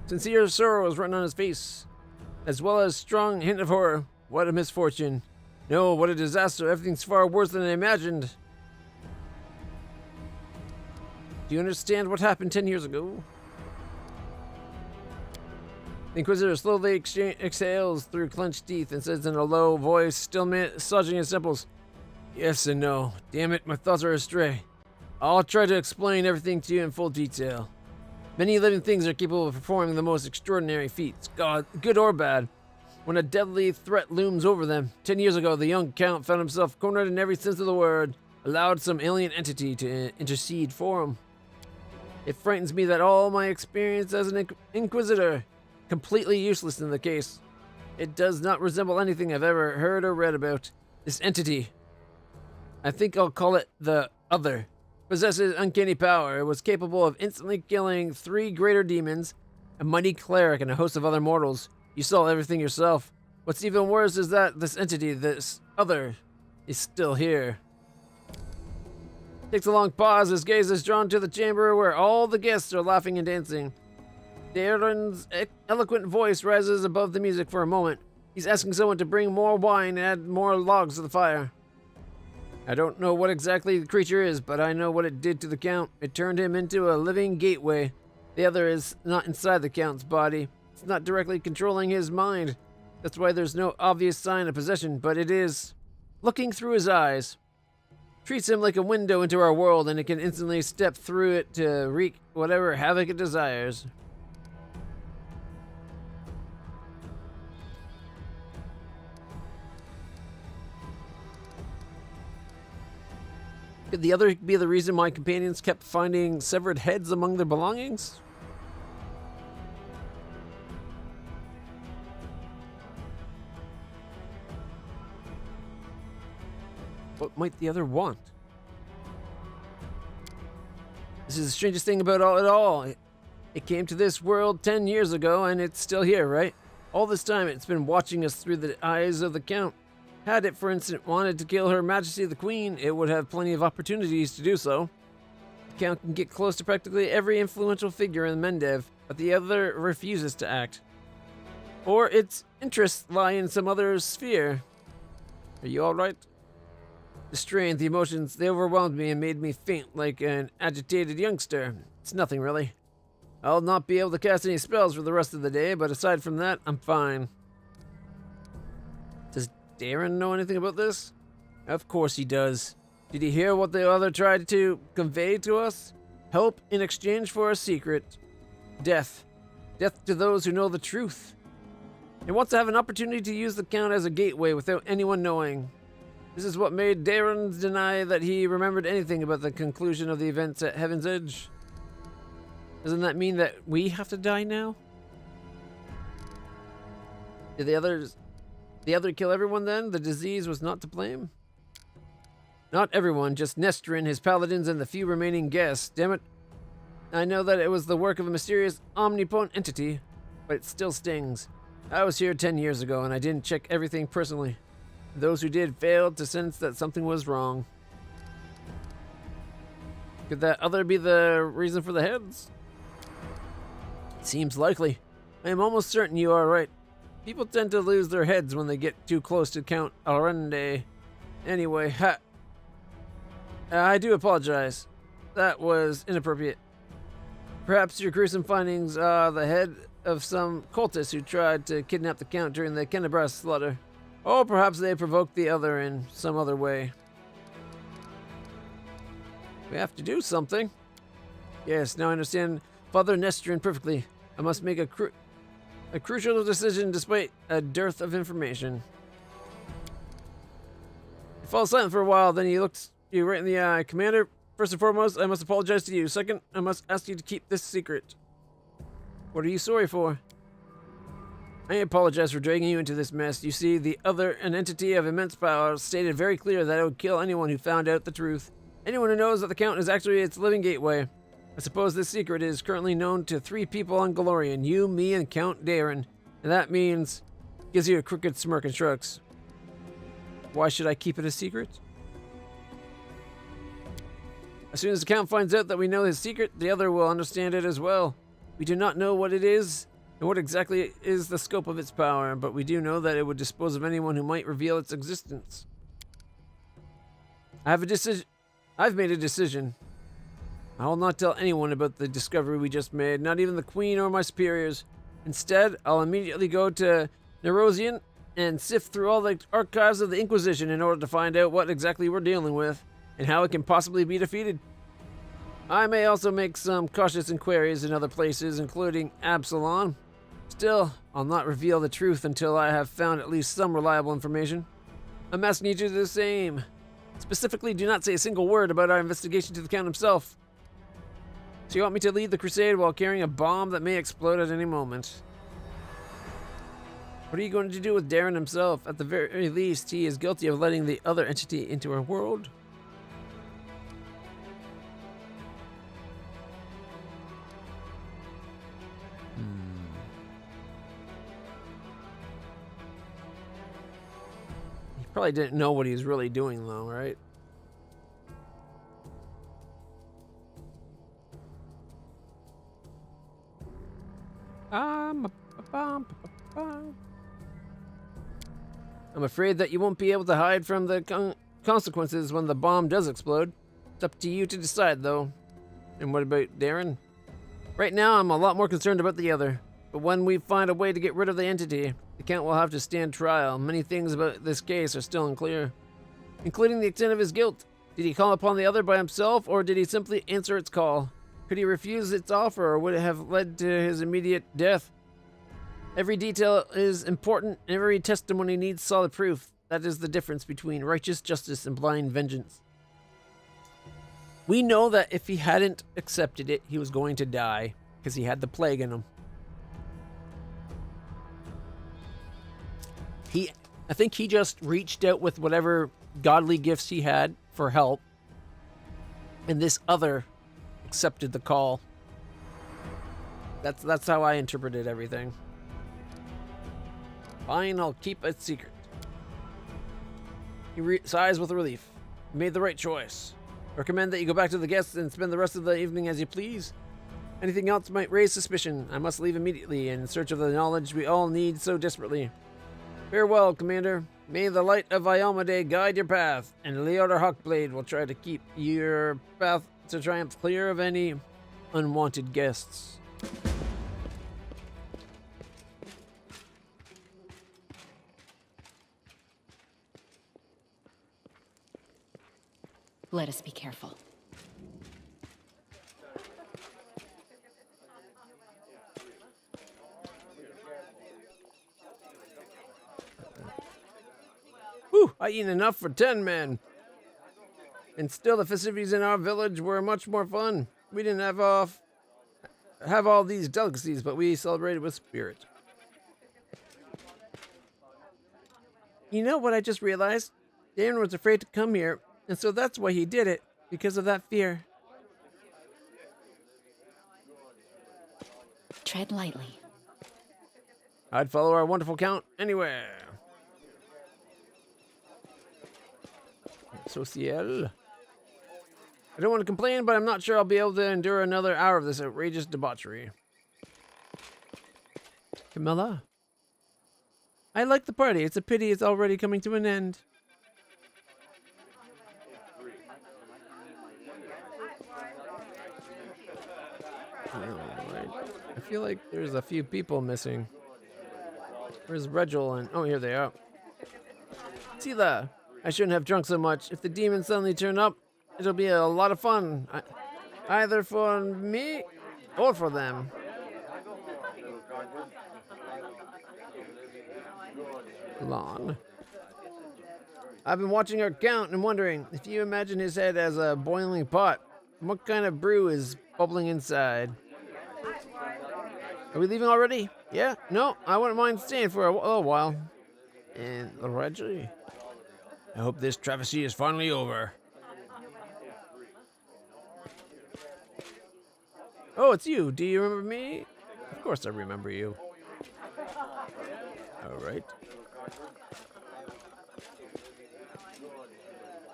Sincere sorrow is written on his face, as well as strong hint of horror. What a misfortune. No, what a disaster. Everything's far worse than I imagined. Do you understand what happened 10 years ago? The Inquisitor slowly exhales through clenched teeth and says in a low voice, still massaging his temples, yes and no. Damn it, my thoughts are astray. I'll try to explain everything to you in full detail. Many living things are capable of performing the most extraordinary feats, good or bad, when a deadly threat looms over them. 10 years ago, the young count found himself cornered in every sense of the word, allowed some alien entity to intercede for him. It frightens me that all my experience as an inquisitor, completely useless in the case. It does not resemble anything I've ever heard or read about. This entity, I think I'll call it the Other, possesses uncanny power. It was capable of instantly killing 3 greater demons, a mighty cleric, and a host of other mortals. You saw everything yourself. What's even worse is that this entity, this Other, is still here. Takes a long pause. His gaze is drawn to the chamber where all the guests are laughing and dancing. Darren's eloquent voice rises above the music for a moment. He's asking someone to bring more wine and add more logs to the fire. I don't know what exactly the creature is, but I know what it did to the Count. It turned him into a living gateway. The Other is not inside the Count's body. It's not directly controlling his mind. That's why there's no obvious sign of possession, but it is looking through his eyes. Treats him like a window into our world, and it can instantly step through it to wreak whatever havoc it desires. Could the Other be the reason my companions kept finding severed heads among their belongings? What might the Other want? This is the strangest thing about it all. It came to this world 10 years ago, and it's still here, right? All this time, it's been watching us through the eyes of the Count. Had it, for instance, wanted to kill Her Majesty the Queen, it would have plenty of opportunities to do so. The Count can get close to practically every influential figure in Mendev, but the Other refuses to act. Or its interests lie in some other sphere. Are you alright? The strain, the emotions, they overwhelmed me and made me faint like an agitated youngster. It's nothing, really. I'll not be able to cast any spells for the rest of the day, but aside from that, I'm fine. Does Darren know anything about this? Of course he does. Did he hear what the Other tried to convey to us? Help in exchange for a secret. Death. Death to those who know the truth. He wants to have an opportunity to use the Count as a gateway without anyone knowing. This is what made Darren deny that he remembered anything about the conclusion of the events at Heaven's Edge. Doesn't that mean that we have to die now? Did the Other kill everyone then? The disease was not to blame? Not everyone, just Nestrin, his paladins, and the few remaining guests. Damn it. I know that it was the work of a mysterious, omnipotent entity, but it still stings. I was here 10 years ago, and I didn't check everything personally. Those who did failed to sense that something was wrong. Could that Other be the reason for the heads? It seems likely. I am almost certain you are right. People tend to lose their heads when they get too close to Count Arende. Anyway, I do apologize. That was inappropriate. Perhaps your gruesome findings are the head of some cultists who tried to kidnap the Count during the Kennebras slaughter. Or perhaps they provoked the Other in some other way. We have to do something. Yes, now I understand Father Nestrin perfectly. I must make a crucial decision despite a dearth of information. He falls silent for a while, then he looks you right in the eye. Commander, first and foremost, I must apologize to you. Second, I must ask you to keep this secret. What are you sorry for? I apologize for dragging you into this mess. You see, the Other, an entity of immense power, stated very clear that it would kill anyone who found out the truth. Anyone who knows that the Count is actually its living gateway. I suppose this secret is currently known to 3 people on Galorian, you, me, and Count Darren. And that means... gives you a crooked smirk and shrugs. Why should I keep it a secret? As soon as the Count finds out that we know his secret, the Other will understand it as well. We do not know what it is, and what exactly is the scope of its power, but we do know that it would dispose of anyone who might reveal its existence. I've made a decision. I will not tell anyone about the discovery we just made, not even the Queen or my superiors. Instead, I'll immediately go to Nerosian and sift through all the archives of the Inquisition in order to find out what exactly we're dealing with, and how it can possibly be defeated. I may also make some cautious inquiries in other places, including Absalom. Still, I'll not reveal the truth until I have found at least some reliable information. I'm asking you to do the same. Specifically, do not say a single word about our investigation to the Count himself. So you want me to lead the crusade while carrying a bomb that may explode at any moment? What are you going to do with Darren himself? At the very least, he is guilty of letting the other entity into our world. He probably didn't know what he was really doing, though, right? I'm afraid that you won't be able to hide from the consequences when the bomb does explode. It's up to you to decide, though. And what about Darren? Right now, I'm a lot more concerned about the other. But when we find a way to get rid of the entity, the Count will have to stand trial. Many things about this case are still unclear, including the extent of his guilt. Did he call upon the other by himself, or did he simply answer its call? Could he refuse its offer, or would it have led to his immediate death? Every detail is important, and every testimony needs solid proof. That is the difference between righteous justice and blind vengeance. We know that if he hadn't accepted it, he was going to die, because he had the plague in him. I think he just reached out with whatever godly gifts he had for help, and this other accepted the call. That's how I interpreted everything. Fine, I'll keep it secret. He sighs with relief. You made the right choice. Recommend that you go back to the guests and spend the rest of the evening as you please. Anything else might raise suspicion. I must leave immediately in search of the knowledge we all need so desperately. Farewell, Commander. May the light of Iomedae guide your path, and Leodar Hawkblade will try to keep your path to triumph clear of any unwanted guests. Let us be careful. Whew, I eat enough for 10 men. And still, the festivities in our village were much more fun. We didn't have all these delicacies, but we celebrated with spirit. You know what I just realized? Darren was afraid to come here, and so that's why he did it, because of that fear. Tread lightly. I'd follow our wonderful Count anywhere. Social. I don't want to complain, but I'm not sure I'll be able to endure another hour of this outrageous debauchery. Camilla? I like the party. It's a pity it's already coming to an end. Alright. I feel like there's a few people missing. Where's Regil and... Oh, here they are. Sila! I shouldn't have drunk so much. If the demons suddenly turn up, it'll be a lot of fun. Either for me or for them. Long. I've been watching our Count and wondering, if you imagine his head as a boiling pot, what kind of brew is bubbling inside? Are we leaving already? Yeah? No, I wouldn't mind staying for a little while. And Reggie? I hope this travesty is finally over. Oh, it's you. Do you remember me? Of course I remember you. All right.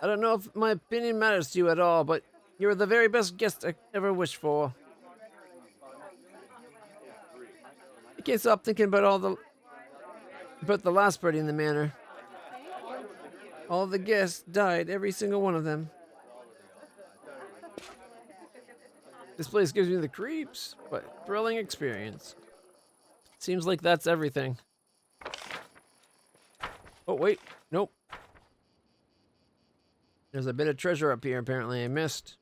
I don't know if my opinion matters to you at all, but you're the very best guest I ever wished for. I can't stop thinking about the last party in the manor. All the guests died, every single one of them. This place gives me the creeps, but thrilling experience. Seems like that's everything. Oh, wait. Nope. There's a bit of treasure up here apparently I missed.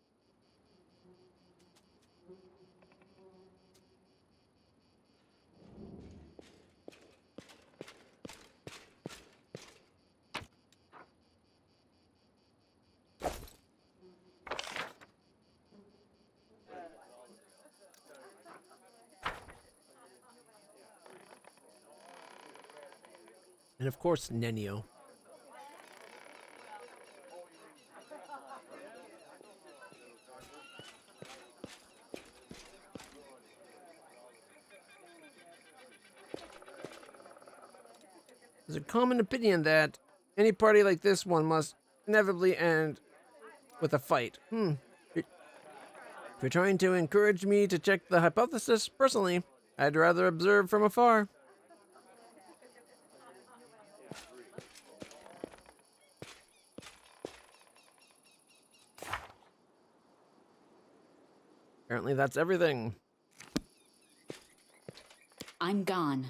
And of course, Nenio. There's a common opinion that any party like this one must inevitably end with a fight. If you're trying to encourage me to check the hypothesis, personally, I'd rather observe from afar. Apparently that's everything. I'm gone.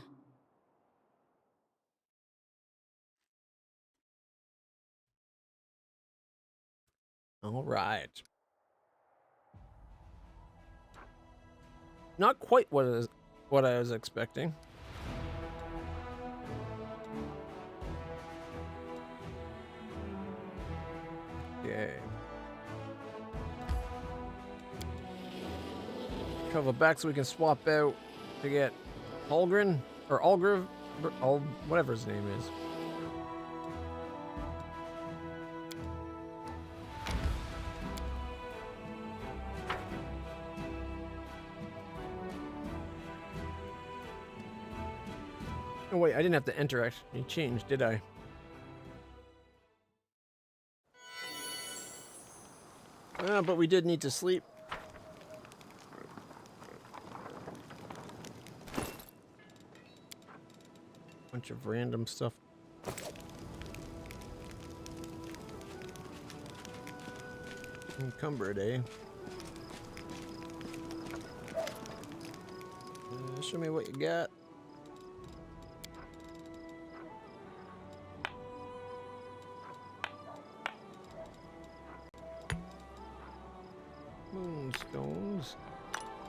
All right. Not quite what I was expecting. Okay. Couple back so we can swap out to get Holgren or Algriv, whatever his name is. Oh wait, I didn't have to enter actually change, did I? But we did need to sleep. Bunch of random stuff. Encumbered, eh? Show me what you got. Moonstones,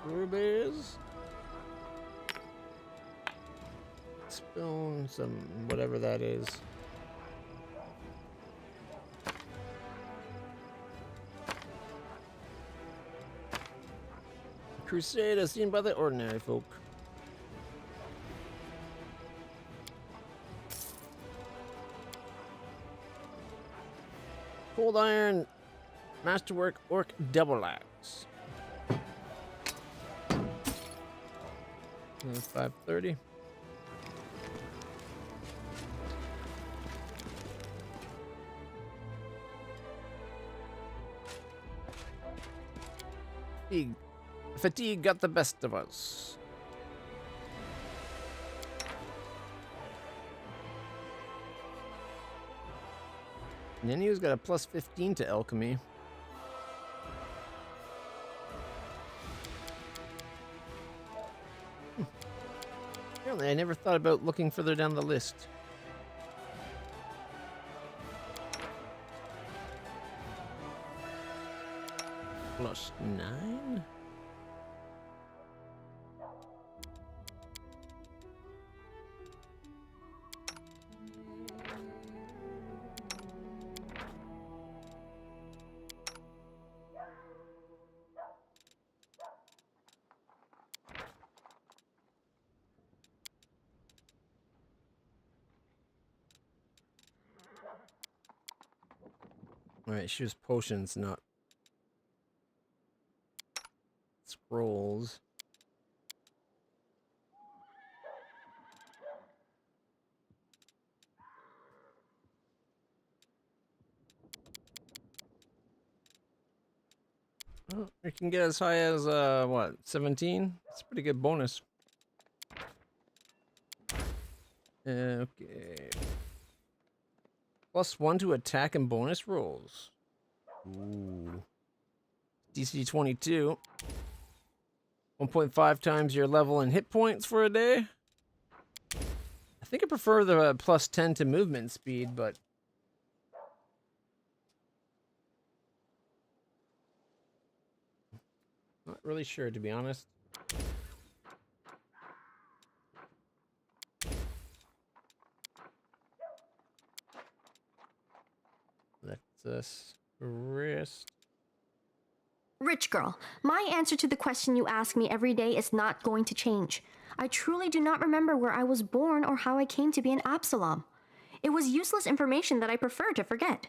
rubies, spoon, some whatever that is. Crusade as seen by the ordinary folk. Cold iron, masterwork, orc double axe. 530. Fatigue got the best of us. Nenio's got a plus 15 to alchemy. Apparently, I never thought about looking further down the list. Plus 9? Alright, she was potions, not scrolls. Oh, we can get as high as, what, 17? That's a pretty good bonus. Okay. Plus 1 to attack and bonus rolls. Ooh. DC 22. 1.5 times your level and hit points for a day. I think I prefer the plus 10 to movement speed, but not really sure, to be honest. Let's wrist. Rich girl, my answer to the question you ask me every day is not going to change. I truly do not remember where I was born or how I came to be an Absalom. It was useless information that I prefer to forget.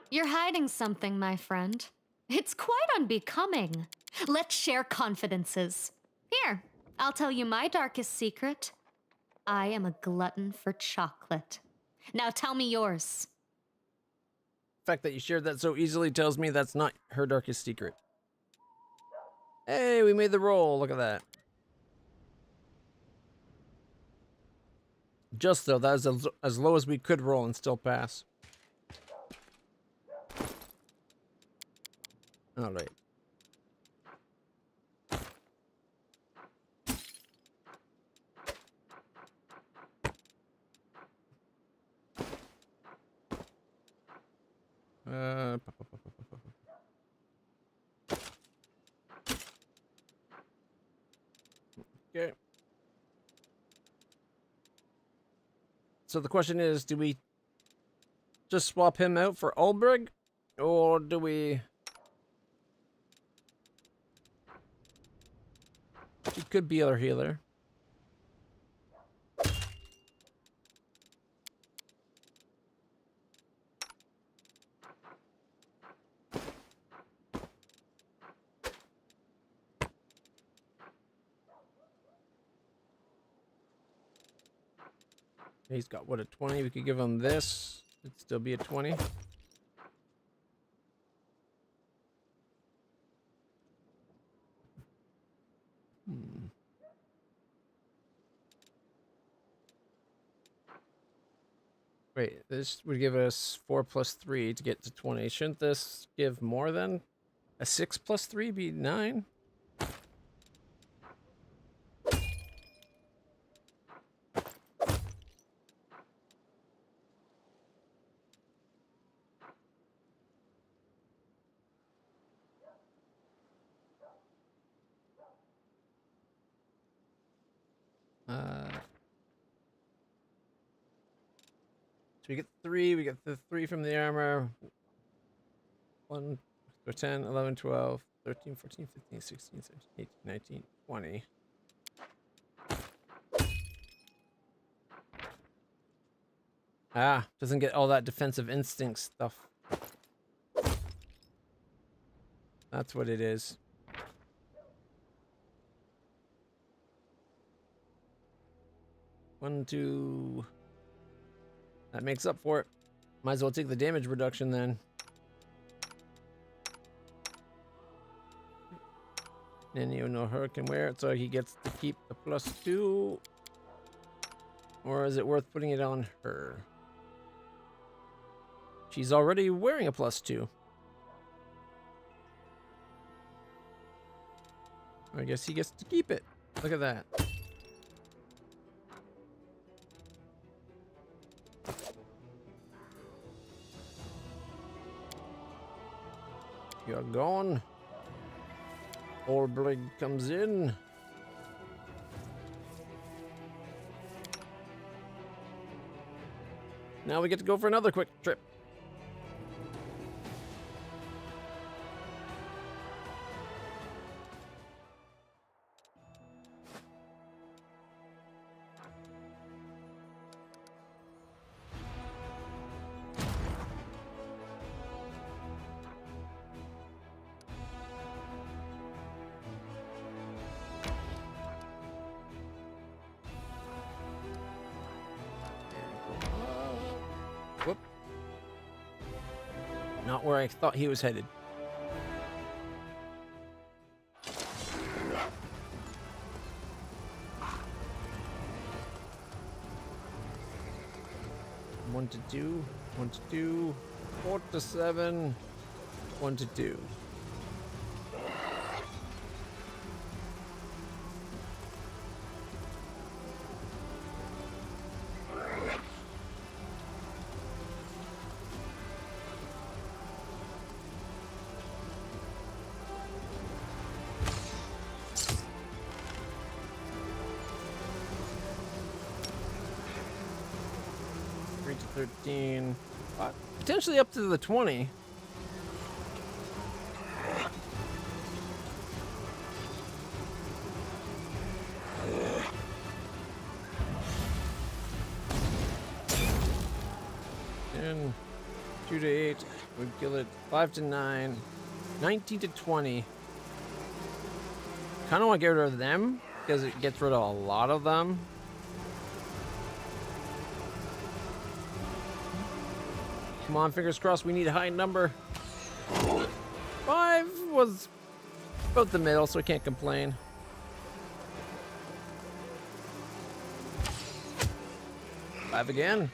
You're hiding something, my friend. It's quite unbecoming. Let's share confidences. Here, I'll tell you my darkest secret. I am a glutton for chocolate. Now tell me yours. The fact that you shared that so easily tells me that's not her darkest secret. Hey, we made the roll. Look at that. Just though, that was as low as we could roll and still pass. All right. Okay. So the question is, do we just swap him out for Ulbrich, or do we... He could be our healer. He's got, what, a 20? We could give him this. It'd still be a 20. Wait, this would give us 4 plus 3 to get to 20. Shouldn't this give more than? A 6 plus 3 be 9? So we get 3, we get the 3 from the armor. 1, 10, 11, 12, 13, 14, 15, 16, 17, 18, 19, 20. Ah, doesn't get all that defensive instinct stuff. That's what it is. One, 2. That makes up for it. Might as well take the damage reduction then. Then you know her can wear it, so he gets to keep the +2. Or is it worth putting it on her? She's already wearing a +2. I guess he gets to keep it. Look at that. You're gone. Ulbrich comes in. Now we get to go for another quick trip. Whoop. Not where I thought he was headed. One to two, 1 to 2, 4 to 7, 1 to 2. To 13, potentially up to the 20. 7, 2 to 8. We kill it. 5 to 9. 19 to 20. Kind of want to get rid of them because it gets rid of a lot of them. Come on, fingers crossed. We need a high number. 5 was about the middle, so I can't complain. Five again.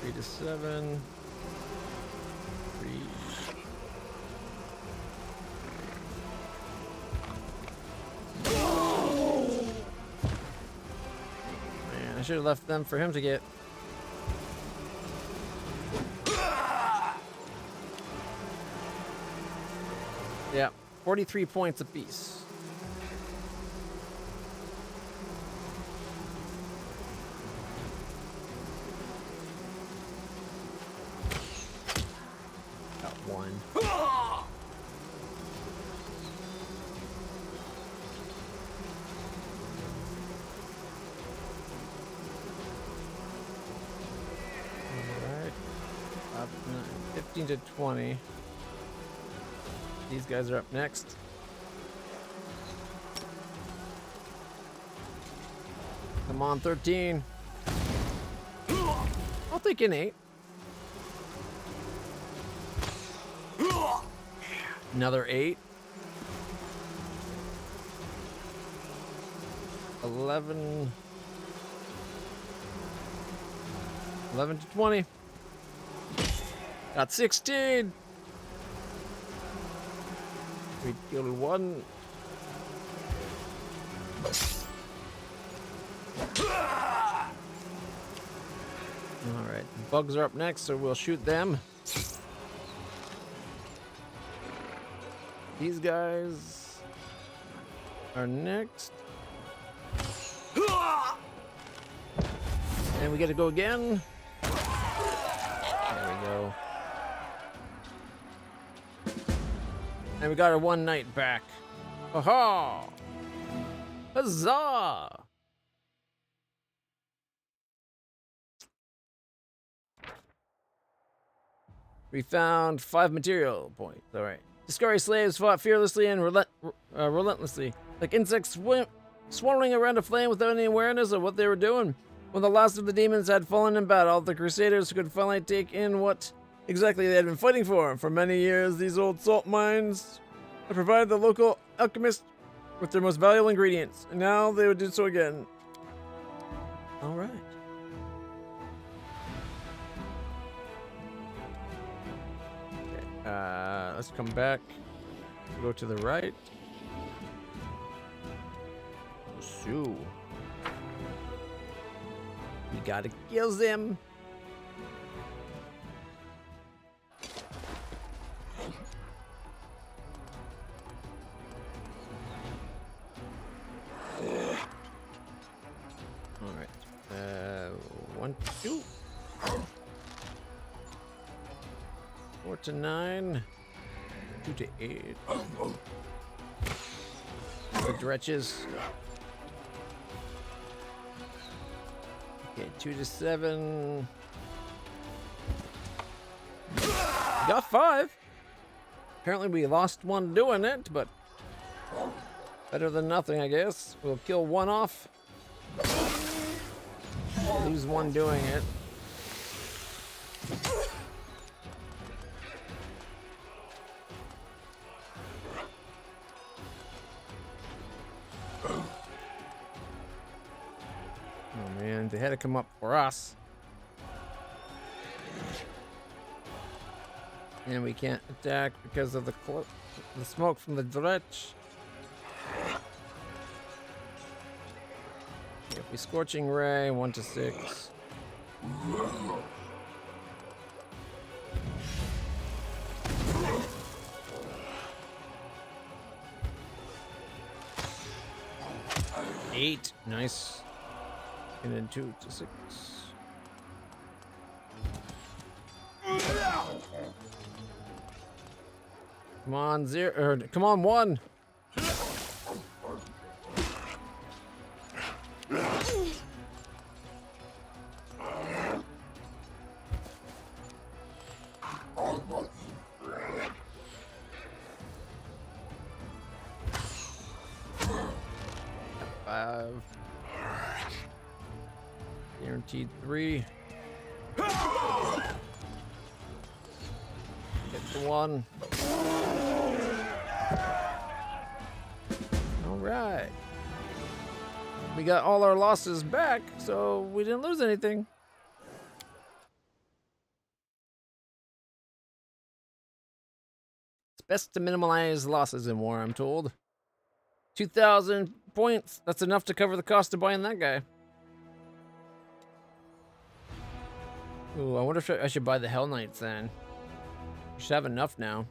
3 to 7. 3. Man, I should have left them for him to get. Yeah, 43 points apiece. Got one. Alright. Up 15 to 20. These guys are up next. Come on, 13. I'll take an 8. Another 8. 11. 11 to 20. Got 16. We killed one. Alright, bugs are up next, so we'll shoot them. These guys are next. And we get to go again. There we go. And we got our one night back. Aha! Huzzah! We found 5 material points. All right. Discovery slaves fought fearlessly and relentlessly, like insects swallowing around a flame without any awareness of what they were doing. When the last of the demons had fallen in battle, the Crusaders could finally take in what exactly they had been fighting for. For many years, these old salt mines have provided the local alchemists with their most valuable ingredients, and now they would do so again. All right. Okay, let's come back. Go to the right. So, we gotta kill them. All right. 1 to 2. 4 to 9. 2 to 8. The dretches. Okay, 2 to 7. Got 5. Apparently we lost one doing it, but better than nothing, I guess. We'll kill one off. Lose one doing it. Oh man, they had to come up for us. And we can't attack because of the smoke from the dretch. If we scorching ray, 1 to 6. Eight, nice. And then 2 to 6. Come on, 0. Or, come on, 1. Guaranteed 3. Hit the 1. Alright. We got all our losses back, so we didn't lose anything. It's best to minimize losses in war, I'm told. 2,000 points. That's enough to cover the cost of buying that guy. Ooh, I wonder if I should buy the Hell Knights then. We should have enough now.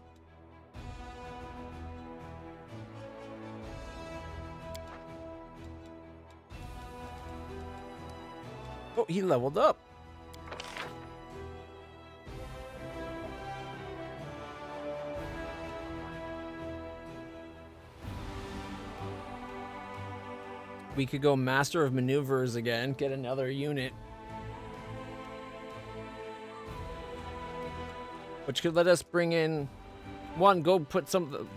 Oh, he leveled up. We could go Master of Maneuvers again, get another unit. Which could let us bring in, one, go put some,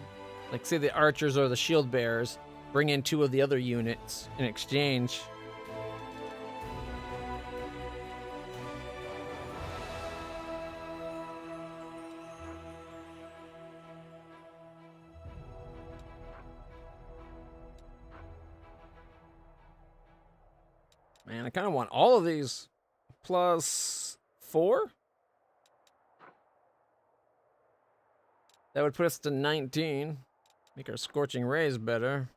like say the archers or the shield bearers, bring in 2 of the other units in exchange. Man, I kind of want all of these. Plus 4? That would put us to 19. Make our Scorching Rays better.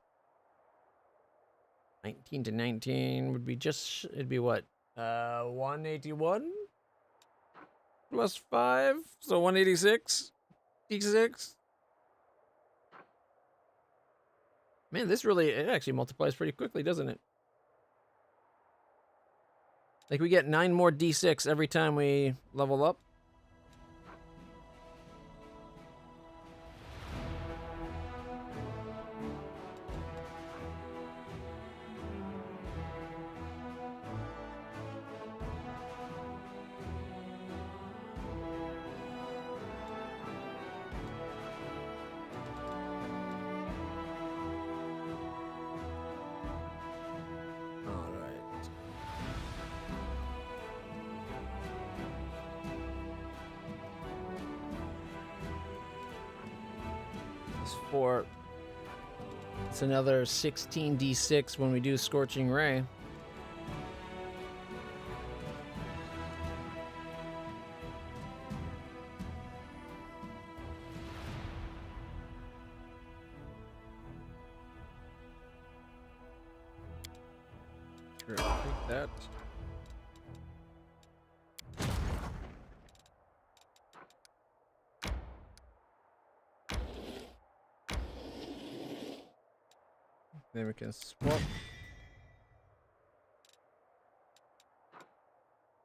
19 to 19 would be just, it'd be what? 181? Plus 5? So 186? D6? Man, this really, it actually multiplies pretty quickly, doesn't it? Like we get 9 more D6 every time we level up. For it's another 16d6 when we do Scorching Ray. Sure, take that. Then we can swap.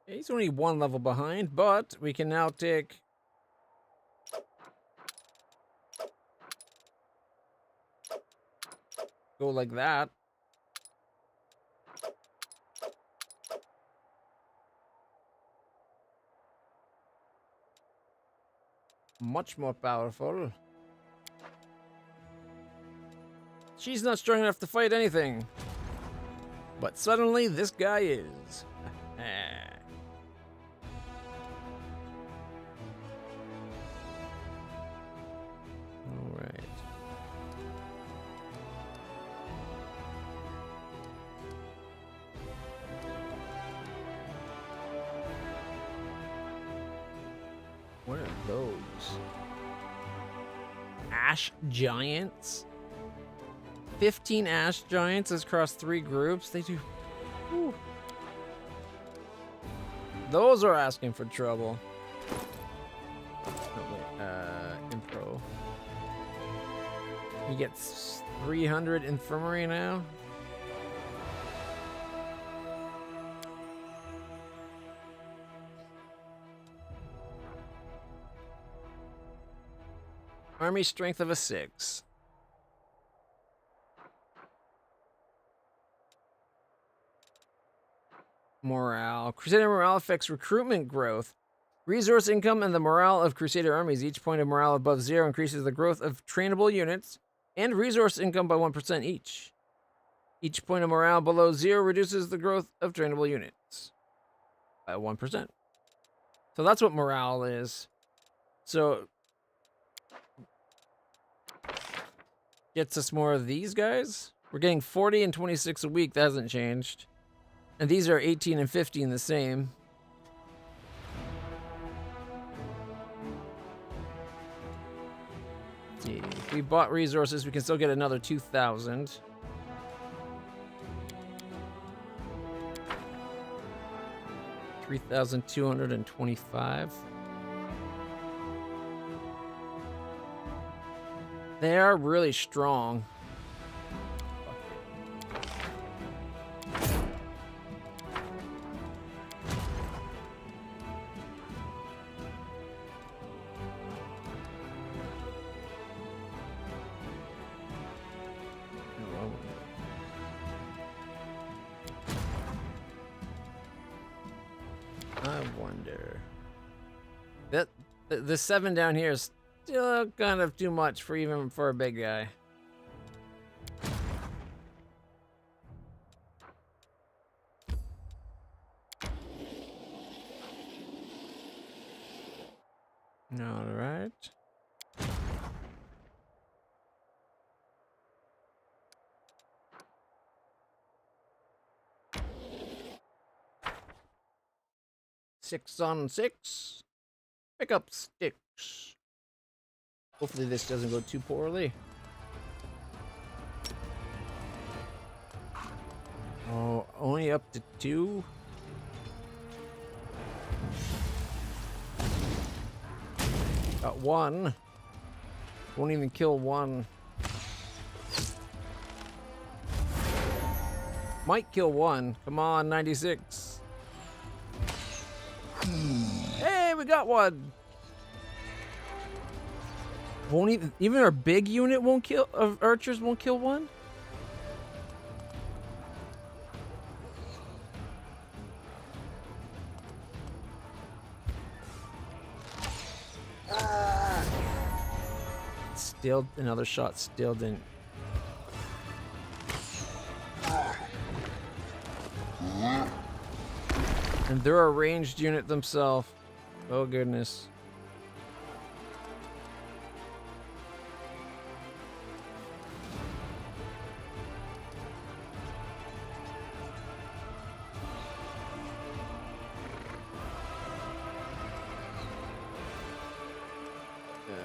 He's only 1 level behind, but we can now take go like that. Much more powerful. She's not strong enough to fight anything. But suddenly, this guy is. Alright. What are those? Ash Giants? 15 Ash Giants across 3 groups. They do. Whew. Those are asking for trouble. Oh, wait, Impro. He gets 300 Infirmary now. Army strength of a 6. Morale. Crusader morale affects recruitment growth. Resource income and the morale of Crusader armies. Each point of morale above 0 increases the growth of trainable units and resource income by 1% each. Each point of morale below 0 reduces the growth of trainable units. by 1%. So that's what morale is. So gets us more of these guys. We're getting 40 and 26 a week. That hasn't changed. And these are 18 and 15 the same. Let's see. If we bought resources, we can still get another 2,000. $3,225. They are really strong. I wonder. The 7 down here is still kind of too much for even for a big guy. All right. Six on 6. Pick up sticks. Hopefully this doesn't go too poorly. Oh, only up to 2. Got 1. Won't even kill 1. Might kill 1. Come on, 96. Hey, we got 1. Won't even our big unit won't kill of archers won't kill 1. Still another shot. Still didn't. And they're a ranged unit themselves. Oh goodness. Okay.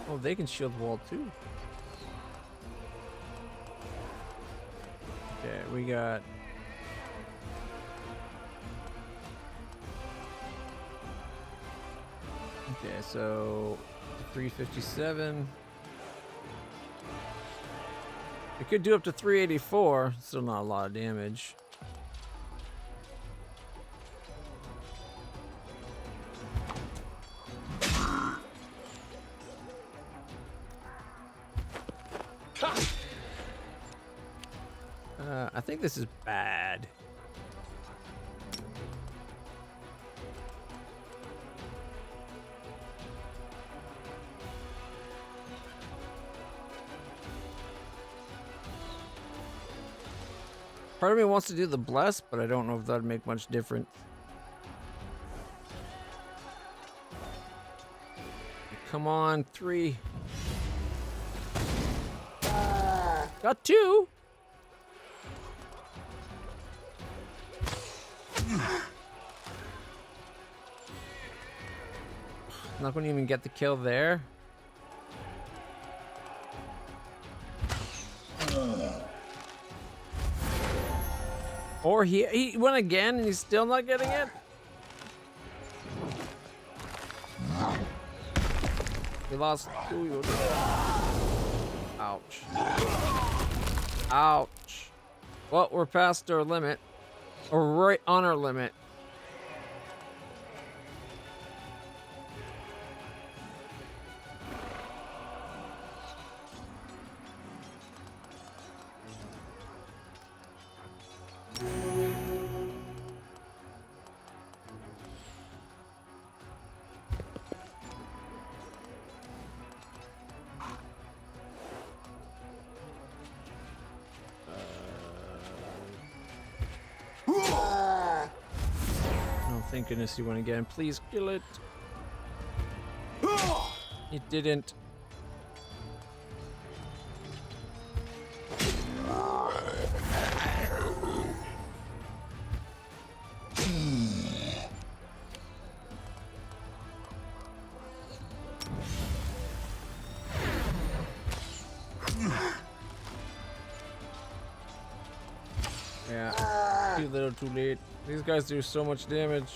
Oh, they can shield wall too. Okay, we got. Okay, so 357. It could do up to 384. Still not a lot of damage. I think this is bad. Part of me wants to do the bless, but I don't know if that'd make much difference. Come on, 3. Got 2. Not going to even get the kill there. Or he went again and he's still not getting it. We lost 2. Ouch. Ouch. Well, we're past our limit. Or right on our limit. Thank goodness you went again. Please kill it. It didn't. Yeah, too little, too late. These guys do so much damage.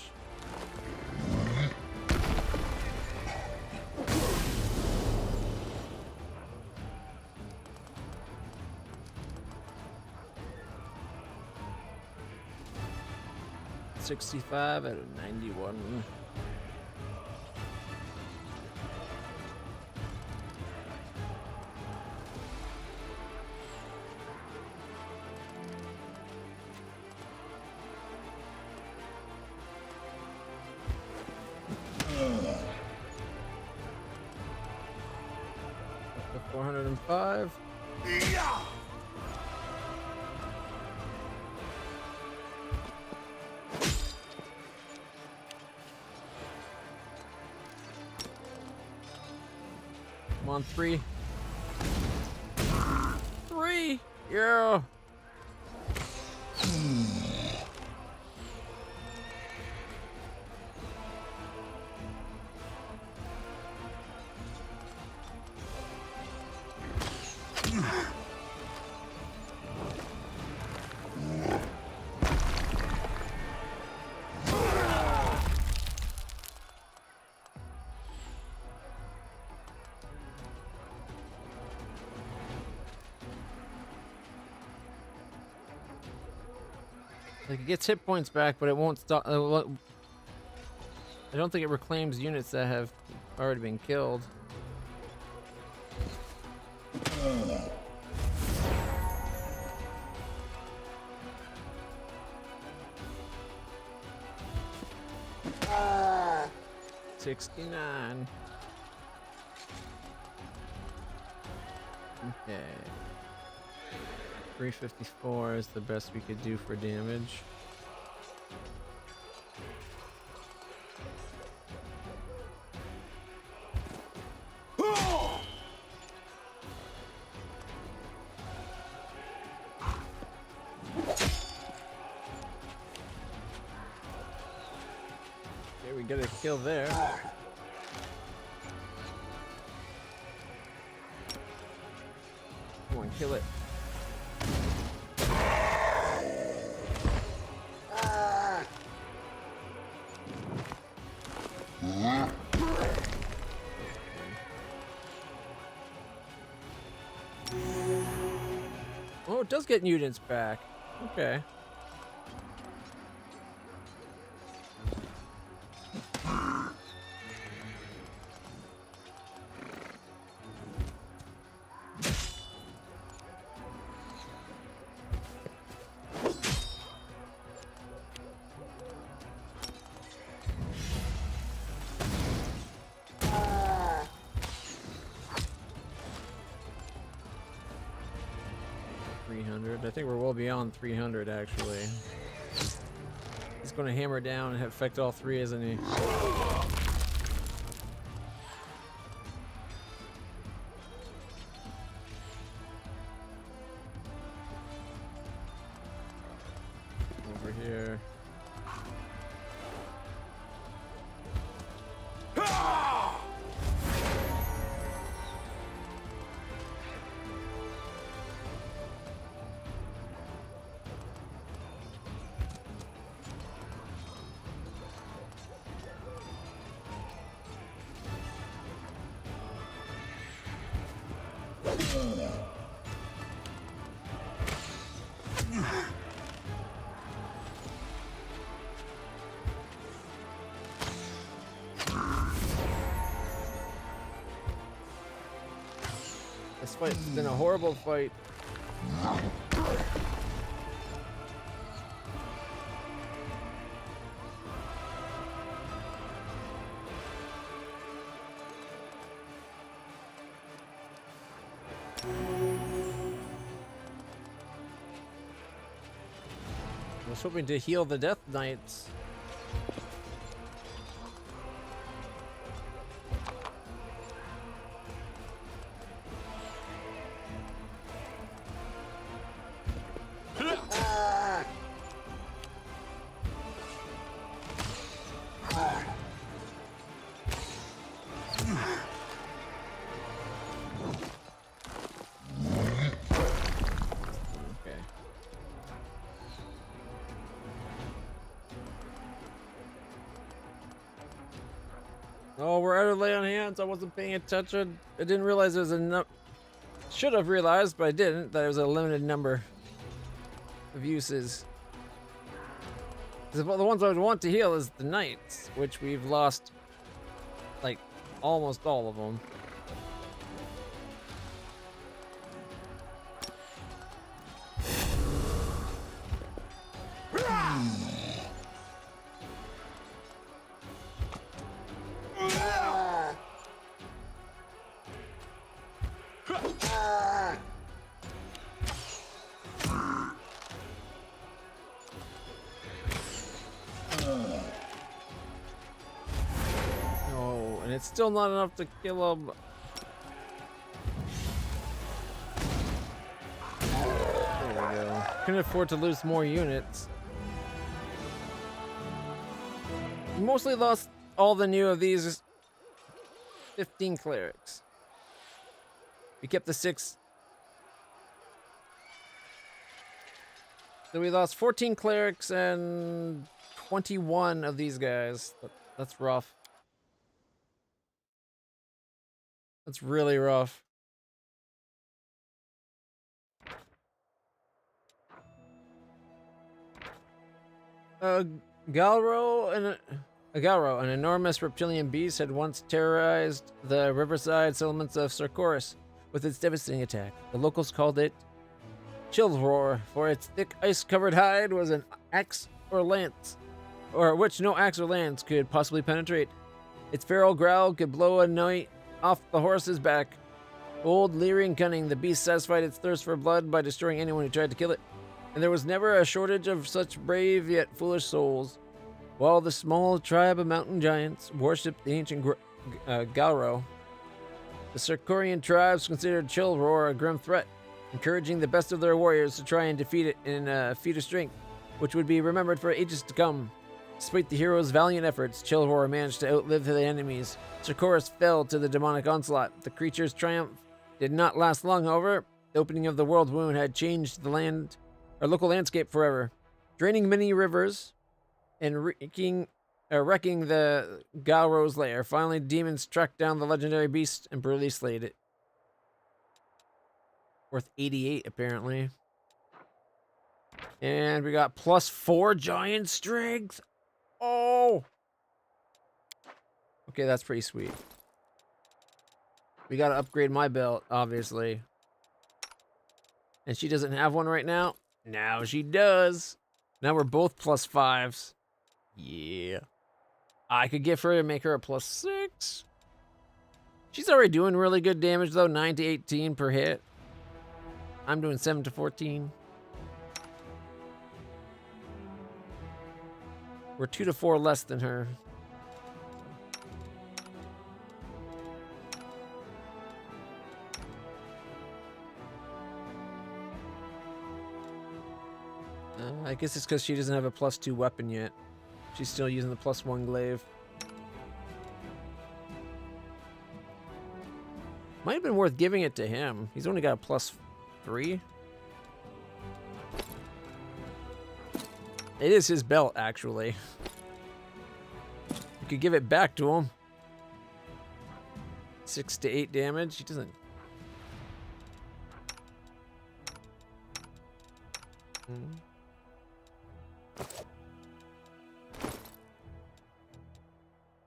$65 out of 91. Up to 405. Come on, 3. 3! Yeah! Like, it gets hit points back, but it won't stop. I don't think it reclaims units that have already been killed. $69. Okay. 354 is the best we could do for damage. Okay, we get a kill there. Come on, kill it. Oh, it does get units back. Okay. I think we're well beyond 300, actually. He's going to hammer down and affect all 3, isn't he? Over here. This fight's been a horrible fight. I was hoping to heal the Death Knights. Oh, we're out of lay on hands. I wasn't paying attention. I didn't realize there was a should have realized, but I didn't, that it was a limited number of uses. 'Cause the ones I would want to heal is the knights, which we've lost, like, almost all of them. No, and it's still not enough to kill him. There we go. Couldn't afford to lose more units. Mostly lost all the new of these 15 clerics. We kept the 6. So we lost 14 clerics and 21 of these guys. That's rough. That's really rough. Galro, an enormous reptilian beast, had once terrorized the riverside settlements of Sarkoris with its devastating attack. The locals called it Chill Roar, for its thick ice-covered hide was an axe or lance, or which no axe or lance could possibly penetrate. Its feral growl could blow a knight off the horse's back. Bold, leering, cunning, the beast satisfied its thirst for blood by destroying anyone who tried to kill it. And there was never a shortage of such brave yet foolish souls. While the small tribe of mountain giants worshipped the ancient Galro, the Circorian tribes considered Chill Roar a grim threat, encouraging the best of their warriors to try and defeat it in a feat of strength, which would be remembered for ages to come. Despite the heroes' valiant efforts, Chill Roar managed to outlive the enemies. Sarkoris fell to the demonic onslaught. The creature's triumph did not last long, however. The opening of the world wound had changed the local landscape forever, draining many rivers and wrecking the Galro's lair. Finally, demons tracked down the legendary beast and brutally slayed it. Worth 88, apparently. And we got +4 giant strength. Oh! Okay, that's pretty sweet. We gotta upgrade my belt, obviously. And she doesn't have one right now. Now she does. Now we're both +5s. Yeah. I could get her to make her a +6. She's already doing really good damage, though. 9 to 18 per hit. I'm doing 7 to 14. We're 2 to 4 less than her. I guess it's because she doesn't have a +2 weapon yet. She's still using the +1 glaive. Might have been worth giving it to him. He's only got a +3. It is his belt, actually. You could give it back to him. 6 to 8 damage. He doesn't.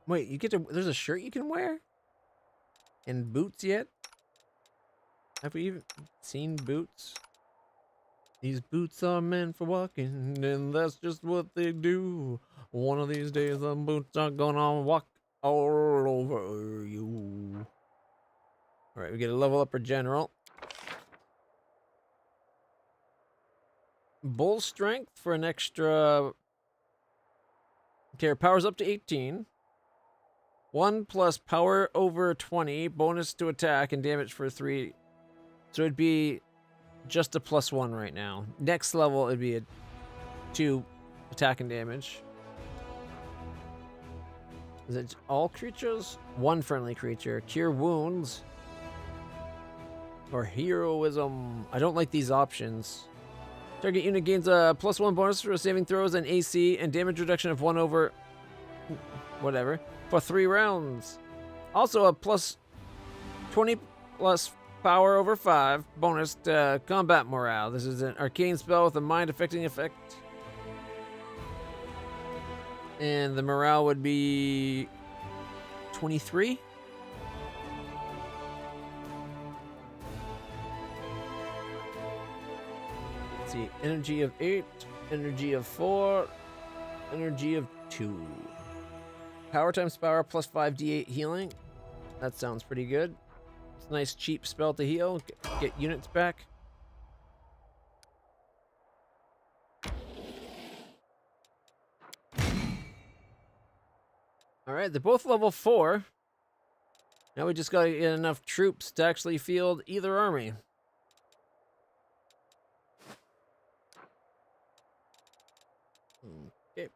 Wait, you get to. There's a shirt you can wear? And boots yet? Have we even seen boots? These boots are meant for walking, and that's just what they do. One of these days, them boots are gonna walk all over you. Alright, we get a level up for general. Bull strength for an extra. Okay, powers up to 18. 1 plus power over 20, bonus to attack and damage for 3. So it'd be just a +1 right now. Next level, it'd be a 2 attack and damage. Is it all creatures? 1 friendly creature. Cure wounds. Or heroism. I don't like these options. Target unit gains a +1 bonus for saving throws and AC and damage reduction of 1 over... whatever. For 3 rounds. Also a plus 20 plus power over 5 bonus to combat morale. This is an arcane spell with a mind affecting effect. And the morale would be 23. Let's see, energy of 8, energy of 4, energy of 2. Power times power plus 5d8 healing. That sounds pretty good. It's a nice cheap spell to heal. Get units back. Alright, they're both level 4. Now we just gotta get enough troops to actually field either army. Okay.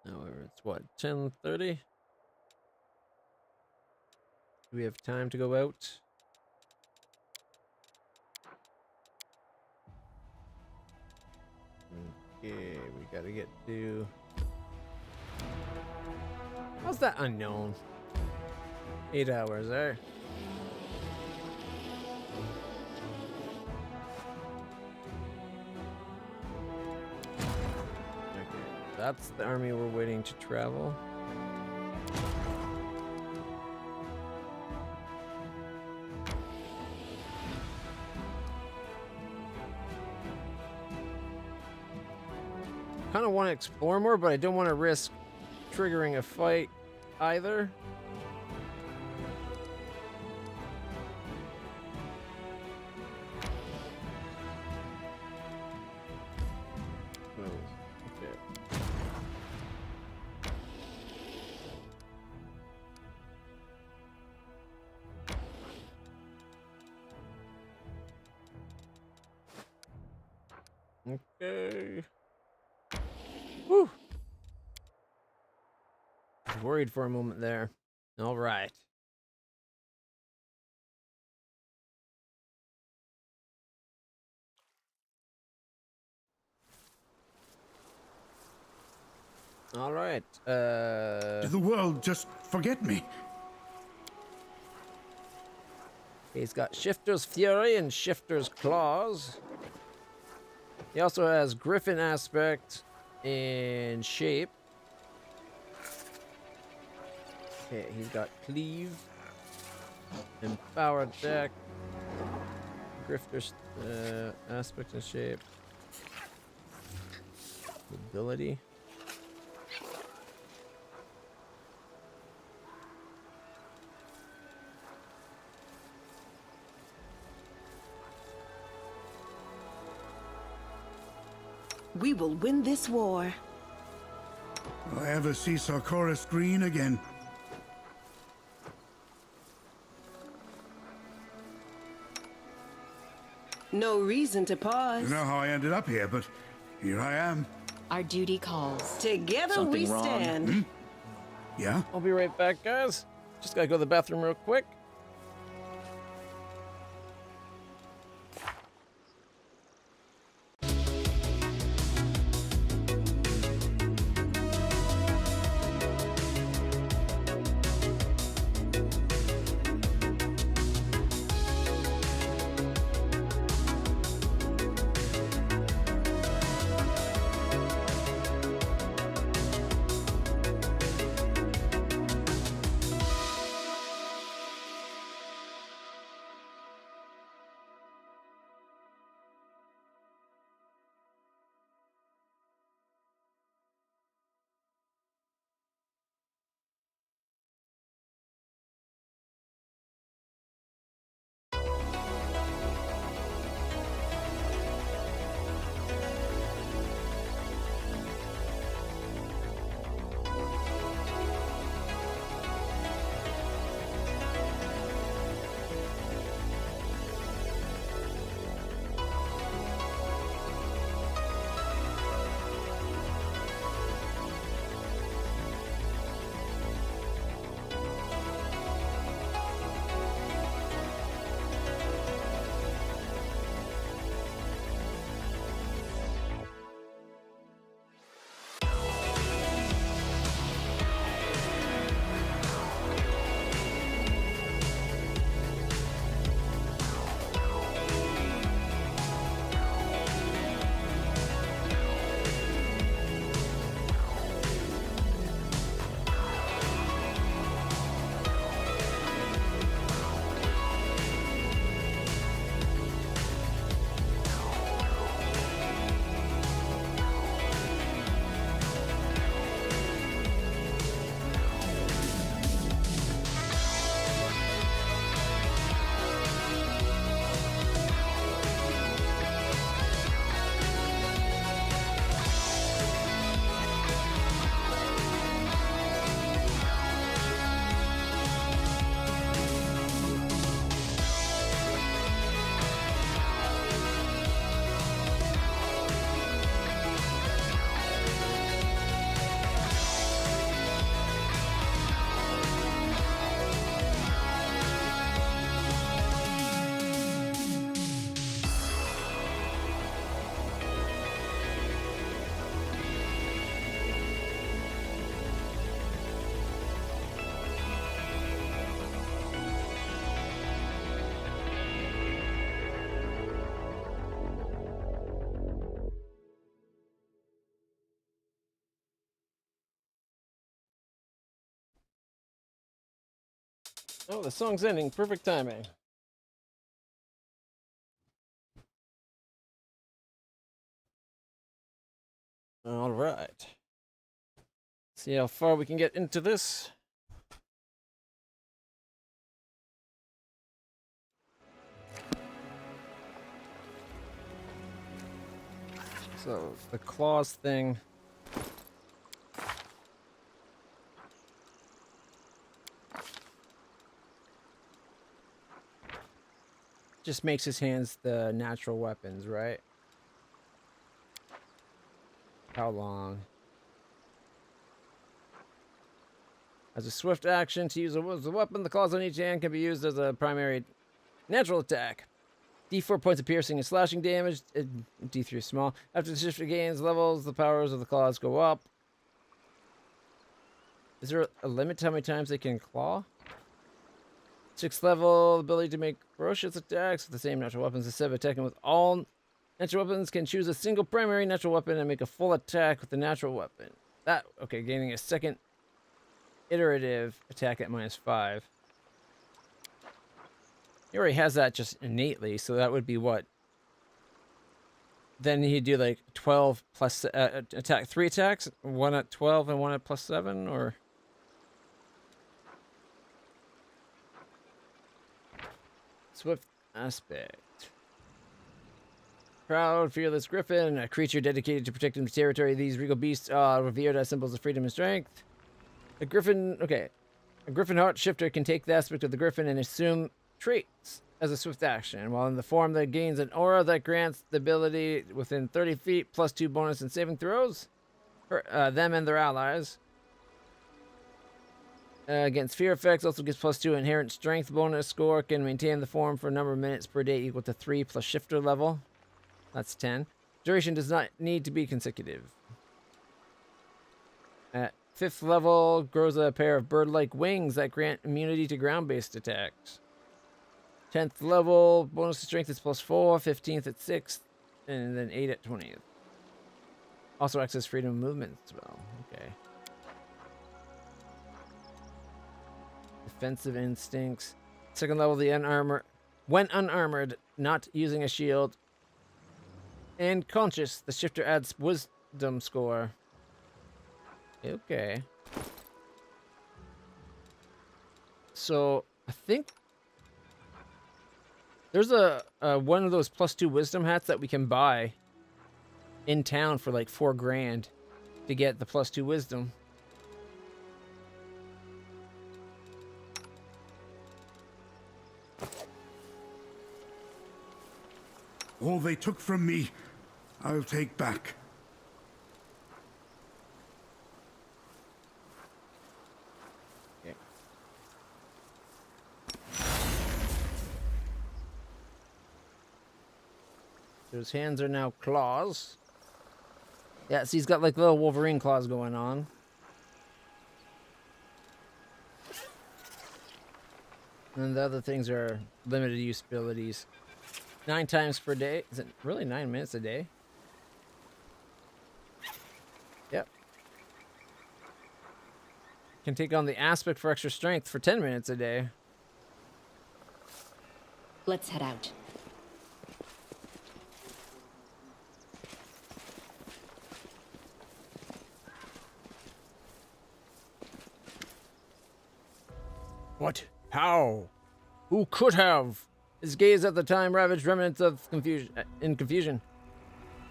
Now it's what, 10:30? Do we have time to go out? Okay, we gotta get to... How's that unknown? 8 hours there. Okay, that's the army we're waiting to travel. Kind of want to explore more, but I don't want to risk triggering a fight either. Okay. Whew. I was worried for a moment there. All right. All right. Did the world just forget me? He's got Shifter's Fury and Shifter's Claws. He also has Griffin Aspect and Shape. Okay, he's got Cleave, Empowered Deck, Grifter's Aspect and Shape, Ability. We will win this war. Will I ever see Sarkoris green again? No reason to pause. You know how I ended up here, but here I am. Our duty calls. Together we stand. Hmm? Yeah? I'll be right back, guys. Just gotta go to the bathroom real quick. Oh, the song's ending. Perfect timing. All right. See how far we can get into this. So, the claws thing. Just makes his hands the natural weapons, right? How long? As a swift action to use a weapon, the claws on each hand can be used as a primary natural attack. D4 points of piercing and slashing damage. D3 is small. After the shifter gains levels, the powers of the claws go up. Is there a limit to how many times they can claw? 6th level, ability to make ferocious attacks with the same natural weapons. Instead of attacking with all natural weapons, can choose a single primary natural weapon and make a full attack with the natural weapon. Okay, gaining a second iterative attack at -5. He already has that just innately, so that would be what? Then he'd do like 12 plus attack, 3 attacks, one at 12 and one at +7, or swift aspect. Proud, fearless griffin, a creature dedicated to protecting the territory. These regal beasts are revered as symbols of freedom and strength. A griffin, okay. A griffin heart shifter can take the aspect of the griffin and assume traits as a swift action, while in the form that gains an aura that grants the ability within 30 feet +2 bonus in saving throws for them and their allies. Against fear effects, also gives +2 inherent strength bonus score, can maintain the form for a number of minutes per day equal to 3 plus shifter level. That's 10. Duration does not need to be consecutive. At 5th level, grows a pair of bird-like wings that grant immunity to ground-based attacks. 10th level, bonus to strength is +4, 15th at 6th, and then 8 at 20th. Also access freedom of movement as well. Okay. Defensive instincts. 2nd level, when unarmored, not using a shield, and conscious, the shifter adds wisdom score. Okay. So, I think there's a one of those +2 wisdom hats that we can buy in town for like 4 grand to get the +2 wisdom. All they took from me, I'll take back. Okay. His hands are now claws. Yeah, see, he's got like little Wolverine claws going on. And the other things are limited use abilities. 9 times per day. Is it really 9 minutes a day? Yep. Can take on the aspect for extra strength for 10 minutes a day. Let's head out. What? How? Who could have? His gaze at the time ravaged remnants of confusion.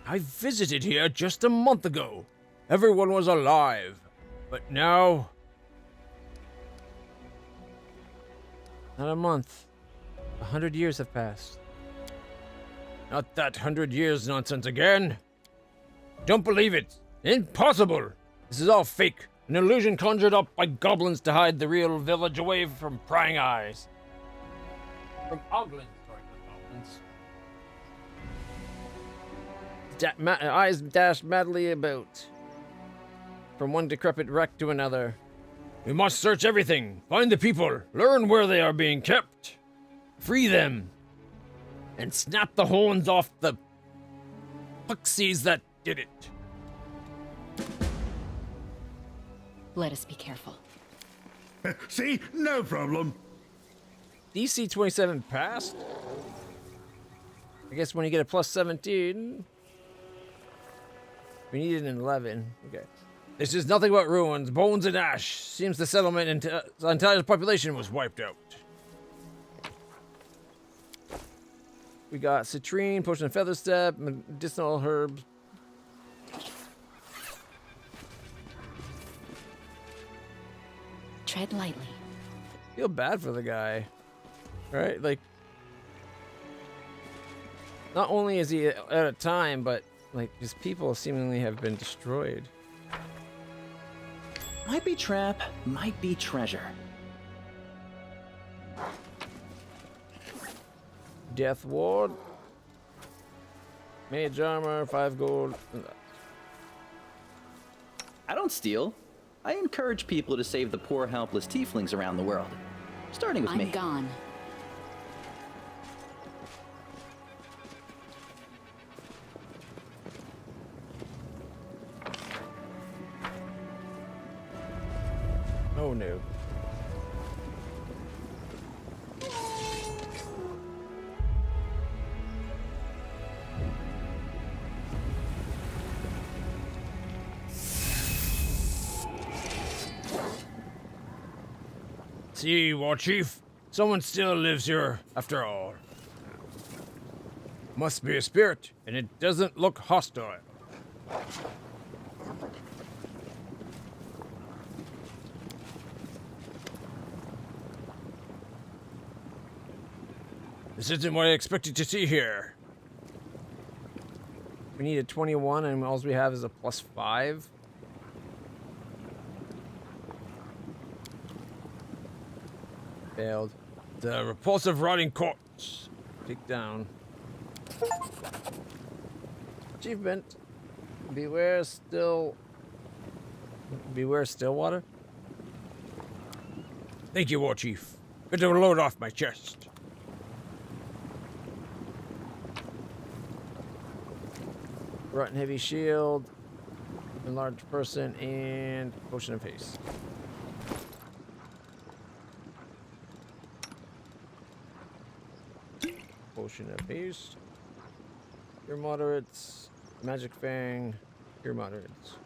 I visited here just a month ago. Everyone was alive. But now... Not a month. 100 years have passed. Not that 100 years nonsense again. Don't believe it. Impossible. This is all fake. An illusion conjured up by goblins to hide the real village away from prying eyes. From oglins, sorry, not goblins. Eyes dash madly about. From one decrepit wreck to another. We must search everything. Find the people. Learn where they are being kept. Free them. And snap the horns off the pixies that did it. Let us be careful. See? No problem. DC 27 passed. I guess when you get a plus 17, we needed an 11. Okay. This is nothing but ruins, bones and ash. Seems the settlement and the entire population was wiped out. We got citrine, potion of feather step, medicinal herbs. Tread lightly. Feel bad for the guy, right? Like, not only is he out of time, but like his people seemingly have been destroyed. Might be trap, might be treasure. Death ward, mage armor, 5 gold. I don't steal. I encourage people to save the poor, helpless tieflings around the world. Starting with me. I'm gone. Oh no. See, War Chief, someone still lives here after all. Must be a spirit, and it doesn't look hostile. This isn't what I expected to see here. We need a 21, and all we have is a plus 5. Failed. The repulsive rotting corpse. Take down. Achievement. Beware Stillwater. Thank you, War Chief. Better load off my chest. Rotten heavy shield. Enlarged person and potion of haste. Potion of haste. Your moderates. Magic Fang. Your moderates.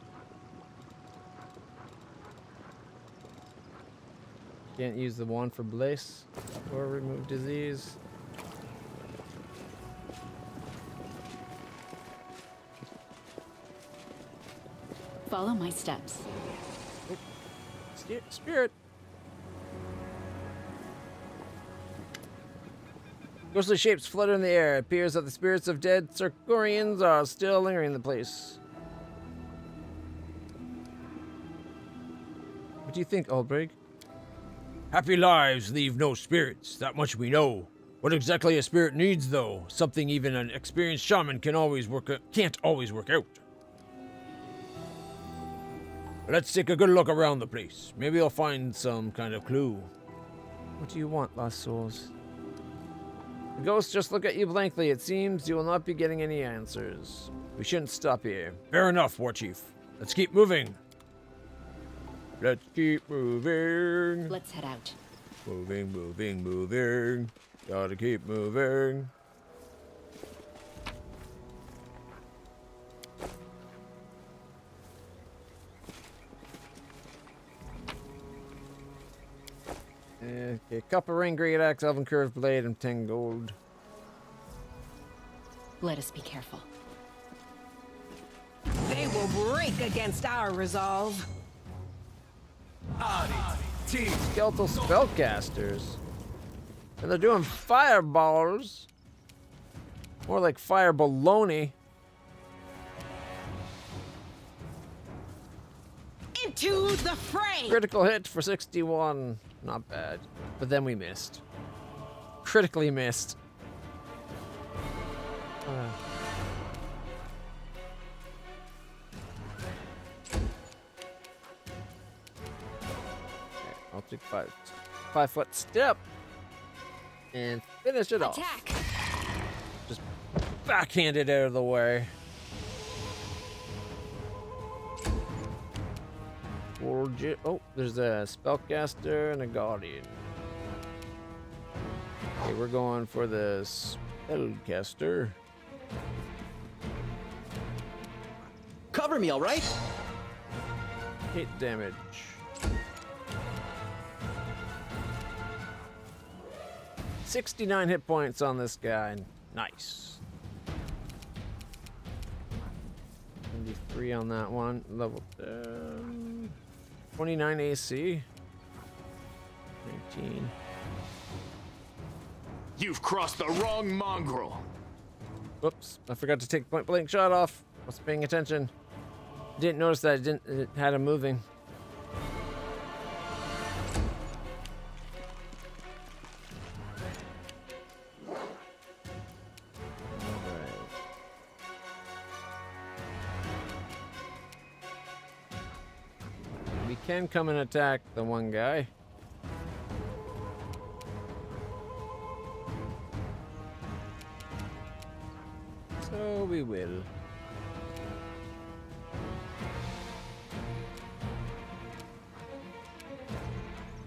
Can't use the wand for Blaze or remove disease. Follow my steps. Spirit. Ghostly shapes flutter in the air. It appears that the spirits of dead Circorians are still lingering in the place. What do you think, Aldbrig? Happy lives leave no spirits, that much we know. What exactly a spirit needs, though, something even an experienced shaman can't always work out. Let's take a good look around the place. Maybe I'll find some kind of clue. What do you want, Lost Souls? The ghosts just look at you blankly. It seems you will not be getting any answers. We shouldn't stop here. Fair enough, War Chief. Let's keep moving. Let's keep moving. Let's head out. Moving, moving, moving. Gotta keep moving. Okay, copper ring, great axe, elven curved blade, and 10 gold. Let us be careful. They will break against our resolve. Skeletal spellcasters. And they're doing fireballs. More like fire baloney. Into the fray! Critical hit for 61. Not bad. But then we missed. Critically missed. I'll take 5-foot step and finish it off. Just backhand it out of the way. Oh, there's a spellcaster and a guardian. Okay, we're going for the spellcaster. Cover me, all right? 8 damage. $69 hit points on this guy. Nice. 73 on that one. Level 10. 29 AC. 19. You've crossed the wrong mongrel. Whoops, I forgot to take point blank shot off. Wasn't paying attention. Didn't notice that it had him moving. We can come and attack the one guy. So we will.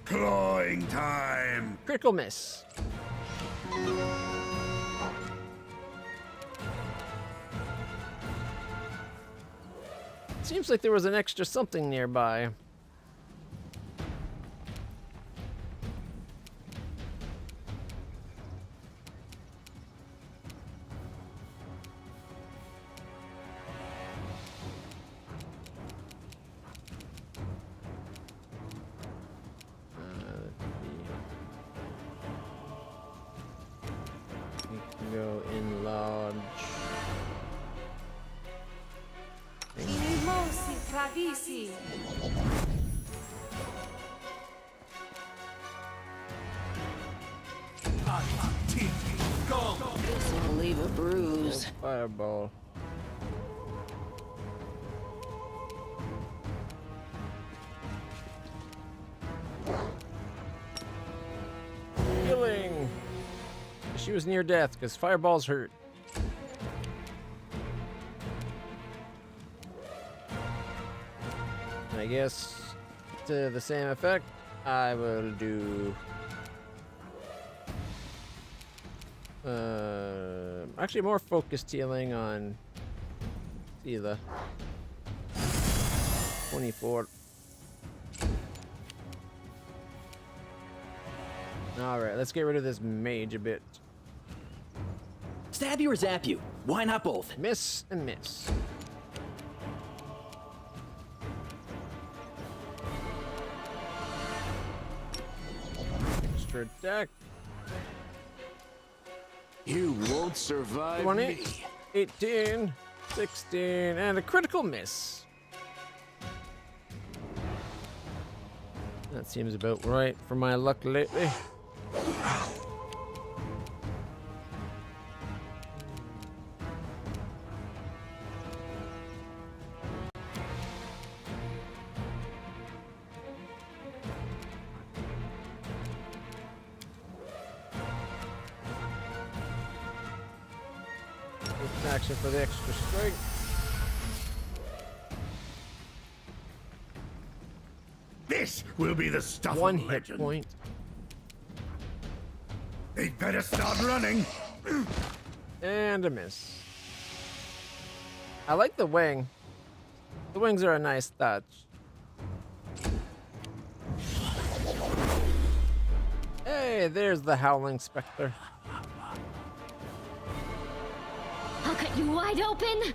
Clawing time! Critical miss. Seems like there was an extra something nearby. Go in large. Inimosi Pravisi. This will leave a bruise. Fireball. Healing. She was near death because fireballs hurt. And I guess to the same effect, I will do. Actually, more focused healing on Sela. 24. All right, let's get rid of this mage a bit. Stab you or zap you? Why not both? Miss and miss. Extra attack. You won't survive 20, me. 18, 16, and a critical miss. That seems about right for my luck lately. Action for the extra strength. This will be the stuff One of hit legend. point. They'd better start running. And a miss. I like the wing. The wings are a nice touch. Hey, there's the Howling Spectre. I'll cut you wide open!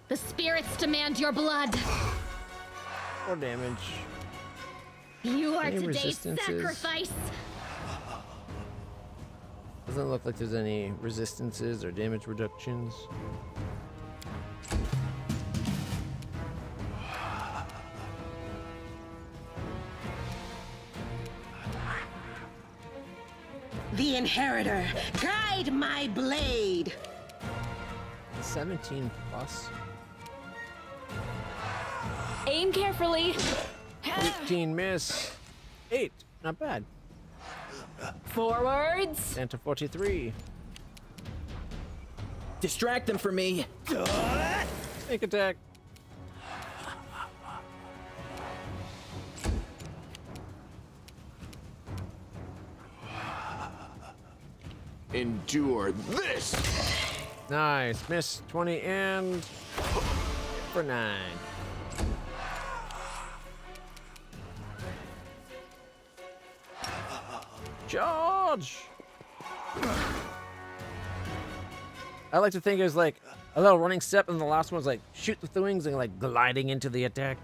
The spirits demand your blood! 4 damage. You are Any today's resistances? sacrifice! Doesn't look like there's any resistances or damage reductions. The Inheritor, guide my blade. 17 plus. Aim carefully! 18 miss. 8, not bad. Forwards! Down to 43. Distract them for me. Sneak attack. endure this! Nice. Miss 20 and for 9. Charge! I like to think it was like a little running step, and the last one was like shoot with the wings and like gliding into the attack.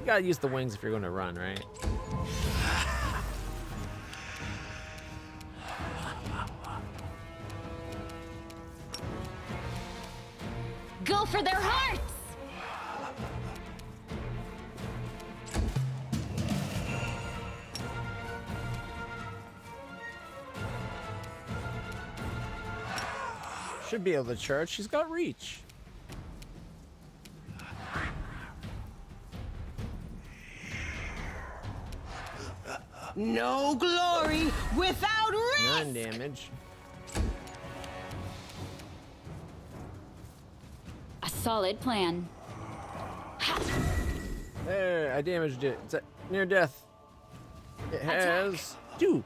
You gotta use the wings if you're going to run, right? Go for their hearts! Should be able to charge. She's got reach. No glory without risk! 9 damage. A solid plan. There, I damaged it. It's at near death. It has 2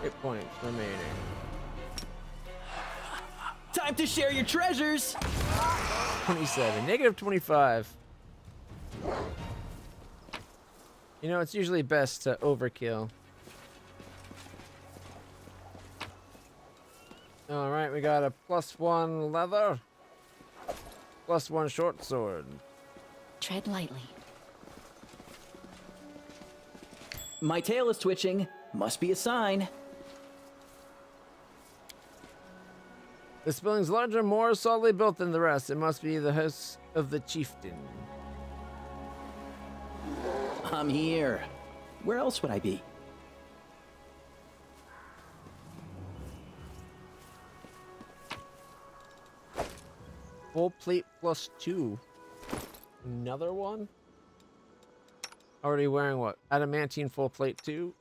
hit points remaining. Time to share your treasures! 27. Negative 25. You know, it's usually best to overkill. Alright, we got a +1 leather. +1 short sword. Tread lightly. My tail is twitching. Must be a sign. This building's larger, more solidly built than the rest. It must be the house of the chieftain. I'm here. Where else would I be? Full plate +2. Another one? Already wearing what? Adamantine full plate 2?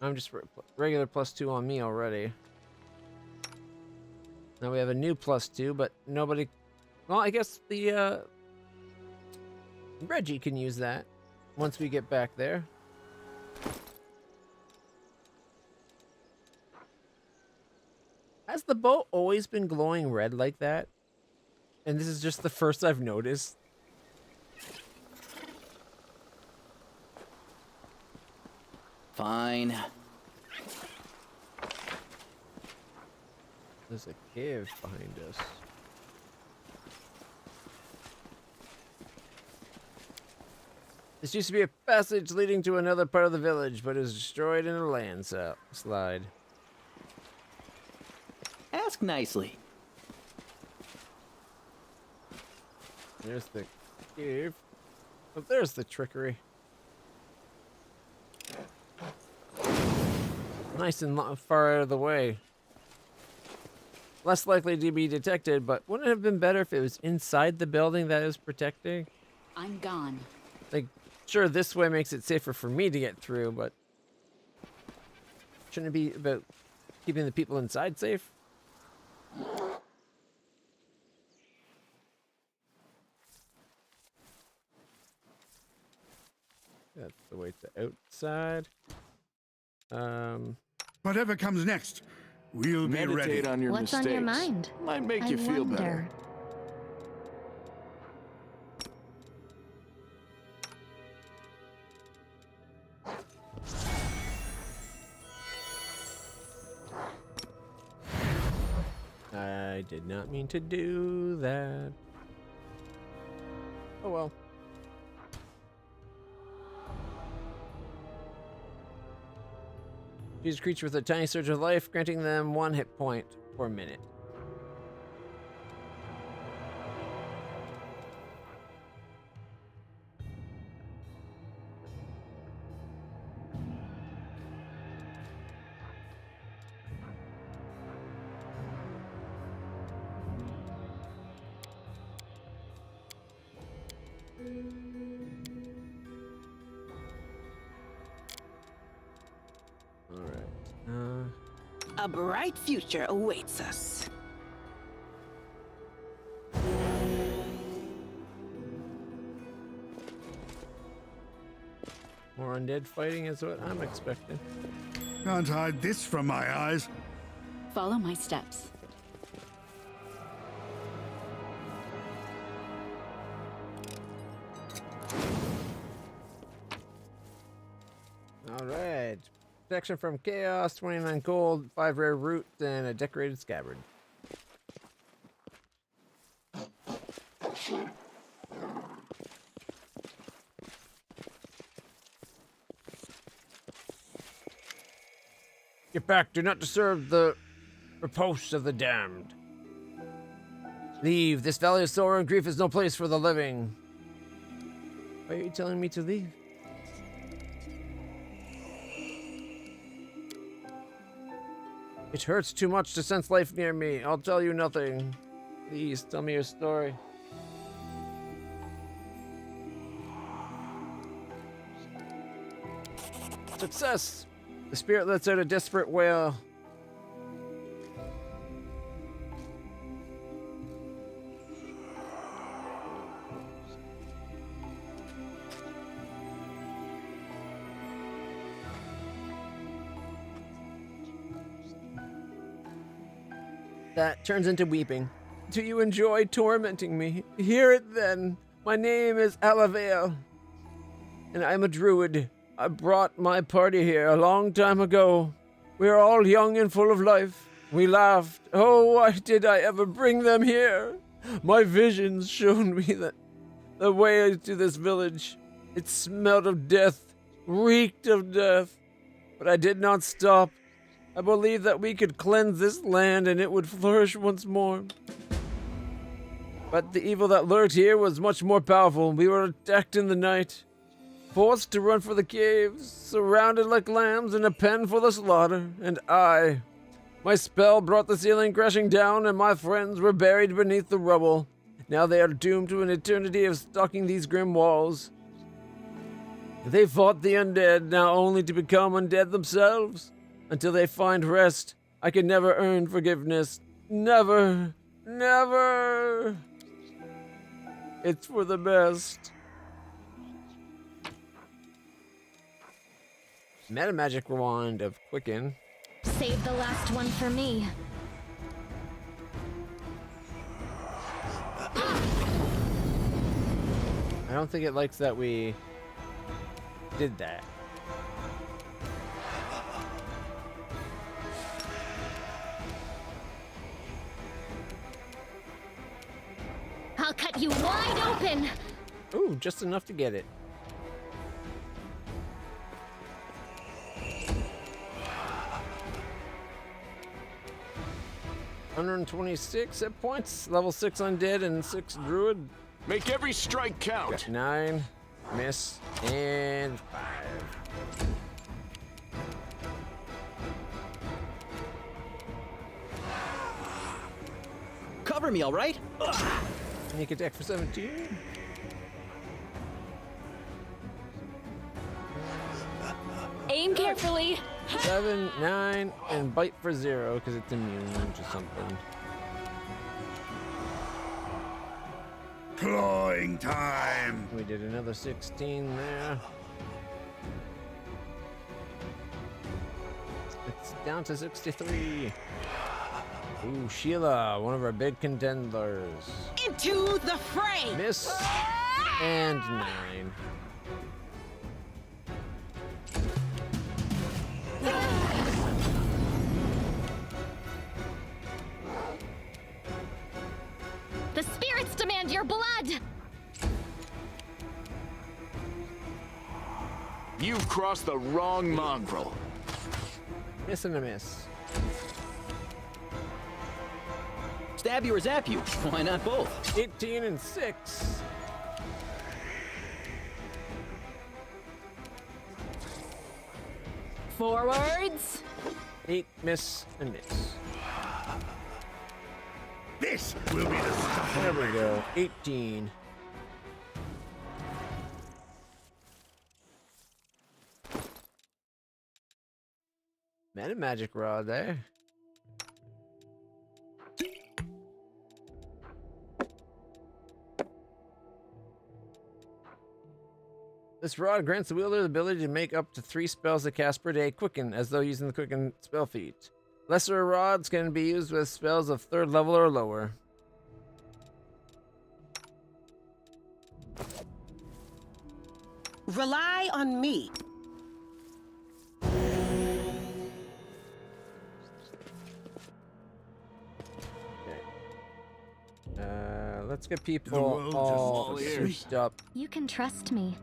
I'm just regular +2 on me already. Now we have a new +2, but nobody... Well, I guess the, Reggie can use that once we get back there. Has the boat always been glowing red like that? And this is just the first I've noticed. Fine. There's a cave behind us. This used to be a passage leading to another part of the village, but it was destroyed in a landslide. Ask nicely. There's the cave. Oh, there's the trickery. Nice and far out of the way. Less likely to be detected, but wouldn't it have been better if it was inside the building that it was protecting? I'm gone. Like, sure, this way makes it safer for me to get through, but shouldn't it be about keeping the people inside safe? That's the way to outside. Whatever comes next, we'll be ready. Meditate on your What's mistakes. on your mind? Might make I you feel wonder. better. I did not mean to do that. Oh well. Choose a creature with a tiny surge of life, granting them 1 hit point per minute. A bright future awaits us. More undead fighting is what I'm expecting. Can't hide this from my eyes. Follow my steps. All right. Protection from chaos, 29 gold, 5 rare roots, and a decorated scabbard. Get back. Do not disturb the repose of the damned. Leave. This valley of sorrow and grief is no place for the living. Why are you telling me to leave? It hurts too much to sense life near me. I'll tell you nothing. Please, tell me your story. Success! The spirit lets out a desperate wail. That turns into weeping. Do you enjoy tormenting me? Hear it then. My name is Alavale, and I'm a druid. I brought my party here a long time ago. We are all young and full of life. We laughed. Oh, why did I ever bring them here? My visions showed me that the way to this village. It smelled of death, reeked of death. But I did not stop. I believed that we could cleanse this land and it would flourish once more. But the evil that lurked here was much more powerful. We were attacked in the night, forced to run for the caves, surrounded like lambs in a pen for the slaughter, and my spell brought the ceiling crashing down and my friends were buried beneath the rubble. Now they are doomed to an eternity of stalking these grim walls. They fought the undead, now only to become undead themselves. Until they find rest, I can never earn forgiveness. Never. Never. It's for the best. Meta magic wand of Quicken. Save the last one for me. I don't think it likes that we did that. I'll cut you wide open! Ooh, just enough to get it. $126 hit points, level 6 undead and 6 druid. Make every strike count. Got 9, miss, and 5. Cover me, all right? Sneak attack for 17. Aim carefully. 7, 9, and bite for 0 because it's immune to something. Clawing time. We did another 16 there. It's down to 63. Ooh, Sheila, one of our big contenders. Into the fray! Miss and 9. The spirits demand your blood! You've crossed the wrong mongrel. Miss and a miss. Stab you or zap you? Why not both? 18 and 6. Forwards. 8, miss, and miss. This will be the stuff. There we go. 18. Meta magic rod there. This rod grants the wielder the ability to make up to 3 spells that cast per day Quicken, as though using the Quicken spell feat. Lesser rods can be used with spells of 3rd level or lower. Rely on me. Let's get people all switched up. You can trust me.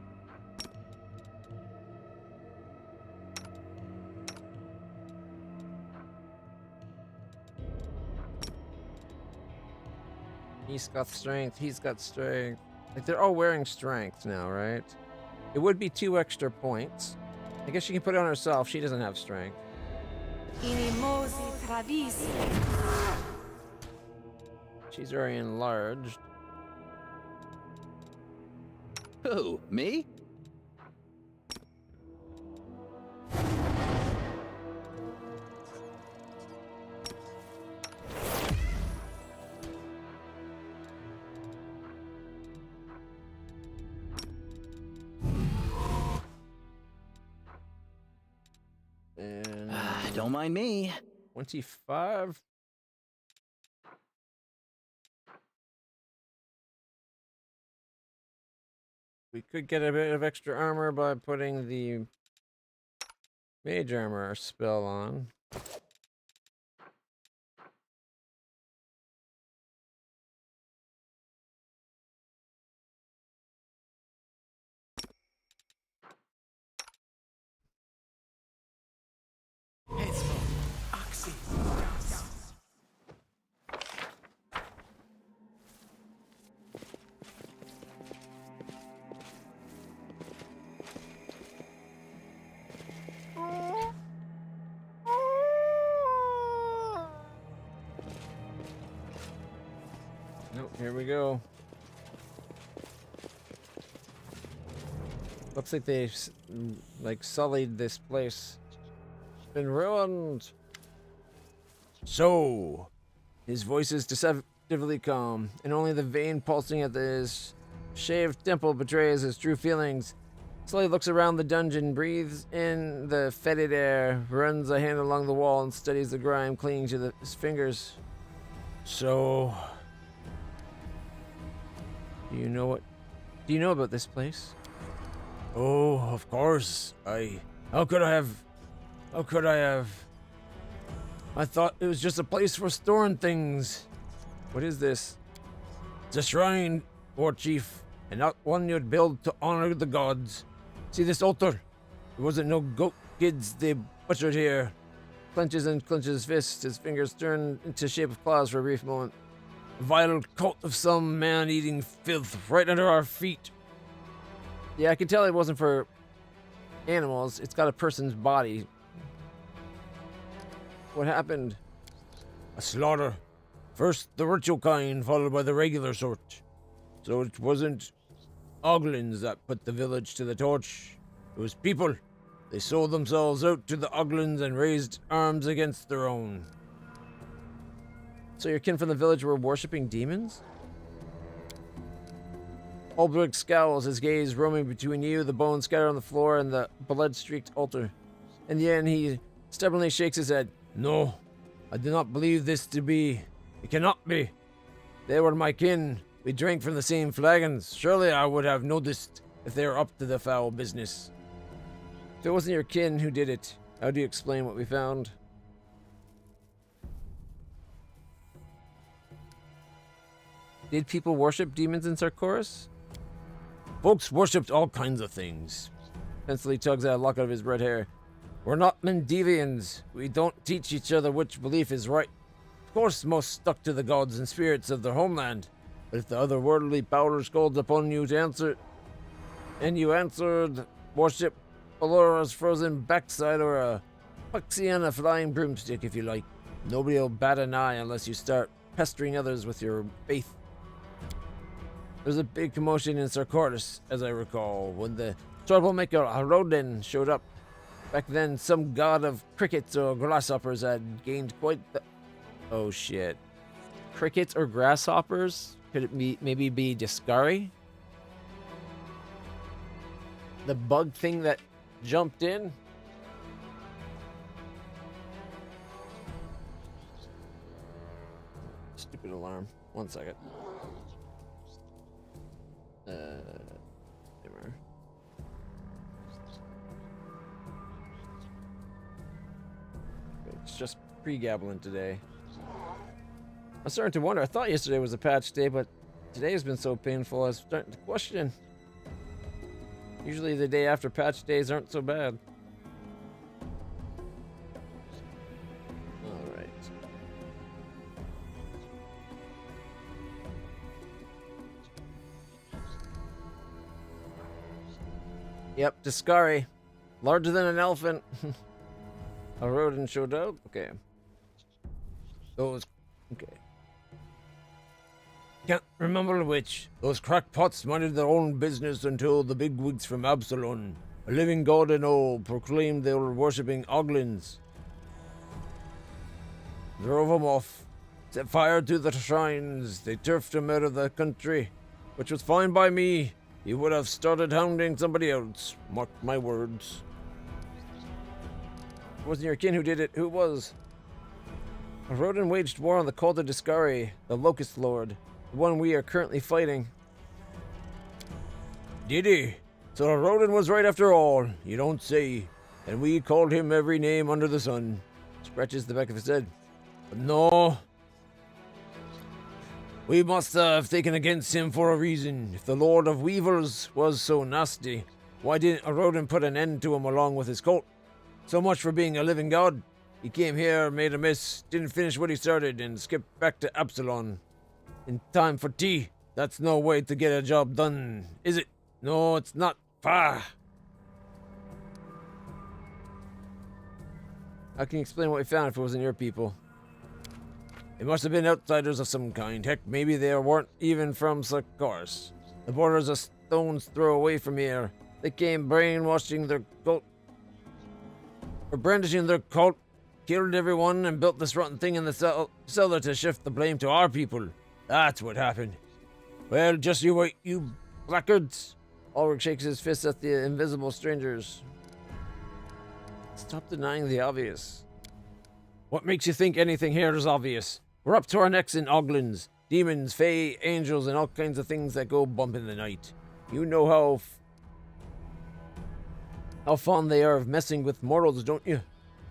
He's got strength. He's got strength. Like, they're all wearing strength now, right? It would be 2 extra points. I guess she can put it on herself. She doesn't have strength. She's very enlarged. Who? Me? And don't mind me. 25. We could get a bit of extra armor by putting the mage armor spell on. Nope, here we go. Looks like they've sullied this place. It's been ruined. So, his voice is deceptively calm, and only the vein pulsing at his shaved temple betrays his true feelings. Slowly looks around the dungeon, breathes in the fetid air, runs a hand along the wall, and studies the grime clinging to his fingers. So, do you know about this place? Oh, of course. How could I have? I thought it was just a place for storing things. What is this? It's a shrine, war chief, and not one you'd build to honor the gods. See this altar? There wasn't no goat kids they butchered here. Clenches his fist, his fingers turn into shape of claws for a brief moment. A vile cult of some man-eating filth right under our feet. Yeah, I can tell it wasn't for animals. It's got a person's body. What happened? A slaughter. First the ritual kind, followed by the regular sort. So it wasn't Oglins that put the village to the torch. It was people. They sold themselves out to the Oglins and raised arms against their own. So your kin from the village were worshipping demons? Olbrich scowls, his gaze roaming between you, the bones scattered on the floor, and the blood-streaked altar. In the end, he stubbornly shakes his head. No, I do not believe this to be. It cannot be. They were my kin. We drank from the same flagons. Surely I would have noticed if they were up to the foul business. If it wasn't your kin who did it, how do you explain what we found? Did people worship demons in Sarkoris? Folks worshipped all kinds of things. Pensively tugs at a lock of his red hair. We're not Mendevians. We don't teach each other which belief is right. Of course, most stuck to the gods and spirits of their homeland. But if the otherworldly powers called upon you to answer, and you answered, worship Alora's frozen backside or a puxy on a flying broomstick if you like. Nobody will bat an eye unless you start pestering others with your faith. There's a big commotion in Sarkoris, as I recall, when the troublemaker Arodin showed up. Back then, some god of crickets or grasshoppers had gained quite the... Oh shit. Crickets or grasshoppers? Could it maybe be Discari? The bug thing that jumped in? an alarm. 1 second. Timer. It's just pre-gabbling today. I'm starting to wonder. I thought yesterday was a patch day, but today has been so painful. I was starting to question. Usually the day after patch days aren't so bad. All right. Yep, Discari. Larger than an elephant. A rodent showed up? Okay. Those... Okay. Can't remember which. Those crackpots minded their own business until the bigwigs from Absalon, a living god and all, proclaimed they were worshipping Oglins. Drove them off. Set fire to the shrines. They turfed him out of the country, which was fine by me. He would have started hounding somebody else. Mark my words. It wasn't your kin who did it. Who was? Rodin waged war on the cult of Discari, the Locust Lord, the one we are currently fighting. Did he? So Rodin was right after all. You don't say. And we called him every name under the sun. Scratches the back of his head. But no. We must have taken against him for a reason. If the Lord of Weevils was so nasty, why didn't Rodin put an end to him along with his cult? So much for being a living god. He came here, made a miss, didn't finish what he started, and skipped back to Absalon. In time for tea. That's no way to get a job done, is it? No, it's not. Pah! How can you explain what we found if it wasn't your people? It must have been outsiders of some kind. Heck, maybe they weren't even from Sarkoris. The border's a stone's throw away from here. They came brainwashing their cult. Or brandishing their cult. Killed everyone and built this rotten thing in the cellar to shift the blame to our people. That's what happened. Well, just you wait, you blackguards. Ulrich shakes his fist at the invisible strangers. Stop denying the obvious. What makes you think anything here is obvious? We're up to our necks in oglins, demons, fae, angels, and all kinds of things that go bump in the night. You know how fond they are of messing with mortals, don't you?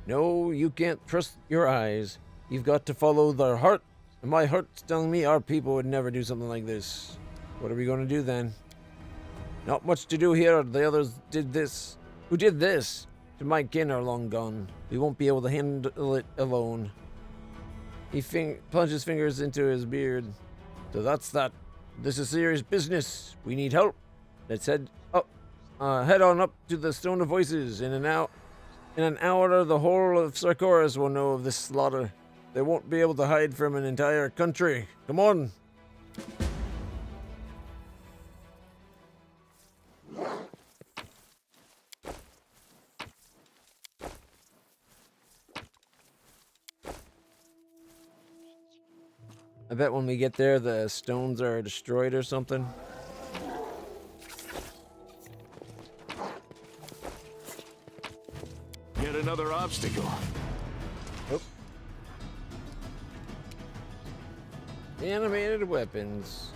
No, you can't trust your eyes. You've got to follow their heart. And my heart's telling me our people would never do something like this. What are we going to do then? Not much to do here. The others did this. Who did this? To my kin are long gone. We won't be able to handle it alone. He plunges fingers into his beard. So that's that. This is serious business. We need help. Let's head up. Head on up to the Stone of Voices. In an hour, the whole of Sarkoris will know of this slaughter. They won't be able to hide from an entire country. Come on. I bet when we get there, the stones are destroyed or something. Yet another obstacle. Oh. Animated weapons.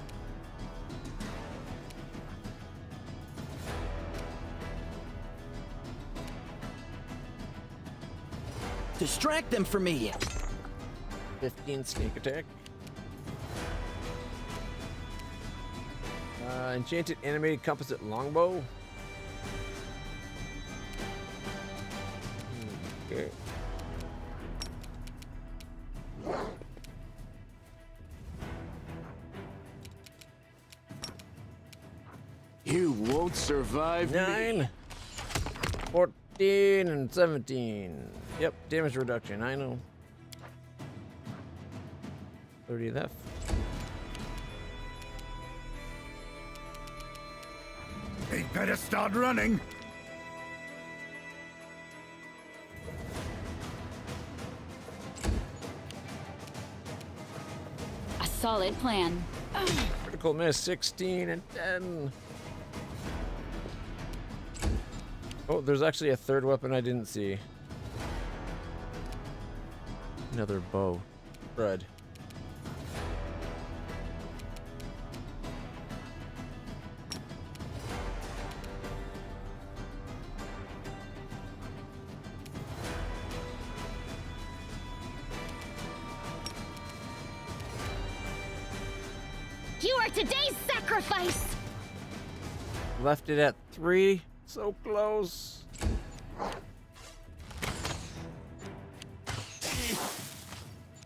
Distract them for me. 15 sneak attack. Enchanted animated composite longbow. Okay. You won't survive 9, me. 14, and 17. Yep, damage reduction, I know. 30 left. They better start running. A solid plan. Critical miss, 16 and 10. Oh, there's actually a third weapon I didn't see. Another bow. Bread. today's sacrifice! Left it at 3. So close.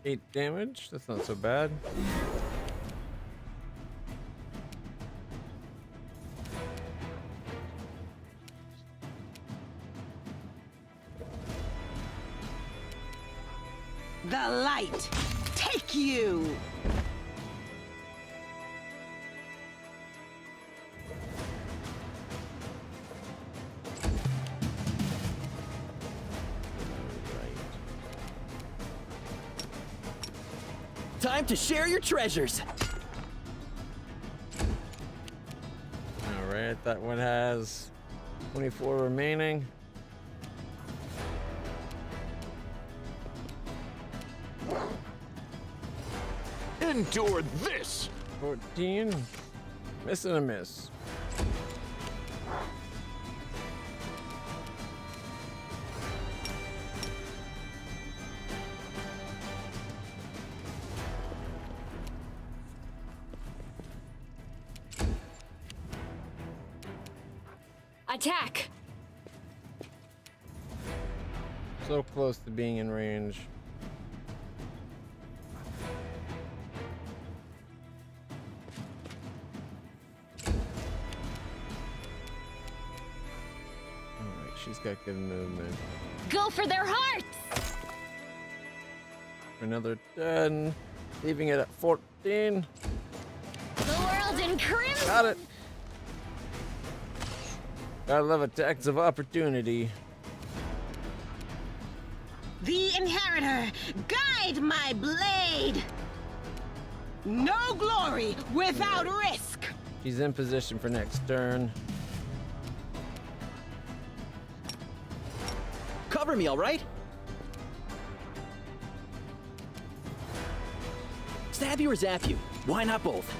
Eight damage. That's not so bad. The light, take you! Time to share your treasures. All right, that one has 24 remaining. Endure this! 14. Miss and a miss. Attack! So close to being in range. Alright, she's got good movement. Go for their hearts! Another 10. Leaving it at 14. The world in crimson! Got it! Gotta love attacks of opportunity. The Inheritor, guide my blade! No glory without risk! She's in position for next turn. Cover me, all right? Stab you or zap you? Why not both?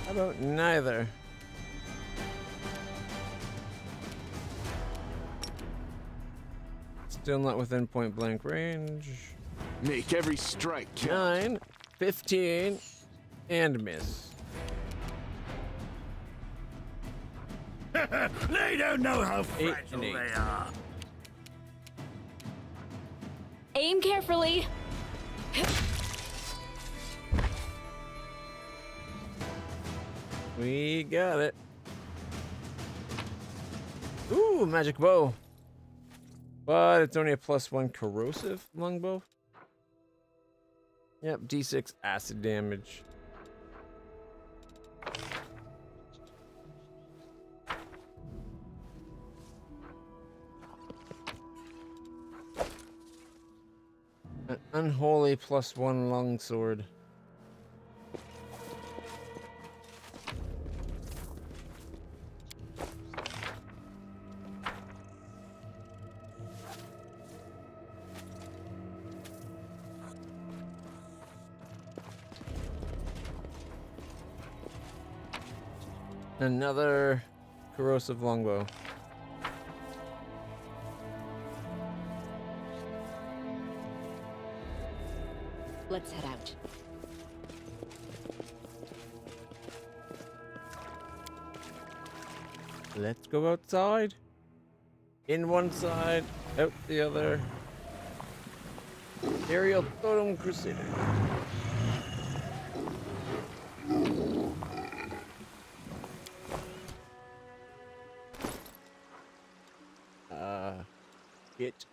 How about neither? Still not within point blank range. Make every strike count. 9, 15, and miss. They don't know how 8 fragile and 8. they are. Aim carefully. We got it. Ooh, magic bow. But it's only a +1 corrosive longbow. Yep, D6 acid damage. An unholy +1 longsword. Another corrosive longbow. Let's head out. Let's go outside. In one side, out the other. Aerial Totem Crusader. It.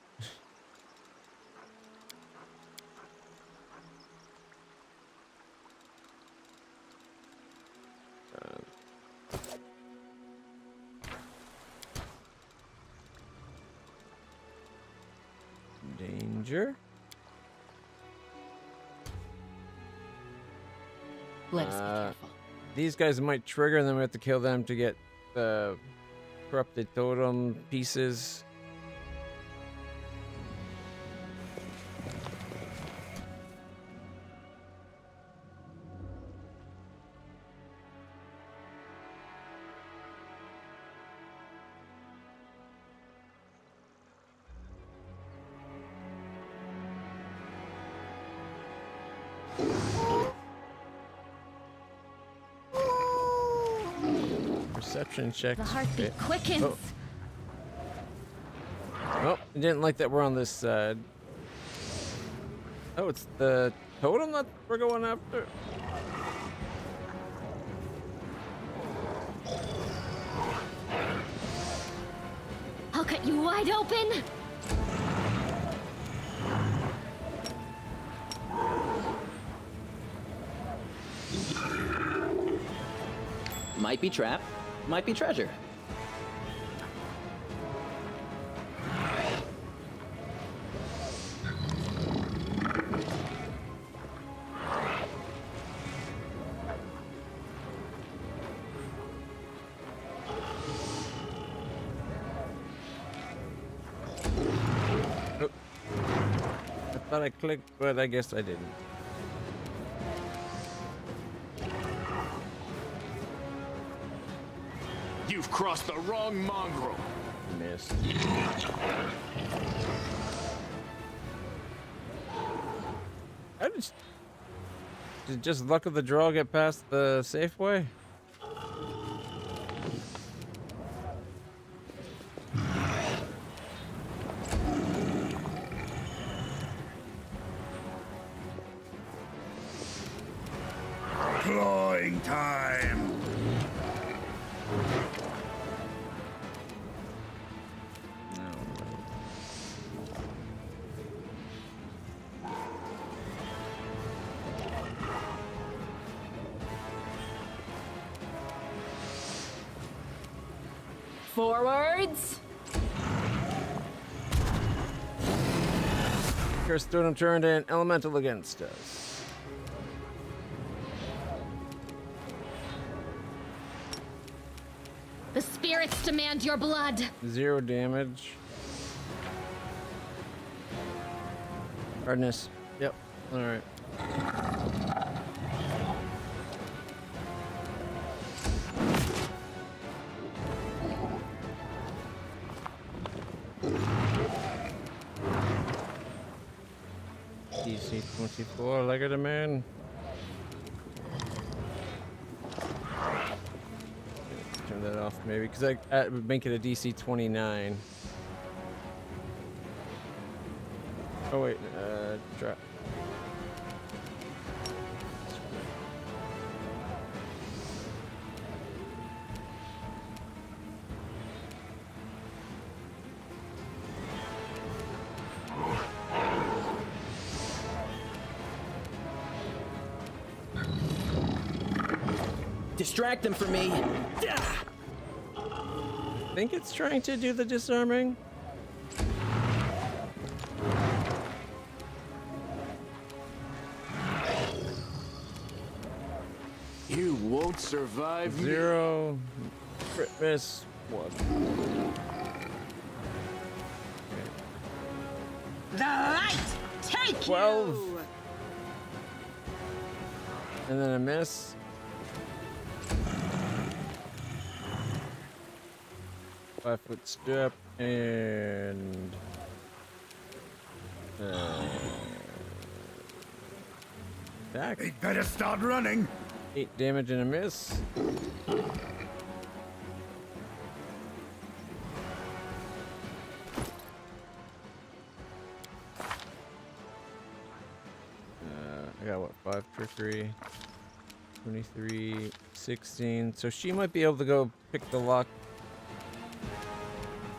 Danger. Let us be careful. These guys might trigger, and then we have to kill them to get the corrupted totem pieces. Perception check. The heartbeat quickens. Oh. Oh, I didn't like that we're on this side. Oh, it's the totem that we're going after. I'll cut you wide open. Might be trap, might be treasure. Oh. I thought I clicked, but I guess I didn't. You've crossed the wrong mongrel. Missed. I just... Did just luck of the draw get past the Safeway? Clawing time. Forwards. Cursed Totem turned an elemental against us. The spirits demand your blood. 0 damage. Hardness. Yep. Alright. DC 24, like it a man. Turn that off maybe, because I would make it a DC 29. Oh wait, drop. Distract them for me. I think it's trying to do the disarming. You won't survive 0. Crit miss. 1. The light take 12. you. And then a miss. Five-foot step and attack. They better start running. 8 damage and a miss. I got what, 5 trickery, 23, 16. So she might be able to go pick the lock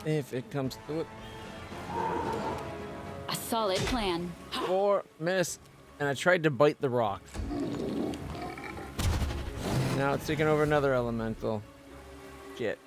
if it comes to it. A solid plan. 4, miss, and I tried to bite the rock. Now it's taking over another elemental. Shit.